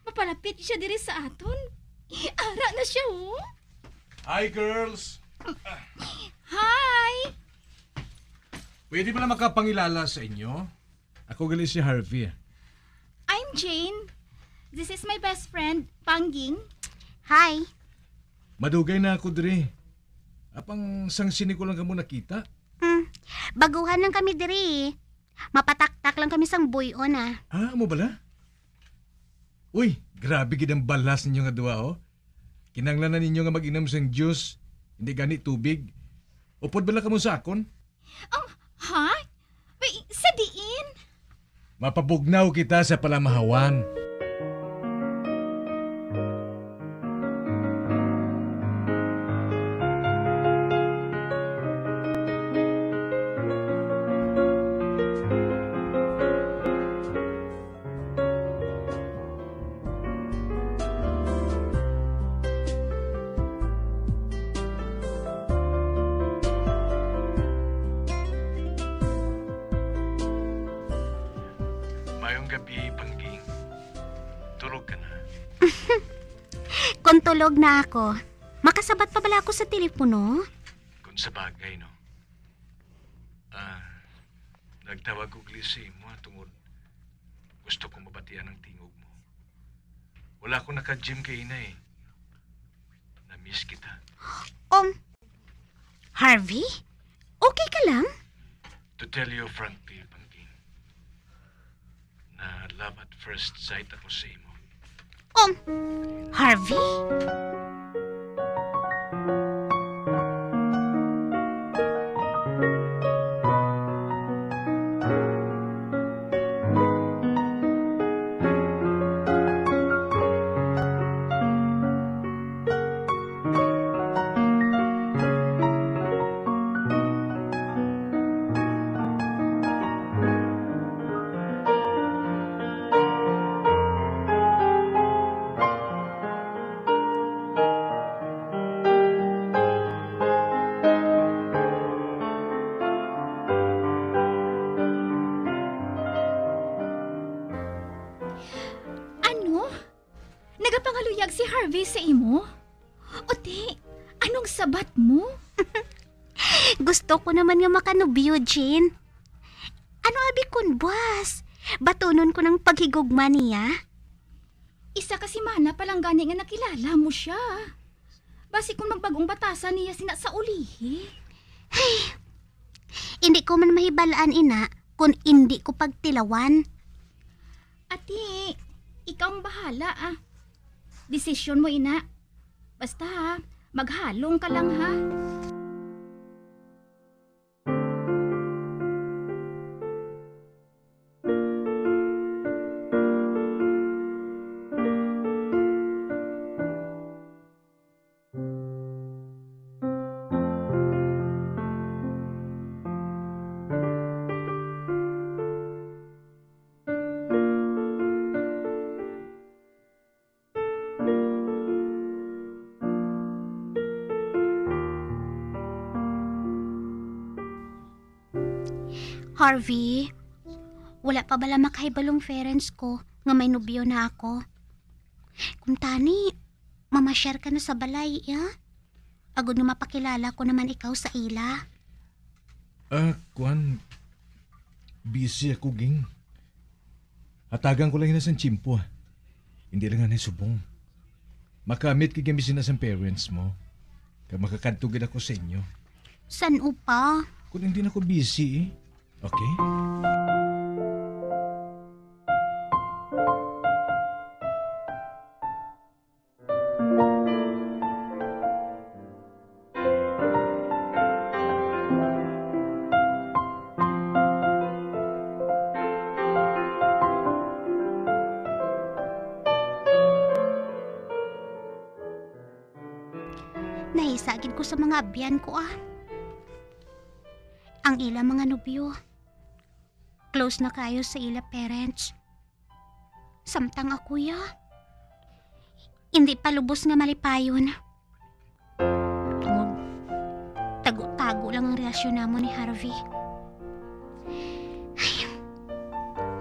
Mapalapit siya diri sa aton. Ara na siya, ho. Hi, girls! Hi! Pwede ba na makapangilala sa inyo? Ako gali si Harvey. I'm Jane. This is my best friend, Pangging. Hi. Madugay na ako diri. Apang sang sini ko lang kamo nakita. Baguhan lang kami diri. Mapataktak lang kami sang buyon, Mo bala? Uy, grabe gid ang balas ninyo nga duwa, Kinanglan na ninyo nga mag-inom sang juice, hindi gani tubig. Upod bala kamo sa akon? Ha? Mapabugnaw kita sa palamahawan. Mayong gabi, Pangging. Tulog ka na. Kung tulog na ako, makasabat pa bala ako sa telepono? Kung sa bagay, no? Nagtawag ko glisi mo tungod gusto kong mabatian ang tingog mo. Wala akong naka-gym kay ina eh. Na-miss kita. Harvey? Okay ka lang? To tell you frankly, Pangging, na love at first sight ako sa imo. Harvey? Nagapangaluyag si Harvey sa imo? Ote, anong sabat mo? Gusto ko naman nga makanubyo, Jean. Ano abi kun, boss? Batunon ko ng paghigugma niya? Isa kasi mana palang gani nga nakilala mo siya. Basi kung magbagong batasan niya sina sa ulihi. Hey, hindi ko man mahibalaan, ina, kung hindi ko pagtilawan. Ate, ikaw ang bahala Desisyon mo, ina. Basta maghalong ka lang ha. Harvey, wala pa bala makahibalong parents ko nga may nobyo na ako. Kung tani, mamashare ka na sa balay, ya? Agod nga mapakilala ko naman ikaw sa ila. Kuan, busy ako, ging. Hatagan ko lang yun sa chimpo. Hindi lang nga subong. Makamit kagami na sa parents mo. Kaya makakantugin ako sa inyo. San upa? Kung hindi na ako busy Okay? Nahisagid ko sa mga abyan ko Ang ila mga nobyo. Close na kayo sa ila parents. Samtang ako hindi pa lubos nga malipayon. Tungod, tago-tago lang ang relasyon namo ni Harvey. Ay,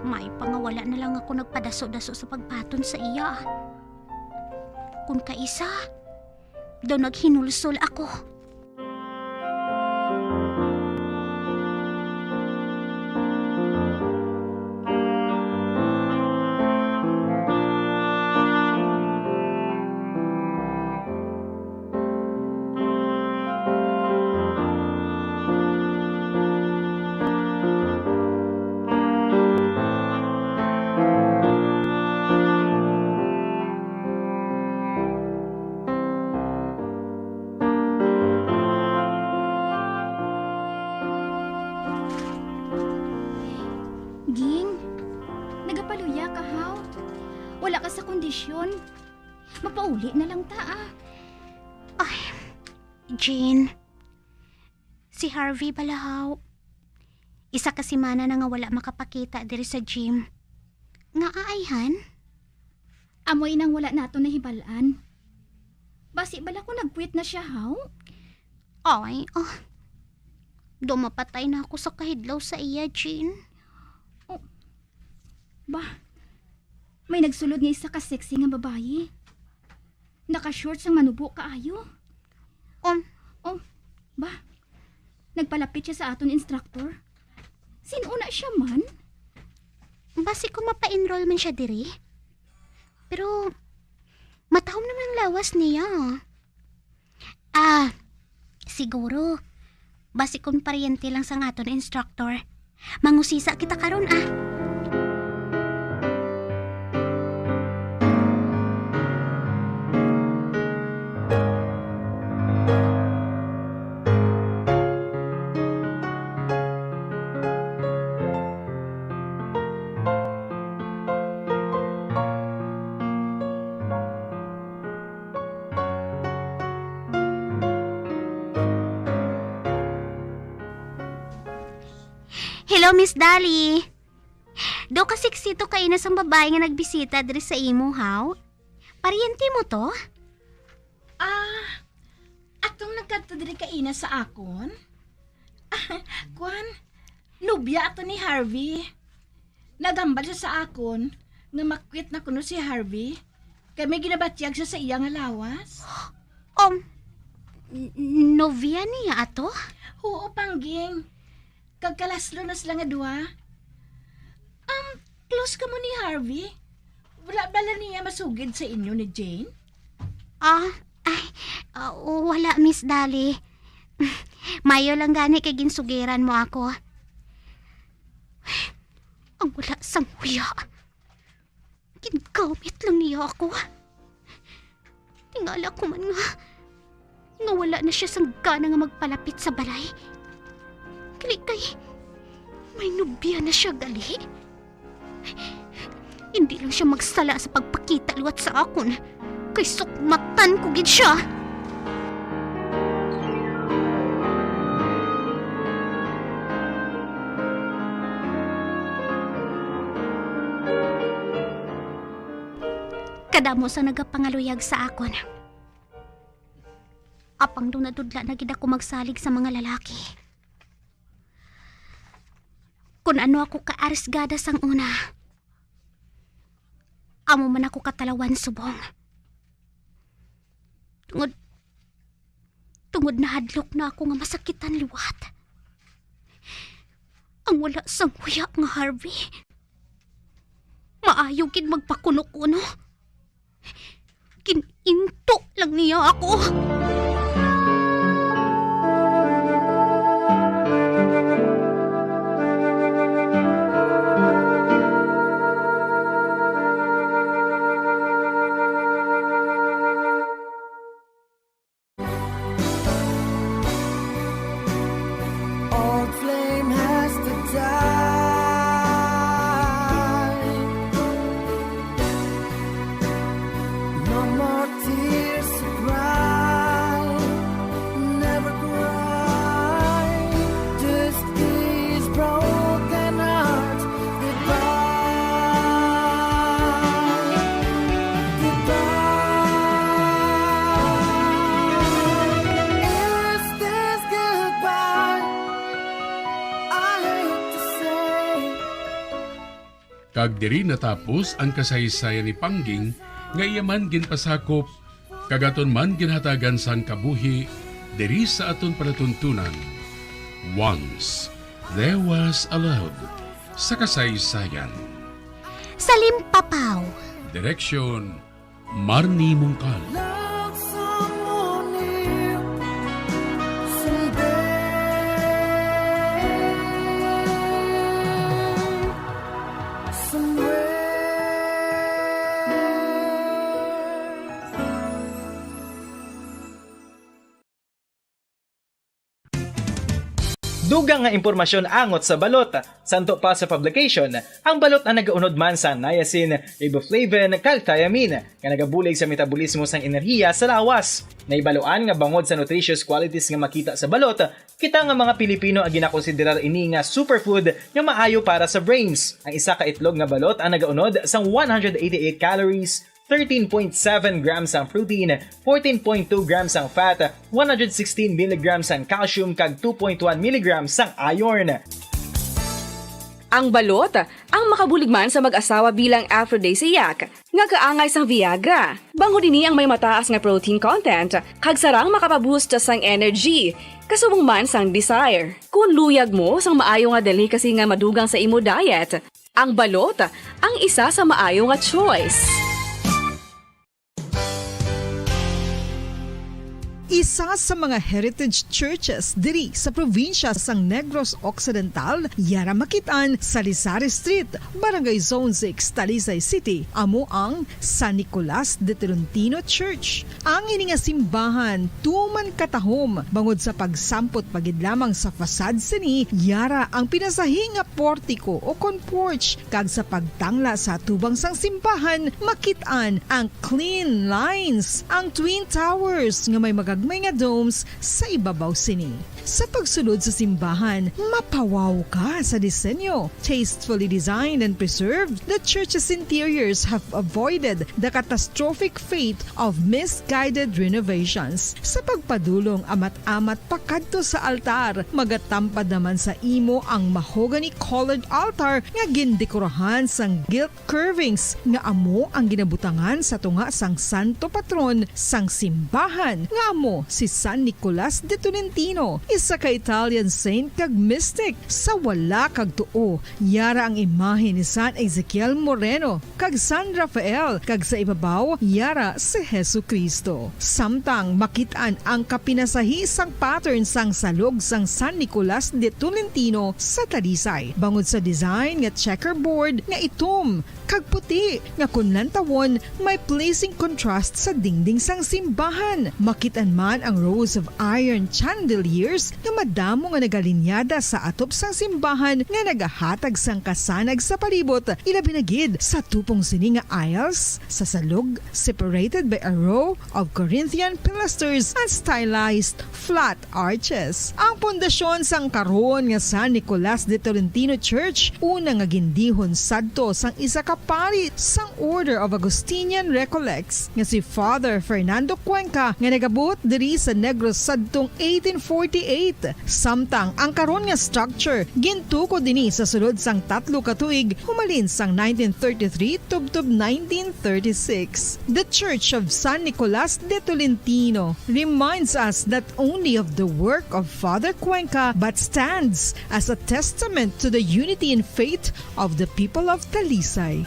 may pangawala na lang ako nagpadaso-daso sa pagpaton sa iya. Kung kaisa, daw naghinulsol ako. ta sa kondisyon. Mapauli na lang ta Jane, si Harvey balahaw. Isa ka semana na nga wala makapakita diri sa gym. Nga aayhan? Amoy nang wala nato na hibalaan. Basi bala ko nag-quit na siya, haw? Ay, dumapatay na ako sa kahidlaw sa iya, Jean. May nagsulod nga isa ka sexy nga babayi. Naka-shorts ang manubo kaayo. Nagpalapit siya sa aton instructor. Sinuna siya man? Basi ko mapa-enroll man siya diri. Pero, matahom naman ang lawas niya. Siguro. Basi kung paryente lang sa aton instructor. Mangusisa kita karon Hello, Miss Dali. Do kasiksito kayo na sa babae nga nagbisita diri sa imo, haw? Paryente mo to? Atong nagkadto diri kaina sa akon? Kwan, nubya ato ni Harvey. Nagambal siya sa akon nga makwit na kuno si Harvey. Kay may ginabatyag siya sa iya nga lawas. Novia niya ato? Oo, Pangging. Kagkalaslo na sila nga duha. Close ka mo ni Harvey? Wala bala niya masugid sa inyo ni Jane? Wala, Miss Dali. Mayo lang gani kay ginsugiran mo ako. Ang wala sang huya. Gingamit lang niya ako. Tingala ko man nga wala na siya sang gana nga magpalapit sa balay. Kay may nubya na siya gali. Hindi lang siya magsala sa pagpakita liwat sa akon. Kay sukmatan ko gid siya. Kadamo sa nagapangaluyag sa akon. Apang doon nadudla na gid ako magsalig sa mga lalaki. Kung ano ako kaarisgada sang una, amo man ako katalawan subong. Tungod na hadlok na ako nga masakitan liwat. Ang wala sang huya nga Harvey. Maayo gid magpakuno-kuno. Kininto lang niya ako. Old flame has to die. No more tears to cry. Never cry. Just these broken hearts goodbye. Goodbye. Is this goodbye? Kag diri natapos ang kasaysayan ni Pangging nga iya man ginpasakop kagaton man ginhatagan sang kabuhi diri sa aton palatuntunan. Once there was a love sa kasaysayan. Salim Papaw. Direksyon Marnie Mungkal. Dugang nga impormasyon angot sa balot. Santo pa sa publication, ang balot ang nagaunod man sa niacin, riboflavin, kag thiamine, nga nagabulig sa metabolismo sang enerhiya sa lawas. Naibaloan nga bangod sa nutritious qualities nga makita sa balot, kita nga mga Pilipino ang ginakonsiderar ini nga superfood nga maayo para sa brains. Ang isa ka itlog nga balot ang nagaunod sang 188 calories, 13.7 grams ang protein, 14.2 grams ang fat, 116 mg ang calcium kag 2.1 mg ang iron. Ang balot, ang makabulig man sa mag-asawa bilang aphrodisiac, nga kaangay sang Viagra. Bango dini ang may mataas nga protein content, kag sarang makapaboost sang energy, kasubong man sang desire. Kung luyag mo sang maayo nga delicacy nga madugang sa imo diet, ang balot, ang isa sa maayo nga choice. Isa sa mga heritage churches diri sa probinsya sang Negros Occidental, yara makitaan sa Lisari Street, Barangay Zone 6, Talisay City, amo ang San Nicolas de Tolentino Church. Ang ini nga simbahan tuman katahom bangod sa pagsampot pagid lamang sa fasad sini, yara ang pinasahi nga portiko o kon porch, kag sa pagtangla sa tubang sang simbahan makitaan ang clean lines, ang twin towers nga may magagmay nga domes sa ibabaw sini. Sa pagsulod sa simbahan, mapawaw ka sa disenyo. Tastefully designed and preserved, the church's interiors have avoided the catastrophic fate of misguided renovations. Sa pagpadulong amat-amat pakadto sa altar, magatampad naman sa imo ang mahogany colored altar nga gindekorahan sang gilt curvings nga amo ang ginabutangan sa tunga sang santo patron sang simbahan nga amo si San Nicolas de Tolentino, isa ka Italian saint kag mystic. Sa wala kag tuo, yara ang imahe ni San Ezekiel Moreno kag San Rafael, kag sa ibabaw yara si Hesu Kristo. Samtang makitaan ang kapinasahi sang pattern sang salog sang San Nicolas de Tolentino sa Talisay, bangod sa design nga checkerboard nga itom kag puti nga kunlantawon may pleasing contrast sa dingding sang simbahan. Makitaan man ang rows of iron chandeliers nga madamo nga nagalinyada sa atop sang simbahan nga nagahatag sang kasanag sa palibot, ilabi na gid sa tupong sini nga aisles sa salog, separated by a row of Corinthian pilasters and stylized flat arches. Ang pundasyon sang karon nga San Nicolas de Tolentino Church una nga gindihon sadto sang isa ka pari sang Order of Augustinian Recollects nga si Father Fernando Cuenca nga nagabot diri sa Negros sadtong 1848. Samtang ang karon nga structure gintuko dinhi sa sulod sang 3 ka tuig humalin sang 1933 tubtob 1936. The Church of San Nicolas de Tolentino reminds us not only of the work of Father Cuenca but stands as a testament to the unity and faith of the people of Talisay.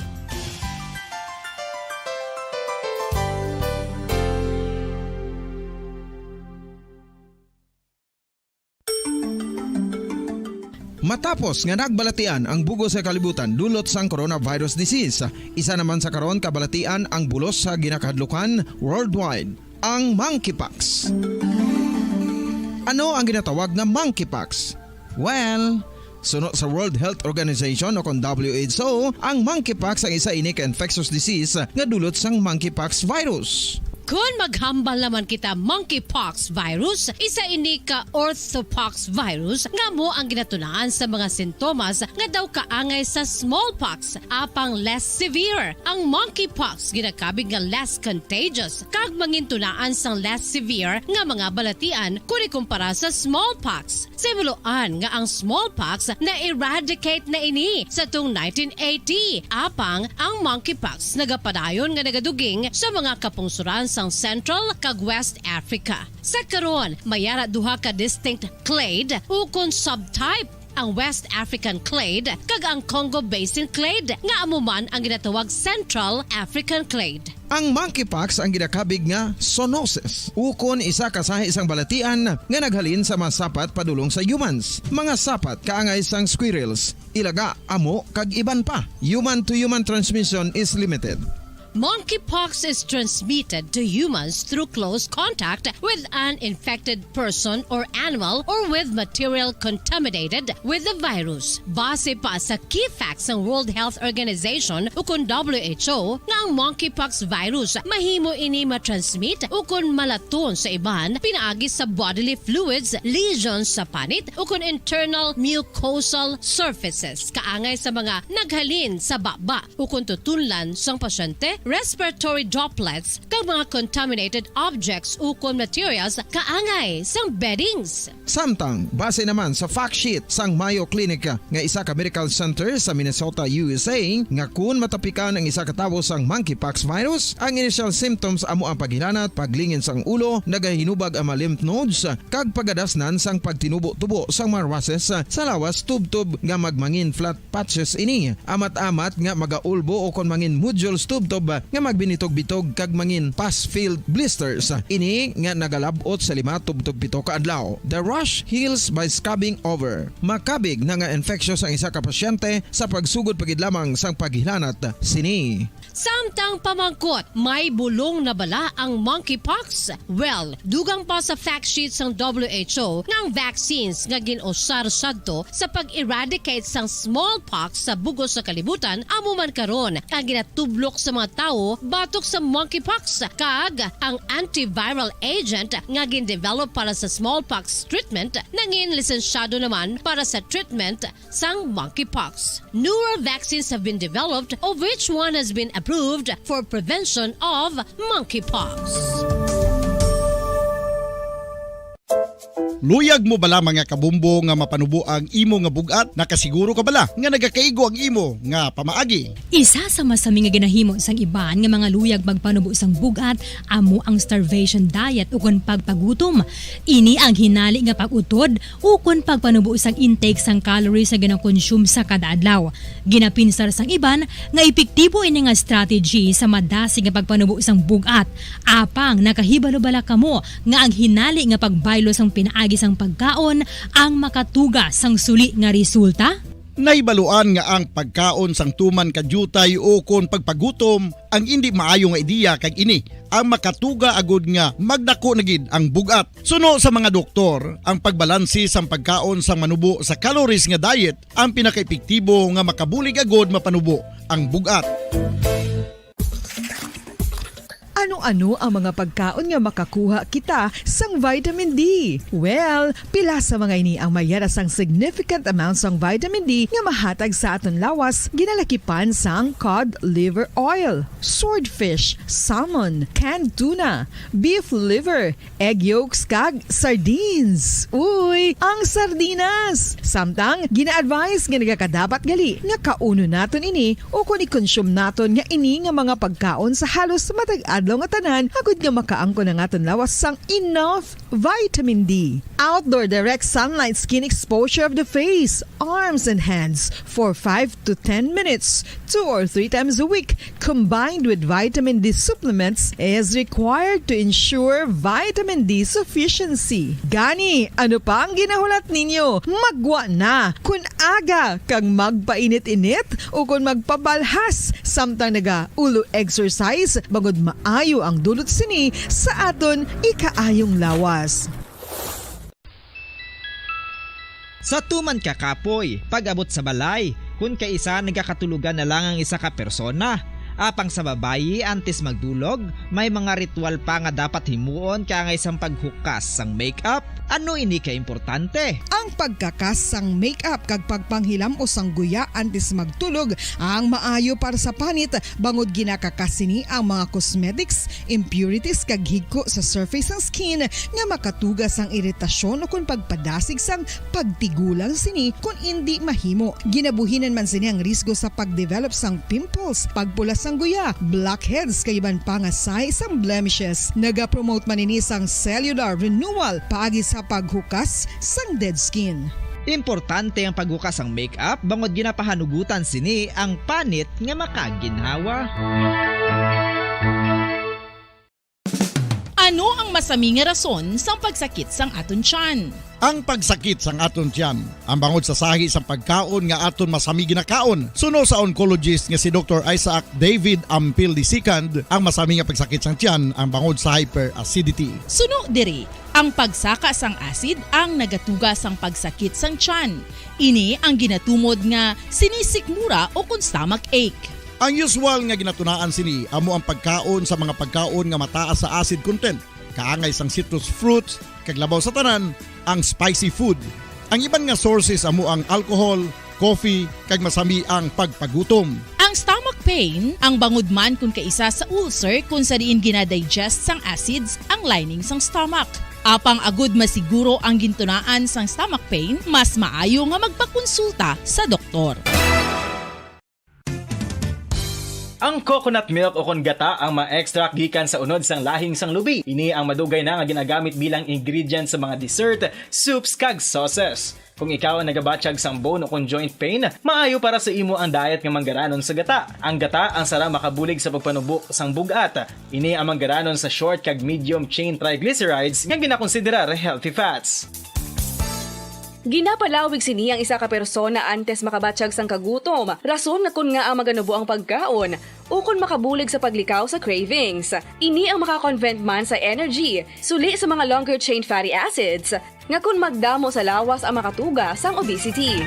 Matapos nga nagbalatian ang bugos sa kalibutan dulot sang coronavirus disease, isa naman sa karon kabalatian ang bulos sa ginakadlukan worldwide, ang monkeypox. Ano ang ginatawag na monkeypox? Well, sunod sa World Health Organization o kon WHO, ang monkeypox ang isa ini ka infectious disease nga dulot sang monkeypox virus. Kung maghambal naman kita monkeypox virus, isa ini ka orthopox virus nga mo ang ginatunaan sa mga sintomas nga daw kaangay sa smallpox, apang less severe. Ang monkeypox ginakabig nga less contagious kag mangintunaan sang less severe nga mga balatian kung ikumpara sa smallpox. Simuloan nga ang smallpox na eradicate na ini sa tung 1980, apang ang monkeypox nagapadayon nga nagaduging sa mga kapungsuran sang Central kag West Africa. Sa karon, mayara duha ka distinct clade o kon subtype, ang West African clade kag ang Congo Basin clade nga amuman ang ginatawag Central African clade. Ang monkeypox ang ginakabig nga zoonosis, ukon isa ka sa isang balatian nga naghalin sa mga sapat padulong sa humans. Mga sapat kaangay sang squirrels, ilaga, amo kag iban pa. Human to human transmission is limited. Monkeypox is transmitted to humans through close contact with an infected person or animal or with material contaminated with the virus. Base pa sa key facts ng World Health Organization o kung WHO nga ang monkeypox virus mahimo ini matransmit o kung malaton sa iban pinaagi sa bodily fluids, lesions sa panit o kung internal mucosal surfaces kaangay sa mga naghalin sa baba o kung tutunlan sang pasyente, respiratory droplets kag mga contaminated objects o kung materials kaangay sang beddings. Samtang, base naman sa fact sheet sang Mayo Clinic nga isa ka medical center sa Minnesota, USA, nga kung matapikan ang isa ka tawo sang monkeypox virus, ang initial symptoms amo ang paghilanat, paglingin sang ulo, nagahinubag ang mga lymph nodes, kag pagadasnan sang pagtinubo-tubo sang mga rashes sa lawas tubtob nga magmangin flat patches ini. Amat-amat nga magaulbo o kon mangin nodules tubtob nga magbinitog-bitog kag mangin pus-filled blisters. Ini nga nagalabot sa 5 tubtob 7 ka adlaw. The rash heals by scabbing over. Makabig na nga infectious ang isa ka pasyente sa pagsugod pagid lamang sang paghilanat sini. Samtang pamangkot, may bulong na bala ang monkeypox? Well, dugang pa sa fact sheets ng WHO nga ang vaccines nga ginusar sadto sa pag-eradicate sang smallpox sa bugos sa kalibutan amo man karon ang ginatublok sa mga tao batok sa monkeypox kag ang antiviral agent nga gin-develop para sa smallpox treatment nangin lisensyado naman para sa treatment sang monkeypox. Newer vaccines have been developed of which one has been approved for prevention of monkeypox. Luyag mo bala mga kabumbo nga mapanubo ang imo nga bugat? Nakasiguro ka bala nga nagakaigo ang imo nga pamaagi? Isa sa masami nga ginahimo sang iban nga mga luyag magpanubo sang bugat amo ang starvation diet ukon pagpagutom. Ini ang hinali nga pag-utod ukon pagpanubo sang intake sang calories sa ginakonsume sa kada adlaw. Ginapinsar sang iban nga epektibo ini nga strategy sa madasig nga pagpanubo sang bugat. Apang nakahibalo bala kamo nga ang hinali nga pagbaylo sang pinaagi sang pagkaon ang makatuga sang suli nga resulta? Naibaluan nga ang pagkaon sang tuman kadyutay o kon pagpagutom ang hindi maayo nga ideya kag ini ang makatuga agud nga magdako na gid ang bugat. Suno sa mga doktor, ang pagbalansi sang pagkaon sang manubo sa calories nga diet ang pinakaepektibo nga makabulig agud mapanubo ang bugat. Ano-ano ang mga pagkaon nga makakuha kita sang vitamin D? Well, pila sa mga ini ang mayara sang significant amount sang vitamin D nga mahatag sa aton lawas ginalakipan sang cod liver oil, swordfish, salmon, canned tuna, beef liver, egg yolks kag sardines. Uy, ang sardinas! Samtang gina-advise nga nagakadapat gali nga kauno naton ini o kung i-consume naton nga ini nga mga pagkaon sa halos matag adlaw nga tanan agud nga makaangko na aton lawas sang enough vitamin D. Outdoor direct sunlight skin exposure of the face, arms and hands for 5 to 10 minutes 2 or 3 times a week combined with vitamin D supplements is required to ensure vitamin D sufficiency. Gani, ano pa ang ginahulat ninyo? Magwa na kun aga kang magpainit-init o kun magpabalhas samtang naga ulo exercise bagod maayo ang dulot sini sa aton ikaayong lawas. Sa tuman ka kapoy, pag-abot sa balay, kung kaisa nagkakatulugan na lang ang isa ka persona. Apang sa babayi antes magdulog, may mga ritual pa nga dapat himuon kaya isang paghukas sang makeup. Ano ini ka importante? Ang pagkakas sang makeup kag pagpanghilam o sang guya antes magtulog ang maayo para sa panit bangod ginakakas sini ang mga cosmetics, impurities kag higko sa surface sang skin nga makatugas sang iritasyon o kung pagpadasig sang pagtigulang sini kung hindi mahimo. Ginabuhinan man sini ang risgo sa pagdevelop sang pimples, pagpula sang guya, blackheads kay iban pa nga size sang blemishes. Naga-promote man ini sang cellular renewal paagi sa paghukas sang dead skin. Importante ang paghukas ang makeup bangod ginapahanugutan sini ang panit nga makaginhawa. Ano ang masami nga rason sang pagsakit sang aton tiyan? Ang pagsakit sang aton tiyan, ang bangod sa sahi sang pagkaon nga aton masami ginakaon. Suno sa oncologist nga si Dr. Isaac David Ampil II, ang masami nga pagsakit sang tiyan ang bangod sa hyperacidity. Suno diri, ang pagsaka sang acid ang nagatuga sang pagsakit sang tiyan. Ini ang ginatumod nga sinisikmura o kung stomach ache. Ang usual nga ginatunaan sini amo ang pagkaon sa mga pagkaon nga mataas sa acid content, kaangay sang citrus fruits, kag labaw sa tanan ang spicy food. Ang iban nga sources amo ang alcohol, coffee, kag masami ang pagpagutom. Ang stomach pain ang bangod man kung kaisa sa ulcer kung sa diin ginadigest sang acids ang lining sang stomach. Apang agud masiguro ang gintunaan sang stomach pain, mas maayo nga magpakonsulta sa doktor. Ang coconut milk o kon gata ang ma-extract gikan sa unod sang lahing sang lubi. Ini ang madugay na nga ginagamit bilang ingredient sa mga dessert, soups kag sauces. Kung ikaw ang nagabatsyag sang bone o kon joint pain, maayo para sa imo ang diet nga manggaranon sa gata. Ang gata ang sara makabulig sa pagpanubo sang bugat. Ini ang manggaranon sa short kag medium chain triglycerides nga ginakonsiderar healthy fats. Ginapalawig sini ang isa ka persona antes makabatsyag sang kagutom. Rason nga kun nga ang maganubo ang pagkaon o kun makabulig sa paglikaw sa cravings. Ini ang makakonvent man sa energy, suli sa mga longer chain fatty acids, nga kun magdamo sa lawas ang makatuga sang obesity.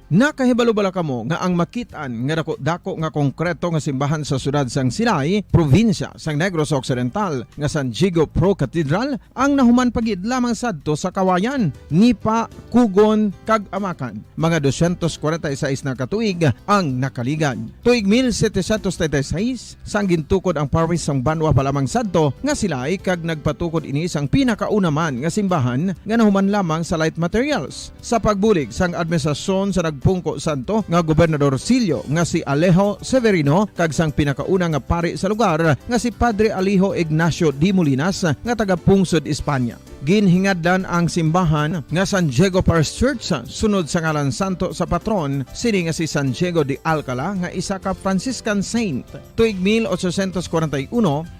Nakahibalo-bala kamo nga ang makitaan nga dako nga konkreto nga simbahan sa sudad sang Sinay, probinsya sang Negros Occidental nga San Diego Pro Cathedral ang nahuman pagid lamang sadto sa Kawayan, Nipa, Kugon kag Amakan. Mga 246 na katuig ang nakaligan. Tuig 1736 sang gintukod ang parish sang Banwa pa lamang sadto nga Silay kag nagpatukod ini sang pinakauna man nga simbahan nga nahuman lamang sa light materials. Sa pagbulig sang administrasyon sa Pungko Santo nga Gobernador Silio nga si Alejo Severino kag sang pinakauna nga pari sa lugar nga si Padre Alijo Ignacio D. Molinas nga taga Pungsod, Espanya. Ginhingadlan ang simbahan nga San Diego Parish Church sunod sa ngalan santo sa patron sini nga si San Diego de Alcala nga isa ka Franciscan saint. Tuig 1841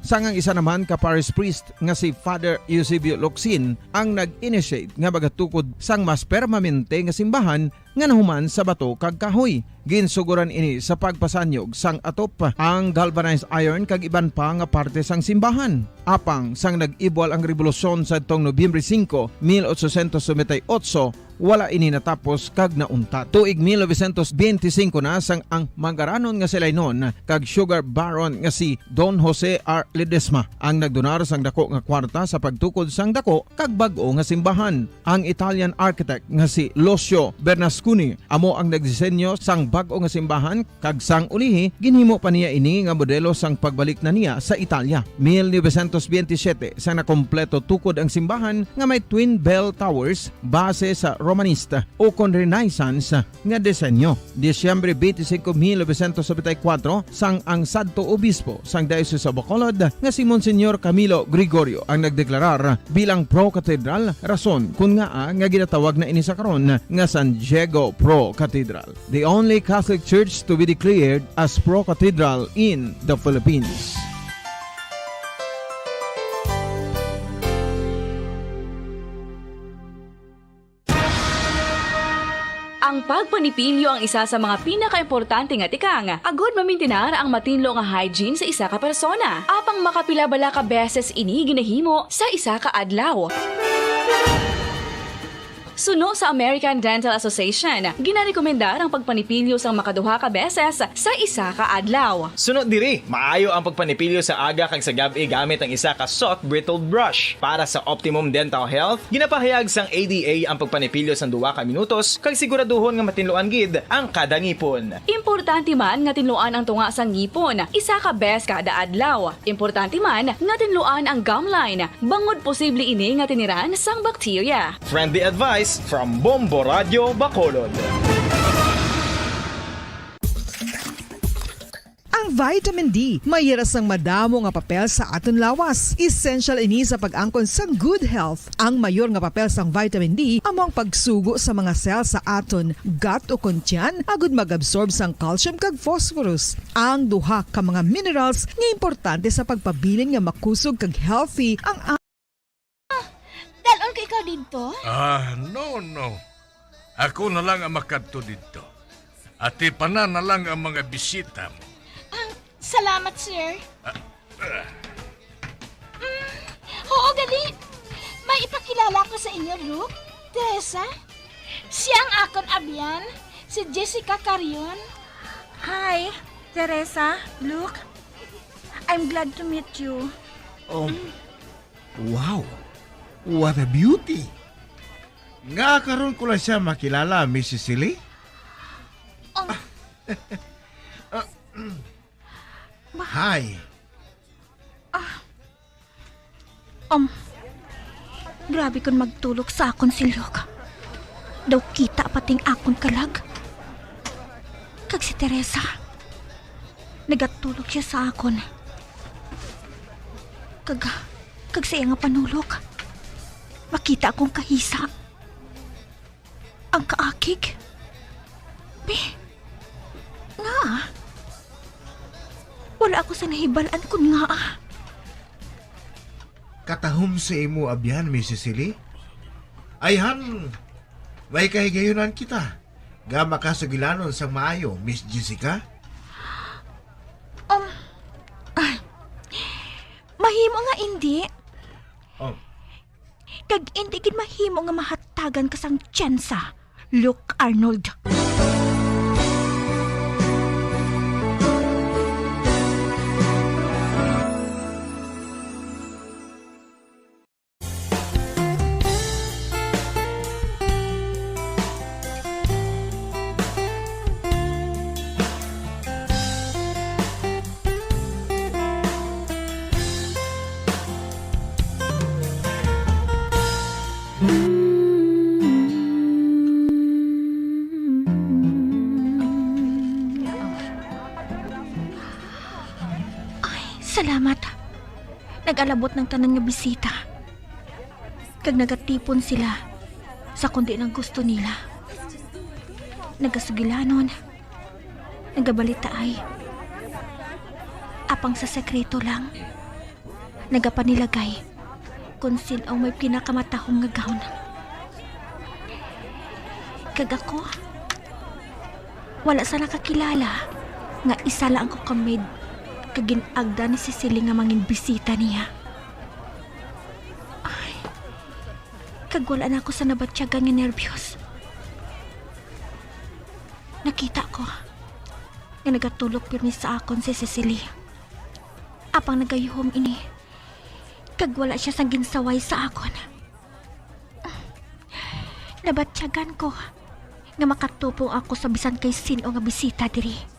sangang isa naman ka parish priest nga si Father Eusebio Locsin ang nag-initiate nga bagatukod sang mas permanente nga simbahan nga nahuman sa bato kag kahoy. Ginsuguran ini sa pagpasanyog sang atop ang galvanized iron kag iban pa nga parte sang simbahan. Apang sang nag-ibwal ang revolusyon sa tong Nobyembre 5, 1898, wala ini natapos kag nauntat. Tuig 1925 na sang ang manggaranon nga sila noon kag sugar baron nga si Don Jose R. Ledesma ang nagdonar sang dako nga kwarta sa pagtukod sang dako kag bag-o nga simbahan. Ang Italian architect nga si Lucio Bernasconi amo ang nagdisenyo sang bag-o nga simbahan kag sang ulihi ginhimo pa niya ini nga modelo sang pagbalik na niya sa Italia. 1927 sang nakompleto tukod ang simbahan nga may twin bell towers base sa Romanista o kon Renaissance nga disenyo. Disyembre 25, 1974 sang ang sadto obispo sang Diocese sa Bacolod nga si Monsignor Camilo Gregorio ang nagdeklarar bilang Pro Cathedral, rason kun nga ginatawag na ini sa karon nga San Diego Pro Cathedral, the only Catholic church to be declared as Pro Cathedral in the Philippines. Ang pagpanipilyo ang isa sa mga pinaka-importante nga tikang. Agod mamintinar ang matinlo nga hygiene sa isa ka persona. Apang makapila-bala ka beses ini ginahimo sa isa ka adlaw. Suno sa American Dental Association, ginarekomendar ang pagpanipilyo sang makaduha ka beses sa isa ka adlaw. Sunod diri, maayo ang pagpanipilyo sa aga kag sa gabi gamit ang isa ka soft brittle brush. Para sa optimum dental health, ginapahayag sang ADA ang pagpanipilyo sang 2 ka minutos kag siguraduhon nga matinluan gid ang kada ngipon. Importante man nga tinluan ang tunga sang ngipon, isa ka bes kada adlaw. Importante man nga tinluan ang gum line, bangod posible ini nga tiniran sang bakterya. Friendly advice from Bombo Radio Bacolod. Ang vitamin D. Mayra sang madamo nga papel sa aton lawas. Essential ini sa pag-angkon sang good health. Ang mayor nga papel sang vitamin D amo ang pagsugo sa mga cell sa aton gut o kuntyan agud mag-absorb sang calcium kag phosphorus. Ang duha ka mga minerals nga importante sa pagpabilin nga makusog kag healthy ang Dalon ka ikaw dito? No. Ako na lang ang makadto dito. At ipana na lang ang mga bisita mo. Salamat, sir. Oo, gali. May ipakilala ko sa inyo, Luke. Teresa. Siya ang akon abyan. Si Jessica Carion. Hi, Teresa, Luke. I'm glad to meet you. Oh, wow. What a beauty. Nga karon ko lang siya makilala, Mrs. Silly. Hi. Grabe kon magtulog sa akon si Luke. Daw kita pating akon kalag. Kag si Teresa. Nagatulog siya sa akon. Kag sa iya nga panulog. Makita akong kahisa. Ang kaakig. Nga. Wala ako sa nahibalaan kun nga. Katahom sa imo abyan, Mrs. Silly. Ayhan, may kahigayunan kita. Ga makasugilanon sa maayo, Miss Jessica. Mahimo nga hindi. Oh. Kag hindi gid mahimo nga mahatagan ka sang tsansa, Luke Arnold. Salamat. Nag-alabot ng tanan nga bisita. Kag nagatipon sila sa kundi ng gusto nila. Nagasugilanon. Nagabalitaay. Apang sa sekreto lang. Nagapanilagay kung sino may pinakamatahong nga gown. Kag ako, wala sa nakakilala nga isa lang ko kamid kaginagda ni Cecily nga mangin bisita niya. Ay, kag wala na ako sa nabatyagan nga nervyos. Nakita ko nga nagatulog pirmi sa akon si Cecily. Apang nagayuhom ini, kag wala siya sang ginsaway sa akon. Nabatyagan ko nga makatupong ako sa bisan kay sino nga bisita diri.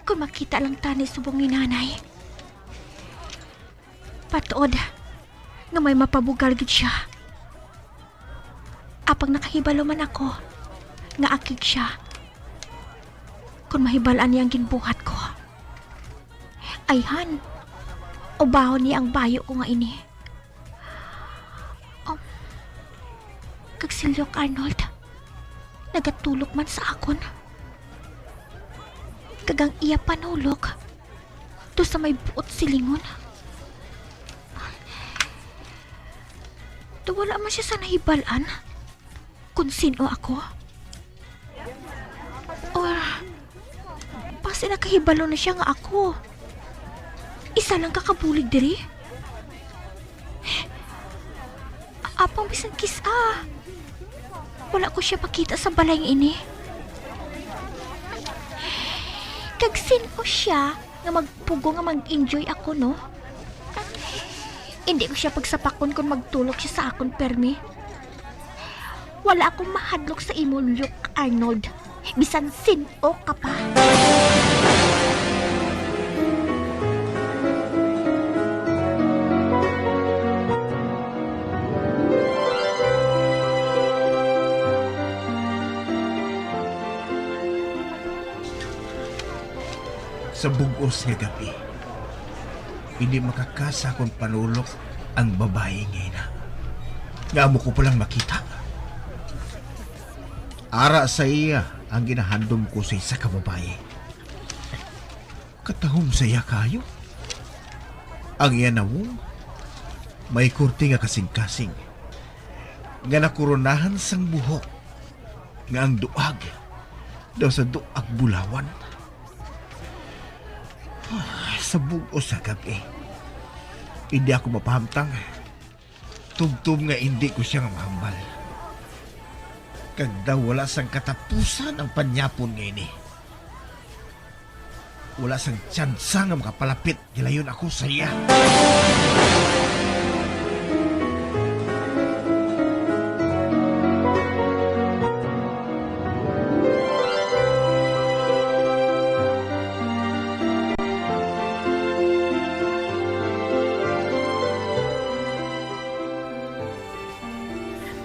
Kung makita lang tani subong ni nanay. Patuod nga may mapabugal gid siya. Apang nakahibalo man ako nga akig siya. Kung mahibalaan niya ang ginbuhat ko. Ayhan, ubahon niya ang bayo ko nga ini. Kag si Luke Arnold, nagatulog man sa akon. Kagang iya panulog to sa may buot silingon. To wala man siya sa nahibalaan kung sino ako. Or pasi nakahibalo na siya nga ako. Isa lang kakabulig diri. Apang bisan kisa. Wala ko siya pakita sa balay ini. Kag sino siya nga magpugo nga mag-enjoy ako, no? Hindi ko siya pagsapakon kung magtulog siya sa akon permi. Wala akong mahadlok sa imo, Luke Arnold. Bisan sino ka pa. sa bugos nga gabi. Hindi makakasa kung panulok ang babae ngayon na. Nga mo ko palang makita. Ara sa iya ang ginahandom ko sa isa ka babae. Katahom saya kayo. Ang iya na mo, may kurti nga kasing-kasing. Nga nakuronahan sang buhok. Nga ang duag daw sa duag bulawan. Sa bugos sa gabi, hindi ako mapahamtang. Tugtog nga hindi ko siya mahambal. Kag daw wala sang katapusan ang panyapon ngayon eh. Wala sang tsansa nga makapalapit gilayon ako sa iya.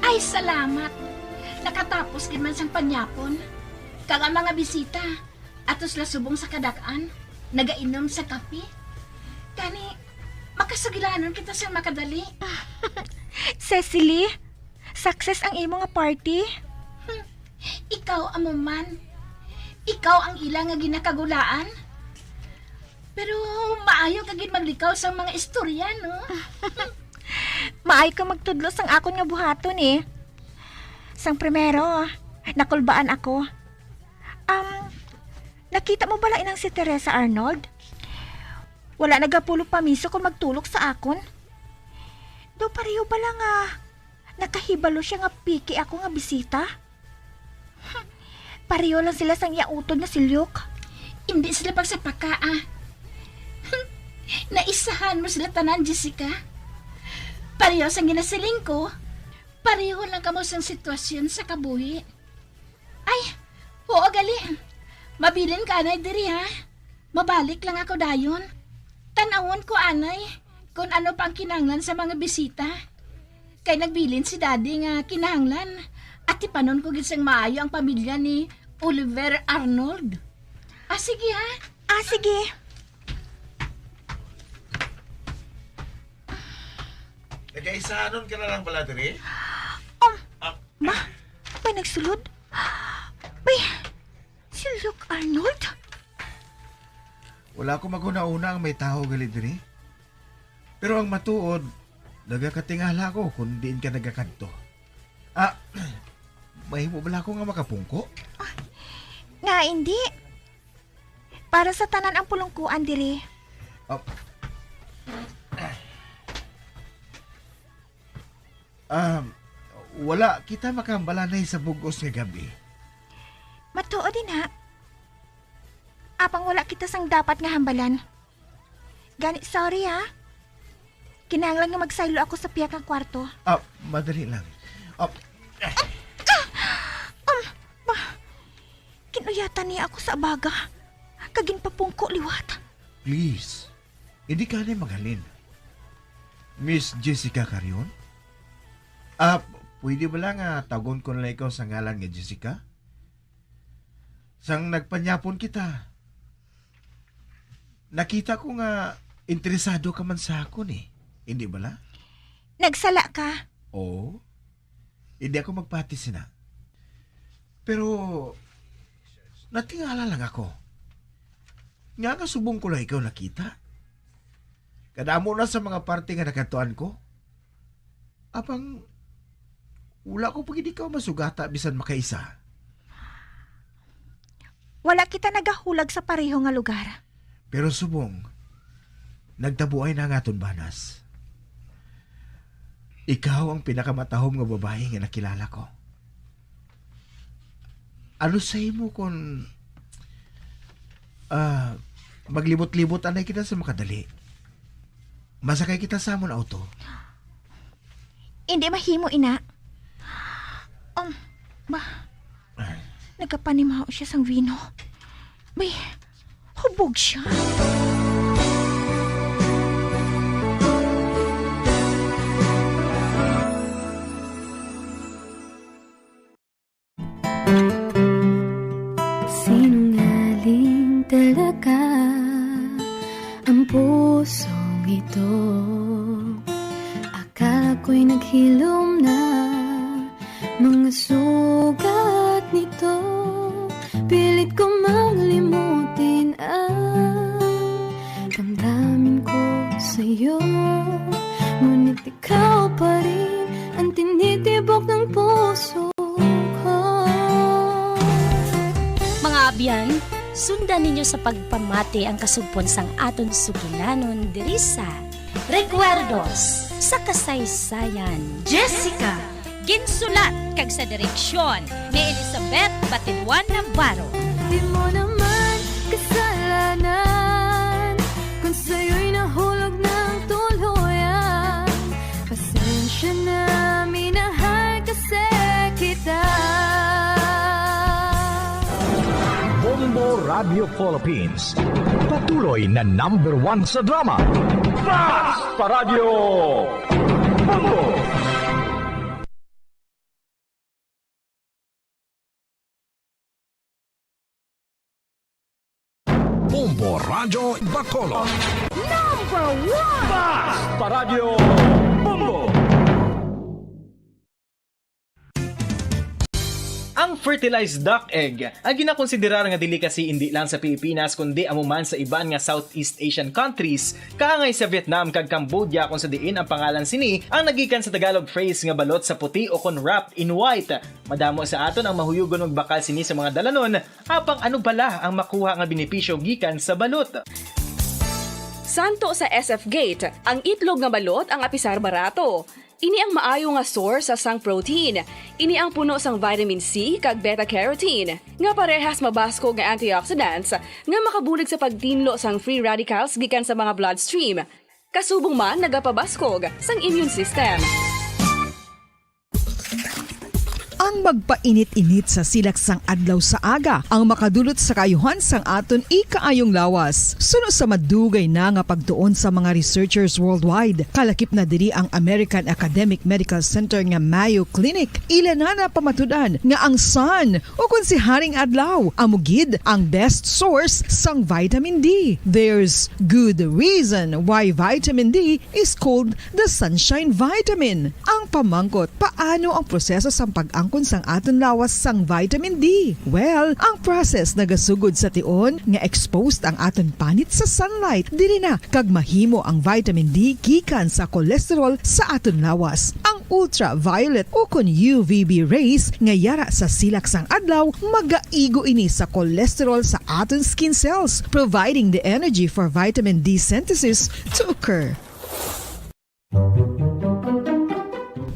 Ay, salamat. Nakatapos gid man sang panyapon. Kag ang mga bisita atos lasubong sa kadakan, nagainom sa kape. Kani makasugilanon kita sa makadali. Cecily, success ang imo nga party. Ikaw amo man. Ikaw ang ilang nga ginakagulaan. Pero maayo ka gid maglikaw sa mga istorya, no? Maay ka magtudlo sang akon nga buhaton eh. Sang primero, nakulbaan ako. Nakita mo bala inang si Teresa Arnold? Wala nagapulo pamiso kung magtulog sa akon. Do pareho bala nga nakahibalo siya nga piki ako nga bisita. Pareho lang sila sang iautod na silyok. Hindi sila pagsapaka ah. Naisahan mo sila tanan, Jessica. Pareho sang ginasiling ko. Pareho lang kamo sang sitwasyon sa kabuhi. Ay, oo gali. Mabilin ka anay diri ha. Mabalik lang ako dayon. Tanawon ko anay kung ano pang kinahanglan sa mga bisita. Kay nagbilin si daddy nga kinahanglan. At ipanon ko gid sang maayo ang pamilya ni Oliver Arnold. Ah, sige ha. Ah, sige. Nagkaisahanon ka na lang pala diri? May nagsulod? May si Luke Arnold? Wala ko maguna-una ang may tao gali diri. Pero ang matuod, nagakatingala ko kung diin ka nagakadto. May mo bala ko nga makapungko? Nga hindi. Para sa tanan ang pulungkuan diri. Wala kita makambalanay sa bugos nga gabi. Matuo din ha. Apang wala kita sang dapat nga hambalan. Gani, sorry ha. Kinahanglan nga magsaylo ako sa piyak ng kwarto. Madali lang. Kinuyatan niya ako sa abaga. Kagin papungko liwat. Please, hindi ka na magalin. Miss Jessica Carion? Pwede ba lang tagon ko na ikaw sa ngalan nga Jessica? Sang nagpanyapon kita. Nakita ko nga interesado ka man sa akon eh. Hindi ba la? Nagsala ka? Oo. Hindi ako magpatis na. Pero, natingala lang ako. Nga nga subong ko lang ikaw nakita. Kadamo na sa mga parte nga nakatuan ko. Apang, wala ko pag hindi ka masugata bisan makaisa. Wala kita nagahulag sa pareho nga lugar. Pero subong, nagtabuay na nga ton banas. Ikaw ang pinakamatahom nga babae nga nakilala ko. Ano say mo kung maglibot-libot anay kita sa makadali? Masakay kita sa amon auto. Hindi mahimo ina. Nagkapanimaw siya sang vino. May hubog siya. Sinungaling talaga. ang pusong ito. Akala ko'y naghilom na, mga sugat nito. Pilit ko makalimutin ang damdamin ko sa'yo. Ngunit ikaw pa rin ang tinitibok ng puso ko. Mga abyan, sundan ninyo sa pagpamati ang kasugpon sang aton sugilanon diri sa Recuerdos sa Kasaysayan. Jessica, ginsulat kag sa direksyon ni Elizabeth Batiduan Navarro. Di mo naman kasalanan kung sa'yo'y nahulog ng tuluyan. Pasensya na, minahal kasi kita. Bombo Radio Philippines. Patuloy na #1 sa drama. Basta Radio Bombo! Bombo Radio Bacolod. #1 Basta Radio Bombo! Ang fertilized duck egg ang ginakonsiderar nga delicacy hindi lang sa Pilipinas kundi amuman sa iban nga Southeast Asian countries, kaangay sa Vietnam kag Cambodia kung sa diin ang pangalan sini ang nagikan sa Tagalog phrase nga balot sa puti o kon wrapped in white. Madamo sa aton ang mahuyugon og bakal sini sa mga dalanon, apang ano bala ang makuha nga benepisyo gikan sa balot. Santo sa SF Gate, ang itlog nga balot ang apisar barato. Ini ang maayo nga source sa sang protein. Ini ang puno sang vitamin C kag beta-carotene, nga parehas mabasko nga antioxidants nga makabulig sa pagtinlo sang free radicals gikan sa mga bloodstream. Kasubong man nagapabaskog sang immune system. Ang magpainit-init sa silaksang adlaw sa aga ang makadulot sa kaayuhan sang aton ikaayong lawas. Suno sa madugay na nga pagtuon sa mga researchers worldwide, kalakip na diri ang American Academic Medical Center nga Mayo Clinic. Ila na pamatudan nga ang sun o kung si Haring Adlaw amugid ang best source sang vitamin D. There's good reason why vitamin D is called the sunshine vitamin. Ang pamangkot, paano ang proseso sa pag-angkon sang aton lawas sang vitamin D? Well, ang process nagasugod sa tion nga exposed ang aton panit sa sunlight dili na kag mahimo ang vitamin D gikan sa cholesterol sa aton lawas. Ang ultraviolet o kon UVB rays nga yara sa silak sang adlaw magaigo ini sa cholesterol sa aton skin cells, providing the energy for vitamin D synthesis to occur.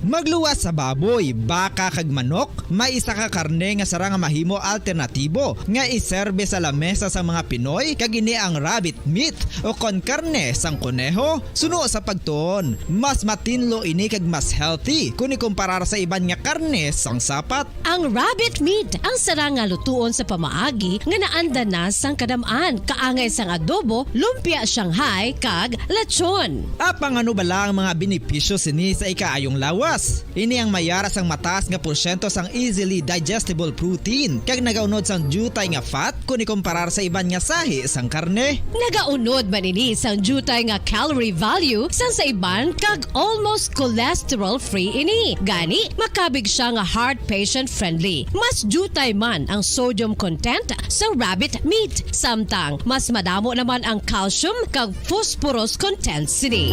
Magluwas sa baboy, baka kag manok, may isa ka karne nga sara nga mahimo alternatibo nga iserbe sa lamesa sa mga Pinoy kag ini ang rabbit meat o kon karne sang kuneho. Suno sa pagtuon, mas matinlo ini kag mas healthy kung ikumparar sa iban nga karne sang sapat. Ang rabbit meat ang sara nga lutuon sa pamaagi nga naanda na sang kadamaan, kaangay sang adobo, lumpia Shanghai kag lechon. Apang ano bala ang mga benepisyo sini sa ikaayong lawas? Ini ang mayaras ang mataas nga porsyento sang easily digestible protein kag nagaunod sang jutay nga fat kung ikumparar sa iban nga sahi sang karne. Nagaunod man ini sang jutay nga calorie value sang sa iban kag almost cholesterol free ini. Gani makabig siya nga heart patient friendly. Mas jutay man ang sodium content sa rabbit meat, samtang mas madamo naman ang calcium kag phosphorus content sini.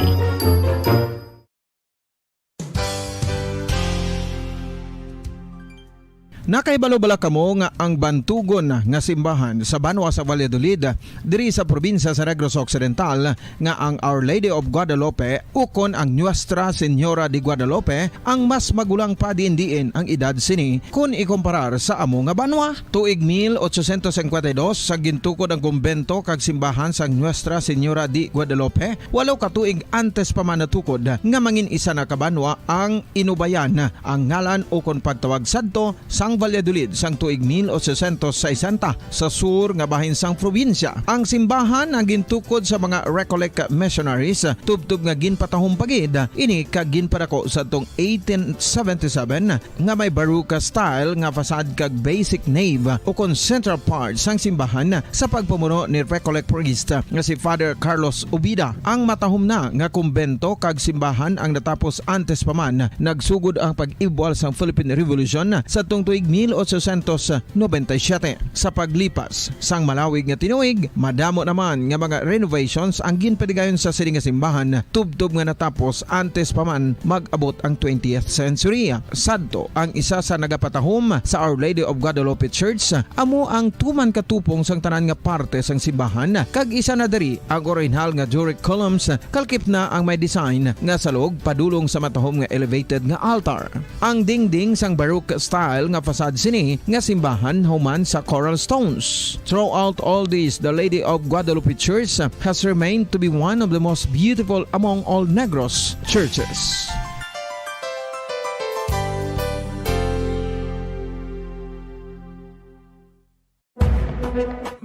Nakaibalo-bala kamo nga ang bantugon nga simbahan sa Banwa sa Valladolid diri sa probinsya sa Negros Occidental nga ang Our Lady of Guadalupe ukon ang Nuestra Señora de Guadalupe ang mas magulang pa diin ang edad sini kung ikumparar sa amo nga banwa. Tuig 1852 sa gintukod ang kumbento kag simbahan sa Nuestra Señora de Guadalupe, walo ka tuig antes pa man natukod nga mangin isa na ka banwa ang inubayan ang ngalan ukon pagtawag sadto sang sang Valladolid sang tuig 1860 sa sur nga bahin sang probinsya. Ang simbahan ang gintukod sa mga Recollect missionaries tubtub nga ginpatahong pagid ini kag ginpadako sa tong 1877 nga may baroque style nga fasad kag basic nave o kon central part sang simbahan sa pagpamuno ni Recollect priest nga si Father Carlos Ubida. Ang matahom na nga kumbento kag simbahan ang natapos antes pa man nagsugod ang pag-ibwal sang Philippine Revolution sa tong tuig 1897. Sa paglipas sang malawig nga tinuig, madamo naman nga mga renovations ang ginpadigayon sa sining nga simbahan tubtob nga natapos antes pa man mag-abot ang 20th century. Sadto ang isa sa nagapatahom sa Our Lady of Guadalupe Church, amo ang tuman katupong sang tanan nga parte sang simbahan kag isa na diri ang original nga Doric columns kalkip na ang may design nga salog padulong sa matahom nga elevated nga altar. Ang dingding sang baroque style nga fasad sini nga simbahan human sa coral stones. Throughout all this, the Lady of Guadalupe Church has remained to be one of the most beautiful among all Negros churches.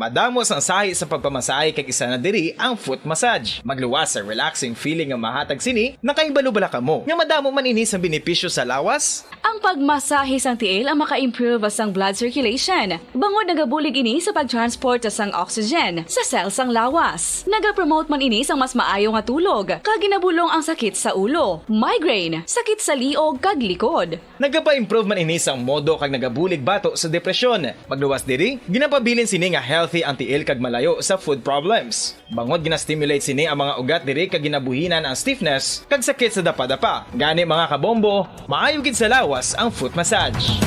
Madamo sang sahi sa pagpamasahe kag isa na diri ang foot massage. Magluwas sa relaxing feeling nga mahatag sini, nakaibalo-bala ka mo. Nga madamo man ini sa benepisyo sa lawas. Ang pagmasahe sang tiil ang maka-improve sang blood circulation. Bangod nagabulig ini sa pagtransport sang oxygen sa cells sang lawas. Nagapromote man ini sang mas maayo nga tulog, kag ginabulong ang sakit sa ulo, migraine, sakit sa liog kag likod. Nagapa-improve man ini sang modo kag nagabulig bato sa depresyon. Magluwas diri, ginapabilin sini nga healthy ang tiil kag malayo sa food problems. Bangod gina-stimulate sini ang mga ugat diri kag ginabuhinan ang stiffness kag sakit sa dapa-dapa. Gani mga kabombo, maayo gid sa lawas ang foot massage.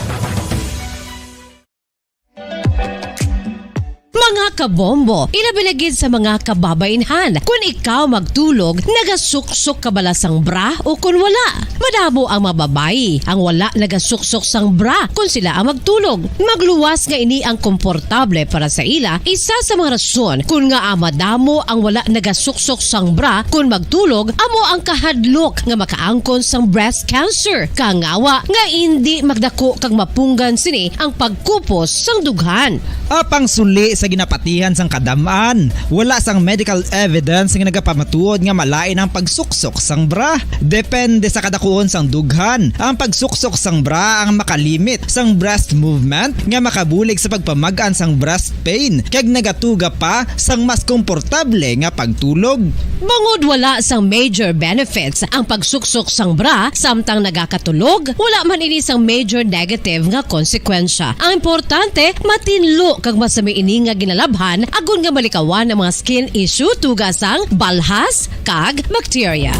Mga kabombo, ilabilagid sa mga kababainhan. Kung ikaw magtulog, nagasuksok ka bala sang bra o kung wala. Madamo ang mababayi ang wala nagasuksok sang bra kung sila ang magtulog. Magluwas nga ini ang komportable para sa ila, isa sa mga rason kung nga madamo ang wala nagasuksok sang bra kung magtulog, amo ang kahadlok nga makaangkon sang breast cancer. Kangawa nga hindi magdako kag mapunggan sini ang pagkupos sang dughan. Apang suli sa ginapatihan sang kadamaan, wala sang medical evidence nga nagapamatuod nga malain ang pagsuksok sang bra. Depende sa kadakuon sang dughan. Ang pagsuksok sang bra ang makalimit sang breast movement nga makabulig sa pagpamagaan sang breast pain kag nagatuga pa sang mas komportable nga pagtulog. Bangod wala sang major benefits ang pagsuksok sang bra samtang nagakatulog, wala man ini sang major negative nga konsekwensya. Ang importante, matinlo kag masami ini nga ginalabhan agon nga malikawan ang mga skin issue tugas ang balhas kag bacteria.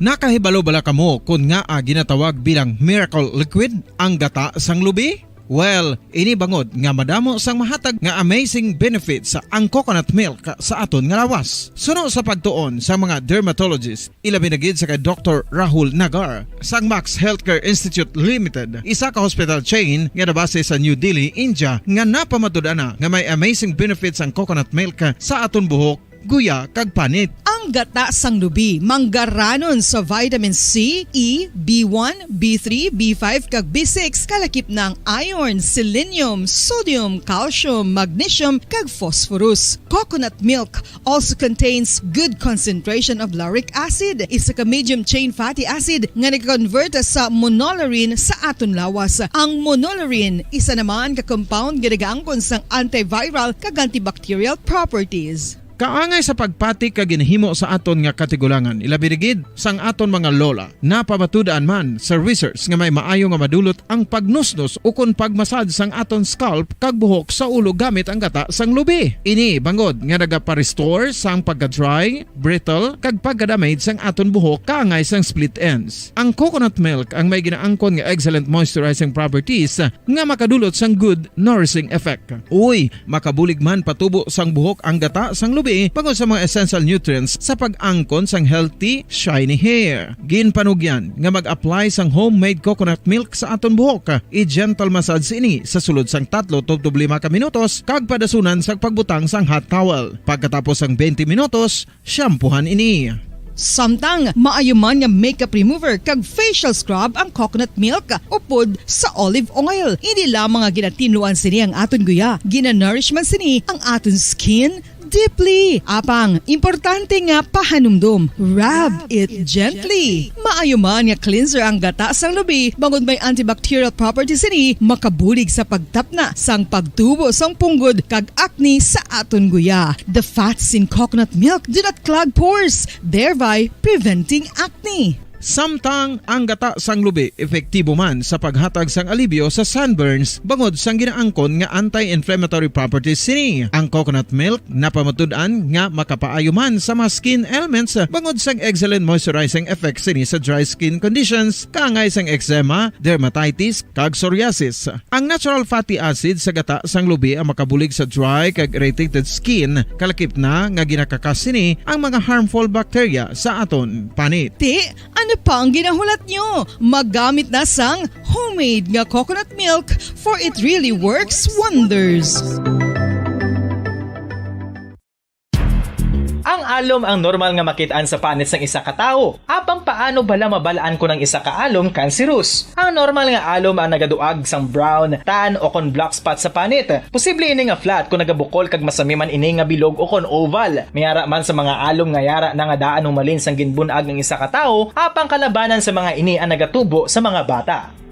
Nakahibalo-bala kamo kung nga ginatawag bilang miracle liquid ang gata sang lubi? Well, ini bangod nga madamo sang mahatag nga amazing benefits sa ang coconut milk sa aton nga lawas. Suno sa pagtuon sa mga dermatologist, ilabi na gid sa kay Dr. Rahul Nagar sang Max Healthcare Institute Limited, isa ka hospital chain nga nabase sa New Delhi, India, nga napamatud-ana nga may amazing benefits ang coconut milk sa aton buhok, guya kag panit. Ang gata sang lubi manggaranon sa vitamin C, E, B1, B3, B5 kag B6 kalakip ng iron, selenium, sodium, calcium, magnesium kag phosphorus. Coconut milk also contains good concentration of lauric acid, isa ka medium chain fatty acid nga nag-convert sa monolarin sa aton lawas. Ang monolarin isa naman ka compound ginagaangkon sang antiviral kag antibacterial properties. Kaangay sa pagpati kag ginhimo sa aton nga katigulangan, ilabirigid sang aton mga lola. Napamatudan man sa research nga may maayo nga madulot ang pagnusnos o kon pagmasad sang aton scalp kag buhok sa ulo gamit ang gata sang lubi. Ini bangod nga nagapa-restore sang pagka-dry, brittle kag pagka-damage sang aton buhok kaangay sang split ends. Ang coconut milk ang may ginaangkon nga excellent moisturizing properties nga makadulot sang good nourishing effect. Uy, makabulig man patubo sang buhok ang gata sang lubi pagod sa mga essential nutrients sa pag-angkon sang healthy, shiny hair. Ginpanugyan nga mag-apply sang homemade coconut milk sa aton buhok. I-gentle massage ini sa sulod sang 3-5 ka minutos kag padasunan sang pagbutang sang hot towel. Pagkatapos sang 20 minutos, shampoohan ini. Samtang maayuman nga makeup remover kag facial scrub ang coconut milk upod sa olive oil. Hindi lamang nga ginatinuan sini ang aton guya, ginanourishman sini ang aton skin deeply. Apang, importante nga pahanumdum. Rub it gently. Maayo man nga cleanser ang gata sang lubi, bangod may antibacterial properties ini, makabulig sa pagtapna sang pagtubo sang punggod kag acne sa aton guya. The fats in coconut milk do not clog pores, thereby preventing acne. Samtang ang gata sang lubi epektibo man sa paghatag sang alibyo sa sunburns bangod sang ginaangkon nga anti-inflammatory properties sini. Ang coconut milk napamatud-an nga makapaayo man sa mga skin ailments bangod sang excellent moisturizing effect sini sa dry skin conditions kaangay sang eczema, dermatitis kag psoriasis. Ang natural fatty acid sa gata sang lubi ang makabulig sa dry kag irritated skin, kalakip na nga ginakakas sini ang mga harmful bacteria sa aton panit. Ano pa ang ginahulat nyo? Magamit na sang homemade nga coconut milk for it really works wonders. Ang alom ang normal nga makitaan sa panit sang isa ka tawo. Apang paano bala mabalaan ko ng isa ka alom cancerous? Ang normal nga alom ang nagaduag sang brown, tan o kon black spot sa panit. Posible ini nga flat kung nagabukol kag masami man ini nga bilog o kon oval. Mayara man sa mga alom nga yara na nga daan humalin sang ginbunag ng isa ka tawo, apang kalabanan sa mga ini ang nagatubo sa mga bata.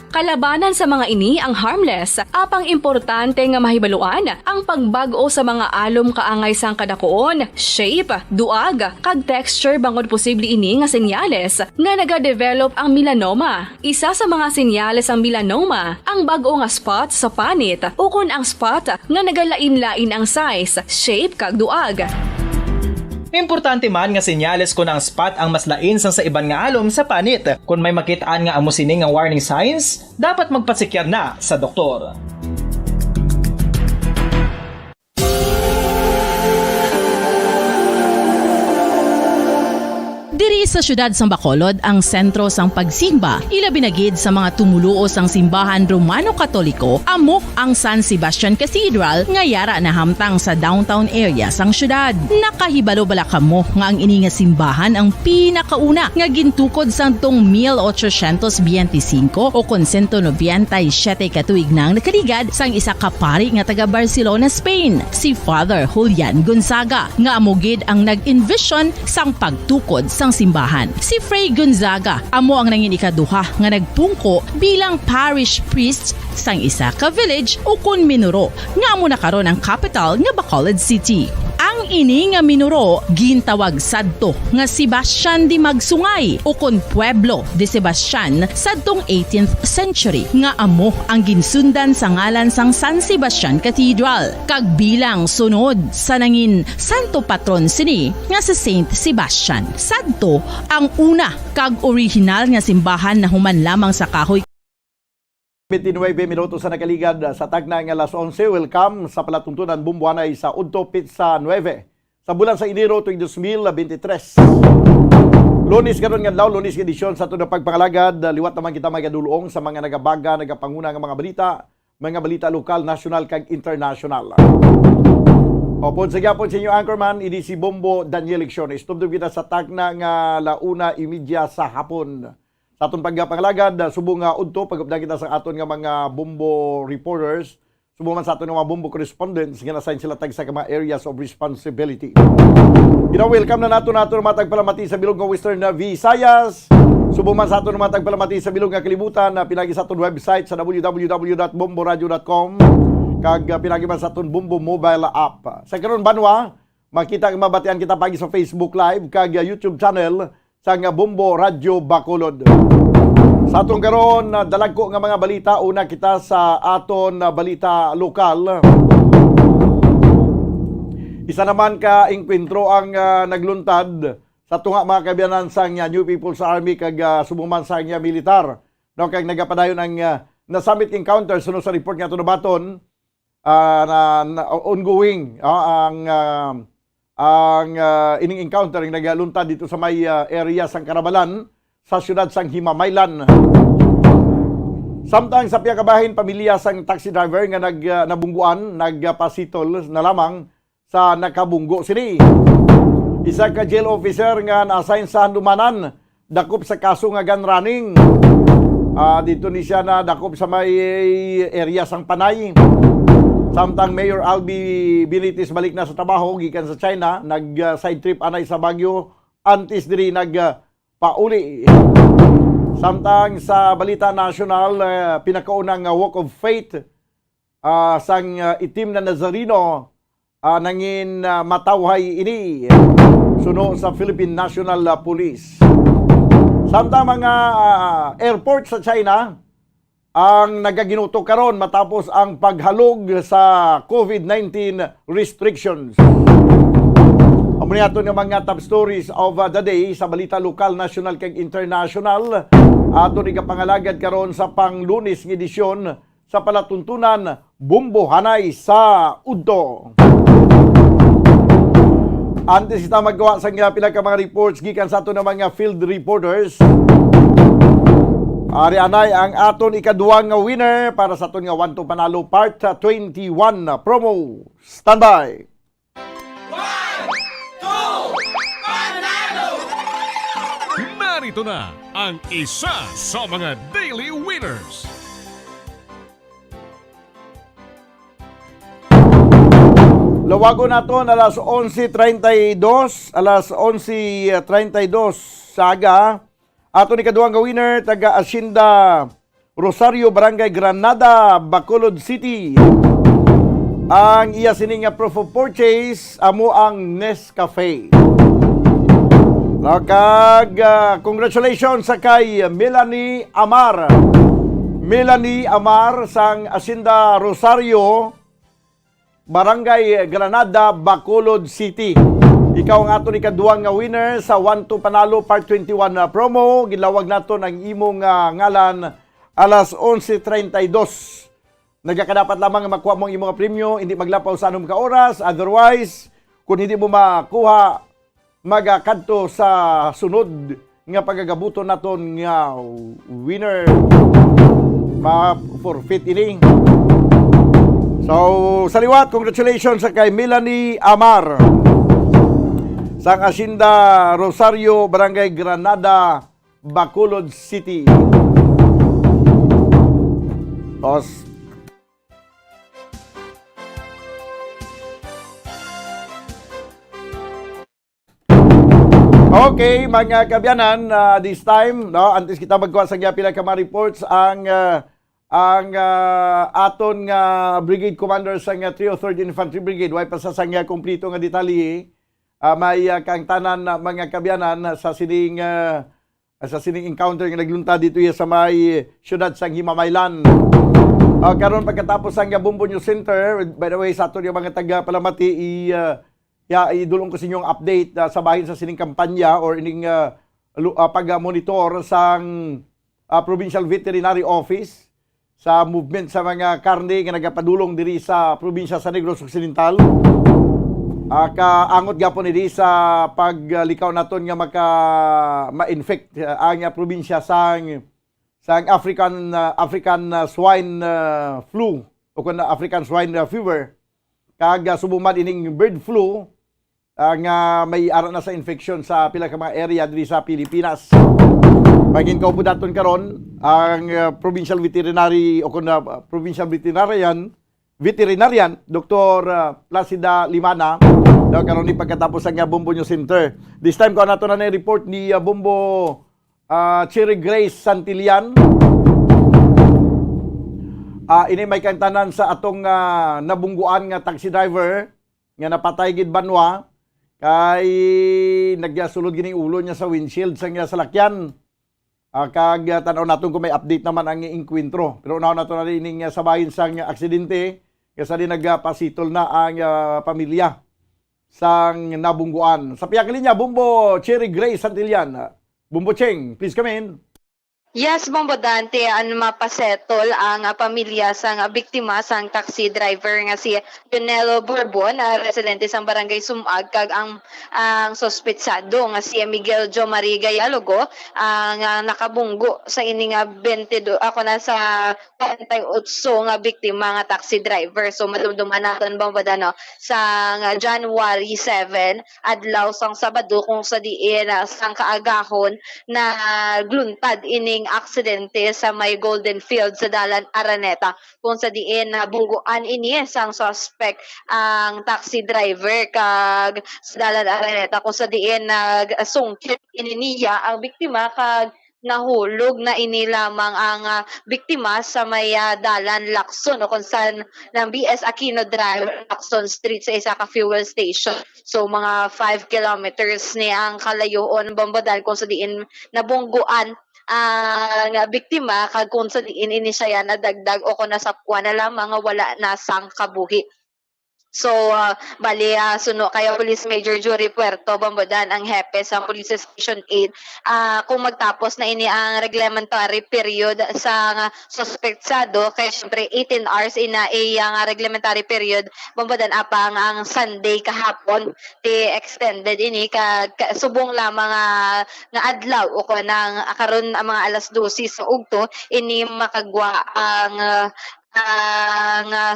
Kalabanan sa mga ini ang harmless, apang importante nga mahibaluan ang pagbag-o sa mga alom kaangay sang kadakuon, shape, duag, kag texture bangod posible ini nga senyales nga nagadevelop ang melanoma. Isa sa mga senyales ang melanoma, ang bag-o nga spot sa panit o kun ang spot nga nagalain-lain ang size, shape kag duag. Importante man nga senyales kung ang spot ang mas lain sang sa iban nga alom sa panit. Kung may makitaan nga amo sini nga warning signs, dapat magpasikyar na sa doktor. Diri sa syudad sang Bacolod ang sentro sang pagsimba, ilabi na gid sa mga tumuluo sang simbahan Romano-Katoliko, amok ang San Sebastian Cathedral nga yara na hamtang sa downtown area sang syudad. Nakahibalo bala kamo nga ang ini nga simbahan ang pinakauna nga gintukod sang tong 1825 o kon 197 katuig nang nakaligad sang isa ka pari nga taga Barcelona, Spain, si Father Julian Gonzaga, nga amo gid ang nag-envision sang pagtukod sang simbahan. Si Fray Gonzaga amo ang nangin ikaduha nga nagpungko bilang parish priest sang isa ka village o kun Minuro nga amo na karon ang capital nga Bacolod City. Ang ini nga Minuro gintawag sadto nga Sebastian de Magsungay o kun Pueblo de Sebastian sadtong 18th century nga amo ang ginsundan sa ngalan sang San Sebastian Cathedral kag bilang sunod sa nangin santo patron sini nga si Saint Sebastian. Sadto ang una kag original nga simbahan na human lamang sa kahoy. 29 minutos sa nakaligad sa tagna nga alas 11. Welcome sa palatuntunan bumbuanay sa Udto Pizza 9 sa bulan sa Enero tuig 2023. Lunes karon nga adlaw, Lunes edisyon sa tunang pagpangalagad. Liwat naman kita magadulong sa mga nagabaga, nagapanguna nga mga balita lokal, national kag international. Opod sa gyapon sa inyo anchorman, idi si Bombo Daniel Lecciones. Tubdob kita sa tagna nga 1:30 sa hapon. Sa atong pagpangalagad, subong nga udto pagupdan kita sa aton nga mga Bombo reporters, subong man sa aton nga mga Bombo correspondents nga nasign sila tag sa mga areas of responsibility. Welcome na nato matag palamati sa bilog nga Western Visayas. Subong man sa aton matag palamati sa bilog nga kalibutan na pinagi sa aton website sa www.bomboradio.com kag pinagi man sa aton Bombo mobile app. Sa karon banwa, makita nga mabatian kita pagi sa Facebook Live kag YouTube channel sa nga Bombo Radio Bacolod. Sa atong karon dalag ko nga mga balita, una kita sa aton balita lokal. Isa naman ka inkwentro ang nagluntad sa tunga mga kabiyanan sang New People's Army kag sumuman sang militar. No kag nagapadayon ang na-summit encounter sunod sa report nga tunabaton na ongoing ang ining encounter ng nagaluntad dito sa may area sang Karabalan sa siyudad sang Himamaylan. Samtang sa piyakabahin pamilya sang taxi driver nga nabungguan, nagpasitol na lamang sa nakabunggo sini. Isa ka jail officer nga na-assign sa Handumanan dakop sa kaso nga gun running. Dito ni siya na dakop sa may area sang Panay. Samtang Mayor Albi Benitez balik na sa trabaho gikan sa China, nag-side trip anay sa Baguio, antes diri nagpauli. Samtang sa Balita National, pinakaunang Walk of Faith sang itim na Nazareno nangin matawhay ini suno sa Philippine National Police. Samtang mga airport sa China ang nagaginuto karon matapos ang paghalog sa COVID-19 restrictions. Amo niyato ng mga top stories of the day sa balita lokal, national kag international. Ato ni kapangalagad karon sa panglunes ng edisyon sa palatuntunan Bumbo Hanay sa Udto. Antes kita magawa sa pila ka mga reports gikan sa ato ng mga field reporters. Ari anay ang aton ikaduhang nga winner para sa aton nga 1-2 panalo part 21 promo. Standby. 1, 2, panalo! Narito na ang isa sa mga daily winners. Lawago naton alas 11:32, alas 11:32 saga. Ato ni kaduhang nga winner taga Hacienda Rosario, Barangay Granada, Bacolod City. Ang iya sining nga proof of purchase amo ang Nescafe. Congratulations sa kay Melanie Amar. Melanie Amar sang Hacienda Rosario, Barangay Granada, Bacolod City. Ikaw ang ato ni kaduhang nga winner sa 1-2 panalo part 21 na promo. Gilawag nato ang imong ngalan alas 11:32. Nagkakadapat lamang makuha mo ang imong premyo, hindi maglapaw sa anong ka oras. Otherwise, kung hindi mo makuha, magakadto sa sunod nga pagagabuto naton nga winner ma-forfeit ini. So, sa liwat, congratulations sa kay Melanie Amar sa Hacienda Rosario, Barangay Granada, Bacolod City. Okay, mga kabyanan, this time, no, antes kita magkuha sa pila ka mga reports, ang aton nga brigade commander sa 303rd Infantry Brigade, way pa sa sangya kumplito nga detalye, may kang tanan mga kabyanan sa sining encounter nga naglunta dito sa may syudad sang Himamaylan. Karon pagkatapos ang Bumbo News Center, by the way, sa aton yung mga taga Palamati, idulong ko sa inyong update sa bahin sa sining kampanya or ining pag-monitor sang Provincial Veterinary Office sa movement sa mga karne nga nagapadulong diri sa probinsya sa Negros Occidental. Kaangot gyapon diri sa paglikaw naton nga ma-infect ang probinsya sang African swine flu o kun African swine fever. Kag subumad ining bird flu nga may ara na sa infection sa pila ka mga area diri sa Pilipinas. Pagin kaupo daton karon ang provincial veterinary o kuna provincial veterinarian Dr. Placida Limana daw karon ni pagkatapos ang Bumbo News Center. This time ko nato na report ni Bumbo Cherry Grace Santillan. Ini may kantanan sa atong nabungguan nga taxi driver nga napatay gid banwa kay nagsulod gining ulo niya sa windshield sa salakyan. Kag tanaw naton kung may update naman ang inkwentro. Pero unaw nato na rin sa bahin sang aksidente kasi din nagpasitol na ang pamilya sang nabungguan. Sa piyakali niya, Bumbo Cherry Grace Santillan. Bumbo Cheng, please come in. Yes, Bombodante, mapasetol ang pamilya sang biktima sang taxi driver nga si Jonelo Bourbon, residente sang barangay Sumag, kag ang sospetsado nga si Miguel Jo Marie Gayalogo, nga nakabunggo sa ini nga 22 ako na sa 48 nga biktima nga taxi driver. So madumduman naton Bombodano sa January 7 adlaw sang Sabado kung sa diin sang kaagahon na gluntad ining aksidente sa may Golden Field sa Dalan Araneta kung sa diin bungguan ini sang suspect ang taxi driver kag sa Dalan Araneta kung sa diin nagsungkit ini niya ang biktima kag nahulog na ini lamang ang biktima sa may Dalan Lacson o kung saan ng BS Aquino Drive Lacson Street sa isa ka fuel station. So mga 5 kilometers ni ang kalayoon Bombodan kung sa diin nabungguan ang biktima kag kung sa diin ini siya nadagdag o kung nasapwa na lamang nga wala na sang kabuhi. So, bali, suno kaya Police Major Jury Puerto Bombodan ang hepe sa Police Station 8. Kung magtapos na ini ang reglementary period sa suspectsado, kaya syempre 18 hours ina ang reglementary period Bombodan apang ang Sunday kahapon ti extended ini subong lamang nga adlaw o kanang karon ang mga alas 12 sa ugto ini makagwa ang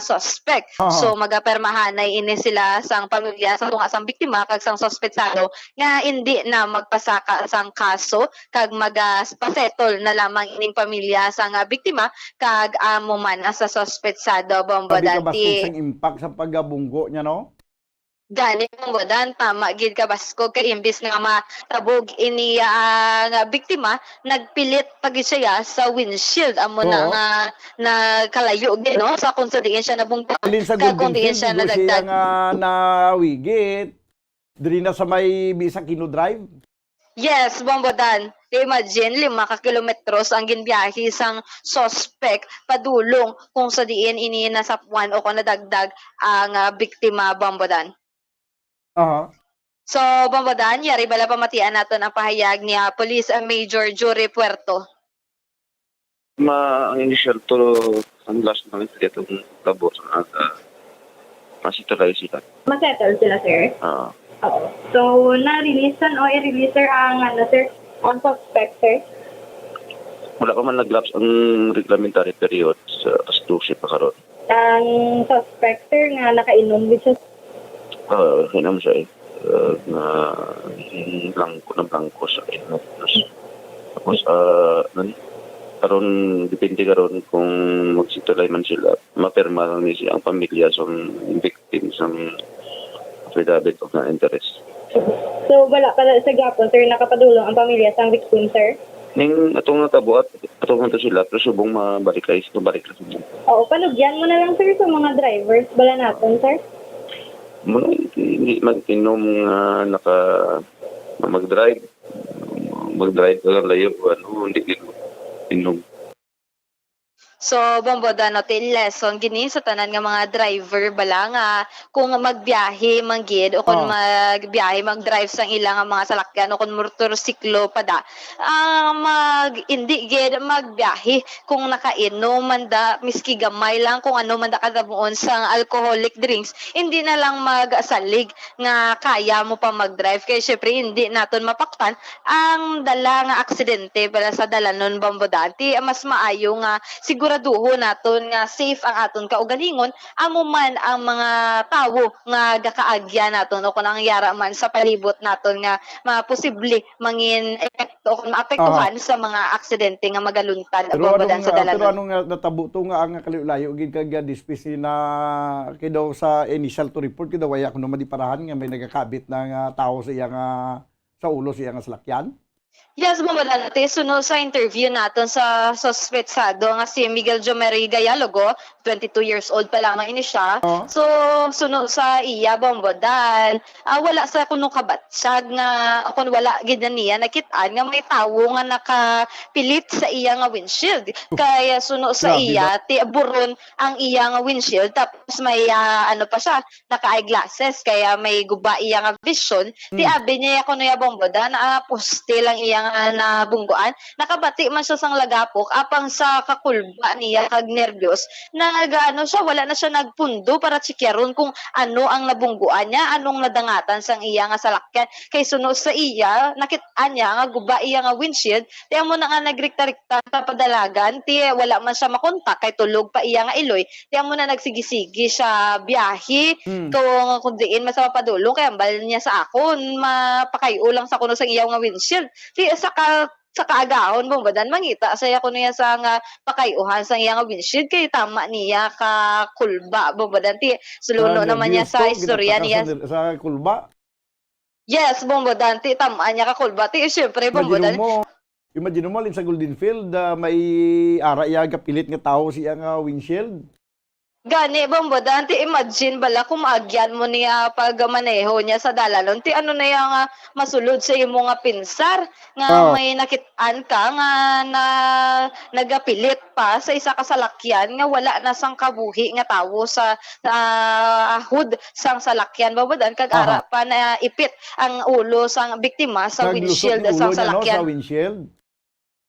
suspect. So magapermahanay ini sila sang pamilya sa tunga sang biktima kag sang suspetsado nga hindi na magpasaka sang kaso kag magapasettle na lamang ining pamilya sang biktima kag amo man sa suspetsado Bombodan. Sabi ka ba impact sa pagabunggo niya, no? Gani Bombodan, tama gid ka basko kay imbis nga matabog ini nga biktima nagpilit pag siya sa windshield amo na nga nagkalayo gid no sa kung sa diin siya nabungtag kung diin siya nadagdag nga nawigit diri na sa may Bisa Aquino Drive. Yes, Bombodan. Imagine 5 ka kilometros ang ginbiyahe sang suspect padulong kung sa diin ini nasapwan o kung nadagdag ang biktima Bombodan. So, Bombodan, yari bala pamatian naton ang pahayag ni Police Major Jury Puerto. Ang initial to ang last na itong tabo sa masituloy sila. Masettle sila, sir? Oo. So, na-releasean o i-release, sir, ang sir, ang suspect, sir? Wala pa man nag-lapse ang reglementary period sa Astusi pa karon. Ang suspect, sir, nga nakainom, which is Hinam siya na bangko sa inyo. Tapos, karon depende karon kung magsitulay man sila, maperma lang ni siya ang pamilya sa victim sa affidavit of non-interest. So, wala pala sa gapon, sir, nakapadulong ang pamilya sa victim, sir? Ning atong natabuat, atong to sila, pero subong mabalik kayo. Oo, panugyan mo na lang, sir, sa mga drivers. Bala natin, sir? Muna, hindi mag-inom nga mag-drive ka lang layo, hindi inom. So, Bombodan, til lesson gini sa tanan nga mga driver bala nga kung magbiyahe manggid o kung magbiyahe mag-drive sang ilang mga salakyan o kung motorsiklo pada hindi gid magbiyahe kung nakainom man da miski gamay lang kung ano man da kadabuon sang alcoholic drinks hindi na lang magsalig nga kaya mo pa mag-drive kay syempre hindi naton mapaktan ang dala nga aksidente para sa dalanon Bombodan mas maayo nga siguro siguraduho naton nga safe ang aton kaugalingon amo man ang mga tawo nga gakaagya naton o kung nangyara man sa palibot naton nga posible mangin epekto o maapektuhan sa mga aksidente nga magaluntad Bombodan sa dalanon. Pero anong natabo to nga ang kalilayo gid kag dispisi na kidaw sa initial to report kidaw waya kuno madiparahan nga may nagakabit na tao sa iyang sa ulo sa iyang salakyan. Yes, Bombodan, sunod sa interview natin sa suspetsado nga si Miguel Jo Marie Gayalogo, 22 years old pa lamang ini siya. So, sunod sa iya, Bombodan, wala sa kuno kabatsag nga, kung wala gid niya, nakitaan nga may tawo nga nakapilit sa iya nga windshield. Kaya sunod sa iya, buron ang iya nga windshield, tapos may pa siya, naka-eyeglasses, kaya may guba iya nga vision. Abi niya kuno ya Bombodan, poste lang iyang nabungguan. Nakabati man siya sang lagapok apang sa kakulba niya kag nervyos nagano siya wala na siya nagpundo para tsikyaron kung ano ang nabungguan niya, anong nadangatan sang iya nga salakyan. Kay suno sa iya nakit-an niya nga guba iya nga windshield, tiyan mo na nga nagrikta-rikta sa padalagan, ti wala man siya makontak kay tulog pa iya nga iloy. Tiyan mo na nagsigi-sigi siya biyahe kung diin masama padulong kay ambal niya sa akon mapakayulang sa kuno sang iya nga windshield. Ti sa kaagahon bombadan mangita saya ko niya sa nga pakayuhan sa iya nga windshield kay tama niya ka kulba bombadan ti suluno naman niya sa istorya niya sa kulba. Yes, bombadan ti tama niya ka kulba ti syempre bombadan. Imagine mo sa Golden Field may ara iya pilit nga tao siya nga windshield. Gani, bombodan, ti imagine bala kung maagyan mo niya pag maneho niya sa dalalon, ti ano na yung masulod sa imo nga pinsar, nga may nakitaan ka nga na nagapilit pa sa isa ka salakyan, nga wala na sang kabuhi nga tawo sa hood sang salakyan, bombodan, kag ara pa na ipit ang ulo sang biktima sa windshield sang salakyan. Sa windshield?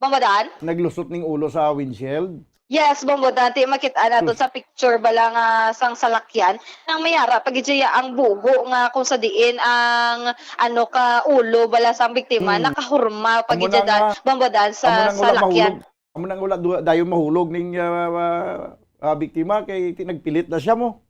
Bombodan? Naglusot ning ulo sa windshield? Yes, bombodan, ti makita nato sa picture bala nga sang salakyan nang mayara pagidya ang bugo nga kung sa diin ang ano ka ulo bala sang biktima nakahurma pagidya bombodan sa salakyan. Amo nang wala dayon mahulog ning biktima kay nagpilit na siya mo.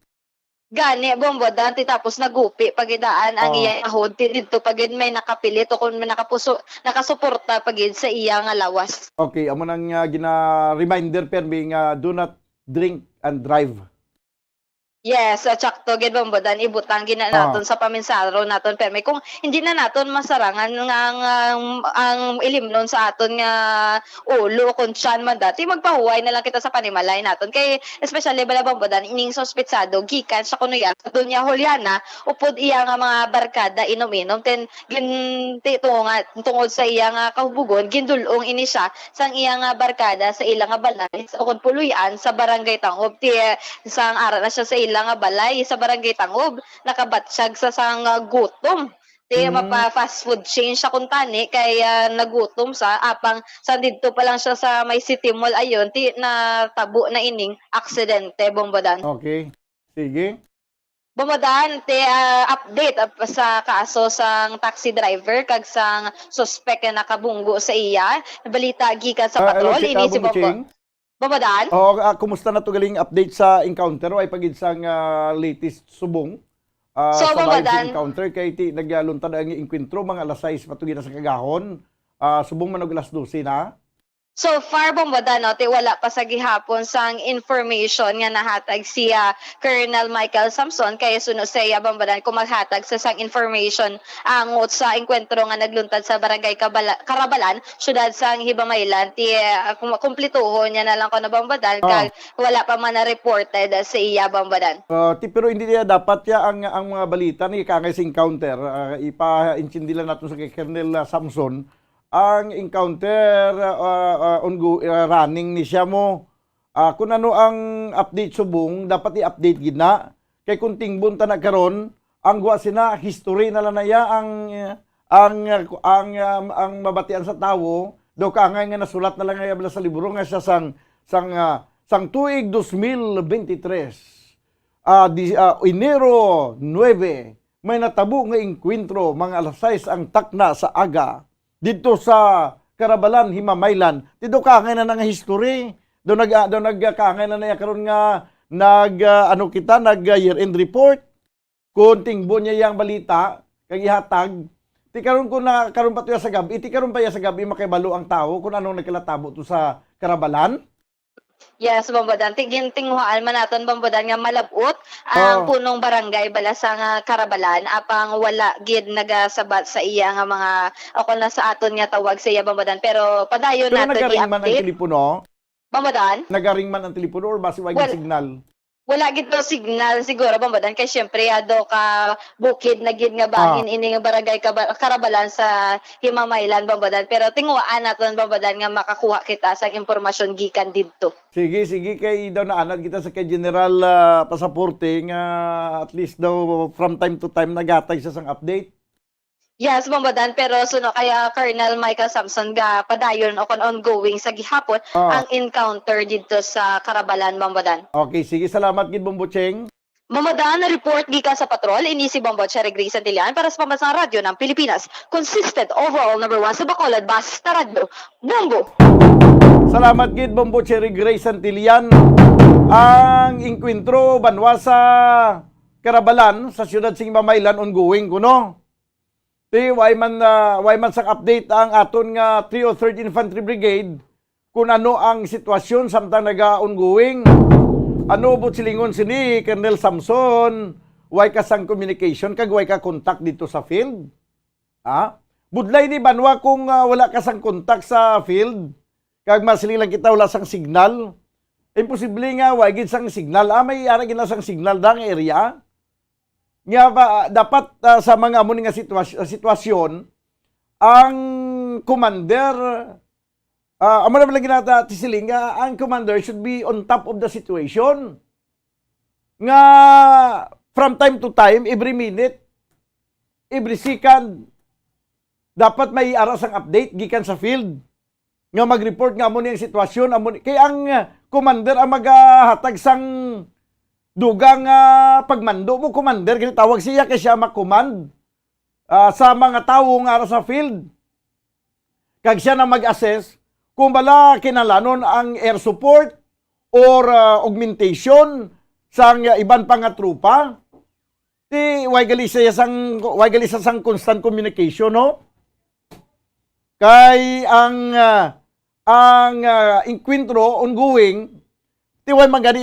Gani, bombodan, ti tapos nagupi pagidaan ang iya ahod ti didto pagid may nakapilit o kung may nakasuporta pagid sa iya nga lawas. Okay, amo nang gina-reminder permi nga do not drink and drive. Yes, tsakto gid bombodan ibutang gina naton sa paminsaro naton permi kung hindi na naton masarangan nga ang ilimnon sa aton nga ulo kung tiyan man dati magpahuway na lang kita sa panimalay naton kay especially bala bombodan ining sospetsado gikan sa kuno yan sa Doña Juliana upod iya nga mga barkada inom-inom ten tungod sa iya nga kahubugon gindulong ini siya sang iya nga barkada sa ilang nga balay sa ukon puluyan sa barangay Tangob ti sang ara na siya sa nga balay sa barangay Tangob nakabatsyag sa sang gutom ti mapa fast food chain siya kuntani kay nagutom sa apang sa didto pa lang siya sa may city mall ayon ti natabo na ining aksidente bombodan. Okay, sige. Bombodan, ti update sa kaso sang taxi driver kag sang suspect na nakabunggo sa iya balita gikan sa patrol ini si Bombodan? Kumusta na to galing update sa encounter o ay pagid sang latest subong? So, sa Bombodan, encounter kay ti nagluntad ang enkwentro mga alas 6 patugin na sa kagahon. Subong man og alas 12 na. so far, Bombodan, no, ti wala pa sa gihapon sang information nga nahatag siya Colonel Michael Samson kaya suno siya Bombodan kung maghatag sa sang information angot sa enkwentro nga nagluntad sa barangay Karabalan, syudad sang Hibamaylan ti kumplituhon niya na lang ko na Bombodan kag wala pa man na reported sa iya Bombodan. Pero hindi niya dapat ya ang mga balita ni kangay sa encounter ipa-intindihan natin sa Colonel Samson ang encounter running ni siya mo. Kung ano ang update subong, dapat i-update gina. Kay kung tingbon ta nagkaroon, ang guwa sina history na lang naya ang mabatian sa tawo, do kaangay nga nasulat na lang nga sa libro nga siya sang tuig 2023. Enero 9, may natabo nga enkwentro mga alas 6 ang takna sa aga dito sa Karabalan, Himamaylan. Dito kaangay na nga history. Doon nagkaangay na karon nga year-end report. Kung tingbo niya yung balita, kag ihatag, ti karon ko na karon pa to sa gabi, ti karon pa ya sa gabi makibalo ang tao kung anong nagkalatabo to sa Karabalan. Yes, Bombodan. Tinghuaan man naton Bombodan nga malabot ang punong barangay bala sa nga Karabalan apang wala gid nagasabat sa iya nga mga ako na sa aton nga tawag sa iya Bombodan pero padayon naton i-update. Man ang telepono? Bombodan? Nagaring man ang telepono or basi wag signal? Wala gid to signal siguro Bombodan kay syempre ado ka bukid na gid nga bangin ini nga barangay Karabalan sa Himamaylan Bombodan pero tinguaan naton Bombodan nga makakuha kita sa impormasyon gikan didto. Sige kay daw naanad kita sa kay General Pasaporte nga at least daw from time to time nagatag sa sang update. Yes, Bambadan, pero suno kaya Colonel Michael Samson ga padayon o kon ongoing sa gihapon ang encounter dito sa Karabalan, Bambadan. Okay, sige, salamat gid Bombocheng. Bambadan na report gikan sa patrol ini si Bombot Cherry Grace Antillan para sa Pambansang Radyo ng Pilipinas. Consistent overall number 1 sa Bacolod, Basta Radyo. Bombo! Salamat gid Bombo Cherry Grace Antillan. Ang inkwentro banwa sa Karabalan sa siyudad sing Mamaylan ongoing kuno. Ti way man sang update ang aton nga 303rd Infantry Brigade kung ano ang sitwasyon samtang naga-ongoing. Ano po silingon sini Colonel Samson, way ka sang communication kag way ka contact dito sa field? Budlay ni banwa kung wala ka sang contact sa field, kag masiling lang kita wala sang signal. Imposible nga way gid sang signal. May ara gid na sang signal dang area. Nga ba, dapat sa mga amo nga sitwasyon ang commander amo na lagi nata tisiling nga ang commander should be on top of the situation. Nga from time to time, every minute, every second, dapat may aras ang update gikan sa field. Nga mag-report nga amo niyang sitwasyon. Kaya ang commander ang maghatag sang dugang pagmando mo, commander. Kaya tawag siya kaya siya mag-command sa mga tao nga sa field. Kag siya na mag-assess kung bala kinalanon ang air support or augmentation sang iban pa nga trupa. Ti way gali sa sang constant communication, no? Kay ang inkwentro ongoing, ti way magani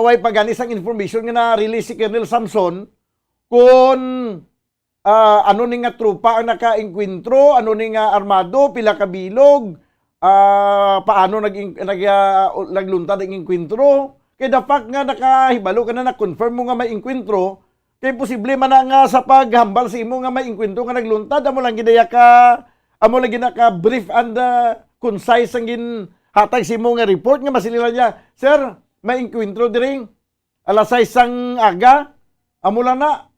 way pagani sang information nga na-release si Colonel Samson kung ano ni nga trupa ang naka-inkwentro, ano ni nga armado, pila ka bilog, paano nagluntad ang inkwentro. Kaya the fact nga nakahibalo ka na confirm mo nga may inkwentro, kaya posible man na nga sa paghambal sa imo nga may inkwentro nga nagluntad, amo lang ka brief and concise ang hatag sa imo nga report nga masilila niya, sir, may inkwentro diring alas 6 sang aga, amo lang na.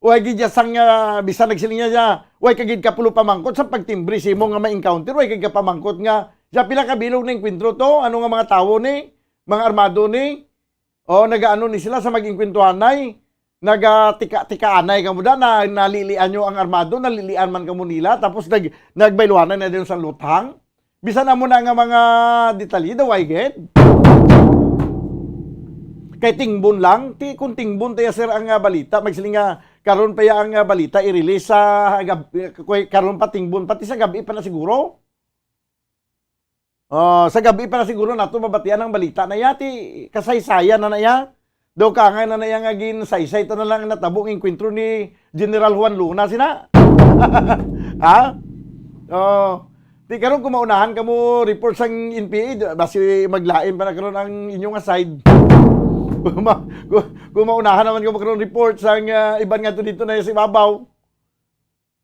Way gid sang bisan nagsiling niya, way kagid ka pulo pamangkot sa pagtimbre sa imo nga ma-encounter, way kagid ka pamangkot nga sa pila ka bilog ng inkwentro to, ano nga mga tawo ni, mga armado ni, o nagaano ni sila sa mag-inkwentuhanay, nagatika-tikaanay kamo da na nalilian nyo ang armado, nalilian man kamo nila, tapos nagbailuhanan na din sa luthang. Bisan na mo na nga mga detalye, way gid. Kay tingbon lang, kung tingbon tayo sir ang balita, magsiling nga karon pa ang balita i-release sa karon pa tingbon pati sa gabi pa na siguro. Sa gabi pa na siguro nato mabatian ang balita na yati kasaysayan na naya. Do ka nga na naya nga gin-saysay to na lang natabo ng kwentro ni General Juan Luna sina. Di karon kumaunahan kamo report sang NPA basi maglain pa na karon ang inyong side. Kung maunahan naman ko magkaroon report sa iban nga to dito na si Babaw.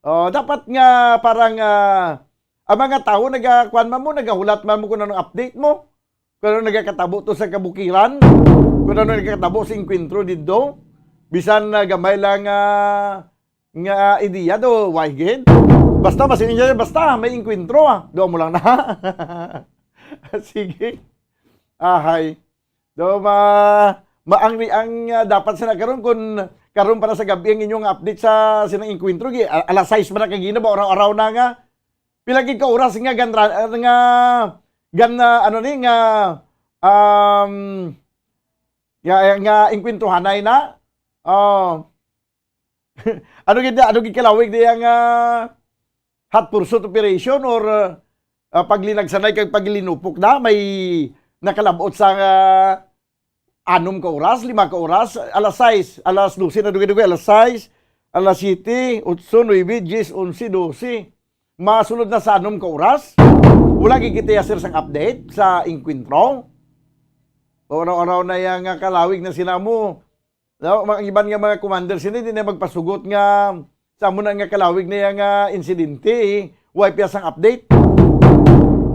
Dapat nga parang ang mga tao nagakuan mo, nagahulat man mo kung anong update mo. Kung ano nagakatabo to sa kabukiran. Kung ano nagakatabo sa inkwentro dito. Bisan gamay lang nga ideya do, why gid? Basta masinin niya, basta may inkwentro do mo lang na. Sige. Ahay. Do ang dapat sila karon kun karon para sa gabi ang inyong update sa sinang inkwentro gi alas 6 man kagina ba araw-araw na nga pila gid ka oras nga nga inkwentrohanay na ano gid kalawig di ang hot pursuit operation or paglinagsanay kag paglinupok na may nakalabot sa 6 ka oras, 5 ka oras, alas 6, alas 12 na dugi-dugi, alas 6, alas 7, 8, 9, 10, 11, 12. Masunod na sa 6 ka oras. Wala gigitaya sir sang update sa inkwentro. Araw-araw na yung kalawig na sinamo. Mga iban nga mga commander sila, hindi na magpasugot nga sa mo na nga kalawig na yung insidente. Why piya sang update?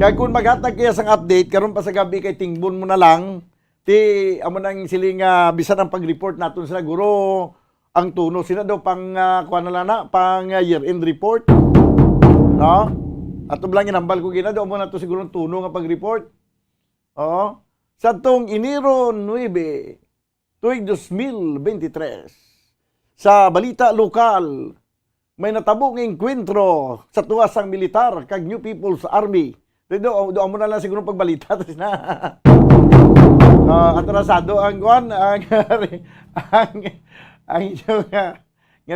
Kaya kung maghatag kaya sang update, karon pa sa gabi kay tingbon mo na lang, amo nang siling bisan ang pag-report naton sa guro ang tuno sila daw pang pang year-end report. No? At lang inambal ko gina daw mo na to siguro tuno nga pag-report. Oo. Sa tong Enero 9, tuig 2023, sa balita lokal, may natabong engkwentro sa tuwasang militar kag New People's Army. Do mo na lang siguro pagbalita na. Atrasado ang inyong nga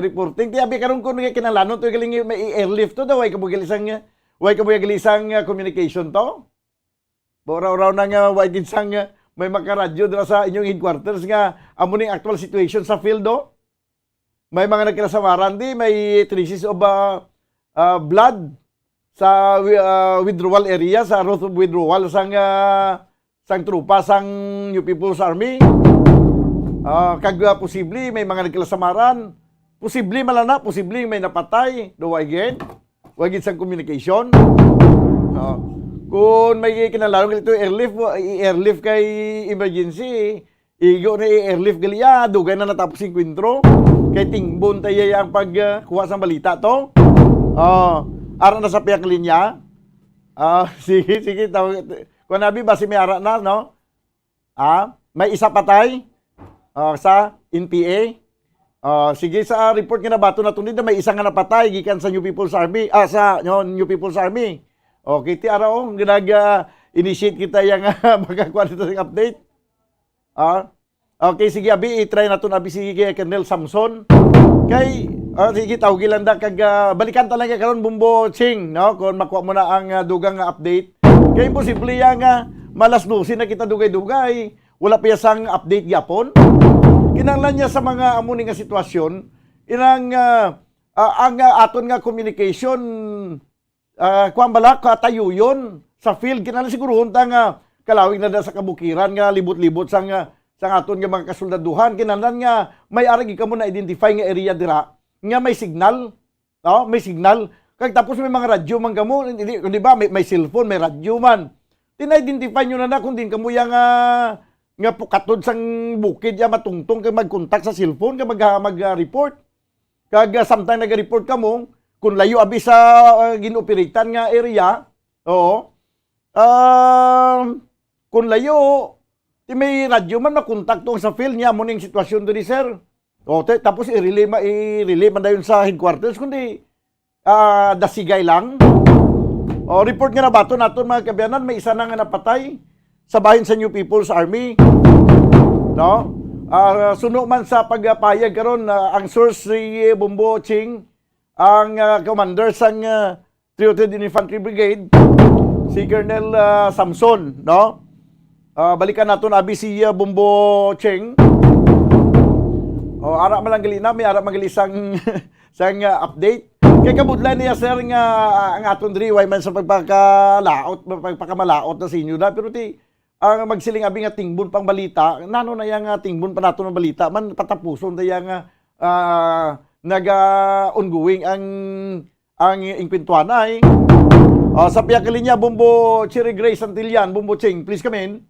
reporting. Tiyabi karon ko nga kinalanon to galing may airlift to daw way kabugalisang communication to. Bora-ora na nga way ginsang may makaradyo dira sa inyong headquarters nga amo ning actual situation sa field do. May mga nagkinasamaran di, may traces of blood sa withdrawal area, sa route of withdrawal sang trupa sang New People's Army. Kag posible may mga nagkinasamaran, posible malana, posible may napatay, do again, wagid sang communication. Kung may kinalalong ito airlift kay emergency, igo na airlift gali dugay na natapos yung kwentro. Kay tingbon tayo ang pagkuha sa balita to. Ara na sa piyak linya. Sige. Kung nabi ba si may ara na, no? May isa patay sa NPA. Sige, sa report nga na bato na tunid na may isa nga napatay gikan sa New People's Army. New People's Army. Okay, ti ara initiate kita yung magkakuha nito ng update. Okay, sige, abi, i-try na ito na si Colonel Samson. Kay, sige, tawagin lang kag balikan talaga karon Bumbo Ching, no? Kung makuha mo na ang dugang update. Kay, imposible yang malasnusin na kita dugay-dugay. Wala pa sang update yapon. Kinanglan niya sa mga amuning nga sitwasyon, ang aton nga communication, kuwan bala, katayo yun sa field. Kinanglan siguro hunta nga kalawig na sa kabukiran nga libot-libot sang aton nga mga kasoldaduhan. Kinahanglan nga may aragi ka mo na identify nga area dira nga may signal, may signal. Kag tapos may mga radyo man kamo, di ba may cellphone, may radyo man. Tina-identify nyo na kung din kamo yang nga pukatod sang bukid ya matungtong kay mag-contact sa cellphone kay mag-report. Kag sometimes nag-report kamo kung layo abi sa ginoperatean nga area. Oo. Kung layo ti may radyo man makontakto sa field niya mo ning sitwasyon diri sir. Tapos i-relay man dayon sa headquarters kundi dasigay lang. Report nga na bato naton mga kabiyanan, may isa na nga napatay sa bahin sa New People's Army. No? Suno man sa pagpayag karon ang source si Bumbo Ching, ang commander sang 3rd Infantry Brigade, si Colonel Samson, no? Balikan nato na abi si Bumbo Cheng. Ara man lang gali na, may ara magali sang update. Kay kabudlan niya sir nga ang aton diri way man sa pagpakamalaot na sinyo na, pero ang magsiling abi nga tingbon pang balita, nano na yang tingbon pa nato ng balita man patapuson da yang ongoing ang ingkwentuhan ay. Sa piyak linya Bumbo Cherry Grace Santillan, Bumbo Cheng, please come in.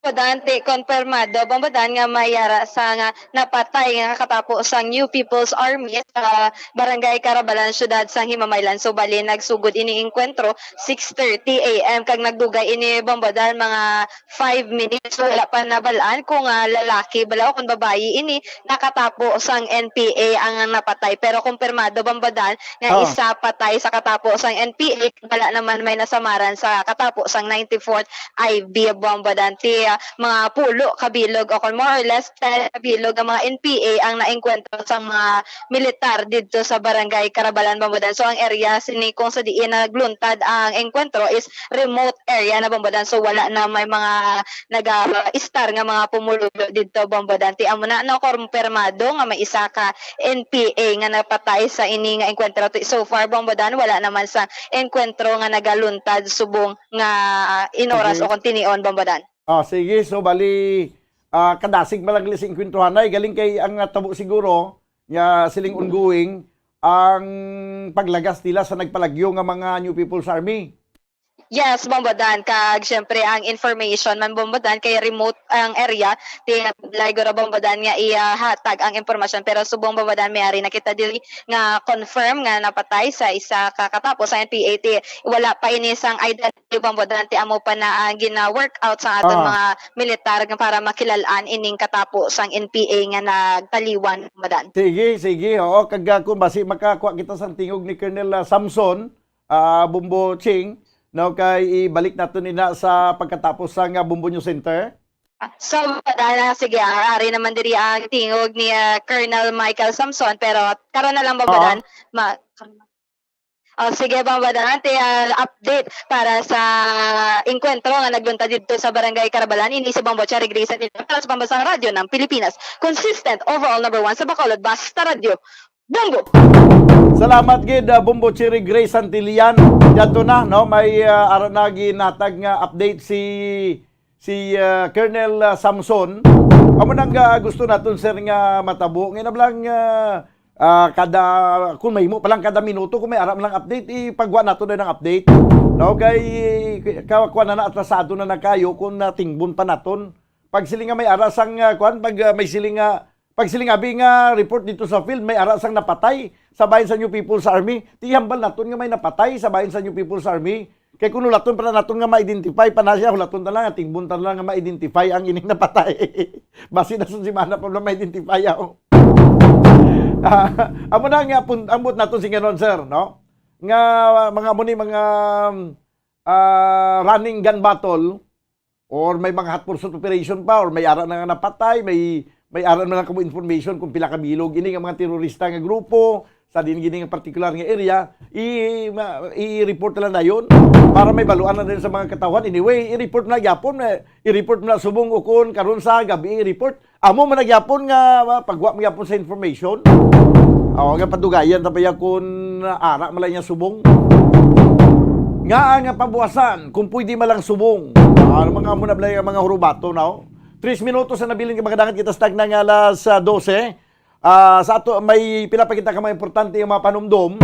Dante, konfirmado, bambadan nga mayara sa nga napatay nga katapos sang New People's Army sa Barangay Carabalan, syudad sang Himamaylan. So bali nagsugod ini engkwentro 6:30 AM kag nagdugay ini bambadan mga 5 minutes. So wala pa nabalaan kung lalaki bala o kung babayi ini nakatapo sang NPA ang napatay. Pero konfirmado bambadan nga isa patay sa katapo sang NPA, wala naman may nasamaran sa katapo sang 94th IB bambadan. Mga pulo kabilog o kung more or less kabilog ang mga NPA ang naengkwentro sa mga militar dito sa Barangay Carabalan, Bambadan. So ang area kung sa diin nagluntad ang engkwentro is remote area na Bambadan. So wala na may mga nag-star nga mga pumulo dito Bambadan. Ti amo na konfirmado nga may isa ka NPA nga napatay sa ini nga engkwentro. So far Bambadan wala naman sa engkwentro nga nagaluntad subong nga inoras o kontinion Bambadan. Sige, so bali kadasig malagli sing kwentuhanay galing kay ang tabo siguro nga siling ongoing ang paglagas nila sa nagpalagyo nga mga New People's Army. Yes, bombadan kag syempre ang information man bombadan kay remote ang area di lagi ra bombadan nga ihatag ang impormasyon pero subong bombadan may ari nakita dili nga confirm nga napatay sa isa kakatapos sa NPA wala pa ini sang identity bombadan ti amo pa na ang gina-workout sa aton mga militar nga para makilalaan ining katapos ang NPA nga nagtaliwan bombadan. Sige, oo, kag kung basi makakuha kita sa tingog ni Colonel Samson, Bumbo Ching, no, kay ibalik nato nina sa pagkatapos sang Bumbo News Center. So, sige, ari naman diri ang tingog ni Colonel Michael Samson pero karon na lang babadan. Sige, babadan update para sa inkwentro nga nagbunta dito sa Barangay Carabalan. Ini si Bombo Cherry Grace at para sa Pambasang Radio ng Pilipinas. Consistent overall number 1 sa Bacolod, Basta Radio. Bombo! Salamat gid Bumbo Cherry Grace Santillan. Dito na no may ginatag nga update si Colonel Samson. Amo nang gusto naton sir nga matabo. Ngina lang kada kung may mo palang kada minuto kung may aram lang update ipagwa nato na ng update. No kay kawa na atrasado na nakayo kung tingbon pa naton. Pag sila nga may arasang pag siling report dito sa field, may arasang napatay sa bayan sa New People's Army. Tihambal naton nga may napatay sa bayan sa New People's Army. Kay kung hulaton pa na naton nga ma-identify, pa na siya, hulaton na lang, tingbuntan lang nga ma-identify ang ining napatay. Basi na sa simana pa lang ma-identify ako. Amo na nga, ambot naton si ganon, sir, no? Nga mga muni, mga running gun battle, or may mga hot pursuit operation pa, or may ara na nga napatay, may aral na lang kamo information kung pila ka bilog ini nga mga terorista nga grupo sa din gini nga particular nga area i-report na yon para may baluan na din sa mga katawan. Anyway, i-report na gyapon, i-report na subong ukon karon sa gabi i-report amo man gyapon nga pagwa mo gyapon sa information. Nga padugayan ta paya kun ara malay niya subong nga pabuwasan kung pwede malang subong mga muna blay mga hurubato now. 3 minutos na nabilin ka magadangan kita stag ng alas 12. Sa ato may pinapakita ka mga importante yung mga panumdom.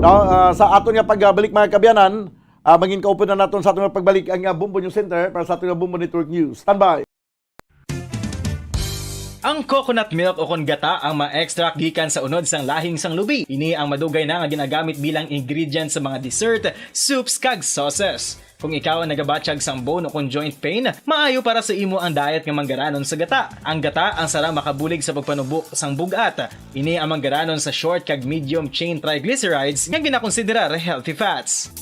No? Sa ato nga pagbalik mga kabyanan, maging kaupo na natin sa ato nga pagbalik ang Bumbo News Center para sa ato nga Bumbo Network News. Standby! Ang coconut milk o kon gata ang ma-extract gikan sa unod sang lahing sang lubi. Ini ang madugay na nga ginagamit bilang ingredient sa mga dessert, soups kag sauces. Kung ikaw ang nagabatsyag sang bone o kung joint pain, maayo para sa imo ang diet nga manggaranon sa gata. Ang gata ang sara makabulig sa pagpanubo sang bugat. Ini ang manggaranon sa short kag medium chain triglycerides nga ginakonsiderar healthy fats.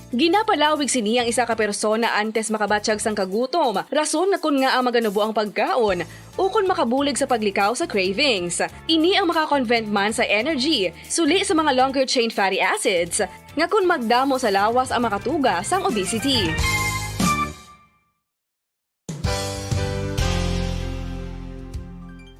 Ginapalawig sini ang isa ka persona antes makabatsyag sang kagutom. Rason na kun nga ang maganubo ang pagkaon o kun makabulig sa paglikaw sa cravings. Ini ang makakonvent man sa energy, suli sa mga longer chain fatty acids, nga kun magdamo sa lawas ang makatuga sang obesity.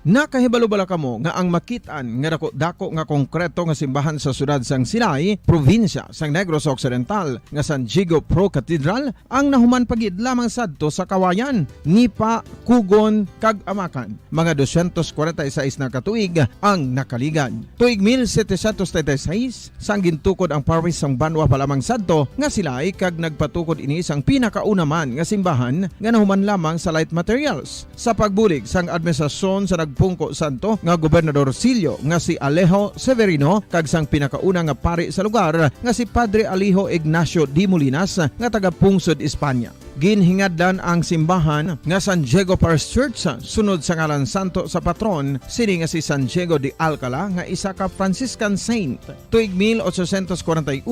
Nakahibalo bala kamo nga ang makitaan nga dako nga konkreto nga simbahan sa sudad sang Sinay, probinsya sang Negros Occidental nga San Diego Pro Cathedral ang nahuman pagid lamang sadto sa Kawayan, Nipa, Kugon kag Amakan. Mga 246 na katuig ang nakaligan. Tuig 1736 sang gintukod ang parish sang Banwa pa lamang sadto nga Silay kag nagpatukod ini sang pinakauna man nga simbahan nga nahuman lamang sa light materials. Sa pagbulig sang administrasyon sa Pungko Santo nga Gobernador Silio nga si Alejo Severino kag sang pinakauna nga pari sa lugar nga si Padre Alijo Ignacio de Molinas nga taga Pungsod, Espanya. Ginhingadlan ang simbahan nga San Diego Parish Church sunod sa ngalan santo sa patron sini nga si San Diego de Alcala nga isa ka Franciscan saint. Tuig 1841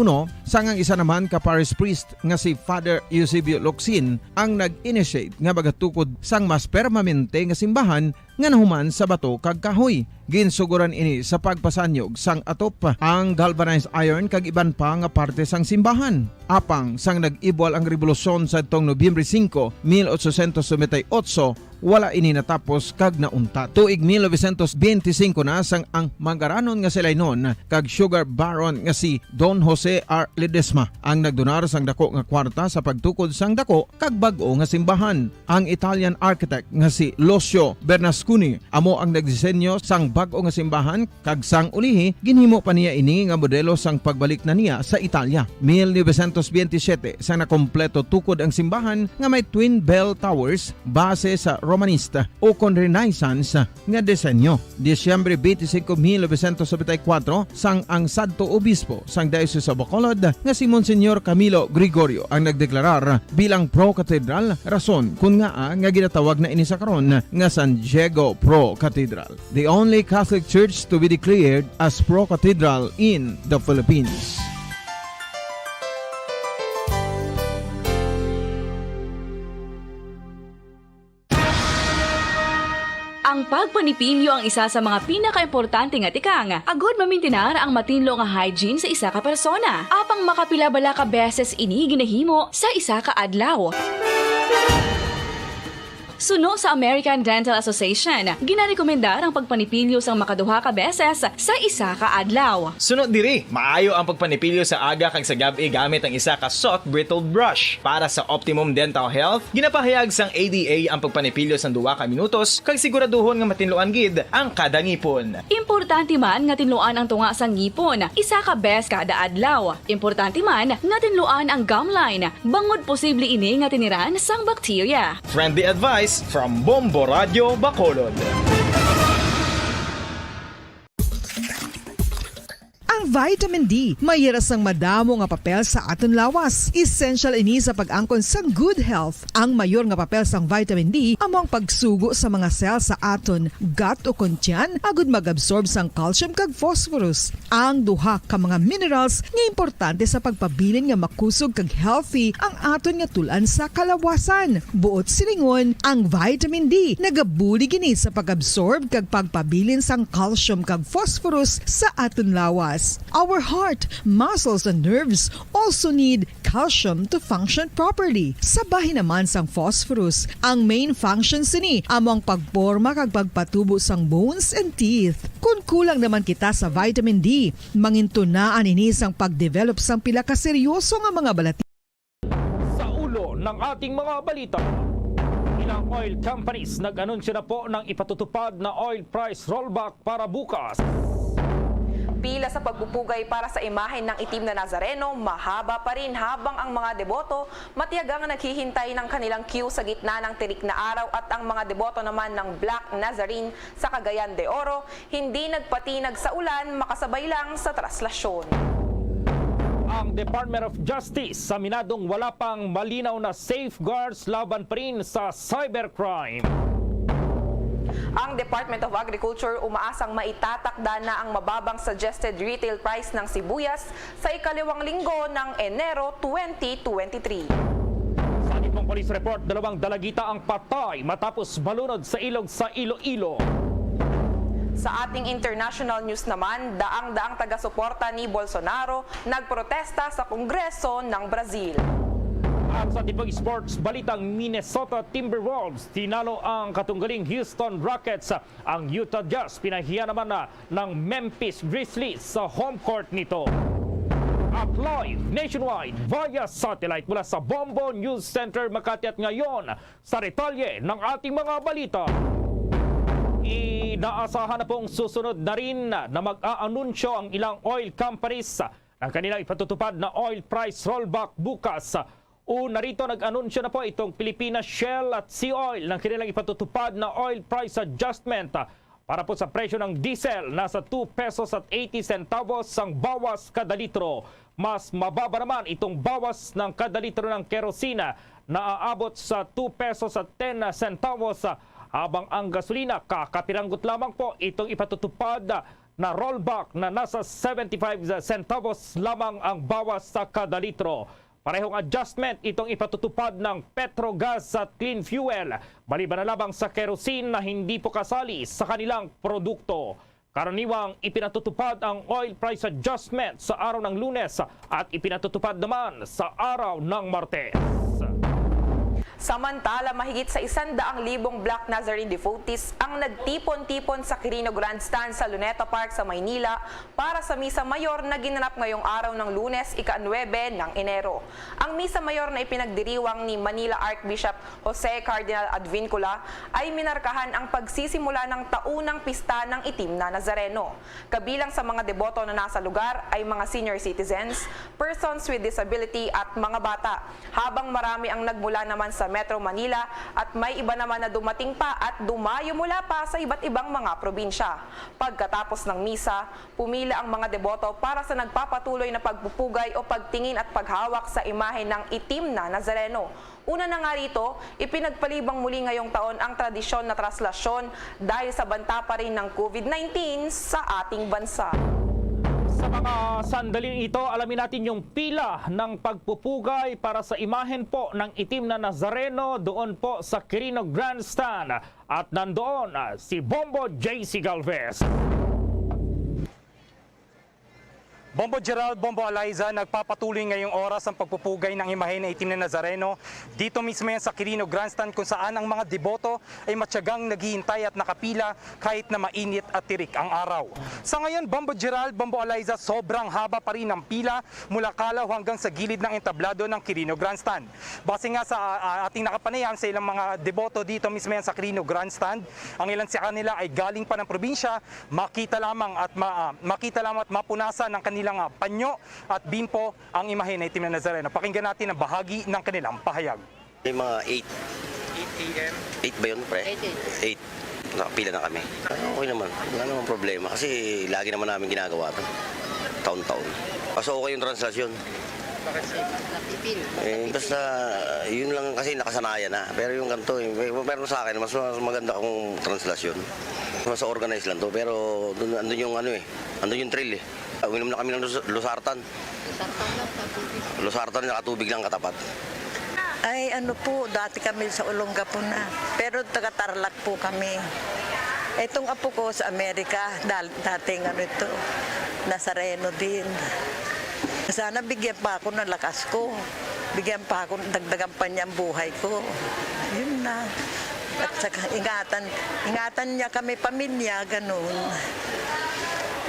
sangang isa naman ka parish priest nga si Father Eusebio Locsin ang nag-initiate nga bagatukod sang mas permanente nga simbahan nga nahuman sa bato kag kahoy. Ginsuguran ini sa pagpasanyog sang atop ang galvanized iron kag iban pa nga parte sang simbahan. Apang sang nag-ibwal ang revolusyon sa tong Nobyembre 5, 1898, wala ini natapos kag nauntat. Tuig 1925 na sang ang mangaranon nga sila noon kag sugar baron nga si Don Jose R. Ledesma ang nagdonar sang dako nga kwarta sa pagtukod sang dako kag bag-o nga simbahan. Ang Italian architect nga si Lucio Bernasconi amo ang nagdisenyo sang bag-o nga simbahan kag sang ulihi ginhimo pa niya ini nga modelo sang pagbalik na niya sa Italia. 1927 sang nakompleto tukod ang simbahan nga may twin bell towers base sa Romanista o kon Renaissance nga disenyo. Disyembre 25, 1974 sang ang sadto obispo sang Diocese of Bacolod nga si Monsignor Camilo Gregorio ang nagdeklarar bilang pro-cathedral, rason kung nga ginatawag na ini sa karon nga San Diego Pro-Cathedral, the only Catholic church to be declared as pro-cathedral in the Philippines. Ang pagpanipilyo ang isa sa mga pinaka-importante nga tikang. Agod mamintinar ang matinlo nga hygiene sa isa ka persona. Apang makapilabala ka beses ini ginahimo sa isa ka adlaw. Suno sa American Dental Association, ginarekomendar ang pagpanipilyo sang makaduha ka beses sa isa ka adlaw. Sunod diri, maayo ang pagpanipilyo sa aga kag sa gabi gamit ang isa ka soft brittle brush. Para sa optimum dental health, ginapahayag sang ADA ang pagpanipilyo sang 2 ka minutos kag siguraduhon nga matinluan gid ang kada ngipon. Importante man nga tinluan ang tunga sang ngipon, isa ka bes kada adlaw. Importante man nga tinluan ang gum line, bangod posible ini nga tiniran sang bakterya. Friendly advice from Bombo Radio Bacolod. Ang vitamin D, mayras ang madamo nga papel sa aton lawas. Essential ini sa pag-angkon sang good health. Ang mayor nga papel sang vitamin D amo ang pagsugo sa mga cell sa aton gut o kuntyan agud mag-absorb sang calcium kag phosphorus. Ang duha ka mga minerals nga importante sa pagpabilin nga makusog kag healthy ang aton nga tulan sa kalawasan. Buot silingon, ang vitamin D nagabuli gini sa pag-absorb kag pagpabilin sang calcium kag phosphorus sa aton lawas. Our heart, muscles, and nerves also need calcium to function properly. Sabahin naman sang phosphorus, ang main function sini amo ang pagporma kag pagpatubo sang bones and teeth. Kung kulang naman kita sa vitamin D, mangintunaan ini sang pagdevelop sang pila ka seryoso nga mga balati. Sa ulo ng ating mga balita, ilang oil companies nag-anunsyo na po ng ipatutupad na oil price rollback para bukas. Pila sa pagpupugay para sa imahen ng itim na Nazareno, mahaba pa rin habang ang mga deboto matiyagang naghihintay ng kanilang queue sa gitna ng tirik na araw at ang mga deboto naman ng Black Nazarene sa Cagayan de Oro hindi nagpatinag sa ulan, makasabay lang sa traslasyon. Ang Department of Justice sa minadong wala pang malinaw na safeguards laban pa rin sa cybercrime. Ang Department of Agriculture umaasang maitatakda na ang mababang suggested retail price ng sibuyas sa ikalawang linggo ng Enero 2023. Sa Nipong Police Report, 2 dalagita ang patay matapos malunod sa ilog sa Iloilo. Sa ating international news naman, daang-daang taga-suporta ni Bolsonaro nagprotesta sa Kongreso ng Brazil. At sa tipong sports, balitang Minnesota Timberwolves tinalo ang katunggaling Houston Rockets. Ang Utah Jazz pinahiya naman na ng Memphis Grizzlies sa home court nito. At live nationwide via satellite mula sa Bombo News Center Makati at ngayon sa retalye ng ating mga balita. Inaasahan na pong susunod na rin na mag-aanunsyo ang ilang oil companies ng kanilang ipatutupad na oil price rollback bukas. Una rito nag-anunsyo na po itong Pilipinas Shell at Sea Oil ng kanilang ipatutupad na oil price adjustment para po sa presyo ng diesel nasa 2 pesos at 80 centavos ang bawas kada litro. Mas mababa naman itong bawas ng kada litro ng kerosina na aabot sa 2 pesos at 10 centavos habang ang gasolina kakapiranggot lamang po itong ipatutupad na rollback na nasa 75 centavos lamang ang bawas sa kada litro. Parehong adjustment itong ipatutupad ng Petrogas at Clean Fuel, maliban na lamang sa kerosene na hindi po kasali sa kanilang produkto. Karaniwang ipinatutupad ang oil price adjustment sa araw ng Lunes at ipinatutupad naman sa araw ng Martes. Samantala, mahigit sa 100,000 Black Nazarene devotees ang nagtipon-tipon sa Quirino Grandstand sa Luneta Park sa Maynila para sa Misa Mayor na ginanap ngayong araw ng Lunes, ika-9 ng Enero. Ang Misa Mayor na ipinagdiriwang ni Manila Archbishop Jose Cardinal Advincula ay minarkahan ang pagsisimula ng taunang pista ng Itim na Nazareno. Kabilang sa mga deboto na nasa lugar ay mga senior citizens, persons with disability at mga bata, habang marami ang nagmula naman sa Metro Manila at may iba naman na dumating pa at dumayo mula pa sa iba't ibang mga probinsya. Pagkatapos ng misa, pumila ang mga deboto para sa nagpapatuloy na pagpupugay o pagtingin at paghawak sa imahe ng Itim na Nazareno. Una na nga rito, ipinagpalibang muli ngayong taon ang tradisyon na traslasyon dahil sa banta pa rin ng COVID-19 sa ating bansa. Sa mga sandaling ito, alamin natin yung pila ng pagpupugay para sa imahen po ng Itim na Nazareno doon po sa Quirino Grandstand. At nandoon si Bombo JC Galvez. Bombo Gerald, Bombo Eliza, nagpapatuloy ngayong oras ang pagpupugay ng imahe ng Itim na Nazareno. Dito mismo yan sa Quirino Grandstand kung saan ang mga deboto ay matyagang naghihintay at nakapila kahit na mainit at tirik ang araw. Sa ngayon, Bombo Gerald, Bombo Eliza, sobrang haba pa rin ang pila mula Kalaw hanggang sa gilid ng entablado ng Quirino Grandstand. Base nga sa ating nakapanayam sa ilang mga deboto dito mismo yan sa Quirino Grandstand, ang ilan sa kanila ay galing pa ng probinsya, makita lamang at mapunasan ng kanilang panyo at bimpo ang imahe ng Itim na Nazareno. Pakinggan natin ang bahagi ng kanilang pahayag. May mga 8 a.m. 8 ba yun, pre? 8. Nakapila na kami. Okay naman. Wala naman problema kasi lagi naman namin ginagawa ito. Taon-taon. Kaso okay yung translasyon. Basta yun lang kasi nakasanayan na. Pero yung ganito, meron sa akin, mas maganda kung translasyon. Mas organized lang to. Pero andun yung andun yung thrill eh. Uminom na kami ng losartan. Losartan na katubig lang katapat. Ay po, dati kami sa Olongapo na. Pero taga-Tarlac po kami. Itong apo ko sa Amerika, dating ito, Nazareno din. Sana bigyan pa ako ng lakas ko. Bigyan pa ako, dagdagan pa niya ang buhay ko. Yun na. At saka ingatan niya kami pamilya, ganun.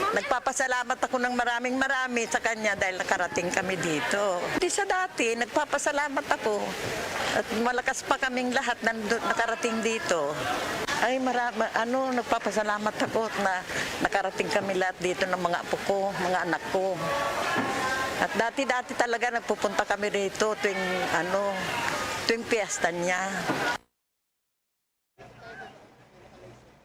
Nagpapasalamat ako ng marami sa kanya dahil nakarating kami dito. Di sa dati, nagpapasalamat ako. At malakas pa kaming lahat nakarating dito. Ay, nagpapasalamat ako na nakarating kami lahat dito ng mga apo ko, mga anak ko. At dati talaga nagpupunta kami rito tuwing piyesta niya.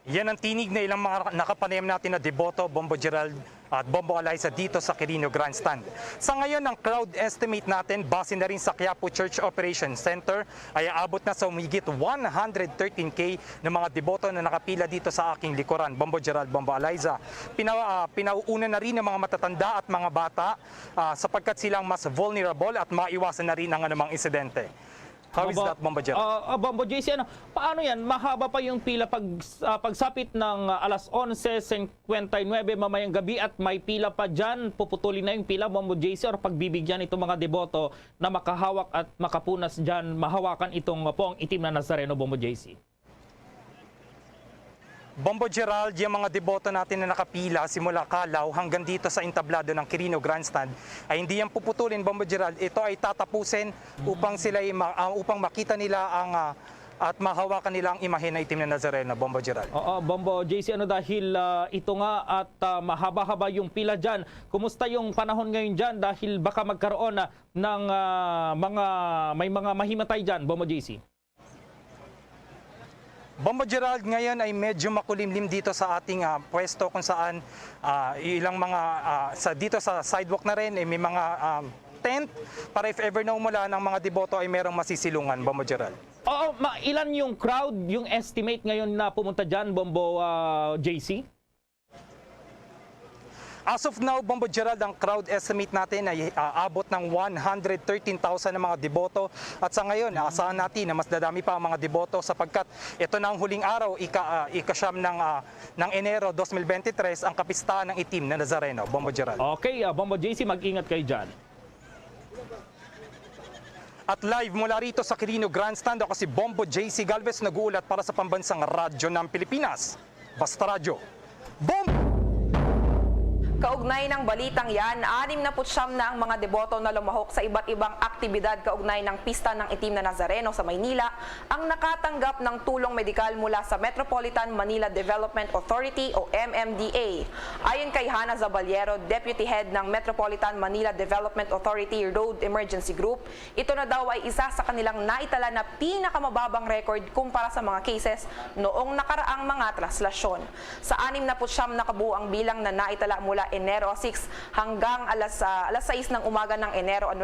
Yan ang tinig na ilang mga nakapanayam natin na deboto, Bombo Gerald at Bombo Eliza dito sa Quirino Grandstand. Sa ngayon, ang crowd estimate natin, base na rin sa Quiapo Church Operations Center, ay aabot na sa umigit 113K ng mga deboto na nakapila dito sa aking likuran, Bombo Gerald, Bombo Eliza. Pinauuna na rin ng mga matatanda at mga bata sapagkat silang mas vulnerable at maiwasan na rin ang anumang insidente. How is that, Bombo Gerald? Bombo JC, paano yan? Mahaba pa yung pila pagsapit ng alas 11:59 mamayang gabi at may pila pa dyan, puputulin na yung pila, Bombo JC, or pagbibigyan itong mga deboto na makahawak at makapunas dyan, mahawakan itong pong Itim na Nazareno, Bombo JC? Bombo Gerald, yung mga deboto natin na nakapila simula Kalaw hanggang dito sa entablado ng Quirino Grandstand ay hindi yan puputulin, Bombo Gerald. Ito ay tatapusin upang upang makita nila at mahawakan nila ang imahe na Itim na Nazareno, Bombo Gerald. Oo, Bombo JC, dahil ito nga at mahaba-haba yung pila dyan. Kumusta yung panahon ngayon dyan dahil baka magkaroon ng may mga mahimatay dyan, Bombo JC? Bombo Gerald, ngayon ay medyo makulimlim dito sa ating pwesto kung saan ilang mga dito sa sidewalk na rin may mga tent para if ever na umula ng mga deboto ay merong masisilungan, Bombo Gerald. Oo, ilan yung crowd, yung estimate ngayon na pumunta dyan, Bombo JC? As of now, Bombo Gerald, ang crowd estimate natin ay abot ng 113,000 na mga deboto. At sa ngayon, asahan natin na mas dadami pa ang mga deboto sapagkat ito na ang huling araw, ika-siyam ng Enero 2023, ang kapistahan ng Itim na Nazareno, Bombo Gerald. Okay, Bombo JC, mag-ingat kayo dyan. At live mula rito sa Quirino Grandstand, ako si Bombo JC Galvez, nag-uulat para sa Pambansang Radyo ng Pilipinas. Basta Radyo. Bombo! Kaugnay ng balitang yan, 69 na ang mga deboto na lumahok sa iba't ibang aktibidad kaugnay ng Pista ng Itim na Nazareno sa Maynila ang nakatanggap ng tulong medikal mula sa Metropolitan Manila Development Authority o MMDA. Ayon kay Hana Zabaliero, Deputy Head ng Metropolitan Manila Development Authority Road Emergency Group, ito na daw ay isa sa kanilang naitala na pinakamababang record kumpara sa mga cases noong nakaraang mga traslasyon. Sa 69 na kabuuang bilang na naitala mula Enero 6 hanggang alas 6 ng umaga ng Enero 9,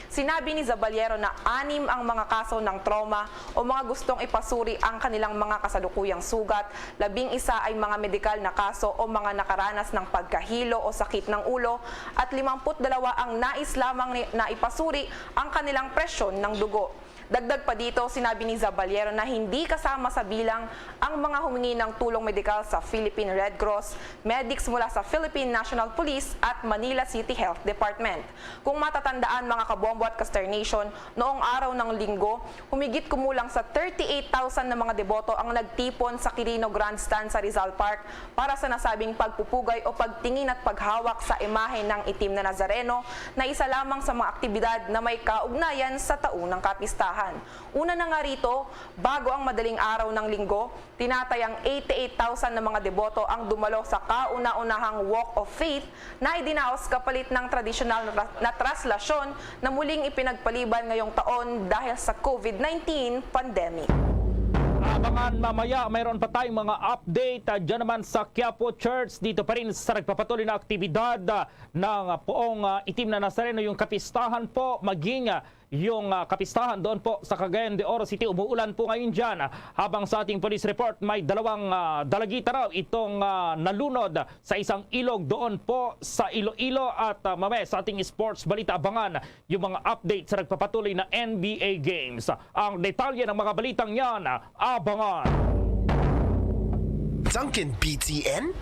sinabi ni Zabaliero na 6 ang mga kaso ng trauma o mga gustong ipasuri ang kanilang mga kasalukuyang sugat, 11 ay mga medikal na kaso o mga nakaranas ng pagkahilo o sakit ng ulo, at 52 ang nais lamang na ipasuri ang kanilang presyon ng dugo. Dagdag pa dito, sinabi ni Zabaliero na hindi kasama sa bilang ang mga humingi ng tulong medikal sa Philippine Red Cross, medics mula sa Philippine National Police at Manila City Health Department. Kung matatandaan mga kabombo at Caster Nation, noong araw ng Linggo, humigit kumulang sa 38,000 na mga deboto ang nagtipon sa Quirino Grandstand sa Rizal Park para sa nasabing pagpupugay o pagtingin at paghawak sa imahe ng Itim na Nazareno na isa lamang sa mga aktibidad na may kaugnayan sa taunang kapistahan. Una na nga rito, bago ang madaling araw ng Linggo, tinatayang 88,000 na mga deboto ang dumalo sa kauna-unahang Walk of Faith na idinaos kapalit ng tradisyonal na traslasyon na muling ipinagpaliban ngayong taon dahil sa COVID-19 pandemic. Abangan mamaya, mayroon pa tayong mga update dyan naman sa Quiapo Church. Dito pa rin sa nagpapatuloy na aktibidad ng poong Itim na Nazareno, yung kapistahan po, maging yung kapistahan doon po sa Cagayan de Oro City. Umuulan po ngayon dyan. Habang sa ating police report, may dalawang dalagita raw itong nalunod sa isang ilog doon po sa Iloilo. At mamaya sa ating sports balita, abangan yung mga update sa nagpapatuloy na NBA Games. Ang detalye ng mga balitang yan, abangan. Dunkin BTN?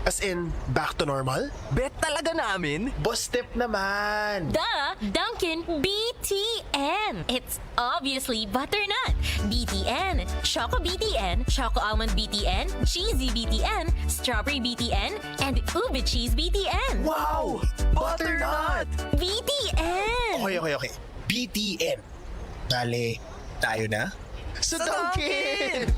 As in, back to normal? Bet talaga namin. Boss step naman. Duh! Dunkin' BTN! It's obviously butternut. BTN, Choco BTN, Choco Almond BTN, Cheesy BTN, Strawberry BTN, and Ube Cheese BTN. Wow! Butternut! BTN! Okay. BTN. Dale, tayo na? Sa Dunkin!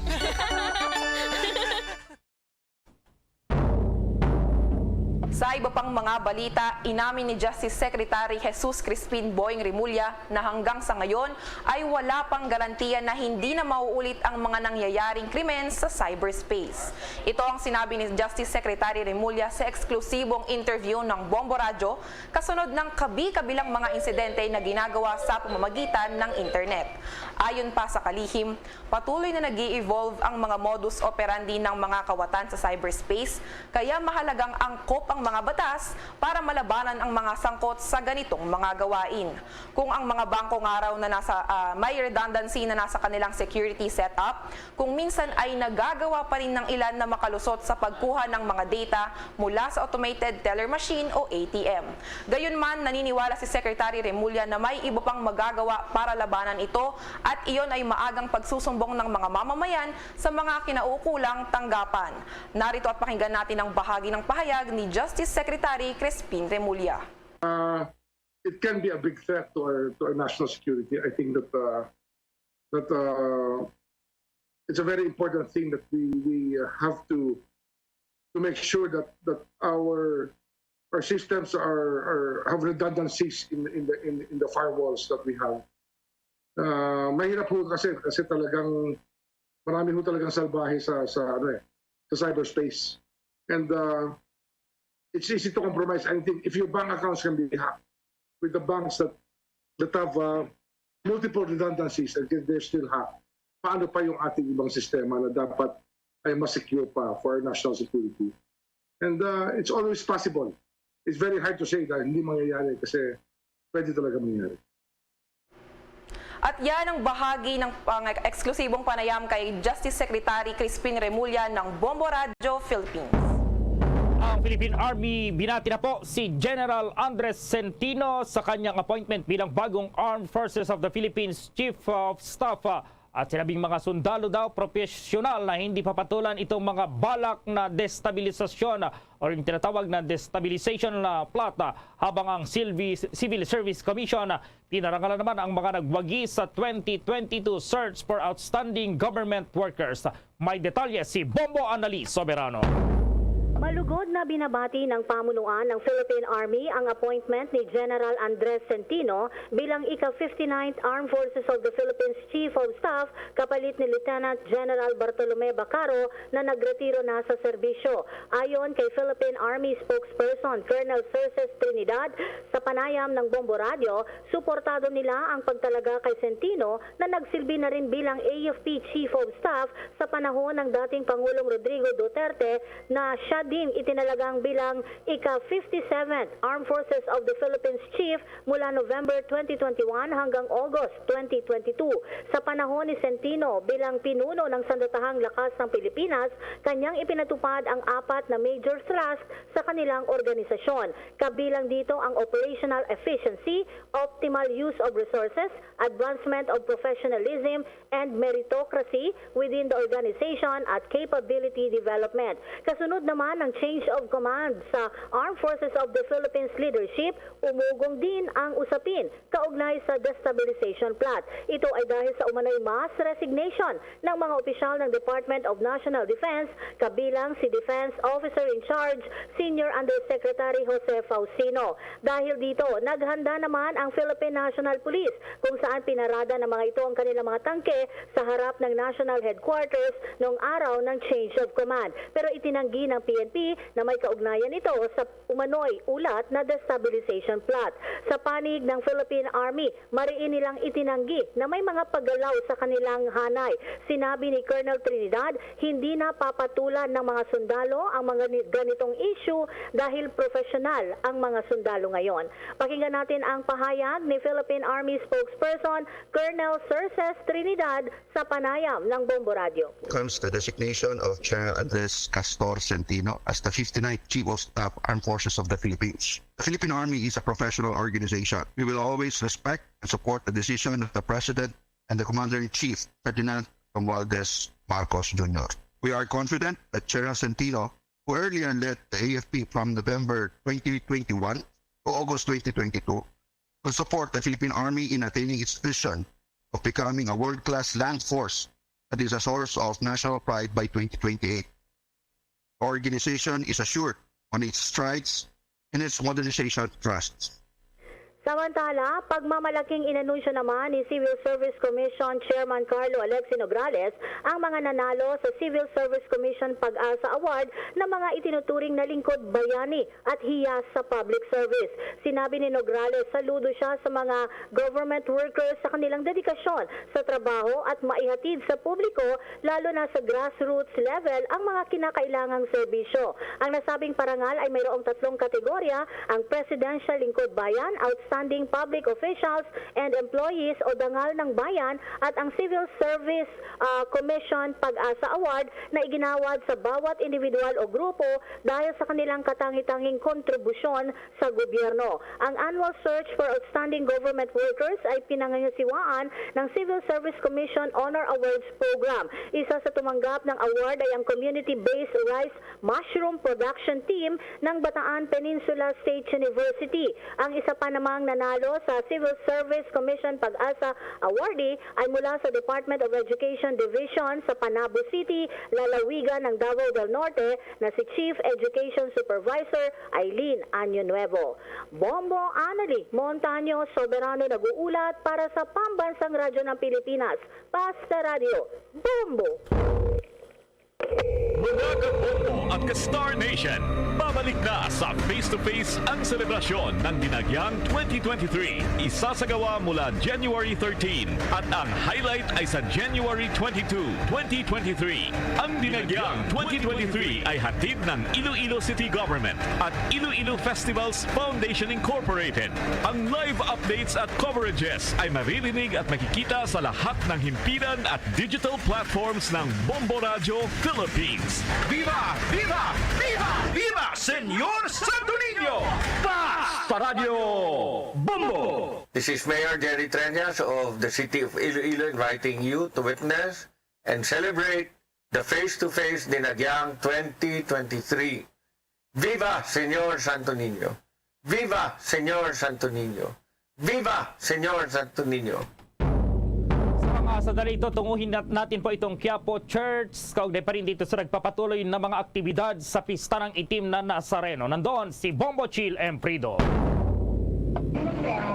Sa iba pang mga balita, inamin ni Justice Secretary Jesus Crispin Boying Remulla na hanggang sa ngayon ay wala pang garantiya na hindi na mauulit ang mga nangyayaring krimen sa cyberspace. Ito ang sinabi ni Justice Secretary Remulla sa eksklusibong interview ng Bombo Radyo kasunod ng kabi-kabilang mga insidente na ginagawa sa pamamagitan ng internet. Ayon pa sa kalihim, patuloy na nag-i-evolve ang mga modus operandi ng mga kawatan sa cyberspace, kaya mahalagang angkop ang mga batas para malabanan ang mga sangkot sa ganitong mga gawain. Kung ang mga bangko nga raw na may redundancy na nasa kanilang security setup, kung minsan ay nagagawa pa rin ng ilan na makalusot sa pagkuha ng mga data mula sa automated teller machine o ATM. Gayunman, naniniwala si Secretary Remulla na may iba pang magagawa para labanan ito at iyon ay maagang pagsusumbong ng mga mamamayan sa mga kinaukulang tanggapan. Narito at pakinggan natin ang bahagi ng pahayag ni Justice Secretary Crispin Remulla. It can be a big threat to our national security. I think that it's a very important thing that we have to make sure that our systems have redundancies in the firewalls that we have. Mahirap po kasi talagang marami ho talagang salbahe sa cyberspace. And it's easy to compromise anything if your bank accounts can be hacked. With the banks that have multiple redundancies and they're still hacked, paano pa yung ating ibang sistema na dapat ay mas secure pa for our national security? And it's always possible. It's very hard to say na hindi mangyayari kasi pwede talaga mangyayari. At yan ang bahagi ng eksklusibong panayam kay Justice Secretary Crispin Remulla ng Bombo Radyo Philippines. Ang Philippine Army binati na po si General Andres Centino sa kanyang appointment bilang bagong Armed Forces of the Philippines Chief of Staff. At sinabing mga sundalo daw profesional na hindi papatulan itong mga balak na destabilisasyon o yung tinatawag na destabilization na plot, habang ang Civil Service Commission pinarangalan naman ang mga nagwagi sa 2022 search for outstanding government workers. May detalye si Bombo Annalise Soberano. Malugod na binabati ng pamunuan ng Philippine Army ang appointment ni General Andres Centino bilang ika-59th Armed Forces of the Philippines Chief of Staff kapalit ni Lieutenant General Bartolome Bacaro na nagretiro na sa serbisyo. Ayon kay Philippine Army spokesperson Colonel Cerces Trinidad, sa panayam ng Bombo Radio, suportado nila ang pagtalaga kay Centino na nagsilbi na rin bilang AFP Chief of Staff sa panahon ng dating Pangulong Rodrigo Duterte na siya din itinalagang bilang ika-57th Armed Forces of the Philippines Chief mula November 2021 hanggang August 2022. Sa panahon ni Centino bilang pinuno ng Sandatahang Lakas ng Pilipinas, kanyang ipinatupad ang 4 na major thrust sa kanilang organisasyon. Kabilang dito ang operational efficiency, optimal use of resources, advancement of professionalism and meritocracy within the organization at capability development. Kasunod naman ng change of command sa Armed Forces of the Philippines leadership, umugong din ang usapin kaugnay sa destabilization plot. Ito ay dahil sa umano'y mass resignation ng mga opisyal ng Department of National Defense, kabilang si Defense Officer in Charge, Senior Undersecretary Jose Faustino. Dahil dito, naghanda naman ang Philippine National Police kung saan pinarada ng mga ito ang kanilang mga tangke sa harap ng National Headquarters noong araw ng change of command. Pero itinanggi ng PNP na may kaugnayan ito sa umano'y ulat na destabilization plot. Sa panig ng Philippine Army, mariin nilang itinanggi na may mga paggalaw sa kanilang hanay. Sinabi ni Colonel Trinidad, hindi na papatulan ng mga sundalo ang mga ganitong issue dahil profesional ang mga sundalo ngayon. Pakinggan natin ang pahayag ni Philippine Army spokesperson Colonel Cerces Trinidad sa panayam ng Bombo Radio. Comes the designation of General Andres Castor Centino as the 59th Chief of Staff Armed Forces of the Philippines. The Philippine Army is a professional organization. We will always respect and support the decision of the President and the Commander-in-Chief, Ferdinand Romualdez Marcos Jr. We are confident that General Centino, who earlier led the AFP from November 2021 to August 2022, will support the Philippine Army in attaining its vision of becoming a world-class land force that is a source of national pride by 2028. The organization is assured on its strides in its modernization thrusts. Samantala, pagmamalaking inanunsyo naman ni Civil Service Commission Chairman Carlo Alexi Nograles ang mga nanalo sa Civil Service Commission Pag-asa Award na mga itinuturing na lingkod bayani at hiyas sa public service. Sinabi ni Nograles, saludo siya sa mga government workers sa kanilang dedikasyon sa trabaho at maihatid sa publiko, lalo na sa grassroots level, ang mga kinakailangang serbisyo. Ang nasabing parangal ay mayroong 3 kategorya, ang Presidential Lingkod Bayan, Outstanding Public Officials and Employees o Dangal ng Bayan, at ang Civil Service Commission Pag-asa Award na iginawad sa bawat individual o grupo dahil sa kanilang katangi-tanging kontribusyon sa gobyerno. Ang Annual Search for Outstanding Government Workers ay pinangangasiwaan ng Civil Service Commission Honor Awards Program. Isa sa tumanggap ng award ay ang Community-Based Rice Mushroom Production Team ng Bataan Peninsula State University. Ang isa pa namang nanalo sa Civil Service Commission Pag-asa Awardee ay mula sa Department of Education Division sa Panabo City, lalawigan ng Davao del Norte na si Chief Education Supervisor Aileen Año Nuevo. Bombo Annalise Montaño Soberano nag-uulat para sa Pambansang Radyo ng Pilipinas, Pasta Radio, Bombo! Mula Bombo at ka-Star Nation, babalik na sa face-to-face ang selebrasyon ng Dinagyang 2023. Isasagawa mula January 13 at ang highlight ay sa January 22, 2023. Ang Dinagyang 2023 ay hatid ng Iloilo City Government at Iloilo Festivals Foundation Incorporated. Ang live updates at coverages ay maririnig at makikita sa lahat ng himpilan at digital platforms ng Bombo Radio Philippines. Viva! Viva! Viva! Viva! Senyor Santo Niño, Basta Radio Bombo! This is Mayor Jerry Treñas of the City of Iloilo inviting you to witness and celebrate the face-to-face Dinagyang 2023. Viva Senyor Santo Niño! Viva Senyor Santo Niño! Viva Senyor Santo Niño! Sa dali ito, tunguhin natin po itong Quiapo Church. Kaugnay pa rin dito sa nagpapatuloy na mga aktibidad sa Pista ng Itim na Nazareno. Nandoon si Bombo Chill Emprido.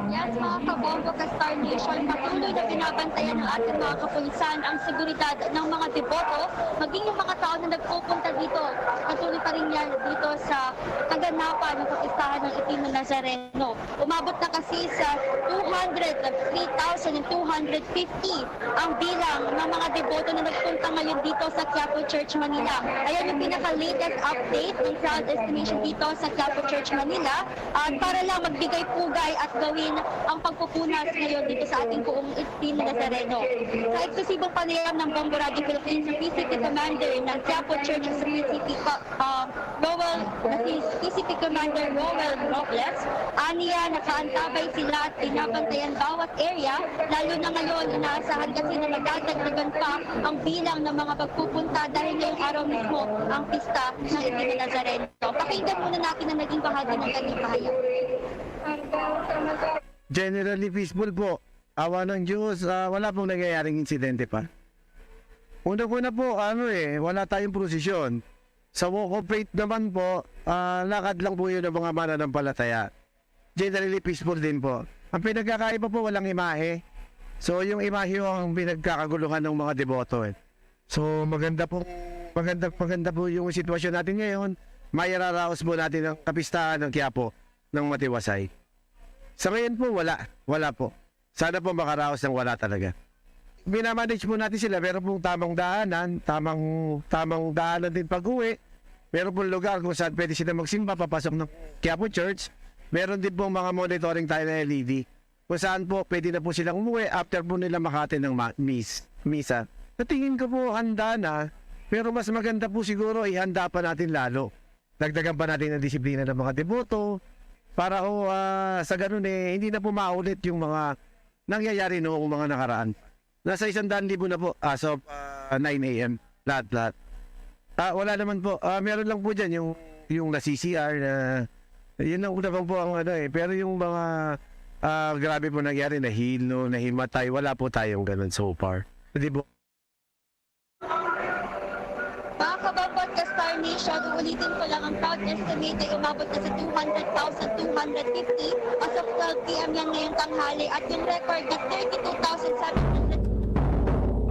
Yes, mga kabombo ka Star Nation, patuloy na binabantayan ng ating mga kapulisan ang seguridad ng mga deboto, maging yung mga tao na nagpupunta dito. Patuloy pa rin yan dito sa kaganapan ng kapistahan ng Itim na Nazareno. Umabot na kasi sa 203,250 ang bilang ng mga deboto na nagpunta ngayon dito sa Quiapo Church, Manila. Ayan yung pinaka-latest update ng crowd estimation dito sa Quiapo Church, Manila. At para lang magbigay pugay at gawin ang pagpupunas ngayon dito sa ating buong Itim na Nazareno. Sa eksklusibong panayam ng Bombo Radio Philippines, ang PCP Commander ng Quiapo Church sa PCP Commander Rowell Robles, aniya nakaantabay sila at pinabantayan bawat area, lalo na ngayon inaasahan kasi na magdadagdagan pa ang bilang ng mga pagpupunta dahil ngayong araw mismo ang pista ng Itim na Nazareno. Pakinggan muna natin ang naging bahagi ng kanyang pahayag. Generally peaceful po. Awa ng Diyos, wala pong nangyayaring insidente pa. Una-una po, wala tayong prosesyon. Sa walk of faith naman po, lakad lang po yun ng mga mananampalataya. Generally peaceful din po. Ang pinagkakaiba po, walang imahe. So yung imahe ang pinagkakaguluhan ng mga deboto. So maganda po yung sitwasyon natin ngayon. May araraos po natin ang kapistahan ng Quiapo ng matiwasay. Sa ngayon po, wala po. Sana po makaraos ng wala talaga. Minamanage po natin sila, meron pong tamang daanan din pag-uwi. Meron pong lugar kung saan pwede sila magsimba, papasok ng Quiapo Church. Meron din pong mga monitoring tayo na LED. Kung saan po pwede na po silang umuwi after po nila makati ng misa. Sa tingin ko po handa na, pero mas maganda po siguro ihanda pa natin lalo. Dagdagan pa natin ang disiplina ng mga deboto para sa ganun hindi na po maulit yung mga nangyayari noong mga nakaraan. Nasa 100,000 na po as of 9 a.m. lahat. Wala naman po. Meron lang po dyan yung na-CCR na yun ang una po ang pero yung mga grabe po nangyari na hilo, na himatay, wala po tayong ganun so far. Di ba? Mga kababot ka Star Nation, ulitin ko lang ang crowd estimate ay umabot na sa 200,250 as of 12 p.m. yan ngayong tanghali at yung record na 32,700.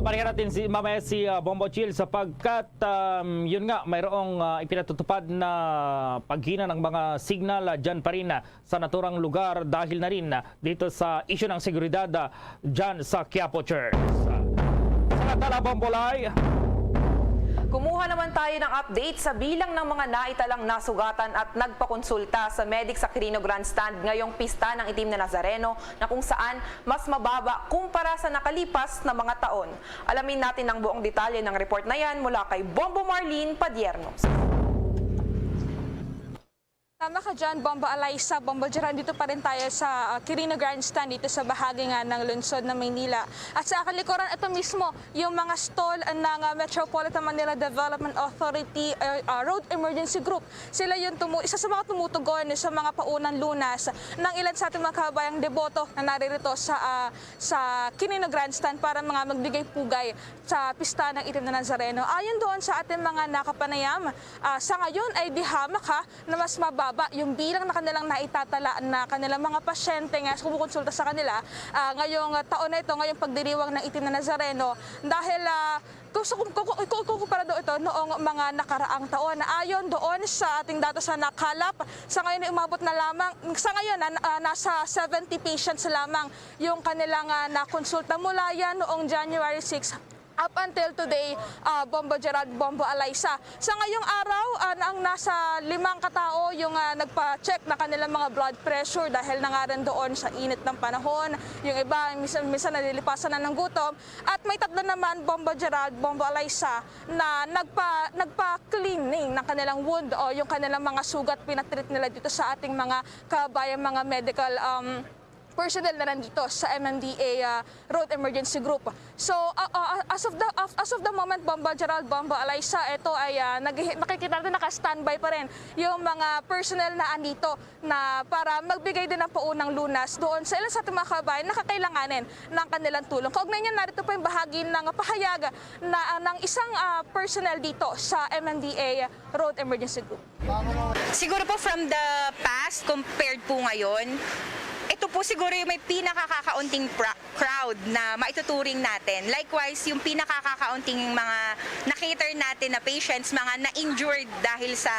Balikan natin mamaya si Bombo Chill sapagkat yun nga mayroong ipinatutupad na paghina ng mga signal dyan pa rin sa naturang lugar dahil na rin dito sa issue ng seguridad dyan sa Quiapo Church. Samantala, Bombolay, Kumuha naman tayo ng update sa bilang ng mga naitalang nasugatan at nagpakonsulta sa medic sa Quirino Grandstand ngayong pista ng Itim na Nazareno na kung saan mas mababa kumpara sa nakalipas na mga taon. Alamin natin ang buong detalye ng report na yan mula kay Bombo Marlene Padiernos. Tama ka dyan, Bombo Alaysa, Bombo Gerard, dito pa rin tayo sa Quirino Grandstand, dito sa bahagi nga ng lungsod ng Maynila. At sa akalikuran, ito mismo, yung mga stall ng Metropolitan Manila Development Authority Road Emergency Group. Sila yung isa sa mga tumutugon sa mga paunang lunas ng ilan sa ating mga kabayang deboto na naririto sa Quirino Grandstand para mga magbigay pugay sa pista ng Itim na Nazareno. Ayon doon sa ating mga nakapanayam, sa ngayon ay dihamak na mas mababa yung bilang na kanilang naitatala na kanilang mga pasyente nga kumukonsulta sa kanila ngayong taon na ito, ngayong pagdiriwang ng Itim na Nazareno dahil kukumpara doon ito noong mga nakaraang taon. Ayon doon sa ating datos na nakalap, sa ngayon ay umabot na lamang, sa ngayon nasa 70 patients lamang yung kanilang nakonsulta mula yan noong January 6 up until today, Bombo Gerald, Bombo Alaysa. Sa ngayong araw, ang nasa 5 katao yung nagpa-check na kanilang mga blood pressure dahil na nga rin doon sa init ng panahon. Yung iba, minsan nalilipasan na ng gutom. At may 3 naman, Bombo Gerald, Bombo Alaysa, na nagpa-cleaning ng kanilang wound o yung kanilang mga sugat pinatreat nila dito sa ating mga kabayan, mga medical personnel na nandito sa MMDA Road Emergency Group. So as of the moment, Bombo Gerald, Bombo Alaysa, ito ay nakikita natin naka-standby pa rin yung mga personnel na andito na para magbigay din ng paunang lunas doon sa ilan sa ating mga kabayan na kakailanganin ng kanilang tulong. Kaugnay niyan, narito pa yung bahagi ng pahayag ng isang personnel dito sa MMDA Road Emergency Group. Siguro po from the past compared po ngayon, ito po siguro yung may pinakakakaunting crowd na maituturing natin. Likewise, yung pinakakakaunting mga na-cater natin na patients, mga na-injured dahil sa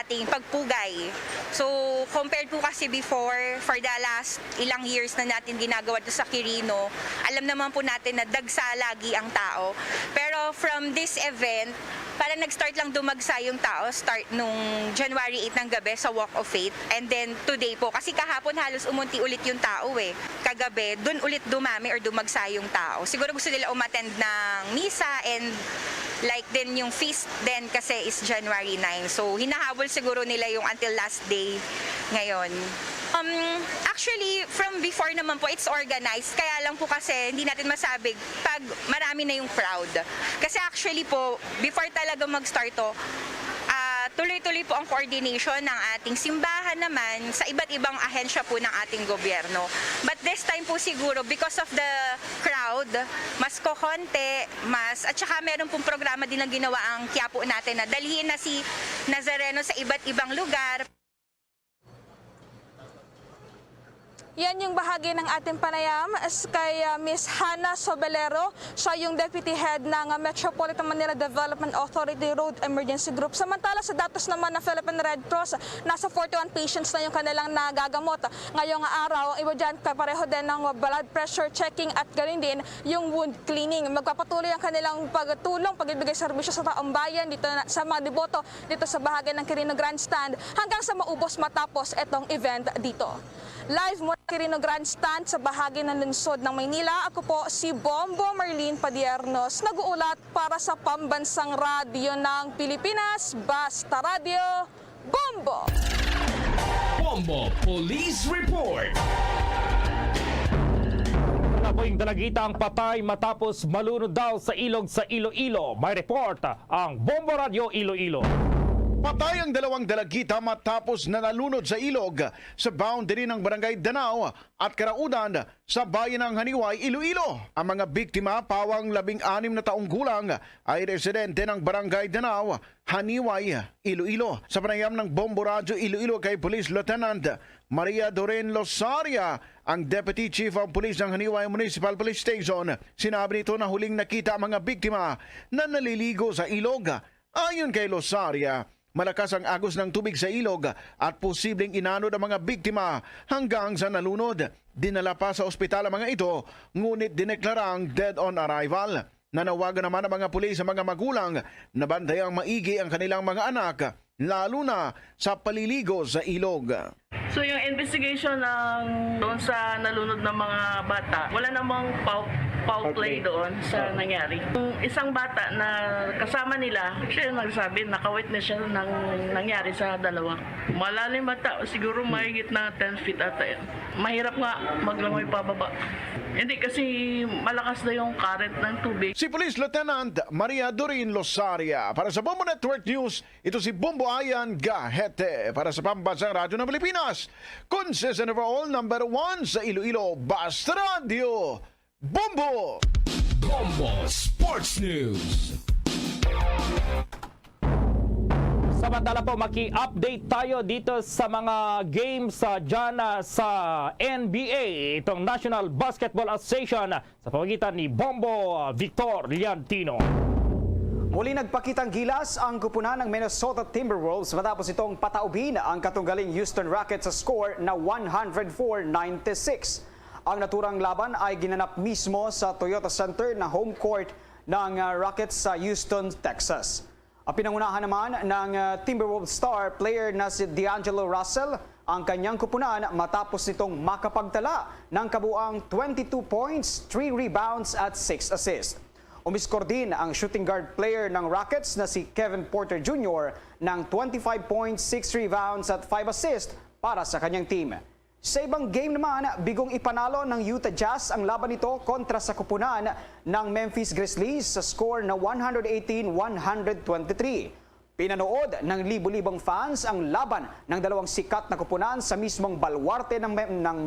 ating pagpugay. So, compared po kasi before, for the last ilang years na natin ginagawa ito sa Quirino, alam naman po natin na dagsa lagi ang tao. Pero from this event, parang nag-start lang dumagsa yung tao, start nung January 8 ng gabi sa Walk of Faith. And then today po, kasi kahapon halos umunti ulit yung tao eh. Kagabi, dun ulit dumami or dumagsa yung tao. Siguro gusto nila umattend ng misa and like din yung feast din kasi is January 9. So hinahabol siguro nila yung until last day ngayon. Actually, from before naman po, it's organized. Kaya lang po kasi hindi natin masabi pag marami na yung crowd. Kasi actually po, before talaga mag-start to, tuloy-tuloy po ang coordination ng ating simbahan naman sa iba't ibang ahensya po ng ating gobyerno. But this time po siguro, because of the crowd, mas kokonte, at saka meron pong programa din na ginawa ang Quiapo natin na dalhin na si Nazareno sa iba't ibang lugar. Yan yung bahagi ng ating panayam kay Ms. Hannah Sobelero. Siya yung Deputy Head ng Metropolitan Manila Development Authority Road Emergency Group. Samantala sa datos naman ng Philippine Red Cross, nasa 41 patients na yung kanilang nagagamot. Ngayong araw, iba dyan kapareho din ng blood pressure checking at galing din yung wound cleaning. Magpapatuloy ang kanilang pagtulong, pagbibigay serbisyo sa taong bayan dito sa mga deboto dito sa bahagi ng Quirino Grandstand hanggang sa maubos matapos itong event dito. Live mula Quirino Grandstand sa bahagi ng lungsod ng Maynila, ako po si Bombo Marlene Padiernos, nag-uulat para sa Pambansang Radyo ng Pilipinas, Basta Radio, Bombo! Bombo Police Report. Napoing dalagita ang patay matapos malunod daw sa ilog sa Iloilo. May report ang Bombo Radio Iloilo. Patay ang 2 dalagita matapos na nalunod sa ilog sa boundary ng Barangay Danao at Karaudan sa bayan ng Haniway, Iloilo. Ang mga biktima, pawang 16 na taong gulang, ay residente ng Barangay Danao, Haniway, Iloilo. Sa panayam ng Bombo Radio Iloilo kay Police Lieutenant Maria Doreen Losaria, ang Deputy Chief of Police ng Haniway Municipal Police Station, sinabi nito na huling nakita ang mga biktima na naliligo sa ilog. Ayon kay Losaria, malakas ang agos ng tubig sa ilog at posibleng inanod ang mga biktima hanggang sa nalunod. Dinala pa sa ospital ang mga ito, ngunit dineklarang dead on arrival. Nanawagan naman ang mga pulis sa mga magulang na bantayang maigi ang kanilang mga anak, lalo na sa paliligo sa ilog. So yung investigation ng doon sa nalunod ng mga bata, wala namang foul play doon sa nangyari. Yung isang bata na kasama nila, siya yung nagsabi, naka-witness siya ng nangyari sa dalawa. Malalim bata, siguro mahigit na 10 feet ata yan. Mahirap nga maglangoy pababa. Hindi kasi malakas na yung current ng tubig. Si Police Lieutenant Maria Doreen Losaria. Para sa Bombo Network News, ito si Bombo Ayan Gahete. Para sa Pambansang Radyo ng Pilipinas, consistent overall number 1 sa Iloilo, Basta Radio, Bombo! Bombo Sports News. Samantala po, maki-update tayo dito sa mga games dyan sa NBA, itong National Basketball Association sa pamagitan ni Bombo Victor Liantino. Muli nagpakitang gilas ang kupunan ng Minnesota Timberwolves matapos itong pataubin ang katunggaling Houston Rockets sa score na 104-96. Ang naturang laban ay ginanap mismo sa Toyota Center na home court ng Rockets sa Houston, Texas. Pinangunahan naman ng Timberwolves star player na si D'Angelo Russell ang kanyang kupunan matapos nitong makapagtala ng kabuang 22 points, 3 rebounds at 6 assists. Umiskor din ang shooting guard player ng Rockets na si Kevin Porter Jr. ng 25 points, 6 rebounds at 5 assists para sa kanyang team. Sa ibang game naman, bigong ipanalo ng Utah Jazz ang laban nito kontra sa kupunan ng Memphis Grizzlies sa score na 118-123. Pinanood ng libu-libong fans ang laban ng dalawang sikat na kupunan sa mismong balwarte ng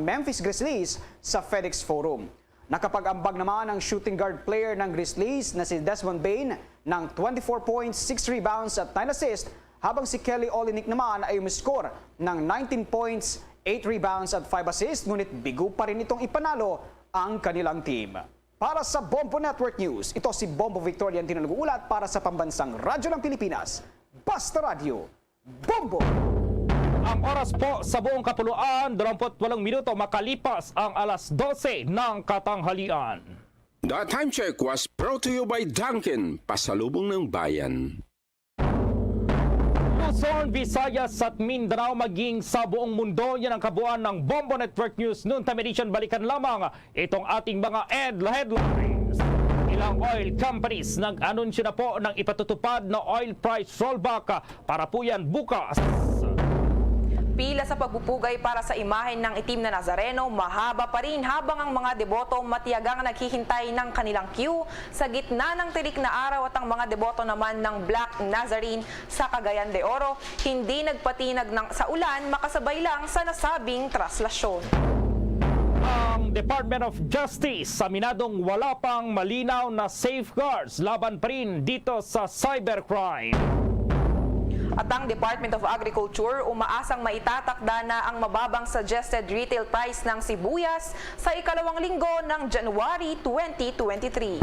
Memphis Grizzlies sa FedEx Forum. Nakapag-ambag naman ang shooting guard player ng Grizzlies na si Desmond Bane ng 24 points, 6 rebounds at 9 assists, habang si Kelly Olynyk naman ay umiscore ng 19 points, 8 rebounds at 5 assists, ngunit bigo pa rin itong ipanalo ang kanilang team. Para sa Bombo Network News, ito si Bombo Victoriantino nag-uulat para sa Pambansang Radyo ng Pilipinas, Basta Radio, Bombo! Ang oras po sa buong kapuluan, 28 minuto makalipas ang alas 12 ng katanghalian. The time check was brought to you by Dunkin', pasalubong ng bayan. Luzon, Visayas at Mindanao maging sa buong mundo, yan ang kabuuan ng Bombo Network News. Noon Edition, balikan lamang itong ating mga headlines. Ilang oil companies nag-anunsyo na po ng ipatutupad na oil price rollback para po yan bukas. Pila sa pagpupugay para sa imahen ng itim na Nazareno, mahaba pa rin habang ang mga deboto matiyagang naghihintay ng kanilang queue sa gitna ng tirik na araw, at ang mga deboto naman ng Black Nazarene sa Cagayan de Oro hindi nagpatinag sa ulan makasabay lang sa nasabing traslasyon. Ang Department of Justice saminadong wala pang malinaw na safeguards laban pa rin dito sa cybercrime. At ang Department of Agriculture umaasang maitatakda na ang mababang suggested retail price ng sibuyas sa ikalawang linggo ng January 2023.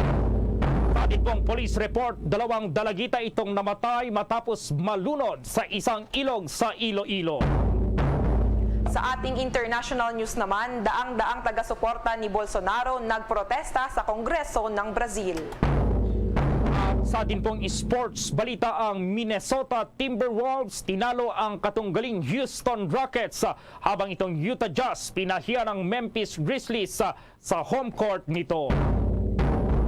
Atin pong police report, 2 dalagita itong namatay matapos malunod sa isang ilog sa Iloilo. Sa ating international news naman, daang-daang taga-suporta ni Bolsonaro nagprotesta sa Kongreso ng Brazil. Sa atin pong sports balita, ang Minnesota Timberwolves tinalo ang katunggaling Houston Rockets habang itong Utah Jazz pinahiya ng Memphis Grizzlies sa home court nito.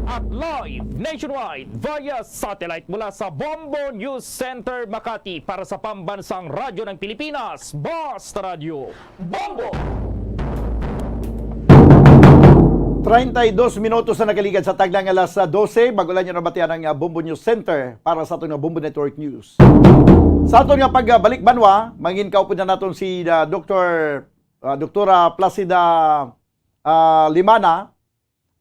At live nationwide via satellite mula sa Bombo News Center Makati para sa Pambansang Radyo ng Pilipinas, Basta Radio, Bombo! 32 minutos na nakaligad sa taglang alas 12. Bago lang nyo nabatian ng Bombo News Center para sa itong Bombo Network News. Sa aton nga pagbalik banwa, mangin kaupo na natin si Doktora Placida Limana,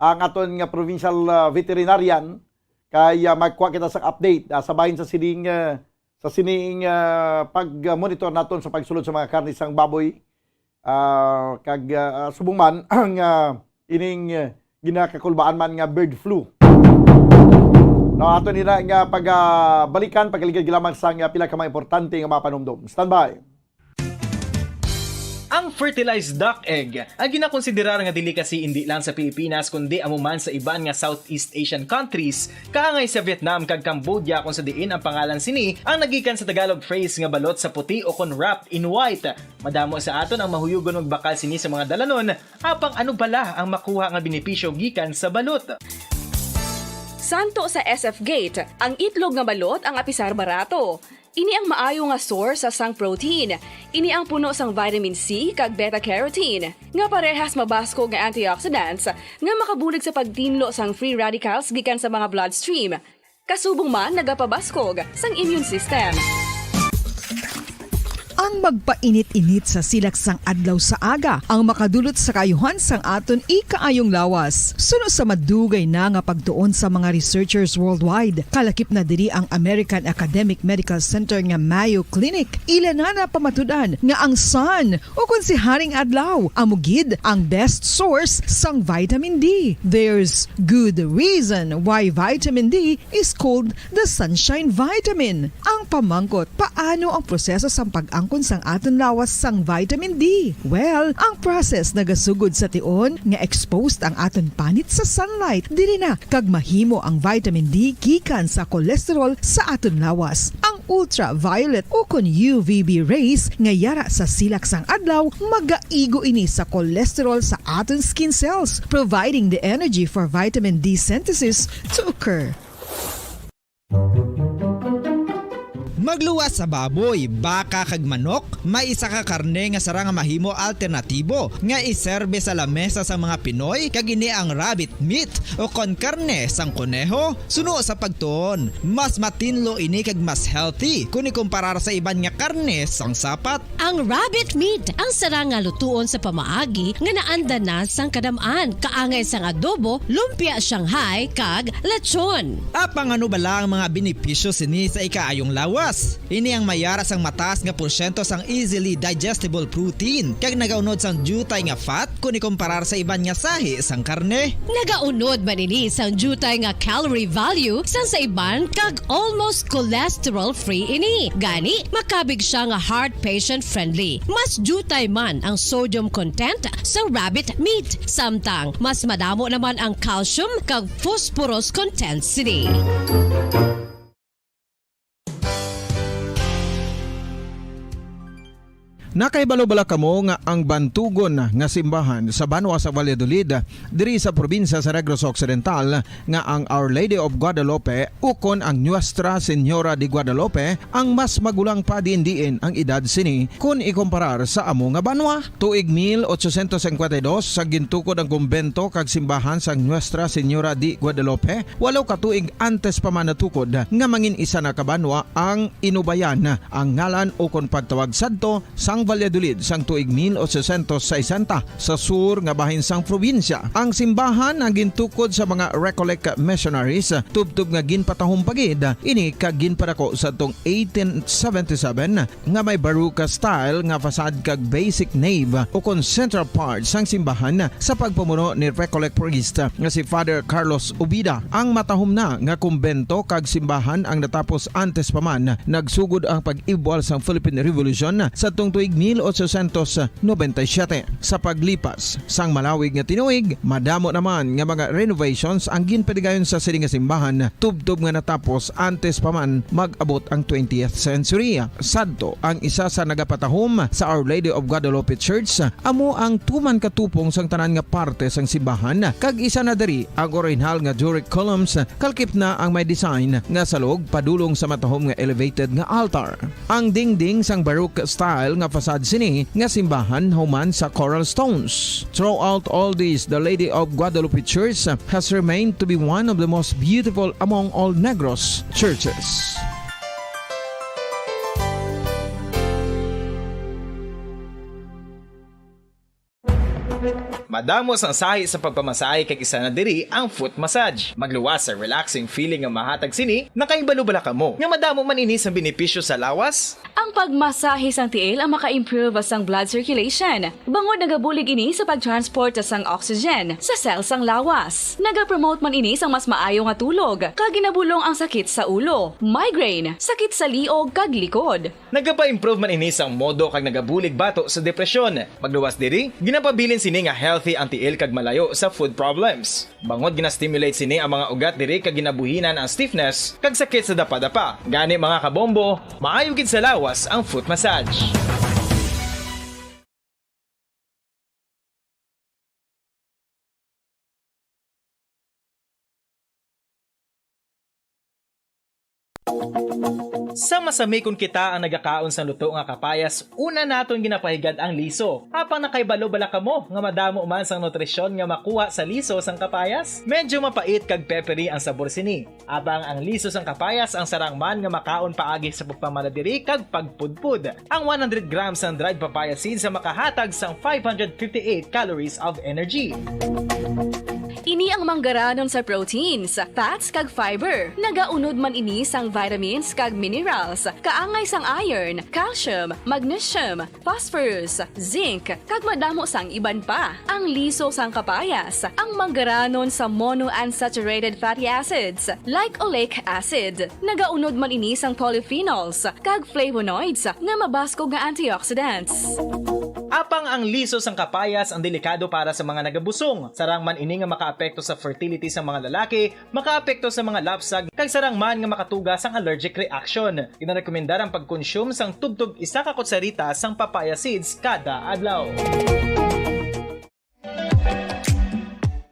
ang aton nga provincial veterinarian, kay magkuha kita sa update sa bahin sa sining pag-monitor naton sa pagsulod sa mga karne sang baboy, kag subong man ang ining ginakakulbaan man nga bird flu. No, ato nila nga pagbalikan pagaligid gilamang sa nga pila ka mga importante nga mga panumdum. Standby. Ang fertilized duck egg ang ginakonsiderar nga delicacy hindi lang sa Pilipinas kundi amuman sa iban nga Southeast Asian countries, kaangay sa Vietnam kag Cambodia kung sa diin ang pangalan sini ang nagikan sa Tagalog phrase nga balot sa puti o kon wrapped in white. Madamo sa aton ang mahuyugon og bakal sini sa mga dalanon, apang ano bala ang makuha nga benepisyo gikan sa balot. Santo sa SF Gate, ang itlog nga balot ang apisar barato. Ini ang maayo nga source sa sang protein. Ini ang puno sang vitamin C kag beta-carotene, nga parehas mabasko nga antioxidants nga makabulig sa pagtinlo sang free radicals gikan sa mga bloodstream. Kasubong man nagapabaskog sang immune system. Ang magpainit-init sa silaksang adlaw sa aga ang makadulot sa kayuhan sang aton ikaayong lawas. Suno sa madugay na nga pagtuon sa mga researchers worldwide, kalakip na diri ang American Academic Medical Center nga Mayo Clinic. Ila na pamatudan nga ang sun o kung si haring adlaw amugid ang best source sang vitamin D. There's good reason why vitamin D is called the sunshine vitamin. Ang pamangkot, paano ang proseso sa pag-angkot angkon sang aton lawas sang vitamin D. Well, ang process nagasugod sa tion nga exposed ang aton panit sa sunlight dili na kag mahimo ang vitamin D gikan sa cholesterol sa aton lawas. Ang ultraviolet o kon UVB rays nga yara sa silak sang adlaw magaigo ini sa cholesterol sa aton skin cells, providing the energy for vitamin D synthesis to occur. Magluwas sa baboy, baka kag manok, may isa ka karne nga sarang mahimo alternatibo nga iserbe sa lamesa sa mga Pinoy kag ini ang rabbit meat o kon karne sang kuneho. Suno sa pagtuon, mas matinlo ini kag mas healthy kung ikumparar sa iban nga karne sang sapat. Ang rabbit meat ang sarang nga lutuon sa pamaagi nga naanda na sang kadamaan, kaangay sang adobo, lumpia Shanghai kag lechon. Apang ano bala ang mga benepisyo sini sa ikaayong lawas? Ini ang mayara sang mataas nga porsyento sang easily digestible protein kag nagaunod sang jutay nga fat kung ikumparar sa iban nga sahi sang karne. Nagaunod man ini sang jutay nga calorie value sang sa iban kag almost cholesterol free ini. Gani makabig siya nga heart patient friendly. Mas jutay man ang sodium content sa rabbit meat, samtang mas madamo naman ang calcium kag phosphorus content sini. Nakaibalo-bala kamo nga ang bantugon nga simbahan sa Banwa sa Valladolid diri sa probinsya sa Negros Occidental nga ang Our Lady of Guadalupe ukon ang Nuestra Señora de Guadalupe ang mas magulang pa diin ang edad sini kung ikumparar sa amo nga banwa. Tuig 1852 sa gintukod ang kumbento kag simbahan sang Nuestra Señora de Guadalupe, walo ka tuig antes pa man natukod nga mangin isa na kabanwa ang inubayan ang ngalan ukon pagtawag sadto sang Valladolid sang tuig 1860 sa sur nga bahin sang probinsya. Ang simbahan ang gintukod sa mga Recollect missionaries tubtub nga ginpatahong pagid ini kag ginpadako sa tong 1877 nga may baroque style nga fasad kag basic nave o kon central part sang simbahan sa pagpamuno ni Recollect priest nga si Father Carlos Ubida. Ang matahom na nga kumbento kag simbahan ang natapos antes pa man nagsugod ang pag-ibwal sang Philippine Revolution sa tong tuig 1897. Sa paglipas sang malawig nga tinuig, madamo naman nga mga renovations ang ginpadigayon sa sining nga simbahan tubtob nga natapos antes pa man mag-abot ang 20th century. Sadto ang isa sa nagapatahom sa Our Lady of Guadalupe Church, amo ang tuman katupong sang tanan nga parte sang simbahan kag isa na diri ang original nga Doric columns kalkip na ang may design nga salog padulong sa matahom nga elevated nga altar. Ang dingding sang baroque style nga fasad sini nga simbahan human sa coral stones. Throughout all this, the Lady of Guadalupe Church has remained to be one of the most beautiful among all Negros churches. Madamo sang sahi sa pagpamasahe kag isa na diri ang foot massage. Magluwas sa relaxing feeling nga mahatag sini, nakaibalo-bala kamo. Nga madamo man ini sa benepisyo sa lawas. Ang pagmasahe sang tiil ang maka-improve sang blood circulation. Bangod nagabulig ini sa pagtransport sang oxygen sa cells sang lawas. Nagapromote man ini sang mas maayo nga tulog, kag ginabulong ang sakit sa ulo, migraine, sakit sa liog kag likod. Nagapa-improve man ini sang modo kag nagabulig bato sa depresyon. Magluwas diri, ginapabilin sini nga healthy ang tiil kag malayo sa food problems. Bangod gina-stimulate sini ang mga ugat diri kag ginabuhinan ang stiffness kag sakit sa dapa-dapa. Gani mga kabombo, maayo gid sa lawas ang foot massage. Sa masami kung kita ang nagakaon sa luto nga kapayas, una naton ginapahigad ang liso. Apang nakaibalo-bala kamo nga madamo man sang nutrisyon nga makuha sa liso sang kapayas. Medyo mapait kag peppery ang sabor sini. Abang ang liso sang kapayas ang sarang man nga makaon paagi sa pagpamaladiri kag pagpudpud. Ang 100 grams ng dried papaya seeds sa makahatag sang 558 calories of energy. Ini Ini ang manggaranon sa proteins, fats kag fiber. Nagaunod man ini sang vitamins kag minerals, kaangay sang iron, calcium, magnesium, phosphorus, zinc, kag madamo sang iban pa. Ang liso sang kapayas, ang manggaranon sa monounsaturated fatty acids like oleic acid. Nagaunod man ini sang polyphenols kag flavonoids nga mabaskog nga antioxidants. Apang ang liso sang kapayas ang delikado para sa mga nagabusong. Sarang man ini nga makaapekto sa fertility sa mga lalaki, makaapekto sa mga lapsag, kag sarang man nga makatuga sang allergic reaction. Ginarekomendar ang pagkonsume sang tubtub 1 ka kutsarita sang papaya seeds kada adlaw.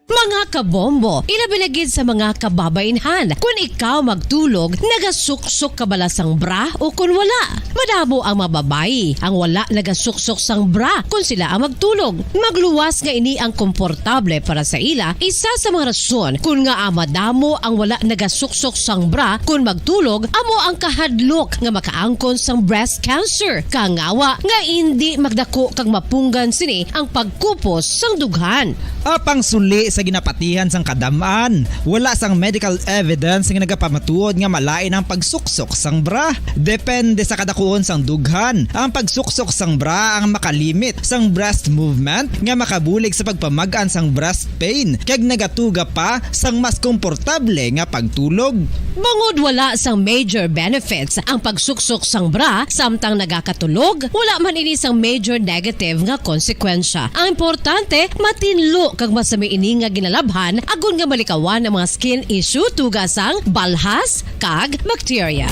Mga kabombo, ilabinagid sa mga kababainhan. Kung ikaw magtulog, nagasuksok ka bala sang bra o kung wala. Madamo ang mababayi ang wala nagasuksok sang bra kung sila ang magtulog. Magluwas nga ini ang komportable para sa ila. Isa sa mga rason kung nga madamo ang wala nagasuksok sang bra kung magtulog, amo ang kahadlok nga makaangkon sang breast cancer. Kangawa nga hindi magdako kag mapunggan sini ang pagkupos sang dughan. Apang suli sa ginapatihan sang kadamaan, wala sang medical evidence nga nagapamatuod nga malain ang pagsuksok sang bra. Depende sa kadakuon sang dughan. Ang pagsuksok sang bra ang makalimit sang breast movement nga makabulig sa pagpamagaan sang breast pain kag nagatuga pa sang mas komportable nga pagtulog. Bangod wala sang major benefits ang pagsuksok sang bra samtang nagakatulog, wala man ini sang major negative nga konsekwensya. Ang importante, matinlo kag masami ini nga ginalabhan agon nga malikawan ang mga skin issue tugasang balhas kag bacteria.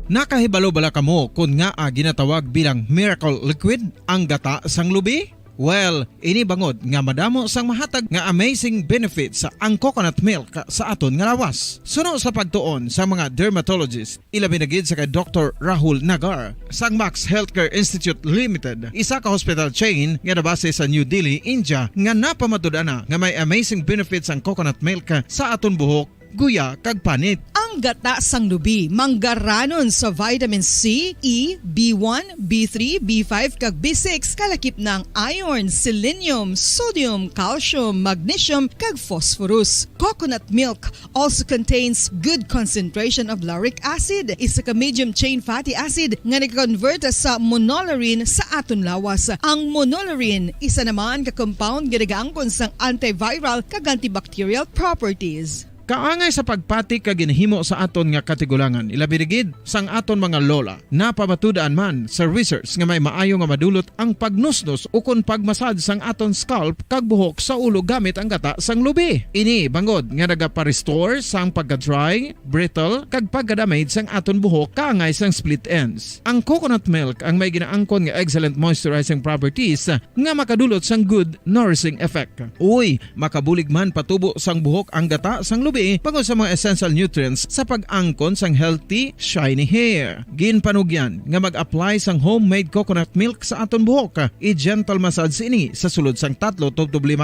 Nakahibalo bala kamo kung nga ginatawag bilang miracle liquid ang gata sang lubi? Well, ini bangod nga madamo sang mahatag nga amazing benefits sa ang coconut milk sa aton nga lawas. Suno sa pagtuon sa mga dermatologist, ilabinagid sa kay Dr. Rahul Nagar sang Max Healthcare Institute Limited, isa ka hospital chain nga nabase sa New Delhi, India, nga napamatud-ana nga may amazing benefits ang coconut milk sa aton buhok, guya kag panit. Ang gata sang lubi manggaranon sa vitamin C, E, B1, B3, B5 kag B6 kalakip ng iron, selenium, sodium, calcium, magnesium kag phosphorus. Coconut milk also contains good concentration of lauric acid, isa ka medium chain fatty acid nga nag-convert sa monolarin sa aton lawas. Ang monolarin isa naman ka compound nga nagaangkon sang antiviral kag antibacterial properties. Kaangay sa pagpati ka ginhimo sa aton nga katigulangan, ilabirigid sang aton mga lola, napamatudan man sa research nga may maayo nga madulot ang pagnusnos o kon pagmasad sang aton scalp kag buhok sa ulo gamit ang gata sang lubi. Ini bangod nga nagapa-restore sang pagka-dry, brittle kag pagka-damage sang aton buhok kaangay sang split ends. Ang coconut milk ang may ginaangkon nga excellent moisturizing properties nga makadulot sang good nourishing effect. Uy, makabulig man patubo sang buhok ang gata sang lubi pangod sa mga essential nutrients sa pag-angkon sang healthy, shiny hair. Ginpanugyan nga mag-apply sang homemade coconut milk sa aton buhok. I-gentle massage ini sa sulod sang 3-5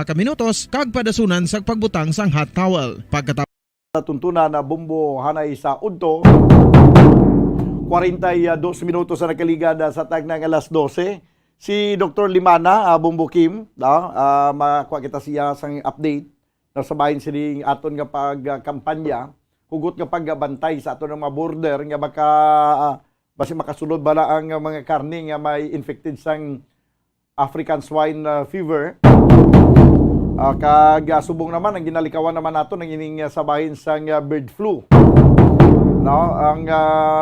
ka minutos kag padasunan sa pagbutang sang hot towel. Pagkatapos tuntunan na bumbo hanay sa udto, 42 minutos na nakaligada sa tag ng alas 12. Si Dr. Limana, Bumbo Kim, makuha kita siya sang update. Nasabahin sining aton nga pagkampanya, hugot nga pagbantay sa aton nga border nga baka basi makasulod bala ang mga karne nga may infected sang African swine fever. Kag subong naman ang ginalikawan naman nato ng ining sabahin sang bird flu. No, ang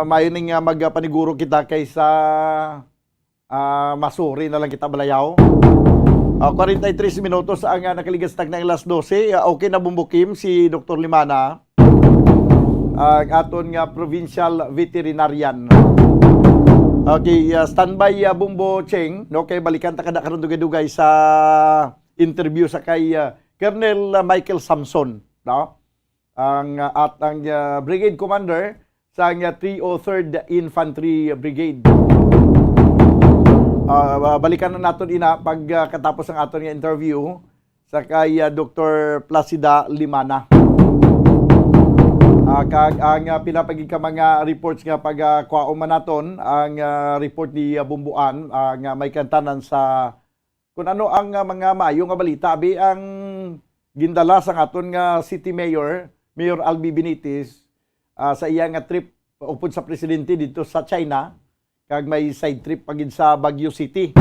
mayoning magpaniguro kita kaysa masuri na lang kita balayaw. 43 minutos ang nakaligas tag ng alas 12. Okay na bumbukim si Dr. Limana, ang aton nga provincial veterinarian. Okay, standby Bumbo Cheng, no, kay balikan ta kada karon dugay-dugay sa interview sa kay Colonel Michael Samson, no? Ang brigade commander sa 303rd Infantry Brigade. Balikan na natin ina pagkatapos ng aton nga interview sa kay Dr. Placida Limana. Kag ang pinapagig ka mga reports nga pag kuwaon man naton ang report ni Bumbuan nga may kantanan sa kung ano ang mga maayo nga balita abi ang gindala sa aton nga City Mayor Albi Benitez sa iya nga trip upod sa presidente dito sa China kag may side trip pagid sa Baguio City.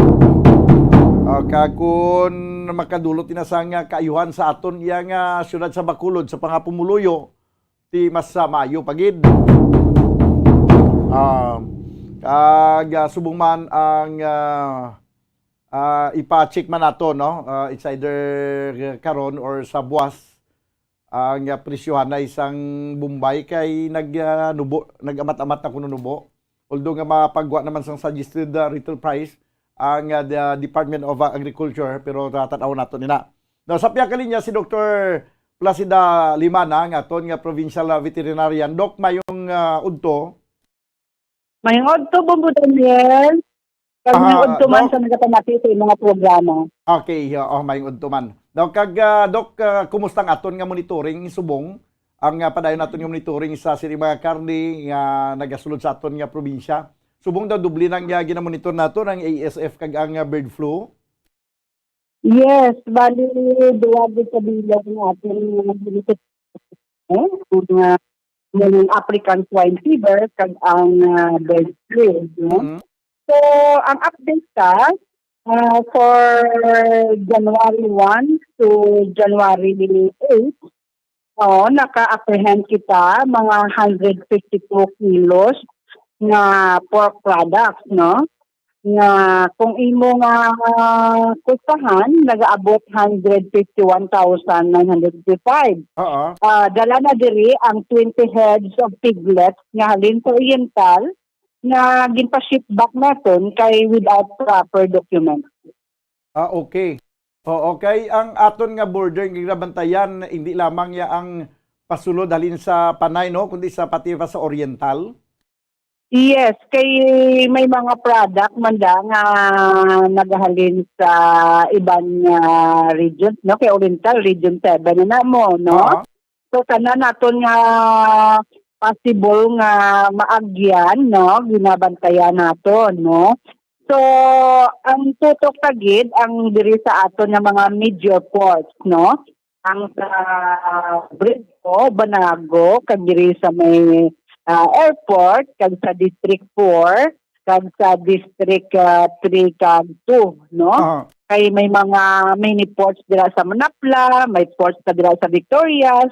Kag kun makadulot na sa nga kaayuhan sa aton iya nga syudad sa Bacolod sa pangapumuluyo ti mas maayo pagid. Kag subong man ang ipa-check man nato no, it's either karon or sa buwas ang presyohan na isang Bombay kay nagamat-amat na kuno nubo. Although nga mapagwa naman sang suggested retail price ang the Department of Agriculture pero tatanaw nato nina. Now sa piya kalinya si Dr. Placida Limana nga aton nga provincial veterinarian. Doc, mayong udto. Mayong udto Bombo Daniel. Kag mayong udto man sa nagatamati sa mga programa. Okay, mayong udto man. Now kag Doc, kumusta ang aton nga monitoring subong? Ang padayon naton nga monitoring sa sini mga karne nga nagasulod sa aton nga probinsya. Subong daw dubli nang ginamonitor nato ng ASF kag ang bird flu. Yes, bali duwag sa bilang ng ating yung African swine fever kag ang bird flu. So, ang update ka for January 1 to January 8, naka-apprehend kita mga 152 kilos na pork products, no? Nga kung imo nga kustahan, nag-aabot 151,955. Dala na diri ang 20 heads of piglets nga halin sa Oriental na ginpa-ship back naton kay without proper documents. Okay. Okay, ang aton nga border nga bantayan hindi lamang ya ang pasulod halin sa Panay no kundi sa pati pa sa Oriental. Yes, kay may mga product man da nga nagahalin sa ibang regions no kay Oriental Region 7 na mo no. So kana naton nga possible nga maagyan no ginabantayan naton no. So, ang tutok tagid ang diri sa ato ng mga major ports, no? Ang sa Brito, Banago, kag diri sa may airport, kag sa District 4, kag sa District 3, kag 2, no? Kay may mga mini ports dira sa Manapla, may ports pa dira sa Victorias,